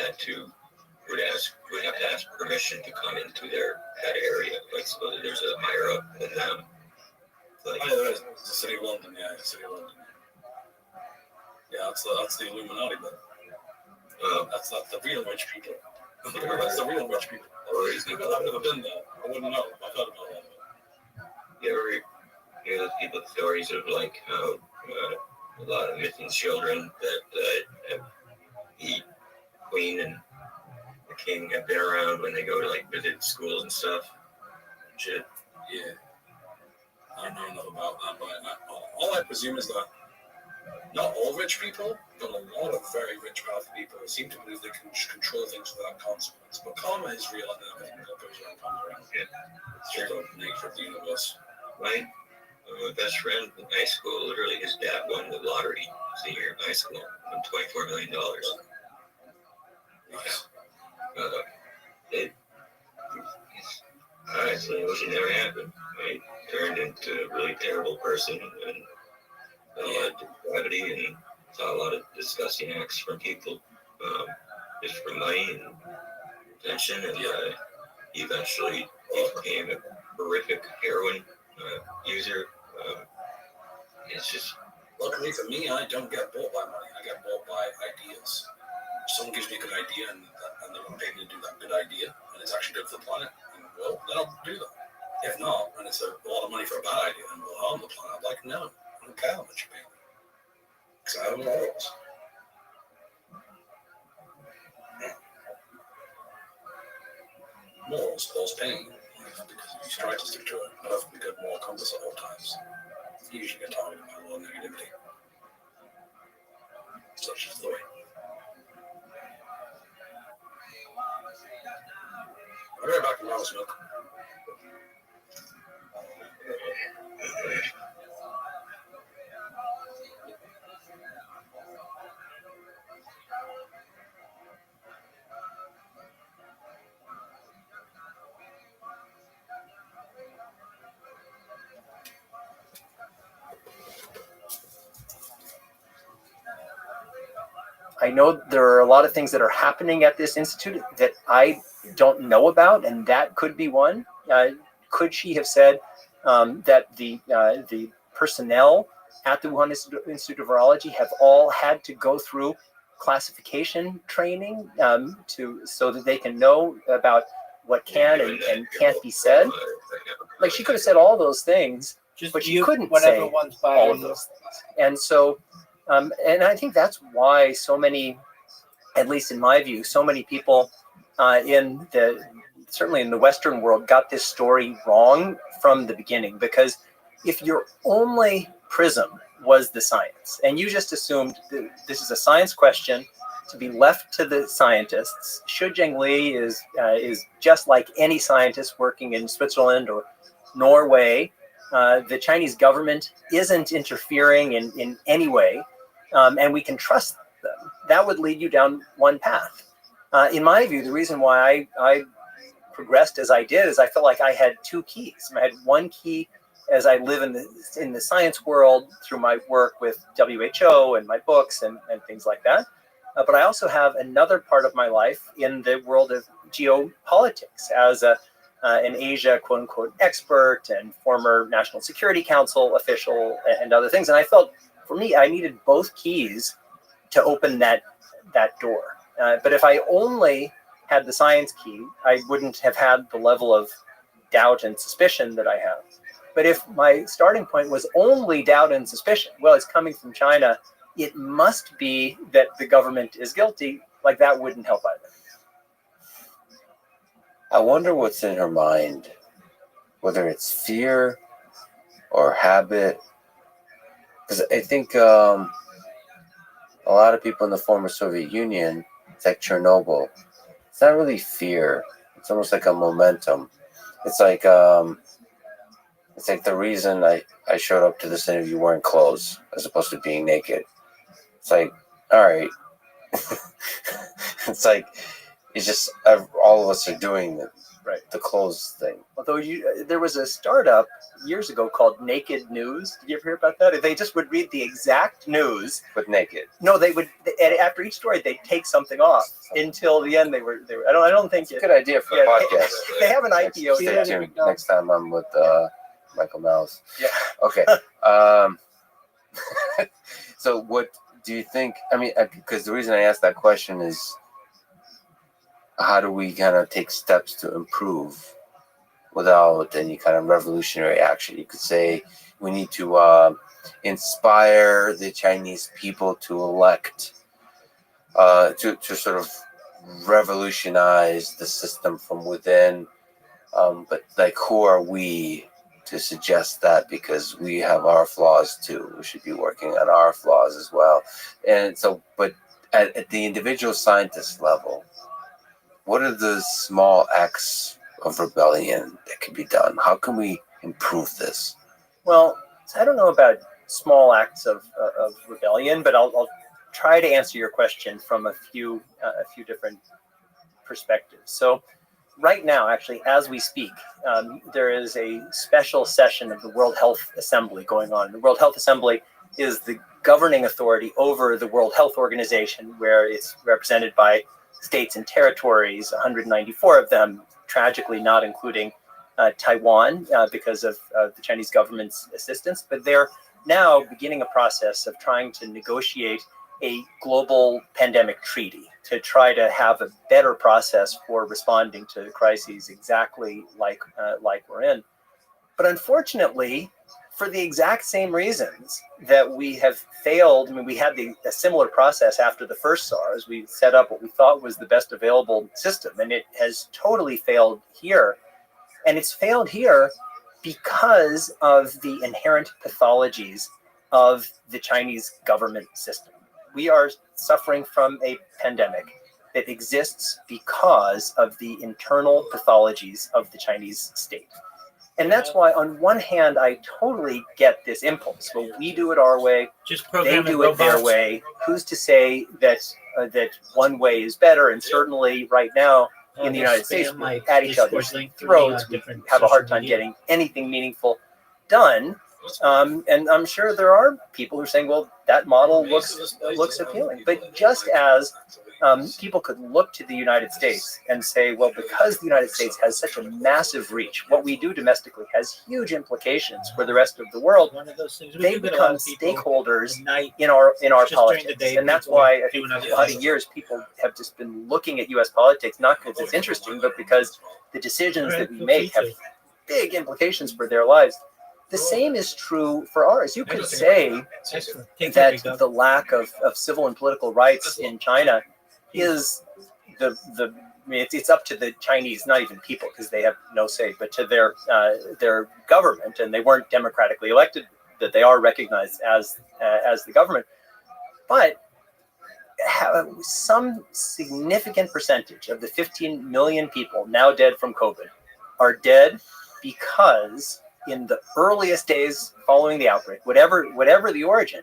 would have to ask permission to come into that area. Like supposedly there's a higher up than them. Like, Oh, there is. It's the City of London, yeah, the City of London. Yeah, that's the Illuminati, but that's not the real rich people. That's the real rich people. I've never been there. I wouldn't know. I've heard about that. you ever hear those people's stories of like how a lot of missing children that the queen and the king have been around when they go to like visit schools and stuff? Shit. Yeah. I don't know enough about that, but all I presume is that not all rich people, but a lot of very rich, powerful people seem to believe they can control things without consequence. But karma is real, and everything that goes around comes around. Yeah. It's just the nature of the universe. My best friend in high school, literally his dad won the lottery senior in high school, won $24 million. Nice. Honestly, I wish it never happened. I turned into a really terrible person and a lot of depravity and saw a lot of disgusting acts from people just for money and attention. And eventually he became a horrific heroin user. It's just. Luckily for me, I don't get bought by money. I get bought by ideas. If someone gives me a good idea and they want to pay me to do that good idea, and it's actually good for the planet, well, then I'll do that. If not, and it's a lot of money for a bad idea and will harm the planet, I'm like, no, I don't care how much you pay me. Because I have morals. Morals cause pain. Because if you try to stick to a perfectly good moral compass at all times, you usually get targeted by a lot of negativity. Such is the way. I'll be right back to Mama's milk. I know there are a lot of things that are happening at this institute that I don't know about, and that could be one. Could she have said that the personnel at the Wuhan Institute of Virology have all had to go through classification training so that they can know about what can and can't be said? Like, she could have said all those things, but she couldn't say all of those things. And so, and I think that's why so many, at least in my view, so many people certainly in the Western world got this story wrong from the beginning. Because if your only prism was the science, and you just assumed that this is a science question to be left to the scientists, Xu Zhengli is just like any scientist working in Switzerland or Norway. The Chinese government isn't interfering in any way, and we can trust them. That would lead you down one path. In my view, the reason why I progressed as I did is I felt like I had two keys. I had one key as I live in the science world through my work with WHO and my books and things like that. But I also have another part of my life in the world of geopolitics as an Asia quote unquote expert and former National Security Council official and other things. And I felt for me, I needed both keys to open that door. But if I only had the science key, I wouldn't have had the level of doubt and suspicion that I have. But if my starting point was only doubt and suspicion, well, it's coming from China, it must be that the government is guilty, like that wouldn't help either. I wonder what's in her mind, whether it's fear or habit. Because I think a lot of people in the former Soviet Union, it's like Chernobyl. It's not really fear. It's almost like a momentum. It's like the reason I showed up to this interview wearing clothes as opposed to being naked. It's like, all right. It's like, it's just all of us are doing the clothes thing. Although there was a startup years ago called Naked News. Did you ever hear about that? They just would read the exact news, but naked. No, they would. After each story, they'd take something off until the end. They were. I don't think it's a good idea for a podcast. They have an IPO. Stay tuned. Next time I'm with Michael Mouse. Yeah. Okay. So what do you think? I mean, because the reason I asked that question is, how do we kind of take steps to improve without any kind of revolutionary action? You could say we need to inspire the Chinese people to elect, to sort of revolutionize the system from within. But like, who are we to suggest that? Because we have our flaws too. We should be working on our flaws as well. And so, but at the individual scientist level, what are the small acts of rebellion that can be done? How can we improve this? Well, I don't know about small acts of rebellion, but I'll try to answer your question from a few different perspectives. So right now, actually, as we speak, there is a special session of the World Health Assembly going on. The World Health Assembly is the governing authority over the World Health Organization, where it's represented by states and territories, 194 of them, tragically not including Taiwan because of the Chinese government's assistance. But they're now beginning a process of trying to negotiate a global pandemic treaty to try to have a better process for responding to crises exactly like we're in. But unfortunately, for the exact same reasons that we have failed, I mean, we had a similar process after the first SARS. We set up what we thought was the best available system, and it has totally failed here. And it's failed here because of the inherent pathologies of the Chinese government system. We are suffering from a pandemic that exists because of the internal pathologies of the Chinese state. And that's why, on one hand, I totally get this impulse. Well, we do it our way, they do it their way. Who's to say that that one way is better? And certainly right now in the United States, we're at each other's throats. We have a hard time getting anything meaningful done. And I'm sure there are people who are saying, well, that model looks appealing. But just as people could look to the United States and say, well, because the United States has such a massive reach, what we do domestically has huge implications for the rest of the world. They become stakeholders in our politics. And that's why I think for a lot of years people have just been looking at U.S. politics, not because it's interesting, but because the decisions that we make have big implications for their lives. The same is true for ours. You could say that the lack of civil and political rights in China is I mean, it's up to the Chinese, not even people, because they have no say, but to their government, and they weren't democratically elected, that they are recognized as the government. But some significant percentage of the 15 million people now dead from COVID are dead because in the earliest days following the outbreak, whatever the origin,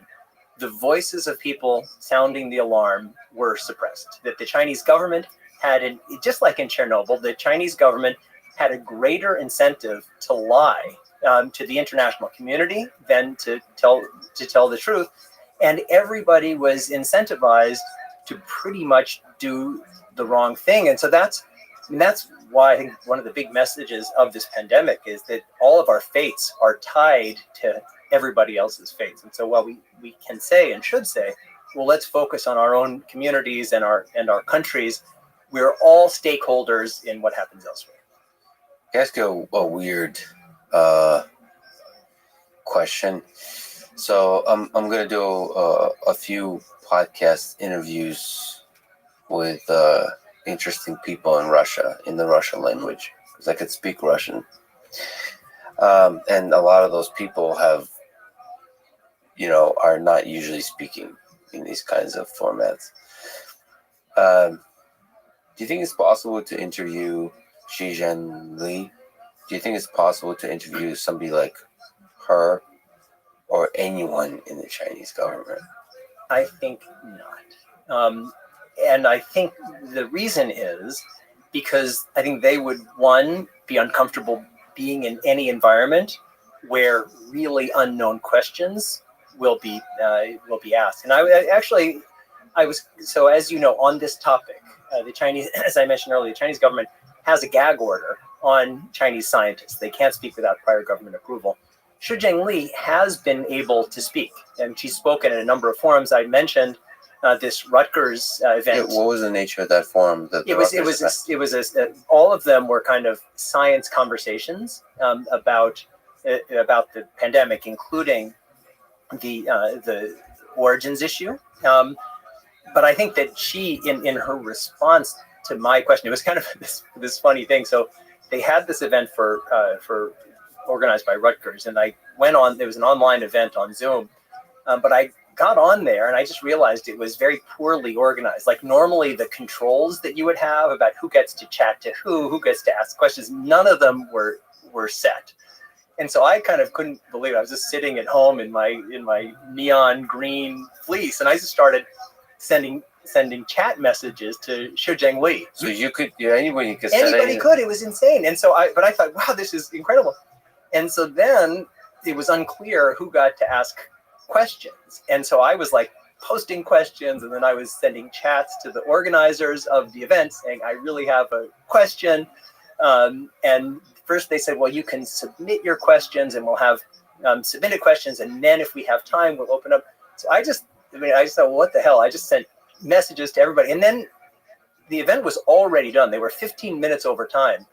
the voices of people sounding the alarm were suppressed. That the Chinese government had, just like in Chernobyl, the Chinese government had a greater incentive to lie to the international community than to tell the truth, and everybody was incentivized to pretty much do the wrong thing. And so that's why I think one of the big messages of this pandemic is that all of our fates are tied to everybody else's fates. And so while we can say and should say, well, let's focus on our own communities and our countries, we're all stakeholders in what happens elsewhere. Can I ask you a weird question? So I'm going to do a few podcast interviews with interesting people in Russia, in the Russian language, because I could speak Russian. And a lot of those people have, are not usually speaking in these kinds of formats. Do you think it's possible to interview Xi Jinping? Do you think it's possible to interview somebody like her or anyone in the Chinese government? I think not. And I think the reason is because I think they would, one, be uncomfortable being in any environment where really unknown questions will be asked. And I was, so as you know, on this topic, the Chinese, as I mentioned earlier, the Chinese government has a gag order on Chinese scientists. They can't speak without prior government approval. Xu Zhengli has been able to speak, and she's spoken at a number of forums. I mentioned this Rutgers event. Yeah, what was the nature of that forum? All of them were kind of science conversations about the pandemic, including the origins issue. But I think that she, in her response to my question, it was kind of this funny thing. So they had this event for organized by Rutgers, and I went on. There was an online event on Zoom, but I got on there and I just realized it was very poorly organized. Like normally the controls that you would have about who gets to chat to who gets to ask questions, none of them were set. And so I kind of couldn't believe it. I was just sitting at home in my neon green fleece, and I just started sending chat messages to Xu Zhengli. So anybody could. Anybody could. It was insane. And so I thought, wow, this is incredible. And so then it was unclear who got to ask questions. And so I was like posting questions, and then I was sending chats to the organizers of the event saying, I really have a question. And first they said, well, you can submit your questions and we'll have submitted questions. And then if we have time, we'll open up. So I just thought, well, what the hell? I just sent messages to everybody. And then the event was already done. They were 15 minutes over time.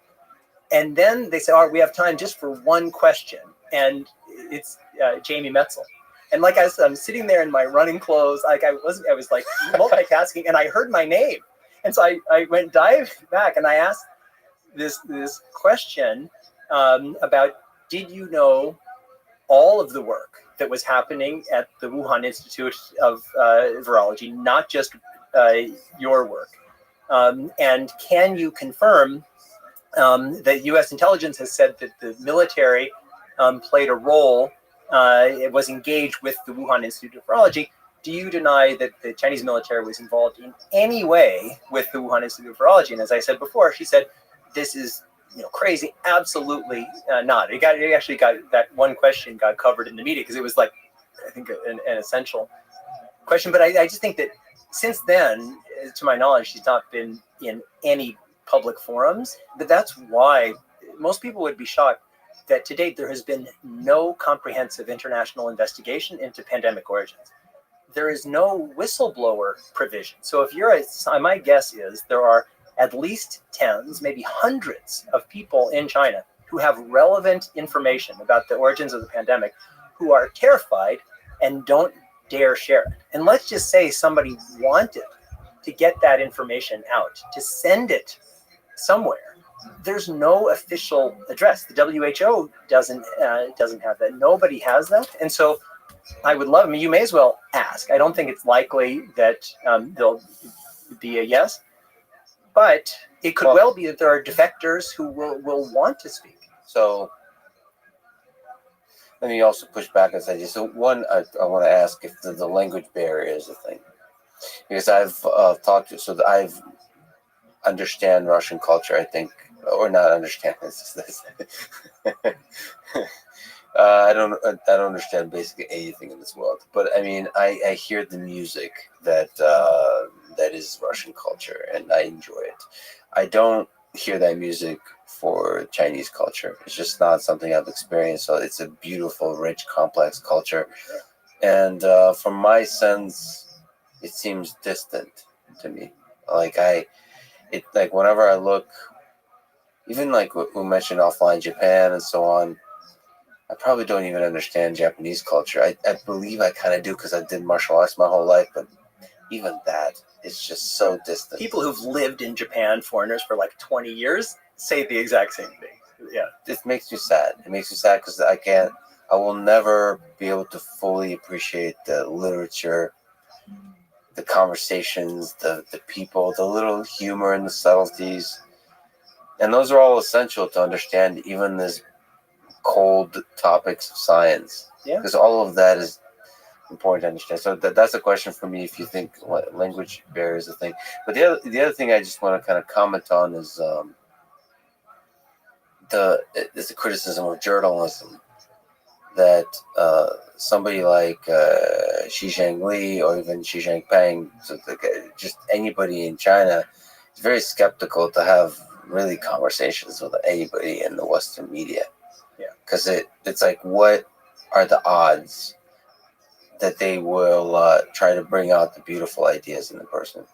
And then they said, all right, we have time just for one question. And it's Jamie Metzel. And like I said, I'm sitting there in my running clothes. Like I was like multitasking, and I heard my name. And so I went dive back and I asked this question about, did you know all of the work that was happening at the Wuhan Institute of Virology, not just your work? And can you confirm that U.S. intelligence has said that the military played a role, it was engaged with the Wuhan Institute of Virology? Do you deny that the Chinese military was involved in any way with the Wuhan Institute of Virology? And as I said before, she said, this is crazy. Absolutely not. It actually got that one question got covered in the media because it was like, I think, an essential question. But I just think that since then, to my knowledge, she's not been in any public forums. But that's why most people would be shocked that to date there has been no comprehensive international investigation into pandemic origins. There is no whistleblower provision. So if my guess is there are at least tens, maybe hundreds of people in China who have relevant information about the origins of the pandemic, who are terrified and don't dare share it. And let's just say somebody wanted to get that information out, to send it somewhere. There's no official address. The WHO doesn't have that. Nobody has that. And so I would love, you may as well ask. I don't think it's likely that there'll be a yes, but it could well be that there are defectors who will want to speak. So let me also push back and say, so one, I want to ask if the language barrier is a thing. Because I've talked to, so that I've understand Russian culture, I think, or not understand this. I don't understand basically anything in this world, but I mean, I hear the music that is Russian culture, and I enjoy it. I don't hear that music for Chinese culture. It's just not something I've experienced. So it's a beautiful, rich, complex culture, and from my sense, it seems distant to me. Like whenever I look, even like we mentioned offline Japan and so on, I probably don't even understand Japanese culture. I believe I kind of do because I did martial arts my whole life, but even that is just so distant. People who've lived in Japan, foreigners for like 20 years, say the exact same thing. Yeah. It makes me sad. It makes me sad because I will never be able to fully appreciate the literature, the conversations, the people, the little humor and the subtleties. And those are all essential to understand even this cold topics of science. Yeah. Because all of that is important to understand. So that's a question for me if you think language barrier is a thing. But the other thing I just want to kind of comment on is the criticism of journalism that somebody like Xi Zhengli or even Xi Jinping, so just anybody in China, is very skeptical to have really conversations with anybody in the Western media. Yeah. Because it's like, what are the odds that they will try to bring out the beautiful ideas in the person?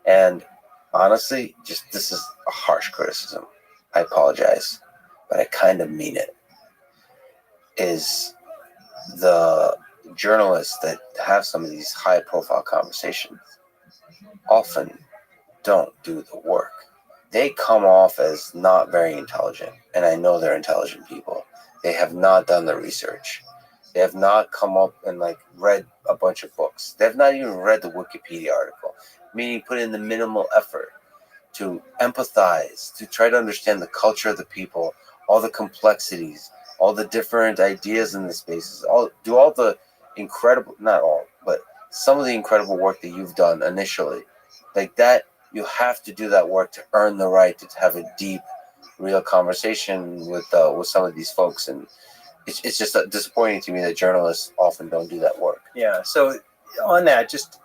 And honestly, this is a harsh criticism. I apologize, but I kind of mean it. Is the journalists that have some of these high-profile conversations often don't do the work. They come off as not very intelligent, and I know they're intelligent people. They have not done the research. They have not come up and read a bunch of books. They have not even read the Wikipedia article, meaning put in the minimal effort to empathize, to try to understand the culture of the people, all the complexities, all the different ideas in the spaces, do all the incredible, not all, but some of the incredible work that you've done initially. Like that, you have to do that work to earn the right to have a deep, real conversation with some of these folks. And it's just disappointing to me that journalists often don't do that work. Yeah. So on that, just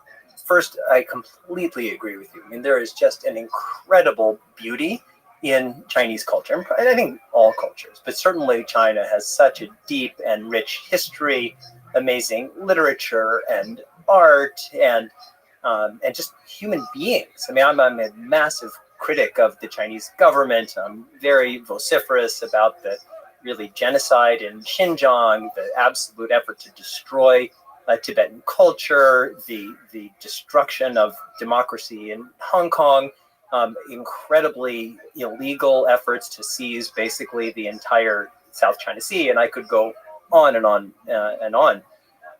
first, I completely agree with you. I mean, there is just an incredible beauty in Chinese culture, and I think all cultures, but certainly China has such a deep and rich history, amazing literature and art, and just human beings. I mean, I'm a massive critic of the Chinese government. I'm very vociferous about the really genocide in Xinjiang, the absolute effort to destroy Tibetan culture, the destruction of democracy in Hong Kong, incredibly illegal efforts to seize basically the entire South China Sea, and I could go on and on and on.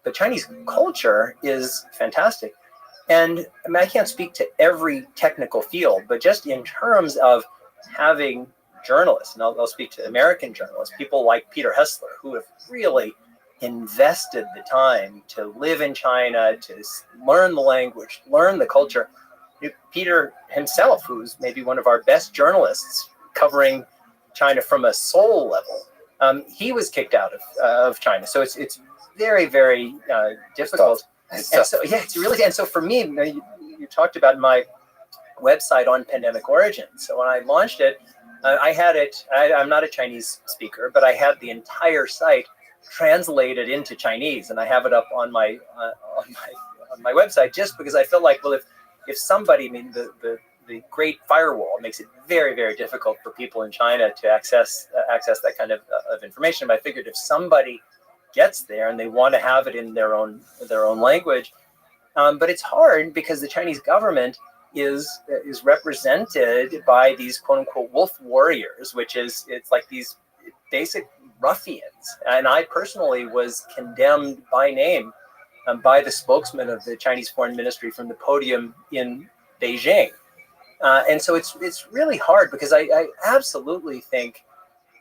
But Chinese culture is fantastic. And I mean, I can't speak to every technical field, but just in terms of having journalists, and I'll speak to American journalists, people like Peter Hessler, who have really invested the time to live in China, to learn the language, learn the culture. Peter himself, who's maybe one of our best journalists covering China from a soul level, he was kicked out of China. So it's very, very difficult. So it's really, and so for me, you talked about my website on pandemic origins. So when I launched it, I had it. I'm not a Chinese speaker, but I had the entire site translated into Chinese, and I have it up on my website just because I felt like, well, if somebody, I mean, the Great Firewall makes it very, very difficult for people in China to access that kind of information. But I figured if somebody gets there and they want to have it in their own language, but it's hard because the Chinese government is represented by these quote unquote wolf warriors, it's like these basic ruffians. And I personally was condemned by name by the spokesman of the Chinese Foreign Ministry from the podium in Beijing. And so it's really hard because I absolutely think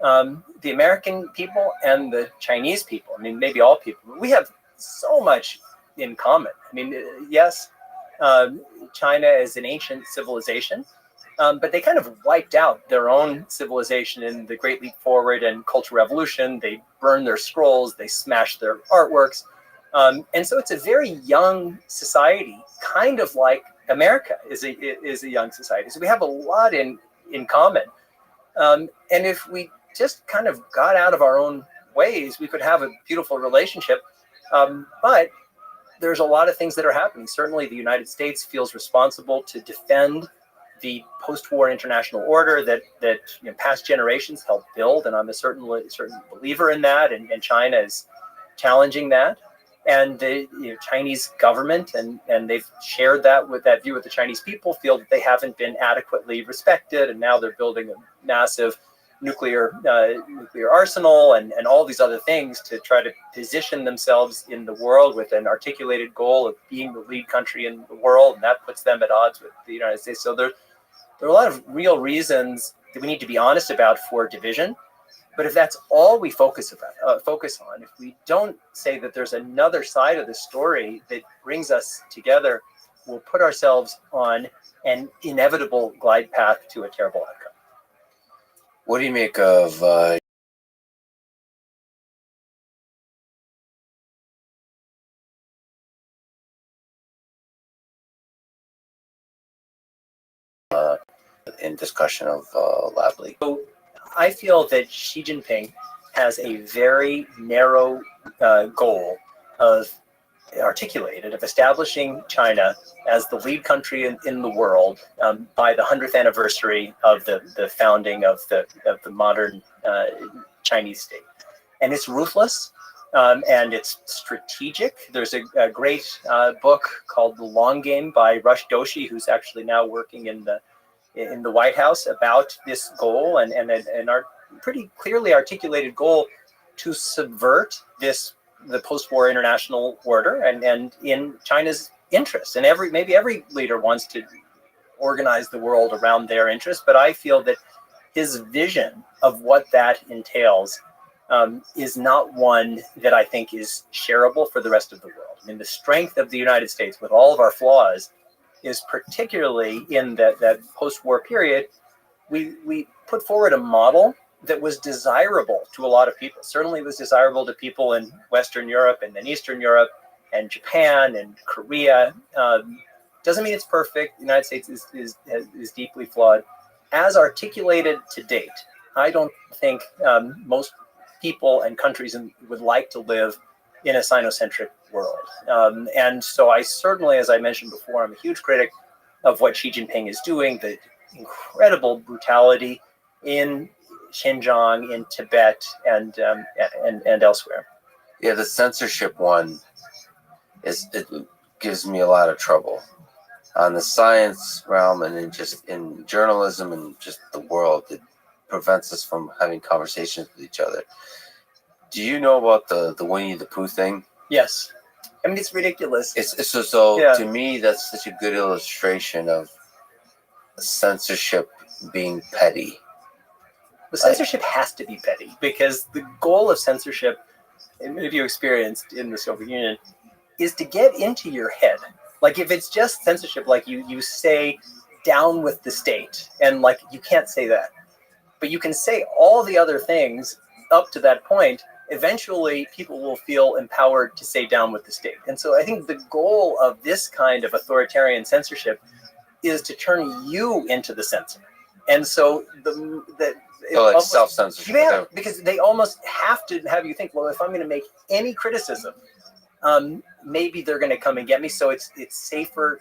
the American people and the Chinese people, I mean, maybe all people, we have so much in common. I mean, yes, China is an ancient civilization, but they kind of wiped out their own civilization in the Great Leap Forward and Cultural Revolution. They burned their scrolls, they smashed their artworks. And so it's a very young society, kind of like America is a young society. So we have a lot in common. And if we just kind of got out of our own ways, we could have a beautiful relationship. But there's a lot of things that are happening. Certainly the United States feels responsible to defend the post-war international order that past generations helped build. And I'm a certain believer in that. And China is challenging that. And the Chinese government and they've shared that view with the Chinese people, feel that they haven't been adequately respected, and now they're building a massive nuclear arsenal and all these other things to try to position themselves in the world with an articulated goal of being the lead country in the world, and that puts them at odds with the United States. So there are a lot of real reasons that we need to be honest about for division. But if that's all we focus on, if we don't say that there's another side of the story that brings us together, we'll put ourselves on an inevitable glide path to a terrible outcome. What do you make of in discussion of lab leak? So I feel that Xi Jinping has a very narrow goal articulated of establishing China as the lead country in the world by the 100th anniversary of the founding of the modern Chinese state. And it's ruthless and it's strategic. There's a great book called The Long Game by Rush Doshi, who's actually now working in the White House about this goal and our pretty clearly articulated goal to subvert the post-war international order and in China's interest. And maybe every leader wants to organize the world around their interests, but I feel that his vision of what that entails is not one that I think is shareable for the rest of the world. I mean, the strength of the United States, with all of our flaws, is particularly in that post-war period. We put forward a model that was desirable to a lot of people. Certainly it was desirable to people in Western Europe and then Eastern Europe and Japan and Korea. Doesn't mean it's perfect. The United States is deeply flawed. As articulated to date, I don't think most people and countries would like to live in a Sinocentric world. And so I certainly, as I mentioned before, I'm a huge critic of what Xi Jinping is doing, the incredible brutality in Xinjiang, in Tibet, and elsewhere. Yeah, the censorship one it gives me a lot of trouble on the science realm and in journalism and just the world. It prevents us from having conversations with each other. Do you know about the Winnie the Pooh thing? Yes. I mean, it's ridiculous. So to me, that's such a good illustration of censorship being petty. The censorship has to be petty because the goal of censorship, and if you experienced in the Soviet Union, is to get into your head. Like if it's just censorship, like you say down with the state, and like you can't say that, but you can say all the other things up to that point. Eventually people will feel empowered to say down with the state. And so I think the goal of this kind of authoritarian censorship is to turn you into the censor. And so like self-censorship. Yeah, because they almost have to have you think, well, if I'm going to make any criticism, maybe they're going to come and get me. So it's safer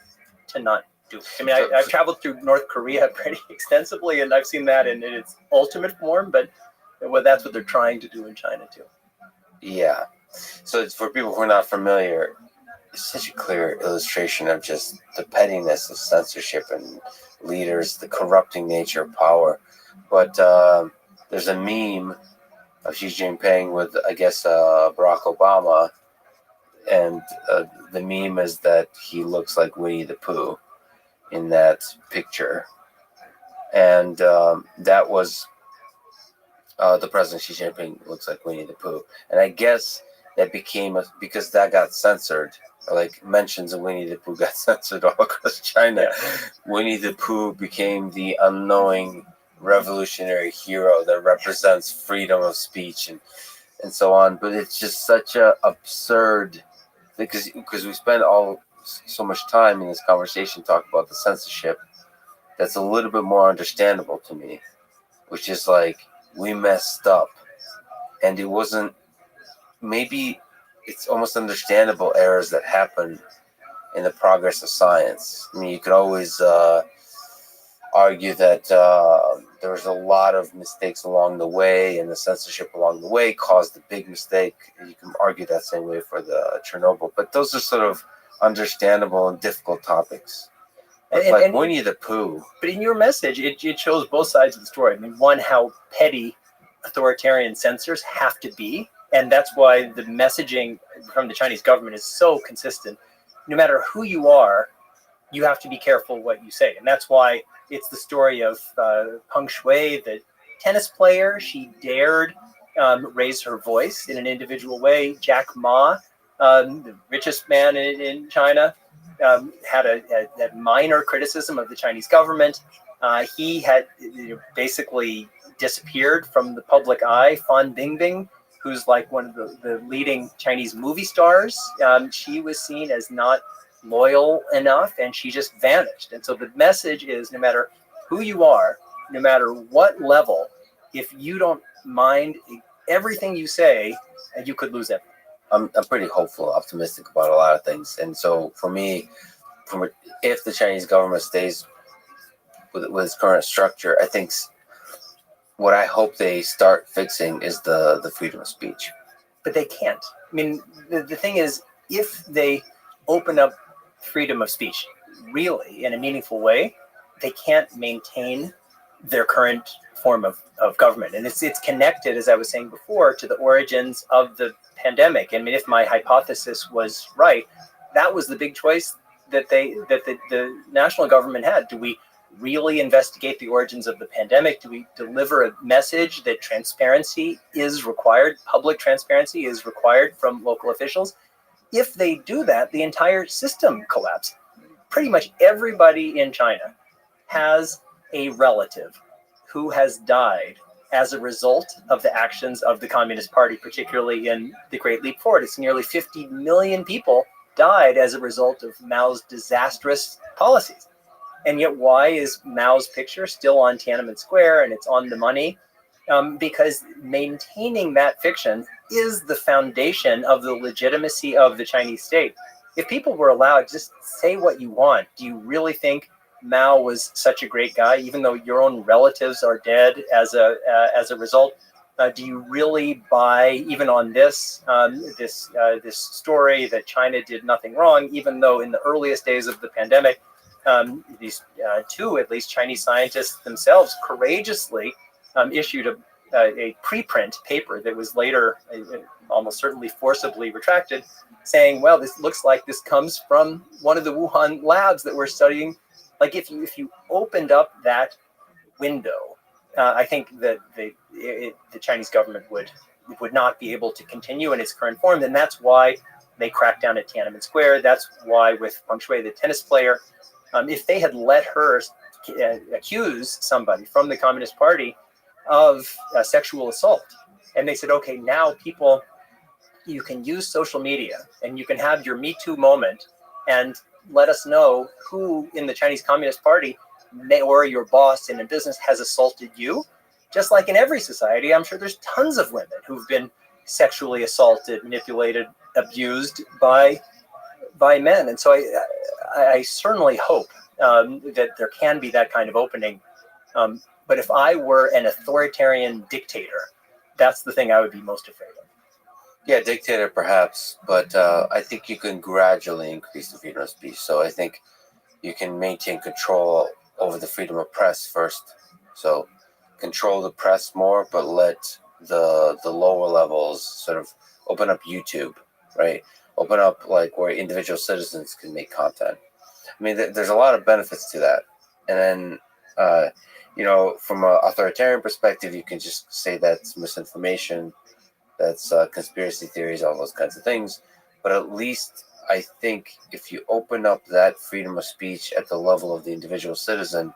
to not do it. I mean, I've traveled through North Korea pretty extensively, and I've seen that in its ultimate form, but that's what they're trying to do in China too. Yeah. So it's for people who are not familiar, it's such a clear illustration of just the pettiness of censorship and leaders, the corrupting nature of power. But there's a meme of Xi Jinping with, I guess, Barack Obama, and the meme is that he looks like Winnie the Pooh in that picture. And that was the president Xi Jinping looks like Winnie the Pooh. And I guess that became, because that got censored, like mentions of Winnie the Pooh got censored all across China. Yeah. Winnie the Pooh became the unknowing revolutionary hero that represents freedom of speech and so on. But it's just such a absurd, because we spend so much time in this conversation talking about the censorship that's a little bit more understandable to me, which is like, we messed up, and it wasn't, maybe it's almost understandable errors that happen in the progress of science. I mean, you could always argue that there was a lot of mistakes along the way, and the censorship along the way caused the big mistake. You can argue that same way for the Chernobyl, but those are sort of understandable and difficult topics. Like Winnie the Pooh. But in your message, it shows both sides of the story. I mean, one, how petty authoritarian censors have to be, and that's why the messaging from the Chinese government is so consistent. No matter who you are, you have to be careful what you say, and that's why it's the story of Peng Shui, the tennis player. She dared raise her voice in an individual way. Jack Ma, the richest man in China, had a minor criticism of the Chinese government. He had basically disappeared from the public eye. Fan Bingbing, who's like one of the leading Chinese movie stars, she was seen as not loyal enough, and she just vanished. And so the message is, no matter who you are, no matter what level, if you don't mind everything you say, you could lose everything. I'm pretty hopeful, optimistic about a lot of things. And so for me, if the Chinese government stays with its current structure, I think what I hope they start fixing is the freedom of speech. But they can't. I mean, the thing is, if they open up freedom of speech really in a meaningful way, they can't maintain their current form of government. And it's connected, as I was saying before, to the origins of the pandemic. I mean, if my hypothesis was right, that was the big choice that the national government had. Do we really investigate the origins of the pandemic? Do we deliver a message that transparency is required, public transparency is required from local officials? If they do that, the entire system collapses. Pretty much everybody in China has a relative who has died as a result of the actions of the Communist Party, particularly in the Great Leap Forward. It's nearly 50 million people died as a result of Mao's disastrous policies. And yet, why is Mao's picture still on Tiananmen Square and it's on the money? Because maintaining that fiction is the foundation of the legitimacy of the Chinese state. If people were allowed, just say what you want. Do you really think Mao was such a great guy, even though your own relatives are dead as a result? Do you really buy, even on this story, that China did nothing wrong, even though in the earliest days of the pandemic, these two, at least, Chinese scientists themselves courageously issued a preprint paper that was later almost certainly forcibly retracted, saying, well, this looks like this comes from one of the Wuhan labs that we're studying. Like, if you opened up that window, I think that the Chinese government would not be able to continue in its current form. And that's why they cracked down at Tiananmen Square. That's why with Peng Shui, the tennis player, if they had let her accuse somebody from the Communist Party of sexual assault, and they said, okay, now people, you can use social media and you can have your Me Too moment and let us know who in the Chinese Communist Party or your boss in a business has assaulted you. Just like in every society, I'm sure there's tons of women who've been sexually assaulted, manipulated, abused by men. And so I certainly hope that there can be that kind of opening. But if I were an authoritarian dictator, that's the thing I would be most afraid of. Yeah, dictator perhaps, but I think you can gradually increase the freedom of speech. So I think you can maintain control over the freedom of press first. So control the press more, but let the lower levels sort of open up YouTube, right? Open up like where individual citizens can make content. I mean, there's a lot of benefits to that. And then, from an authoritarian perspective, you can just say that's misinformation, that's conspiracy theories, all those kinds of things. But at least I think if you open up that freedom of speech at the level of the individual citizen,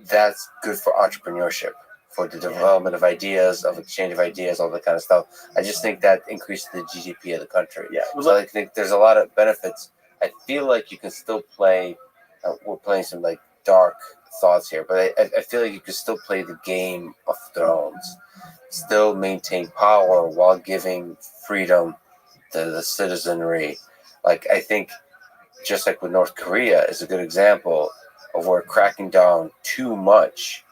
that's good for entrepreneurship, for the development of ideas, of exchange of ideas, all that kind of stuff. I just think that increases the GDP of the country. Yeah. So I think there's a lot of benefits. I feel like you can still play, we're playing some like dark thoughts here, but I feel like you can still play the game of thrones, still maintain power while giving freedom to the citizenry. Like, I think just like with North Korea is a good example of where cracking down too much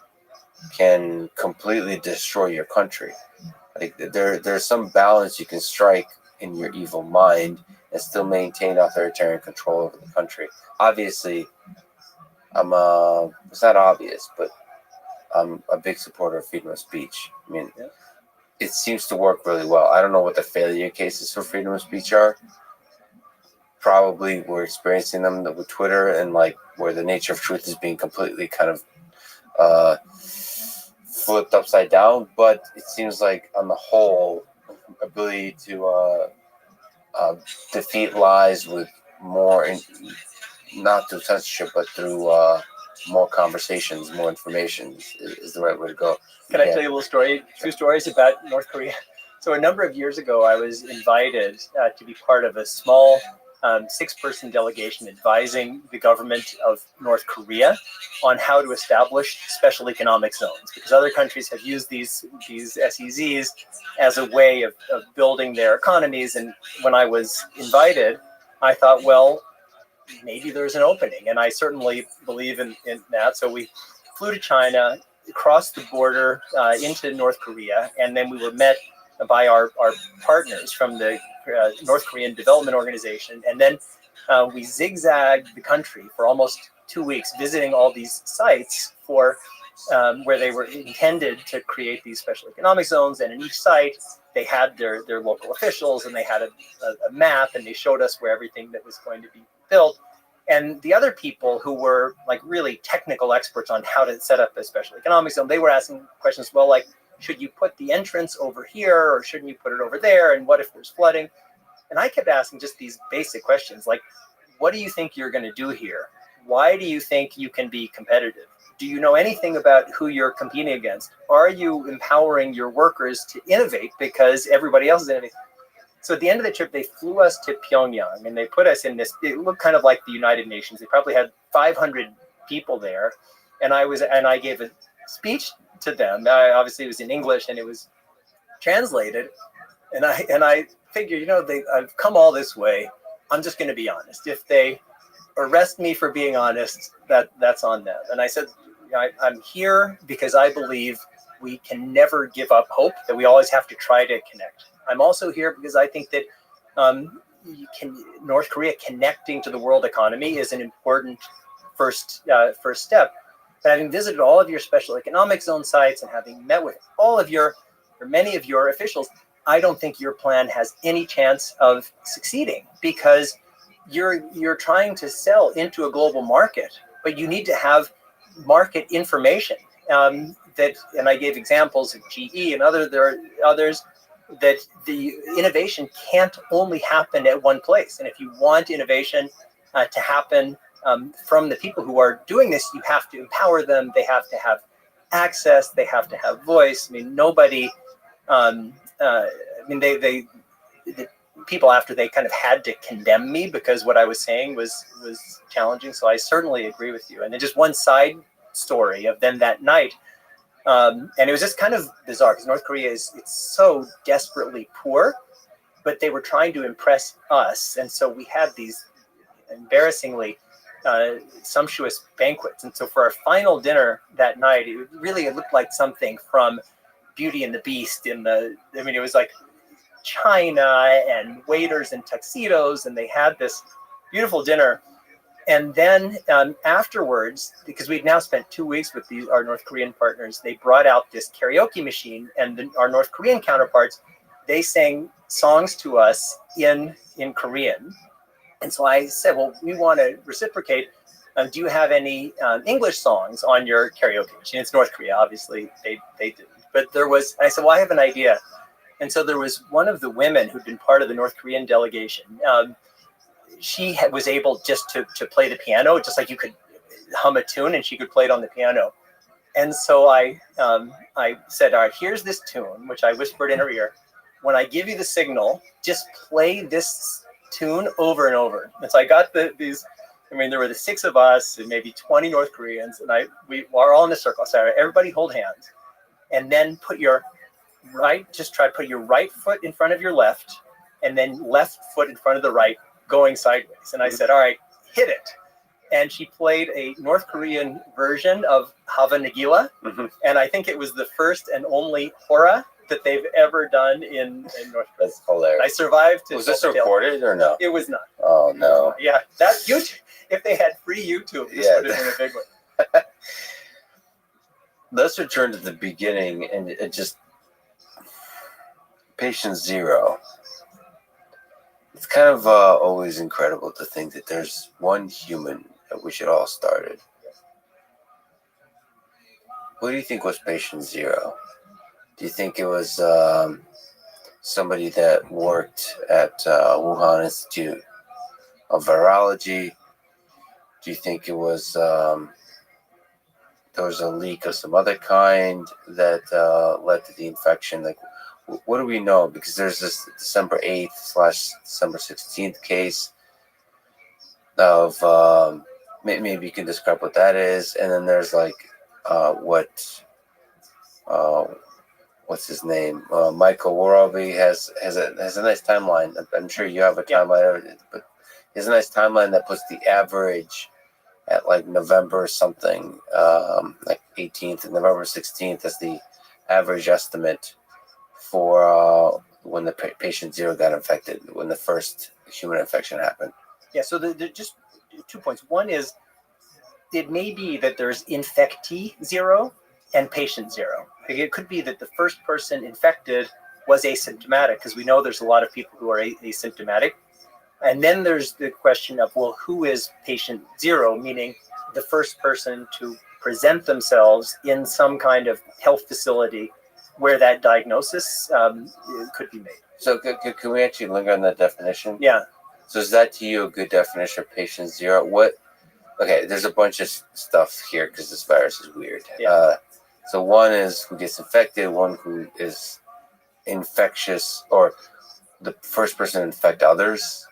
can completely destroy your country. Like there's some balance you can strike in your evil mind and still maintain authoritarian control over the country. Obviously, it's not obvious, but I'm a big supporter of freedom of speech. I mean, it seems to work really well. I don't know what the failure cases for freedom of speech are. Probably we're experiencing them with Twitter, and like where the nature of truth is being completely kind of flipped upside down. But it seems like on the whole, ability to defeat lies with more, not through censorship, but through more conversations, more information is the right way to go. Can I tell you a little story? Two stories about North Korea. So a number of years ago, I was invited to be part of a small 6-person delegation advising the government of North Korea on how to establish special economic zones, because other countries have used these SEZs as a way of building their economies. And when I was invited, I thought, well, maybe there's an opening, and I certainly believe in that. So we flew to China, crossed the border into North Korea, and then we were met by our partners from the North Korean Development Organization. And then we zigzagged the country for almost 2 weeks, visiting all these sites for where they were intended to create these special economic zones. And in each site, they had their local officials, and they had a map, and they showed us where everything that was going to be built. And the other people who were like really technical experts on how to set up a special economic zone, they were asking questions, well, like, should you put the entrance over here, or shouldn't you put it over there? And what if there's flooding? And I kept asking just these basic questions, like, what do you think you're going to do here? Why do you think you can be competitive? Do you know anything about who you're competing against? Are you empowering your workers to innovate because everybody else is innovating? So at the end of the trip, they flew us to Pyongyang, and they put us in this, it looked kind of like the United Nations. They probably had 500 people there. And I gave a speech to them. Obviously it was in English, and it was translated. And I figured, I've come all this way. I'm just going to be honest. If they arrest me for being honest, that's on them. And I said, I'm here because I believe we can never give up hope, that we always have to try to connect. I'm also here because I think that North Korea connecting to the world economy is an important first step. But having visited all of your special economic zone sites and having met with all of your, or many of your officials, I don't think your plan has any chance of succeeding, because you're trying to sell into a global market, but you need to have market information. And I gave examples of GE and there are others, that the innovation can't only happen at one place. And if you want innovation to happen from the people who are doing this, you have to empower them. They have to have access. They have to have voice. I mean, nobody. The people after, they kind of had to condemn me because what I was saying was challenging. So I certainly agree with you. And then just one side story of then that night. And it was just kind of bizarre because North Korea it's so desperately poor, but they were trying to impress us. And so we had these embarrassingly sumptuous banquets. And so for our final dinner that night, it looked like something from Beauty and the Beast. It was like China and waiters in tuxedos, and they had this beautiful dinner. And then afterwards, because we'd now spent 2 weeks with our North Korean partners, they brought out this karaoke machine, and our North Korean counterparts, they sang songs to us in Korean. And so I said, well, we want to reciprocate. Do you have any English songs on your karaoke machine? It's North Korea, obviously they didn't. But I said, well, I have an idea. And so there was one of the women who'd been part of the North Korean delegation. She was able just to play the piano, just like you could hum a tune, and she could play it on the piano. And so I said, all right, here's this tune, which I whispered in her ear. When I give you the signal, just play this tune over and over. And so I got these. There were the 6 of us and maybe 20 North Koreans, and we were all in a circle. So everybody hold hands, and then put your right foot in front of your left, and then left foot in front of the right, going sideways. And I said, all right, hit it. and she played a North Korean version of Hava Nagila, and I think it was the first and only hora that they've ever done in North Korea. That's hilarious. I survived to Was this tell the tale. recorded or no? It was not. Oh no. Yeah, that YouTube. If they had free YouTube, this would have been a big one. Let's return to the beginning and it just patient zero. It's kind of always incredible to think that there's one human at which it all started. Who do you think was patient zero? Do you think it was somebody that worked at Wuhan Institute of Virology? Do you think it was there was a leak of some other kind that led to the infection? Like, what do we know? Because there's this December 8th / December 16th case of maybe you can describe what that is, and then there's like what's his name? Michael Rabbi has a nice timeline. I'm sure you have a timeline, but he has a nice timeline that puts the average at like November something, like 18th and November 16th as the average estimate for when the patient zero got infected, when the first human infection happened. Yeah, so the just 2 points. One is it may be that there's infectee zero and patient zero. It could be that the first person infected was asymptomatic, because we know there's a lot of people who are asymptomatic. And then there's the question of, well, who is patient zero, meaning the first person to present themselves in some kind of health facility where that diagnosis could be made. So can we actually linger on that definition? Yeah. So is that to you a good definition of patient zero? Okay, there's a bunch of stuff here because this virus is weird. Yeah. So one is who gets infected, one who is infectious, or the first person to infect others.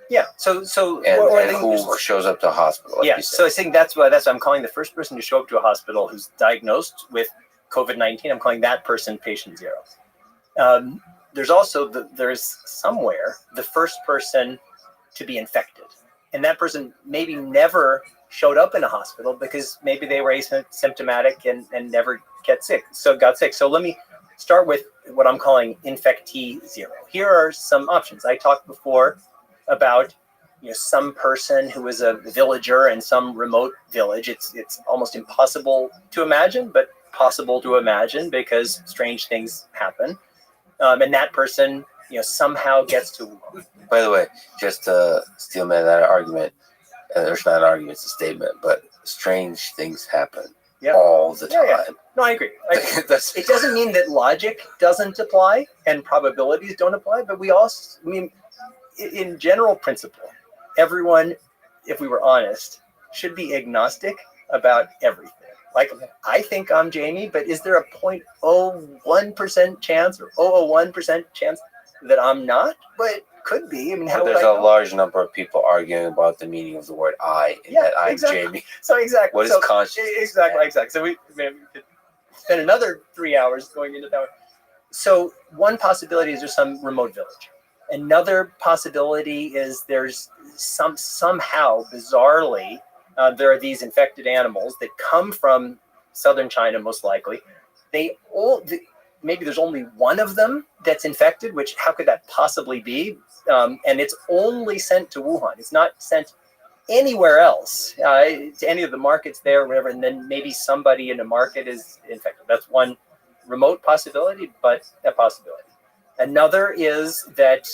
Yeah. So and who shows up to a hospital. Like yeah. So I think that's why I'm calling the first person to show up to a hospital who's diagnosed with COVID-19. I'm calling that person patient zero. There's also there's somewhere the first person to be infected, and that person maybe never showed up in a hospital because maybe they were asymptomatic and never got sick. So let me start with what I'm calling infectee zero. Here are some options. I talked before about some person who is a villager in some remote village. It's almost impossible to imagine, but possible to imagine because strange things happen. And that person somehow gets to Wuhan. By the way, just to steal that argument, there's not an argument, it's a statement, but strange things happen all the time. Yeah. No, I agree. It doesn't mean that logic doesn't apply and probabilities don't apply, but in general principle, everyone, if we were honest, should be agnostic about everything. Like, I think I'm Jamie, but is there a 0.01% chance or 0.01% chance that I'm not? But could be. There's a large number of people arguing about the meaning of the word "I" and that I'm exactly. Jamie. So exactly. What is consciousness? Exactly. So we could spend another 3 hours going into that one. So one possibility is there's some remote village. Another possibility is there's somehow bizarrely there are these infected animals that come from southern China, most likely. Maybe there's only one of them that's infected, which how could that possibly be? And it's only sent to Wuhan. It's not sent anywhere else to any of the markets there, or whatever. And then maybe somebody in a market is infected. That's one remote possibility, but a possibility. Another is that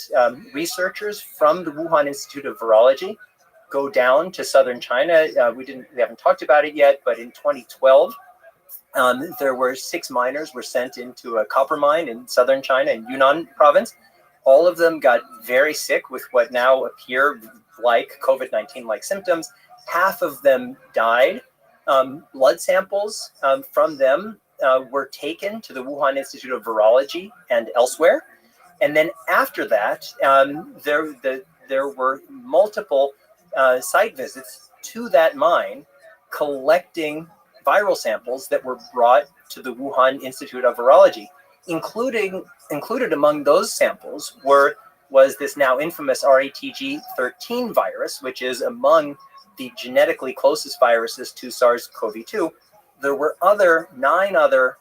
researchers from the Wuhan Institute of Virology go down to southern China. We haven't talked about it yet, but in 2012, there were 6 miners were sent into a copper mine in southern China in Yunnan province. All of them got very sick with what now appear like COVID-19-like symptoms. Half of them died. Blood samples from them were taken to the Wuhan Institute of Virology and elsewhere. And then after that, there were multiple site visits to that mine collecting viral samples that were brought to the Wuhan Institute of Virology. Included among those samples was this now infamous RATG13 virus, which is among the genetically closest viruses to SARS-CoV-2, there were 8 other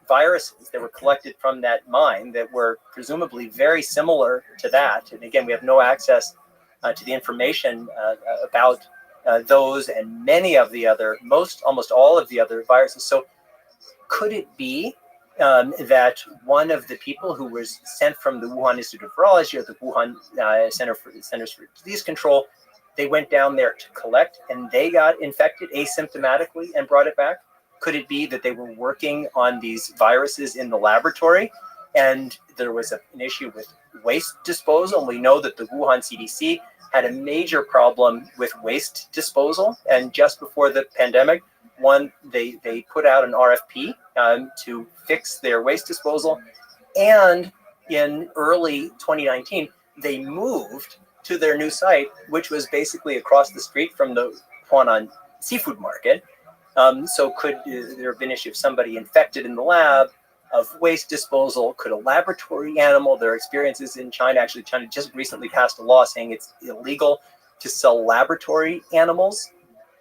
viruses that were collected from that mine that were presumably very similar to that. And again, we have no access to the information about those and many of the other, almost all of the other viruses. So could it be that one of the people who was sent from the Wuhan Institute of Virology or the Wuhan Centers for Disease Control, they went down there to collect and they got infected asymptomatically and brought it back? Could it be that they were working on these viruses in the laboratory and there was an issue with waste disposal? And we know that the Wuhan CDC had a major problem with waste disposal. And just before the pandemic, they put out an RFP to fix their waste disposal. And in early 2019, they moved to their new site, which was basically across the street from the Huanan seafood market. So could there have been an issue of somebody infected in the lab of waste disposal? Could a laboratory animal, their experiences in China, actually China just recently passed a law saying it's illegal to sell laboratory animals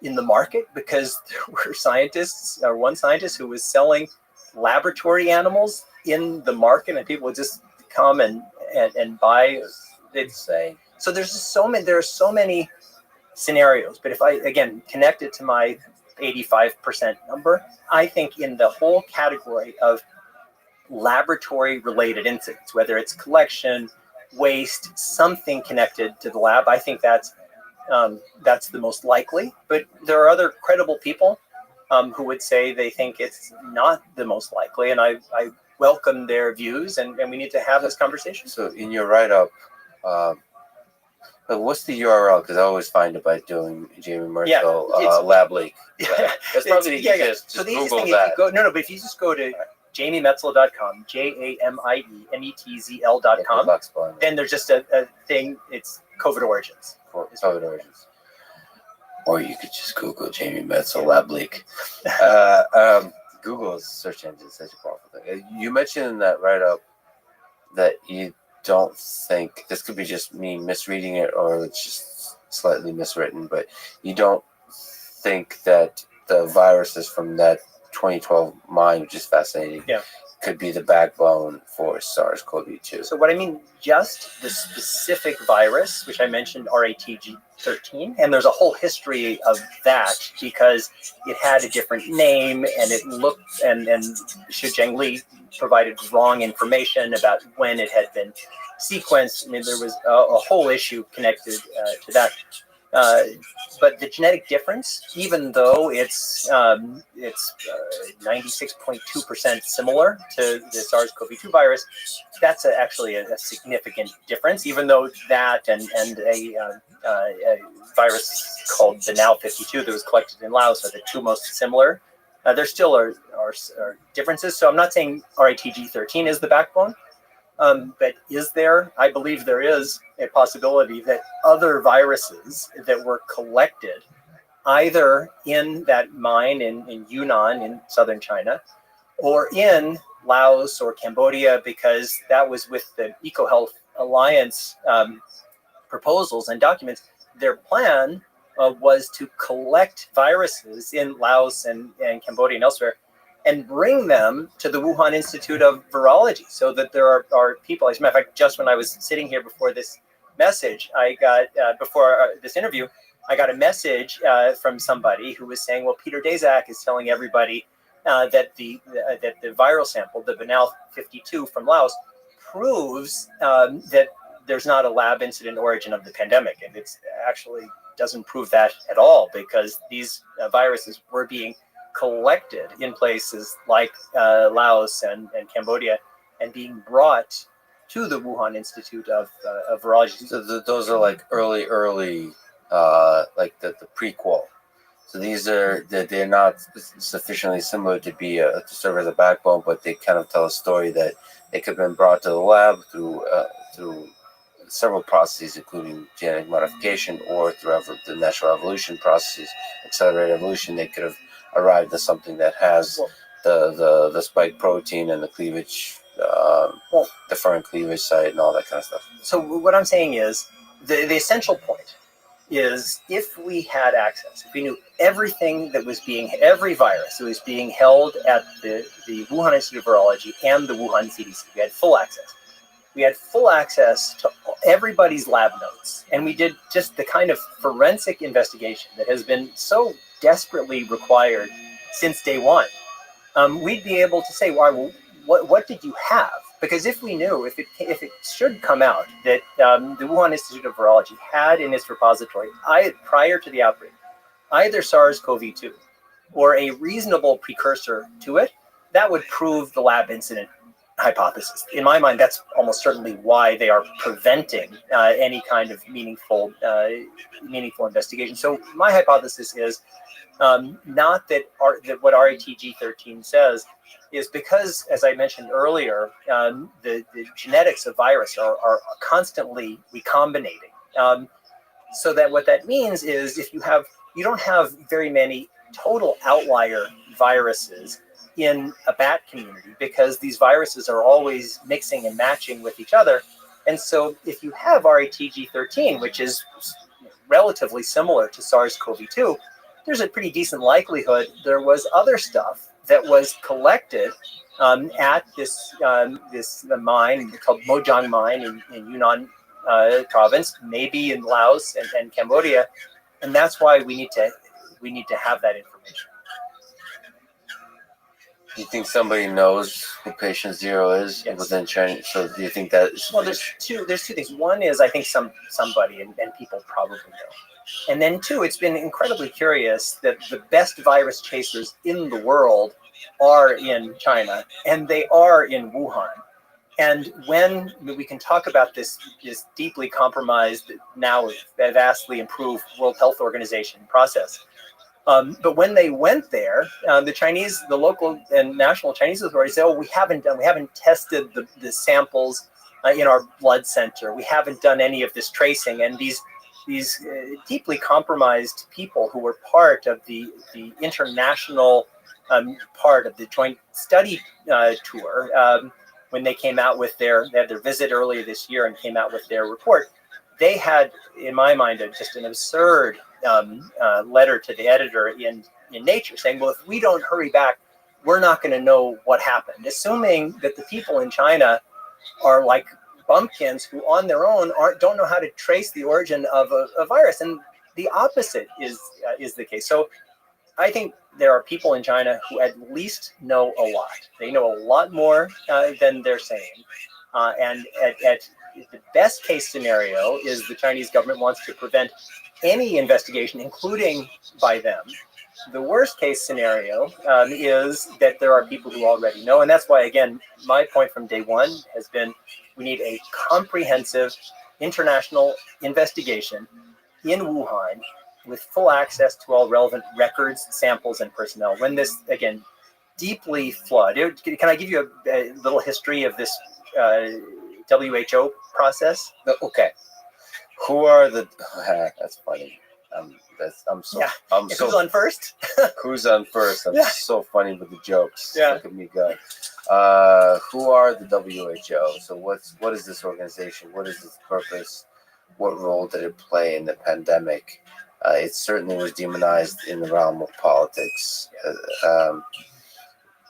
in the market because there were scientists, or one scientist who was selling laboratory animals in the market and people would just come and buy. It's insane. So there are so many scenarios, but if I, again, connect it to my 85% number, I think in the whole category of laboratory related incidents, whether it's collection, waste, something connected to the lab, I think that's the most likely. But there are other credible people who would say they think it's not the most likely, and I welcome their views, and we need to have this conversation. So in your write-up, what's the URL? Because I always find it by doing Jamie Merkel lab leak. That's probably the easiest. So the Just easiest Google thing, that. if you go, but if you just go to jamiemetzl.com, JAMIEMETZL.com, then there's just a thing, it's COVID origins. COVID origins. Or you could just Google Jamie Metzel lab leak. Google's search engine is such a powerful thing. You mentioned in that write-up that you don't think, this could be just me misreading it or it's just slightly miswritten, but you don't think that the viruses from that 2012 mine, which is fascinating, could be the backbone for SARS-CoV-2. So what I mean, just the specific virus, which I mentioned, RATG13, and there's a whole history of that because it had a different name and it looked, and Xu Zhengli provided wrong information about when it had been sequenced. I mean, there was a whole issue connected to that. But the genetic difference, even though it's 96.2% similar to the SARS-CoV-2 virus, that's actually a significant difference. Even though that and a virus called the Now-52 that was collected in Laos are the two most similar, there still are differences. So I'm not saying RATG13 is the backbone. But is there? I believe there is a possibility that other viruses that were collected either in that mine in Yunnan in southern China or in Laos or Cambodia, because that was with the EcoHealth Alliance proposals and documents. Their plan was to collect viruses in Laos and Cambodia and elsewhere and bring them to the Wuhan Institute of Virology so that there are people. As a matter of fact, just when I was sitting here before this message, I got, before this interview, I got a message from somebody who was saying, well, Peter Daszak is telling everybody that the viral sample, the Banal-52 from Laos, proves that there's not a lab incident origin of the pandemic. And it's actually doesn't prove that at all, because these viruses were being collected in places like Laos and Cambodia and being brought to the Wuhan Institute of Virology. So those are like early, like the prequel. So these are, they're not sufficiently similar to be to serve as a backbone, but they kind of tell a story that they could have been brought to the lab through several processes, including genetic modification or through the natural evolution processes, accelerated evolution. They could have arrived at something that has the spike protein and the cleavage, the foreign cleavage site and all that kind of stuff. So what I'm saying is the essential point is if we had access, if we knew everything that was every virus that was being held at the Wuhan Institute of Virology and the Wuhan CDC, we had full access. We had full access to everybody's lab notes. And we did just the kind of forensic investigation that has been so desperately required since day one. We'd be able to say, well, what did you have? Because if we knew, if it should come out that the Wuhan Institute of Virology had in its repository, prior to the outbreak, either SARS-CoV-2 or a reasonable precursor to it, that would prove the lab incident hypothesis. In my mind, that's almost certainly why they are preventing any kind of meaningful investigation. So my hypothesis is not that what RATG13 says is because, as I mentioned earlier, the genetics of virus are constantly recombinating. So that what that means is if you don't have very many total outlier viruses in a bat community, because these viruses are always mixing and matching with each other. And so if you have RATG13, which is relatively similar to SARS-CoV-2, there's a pretty decent likelihood there was other stuff that was collected at this mine called Mojang mine in Yunnan province, maybe in Laos and Cambodia, and that's why we need to have that information. Do you think somebody knows who patient 0 is within China? So do you think that? Well, there's two things. One is I think somebody and people probably know, and then two, it's been incredibly curious that the best virus chasers in the world are in China, and they are in Wuhan. And when we can talk about this deeply compromised, now vastly improved World Health Organization process. But when they went there, the local and national Chinese authorities said, "Oh, we haven't tested the samples in our blood center. We haven't done any of this tracing." And these deeply compromised people who were part of the international part of the joint study tour, when they came out with they had their visit earlier this year and came out with their report, they had, in my mind, just an absurd letter to the editor in Nature saying, well, if we don't hurry back, we're not going to know what happened, assuming that the people in China are like bumpkins who on their own don't know how to trace the origin of a virus. And the opposite is the case. So I think there are people in China who at least know a lot. They know a lot more than they're saying. And at the best case scenario is the Chinese government wants to prevent any investigation, including by them. The worst case scenario is that there are people who already know. And that's why, again, my point from day one has been we need a comprehensive international investigation in Wuhan with full access to all relevant records, samples, and personnel. When this, again, deeply flawed. Can I give you a little history of this WHO process? Okay. Who are the? That's funny. Who's on first? Who's on first? I'm so funny with the jokes. Yeah. Look at me go. Who are the WHO? So what is this organization? What is its purpose? What role did it play in the pandemic? It certainly was demonized in the realm of politics.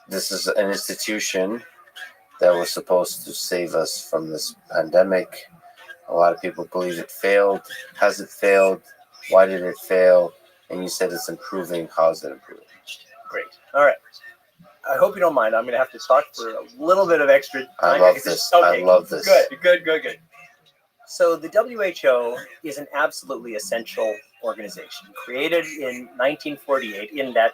This is an institution that was supposed to save us from this pandemic. A lot of people believe it failed. Has it failed? Why did it fail? And you said it's improving. How is it improving? Great. All right. I hope you don't mind. I'm going to have to talk for a little bit of extra time. I love this. Okay. I love this. Good. So the WHO is an absolutely essential organization created in 1948 in that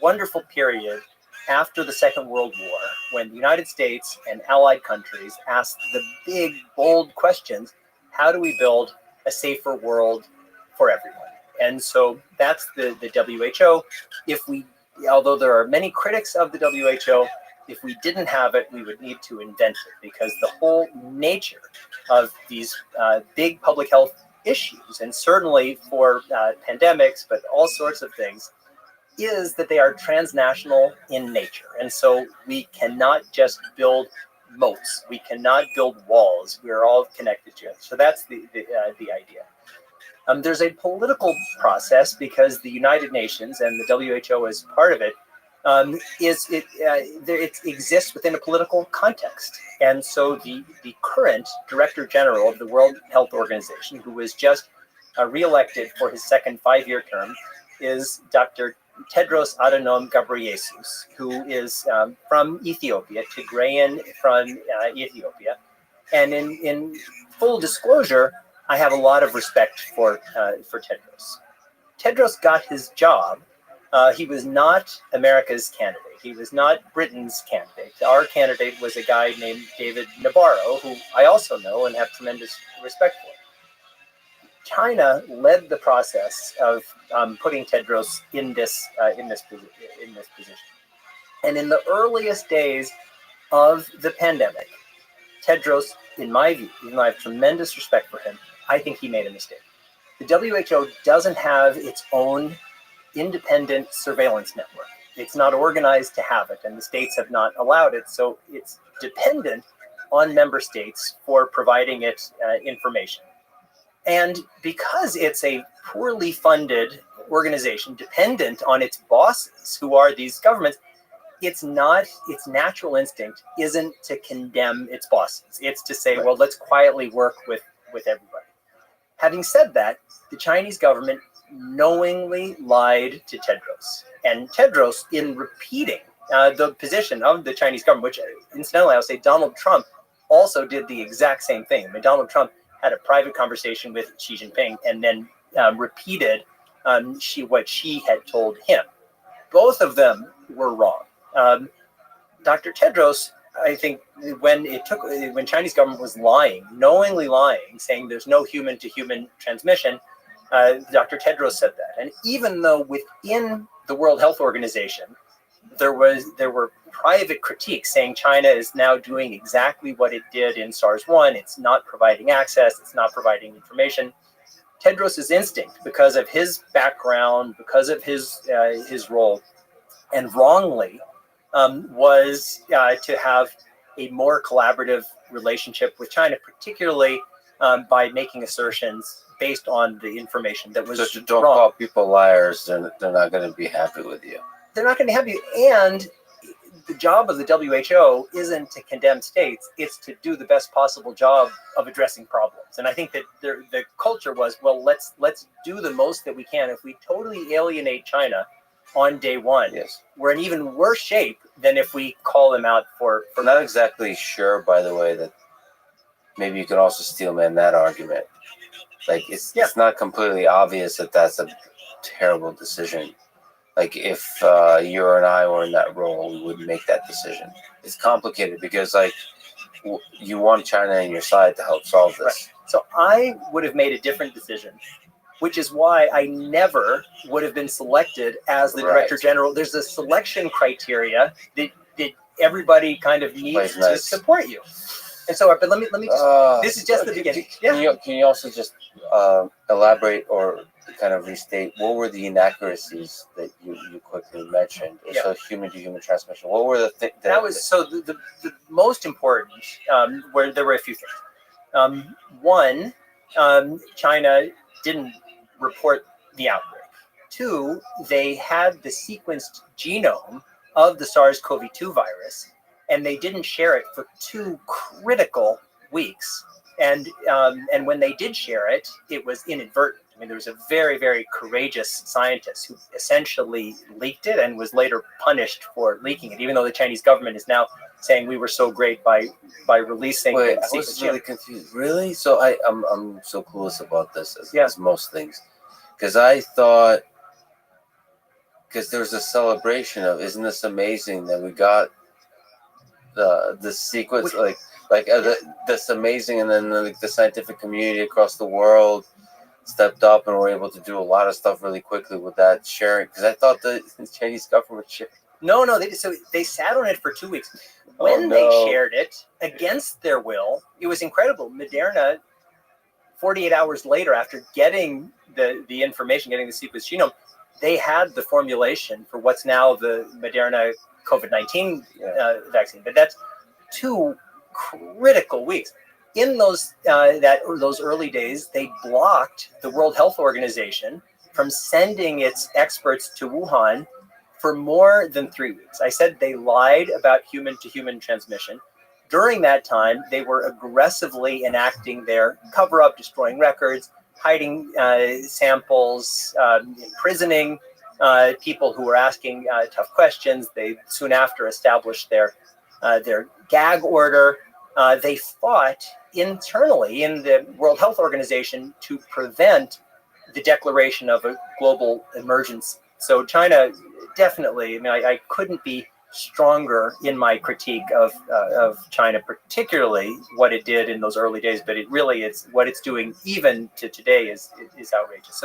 wonderful period after the Second World War, when the United States and allied countries asked the big, bold questions: how do we build a safer world for everyone? And so that's the WHO. Although there are many critics of the WHO, if we didn't have it, we would need to invent it, because the whole nature of these big public health issues, and certainly for pandemics, but all sorts of things, is that they are transnational in nature. And so we cannot just build moats. We cannot build walls. We're all connected to it. So that's the idea. There's a political process because the United Nations and the WHO is part of it. It exists within a political context. And so the current Director General of the World Health Organization, who was just reelected for his second 5-year term, is Dr. Tedros Adhanom Ghebreyesus, who is from Ethiopia, Tigrayan from Ethiopia. And in full disclosure, I have a lot of respect for Tedros. Tedros got his job. He was not America's candidate. He was not Britain's candidate. Our candidate was a guy named David Nabarro, who I also know and have tremendous respect for. China led the process of putting Tedros in this position. And in the earliest days of the pandemic, Tedros, in my view, even though I have tremendous respect for him, I think he made a mistake. The WHO doesn't have its own independent surveillance network. It's not organized to have it, and the states have not allowed it. So it's dependent on member states for providing it information. And because it's a poorly funded organization dependent on its bosses, who are these governments, its natural instinct isn't to condemn its bosses. It's to say, well, let's quietly work with everybody. Having said that, the Chinese government knowingly lied to Tedros. And Tedros, in repeating the position of the Chinese government, which incidentally, I'll say Donald Trump also did the exact same thing. I mean, Donald Trump had a private conversation with Xi Jinping and then repeated what Xi had told him. Both of them were wrong. Dr. Tedros, I think, when Chinese government was lying, knowingly lying, saying there's no human-to-human transmission, Dr. Tedros said that. And even though within the World Health Organization, there were private critiques saying China is now doing exactly what it did in SARS-1. It's not providing access. It's not providing information. Tedros's instinct, because of his background, because of his role, and wrongly, was to have a more collaborative relationship with China, particularly by making assertions based on the information that was So don't wrong. call people liars. They're not going to be happy with you. They're not going to have you. And the job of the WHO isn't to condemn states. It's to do the best possible job of addressing problems. And I think that the culture was, well, let's do the most that we can. If we totally alienate China on day one, Yes. we're in even worse shape than if we call them out for I'm not exactly sure, by the way, that maybe you could also steel man that argument. Like, it's not completely obvious that that's a terrible decision. Like, if you and I were in that role, we wouldn't make that decision. It's complicated because, like, you want China on your side to help solve this. Right. So I would have made a different decision, which is why I never would have been selected as the Director General. There's a selection criteria that everybody kind of needs to support you. And so, but let me just, this is just the beginning. Can you also just elaborate or kind of restate what were the inaccuracies that you quickly mentioned? Yeah. So human-to-human transmission. What were the things that was so the most important? Where there were a few things. One, China didn't report the outbreak. Two, they had the sequenced genome of the SARS-CoV-2 virus, and they didn't share it for 2 critical weeks. And when they did share it, it was inadvertent. I mean, there was a very, very courageous scientist who essentially leaked it and was later punished for leaking it, even though the Chinese government is now saying we were so great by releasing Wait, the I was really confused. Really? So I'm so clueless about this as most things. Because I thought, because there was a celebration of, isn't this amazing that we got the sequence, this amazing, and then the scientific community across the world stepped up and were able to do a lot of stuff really quickly with that sharing. Because I thought the Chinese government shared. No, they sat on it for 2 weeks. When they shared it against their will, it was incredible. Moderna, 48 hours later, after getting the information, getting the sequence genome, they had the formulation for what's now the Moderna COVID-19 vaccine. But that's 2 critical weeks. in those early days, they blocked the World Health Organization from sending its experts to Wuhan for more than 3 weeks. I said they lied about human-to-human transmission. During that time, they were aggressively enacting their cover-up, destroying records, hiding samples, imprisoning people who were asking tough questions. They soon after established their gag order. They fought internally in the World Health Organization to prevent the declaration of a global emergency. So China definitely, I mean, I couldn't be stronger in my critique of China, particularly what it did in those early days, but it's what it's doing even to today is outrageous.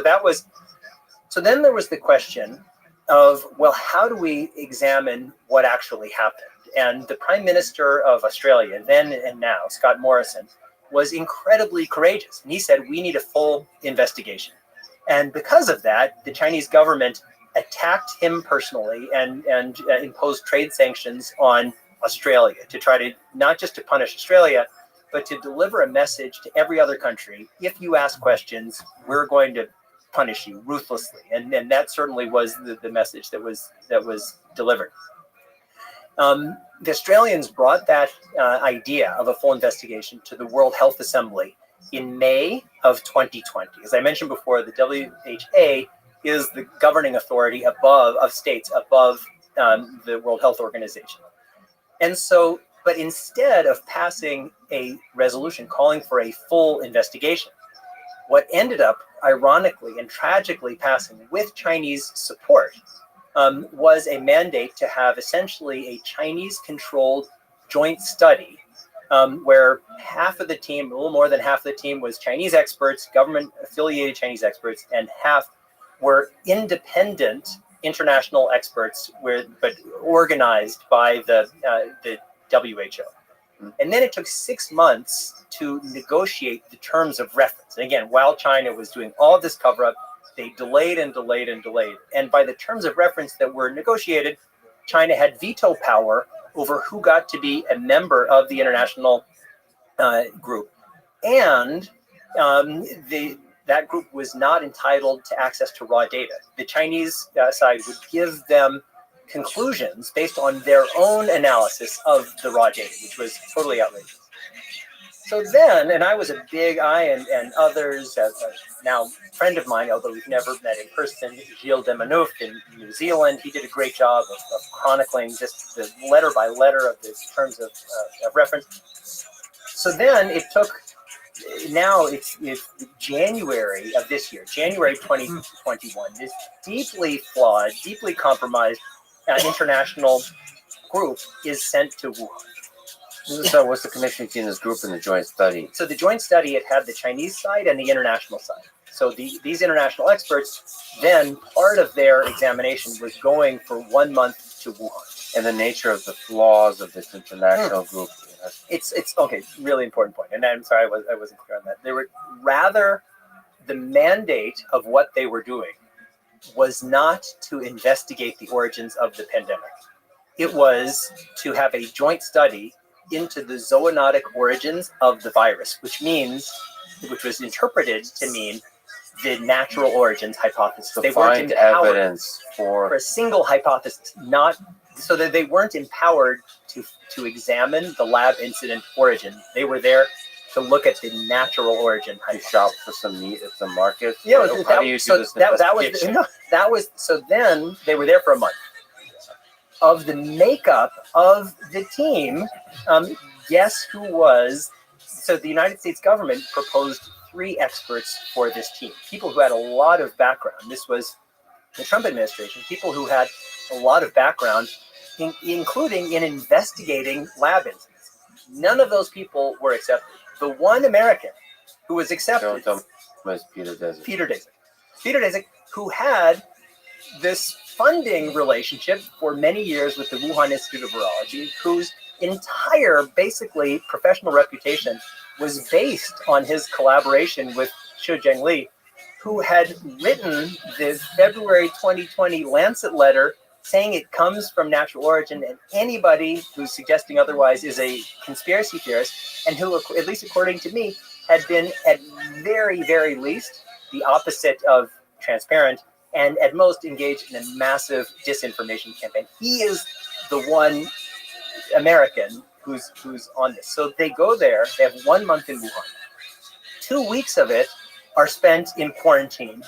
So then there was the question of, well, how do we examine what actually happened? And the Prime Minister of Australia, then and now, Scott Morrison, was incredibly courageous. And he said, we need a full investigation. And because of that, the Chinese government attacked him personally and imposed trade sanctions on Australia to try to, not just to punish Australia, but to deliver a message to every other country. If you ask questions, we're going to punish you ruthlessly. And that certainly was the message that was delivered. The Australians brought that idea of a full investigation to the World Health Assembly in May of 2020. As I mentioned before, the WHO is the governing authority of states above the World Health Organization. And so, but instead of passing a resolution calling for a full investigation, what ended up ironically and tragically passing with Chinese support was a mandate to have essentially a Chinese-controlled joint study where half of the team, a little more than half of the team, was Chinese experts, government-affiliated Chinese experts, and half were independent international experts, but organized by the WHO. And then it took 6 months to negotiate the terms of reference. And again, while China was doing all of this cover-up, they delayed and delayed and delayed. And by the terms of reference that were negotiated, China had veto power over who got to be a member of the international group. And that group was not entitled to access to raw data. The Chinese side would give them conclusions based on their own analysis of the raw data, which was totally outrageous. So then, and I and others, now a friend of mine, although we've never met in person, Gilles de Manouf in New Zealand, he did a great job of chronicling just the letter by letter of the terms of reference. So then it took, now it's January of this year, January 2021, this deeply flawed, deeply compromised international group is sent to Wuhan. So what's the connection between this group and the joint study? So the joint study, it had the Chinese side and the international side. So these international experts, then part of their examination was going for 1 month to Wuhan. And the nature of the flaws of this international group. It's okay, really important point. And I'm sorry, I wasn't clear on that. They were rather, the mandate of what they were doing was not to investigate the origins of the pandemic. It was to have a joint study into the zoonotic origins of the virus, which was interpreted to mean the natural origins hypothesis. They weren't empowered evidence for a single hypothesis, not so that they weren't empowered to examine the lab incident origin. They were there to look at the natural origin hypothesis. Shop for some meat at the market. Yeah, so then they were there for a month. Of the makeup of the team, guess who was? So the United States government proposed 3 experts for this team, people who had a lot of background. This was the Trump administration, people who had a lot of background, including in investigating lab incidents. None of those people were accepted. The one American who was accepted was Peter Daszak. Peter Daszak, who had this funding relationship for many years with the Wuhan Institute of Virology, whose entire, basically, professional reputation was based on his collaboration with Xu Zhengli, who had written the February 2020 Lancet letter saying it comes from natural origin, and anybody who's suggesting otherwise is a conspiracy theorist, and who, at least according to me, had been at very, very least the opposite of transparent, and at most engaged in a massive disinformation campaign. He is the one American who's on this. So they go there, they have 1 month in Wuhan. 2 weeks of it are spent in quarantine,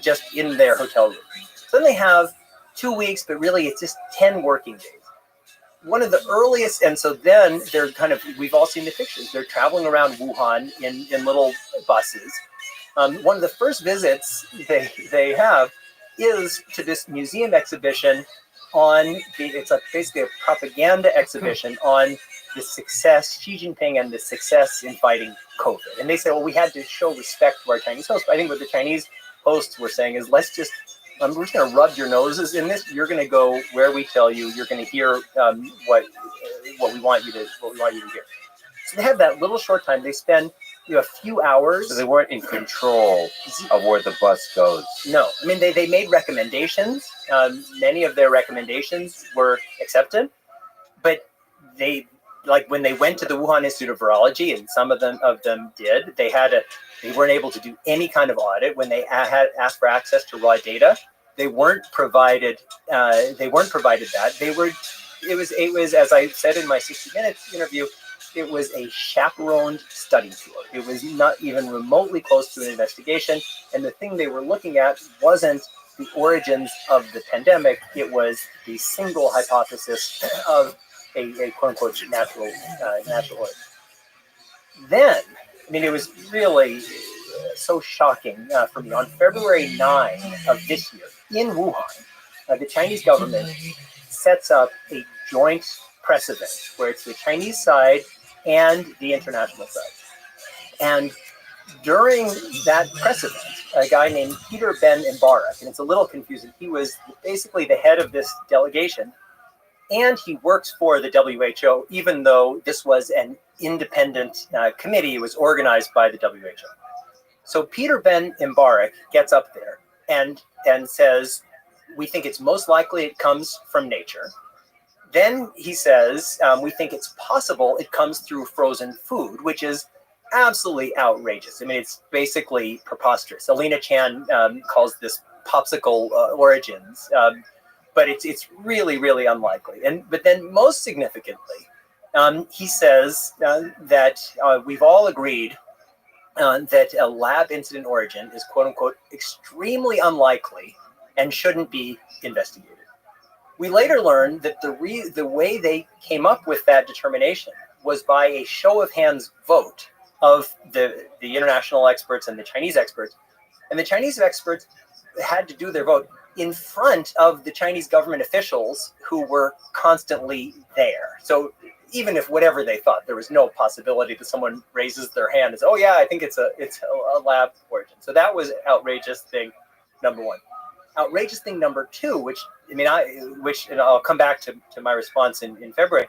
just in their hotel room. So then they have 2 weeks, but really it's just 10 working days. One of the earliest, and so then they're kind of, we've all seen the pictures, they're traveling around Wuhan in little buses. One of the first visits they have is to this museum exhibition on it's basically a propaganda exhibition on the success, Xi Jinping and the success in fighting COVID. And they say, well, we had to show respect to our Chinese hosts. But I think what the Chinese hosts were saying is, we're just going to rub your noses in this. You're going to go where we tell you. You're going to hear what we want you to hear. So they have that little short time. They spend a few hours. So they weren't in control of where the bus goes. No, I mean they made recommendations. Many of their recommendations were accepted, but they, like when they went to the Wuhan Institute of Virology, and some of them did, they weren't able to do any kind of audit. When they had asked for access to raw data, they weren't provided. They weren't provided that. It was as I said in my 60 Minutes interview. It was a chaperoned study tour. It was not even remotely close to an investigation. And the thing they were looking at wasn't the origins of the pandemic. It was the single hypothesis of a quote unquote natural origin. Then, I mean, it was really so shocking for me. On February 9 of this year in Wuhan, the Chinese government sets up a joint press event where it's the Chinese side and the international side. And during that press event, a guy named Peter Ben Mbarak, and it's a little confusing, he was basically the head of this delegation, and he works for the WHO, even though this was an independent committee. It was organized by the WHO. So Peter Ben Mbarak gets up there and says, we think it's most likely it comes from nature. Then he says, we think it's possible it comes through frozen food, which is absolutely outrageous. I mean, it's basically preposterous. Alina Chan calls this popsicle origins, but it's really, really unlikely. But then most significantly, he says that we've all agreed that a lab incident origin is quote unquote extremely unlikely and shouldn't be investigated. We later learned that the way they came up with that determination was by a show of hands vote of the international experts and the Chinese experts. And the Chinese experts had to do their vote in front of the Chinese government officials who were constantly there. So even if whatever they thought, there was no possibility that someone raises their hand and says, oh yeah, I think it's a lab origin. So that was outrageous thing number one. Outrageous thing number two, which I'll come back to my response in February.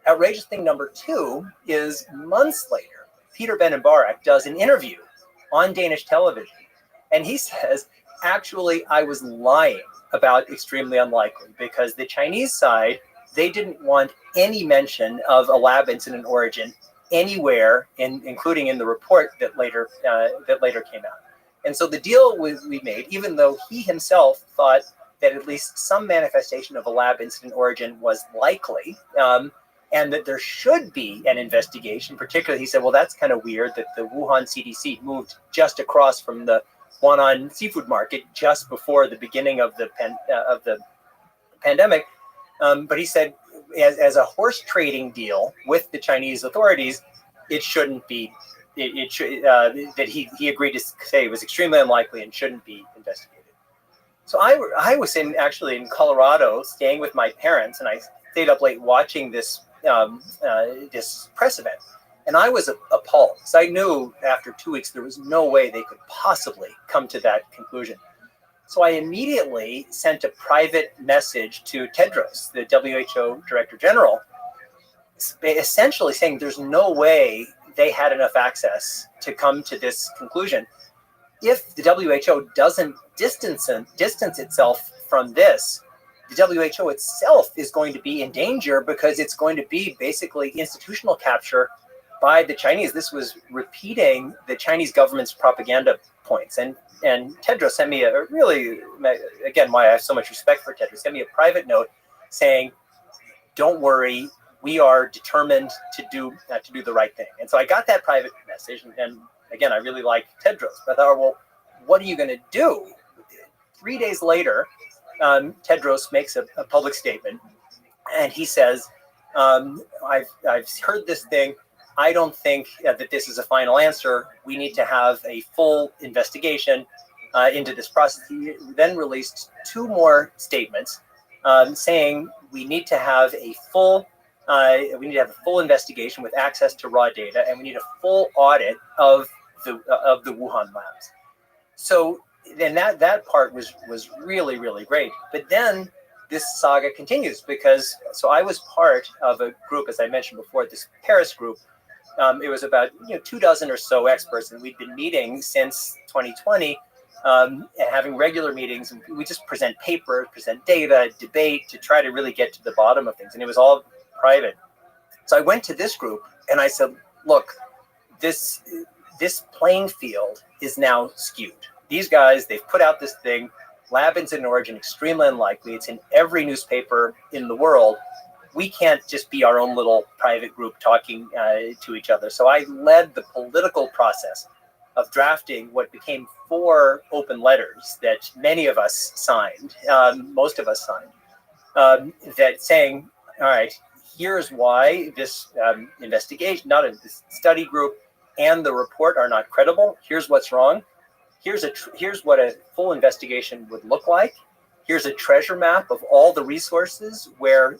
Outrageous thing number two is months later, Peter Ben Mbarak does an interview on Danish television. And he says, actually, I was lying about extremely unlikely, because the Chinese side, they didn't want any mention of a lab incident origin anywhere, including in the report that later came out. And so the deal we made, even though he himself thought that at least some manifestation of a lab incident origin was likely, and that there should be an investigation. Particularly, he said, well, that's kind of weird that the Wuhan CDC moved just across from the Huanan seafood market just before the beginning of the pandemic. But he said, as a horse trading deal with the Chinese authorities, it shouldn't be. It should that he agreed to say it was extremely unlikely and shouldn't be investigated. So I was actually in Colorado, staying with my parents, and I stayed up late watching this this press event, and I was appalled, because I knew after 2 weeks there was no way they could possibly come to that conclusion. So I immediately sent a private message to Tedros, the WHO Director General, essentially saying there's no way they had enough access to come to this conclusion. If the WHO doesn't distance itself from this, the WHO itself is going to be in danger because it's going to be basically institutional capture by the Chinese. This was repeating the Chinese government's propaganda points. And Tedros sent me a really, again, why I have so much respect for Tedros, sent me a private note saying, don't worry, we are determined to do the right thing. And so I got that private message. And again, I really like Tedros. But I thought, well, what are you going to do? 3 days later, Tedros makes a public statement. And he says, I've heard this thing. I don't think that this is a final answer. We need to have a full investigation into this process. He then released 2 more statements saying we need to have a full investigation with access to raw data, and we need a full audit of the Wuhan labs. So then that part was really, really great. But then this saga continues because I was part of a group, as I mentioned before, this Paris group. It was about 24 or so experts, and we'd been meeting since 2020, and having regular meetings. And we just present papers, present data, debate to try to really get to the bottom of things. And it was all private. So I went to this group and I said, look, this playing field is now skewed. These guys, they've put out this thing, lab incident origin, extremely unlikely. It's in every newspaper in the world. We can't just be our own little private group talking to each other. So I led the political process of drafting what became 4 open letters that many of us signed, most of us signed, that saying, all right, here's why this investigation, this study group and the report are not credible. Here's what's wrong. Here's what a full investigation would look like. Here's a treasure map of all the resources where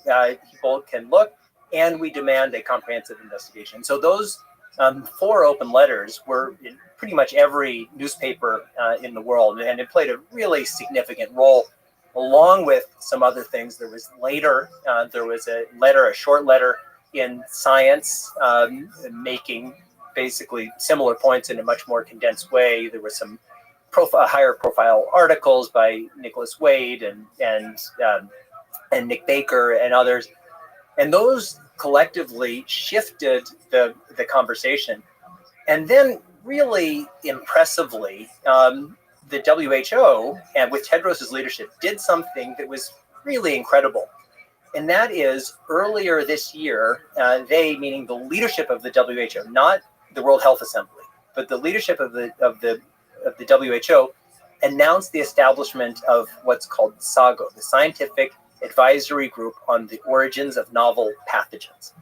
people can look, and we demand a comprehensive investigation. So those 4 open letters were in pretty much every newspaper in the world, and it played a really significant role, along with some other things. There was a short letter in Science, making basically similar points in a much more condensed way. There was some higher profile articles by Nicholas Wade and Nick Baker and others, and those collectively shifted the conversation. And then, really impressively, the WHO, and with Tedros's leadership, did something that was really incredible, and that is earlier this year, they, meaning the leadership of the WHO, not the World Health Assembly, but the leadership of the WHO, announced the establishment of what's called SAGO, the Scientific Advisory Group on the Origins of Novel Pathogens.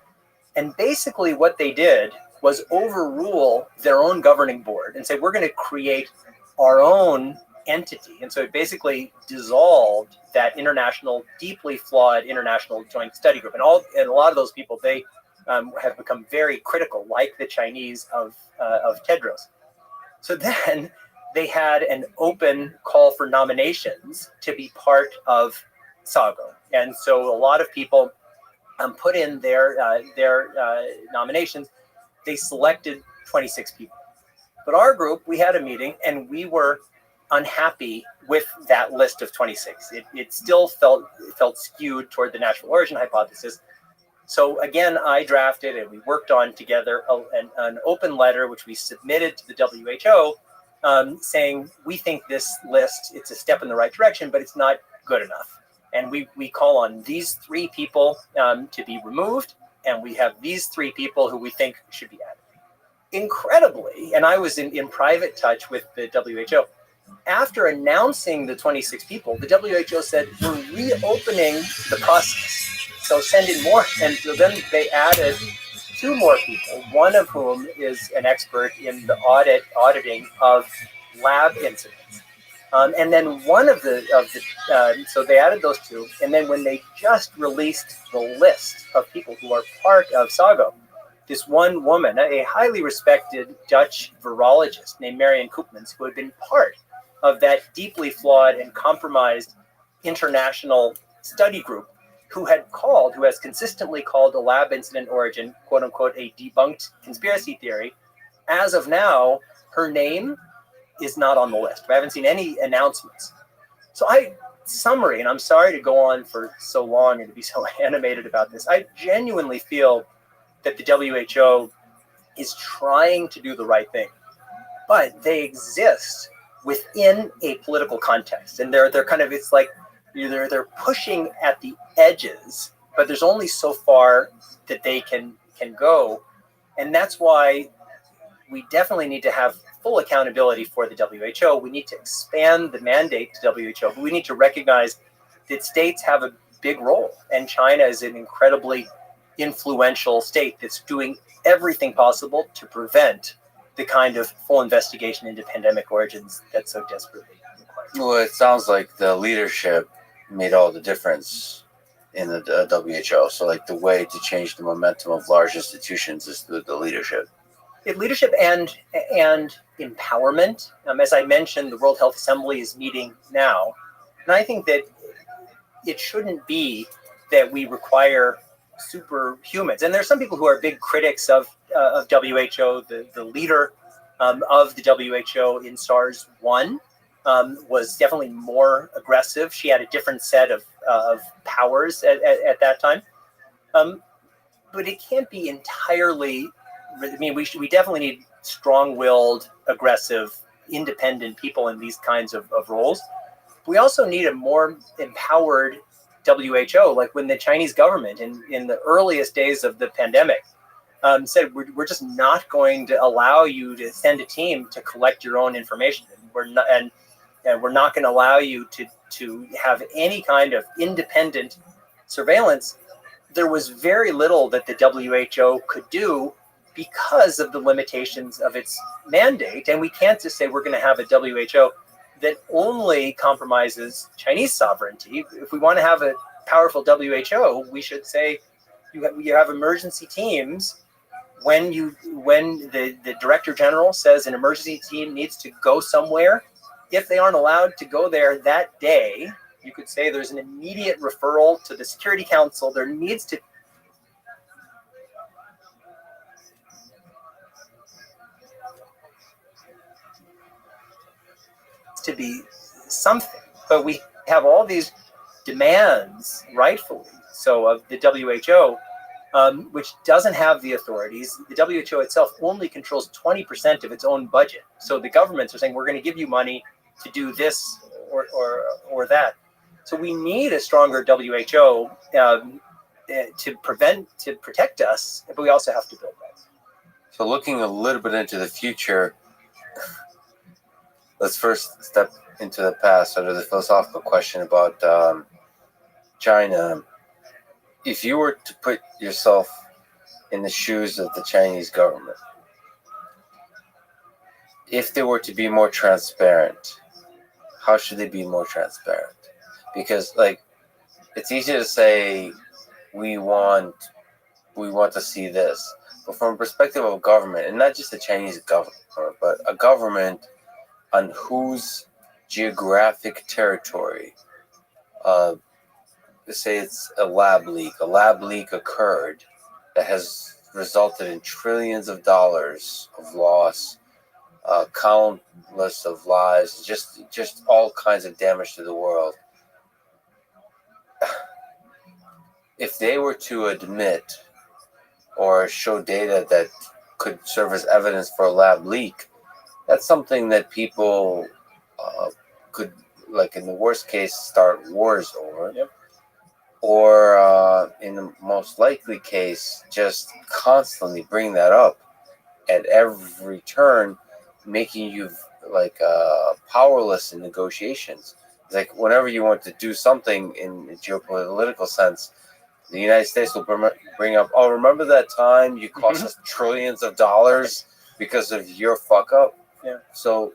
And basically what they did was overrule their own governing board and say, we're going to create our own entity. And so it basically dissolved that deeply flawed international joint study group. And a lot of those people, they have become very critical, like the Chinese of Tedros. So then they had an open call for nominations to be part of SAGO. And so a lot of people put in their nominations. They selected 26 people. But our group, we had a meeting and we were unhappy with that list of 26. It still felt skewed toward the natural origin hypothesis. So again, I drafted and we worked on together an open letter, which we submitted to the WHO, saying, we think this list, it's a step in the right direction, but it's not good enough. And we call on these 3 people to be removed, and we have these 3 people who we think should be added. Incredibly, and I was in private touch with the WHO, after announcing the 26 people, the WHO said, we're reopening the process. So send in more. And so then they added 2 more people, one of whom is an expert in the auditing of lab incidents. And then one of so they added those 2. And then when they just released the list of people who are part of SAGO, this one woman, a highly respected Dutch virologist named Marion Koopmans, who had been part of that deeply flawed and compromised international study group, who has consistently called a lab incident origin, quote unquote, a debunked conspiracy theory. As of now, her name is not on the list. I haven't seen any announcements. So I summary, and I'm sorry to go on for so long and to be so animated about this, I genuinely feel that the WHO is trying to do the right thing, but they exist within a political context, and they're kind of, it's like they're pushing at the edges, but there's only so far that they can go, and that's why we definitely need to have full accountability for the WHO. We need to expand the mandate to WHO, but we need to recognize that states have a big role, and China is an incredibly influential state that's doing everything possible to prevent the kind of full investigation into pandemic origins that's so desperately required. Well, it sounds like the leadership made all the difference in the WHO. So, like, the way to change the momentum of large institutions is through the leadership. Leadership and empowerment. As I mentioned, the World Health Assembly is meeting now, and I think that it shouldn't be that we require superhumans. And there's some people who are big critics of WHO. The leader of the WHO in SARS-1 was definitely more aggressive. She had a different set of powers at that time. But it can't be entirely, I mean, we definitely need strong-willed, aggressive, independent people in these kinds of roles. We also need a more empowered WHO, like when the Chinese government in the earliest days of the pandemic said, we're just not going to allow you to send a team to collect your own information. We're not, and we're not going to allow you to have any kind of independent surveillance. There was very little that the WHO could do because of the limitations of its mandate. And we can't just say we're going to have a WHO that only compromises Chinese sovereignty. If we want to have a powerful WHO, we should say you have emergency teams. When the director general says an emergency team needs to go somewhere, if they aren't allowed to go there that day, you could say there's an immediate referral to the Security Council. There needs to be something, but we have all these demands, rightfully so, of the WHO, which doesn't have the authorities. The WHO itself only controls 20% of its own budget. So the governments are saying, we're going to give you money to do this or that. So we need a stronger WHO to protect us, but we also have to build that. So looking a little bit into the future, let's first step into the past under the philosophical question about China. If you were to put yourself in the shoes of the Chinese government, if they were to be more transparent, how should they be more transparent? Because, like, it's easy to say we want to see this, but from a perspective of government, and not just the Chinese government, but a government on whose geographic territory, say it's a lab leak occurred that has resulted in trillions of dollars of loss, countless of lives, just all kinds of damage to the world. If they were to admit or show data that could serve as evidence for a lab leak, that's something that people could, like in the worst case, start wars over. Yep. Or in the most likely case, just constantly bring that up at every turn, making you powerless in negotiations. It's like whenever you want to do something in a geopolitical sense, the United States will bring up, oh, remember that time you cost us trillions of dollars because of your fuck up? Yeah. So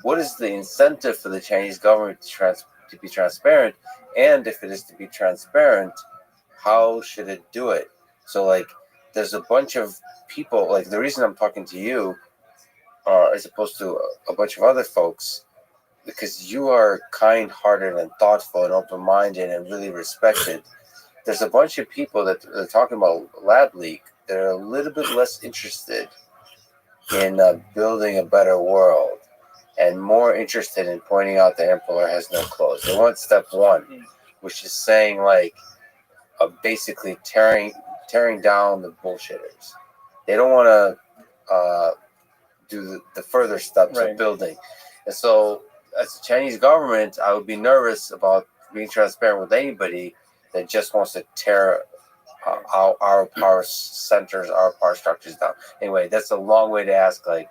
what is the incentive for the Chinese government to be transparent? And if it is to be transparent, how should it do it? So, like, there's a bunch of people, like, the reason I'm talking to you as opposed to a bunch of other folks, because you are kind-hearted and thoughtful and open-minded and really respected. There's a bunch of people that are talking about lab leak that are a little bit less interested in building a better world. and more interested in pointing out the emperor has no clothes. They want step one, which is saying like basically tearing down the bullshitters. They don't want to do the further steps of building. And so as the Chinese government, I would be nervous about being transparent with anybody that just wants to tear our power centers, our power structures down. Anyway, that's a long way to ask, like,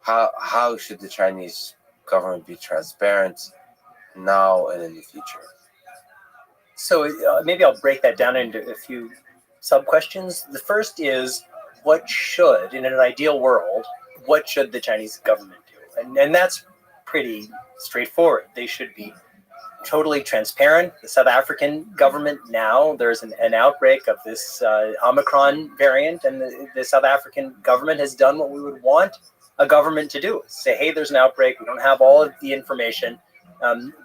how should the Chinese government be transparent now and in the future? So maybe I'll break that down into a few sub-questions. The first is, what should, in an ideal world, what should the Chinese government do? And that's pretty straightforward. They should be totally transparent. The South African government now, there's an outbreak of this Omicron variant, and the South African government has done what we would want a government to do. Say, hey, there's an outbreak. We don't have all of the information.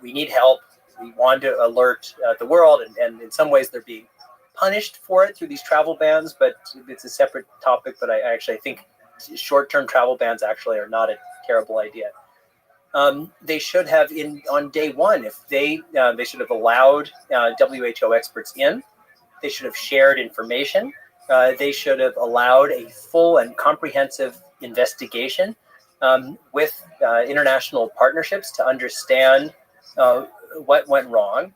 We need help. We want to alert the world, and in some ways they're being punished for it through these travel bans, but it's a separate topic. But I actually think short-term travel bans actually are not a terrible idea. They should have on day one, if they should have allowed WHO experts in. They should have shared information. They should have allowed a full and comprehensive investigation with international partnerships to understand what went wrong.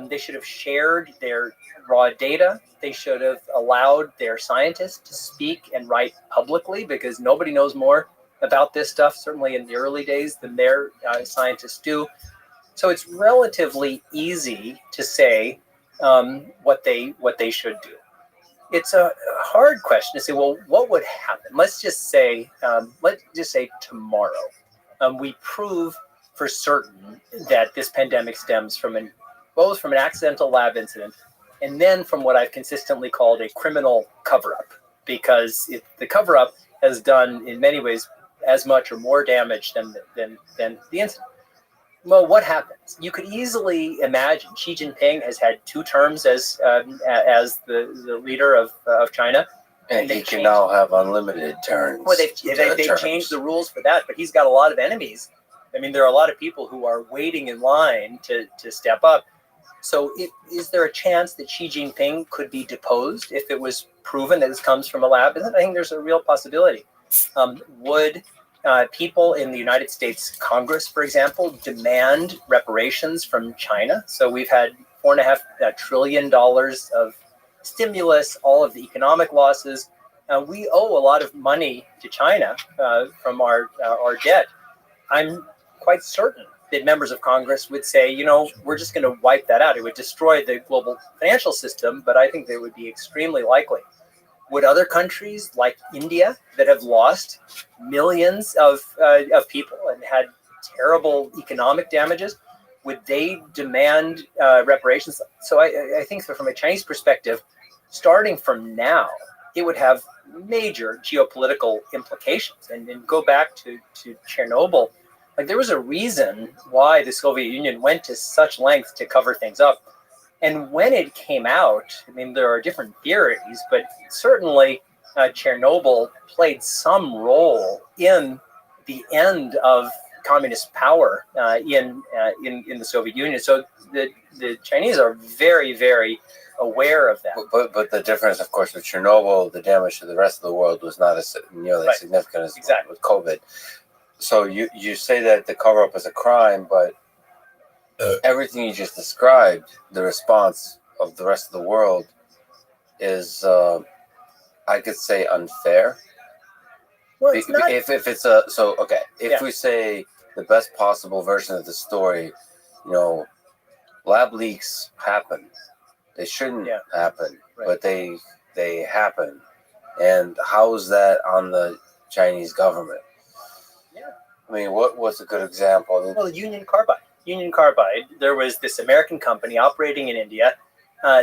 They should have shared their raw data. They should have allowed their scientists to speak and write publicly, because nobody knows more about this stuff, certainly in the early days, than their scientists do. So it's relatively easy to say what they should do. It's a hard question to say, well, what would happen? Let's just say tomorrow we prove for certain that this pandemic stems from both from an accidental lab incident and then from what I've consistently called a criminal cover-up, because the cover-up has done in many ways as much or more damage than the incident. Well, what happens? You could easily imagine Xi Jinping has had 2 terms as the leader of China. And he can now have unlimited terms. Well, they've changed the rules for that, but he's got a lot of enemies. I mean, there are a lot of people who are waiting in line to step up. So is there a chance that Xi Jinping could be deposed if it was proven that this comes from a lab? I think there's a real possibility. Would people in the United States Congress, for example, demand reparations from China? So we've had $4.5 trillion of stimulus, all of the economic losses. We owe a lot of money to China from our debt. I'm quite certain that members of Congress would say, we're just going to wipe that out. It would destroy the global financial system, but I think they would be extremely likely. Would other countries like India, that have lost millions of people and had terrible economic damages, would they demand reparations? So I think that from a Chinese perspective, starting from now, it would have major geopolitical implications. And go back to Chernobyl, like there was a reason why the Soviet Union went to such lengths to cover things up. And when it came out, I mean, there are different theories, but certainly Chernobyl played some role in the end of communist power in the Soviet Union. So the Chinese are very, very aware of that. But the difference, of course, with Chernobyl, the damage to the rest of the world was not as nearly as significant as with COVID. So you say that the cover-up is a crime, but everything you just described, the response of the rest of the world is, I could say, unfair. Well, it's not. If we say the best possible version of the story, lab leaks happen. They shouldn't happen, but they happen. And how is that on the Chinese government? Yeah. I mean, what's a good example? Well, Union Carbide. There was this American company operating in India.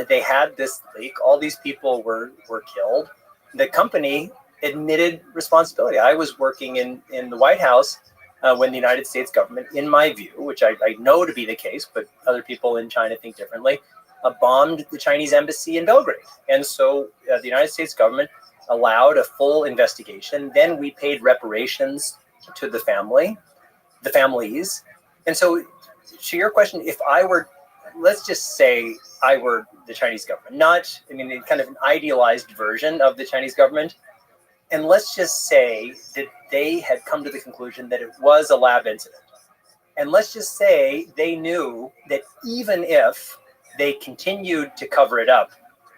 They had this leak. All these people were killed. The company admitted responsibility. I was working in the White House when the United States government, in my view, which I know to be the case, but other people in China think differently, bombed the Chinese embassy in Belgrade. And so the United States government allowed a full investigation. Then we paid reparations to the family. the families. And so to your question, if I were, let's just say I were the Chinese government, not, I mean, kind of an idealized version of the Chinese government. And let's just say that they had come to the conclusion that it was a lab incident. And let's just say they knew that even if they continued to cover it up,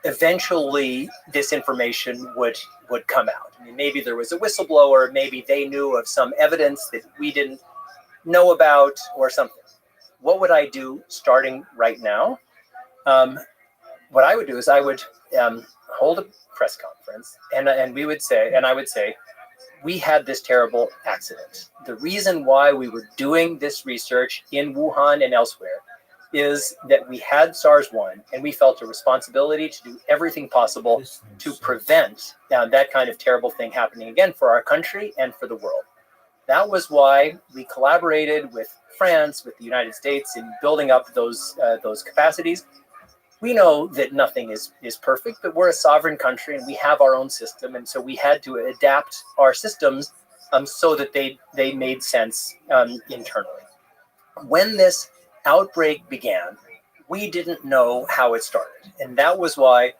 eventually this information would come out. I mean, maybe there was a whistleblower, maybe they knew of some evidence that we didn't know about or something. What would I do starting right now? What I would do is I would hold a press conference and we would say, and I would say, we had this terrible accident. The reason why we were doing this research in Wuhan and elsewhere is that we had SARS-1 and we felt a responsibility to do everything possible to prevent that kind of terrible thing happening again for our country and for the world. That was why we collaborated with France, with the United States in building up those capacities. We know that nothing is perfect, but we're a sovereign country and we have our own system. And so we had to adapt our systems so that they made sense internally. When this outbreak began, we didn't know how it started. And that was why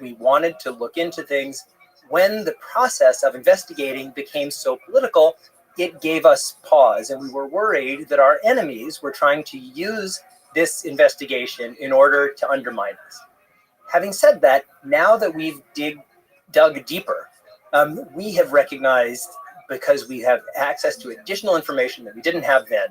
we wanted to look into things. When the process of investigating became so political, it gave us pause. And we were worried that our enemies were trying to use this investigation in order to undermine us. Having said that, now that we've dug deeper, we have recognized, because we have access to additional information that we didn't have then,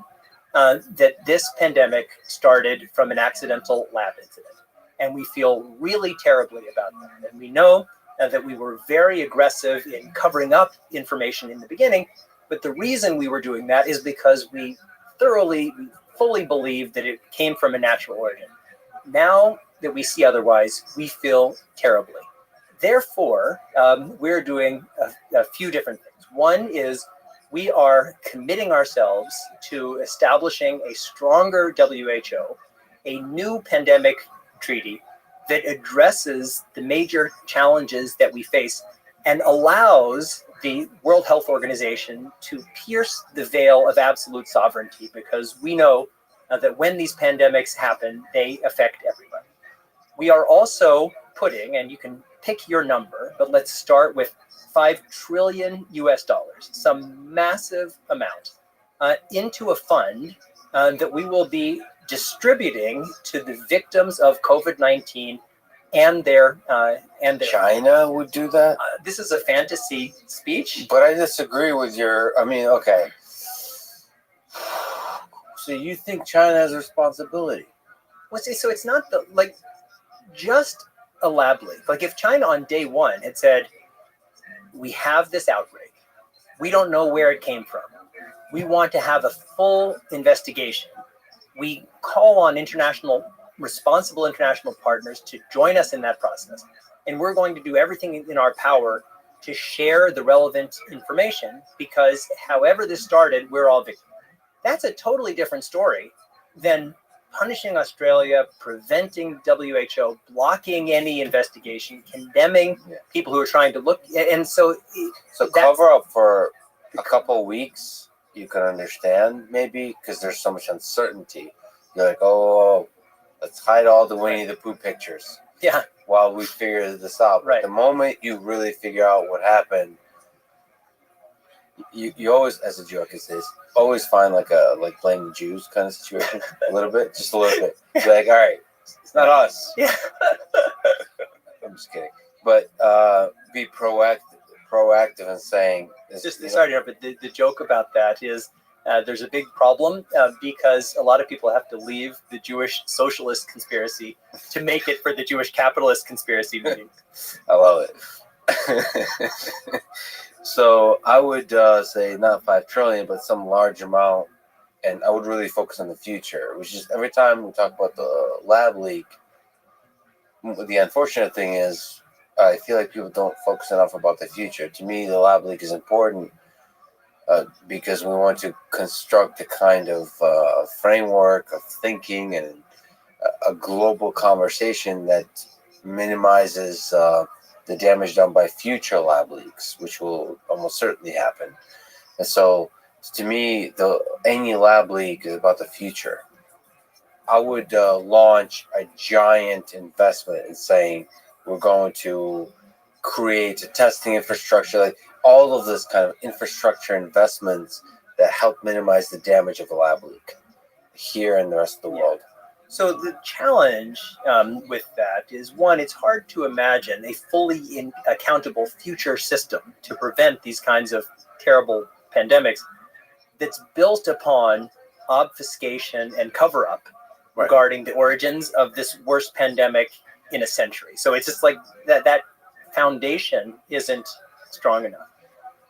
that this pandemic started from an accidental lab incident. And we feel really terribly about that. And we know that we were very aggressive in covering up information in the beginning, but the reason we were doing that is because we fully believe that it came from a natural origin. Now that we see otherwise, we feel terribly. Therefore, we're doing a few different things. One is we are committing ourselves to establishing a stronger WHO, a new pandemic treaty that addresses the major challenges that we face and allows the World Health Organization to pierce the veil of absolute sovereignty, because we know that when these pandemics happen, they affect everybody. We are also putting, and you can pick your number, but let's start with $5 trillion, some massive amount, into a fund that we will be distributing to the victims of COVID-19 and their China would do that? This is a fantasy speech. But I disagree with your, I mean, okay. So you think China has a responsibility? Well, see, so it's not just a lab leak. Like if China on day one had said, we have this outbreak, we don't know where it came from, we want to have a full investigation, we call on responsible international partners to join us in that process. And we're going to do everything in our power to share the relevant information, because however this started, we're all victims. That's a totally different story than punishing Australia, preventing WHO, blocking any investigation, condemning people who are trying to look. And so cover up for a couple of weeks, you can understand maybe, because there's so much uncertainty. You're like, oh, let's hide all the Winnie the Pooh pictures. Yeah. While we figure this out. But the moment you really figure out what happened, you always, as a Jew, I can say this, always find like blame the Jews kind of situation, a little bit, just a little bit. Be like, all right, it's not us. Yeah. I'm just kidding. But be proactive in saying. Sorry, but the joke about that is there's a big problem because a lot of people have to leave the Jewish socialist conspiracy to make it for the Jewish capitalist conspiracy meeting. I love it. So I would say not 5 trillion, but some large amount, and I would really focus on the future. Which is every time we talk about the lab leak, the unfortunate thing is I feel like people don't focus enough about the future. To me, the lab leak is important because we want to construct a kind of framework of thinking and a global conversation that minimizes the damage done by future lab leaks, which will almost certainly happen. And so To me, any lab leak is about the future. I would launch a giant investment in saying we're going to create a testing infrastructure, like all of this kind of infrastructure investments that help minimize the damage of a lab leak here and the rest of the world. So the challenge with that is, one, it's hard to imagine a fully accountable future system to prevent these kinds of terrible pandemics that's built upon obfuscation and cover-up regarding the origins of this worst pandemic in a century. So it's just like that foundation isn't strong enough.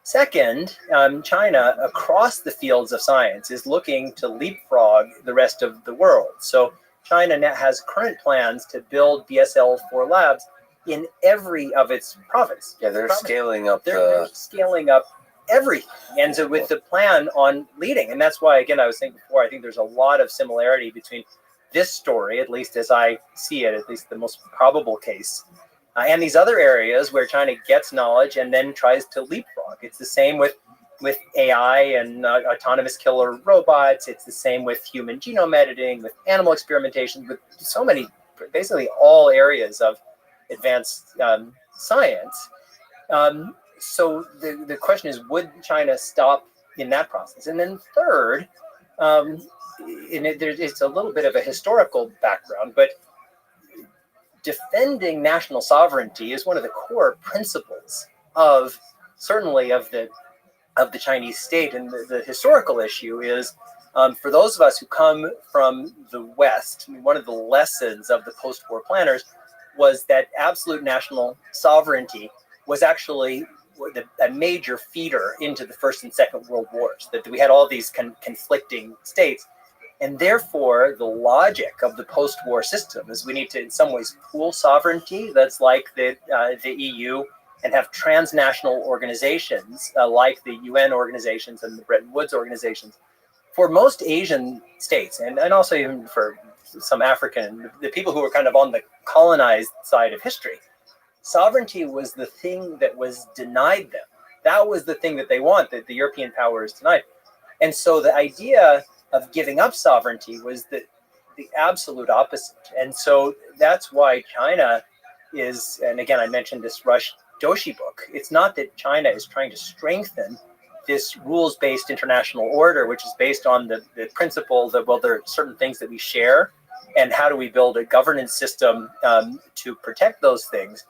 Second, China, across the fields of science, is looking to leapfrog the rest of the world. So China now has current plans to build BSL-4 labs in every of its province. Yeah, they're scaling up. They're scaling up everything, and so with the plan on leading. And that's why, again, I was saying before, I think there's a lot of similarity between this story, at least as I see it, at least the most probable case, and these other areas where China gets knowledge and then tries to leapfrog. It's the same with AI and autonomous killer robots. It's the same with human genome editing, with animal experimentation, with so many, basically all areas of advanced science. So the question is, would China stop in that process? And then third, it's a little bit of a historical background, but defending national sovereignty is one of the core principles of the Chinese state. And the historical issue is, for those of us who come from the West, one of the lessons of the post-war planners was that absolute national sovereignty was actually a major feeder into the First and Second World Wars, that we had all these conflicting states. And therefore, the logic of the post-war system is we need to, in some ways, pool sovereignty. That's like the EU, and have transnational organizations like the UN organizations and the Bretton Woods organizations. For most Asian states, and also even for some African, the people who were kind of on the colonized side of history, sovereignty was the thing that was denied them. That was the thing that they want, that the European powers denied. And so the idea of giving up sovereignty was the absolute opposite. And so that's why China is, and again, I mentioned this Rush Doshi book. It's not that China is trying to strengthen this rules-based international order, which is based on the principle that, well, there are certain things that we share, and how do we build a governance system to protect those things.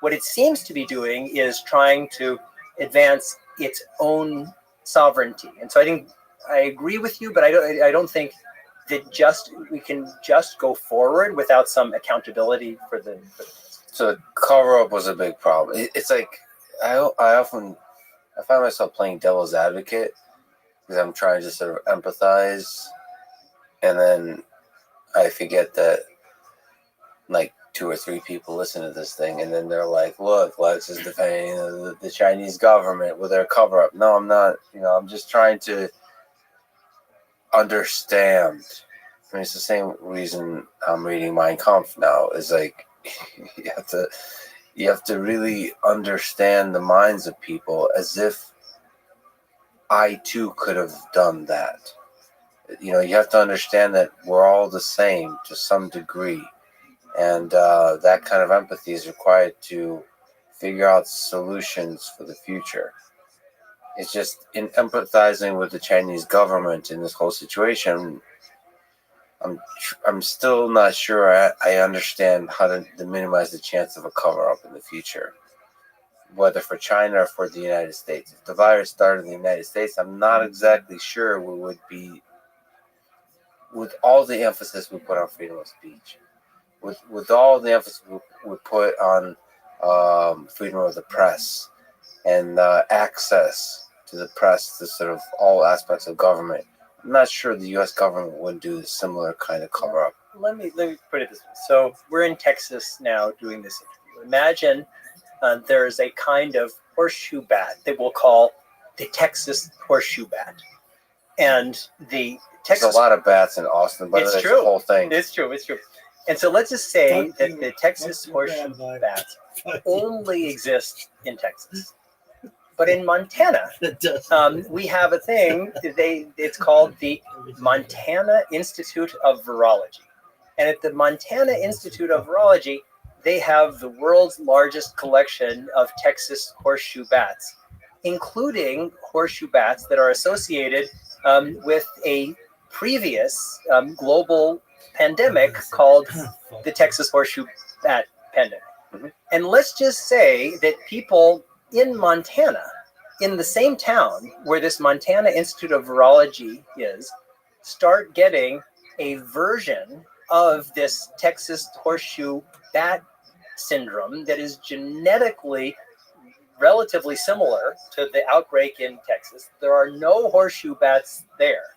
What it seems to be doing is trying to advance its own sovereignty. And so I agree with you, but I don't think that we can just go forward without some accountability for the. So the cover-up was a big problem. It's like I find myself playing devil's advocate because I'm trying to sort of empathize, and then I forget that like 2 or 3 people listen to this thing, and then they're like, "Look, Lex is defending the Chinese government with their cover-up." No, I'm not. I'm just trying to understand. I mean, it's the same reason I'm reading Mein Kampf now. Is like you have to really understand the minds of people, as if I too could have done that. You have to understand that we're all the same to some degree, and that kind of empathy is required to figure out solutions for the future. It's just in empathizing with the Chinese government in this whole situation, I'm still not sure I understand how to minimize the chance of a cover-up in the future, whether for China or for the United States. If the virus started in the United States, I'm not exactly sure we would be, with all the emphasis we put on freedom of speech, with all the emphasis we put on freedom of the press and access to the press, to sort of all aspects of government. I'm not sure the U.S. government would do a similar kind of cover-up. Let me put it this way. So we're in Texas now doing this interview. Imagine there's a kind of horseshoe bat that we'll call the Texas horseshoe bat. And the Texas... There's a lot of bats in Austin, but it's true. The whole thing. It's true. And so let's just say that the Texas horseshoe bats only exist in Texas. But in Montana, we have a thing. It's called the Montana Institute of Virology, and at the Montana Institute of Virology, they have the world's largest collection of Texas horseshoe bats, including horseshoe bats that are associated with a previous global pandemic called the Texas horseshoe bat pandemic. Mhm. And let's just say that people in Montana, in the same town where this Montana Institute of Virology is, start getting a version of this Texas horseshoe bat syndrome that is genetically relatively similar to the outbreak in Texas. There are no horseshoe bats there.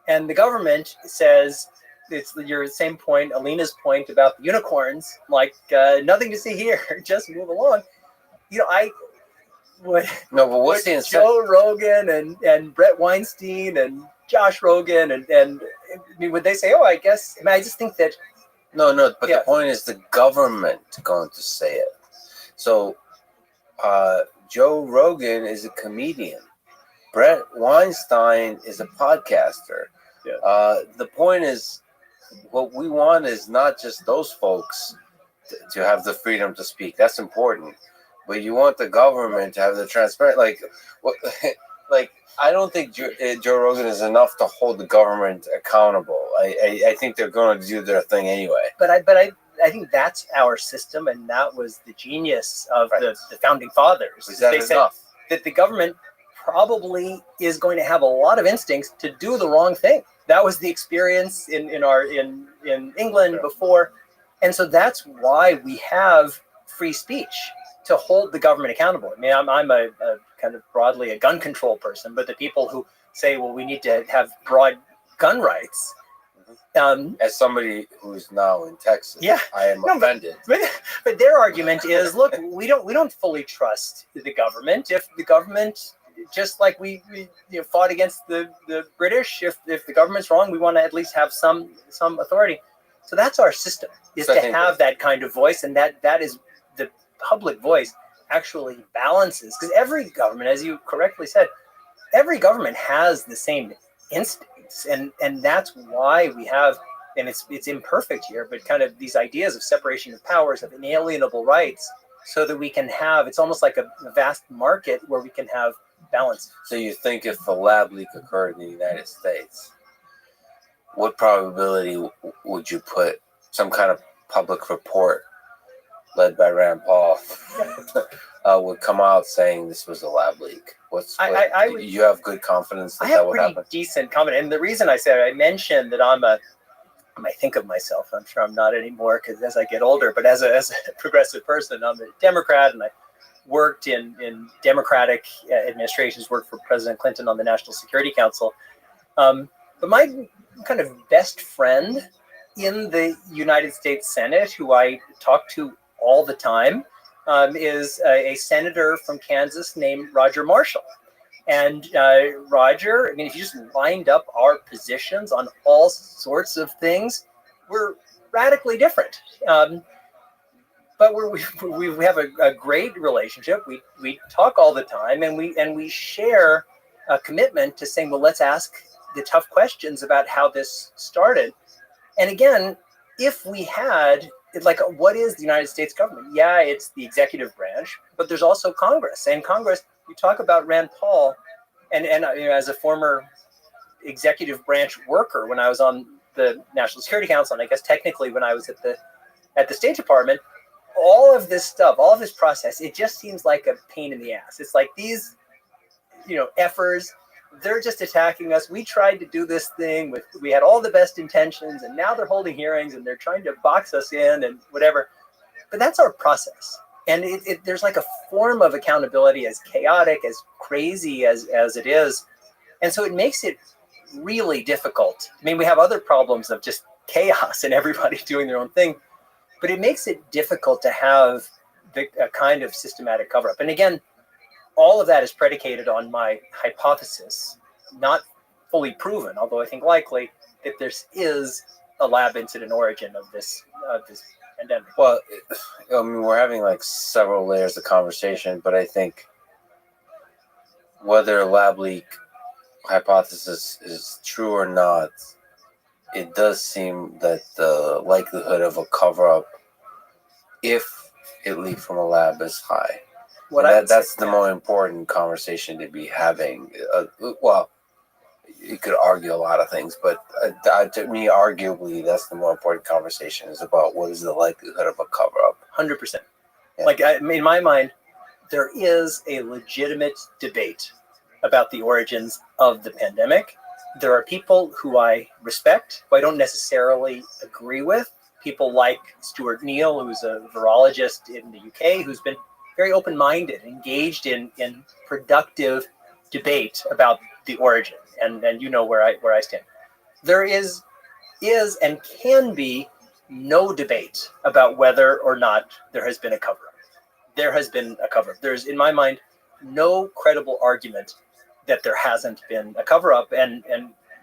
And the government says, it's your same point, Alina's point about the unicorns, like nothing to see here, just move along. You know, but what's the Joe Rogan and Brett Weinstein and Josh Rogan and I mean, would they say, oh, I guess, I mean, I just think that. No, but the point is the government going to say it. So Joe Rogan is a comedian. Brett Weinstein is a podcaster. Yeah. The point is, what we want is not just those folks to have the freedom to speak. That's important. But you want the government to have the transparent, like I don't think Joe Rogan is enough to hold the government accountable. I think they're going to do their thing anyway. But I think that's our system, and that was the genius of the founding fathers. Is that they enough? said that the government probably is going to have a lot of instincts to do the wrong thing. That was the experience in England before, and so that's why we have free speech, to hold the government accountable. I mean, I'm a kind of broadly a gun control person, but the people who say, well, we need to have broad gun rights. As somebody who's now in Texas, I am offended. But their argument is, look, we don't fully trust the government. If the government, just like we fought against the British, if the government's wrong, we want to at least have some authority. So that's our system, is to have that kind of voice, and that is the public voice actually balances, because every government, as you correctly said, every government has the same instincts, and that's why we have, and it's imperfect here, but kind of these ideas of separation of powers, of inalienable rights, so that we can have, it's almost like a vast market where we can have balance. So you think if the lab leak occurred in the United States, what probability would you put some kind of public report led by Rand Paul would come out saying this was a lab leak? You have good confidence that that would happen? I have pretty decent confidence. And the reason I mentioned that I think of myself, I'm sure I'm not anymore because as I get older, but as a progressive person, I'm a Democrat, and I worked in Democratic administrations, worked for President Clinton on the National Security Council. But my kind of best friend in the United States Senate, who I talk to all the time, is a senator from Kansas named Roger Marshall. And Roger, I mean, if you just lined up our positions on all sorts of things, we're radically different. But we have a great relationship. We talk all the time, and we share a commitment to saying, well, let's ask the tough questions about how this started. And again, if we had, like, what is the United States government? Yeah, it's the executive branch, but there's also Congress. And Congress, you talk about Rand Paul, and as a former executive branch worker when I was on the National Security Council, and I guess technically when I was at the State Department, all of this stuff, all of this process, it just seems like a pain in the ass. It's like these, effers, they're just attacking us. We tried to do this thing we had all the best intentions, and now they're holding hearings and they're trying to box us in and whatever. But that's our process. And there's like a form of accountability, as chaotic, as crazy as it is. And so it makes it really difficult. I mean, we have other problems of just chaos and everybody doing their own thing, but it makes it difficult to have a kind of systematic cover-up. And again, all of that is predicated on my hypothesis, not fully proven, although I think likely, that there is a lab incident origin of this pandemic. Well, I mean, we're having like several layers of conversation, but I think whether a lab leak hypothesis is true or not, it does seem that the likelihood of a cover-up, if it leaked from a lab, is high. That's the more important conversation to be having. Well, you could argue a lot of things, but to me, arguably, that's the more important conversation, is about what is the likelihood of a cover-up. 100%. Like, in my mind, there is a legitimate debate about the origins of the pandemic. There are people who I respect, who I don't necessarily agree with. People like Stuart Neal, who's a virologist in the UK, who's been very open-minded, engaged in productive debate about the origin. And you know where I stand. There is and can be no debate about whether or not there has been a cover-up. There has been a cover-up. There's, in my mind, no credible argument that there hasn't been a cover-up, and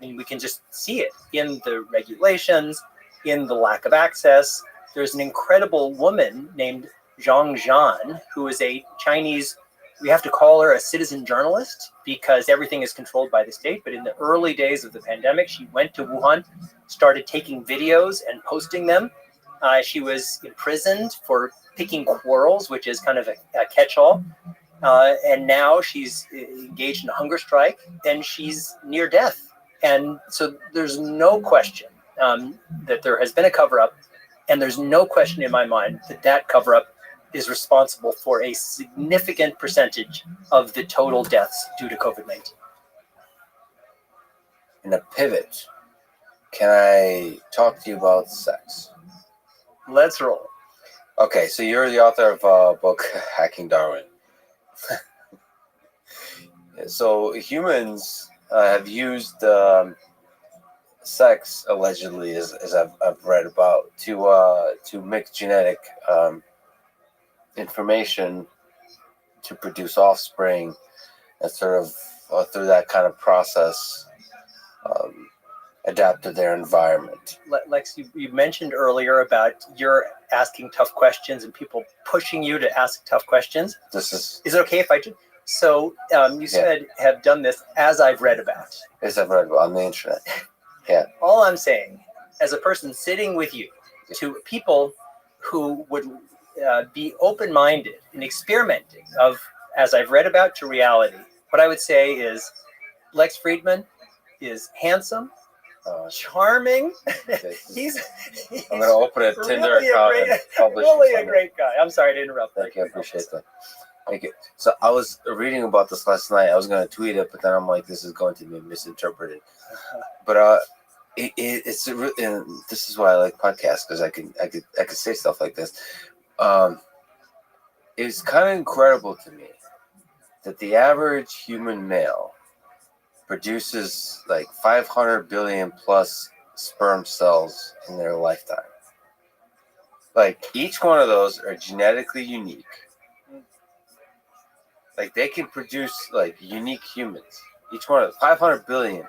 we can just see it in the regulations, in the lack of access. There's an incredible woman named Zhang Zhan, who is a Chinese, we have to call her a citizen journalist because everything is controlled by the state. But in the early days of the pandemic, she went to Wuhan, started taking videos and posting them. She was imprisoned for picking quarrels, which is kind of a catch-all. And now she's engaged in a hunger strike, and she's near death. And so there's no question that there has been a cover-up, and there's no question in my mind that that cover-up is responsible for a significant percentage of the total deaths due to COVID-19. In a pivot, can I talk to you about sex? Let's roll. Okay, so you're the author of a book, Hacking Darwin. So humans have used sex, allegedly, as I've read about, to mix genetic information to produce offspring, and sort of through that kind of process adapt to their environment. Lex, you mentioned earlier about you're asking tough questions and people pushing you to ask tough questions. Is it okay if I do? So you said have done this as I've read about. As I've read about on the internet. Yeah. All I'm saying, as a person sitting with you, to people who would be open-minded and experimenting of, as I've read about, to reality, what I would say is Lex Friedman is handsome, charming. he's I'm going to open a Tinder really account and publish really it. a great guy. I'm sorry to interrupt. Thank you. I appreciate that. Thank you. So I was reading about this last night. I was going to tweet it, but then I'm like, this is going to be misinterpreted. But it's and this is why I like podcasts, because I could say stuff like this. It's kind of incredible to me that the average human male produces like 500 billion plus sperm cells in their lifetime. Like, each one of those are genetically unique. Like, they can produce like unique humans. Each one of 500 billion.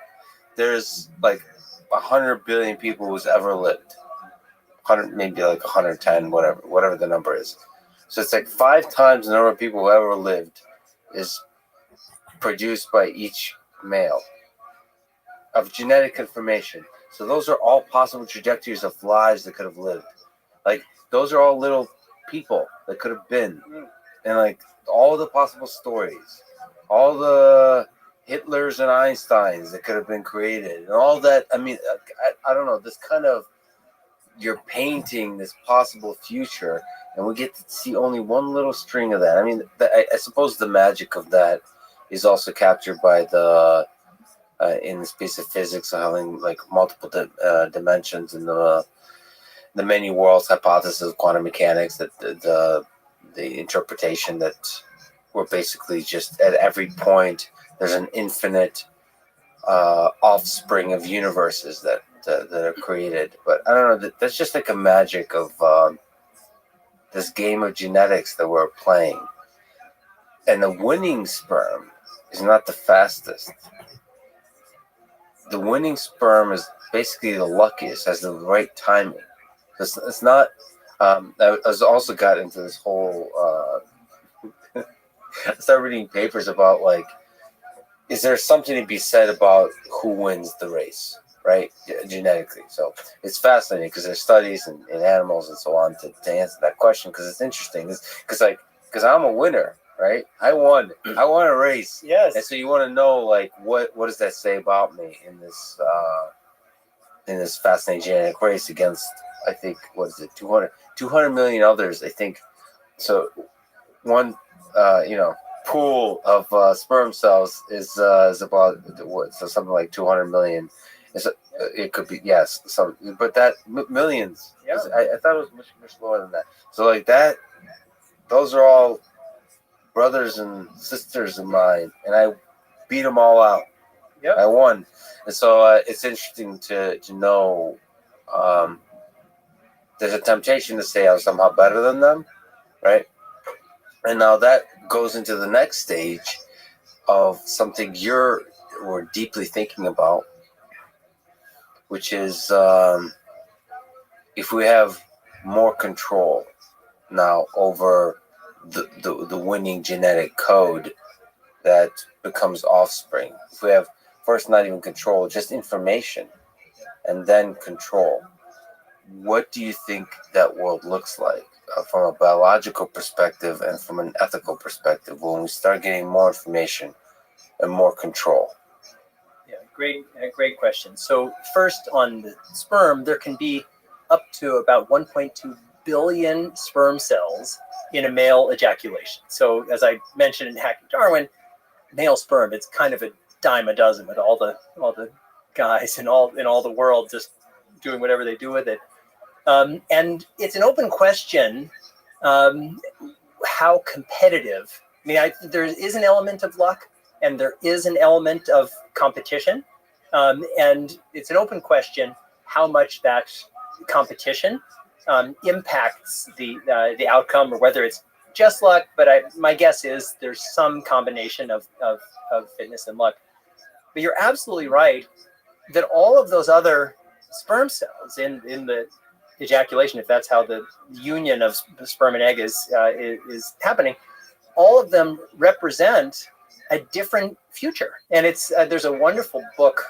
There's like 100 billion people who's ever lived. 100, maybe like 110, whatever the number is. So it's like 5 times the number of people who ever lived is produced by each male of genetic information. So those are all possible trajectories of lives that could have lived. Like, those are all little people that could have been. And like, all the possible stories, all the Hitlers and Einsteins that could have been created, and all that. I mean, I don't know, this kind of, you're painting this possible future, and we get to see only one little string of that. I mean, I suppose the magic of that is also captured by the in the space of physics, having like multiple dimensions, and the many worlds hypothesis of quantum mechanics, that the interpretation that we're basically just at every point there's an infinite offspring of universes that are created. But I don't know, that's just like a magic of this game of genetics that we're playing. And the winning sperm is not the fastest. The winning sperm is basically the luckiest, has the right timing. It's not. I was also got into this whole. I started reading papers about like is there something to be said about who wins the race, right? Genetically. So it's fascinating because there's studies in animals and so on to answer that question, because it's interesting. Because I'm a winner, right? I won a race. Yes. And so you want to know, like, what does that say about me in this fascinating genetic race against, I think, what is it, 200 million others, I think. So one, pool of sperm cells is about what? So something like 200 million. It could be, yes. So, but that millions. Yeah. I thought it was much lower than that. So like that, those are all brothers and sisters of mine, and I beat them all out. Yep. I won, and so it's interesting to know. There's a temptation to say I'm somehow better than them, right? And now that goes into the next stage of something we're deeply thinking about, which is if we have more control now over the winning genetic code that becomes offspring. If we have first not even control, just information, and then control, what do you think that world looks like from a biological perspective and from an ethical perspective when we start getting more information and more control? Yeah, great question. So first, on the sperm, there can be up to about 1.2 billion sperm cells in a male ejaculation. So as I mentioned in Hacking Darwin, male sperm, it's kind of a dime a dozen with all the guys in all the world just doing whatever they do with it. And it's an open question how competitive. I mean, there is an element of luck, and there is an element of competition, and it's an open question how much that competition impacts the outcome, or whether it's just luck. But my guess is there's some combination of fitness and luck. But you're absolutely right that all of those other sperm cells in the ejaculation, if that's how the union of sperm and egg is happening, all of them represent a different future. And it's there's a wonderful book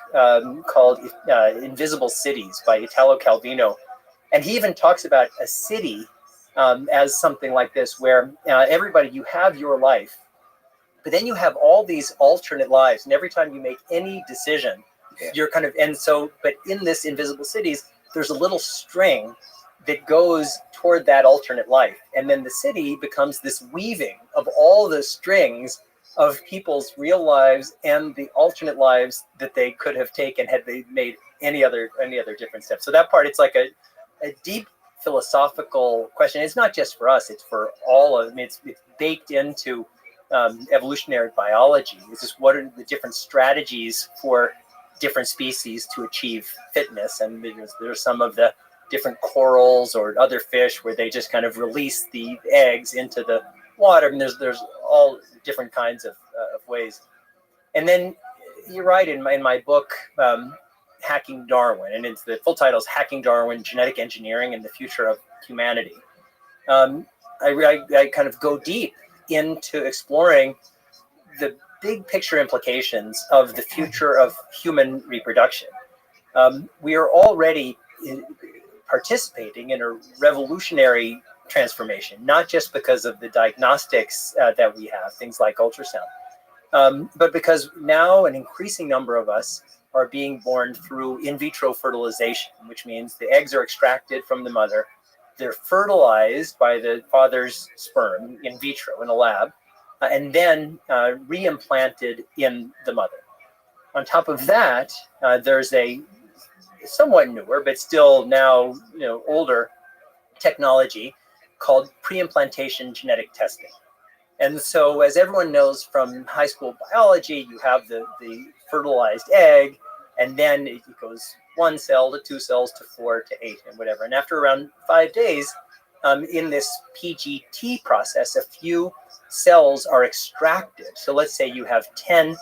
called Invisible Cities by Italo Calvino, and he even talks about a city as something like this, where everybody, you have your life, but then you have all these alternate lives, and every time you make any decision, you're kind of, and so, but in this Invisible Cities, there's a little string that goes toward that alternate life. And then the city becomes this weaving of all the strings of people's real lives and the alternate lives that they could have taken had they made any other different steps. So that part, it's like a deep philosophical question. It's not just for us, it's for all of, I mean, it's baked into evolutionary biology. It's just what are the different strategies for different species to achieve fitness. And there's some of the different corals or other fish where they just kind of release the eggs into the water. I mean, there's all different kinds of ways. And then you're right, in my book, Hacking Darwin, and it's the full title is Hacking Darwin: Genetic Engineering and the Future of Humanity. I kind of go deep into exploring the big picture implications of the future of human reproduction. We are already participating in a revolutionary transformation, not just because of the diagnostics that we have, things like ultrasound, but because now an increasing number of us are being born through in vitro fertilization, which means the eggs are extracted from the mother, they're fertilized by the father's sperm in vitro in a lab, and then reimplanted in the mother. On top of that, there's a somewhat newer, but still now older technology called pre-implantation genetic testing. And so, as everyone knows from high school biology, you have the fertilized egg, and then it goes 1 cell to 2 cells to 4 to 8 and whatever. And after around 5 days, in this PGT process, a few cells are extracted. So let's say you have 10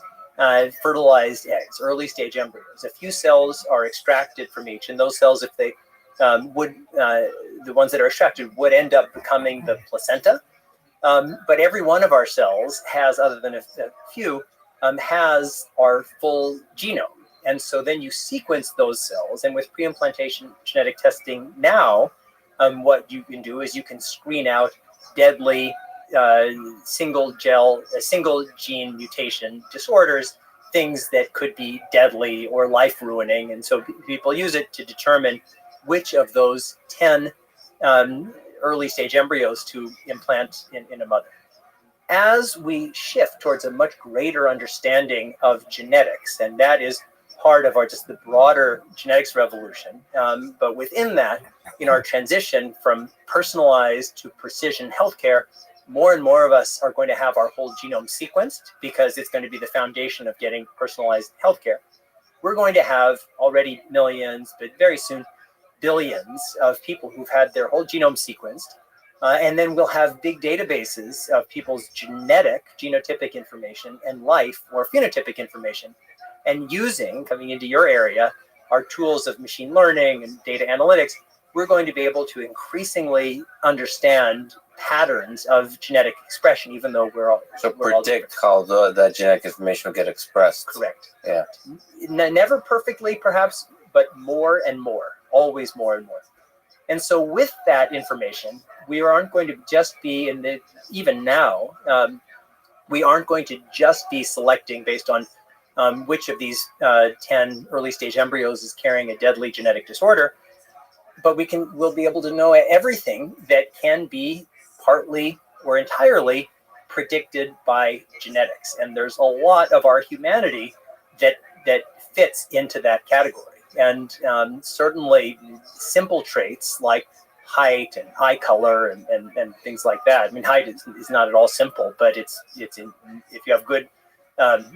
fertilized eggs, early stage embryos. A few cells are extracted from each, and those cells, if they the ones that are extracted would end up becoming the placenta. But every one of our cells has, other than a few, has our full genome. And so then you sequence those cells. And with pre-implantation genetic testing now, what you can do is you can screen out deadly single gene mutation disorders, things that could be deadly or life-ruining. And so people use it to determine which of those 10 early stage embryos to implant in a mother. As we shift towards a much greater understanding of genetics, and that is part of just the broader genetics revolution, but within that, in our transition from personalized to precision healthcare, more and more of us are going to have our whole genome sequenced because it's going to be the foundation of getting personalized healthcare. We're going to have already millions, but very soon billions of people who've had their whole genome sequenced. And then we'll have big databases of people's genotypic information and life or phenotypic information. And coming into your area, our tools of machine learning and data analytics, we're going to be able to increasingly understand patterns of genetic expression, even though we're all predict how that genetic information will get expressed. Correct. Yeah. Never perfectly, perhaps, but more and more, always more and more. And so with that information, we aren't going to just be even now, we aren't going to just be selecting based on which of these 10 early stage embryos is carrying a deadly genetic disorder, but we'll be able to know everything that can be partly or entirely predicted by genetics. And there's a lot of our humanity that fits into that category. And certainly simple traits like height and eye color and things like that. I mean, height is not at all simple, but if you have good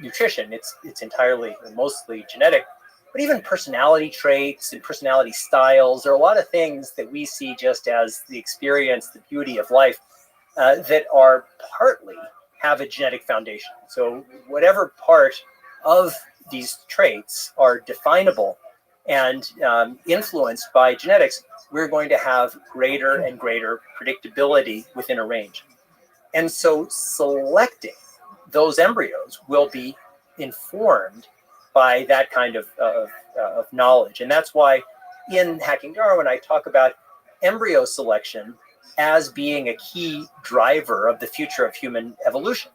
nutrition, it's entirely or mostly genetic. But even personality traits and personality styles, there are a lot of things that we see just as the experience, the beauty of life, that are partly have a genetic foundation. So whatever part of these traits are definable and influenced by genetics, we're going to have greater and greater predictability within a range. And so selecting those embryos will be informed by that kind of knowledge. And that's why in Hacking Darwin, I talk about embryo selection as being a key driver of the future of human evolution.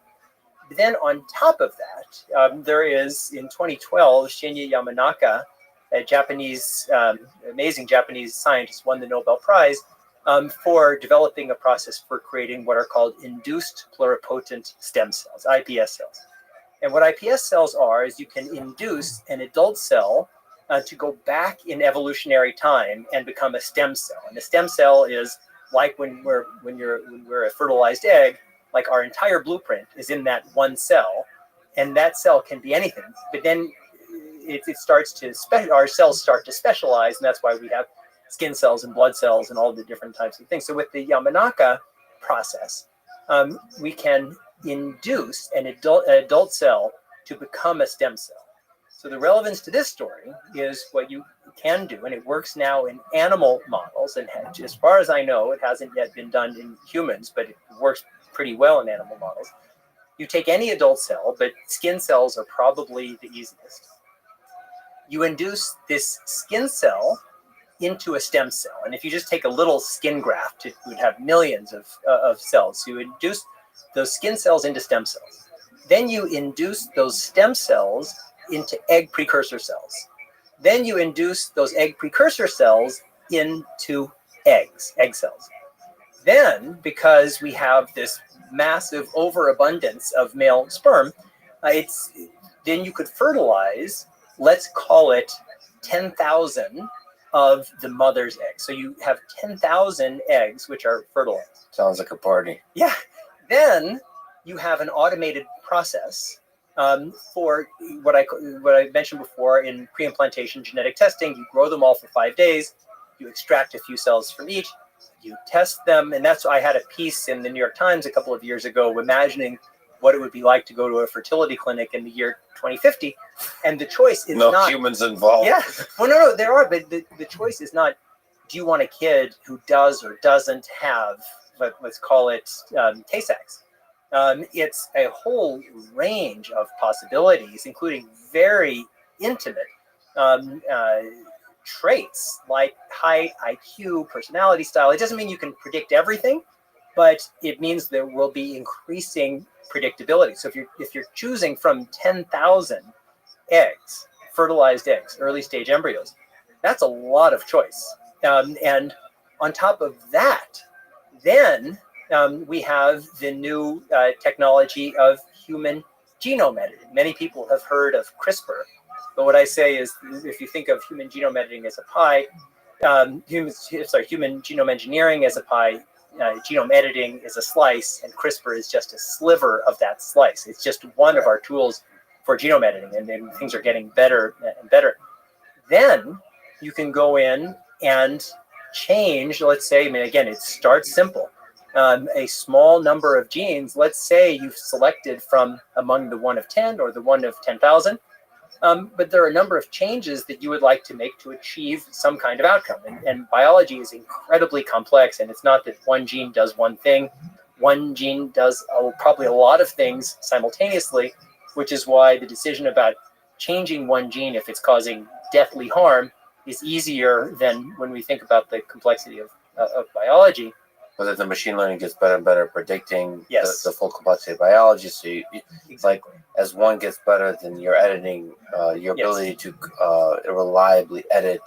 But then on top of that, there is, in 2012, Shinya Yamanaka, a Japanese, amazing Japanese scientist, won the Nobel Prize for developing a process for creating what are called induced pluripotent stem cells, iPS cells. And what iPS cells are is you can induce an adult cell to go back in evolutionary time and become a stem cell. And a stem cell is like when we're a fertilized egg, like our entire blueprint is in that one cell, and that cell can be anything. But then our cells start to specialize, and that's why we have skin cells and blood cells and all the different types of things. So with the Yamanaka process, we can induce an adult cell to become a stem cell. So the relevance to this story is what you can do, and it works now in animal models, and as far as I know, it hasn't yet been done in humans, but it works pretty well in animal models. You take any adult cell, but skin cells are probably the easiest. You induce this skin cell into a stem cell. And if you just take a little skin graft, it would have millions of cells. So you induce those skin cells into stem cells. Then you induce those stem cells into egg precursor cells. Then you induce those egg precursor cells into egg cells. Then, because we have this massive overabundance of male sperm, then you could fertilize, let's call it 10,000 of the mother's eggs. So you have 10,000 eggs which are fertilized. Sounds like a party. Yeah. Then you have an automated process for what I mentioned before in pre-implantation genetic testing. You grow them all for 5 days. You extract a few cells from each. You test them, and that's why I had a piece in the New York Times a couple of years ago imagining what it would be like to go to a fertility clinic in the year 2050, and the choice is not humans involved. Yeah, well, no, there are, but the choice is not: do you want a kid who does or doesn't have, let's call it Tay-Sachs? It's a whole range of possibilities, including very intimate traits like height, IQ, personality style. It doesn't mean you can predict everything, but it means there will be increasing predictability. So if you're choosing from 10,000 eggs, fertilized eggs, early stage embryos, that's a lot of choice. And on top of that, then we have the new technology of human genome editing. Many people have heard of CRISPR, but what I say is, if you think of human genome editing as a pie, human genome engineering as a pie, genome editing is a slice, and CRISPR is just a sliver of that slice. It's just one of our tools for genome editing, and then things are getting better and better. Then you can go in and change, let's say, I mean, again, it starts simple. A small number of genes, let's say you've selected from among the 1 of 10 or the 1 of 10,000, but there are a number of changes that you would like to make to achieve some kind of outcome. And biology is incredibly complex, and it's not that one gene does one thing. One gene does probably a lot of things simultaneously, which is why the decision about changing one gene if it's causing deathly harm is easier than when we think about the complexity of biology. But that the machine learning gets better and better predicting Yes. the full complexity of biology. So it's like as one gets better, then you're editing your ability to reliably edit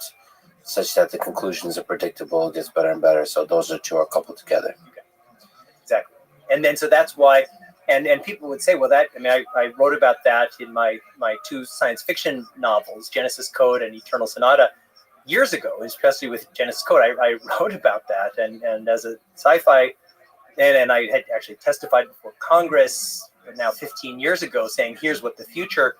such that the conclusions are predictable gets better and better. So those two are coupled together. Okay. Exactly. And then so that's why, and people would say, well, that, I mean, I wrote about that in my 2 science fiction novels, Genesis Code and Eternal Sonata, years ago, especially with Genesis Code. I wrote about that, and as a sci-fi, and I had actually testified before Congress now 15 years ago saying, here's what the future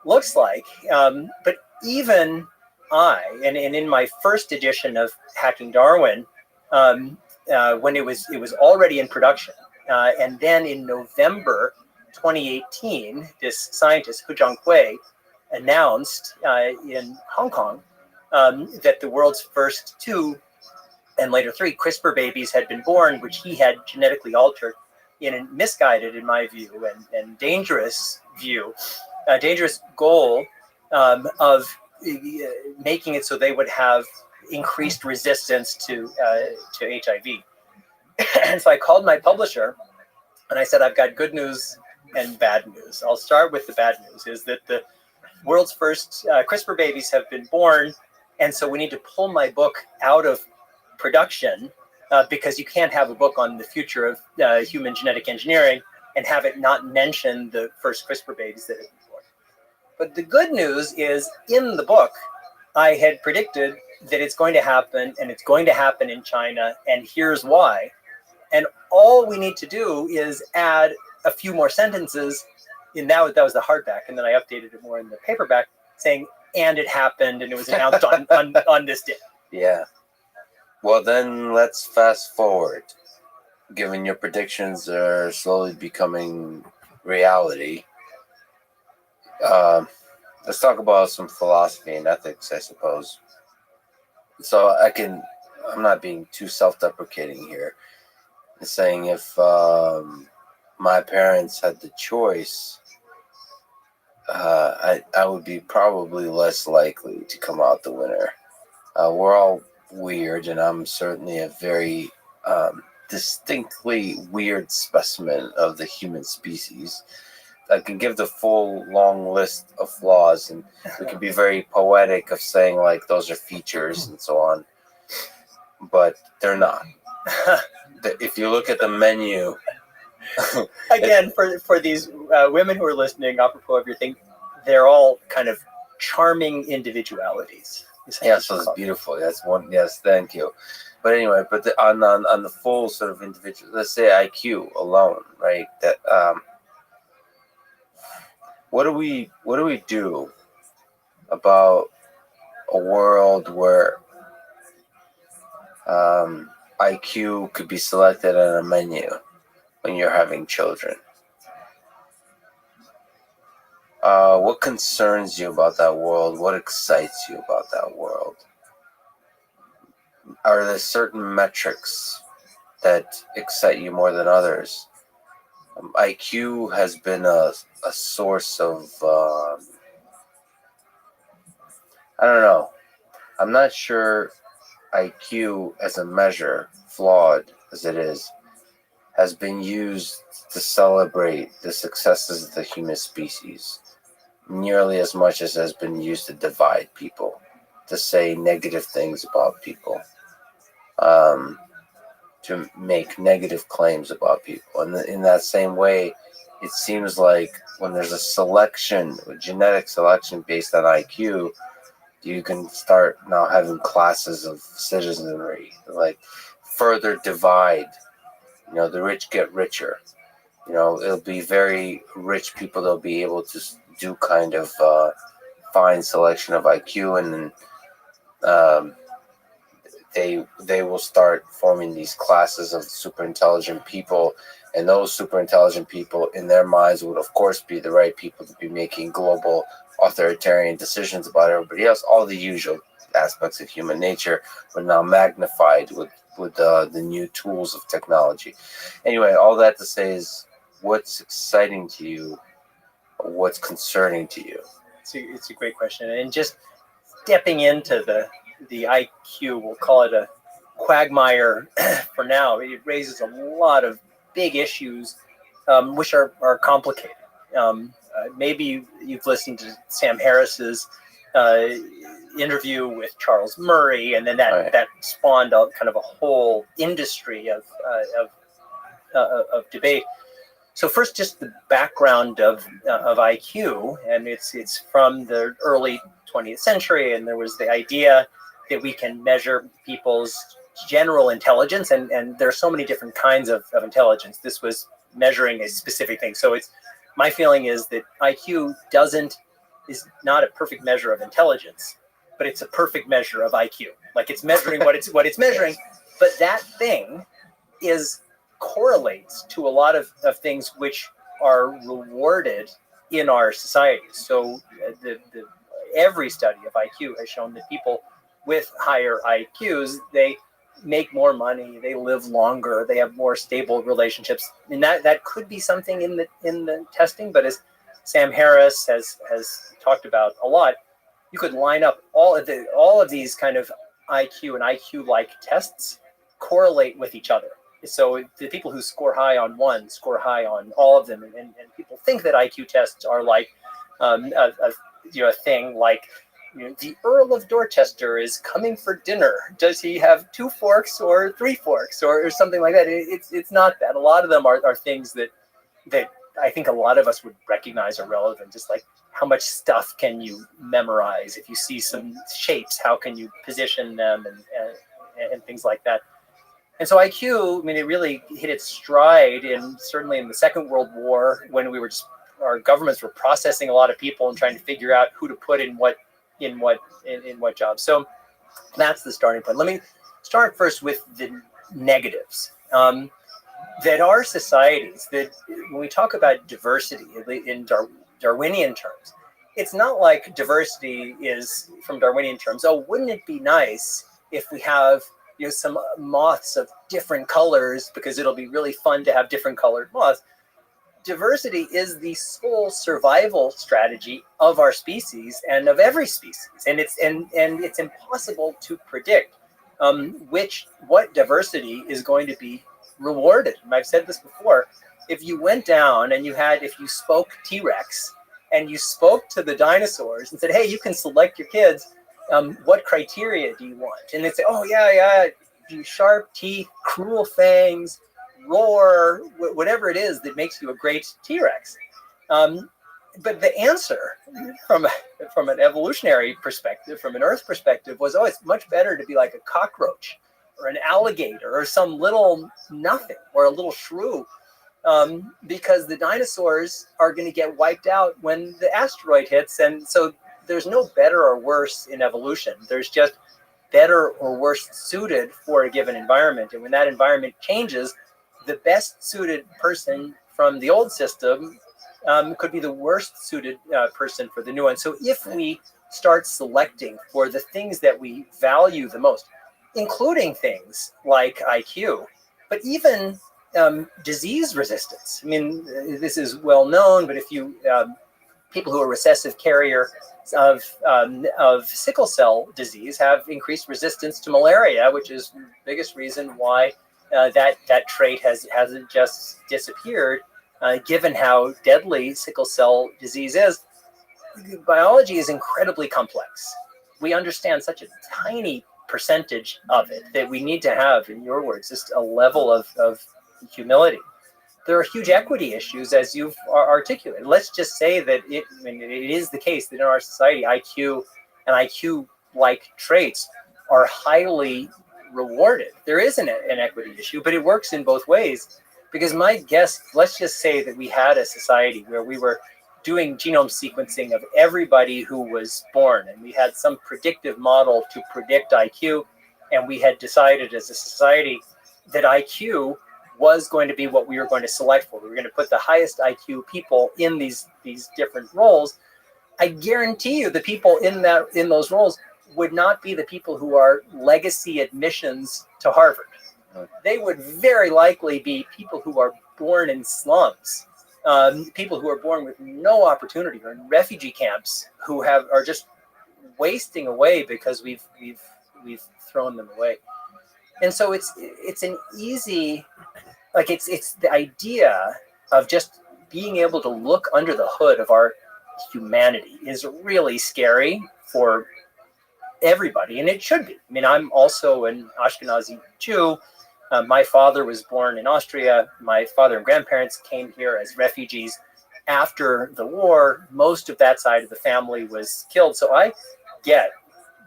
looks like. But even and in my first edition of Hacking Darwin, when it was already in production, and then in November 2018, this scientist, Hujong Hui, announced in Hong Kong that the world's first 2 and later 3 CRISPR babies had been born, which he had genetically altered in a misguided, in my view, and dangerous goal of making it so they would have increased resistance to HIV. And so I called my publisher and I said, I've got good news and bad news. I'll start with the bad news, is that the world's first CRISPR babies have been born, and so we need to pull my book out of production because you can't have a book on the future of human genetic engineering and have it not mention the first CRISPR babies that have been born. But the good news is, in the book, I had predicted that it's going to happen, and it's going to happen in China, and here's why. And all we need to do is add a few more sentences. And that was the hardback, and then I updated it more in the paperback, saying, and it happened, and it was announced on this day. Yeah. Well, then let's fast forward. Given your predictions are slowly becoming reality, let's talk about some philosophy and ethics, I suppose. So I'm not being too self-deprecating here, saying if my parents had the choice, I would be probably less likely to come out the winner. We're all weird, and I'm certainly a very distinctly weird specimen of the human species. I can give the full long list of flaws, and we can be very poetic of saying like those are features and so on, but they're not. If you look at the menu, again, for these women who are listening, apropos of your thing, they're all kind of charming individualities. Yeah, so it's beautiful. That's one. Yes, thank you. But anyway, on the full sort of individual, let's say IQ alone, right? That what do we do about a world where IQ could be selected on a menu when you're having children? What concerns you about that world? What excites you about that world? Are there certain metrics that excite you more than others? IQ has been a source of, I don't know. I'm not sure IQ as a measure, flawed as it is, has been used to celebrate the successes of the human species nearly as much as has been used to divide people, to say negative things about people, to make negative claims about people. And in that same way, it seems like when there's a selection, a genetic selection based on IQ, you can start now having classes of citizenry, like further divide. The rich get richer. It'll be very rich people that'll be able to do kind of fine selection of IQ, and then they will start forming these classes of super intelligent people, and those super intelligent people in their minds would of course be the right people to be making global authoritarian decisions about everybody else. All the usual aspects of human nature, but now magnified with the new tools of technology. Anyway, all that to say is, what's exciting to you? What's concerning to you? It's a great question. And just stepping into the IQ, we'll call it a quagmire for now. It raises a lot of big issues, which are complicated. Maybe you've listened to Sam Harris's interview with Charles Murray, and then that spawned out kind of a whole industry of debate. So first, just the background of IQ, and it's from the early 20th century, and there was the idea that we can measure people's general intelligence, and there are so many different kinds of intelligence. This was measuring a specific thing. So my feeling is that IQ is not a perfect measure of intelligence, but it's a perfect measure of IQ. Like, it's measuring what it's measuring, but that thing correlates to a lot of things which are rewarded in our society. So every study of IQ has shown that people with higher IQs, they make more money, they live longer, they have more stable relationships. And that could be something in the testing, but as Sam Harris has talked about a lot, you could line up all of these kind of IQ and IQ-like tests correlate with each other. So the people who score high on one score high on all of them, and people think that IQ tests are like a thing like, the Earl of Dorchester is coming for dinner. Does he have 2 forks or 3 forks or something like that? It's not that. A lot of them are things that I think a lot of us would recognize are relevant. Just like, how much stuff can you memorize? If you see some shapes, how can you position them and things like that. And so IQ, it really hit its stride certainly in the Second World War, when our governments were processing a lot of people and trying to figure out who to put in what jobs. So that's the starting point. Let me start first with the negatives. That our societies, that when we talk about diversity in Darwinian terms, it's not like diversity is, from Darwinian terms, oh, wouldn't it be nice if we have some moths of different colors, because it'll be really fun to have different colored moths. Diversity is the sole survival strategy of our species and of every species, and it's impossible to predict what diversity is going to be rewarded. And I've said this before. If you went down and if you spoke T-Rex and you spoke to the dinosaurs and said, hey, you can select your kids, what criteria do you want? And they'd say, oh, yeah, sharp teeth, cruel fangs, roar, whatever it is that makes you a great T-Rex. But the answer from an evolutionary perspective, from an Earth perspective, was, it's much better to be like a cockroach or an alligator or some little nothing or a little shrew, because the dinosaurs are going to get wiped out when the asteroid hits. And so there's no better or worse in evolution. There's just better or worse suited for a given environment. And when that environment changes, the best suited person from the old system could be the worst suited person for the new one. So if we start selecting for the things that we value the most, including things like IQ, but even disease resistance. I mean, this is well known, but if you people who are recessive carrier of sickle cell disease have increased resistance to malaria, which is the biggest reason why that trait hasn't just disappeared, given how deadly sickle cell disease is. Biology is incredibly complex. We understand such a tiny percentage of it that we need to have, in your words, just a level of humility. There are huge equity issues, as you've articulated. Let's just say that it is the case that in our society, IQ and IQ-like traits are highly rewarded. There is an equity issue, but it works in both ways. Because my guess, let's just say that we had a society where we were doing genome sequencing of everybody who was born, and we had some predictive model to predict IQ, and we had decided as a society that IQ was going to be what we were going to select for. We were going to put the highest IQ people in these different roles. I guarantee you the people in those roles would not be the people who are legacy admissions to Harvard. They would very likely be people who are born in slums, people who are born with no opportunity, or in refugee camps, who are just wasting away because we've thrown them away. And so it's an easy, like it's the idea of just being able to look under the hood of our humanity is really scary for everybody, and it should be. I mean, I'm also an Ashkenazi Jew. My father was born in Austria. My father and grandparents came here as refugees after the war. Most of that side of the family was killed. So I get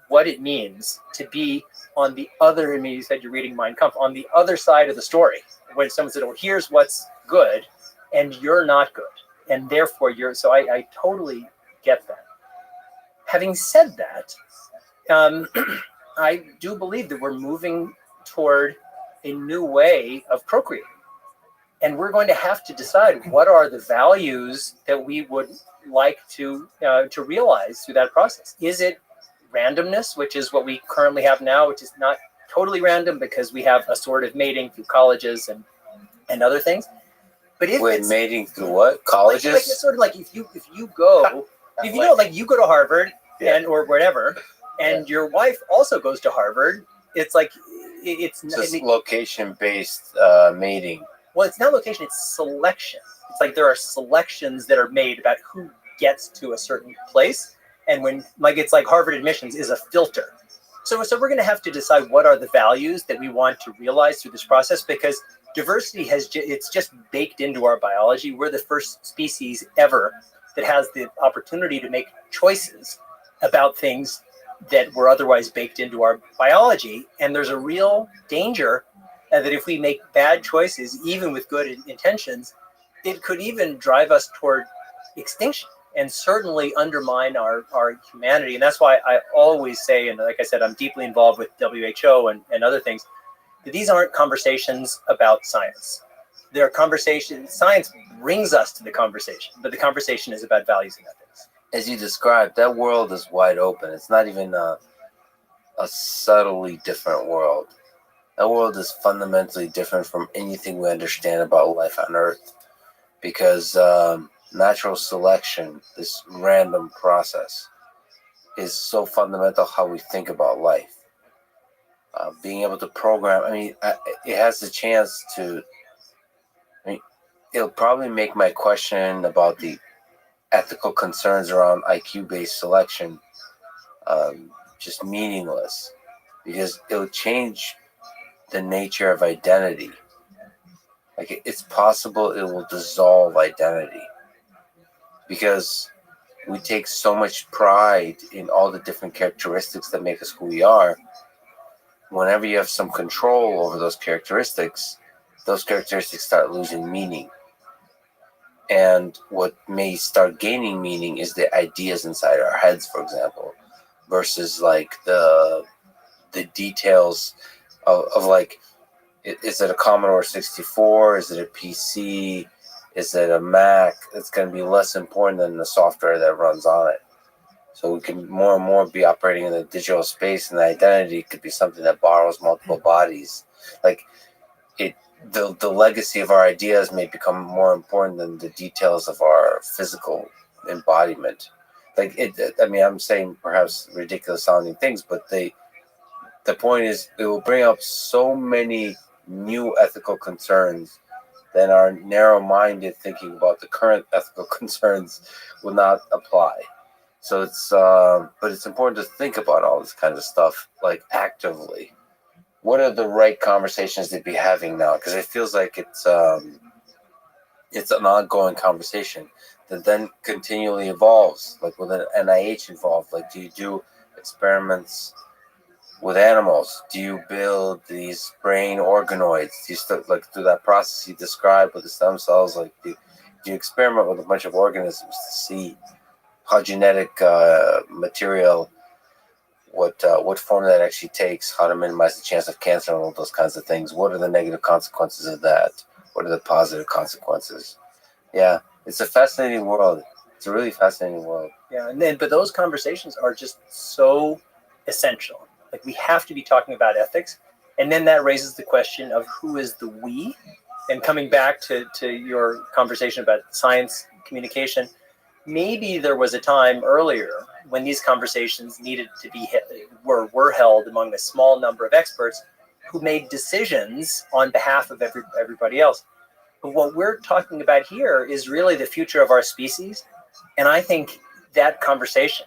what it means to be on the other, I mean, you said you're reading Mein Kampf, on the other side of the story. When someone said, oh, here's what's good, and you're not good. And therefore so I totally get that. Having said that, I do believe that we're moving toward a new way of procreating. And we're going to have to decide what are the values that we would like to realize through that process. Is it randomness, which is what we currently have now, which is not totally random because we have assorted mating through colleges and other things. But if it's mating through what? Colleges? Like it's sort of like if you go, if you know, like you go to Harvard or whatever, and your wife also goes to Harvard, it's like it's location-based mating. Well, it's not location; it's selection. It's like there are selections that are made about who gets to a certain place, and when it's like Harvard admissions is a filter. So we're going to have to decide what are the values that we want to realize through this process, because diversity it's just baked into our biology. We're the first species ever that has the opportunity to make choices about things that were otherwise baked into our biology. And there's a real danger that if we make bad choices, even with good intentions, it could even drive us toward extinction and certainly undermine our humanity. And that's why I always say, and like I said, I'm deeply involved with WHO and other things, that these aren't conversations about science. They're conversations, science brings us to the conversation, but the conversation is about values and ethics. As you described, that world is wide open. It's not even a subtly different world. That world is fundamentally different from anything we understand about life on Earth, because natural selection, this random process, is so fundamental how we think about life. Being able to program, it has the chance to, it'll probably make my question about the ethical concerns around IQ-based selection just meaningless, because it'll change the nature of identity. Like, it's possible it will dissolve identity, because we take so much pride in all the different characteristics that make us who we are. Whenever you have some control over those characteristics start losing meaning. And what may start gaining meaning is the ideas inside our heads, for example, versus like the details of like, is it a Commodore 64? Is it a PC? Is it a Mac? It's going to be less important than the software that runs on it. So we can more and more be operating in the digital space, and the identity could be something that borrows multiple bodies. Like, the legacy of our ideas may become more important than the details of our physical embodiment. Like I mean, I'm saying perhaps ridiculous sounding things, but the point is, it will bring up so many new ethical concerns that our narrow-minded thinking about the current ethical concerns will not apply. So but it's important to think about all this kind of stuff, like actively. What are the right conversations to be having now? Because it feels like it's an ongoing conversation that then continually evolves, like with an NIH involved. Like, do you do experiments with animals? Do you build these brain organoids? Do you like through that process you described with the stem cells? Like, do you experiment with a bunch of organisms to see how genetic material, what form that actually takes, how to minimize the chance of cancer, and all those kinds of things? What are the negative consequences of that? What are the positive consequences? Yeah, it's a fascinating world. It's a really fascinating world. Yeah, but those conversations are just so essential. Like, we have to be talking about ethics, and then that raises the question of who is the we. And coming back to your conversation about science communication, maybe there was a time earlier when these conversations needed to be were held among a small number of experts who made decisions on behalf of everybody else. But what we're talking about here is really the future of our species, and I think that conversation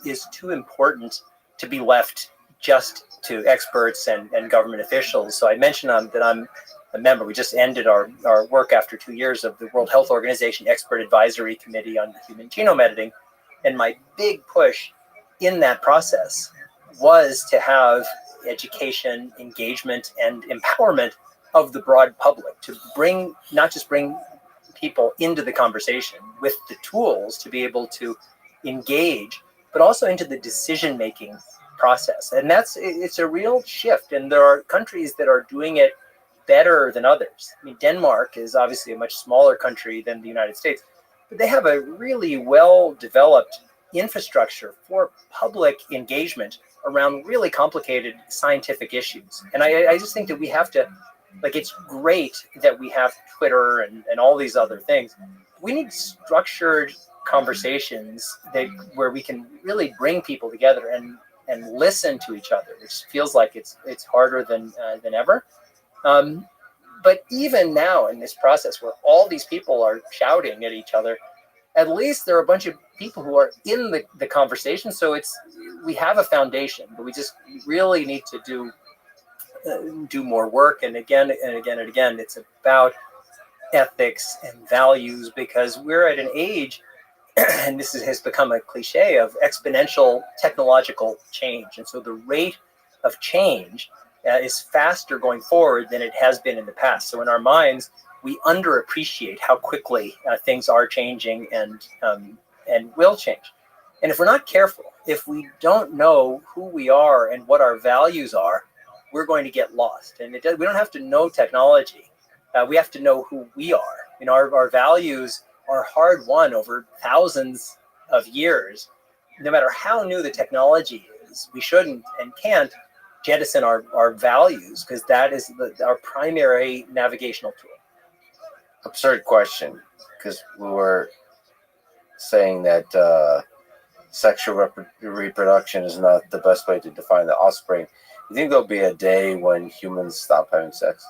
is too important to be left just to experts and government officials. So I mentioned that I'm a member. We just ended our work after 2 years of the World Health Organization Expert Advisory Committee on Human Genome Editing. And my big push in that process was to have education, engagement, and empowerment of the broad public, to not just bring people into the conversation with the tools to be able to engage, but also into the decision-making process. And it's a real shift. And there are countries that are doing it better than others. I mean, Denmark is obviously a much smaller country than the United States, but they have a really well-developed infrastructure for public engagement around really complicated scientific issues. And I just think that we have to, like, it's great that we have Twitter and all these other things. We need structured conversations where we can really bring people together and listen to each other, which feels like it's harder than ever. But even now in this process where all these people are shouting at each other, at least there are a bunch of people who are in the conversation. So we have a foundation, but we just really need to do more work. And again, it's about ethics and values, because we're at an age, and this has become a cliche, of exponential technological change. And so the rate of change is faster going forward than it has been in the past. So in our minds, we underappreciate how quickly things are changing and will change. And if we're not careful, if we don't know who we are and what our values are, we're going to get lost. And we don't have to know technology. We have to know who we are. You know, our values are hard won over thousands of years. No matter how new the technology is, we shouldn't and can't jettison our values, because that is our primary navigational tool. Absurd question, because we were saying that sexual reproduction is not the best way to define the offspring. You think there'll be a day when humans stop having sex?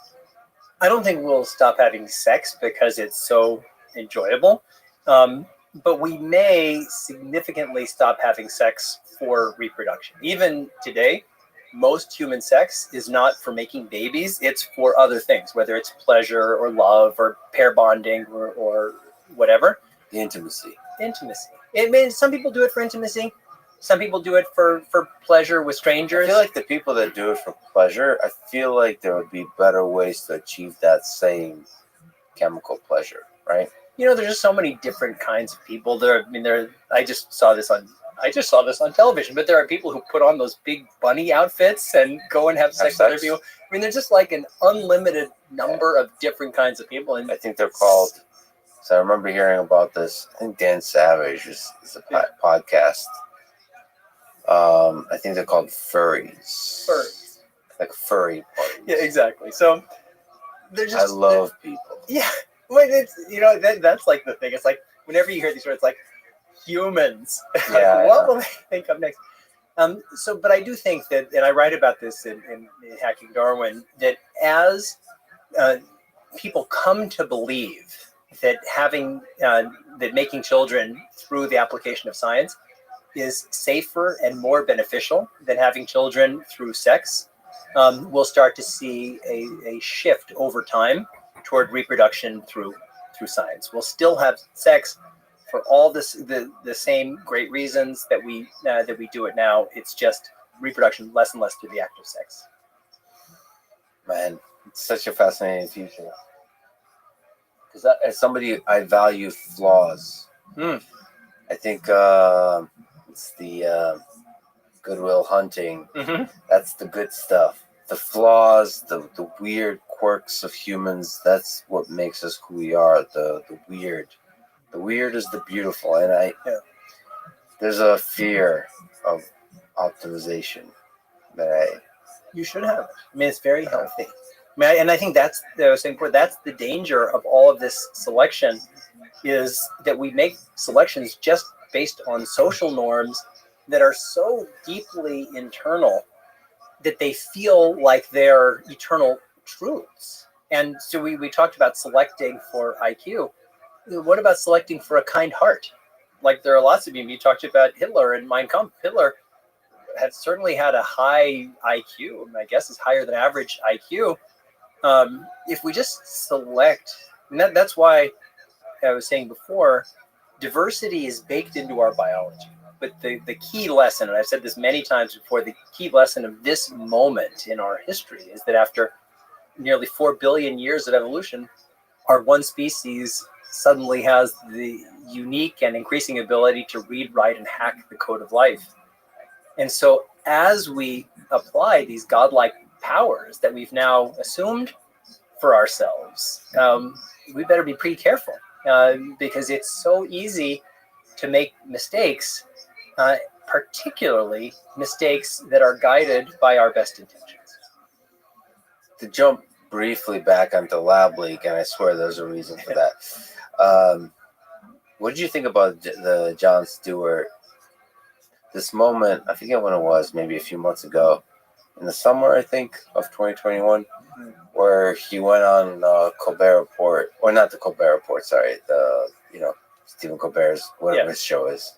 I don't think we'll stop having sex because it's so enjoyable, but we may significantly stop having sex for reproduction. Even today, most human sex is not for making babies. It's for other things, whether it's pleasure or love or pair bonding or whatever. The intimacy. It means some people do it for intimacy. Some people do it for pleasure with strangers. I feel like the people that do it for pleasure, I feel like there would be better ways to achieve that same chemical pleasure, right? You know, there's just so many different kinds of people. I just saw this on television, but there are people who put on those big bunny outfits and go and have sex with other people. I mean, there's just like an unlimited number of different kinds of people. And I think they're called, so I remember hearing about this, I think Dan Savage is a podcast. I think they're called furries. Furries. Like furry parties. Yeah, exactly. So they're I just love people. yeah. But it's that's like the thing. It's like whenever you hear these words, like humans, Yeah, I what know. will they think of next? But I do think that, and I write about this in Hacking Darwin, that as people come to believe that that making children through the application of science is safer and more beneficial than having children through sex, we'll start to see a shift over time toward reproduction through science. We'll still have sex for all the same great reasons that we do it now. It's just reproduction less and less through the act of sex. Man, it's such a fascinating future. Because as somebody, I value flaws. I think it's the Goodwill Hunting. Mm-hmm. That's the good stuff. The flaws, the weird quirks of humans, that's what makes us who we are. The weird. The weird is the beautiful. And there's a fear of optimization that you should have. I mean, it's very healthy. I mean, and I think that's the danger of all of this selection, is that we make selections just based on social norms that are so deeply internal that they feel like they're eternal truths. And so we talked about selecting for IQ. What about selecting for a kind heart? Like, there are lots of you talked about Hitler and Mein Kampf. Hitler had certainly had a high IQ. I mean, I guess it's higher than average IQ. If we just select, and that's why I was saying before, diversity is baked into our biology. But the key lesson, and I've said this many times before, the key lesson of this moment in our history is that after nearly 4 billion years of evolution, our one species suddenly has the unique and increasing ability to read, write, and hack the code of life. And so as we apply these godlike powers that we've now assumed for ourselves, we better be pretty careful, because it's so easy to make mistakes, particularly mistakes that are guided by our best intentions. To jump briefly back onto Lab Leak, and I swear there's a reason for that. What did you think about the Jon Stewart? This moment, I forget when it was, maybe a few months ago, in the summer, I think, of 2021, where he went on Colbert Report, or not the Colbert Report, sorry, Stephen Colbert's, whatever his show is.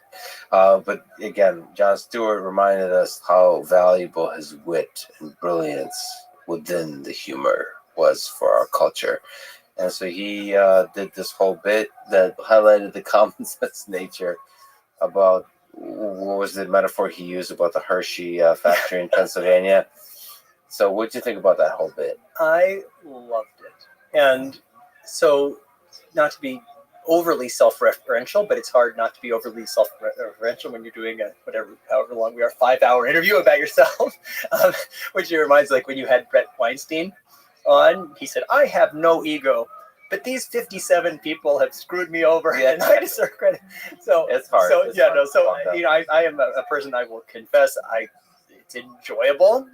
But again, Jon Stewart reminded us how valuable his wit and brilliance within the humor was for our culture. And so he did this whole bit that highlighted the common sense nature about, what was the metaphor he used about the Hershey factory in Pennsylvania? So what'd you think about that whole bit? I loved it. And so, not to be overly self-referential, but it's hard not to be overly self-referential when you're doing however long we are, 5-hour interview about yourself, which reminds, like, when you had Brett Weinstein on, he said, "I have no ego, but these 57 people have screwed me over, and I deserve credit." So it's hard. So I am a person, I will confess, it's enjoyable.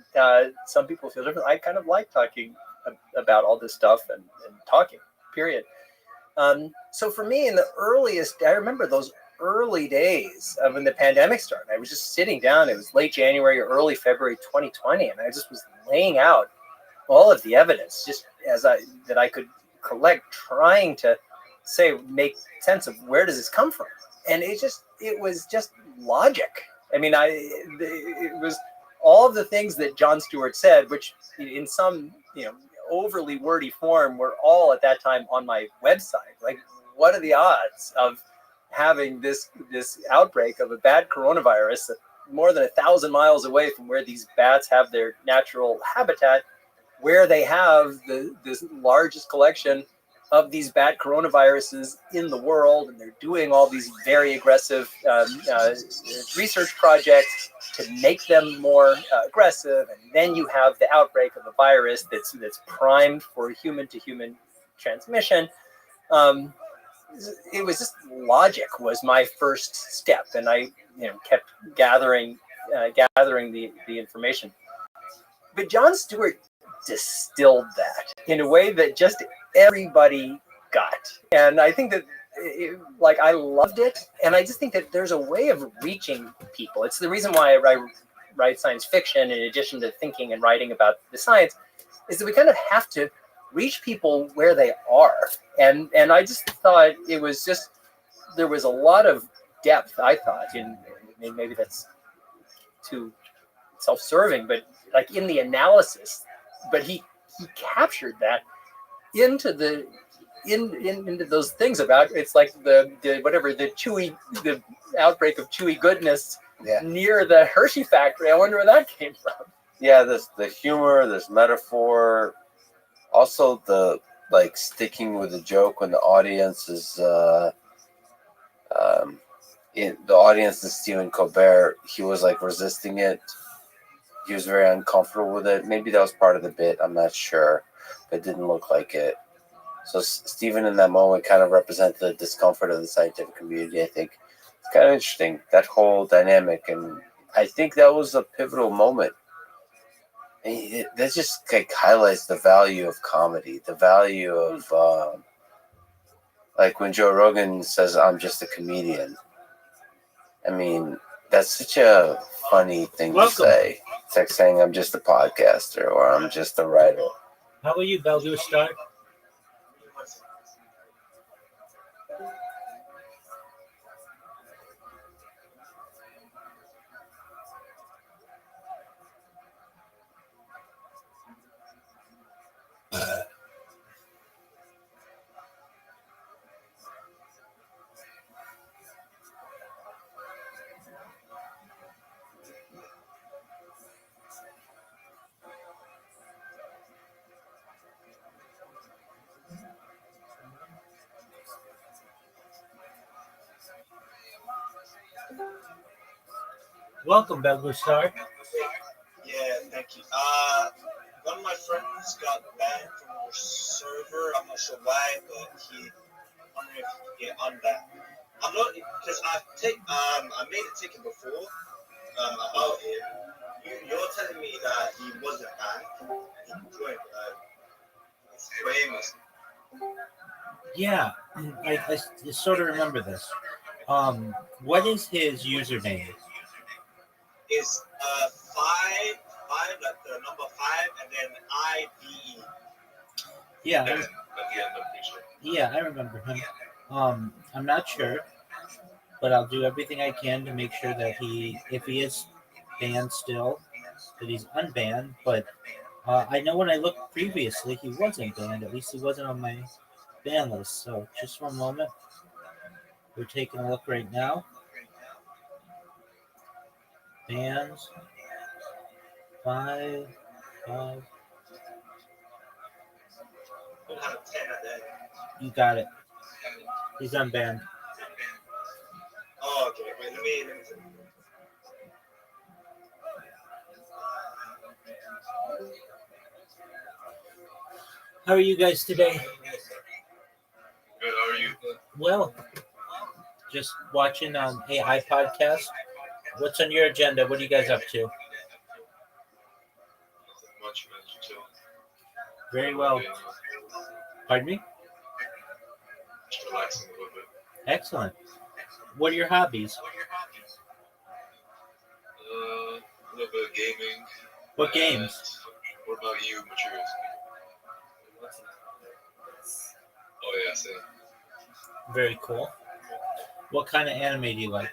Some people feel different. I kind of like talking about all this stuff and talking, period. So for me, I remember those early days of when the pandemic started. I was just sitting down. It was late January or early February 2020, and I just was laying out all of the evidence just that I could collect, trying to make sense of where does this come from. And it was just logic. I mean, it was all of the things that Jon Stewart said, which in some overly wordy form were all at that time on my website. Like, what are the odds of having this outbreak of a bad coronavirus more than 1,000 miles away from where these bats have their natural habitat, where they have this largest collection of these bad coronaviruses in the world, and they're doing all these very aggressive research projects to make them more aggressive, and then you have the outbreak of a virus that's primed for human-to-human transmission. It was just logic was my first step, and I kept gathering the information. But Jon Stewart distilled that in a way that just everybody got. And I think that like I loved it, and I just think that there's a way of reaching people. It's the reason why I write science fiction in addition to thinking and writing about the science, is that we kind of have to reach people where they are. And I just thought it was just, there was a lot of depth, I thought, in maybe that's too self-serving, but like in the analysis, but he captured that into the into those things about, it's like the outbreak of chewy goodness near the Hershey factory. I wonder where that came from. Yeah, there's the humor, there's metaphor, also the like sticking with the joke when the audience is in the audience is Stephen Colbert. He was like resisting it. He was very uncomfortable with it. Maybe that was part of the bit. I'm not sure, but it didn't look like it. So Stephen in that moment kind of represented the discomfort of the scientific community. I think it's kind of interesting, that whole dynamic, and I think that was a pivotal moment. And that just like highlights the value of comedy, the value of like when Joe Rogan says, "I'm just a comedian." I mean, that's such a funny thing to say. It's like saying I'm just a podcaster or I'm just a writer. How are you, Bellevue Star? Welcome, Bellevue Star. Yeah, thank you. One of my friends got banned from your server. I'm not sure why, but he wondering if he can get unbanned. I'm not, because I made a ticket before about him. You're telling me that he wasn't banned. He joined famous. Yeah, I sort of remember this. What is his username? Is five, like the number 5, and then IBE. Yeah, I remember him. I'm not sure, but I'll do everything I can to make sure that if he is banned still, that he's unbanned. But I know when I looked previously, he wasn't banned. At least he wasn't on my ban list. So just one moment. We're taking a look right now. Bans. 5. You got it. He's unbanned. Oh, okay. Wait, let me How are you guys today? Good, how are you? Well, just watching AI podcast. What's on your agenda? What are you guys up to? Nothing much, man. Just chill. Very well. Pardon me? Just relaxing a little bit. Excellent. What are your hobbies? A little bit of gaming. What games? What about you, Materials? Oh, yeah, same. Very cool. What kind of anime do you like?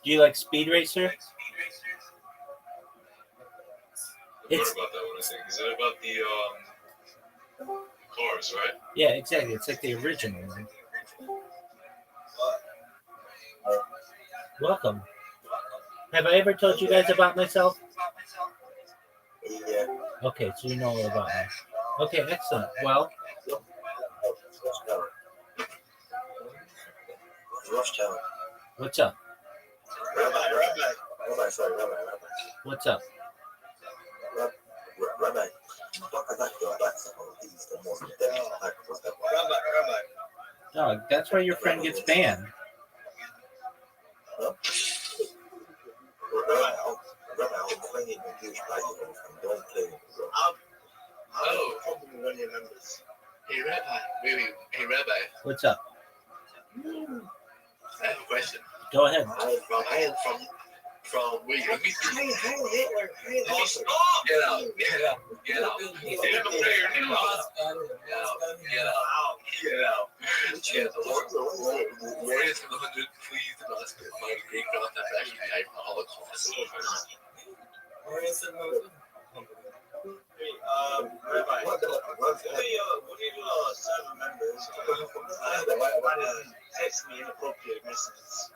Do you like Speed Racer? I thought about that one, I think. Is it about the cars, right? Yeah, exactly. It's like the original one. Welcome. Have I ever told you guys about myself? Yeah. Okay, so you know all about me. Okay, excellent. Well, Rothschild. what's up? Rabbi. What's up? Rabbi. Oh, Dog, that's why your friend gets banned. I have a problem with one of your members. Hey, Rabbi. Hey, Rabbi. What's up? I have a question. Go ahead. I am from wait, let me see. Heil Hitler! Heil Hitler! Get out. Get out. Get out. Get out. Get out. Warriors of the 100, please do not spit my great grandfather actually died from the Holocaust. Hey, Rabbi, what do you do server members text me inappropriate messages?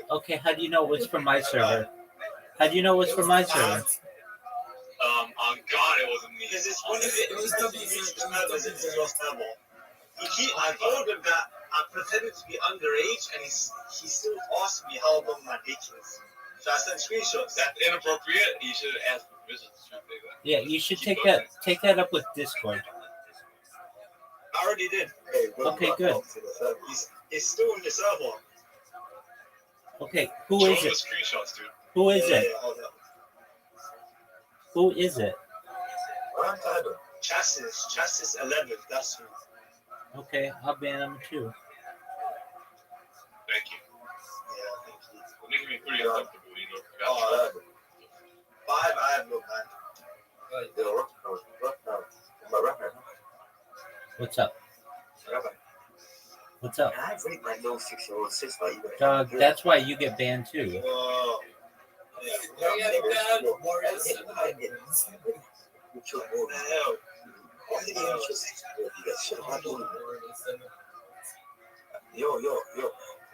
Okay, how do you know what's from my server? How do you know what's from my server? On God, it wasn't me. Because it's one of the members in your server. I told him that I pretended to be underage, and he still asked me how long my dick is. So I sent screenshots. That's inappropriate. You should have asked for permission to take that. Yeah, you should take that up with Discord. I already did. Okay, good. He's still in the server. Okay, who is it? Screenshots, dude. Who is it? Who is it? Chassis 11. That's who. Okay, I'll ban him too. Thank you. Yeah, thank you. You're making me pretty uncomfortable, you know. 5, I have no plan. What's up? What's up? I rate my little 6-year-old sister even. Dog, that's why you get banned too. Whoa. Yo.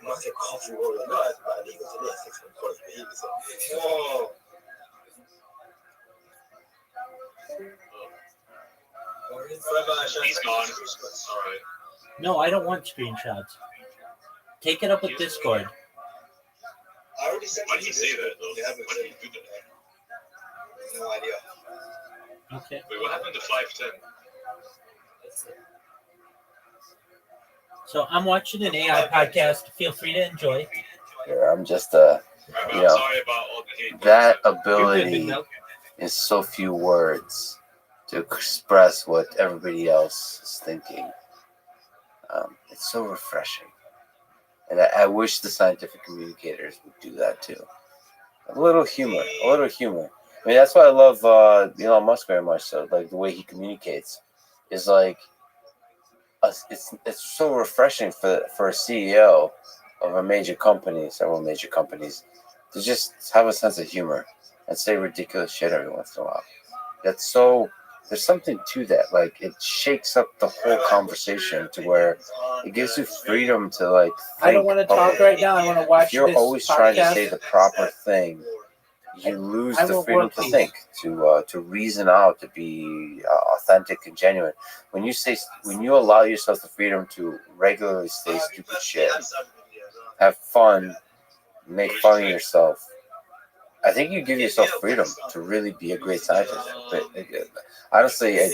Must have coffee roller. No, I think it was a 6 months college behavior. Whoa. He's gone. All right. No, I don't want screenshots. Take it up with Discord. I already sent Why did you say that, though? They haven't Why did you do that? No idea. Okay. Wait, what happened to 510? So I'm watching an AI podcast. Feel free to enjoy. Yeah, I'm just I'm you know, sorry about all the hate. that You're good, Big ability Milk. is so few words to express what everybody else is thinking. It's so refreshing, and I wish the scientific communicators would do that too. A little humor. I mean, that's why I love Elon Musk very much. So, like the way he communicates is like, it's so refreshing for a CEO of a major company, several major companies, to just have a sense of humor and say ridiculous shit every once in a while. There's something to that. Like it shakes up the whole conversation to where it gives you freedom to like think. I don't want to talk right now. I want to watch If you're this always podcast. trying to say the proper thing, you lose I the will freedom work to these. think, to reason out, to be authentic and genuine. When you allow yourself the freedom to regularly say stupid shit, have fun, make fun of yourself, I think you give yourself freedom to really be a great scientist. But honestly, I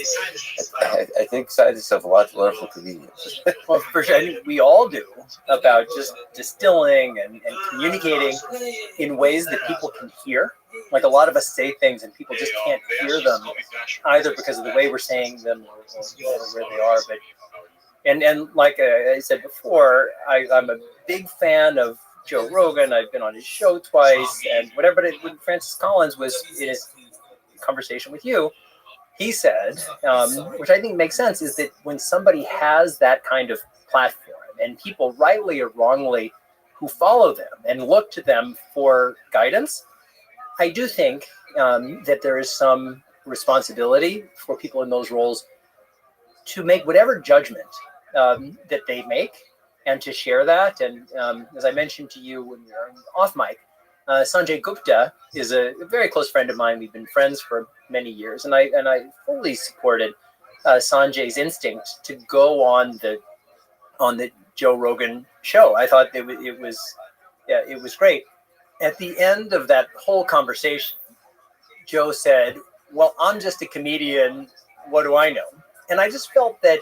think scientists have a lot to learn from comedians. Well, for sure, I think we all do, about just distilling and communicating in ways that people can hear. Like a lot of us say things and people just can't hear them, either because of the way we're saying them or where they are. But and like I said before, I'm a big fan of Joe Rogan. I've been on his show twice, and whatever. But when Francis Collins was in his conversation with you, he said, which I think makes sense, is that when somebody has that kind of platform and people rightly or wrongly who follow them and look to them for guidance, I do think that there is some responsibility for people in those roles to make whatever judgment that they make and to share that. And as I mentioned to you when we were off mic, Sanjay Gupta is a very close friend of mine. We've been friends for many years, and I fully supported Sanjay's instinct to go on the Joe Rogan show. I thought it was great. At the end of that whole conversation, Joe said, "Well, I'm just a comedian. What do I know?" And I just felt that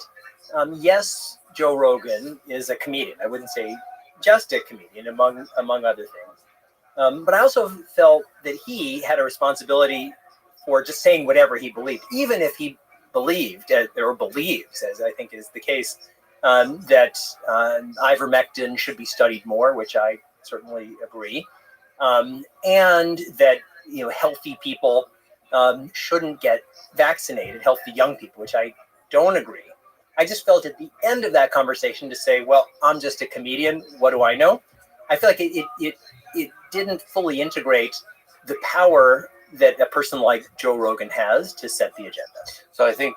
Yes, Joe Rogan is a comedian. I wouldn't say just a comedian, among other things. But I also felt that he had a responsibility for just saying whatever he believed, even if he believed or believes, as I think is the case, that ivermectin should be studied more, which I certainly agree, and that healthy people shouldn't get vaccinated, healthy young people, which I don't agree. I just felt at the end of that conversation to say, well, I'm just a comedian. What do I know? I feel like it didn't fully integrate the power that a person like Joe Rogan has to set the agenda. So I think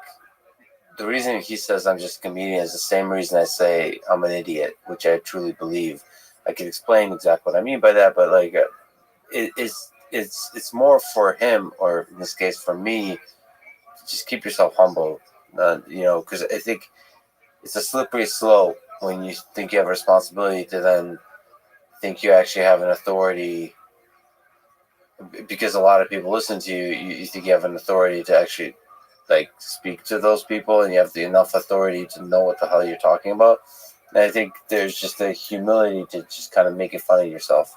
the reason he says I'm just a comedian is the same reason I say I'm an idiot, which I truly believe. I can explain exactly what I mean by that, but like it's more for him, or in this case for me, just keep yourself humble, because I think it's a slippery slope when you think you have a responsibility to then think you actually have an authority, because a lot of people listen to you. You think you have an authority to actually like speak to those people, and you have enough authority to know what the hell you're talking about. And I think there's just a humility to just kind of making fun of yourself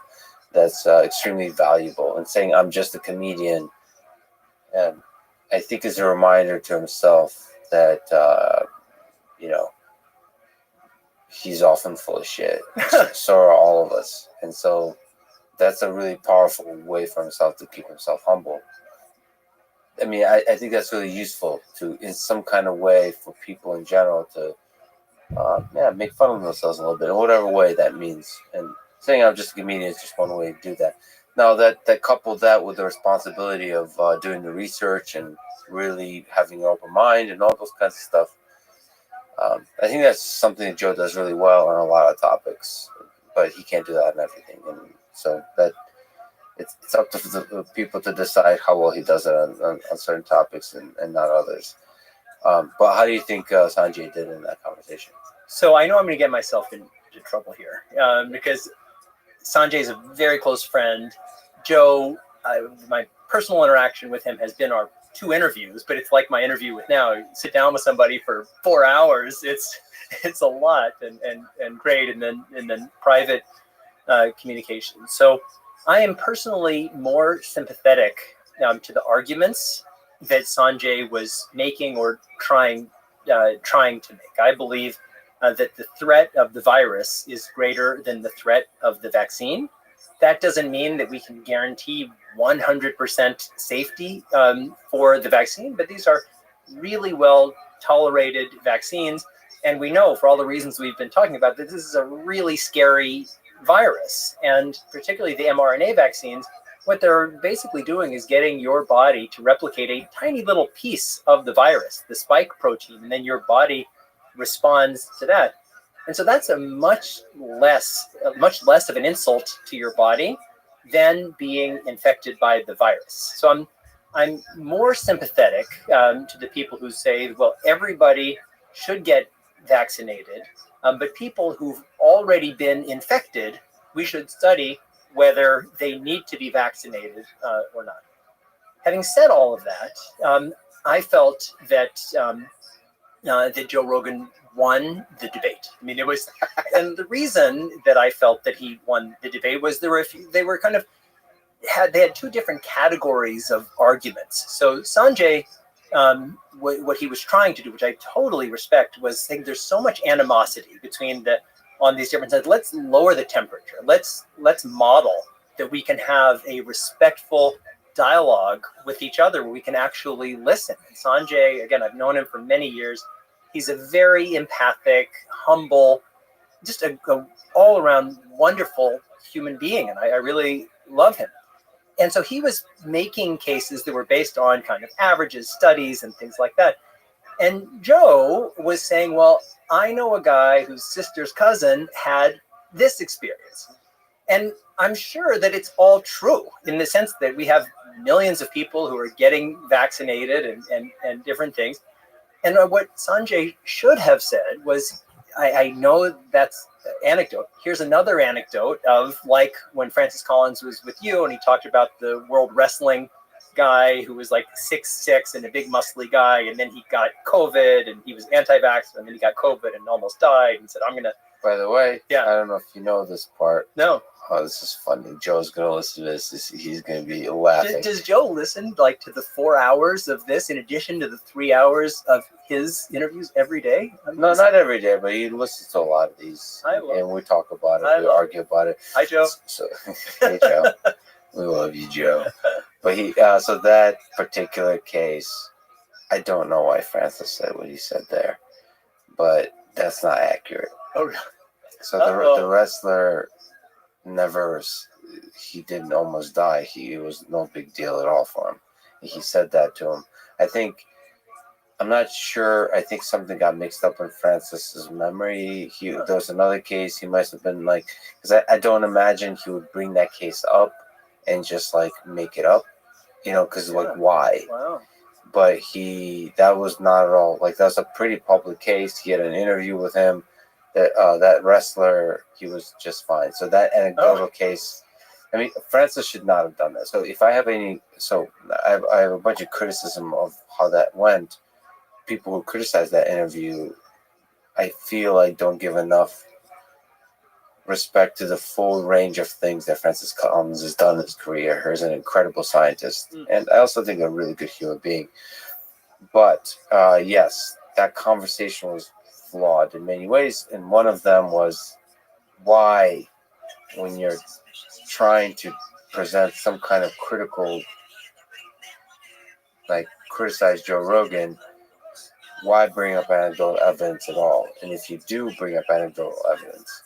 that's extremely valuable. And saying I'm just a comedian, I think is a reminder to himself that he's often full of shit. So are all of us, and so that's a really powerful way for himself to keep himself humble. I mean, I think that's really useful in some kind of way for people in general to, make fun of themselves a little bit in whatever way that means. And saying I'm just a comedian is just one way to do that. Now that coupled that with the responsibility of doing the research and really having an open mind and all those kinds of stuff, I think that's something that Joe does really well on a lot of topics, but he can't do that on everything. And so that it's up to the people to decide how well he does it on certain topics and not others. But how do you think Sanjay did in that conversation? So I know I'm going to get myself into trouble here because Sanjay is a very close friend. Joe, my personal interaction with him has been our 2 interviews, but it's like my interview with now. You sit down with somebody for 4 hours. It's a lot and great, and then private communication. So I am personally more sympathetic to the arguments that Sanjay was making or trying to make. I believe that the threat of the virus is greater than the threat of the vaccine. That doesn't mean that we can guarantee 100% safety for the vaccine, but these are really well tolerated vaccines. And we know, for all the reasons we've been talking about, that this is a really scary virus. And particularly the mRNA vaccines, what they're basically doing is getting your body to replicate a tiny little piece of the virus, the spike protein, and then your body responds to that. And so that's a much less of an insult to your body than being infected by the virus. So I'm more sympathetic to the people who say, well, everybody should get vaccinated, but people who've already been infected, we should study whether they need to be vaccinated or not. Having said all of that, I felt that that Joe Rogan won the debate. I mean, it was, and the reason that I felt that he won the debate was they had 2 different categories of arguments. So Sanjay, what he was trying to do, which I totally respect, was saying there's so much animosity on these different sides. Let's lower the temperature. Let's model that we can have a respectful dialogue with each other where we can actually listen. And Sanjay, again, I've known him for many years. He's a very empathic, humble, just a all-around wonderful human being, and I really love him. And so he was making cases that were based on kind of averages, studies, and things like that. And Joe was saying, well, I know a guy whose sister's cousin had this experience. And I'm sure that it's all true in the sense that we have millions of people who are getting vaccinated and different things. And what Sanjay should have said was, I know that's anecdote. Here's another anecdote of like when Francis Collins was with you and he talked about the World Wrestling guy who was like 6'6" and a big muscly guy, and then he got COVID and he was anti-vaxxer, and then he got COVID and almost died and said, I'm gonna. By the way, Yeah. I don't know if you know this part. No. Oh, this is funny. Joe's gonna listen to this. He's gonna be laughing. Does Joe listen like to the 4 hours of this in addition to the 3 hours of his interviews every day? No, not every day, but he listens to a lot of these, and we talk about it. We argue about it. Hi, Joe. So, hey, Joe. We love you, Joe. But he, so that particular case, I don't know why Francis said what he said there, but that's not accurate. Oh, really? So the wrestler he didn't almost die. It was no big deal at all for him. He said that to him. I'm not sure. I think something got mixed up in Francis's memory. There was another case. He must have been like, because I don't imagine he would bring that case up and just like make it up, because like why? Wow. But that was not at all like, that was a pretty public case. He had an interview with him. That wrestler, he was just fine. So that anecdotal case, I mean, Francis should not have done that. So if I have I have a bunch of criticism of how that went. People who criticize that interview, I feel I don't give enough respect to the full range of things that Francis Collins has done in his career. He's an incredible scientist, and I also think a really good human being. But yes, that conversation was flawed in many ways, and one of them was why, when you're trying to present some kind of criticize Joe Rogan, why bring up anecdotal evidence at all? And if you do bring up anecdotal evidence,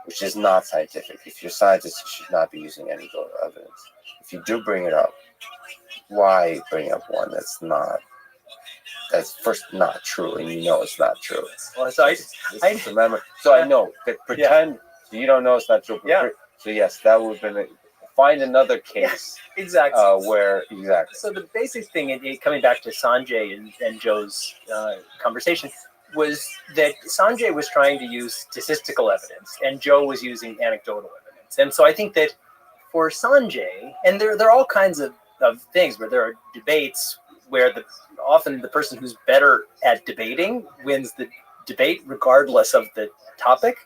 which is not scientific, if you're a scientist, you should not be using anecdotal evidence. If you do bring it up, why bring up one that's first not true, and it's not true. Well, so I remember. So I know that pretend you don't know it's not true. So yes, that would have been find another case. Yeah, exactly. Exactly. So the basic thing, coming back to Sanjay and Joe's conversation, was that Sanjay was trying to use statistical evidence, and Joe was using anecdotal evidence. And so I think that for Sanjay, and there are all kinds of things where there are debates where often the person who's better at debating wins the debate regardless of the topic.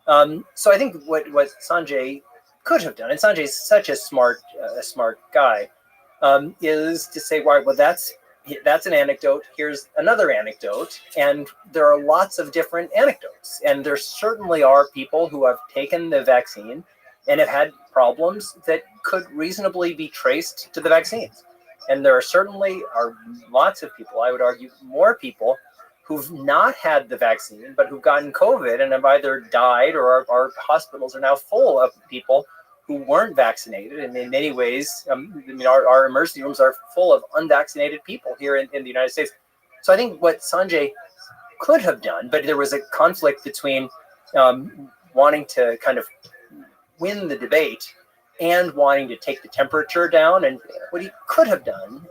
So I think what Sanjay could have done, and Sanjay's such a smart guy, is to say, well, that's an anecdote. Here's another anecdote, and there are lots of different anecdotes. And there certainly are people who have taken the vaccine and have had problems that could reasonably be traced to the vaccines. And there certainly are lots of people, I would argue more people, who've not had the vaccine, but who've gotten COVID and have either died, or our hospitals are now full of people who weren't vaccinated. And in many ways, our emergency rooms are full of unvaccinated people here in the United States. So I think what Sanjay could have done, but there was a conflict between wanting to kind of win the debate and wanting to take the temperature down. And what he could have done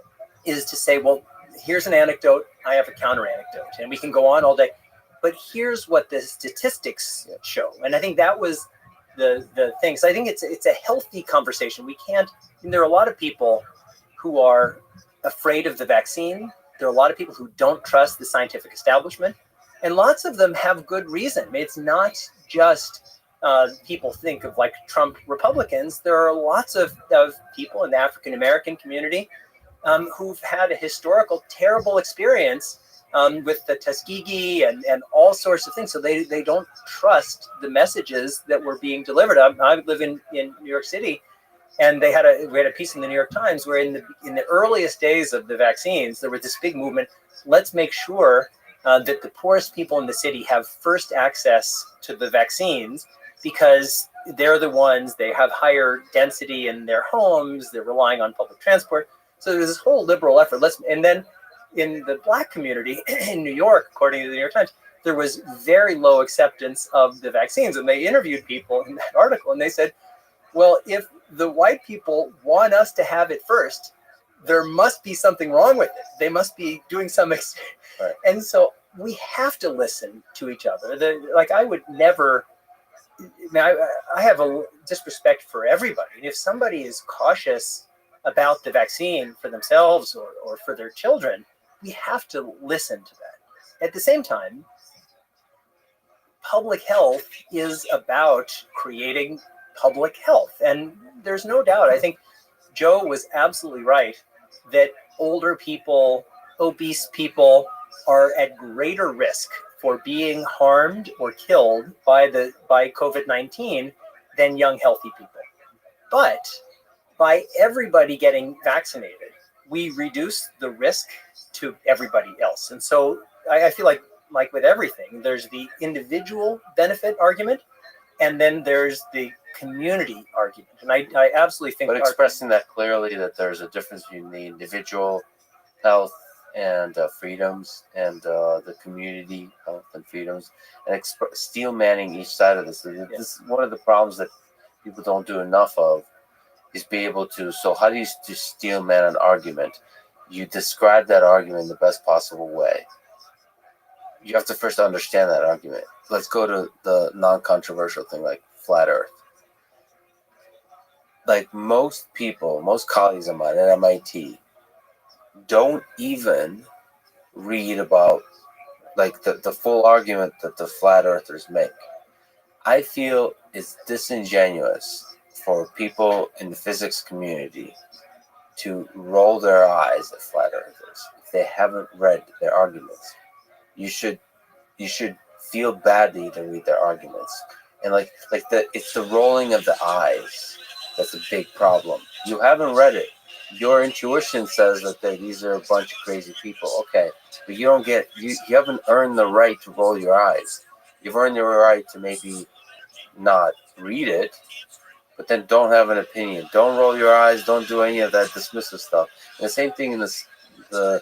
is to say, well, here's an anecdote, I have a counter anecdote, and we can go on all day, but here's what the statistics show. And I think that was the thing. So I think it's a healthy conversation. There are a lot of people who are afraid of the vaccine. There are a lot of people who don't trust the scientific establishment, and lots of them have good reason. It's not just people think of like Trump Republicans. There are lots of people in the African American community who've had a historical terrible experience with the Tuskegee and all sorts of things. So they don't trust the messages that were being delivered. I live in New York City, and we had a piece in the New York Times where in the earliest days of the vaccines, there was this big movement. Let's make sure that the poorest people in the city have first access to the vaccines, because they're the ones, they have higher density in their homes, they're relying on public transport. So there's this whole liberal effort. And then in the Black community in New York, according to the New York Times, there was very low acceptance of the vaccines. And they interviewed people in that article, and they said, well, if the white people want us to have it first, there must be something wrong with it. They must be doing some right. And so we have to listen to each other. I would never... I have a disrespect for everybody. And if somebody is cautious about the vaccine for themselves or for their children, we have to listen to that. At the same time, public health is about creating public health. And there's no doubt, I think Joe was absolutely right that older people, obese people are at greater risk for being harmed or killed by COVID-19 than young, healthy people. But by everybody getting vaccinated, we reduce the risk to everybody else. And so I feel like with everything, there's the individual benefit argument, and then there's the community argument. And I absolutely think. But expressing that clearly, that there's a difference between the individual health and freedoms and the community health and freedoms, and steel manning each side of this. This is one of the problems that people don't do enough of, is be able to. So how do you steel man an argument? You describe that argument in the best possible way. You have to first understand that argument. Let's go to the non-controversial thing, like flat Earth. Like most people, most colleagues of mine at MIT don't even read about like the full argument that the flat earthers make. I feel it's disingenuous for people in the physics community to roll their eyes at flat earthers if they haven't read their arguments. You should feel badly to read their arguments. And it's the rolling of the eyes that's a big problem. You haven't read it. Your intuition says that these are a bunch of crazy people. Okay, but you haven't earned the right to roll your eyes. You've earned the right to maybe not read it, but then don't have an opinion. Don't roll your eyes. Don't do any of that dismissive stuff. And the same thing in the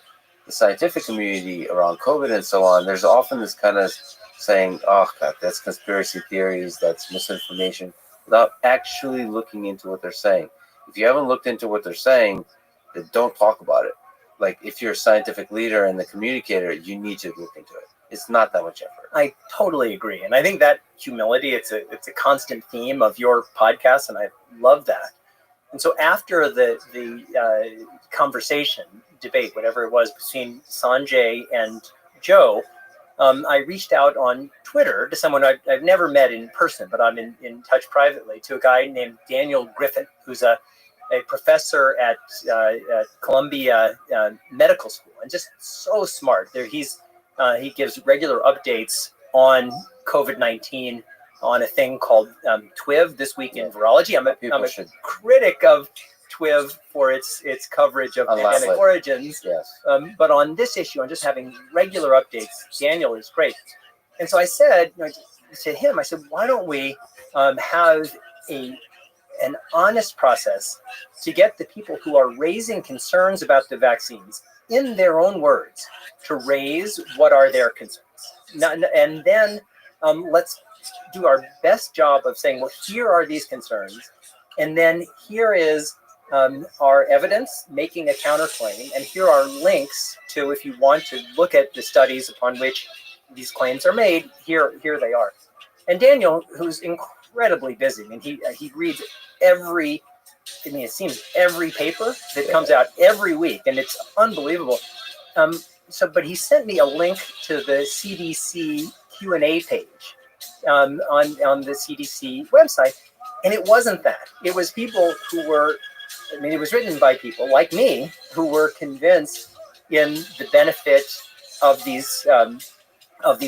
scientific community around COVID and so on. There's often this kind of saying, oh, God, that's conspiracy theories, that's misinformation, without actually looking into what they're saying. If you haven't looked into what they're saying, then don't talk about it. Like, if you're a scientific leader and the communicator, you need to look into it. It's not that much effort. I totally agree. And I think that humility, it's a constant theme of your podcast, and I love that. And so after the conversation, debate, whatever it was, between Sanjay and Joe, I reached out on Twitter to someone I've never met in person, but I'm in touch privately, to a guy named Daniel Griffin, who's a professor at Columbia Medical School, and just so smart. He gives regular updates on COVID-19 on a thing called TWIV, This Week in Virology. I'm a critic of TWIV for its coverage of pandemic origins. Yes. But on this issue, on just having regular updates, Daniel is great. And so I said to him, I said, why don't we have an honest process to get the people who are raising concerns about the vaccines in their own words to raise what are their concerns. And then let's do our best job of saying, well, here are these concerns. And then here is our evidence making a counterclaim. And here are links to, if you want to look at the studies upon which these claims are made, here they are. And Daniel, who's incredibly busy, I mean, he reads it seems every paper that comes out every week, and it's unbelievable. But he sent me a link to the CDC Q&A page on the CDC website, and it wasn't that. It was people who were, it was written by people like me who were convinced in the benefit of these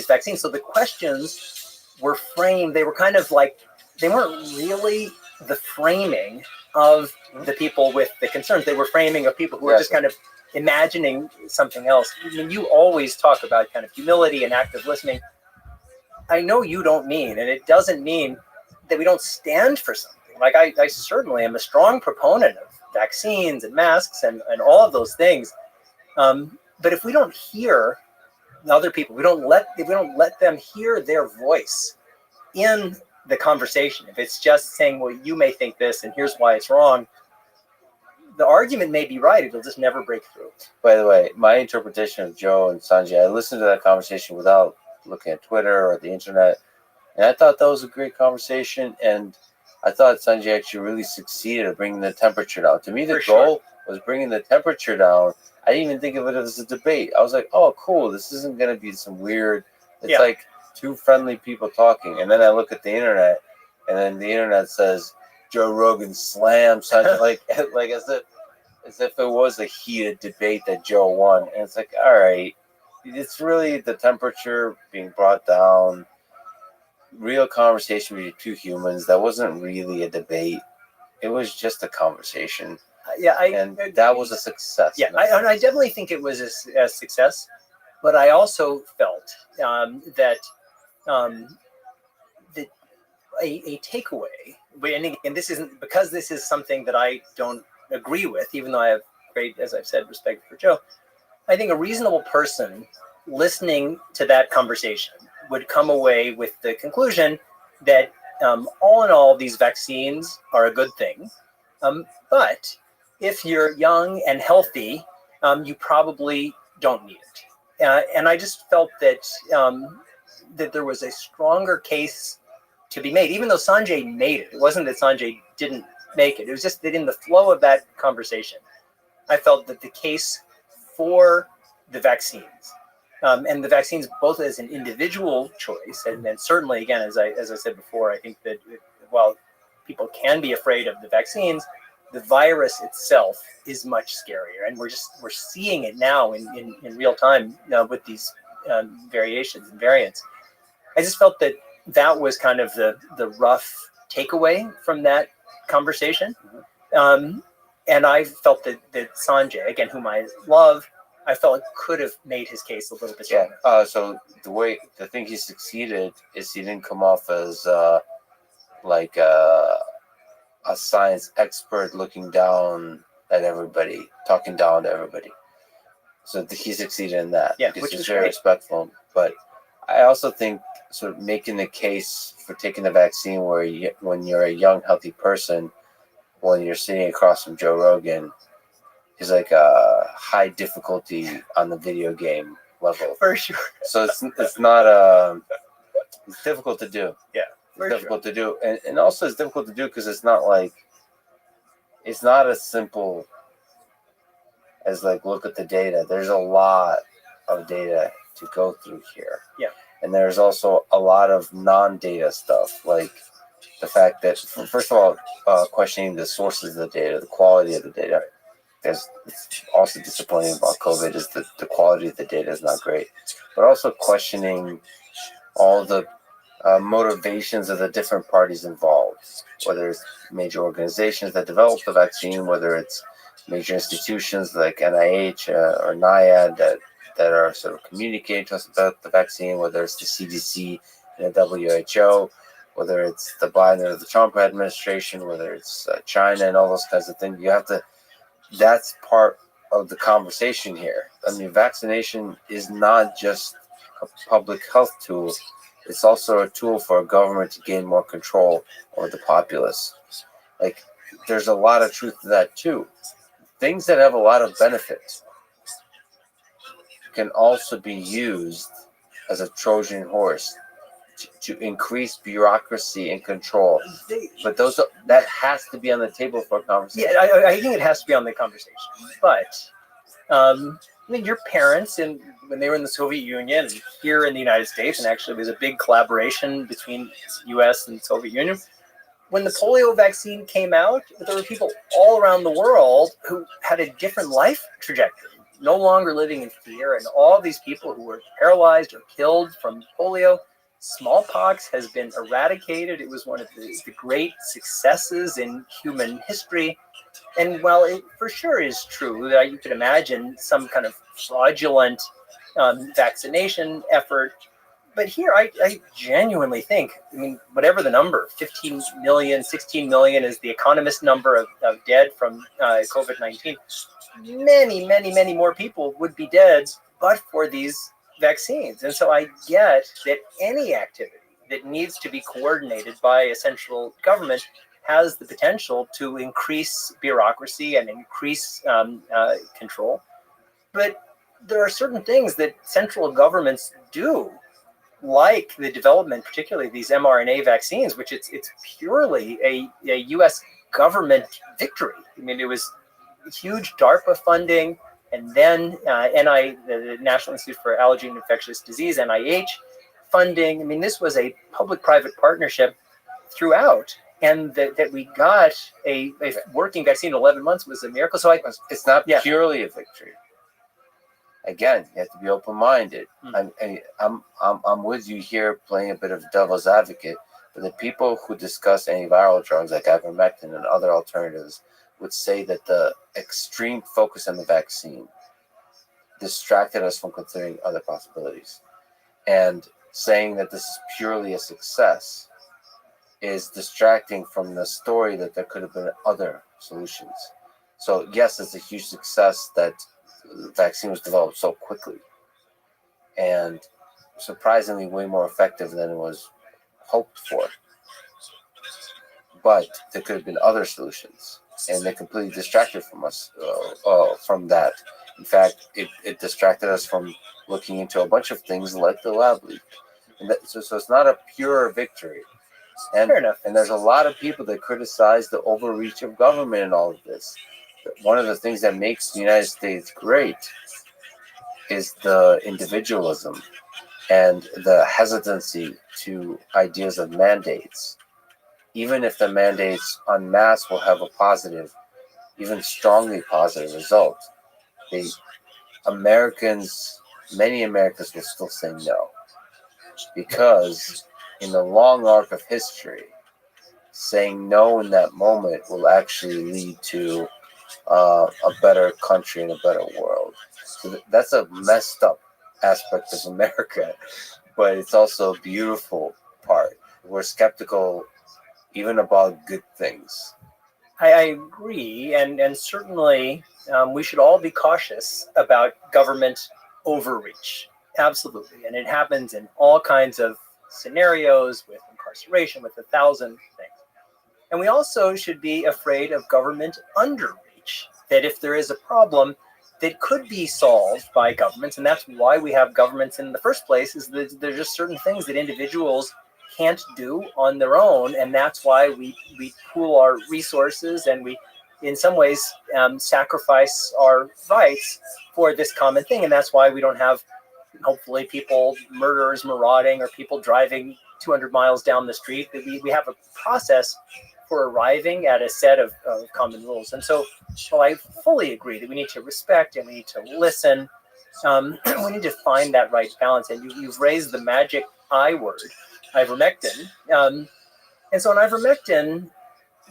vaccines. So the questions were framed, they were kind of like, they weren't really the framing of the people with the concerns. They were framing of people who were just kind of imagining something else. I mean, you always talk about kind of humility and active listening. I know you don't mean, and it doesn't mean that we don't stand for something. Like I certainly am a strong proponent of vaccines and masks and all of those things. But if we don't hear other people, if we don't let them hear their voice in the conversation, if it's just saying, well, you may think this and here's why it's wrong, the argument may be right, it'll just never break through. By the way, my interpretation of Joe and Sanjay, I listened to that conversation without looking at Twitter or the internet, and I thought that was a great conversation. And I thought Sanjay actually really succeeded at bringing the temperature down. To me, the For goal was bringing the temperature down. I didn't even think of it as a debate. I was like, oh, cool. This isn't going to be some weird. It's like two friendly people talking. And then I look at the internet, and then the internet says Joe Rogan slams Sanjay, like as if it was a heated debate that Joe won. And it's like, all right, it's really the temperature being brought down. Real conversation between two humans. That wasn't really a debate. It was just a conversation. And that was a success. Yeah, I definitely think it was a success, but I also felt that a takeaway, and again, this isn't because this is something that I don't agree with, even though I have great, as I've said, respect for Joe. I think a reasonable person listening to that conversation would come away with the conclusion that all in all, these vaccines are a good thing. But if you're young and healthy, you probably don't need it. And I just felt that that there was a stronger case to be made, even though Sanjay made it. It wasn't that Sanjay didn't make it. It was just that in the flow of that conversation, I felt that the case for the vaccines, and the vaccines both as an individual choice, and then certainly, again, as I said before, I think that while people can be afraid of the vaccines, the virus itself is much scarier, and we're seeing it now in real time with these variations and variants. I just felt that was kind of the rough takeaway from that conversation. And I felt that Sanjay, again, whom I love, I felt could have made his case a little bit stronger. So the thing he succeeded is he didn't come off as like a science expert looking down at everybody, talking down to everybody. So he succeeded in that. Yeah, because which he's is very great. respectful. But I also think sort of making the case for taking the vaccine when you're a young, healthy person, when you're sitting across from Joe Rogan, is like a high difficulty on the video game level. For sure. So it's not it's difficult to do. Yeah, it's difficult to do, and also it's difficult to do because it's not as simple as like look at the data. There's a lot of data to go through here. Yeah. And there's also a lot of non-data stuff, like the fact that, first of all, questioning the sources of the data, the quality of the data. It's also disappointing about COVID is that the quality of the data is not great. But also questioning all the motivations of the different parties involved, whether it's major organizations that develop the vaccine, whether it's major institutions like NIH or NIAID that are sort of communicating to us about the vaccine, whether it's the CDC and the WHO, whether it's the Biden or the Trump administration, whether it's China and all those kinds of things. That's part of the conversation here. I mean, vaccination is not just a public health tool. It's also a tool for a government to gain more control over the populace. Like, there's a lot of truth to that too. Things that have a lot of benefits can also be used as a Trojan horse to increase bureaucracy and control. But that has to be on the table for a conversation. Yeah, I think it has to be on the conversation. But I mean, your parents, when they were in the Soviet Union and here in the United States, and actually there was a big collaboration between U.S. and Soviet Union. When the polio vaccine came out, there were people all around the world who had a different life trajectory, no longer living in fear, and all these people who were paralyzed or killed from polio. Smallpox has been eradicated. It was one of the great successes in human history. And while it for sure is true that you could imagine some kind of fraudulent vaccination effort, but here I genuinely think, I mean, whatever the number, 15 million, 16 million is the Economist number of dead from COVID-19. Many, many, many more people would be dead but for these vaccines. And so I get that any activity that needs to be coordinated by a central government has the potential to increase bureaucracy and increase control. But there are certain things that central governments do like the development, particularly these mRNA vaccines, which it's purely a U.S. government victory. I mean, it was huge DARPA funding, and then the National Institute for Allergy and Infectious Disease, NIH funding. I mean, this was a public-private partnership throughout, and that we got a working vaccine in 11 months was a miracle. So it's not purely a victory. Again, you have to be open-minded. I'm with you here, playing a bit of devil's advocate. But the people who discuss antiviral drugs like ivermectin and other alternatives would say that the extreme focus on the vaccine distracted us from considering other possibilities. And saying that this is purely a success is distracting from the story that there could have been other solutions. So yes, it's a huge success that the vaccine was developed so quickly and surprisingly way more effective than it was hoped for. But there could have been other solutions, and they completely distracted from us from that. In fact, it distracted us from looking into a bunch of things like the lab leak. And so it's not a pure victory. And, Fair enough. And there's a lot of people that criticize the overreach of government in all of this. One of the things that makes the United States great is the individualism and the hesitancy to ideas of mandates. Even if the mandates en masse will have a positive, even strongly positive result, many Americans will still say no. Because in the long arc of history, saying no in that moment will actually lead to a better country and a better world. So that's a messed up aspect of America, but it's also a beautiful part. We're skeptical even about good things. I agree, and certainly we should all be cautious about government overreach. Absolutely, and it happens in all kinds of scenarios, with incarceration, with 1,000 things. And we also should be afraid of government underreach, that if there is a problem that could be solved by governments, and that's why we have governments in the first place, is that there's just certain things that individuals can't do on their own, and that's why we pool our resources, and we in some ways sacrifice our rights for this common thing. And that's why we don't have, hopefully, murderers marauding, or people driving 200 miles down the street. We have a process for arriving at a set of common rules. And so I fully agree that we need to respect and we need to listen. We need to find that right balance. And you've raised the magic I word, ivermectin. And so on ivermectin,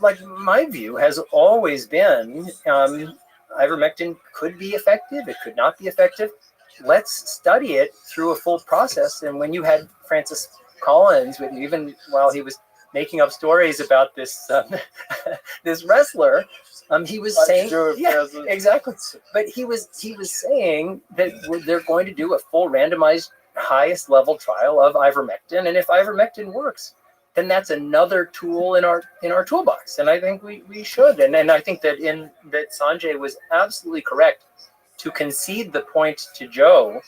like, my view has always been ivermectin could be effective, it could not be effective. Let's study it through a full process. And when you had Francis Collins, even while he was making up stories about this this wrestler, he was saying, exactly. But he was saying that they're going to do a full randomized highest level trial of ivermectin, and if ivermectin works, then that's another tool in our toolbox. And I think we should. And I think that Sanjay was absolutely correct to concede the point to Joe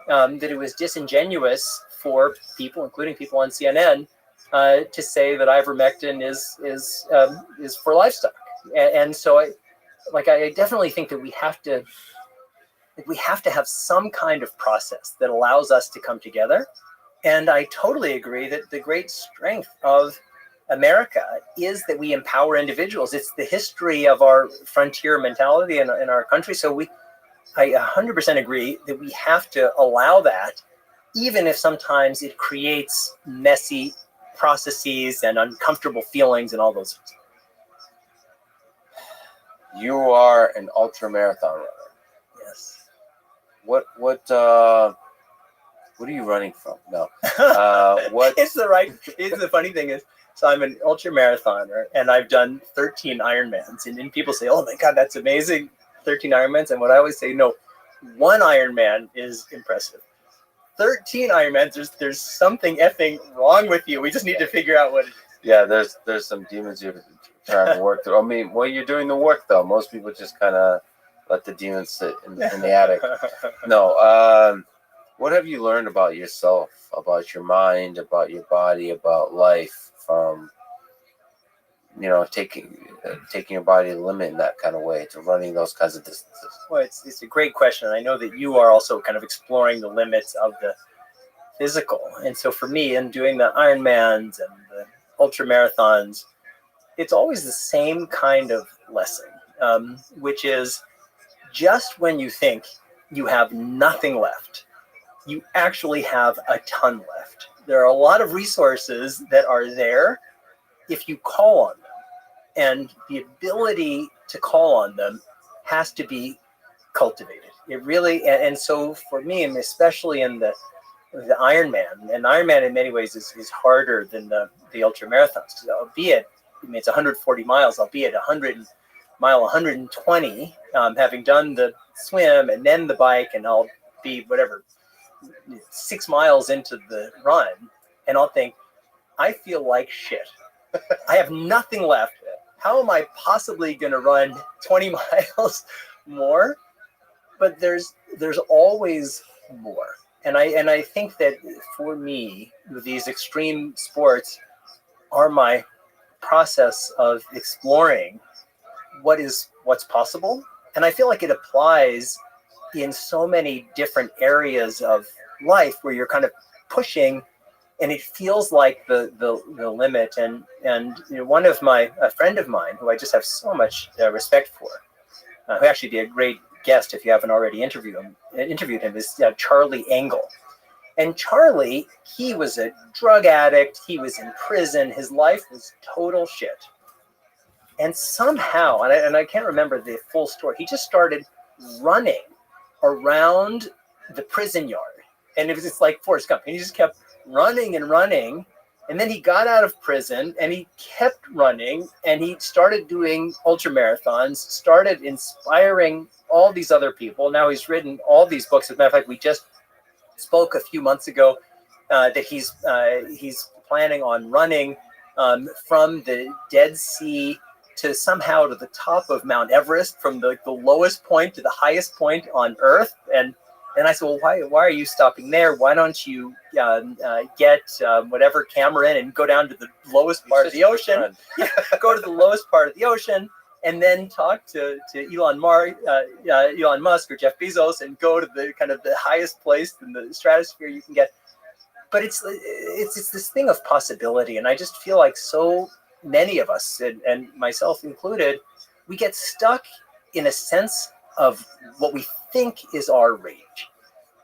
that it was disingenuous for people, including people on CNN, to say that ivermectin is for livestock. And so I definitely think that we have to have some kind of process that allows us to come together. And I totally agree that the great strength of America is that we empower individuals. It's the history of our frontier mentality in our country. So I 100% agree that we have to allow that, even if sometimes it creates messy processes and uncomfortable feelings and all those things. You are an ultra marathon runner. Yes. What are you running from? No. What? It's the funny thing is, so I'm an ultra marathoner, and I've done 13 Ironmans, and people say, "Oh my God, that's amazing, 13 Ironmans." And what I always say, no, one Ironman is impressive. 13 Ironmans, there's something effing wrong with you. We just need to figure out what it is. Yeah, there's some demons you're trying to work through. I mean, well, you're doing the work though. Most people just kind of let the demons sit in the attic. No. what have you learned about yourself, about your mind, about your body, about life from taking your body to the limit in that kind of way, to running those kinds of distances? Well, it's a great question. I know that you are also kind of exploring the limits of the physical. And so for me, in doing the Ironmans and the ultra marathons, it's always the same kind of lesson, which is just when you think you have nothing left, you actually have a ton left. There are a lot of resources that are there if you call on them. And the ability to call on them has to be cultivated. It really, and so for me, and especially in the Ironman, and Ironman in many ways is harder than the ultra marathons, because albeit, it's 140 miles, albeit 120, having done the swim and then the bike, and I'll be 6 miles into the run, and I'll think, I feel like shit. I have nothing left. How am I possibly going to run 20 miles more? But there's always more. And I think that for me, these extreme sports are my process of exploring what's possible. And I feel like it applies in so many different areas of life where you're kind of pushing, and it feels like the limit. And a friend of mine who I just have so much respect for, who actually be a great guest if you haven't already interviewed him, is Charlie Engel. And Charlie, he was a drug addict. He was in prison. His life was total shit. And somehow, and I can't remember the full story, he just started running around the prison yard. And it was just like Forrest Gump. And he just kept running and running. And then he got out of prison and he kept running, and he started doing ultra marathons, started inspiring all these other people. Now he's written all these books. As a matter of fact, we just spoke a few months ago that he's planning on running from the Dead Sea to somehow to the top of Mount Everest, from the lowest point to the highest point on Earth. And I said, well, why are you stopping there? Why don't you get whatever camera in and go down to the lowest part of the ocean? Go to the lowest part of the ocean, and then talk to Elon Musk or Jeff Bezos, and go to the kind of the highest place in the stratosphere you can get. But it's this thing of possibility, and I just feel like so many of us, and myself included, we get stuck in a sense of what we think is our range.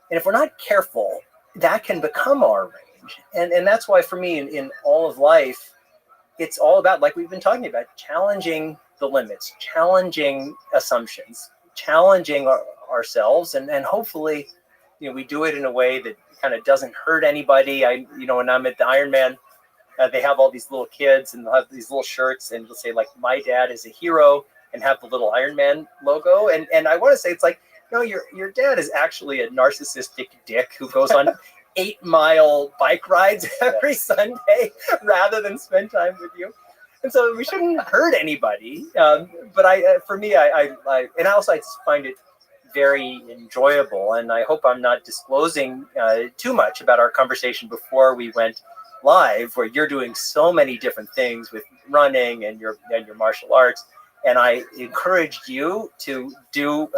And if we're not careful, that can become our range. And that's why for me in all of life, it's all about, like we've been talking about, challenging the limits, challenging assumptions, challenging ourselves. And hopefully, we do it in a way that kind of doesn't hurt anybody. When I'm at the Ironman, they have all these little kids, and they'll have these little shirts, and they'll say, like, my dad is a hero, and have the little Ironman logo. And I want to say, it's like, no, your dad is actually a narcissistic dick who goes on 8-mile bike rides every Sunday rather than spend time with you. And so we shouldn't hurt anybody. But for me, I also I just find it very enjoyable. And I hope I'm not disclosing too much about our conversation before we went live, where you're doing so many different things with running and your martial arts. And I encouraged you to do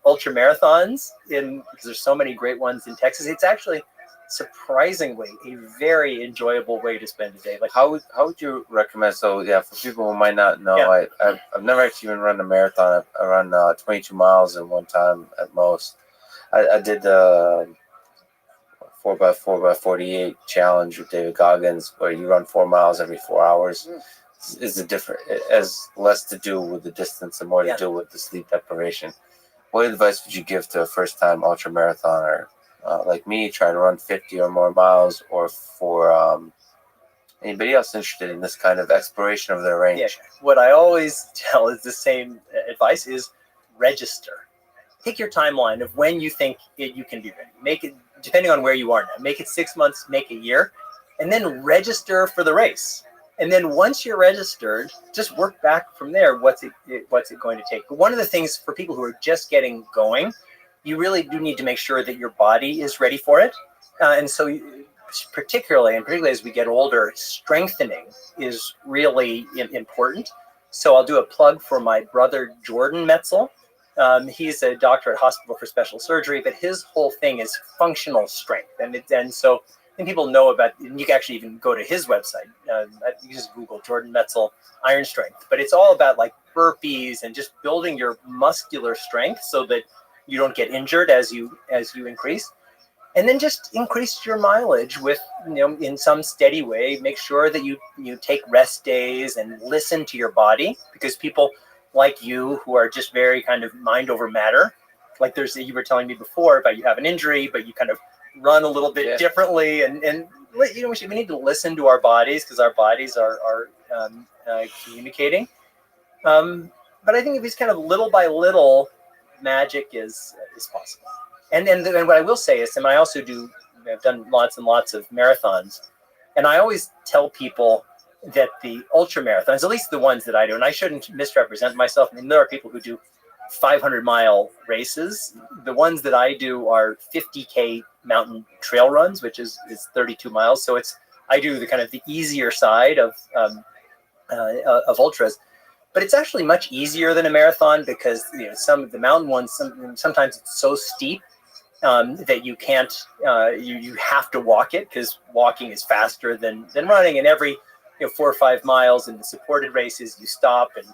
ultra marathons because there's so many great ones in Texas. It's actually surprisingly a very enjoyable way to spend a day. Like, how would you recommend? So yeah, for people who might not know, I've never actually even run a marathon. I run 22 miles in one time at most. I did the 4x48 challenge with David Goggins, where you run 4 miles every 4 hours. Is it different? It has less to do with the distance and more to do with the sleep deprivation. What advice would you give to a first-time ultra marathoner like me, trying to run 50 or more miles, or for anybody else interested in this kind of exploration of their range? Yeah. What I always tell is the same advice: is register. Pick your timeline of when you think you can be ready. Make it, depending on where you are now, make it 6 months, make a year, and then register for the race. And then once you're registered, just work back from there. What's it going to take? But one of the things for people who are just getting going, you really do need to make sure that your body is ready for it. And so particularly as we get older, strengthening is really important. So I'll do a plug for my brother, Jordan Metzel. He's a doctor at Hospital for Special Surgery, but his whole thing is functional strength. And so people know about, and you can actually even go to his website. You just Google Jordan Metzel iron strength, but it's all about like burpees and just building your muscular strength so that you don't get injured as you increase. And then just increase your mileage with, in some steady way. Make sure that you take rest days and listen to your body, because people like you who are just very kind of mind over matter, like you were telling me before about you have an injury, but you kind of run a little bit differently. And we need to listen to our bodies, because our bodies are communicating. But I think if it's kind of little by little, magic is possible. And what I will say is, and I've done lots and lots of marathons, and I always tell people that the ultra marathons, at least the ones that I do, and I shouldn't misrepresent myself. I mean, there are people who do 500-mile races. The ones that I do are 50K mountain trail runs, which is 32 miles. So I do the kind of the easier side of ultras. But it's actually much easier than a marathon, because some of the mountain ones, sometimes it's so steep that you can't, you have to walk it, because walking is faster than running. And every 4 or 5 miles in the supported races, you stop and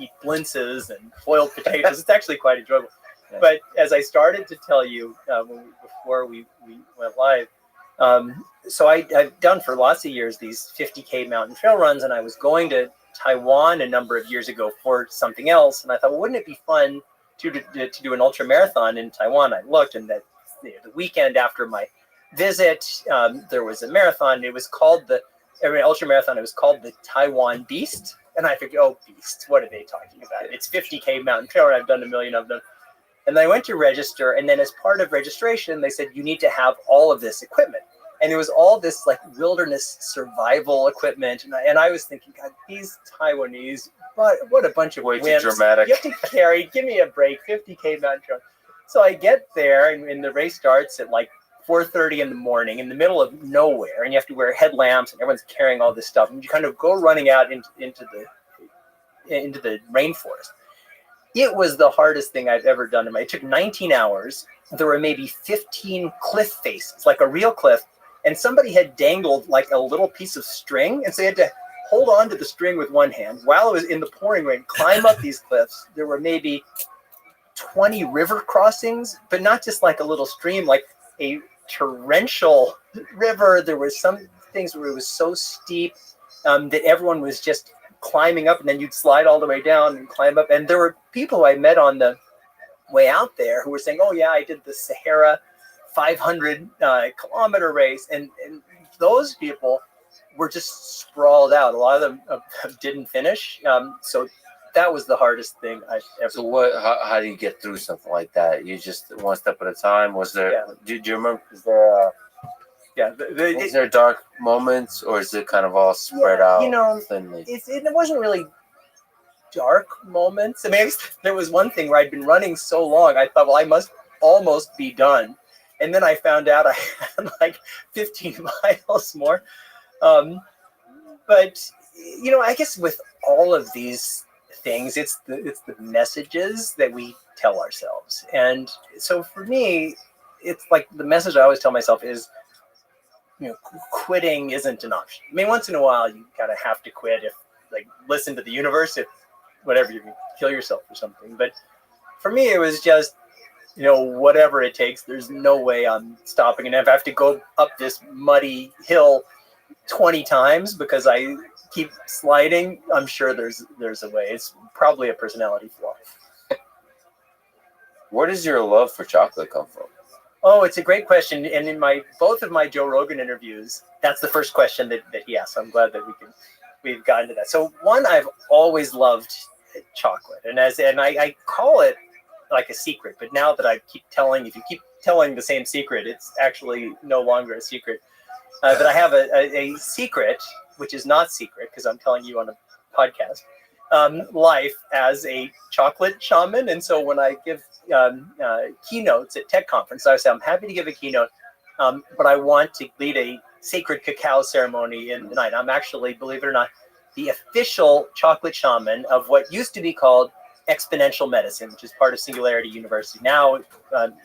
eat blintzes and boiled potatoes. It's actually quite enjoyable. Yeah. But as I started to tell you before we went live, so I've done for lots of years these 50K mountain trail runs, and I was going to Taiwan a number of years ago for something else, and I thought, well, wouldn't it be fun to do an ultra marathon in Taiwan? I looked, and that the weekend after my visit, there was a marathon. It was called ultra marathon. It was called the Taiwan Beast, and I figured, oh, Beast, what are they talking about? It's 50K mountain trail, and I've done a million of them. And I went to register, and then as part of registration, they said you need to have all of this equipment. And it was all this like wilderness survival equipment. And I was thinking, God, these Taiwanese, what a bunch of way wimps. Too dramatic. You have to carry, give me a break, 50K mountain trail. So I get there, and the race starts at like 4:30 in the morning in the middle of nowhere. And you have to wear headlamps, and everyone's carrying all this stuff. And you kind of go running out into the rainforest. It was the hardest thing I've ever done. It took 19 hours. There were maybe 15 cliff faces, like a real cliff. And somebody had dangled like a little piece of string. And so you had to hold on to the string with one hand while it was in the pouring rain, climb up these cliffs. There were maybe 20 river crossings, but not just like a little stream, like a torrential river. There were some things where it was so steep that everyone was just climbing up, and then you'd slide all the way down and climb up. And there were people I met on the way out there who were saying, oh yeah, I did the Sahara 500 kilometer race, and those people were just sprawled out. A lot of them didn't finish. So that was the hardest thing I've ever. So how do you get through something like that? You just one step at a time? Was there? Yeah. Do you remember? Is there? Is there dark moments, or is it kind of all spread out thinly? It wasn't really dark moments. I mean, there was one thing where I'd been running so long, I thought, well, I must almost be done. And then I found out I had like 15 miles more. But, I guess with all of these things, it's the messages that we tell ourselves. And so for me, it's like the message I always tell myself is, quitting isn't an option. I mean, once in a while, you kind of have to quit, listen to the universe, if whatever, you can kill yourself or something. But for me, it was just, whatever it takes. There's no way I'm stopping. And if I have to go up this muddy hill 20 times because I keep sliding, I'm sure there's a way. It's probably a personality flaw. Where does your love for chocolate come from? Oh, it's a great question. And in both of my Joe Rogan interviews, that's the first question that he asked. So I'm glad that we've gotten to that. So one, I've always loved chocolate, and I call it like a secret. But now that if you keep telling the same secret, it's actually no longer a secret. But I have a secret, which is not secret because I'm telling you on a podcast, life as a chocolate shaman. And so when I give keynotes at tech conference. So I said, I'm happy to give a keynote, but I want to lead a sacred cacao ceremony in the night. I'm actually, believe it or not, the official chocolate shaman of what used to be called exponential medicine, which is part of Singularity University. Now,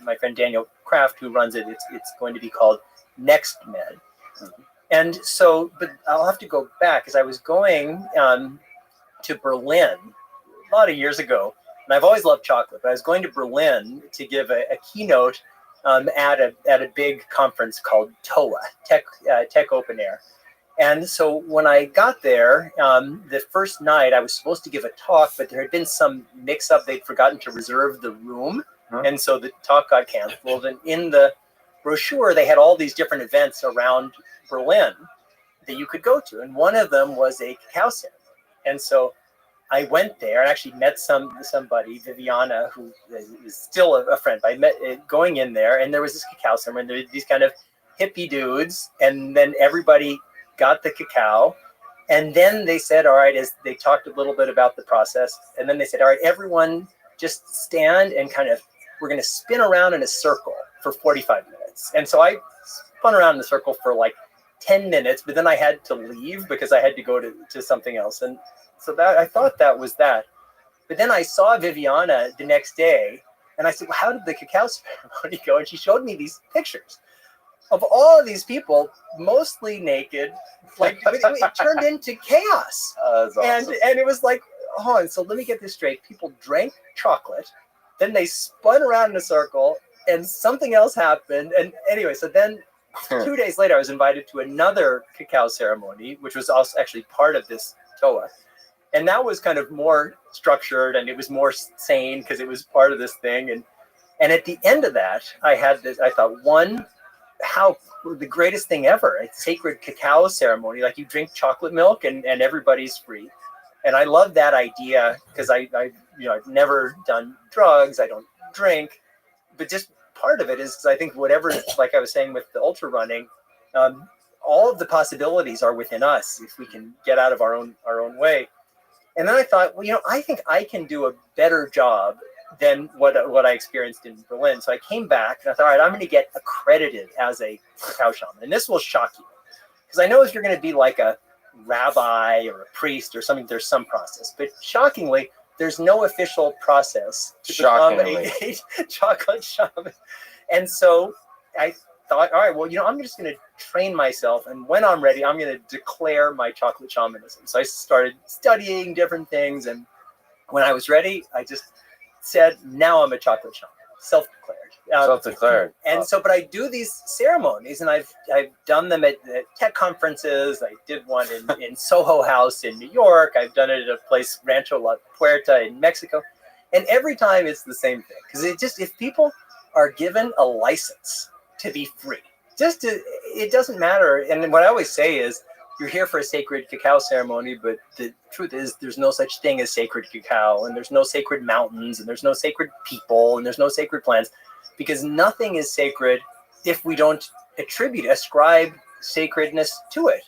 my friend Daniel Kraft, who runs it, it's going to be called Next Med. And so, but I'll have to go back because I was going to Berlin a lot of years ago, and I've always loved chocolate, but I was going to Berlin to give a keynote at a big conference called TOA, Tech Open Air. And so when I got there, the first night I was supposed to give a talk, but there had been some mix-up. They'd forgotten to reserve the room, and so the talk got canceled. And in the brochure, they had all these different events around Berlin that you could go to, and one of them was a cacao ceremony. And so I went there and actually met somebody, Viviana, who is still a friend. I met going in there, and there was this cacao ceremony. There were these kind of hippie dudes, and then everybody got the cacao, and then they said, all right, as they talked a little bit about the process, and then they said, all right, everyone just stand and kind of, we're going to spin around in a circle for 45 minutes. And so I spun around in the circle for like 10 minutes, but then I had to leave because I had to go to something else. And so that I thought that was that. But then I saw Viviana the next day, and I said, well, how did the cacao ceremony go? And she showed me these pictures of all of these people, mostly naked, like it turned into chaos. That's awesome. And it was like, oh, and so let me get this straight. People drank chocolate, then they spun around in a circle, and something else happened. And anyway, so then 2 days later, I was invited to another cacao ceremony, which was also actually part of this TOA. And that was kind of more structured, and it was more sane because it was part of this thing. And at the end of that, I had this, I thought, how the greatest thing ever, a sacred cacao ceremony, like you drink chocolate milk and everybody's free. And I love that idea because I've never done drugs, I don't drink, but just part of it is I think whatever, like I was saying with the ultra running, all of the possibilities are within us if we can get out of our own way. And then I thought, well, I think I can do a better job than what I experienced in Berlin. So I came back and I thought, all right, I'm going to get accredited as a cacao shaman. And this will shock you because I know if you're going to be like a rabbi or a priest or something, there's some process. But shockingly, there's no official process to become a chocolate shaman. And so I thought, all right, well, I'm just going to train myself. And when I'm ready, I'm going to declare my chocolate shamanism. So I started studying different things. And when I was ready, I just said, now I'm a chocolate shaman, self-declared. Self-declared. And so, but I do these ceremonies, and I've done them at tech conferences. I did one in Soho House in New York. I've done it at a place, Rancho La Puerta in Mexico. And every time it's the same thing. Because if people are given a license to be free, it doesn't matter. And what I always say is, you're here for a sacred cacao ceremony, but the truth is there's no such thing as sacred cacao, and there's no sacred mountains, and there's no sacred people, and there's no sacred plants, because nothing is sacred if we don't ascribe sacredness to it.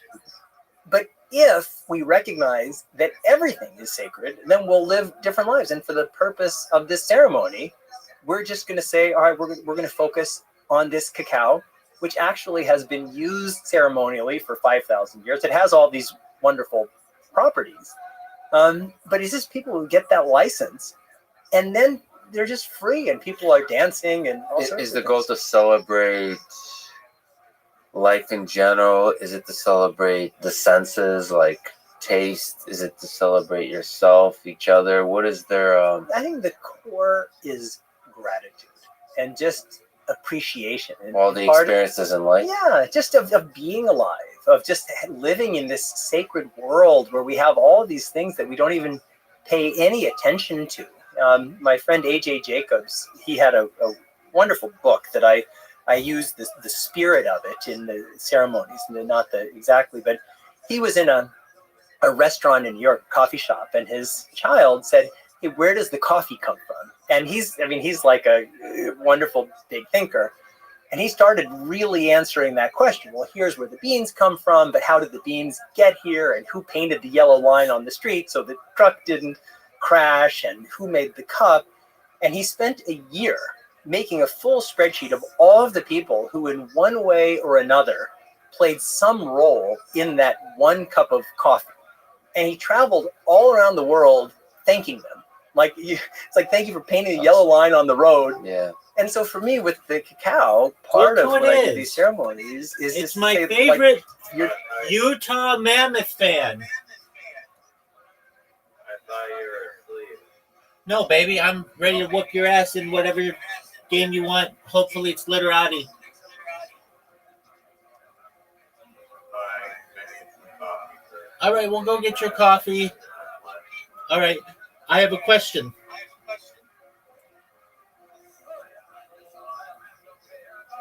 But if we recognize that everything is sacred, then we'll live different lives. And for the purpose of this ceremony, we're just going to say, all right, we're going to focus on this cacao, which actually has been used ceremonially for 5,000 years. It has all these wonderful properties. But it's just people who get that license, and then they're just free, and people are dancing and all sorts Is of the things. goal to celebrate life in general? Is it to celebrate the senses, like taste? Is it to celebrate yourself, each other? What is their... I think the core is gratitude and just appreciation. And all the experiences in life? Yeah, just of being alive, of just living in this sacred world where we have all these things that we don't even pay any attention to. My friend AJ Jacobs, he had a wonderful book that I used the spirit of it in the ceremonies, not the exactly, but he was in a restaurant in New York, coffee shop, and his child said, hey, where does the coffee come from? And he's like a wonderful big thinker. And he started really answering that question. Well, here's where the beans come from, but how did the beans get here? And who painted the yellow line on the street so the truck didn't crash? And who made the cup? And he spent a year making a full spreadsheet of all of the people who in one way or another played some role in that one cup of coffee. And he traveled all around the world thanking them. It's like, thank you for painting a yellow line on the road. Yeah. And so for me, with the cacao, part Look of who when it I do is. these ceremonies is It's just to my say, favorite you're, Utah Mammoth fan. I thought you were asleep. No, baby, I'm ready to whoop your ass in whatever game you want. Hopefully, it's literati. All right, we'll go get your coffee. All right, I have a question.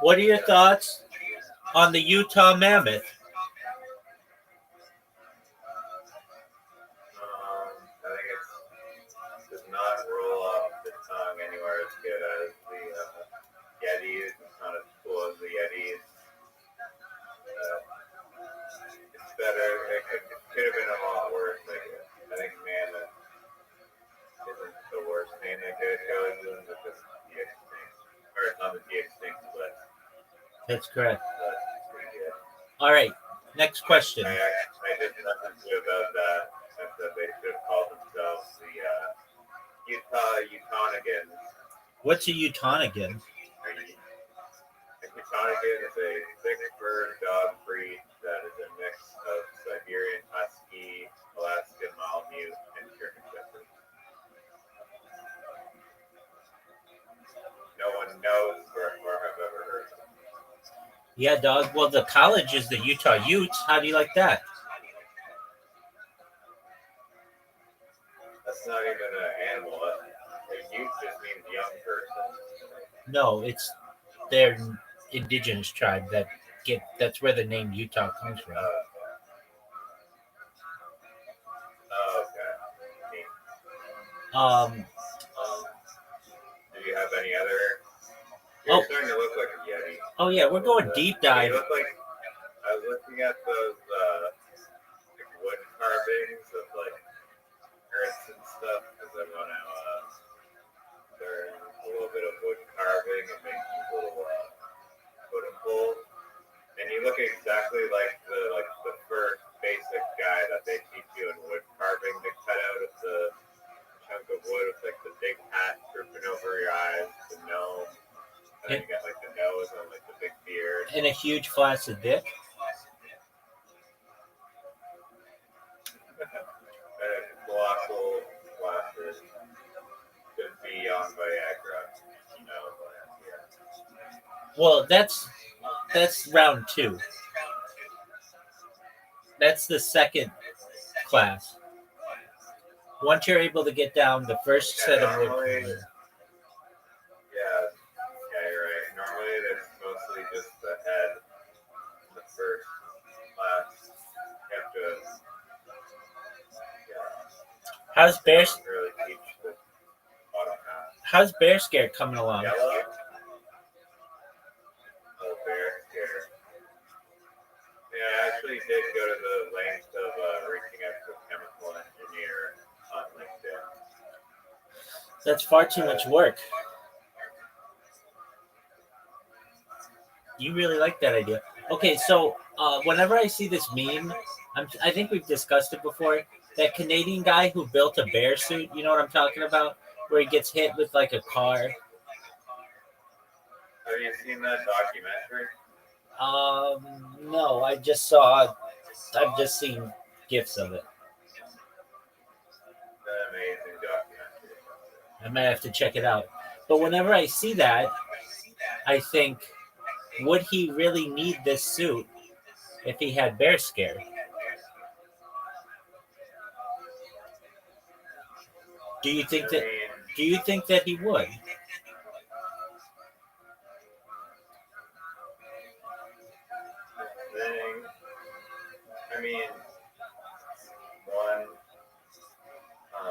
What are your thoughts on the Utah Mammoth? I think it does not roll off the tongue anywhere as good as the Yetis. It's not as cool as the Yetis. It's better. It could have been a lot worse. I think Mammoth isn't the worst thing they could go into, but the de-extinct. Or it's not the de-extinct list. That's correct. But it's pretty good. All right, next question. I did nothing to about that. I said they should have called themselves the Utonigans. What's a Utonigan? A Utonigan is a thick-furred dog breed that is a mix of Siberian Husky, Alaskan Malamute, and German Shepherd. No one knows or have ever heard of it. Yeah, dog. Well, the college is the Utah Utes. How do you like that? That's not even an animal. A Ute just means young person. No, it's their indigenous tribe that's where the name Utah comes from. Okay. Do you have any other? You're starting to look like a Yeti. Oh yeah, we're going deep dive. You look like I was looking at those like wood carvings of like earths and stuff because I want to learn a little bit of wood carving and make these little totem poles. And you look exactly like the first basic guy that they teach you in wood carving. They cut out of the chunk of wood with like the big hat drooping over your eyes, the gnome. And then you got like the nose and like the big beard. And a huge flaccid dick. Colossal glasses could be on Viagra, you know. Yeah. Well, that's round 2. That's the second class. Once you're able to get down the first set of wood. Yeah, you're right. Normally, there's mostly just the head, the first class. You have to. How's bear? Really teach the bottom half. How's bear scare coming along? Yellow. Oh, bear scare. Yeah, I actually did go to the length of reaching out to a chemical engineer on LinkedIn. That's far too much work. You really like that idea. Okay, so whenever I see this meme, I think we've discussed it before. That Canadian guy who built a bear suit, you know what I'm talking about? Where he gets hit with like a car. Have you seen that documentary? No, I've just seen GIFs of it. An amazing documentary. I might have to check it out. But whenever I see that, I think, would he really need this suit if he had bear scare? Do you think that he would? I mean, one, I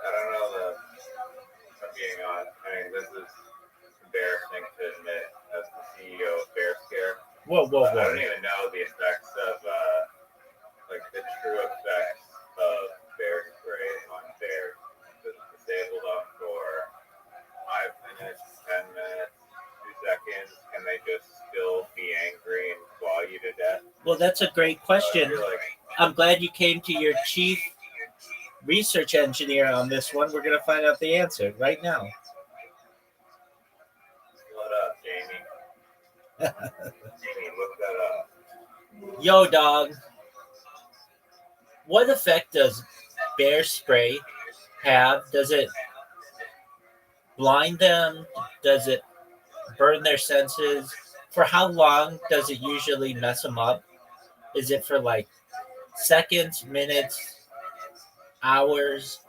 don't know if I'm being honest. I mean, this is embarrassing to admit as the CEO of Bear Scare. Whoa. I don't even know the effects of, like the true effects of bear spray on bears. just still be angry and claw you to death? Well, that's a great So I question. feel like I'm glad you came to your chief research engineer on this one. We're going to find out the answer right now. what up, Jamie? Jamie, look that up. Yo, dog. What effect does bear spray have? Does it blind them? Does it burn their senses? For how long does it usually mess them up? Is it for like seconds, minutes, hours?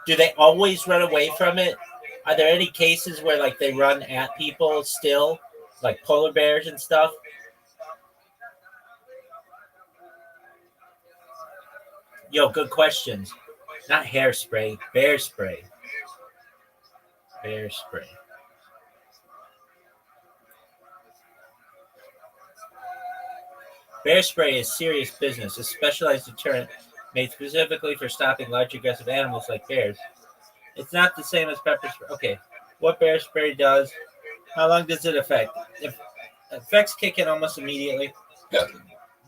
Do they always run away from it? Are there any cases where like they run at people still, like polar bears and stuff? Yo, good questions. Not hairspray, bear spray. Bear spray. Bear spray is serious business, a specialized deterrent made specifically for stopping large aggressive animals like bears. It's not the same as pepper spray. Okay, what bear spray does, how long does it affect? If effects kick in almost immediately.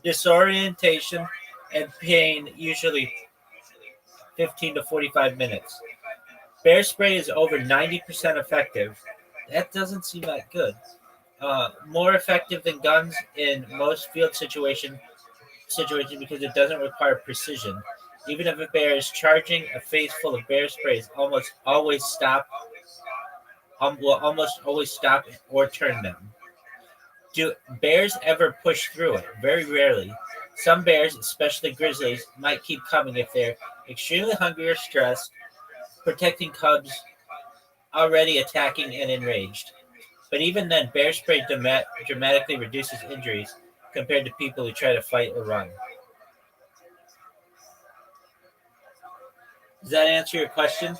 Disorientation and pain usually 15 to 45 minutes. Bear spray is over 90% effective. That doesn't seem that good. More effective than guns in most field situations because it doesn't require precision. Even if a bear is charging, a face full of bear spray is will almost always stop or turn them. Do bears ever push through it? Very rarely. Some bears, especially grizzlies, might keep coming if they're extremely hungry or stressed, protecting cubs already attacking and enraged. But even then, bear spray dramatically reduces injuries compared to people who try to fight or run. Does that answer your question?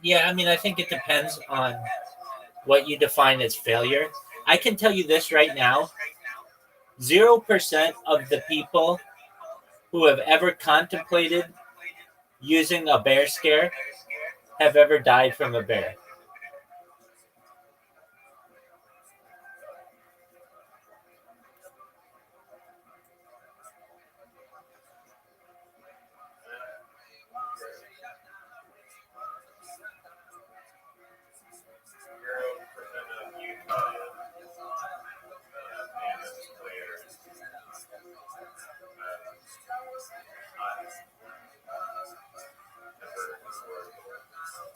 Yeah, I mean, I think it depends on what you define as failure. I can tell you this right now. 0% of the people who have ever contemplated using a bear scare have ever died from a bear.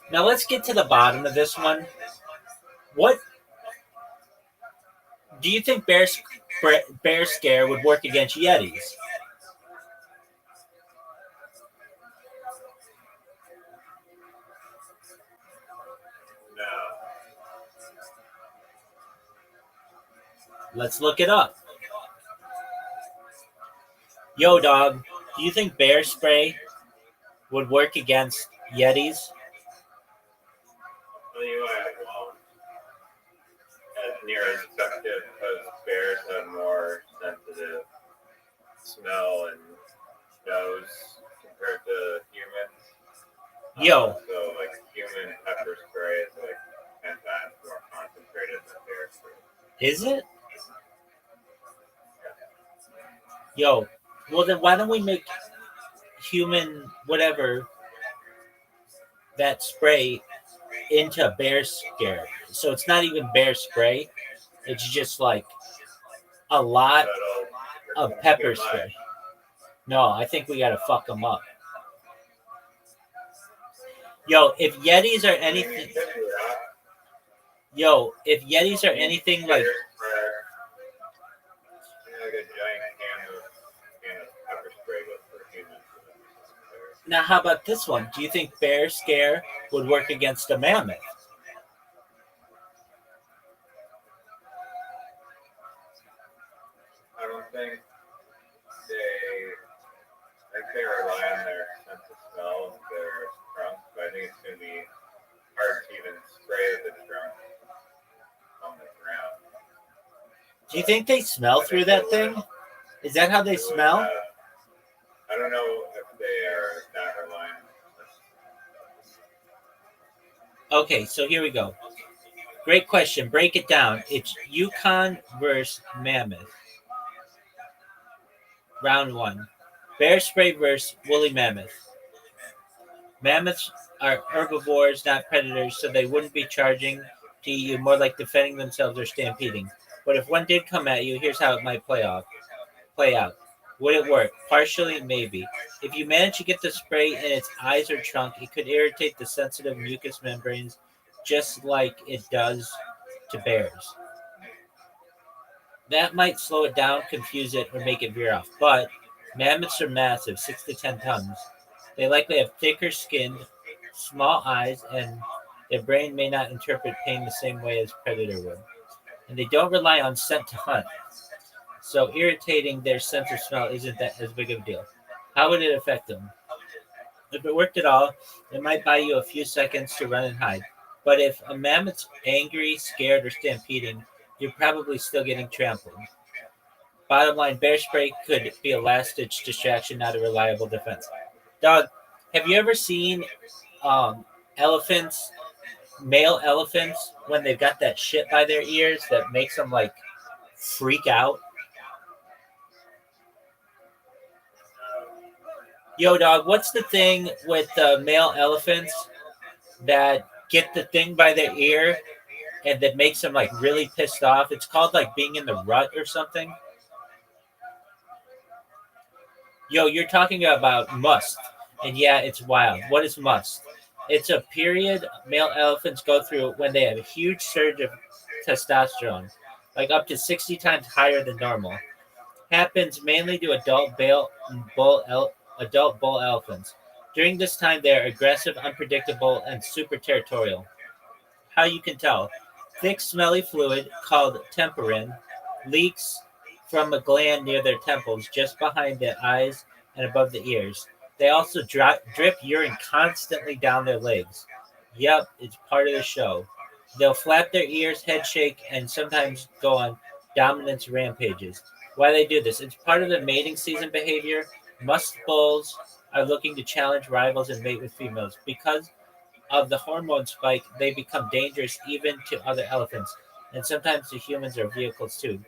Now let's get to the bottom of this one. What do you think bear scare would work against Yetis? Let's look it up. Yo, dog, do you think bear spray would work against Yetis? Well, you won't as near as effective because bears have more sensitive smell and nose compared to humans. Yo. So, like, human pepper spray is like 10 times more concentrated than bear spray. Is it? Yo, well then why don't we make human whatever that spray into bear scare? So it's not even bear spray. It's just like a lot of pepper spray. No, I think we gotta fuck them up. Yo, if Yetis are anything, like, now how about this one? Do you think bear scare would work against a mammoth? I don't think they rely on their sense of smell, their trunk, but I think it's going to be hard to even spray the trunk on the ground. Do you think they smell through that thing? Is that how they smell? I don't know if they Okay, so here we go. Great question. Break it down. It's Yukon versus Mammoth. Round one. Bear spray versus woolly mammoth. Mammoths are herbivores, not predators, so they wouldn't be charging to you, more like defending themselves or stampeding. But if one did come at you, here's how it might play out. Would it work? Partially, maybe. If you manage to get the spray in its eyes or trunk, it could irritate the sensitive mucous membranes just like it does to bears. That might slow it down, confuse it, or make it veer off. But mammoths are massive, 6 to 10 tons. They likely have thicker skin, small eyes, and their brain may not interpret pain the same way as predator would. And they don't rely on scent to hunt. So irritating their sense of smell isn't that as big of a deal. How would it affect them? If it worked at all, it might buy you a few seconds to run and hide. But if a mammoth's angry, scared, or stampeding, you're probably still getting trampled. Bottom line, bear spray could be a last-ditch distraction, not a reliable defense. Dog, have you ever seen elephants, male elephants, when they've got that shit by their ears that makes them like freak out? Yo, dog, what's the thing with male elephants that get the thing by their ear and that makes them like really pissed off? It's called like being in the rut or something. Yo, you're talking about must. And yeah, it's wild. What is must? It's a period male elephants go through when they have a huge surge of testosterone, like up to 60 times higher than normal. Happens mainly to adult bull elephants. During this time, they are aggressive, unpredictable, and super territorial. How you can tell: thick, smelly fluid called temperin leaks from a gland near their temples, just behind the eyes and above the ears. They also drip urine constantly down their legs. Yep, it's part of the show. They'll flap their ears, head shake, and sometimes go on dominance rampages. Why they do this? It's part of the mating season behavior. Musk bulls are looking to challenge rivals and mate with females. Because of the hormone spike, they become dangerous even to other elephants, and sometimes to humans or vehicles too.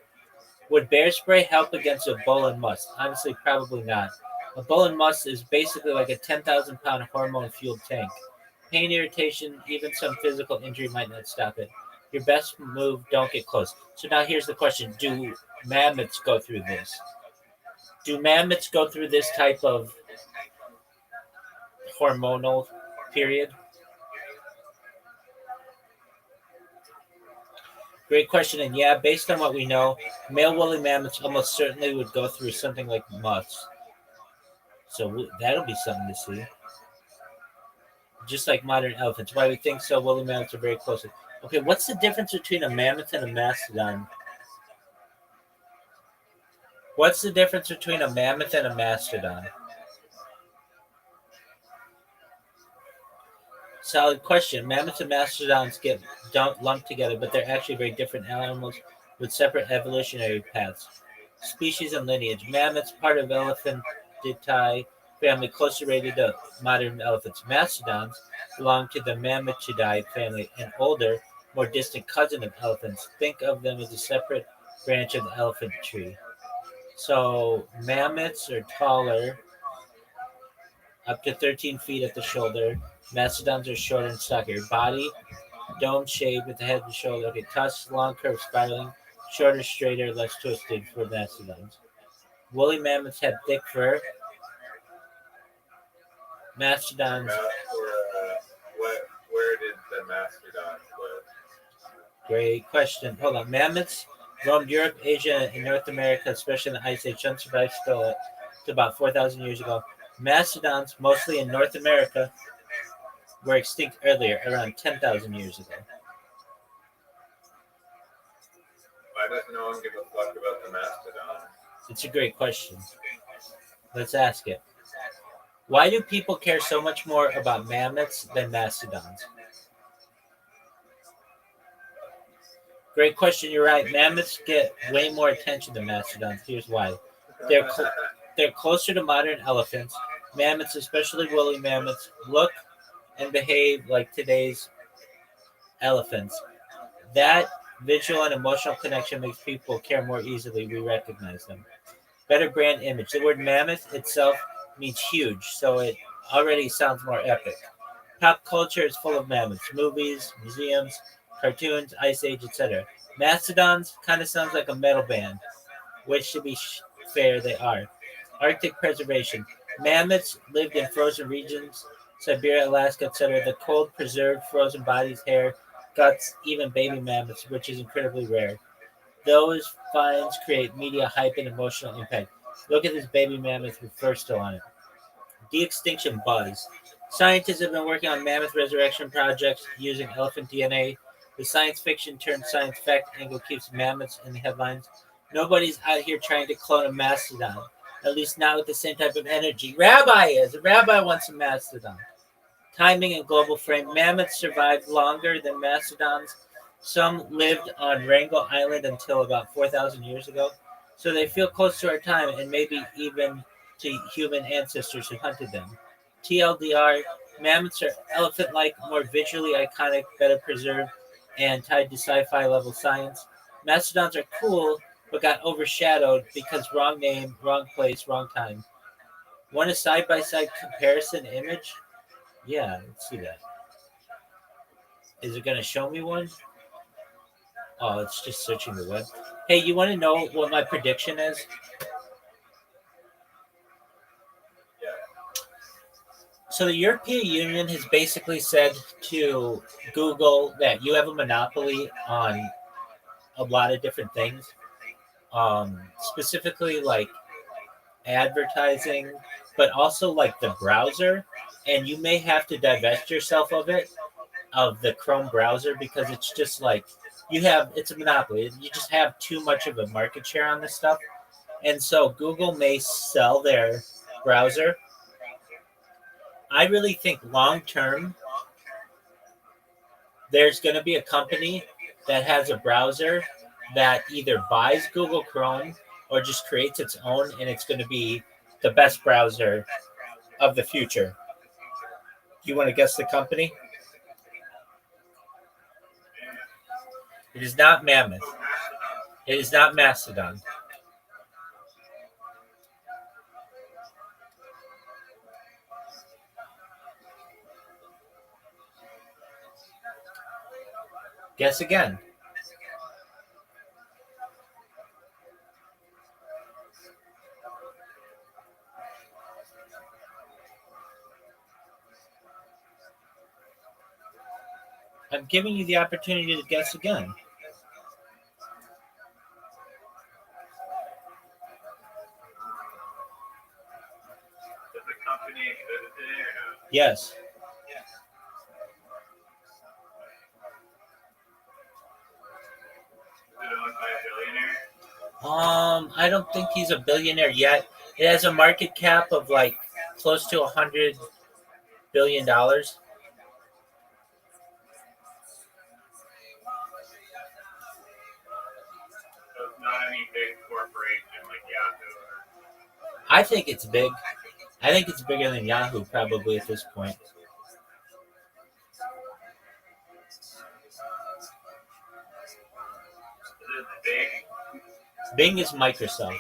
Would bear spray help against a bull and musk? Honestly, probably not. A bull and musk is basically like a 10,000-pound hormone-fueled tank. Pain, irritation, even some physical injury might not stop it. Your best move, don't get close. So now here's the question. Do mammoths go through this? Do mammoths go through this type of hormonal period? Great question. And yeah, based on what we know, male woolly mammoths almost certainly would go through something like musk. So that'll be something to see. Just like modern elephants. Why we think so, woolly mammoths are very close. Okay, what's the difference between a mammoth and a mastodon? What's the difference between a mammoth and a mastodon? Solid question. Mammoths and mastodons don't lump together, but they're actually very different animals with separate evolutionary paths. Species and lineage. Mammoths, part of Elephantidae family, closely related to modern elephants. Mastodons belong to the Mammachidae family, an older, more distant cousin of elephants. Think of them as a separate branch of the elephant tree. So mammoths are taller, up to 13 feet at the shoulder. Mastodons are shorter and stockier. Body, dome shaped with the head and shoulder. Okay, tusks, long, curved, spiraling. Shorter, straighter, less twisted for mastodons. Woolly mammoths have thick fur. Mastodons. Where did the mastodons live? Great question. Hold on. Mammoths roamed Europe, Asia, and North America, especially in the Ice Age. Some survived still to about 4,000 years ago. Mastodons, mostly in North America, were extinct earlier, around 10,000 years ago. Why does no one give a fuck about the mastodon? It's a great question. Let's ask it. Why do people care so much more about mammoths than mastodons? Great question. You're right. Mammoths get way more attention than mastodons. Here's why. They're closer to modern elephants. Mammoths, especially woolly mammoths, look and behave like today's elephants. That visual and emotional connection makes people care more easily. We recognize them. Better brand image. The word mammoth itself means huge, so it already sounds more epic. Pop culture is full of mammoths. Movies, museums, cartoons, Ice Age, etc. Mastodons kind of sounds like a metal band, which to be fair, they are. Arctic preservation. Mammoths lived in frozen regions, Siberia, Alaska, etc. The cold preserved frozen bodies, hair, guts, even baby mammoths, which is incredibly rare. Those finds create media hype and emotional impact. Look at this baby mammoth with fur still on it. De-extinction buzz. Scientists have been working on mammoth resurrection projects using elephant DNA. The science fiction turned science fact angle keeps mammoths in the headlines. Nobody's out here trying to clone a mastodon, at least not with the same type of energy. Rabbi is. A rabbi wants a mastodon. Timing and global frame. Mammoths survived longer than mastodons. Some lived on Wrangel Island until about 4,000 years ago. So they feel close to our time and maybe even to human ancestors who hunted them. TLDR, mammoths are elephant-like, more visually iconic, better preserved, and tied to sci-fi level science. Mastodons are cool, but got overshadowed because wrong name, wrong place, wrong time. Want a side-by-side comparison image? Yeah, let's see that. Is it going to show me one? Oh, it's just searching the web. Hey, you want to know what my prediction is? So the European Union has basically said to Google that you have a monopoly on a lot of different things, specifically like advertising, but also like the browser, and you may have to divest yourself of the Chrome browser because it's just like it's a monopoly. You just have too much of a market share on this stuff, and so Google may sell their browser. I really think long term, there's going to be a company that has a browser that either buys Google Chrome or just creates its own, and it's going to be the best browser of the future. Do you want to guess the company? It is not Mammoth. It is not Mastodon. Guess again. I'm giving you the opportunity to guess again. Does the company exist today or no? Yes. Is it owned by a billionaire? I don't think he's a billionaire yet. It has a market cap of like close to $100 billion. So it's not any big corporation like Yahoo or. I think it's big. I think it's bigger than Yahoo probably at this point. Is it big? Bing is Microsoft.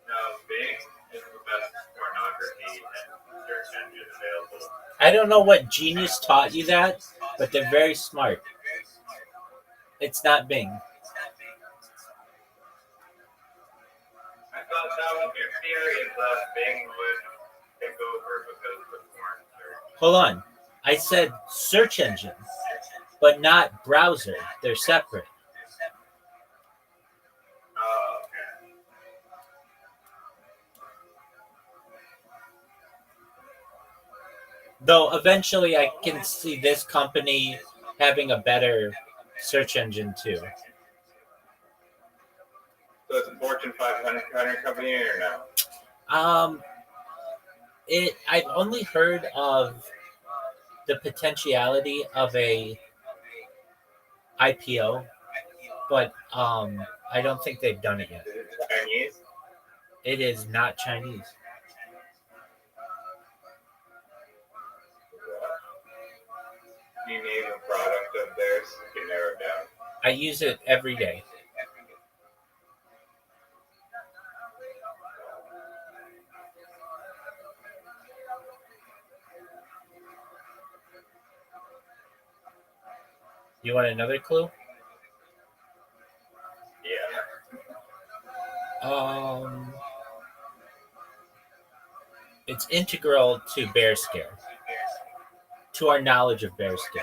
No, Bing is the best pornography and search engine available. I don't know what genius taught you that, but they're very smart. It's not Bing. I thought that was your theory is that Bing would take over because of the porn search. Hold on. I said search engine, but not browser. They're separate. Oh, okay. Though eventually I can see this company having a better search engine too. So it's a Fortune 500 company or no? I've only heard of the potentiality of a IPO, but I don't think they've done it yet. Is it Chinese? It is not Chinese. you name a product of theirs, you can narrow it down. I use it every day. You want another clue? Yeah. It's integral to bear scare, to our knowledge of bear scare.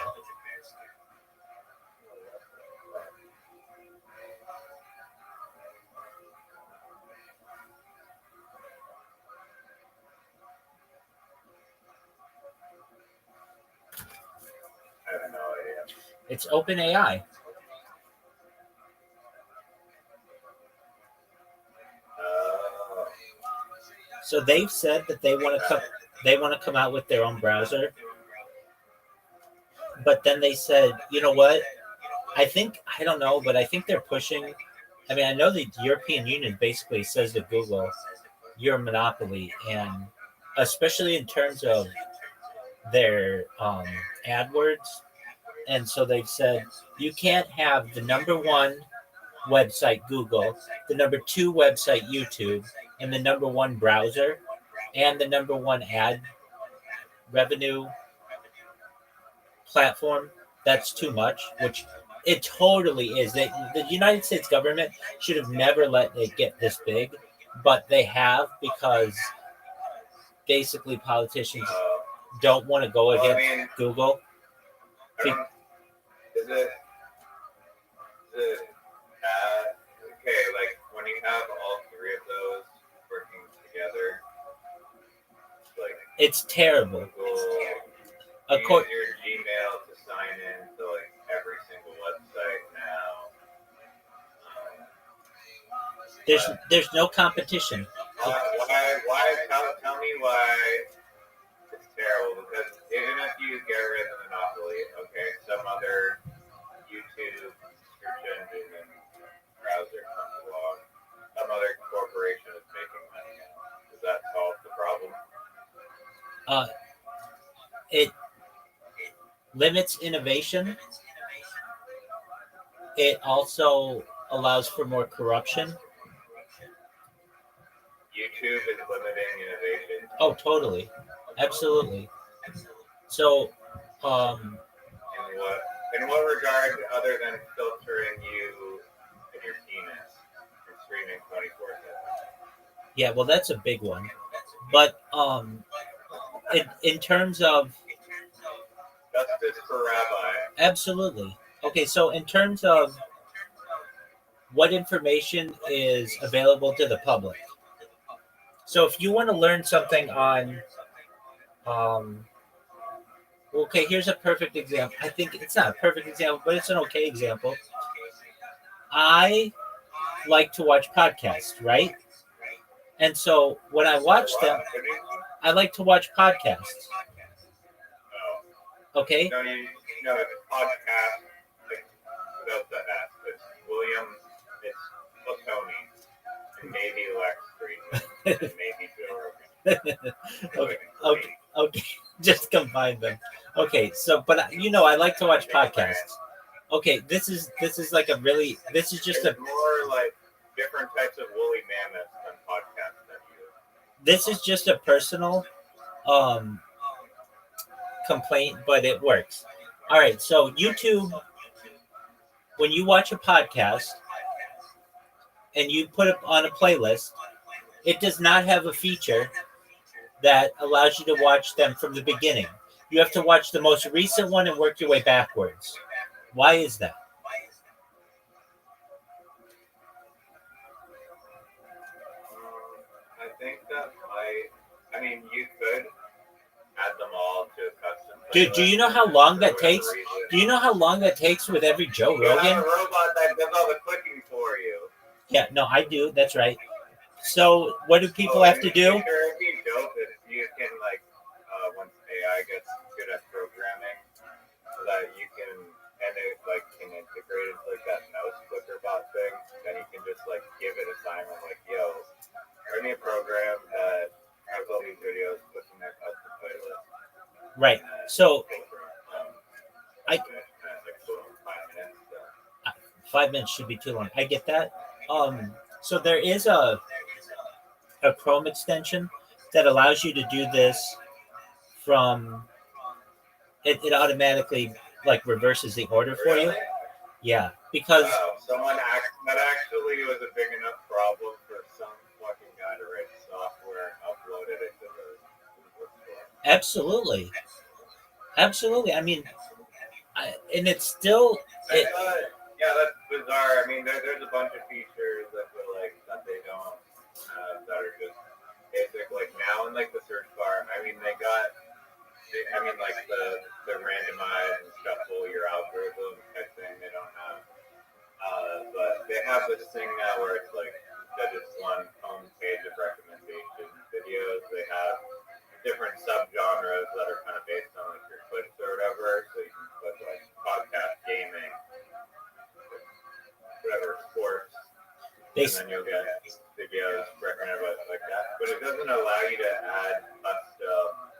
I have no idea. It's OpenAI. So they've said that they want to come out with their own browser. But then they said, you know what? I don't know, but I think they're pushing. I mean, I know the European Union basically says to Google, you're a monopoly, and especially in terms of their AdWords. And so they've said you can't have the number one website Google, the number two website YouTube, and the number one browser, and the number one ad revenue platform. That's too much, which it totally is. The United States government should have never let it get this big, but they have, because basically politicians don't want to go against Google. Is it okay, like when you have all three of those working together, like it's terrible. Google, use your Gmail to sign in to like every single website now. There's no competition. Why? Tell me why it's terrible. Because even if you get rid of the monopoly, okay, some other YouTube search engine and browser comes along, some other corporation is making money. Does that solve the problem? It limits innovation. It also allows for more corruption. YouTube is limiting innovation. Oh, totally, absolutely. So, in what regard, other than filtering you and your penis from streaming 24/7? Yeah, well, that's a big one. But in terms of justice for Rabbi, absolutely. Okay, so in terms of what information is available to the public. So if you want to learn something on, okay, here's a perfect example. I think it's not a perfect example, but it's an okay example. I like to watch podcasts, right? And so when I watch them, I like to watch podcasts. Okay? No, it's podcast, like, without the S. It's William, it's Tony, and maybe Lex Friedman, and maybe Joe Rogan. Okay, just combine them. Okay, so, but I like to watch podcasts. Okay, this is like a really, this is just There's more like different types of woolly mammoths than podcasts that you. This is just a personal complaint, but it works. All right, so YouTube, when you watch a podcast and you put it on a playlist, it does not have a feature that allows you to watch them from the beginning. You have to watch the most recent one and work your way backwards. Why is that? I think that I mean, you could add them all to a custom. Dude, do you know how long that takes? Do you know how long that takes with every Joe You have Rogan? a robot that does all the clicking for you. Yeah, no, I do. That's right. So what do people have to do? Sure, it'd be dope if you can, like, once AI gets good at programming, so that you can, and it like can integrate into like that mouse clicker bot thing, then you can just like give it a sign of like, yo, write me a program that has all these videos, puts in their custom playlist. Right. So 5 minutes should be too long. I get that. So there is a Chrome extension that allows you to do this from it automatically like reverses the order for you. Yeah, because That actually was a big enough problem for some fucking guy to write software and upload it into the bookstore. absolutely. I mean, and it's still Yeah, that's bizarre. I mean, there's a bunch of features that feel like that they don't have that are just basic. Like now in like the search bar, I mean, like the randomize and shuffle your algorithm type thing. They don't have, but they have this thing now where it's like instead of just one home page of recommendation videos, they have different subgenres that are kind of based on like your clicks or whatever. So you can put like podcast, gaming, whatever, sports, and then you'll get videos recommended like that. But it doesn't allow you to add custom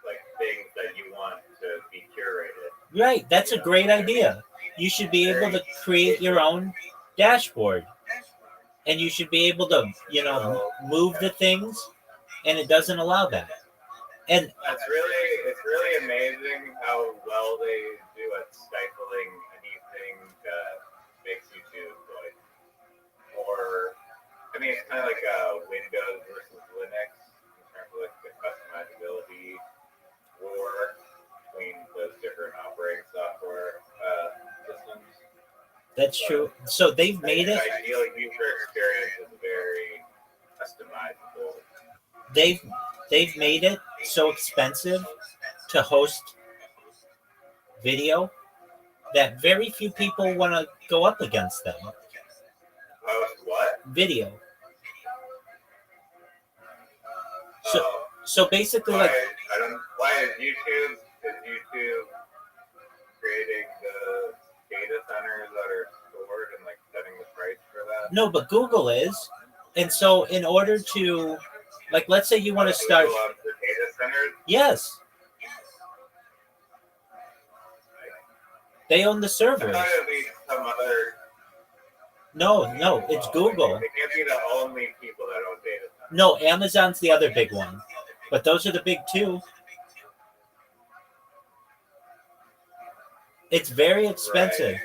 like things that you want to be curated. right. That's a great idea. You should be able to create your own dashboard, and you should be able to, move the things, and it doesn't allow that. And it's really amazing how well they do at stifling anything that makes YouTube like more. I mean, it's kind of like Windows versus Linux in terms of like the customizability war between those different operating software systems. that's true. So they've made it. The ideal user experience is very customizable. They've made it so expensive to host video that very few people want to go up against them. Host what? Video. So basically, why is YouTube creating the data centers that are stored and like setting the price for that? No, but Google is, and so in order to, like, let's say you want to start. Google owns the data centers? Yes. They own the servers. I thought it would be some other. No, it's Google. They can't be the only people that own data centers. No, Amazon's the other big one, but those are the big two. It's very expensive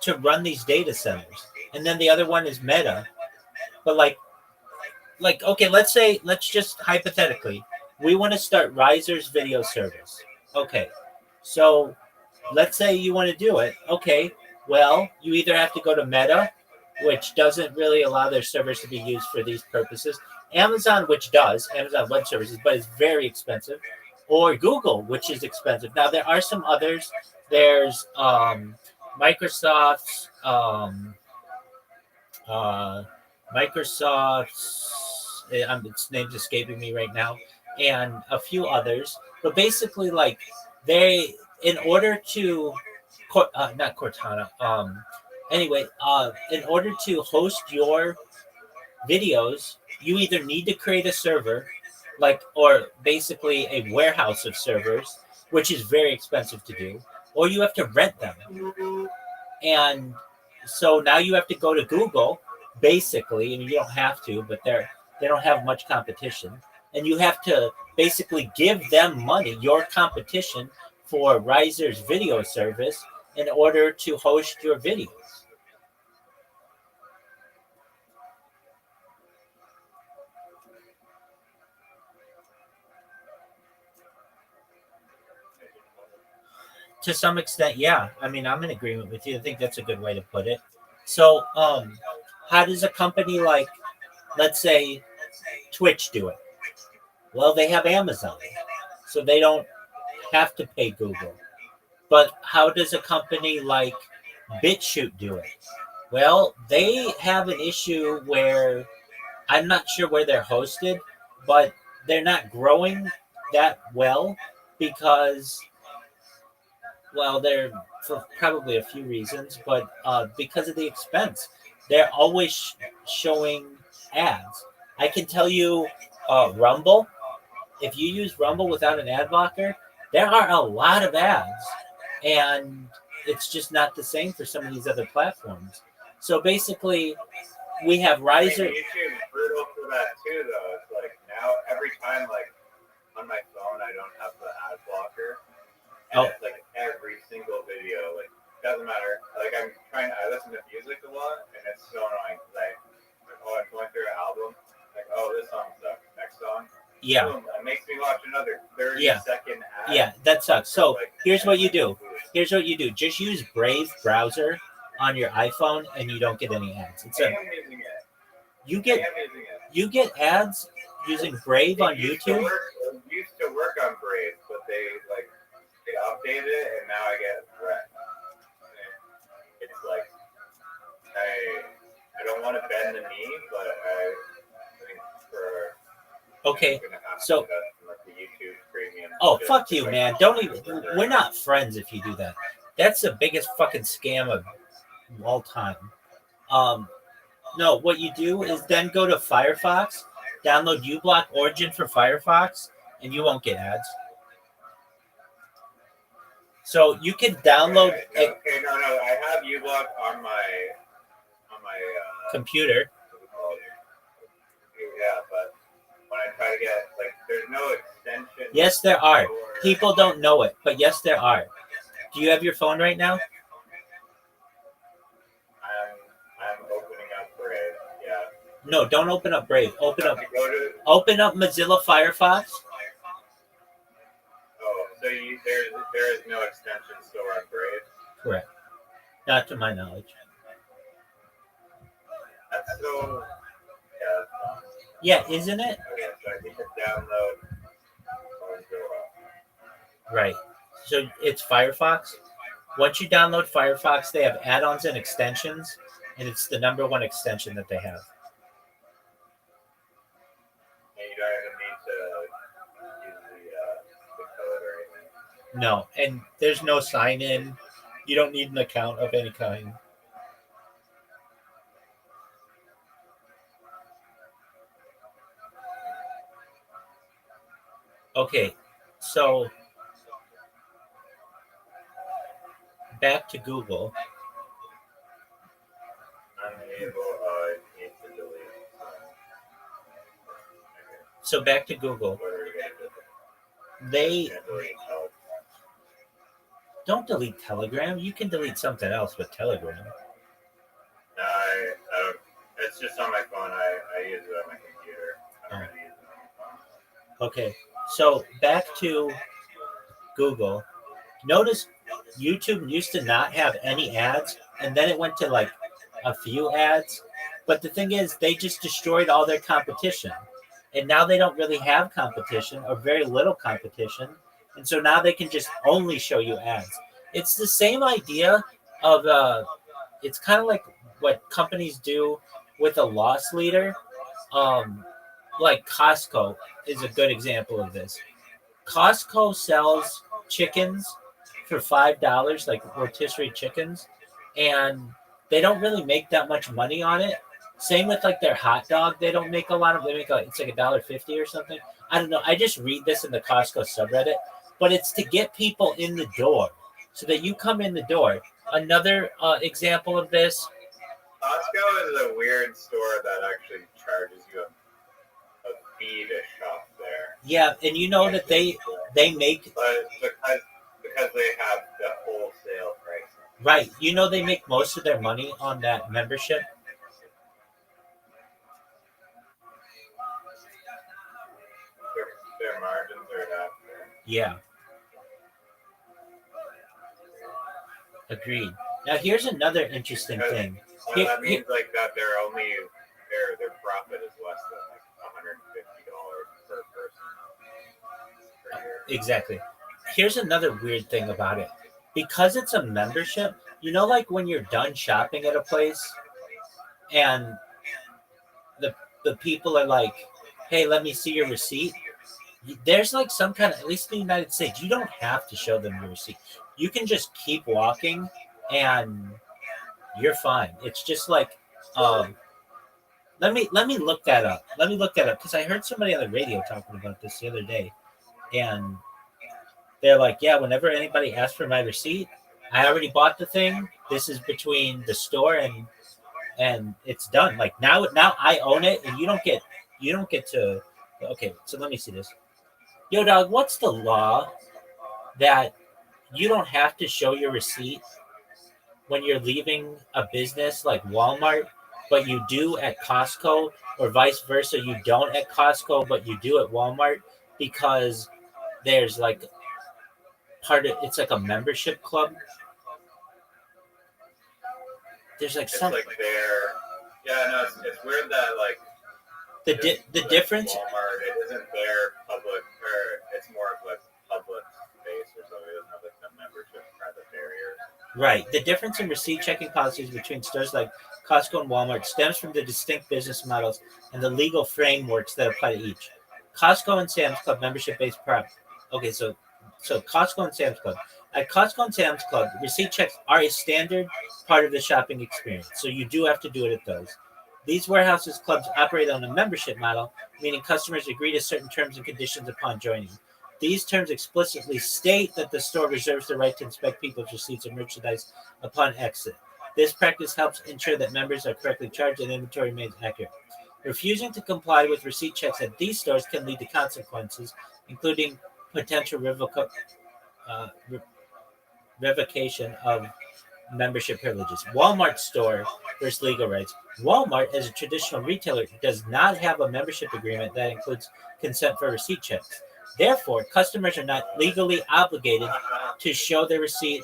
to run these data centers, and then the other one is Meta. But like okay, let's just hypothetically, we want to start Riser's video service. Okay, so let's say you want to do it. Okay, well, you either have to go to Meta, which doesn't really allow their servers to be used for these purposes, Amazon, which does, Amazon Web Services, but it's very expensive, or Google, which is expensive. Now, there are some others. There's Microsoft's, its name's escaping me right now, and a few others. But basically, like, they, in order to, not Cortana, in order to host your videos, you either need to create a server, or basically a warehouse of servers, which is very expensive to do, or you have to rent them. And so now you have to go to Google, basically, and you don't have to, but they don't have much competition. And you have to basically give them money, your competition, for Riser's video service in order to host your videos. To some extent, yeah. I mean, I'm in agreement with you. I think that's a good way to put it. So, how does a company like, let's say, Twitch do it? Well, they have Amazon, so they don't have to pay Google. But how does a company like BitChute do it? Well, they have an issue where I'm not sure where they're hosted, but they're not growing that well because, well, they're for probably a few reasons, but because of the expense. They're always showing ads. I can tell you, Rumble, if you use Rumble without an ad blocker, there are a lot of ads. And it's just not the same for some of these other platforms. So basically, we have riser. YouTube's brutal for that too, though. It's like now every time, like on my phone, I don't have the ad blocker, and it's like every single video. Like doesn't matter. Like I listen to music a lot, and it's so annoying because I'm going through an album. Like, oh, this song sucks. Next song. Yeah. Boom, it makes me watch another 30-second ad. Yeah, that sucks. So here's what you do. Just use Brave browser on your iPhone, and you don't get any ads. You get ads using Brave on YouTube. It used to work on Brave, but they updated it, and now I get threat. It's like I don't want to bend the knee, but I think for okay, so the YouTube premium. Oh, fuck you, man! Don't even. We're not friends if you do that. That's the biggest fucking scam of all time. No, what you do is then go to Firefox, download uBlock Origin for Firefox, and you won't get ads. So you can download. No, I have uBlock on my computer. Yeah, but when I try to get there's no extension. Yes, there are. People don't know it, but yes, there are. Do you have your phone right now? I'm opening up Brave. Yeah. No, don't open up Brave. Open up Mozilla Firefox. Oh, so there is no extension store on Brave? Correct. Not to my knowledge. That's so. Yeah, isn't it? Okay, so I need to download. Right. So it's Firefox. Once you download Firefox, they have add-ons and extensions, and it's the number one extension that they have. And you don't even need to use the code or anything. No, and there's no sign-in. You don't need an account of any kind. Okay, so back to Google. So back to Google. They don't delete Telegram. You can delete something else with Telegram. No, I don't. It's just on my phone. I use it on my computer. I don't really use it on my phone. Okay, so back to Google. Notice YouTube used to not have any ads, and then it went to like a few ads. But the thing is, they just destroyed all their competition. And now they don't really have competition or very little competition. And so now they can just only show you ads. It's the same idea of, it's kind of like what companies do with a loss leader. Like Costco is a good example of this. Costco sells chickens for $5, like rotisserie chickens, and they don't really make that much money on it. Same with like their hot dog. They don't make a lot of. They make it's like $1.50 or something. I don't know. I just read this in the Costco subreddit, but it's to get people in the door so that you come in the door. Another example of this. Costco is a weird store that actually charges you a fee to shop there. Yeah, and you know that they make. But because they have the wholesale price. Right. You know they make most of their money on that membership. Their margins are that. Yeah. Agreed. Now here's another interesting thing. That means like that they're only their profit is less than like $150 per person per year. Exactly. Here's another weird thing about it. Because it's a membership, you know, like when you're done shopping at a place and the people are like, hey, let me see your receipt. There's like some kind of, at least in the United States, you don't have to show them your receipt. You can just keep walking and you're fine. It's just like, let me look that up. Let me look that up because I heard somebody on the radio talking about this the other day, and they're like, yeah, whenever anybody asks for my receipt, I already bought the thing. This is between the store and it's done. Like now I own it, and you don't get to. Okay, so let me see this. Yo, dog, what's the law that you don't have to show your receipt when you're leaving a business like Walmart, but you do at Costco, or vice versa? You don't at Costco, but you do at Walmart because there's like it's like a membership club. There's like It's some like their, yeah, no, it's weird that like the difference. Walmart, it isn't their public, or it's more of like public space or something. It doesn't have like a membership private barrier. Right. The difference in receipt checking policies between stores like Costco and Walmart stems from the distinct business models and the legal frameworks that apply to each. Costco and Sam's Club membership-based prop. Okay, so Costco and Sam's Club. At Costco and Sam's Club, receipt checks are a standard part of the shopping experience, so you do have to do it at those. These warehouses clubs operate on a membership model, meaning customers agree to certain terms and conditions upon joining. These terms explicitly state that the store reserves the right to inspect people's receipts and merchandise upon exit. This practice helps ensure that members are correctly charged and inventory remains accurate. Refusing to comply with receipt checks at these stores can lead to consequences, including potential revocation of membership privileges. Walmart store versus legal rights. Walmart, as a traditional retailer, does not have a membership agreement that includes consent for receipt checks. Therefore, customers are not legally obligated to show their receipt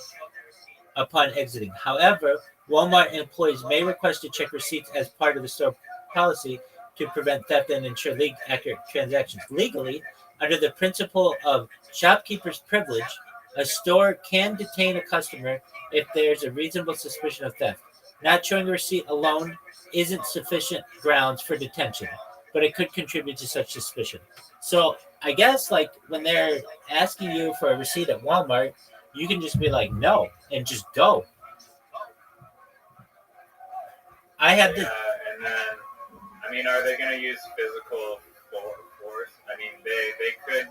upon exiting. However, Walmart employees may request to check receipts as part of the store policy to prevent theft and ensure accurate transactions. Legally, under the principle of shopkeeper's privilege, a store can detain a customer if there's a reasonable suspicion of theft. Not showing a receipt alone isn't sufficient grounds for detention, but it could contribute to such suspicion. So I guess like when they're asking you for a receipt at Walmart, you can just be like, no, and just go. I had the. And then, I mean, are they going to use physical force? I mean, they could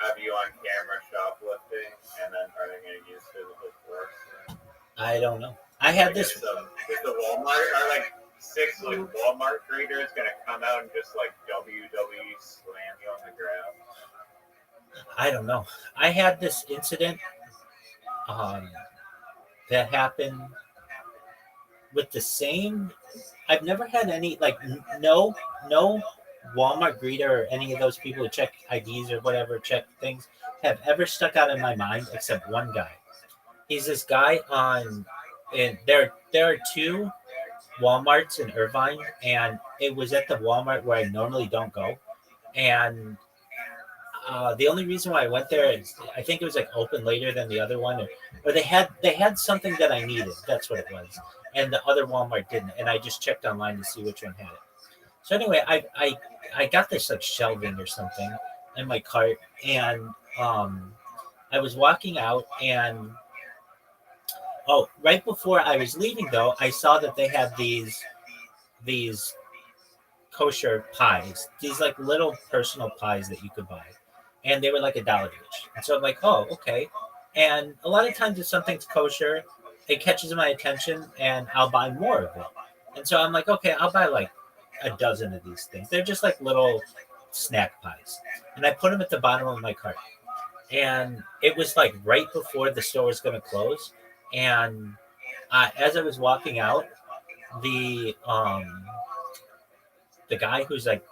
have you on camera shoplifting, and then are they going to use physical force? I don't know. I had this. Is the Walmart, are like 6 like Walmart greeters going to come out and just like WWE slam you on the ground? I don't know. I had this incident that happened with the same. I've never had any like no Walmart greeter or any of those people who check IDs or whatever, check things, have ever stuck out in my mind except one guy. He's this guy and there are 2 Walmarts in Irvine, and it was at the Walmart where I normally don't go. And the only reason why I went there is I think it was like open later than the other one, or they had something that I needed. That's what it was. And the other Walmart didn't. And I just checked online to see which one had it. So anyway, I got this like shelving or something in my cart, and I was walking out, and right before I was leaving though, I saw that they had these kosher pies, these like little personal pies that you could buy, and they were like $1 each. And so I'm like, oh, okay. And a lot of times if something's kosher, it catches my attention and I'll buy more of it. And so I'm like, okay, I'll buy like a dozen of these things. They're just like little snack pies. And I put them at the bottom of my cart. And it was like right before the store was going to close. And as I was walking out, the guy who's like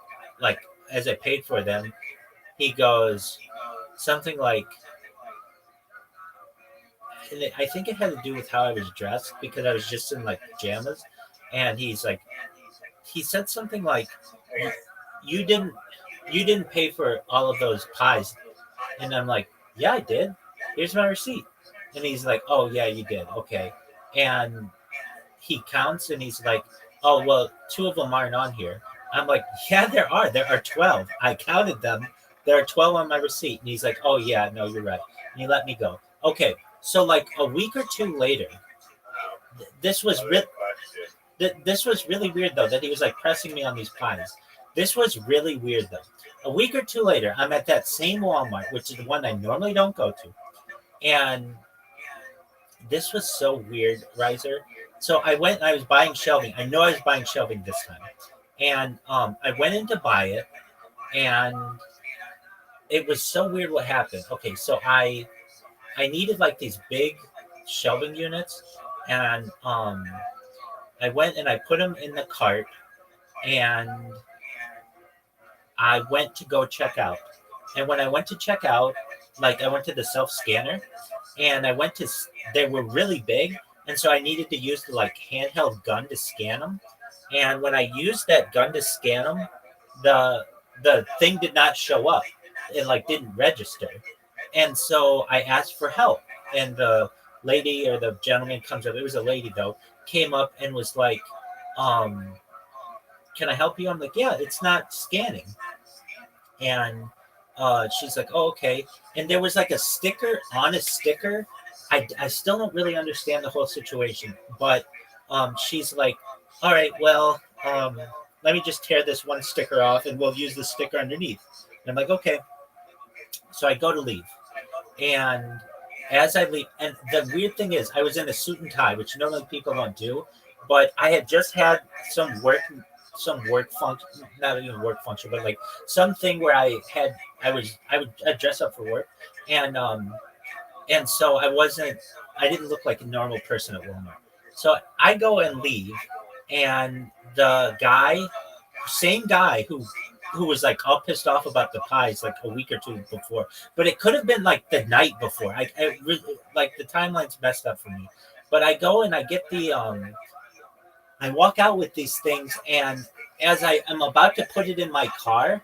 as I paid for them, he goes something like, and I think it had to do with how I was dressed because I was just in like pajamas, and he said something like, you didn't pay for all of those pies. And I'm like, yeah, I did. Here's my receipt. And he's like, oh yeah, you did. Okay. And he counts and he's like, oh, well, 2 of them aren't on here. I'm like, yeah, there are 12. I counted them. There are 12 on my receipt. And he's like, oh yeah, no, you're right. And he let me go. Okay. So like a week or 2 later, this was really weird though, that he was like pressing me on these pies. This was really weird though. A week or 2 later, I'm at that same Walmart, which is the one I normally don't go to. And this was so weird, Riser. So I went and I was buying shelving. I know I was buying shelving this time. And I went in to buy it, and it was so weird what happened. Okay, so I needed like these big shelving units, and I went and I put them in the cart, and I went to go check out. And when I went to check out, like I went to the self scanner, and they were really big, and so I needed to use the like handheld gun to scan them. And when I used that gun to scan them, the thing did not show up. It like didn't register. And so I asked for help, and the lady or the gentleman comes up. It was a lady though. Came up and was like, um, "Can I help you?" I'm like, "Yeah, it's not scanning." And she's like, "Oh, okay." And there was like a sticker on a sticker. I still don't really understand the whole situation, but she's like, "All right, well, let me just tear this one sticker off, and we'll use the sticker underneath." And I'm like, "Okay." So I go to leave, and as I leave, and the weird thing is, I was in a suit and tie, which normally people don't do, but I had just had some work function, not even work function, but like something where I'd dress up for work, and so I didn't look like a normal person at Walmart. So I go and leave, and the same guy who was like all pissed off about the pies like a week or two before, but it could have been like the night before. I really, like the timeline's messed up for me. But I go and I get I walk out with these things, and as I am about to put it in my car,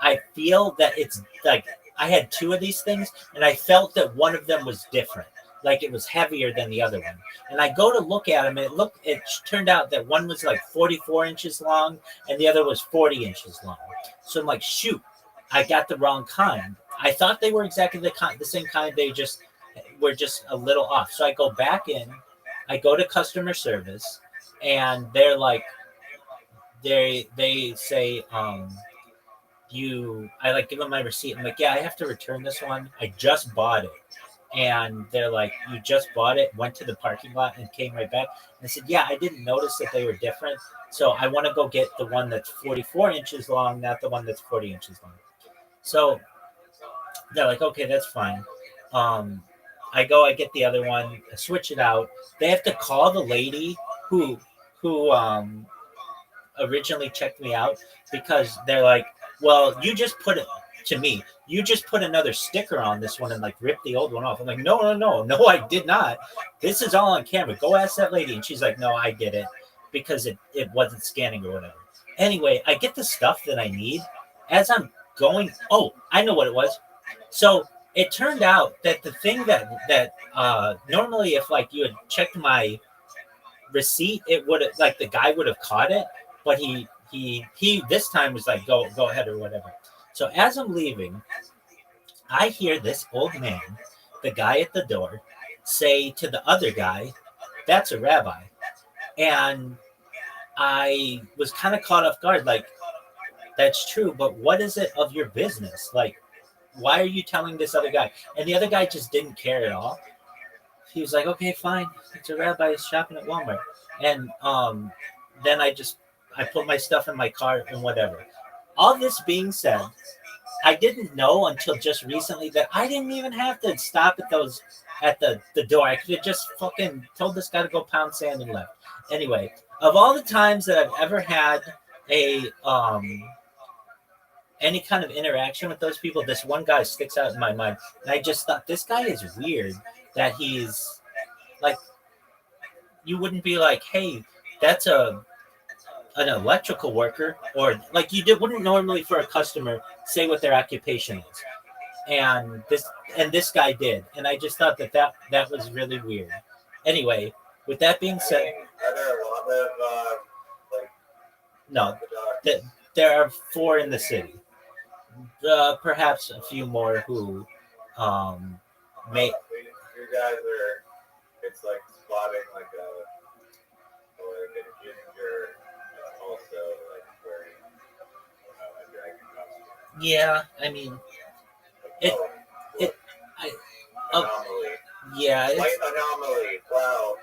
I feel that it's like I had two of these things, and I felt that one of them was different, like it was heavier than the other one. And I go to look at them, and it turned out that one was like 44 inches long, and the other was 40 inches long. So I'm like, shoot, I got the wrong kind. I thought they were exactly the same kind. They just were just a little off. So I go back in, I go to customer service, and they're like, they say, I like give them my receipt. I'm like, yeah, I have to return this one. I just bought it. And they're like, you just bought it, went to the parking lot and came right back. And I said, yeah, I didn't notice that they were different. So I want to go get the one that's 44 inches long, not the one that's 40 inches long. So they're like, okay, that's fine. I get the other one, I switch it out. They have to call the lady who originally checked me out, because they're like, well, you just put it to me. You just put another sticker on this one and like ripped the old one off. I'm like, no, I did not. This is all on camera. Go ask that lady. And she's like, no, I did it because it wasn't scanning or whatever. Anyway, I get the stuff that I need as I'm going. Oh, I know what it was. So it turned out that the thing that normally if like you had checked my receipt, it would have like the guy would have caught it, but he this time was like, go ahead or whatever. So as I'm leaving, I hear this old man, the guy at the door, say to the other guy, that's a rabbi. And I was kind of caught off guard, like, that's true, but what is it of your business? Like, why are you telling this other guy? And the other guy just didn't care at all. He was like, okay, fine. It's a rabbi shopping at Walmart. And then I put my stuff in my car and whatever. All this being said, I didn't know until just recently that I didn't even have to stop at the door. I could have just fucking told this guy to go pound sand and left. Anyway, of all the times that I've ever had any kind of interaction with those people, this one guy sticks out in my mind. And I just thought, this guy is weird that he's like, you wouldn't be like, hey, that's an electrical worker, or like wouldn't normally for a customer say what their occupation is. And this guy did. And I just thought that was really weird. Anyway, with that being said, are there a lot of no, there are 4 in the city. Perhaps a few more who may. You guys are. It's like spotting like a ginger, also like wearing a dragon costume. Yeah, I mean, Yeah, Light it's, anomaly. Wow.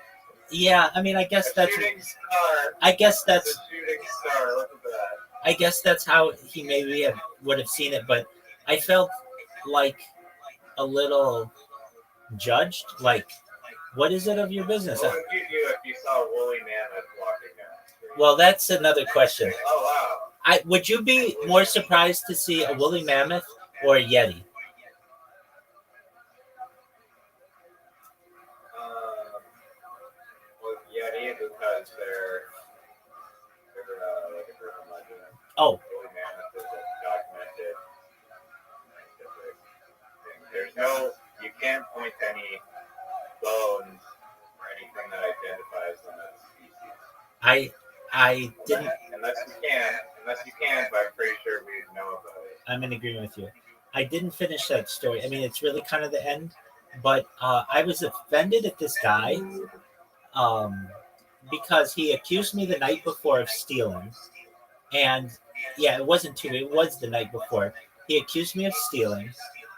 yeah. I mean, I guess A that's. shooting star. I guess It's that's. a shooting star. Look at that. I guess that's how he maybe would have seen it, but I felt like a little judged. Like, what is it of your business? What would you do if you saw a woolly mammoth walking down the street? Well, that's another question. Oh wow. Would you be more surprised to see a woolly mammoth or a yeti? With Yeti because they're like a urban legend. Oh, Woolly mammoth is a documented scientific thing. There's no, you can't point to any bones or anything that identifies them as a species. I didn't. Unless you can, but I'm pretty sure we know about it. I'm in agreement with you. I didn't finish that story. I mean, it's really kind of the end, but I was offended at this guy because he accused me the night before of stealing, and yeah, it wasn't two. It was the night before. He accused me of stealing,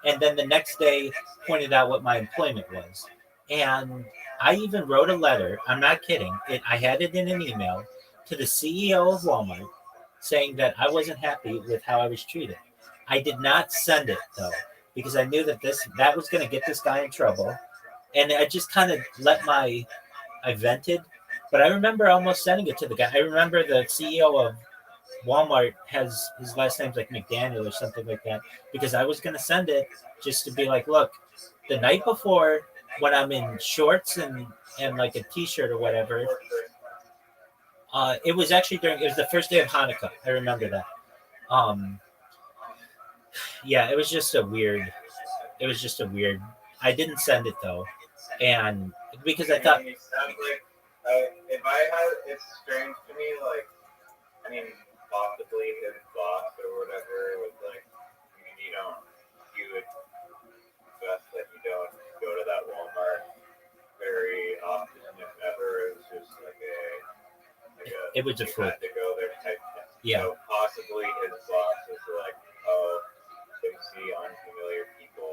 and then the next day pointed out what my employment was, and I even wrote a letter. I'm not kidding. I had it in an email to the CEO of Walmart saying that I wasn't happy with how I was treated. I did not send it though because I knew that was going to get this guy in trouble, and I just kind of I vented. But I remember almost sending it to the guy. I remember the CEO of Walmart has his last name's like McDaniel or something like that because I was going to send it just to be like, look, the night before when I'm in shorts and like a t-shirt or whatever. It was the first day of Hanukkah. I remember that. Yeah, it was just a weird. I didn't send it though, and because I thought. It sounds like if I had, it's strange to me. Like, I mean, possibly his boss or whatever was like, I mean, you would best that you don't go to that Walmart very often, if ever. It was just like It was a fluke. had to go there type thing. Yeah. So possibly his boss was like, oh, they see unfamiliar people,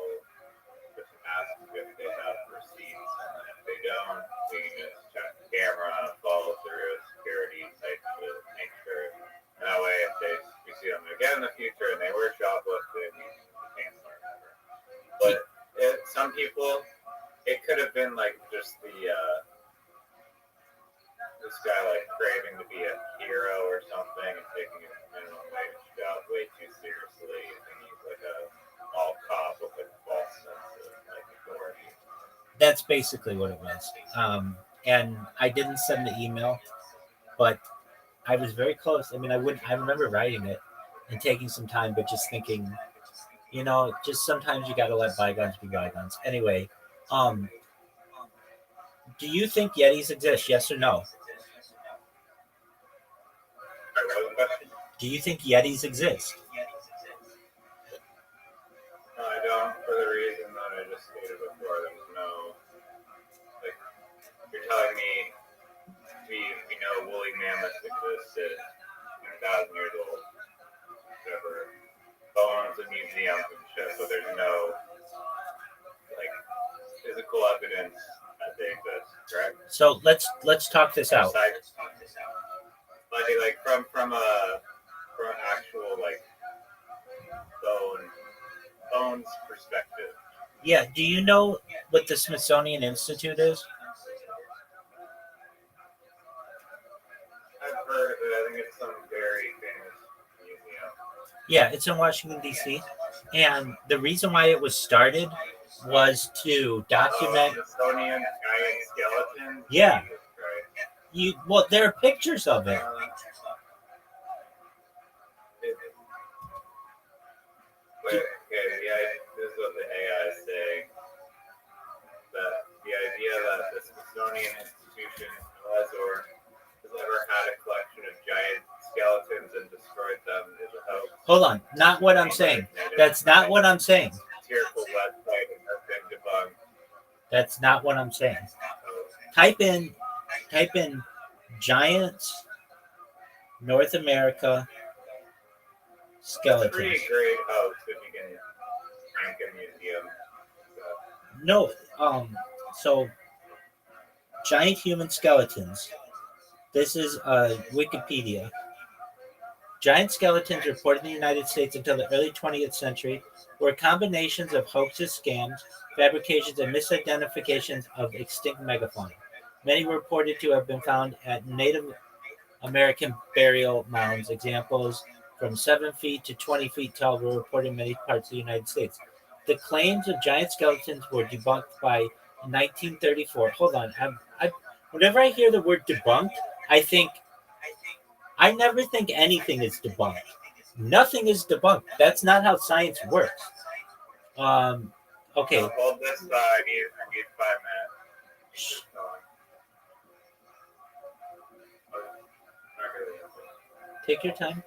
just ask if they have receipts, and if they don't, we can just check the camera, follow through security type to make sure. And that way, if we see them again in the future and they were shoplifting, we can't learn ever. But some people, it could have been like just this guy like craving to be a hero or something and taking his minimum wage job way too seriously, and he's like a all cop with a false sense of like authority. That's basically what it was. And I didn't send the email, but I was very close. I mean, I remember writing it and taking some time, but just thinking, just sometimes you got to let bygones be bygones. Anyway, do you think Yetis exist? Yes or no? Do you think Yetis exist? No, I don't, for the reason that I just stated before. There's no, like, you're telling me we know woolly mammoths existed 2,000 years old, whatever, bones and museums and shit, but there's no, like, physical evidence that they exist, correct? So let's talk this out. Like from actual like bones perspective. Yeah. Do you know what the Smithsonian Institute is? I've heard of it. I think it's some very famous museum. Yeah, it's in Washington, D.C. And the reason why it was started was to document. Smithsonian giant skeleton. Yeah. Jesus Christ. Well, there are pictures of it. Wait, okay, this is what the AI is saying. That the idea that the Smithsonian Institution has ever had a collection of giant skeletons and destroyed them is a hoax. Hold on, not what I'm saying. That's not what I'm saying. Satirical website has been debunked. That's not what I'm saying. Type in giants North America skeletons. Pretty great hoax if you can rank a museum. No, So, giant human skeletons. This is Wikipedia. Giant skeletons reported in the United States until the early 20th century were combinations of hoaxes, scams, fabrications, and misidentifications of extinct megafauna. Many were reported to have been found at Native American burial mounds. Examples from 7 feet to 20 feet tall were reported in many parts of the United States. The claims of giant skeletons were debunked by 1934. Hold on. Whenever I hear the word debunked, I never think anything is debunked. Nothing is debunked. That's not how science works. Okay. Hold this thought. I need 5 minutes. Take your time.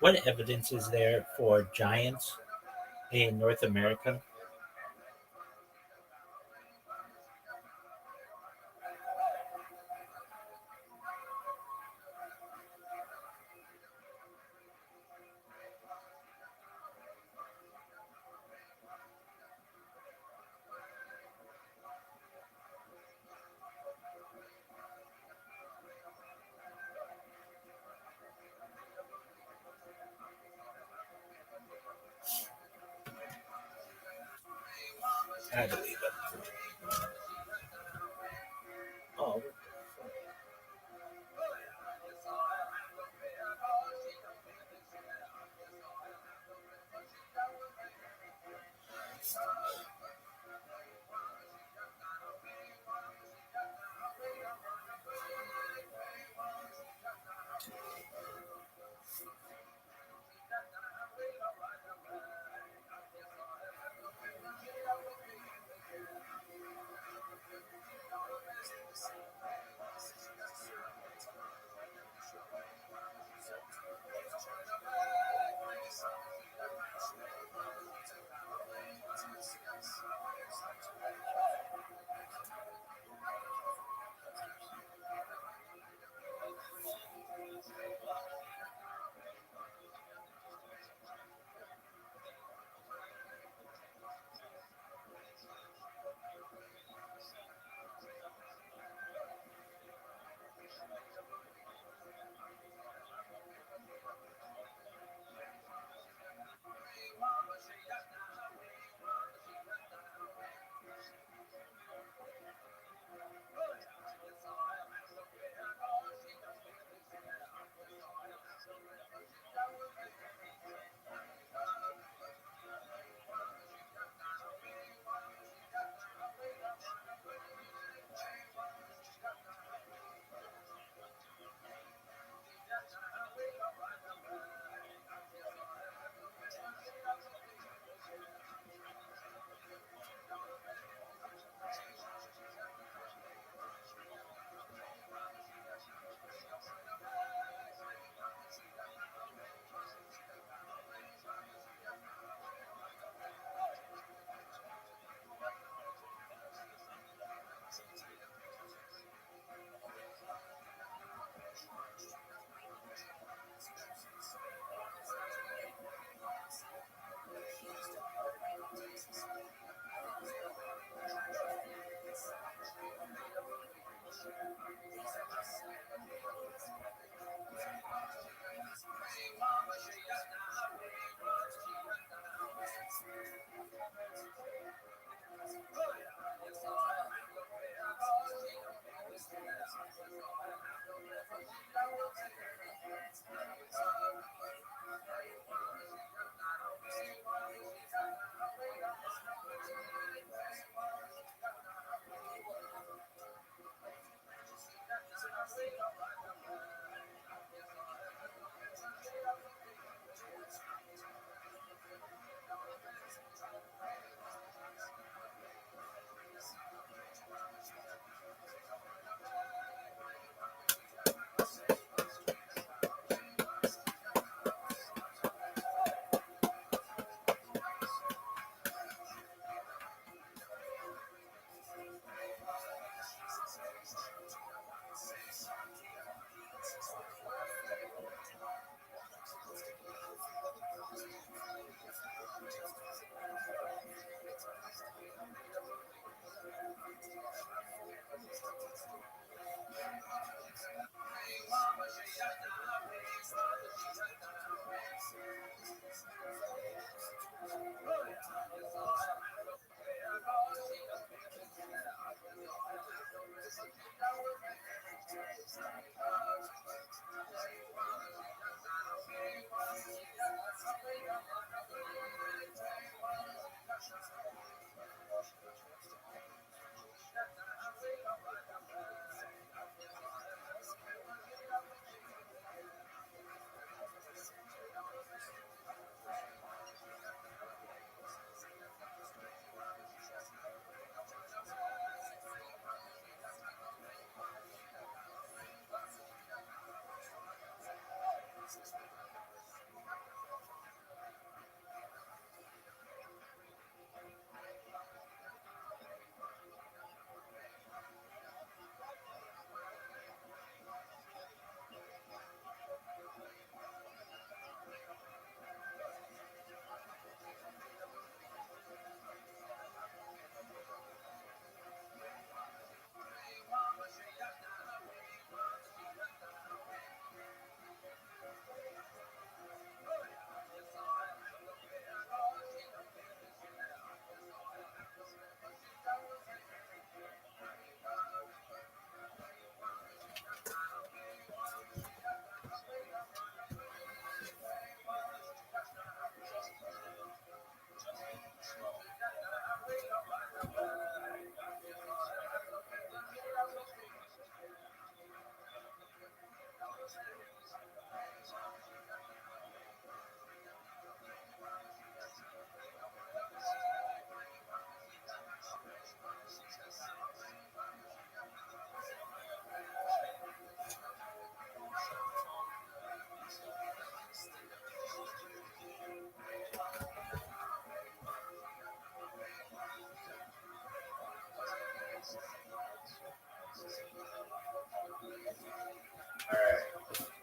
What evidence is there for giants in North America? I believe it. Oh.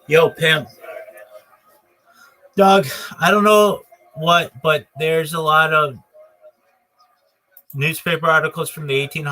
Yo, Pimp. Doug, I don't know what, but there's a lot of newspaper articles from the 1800s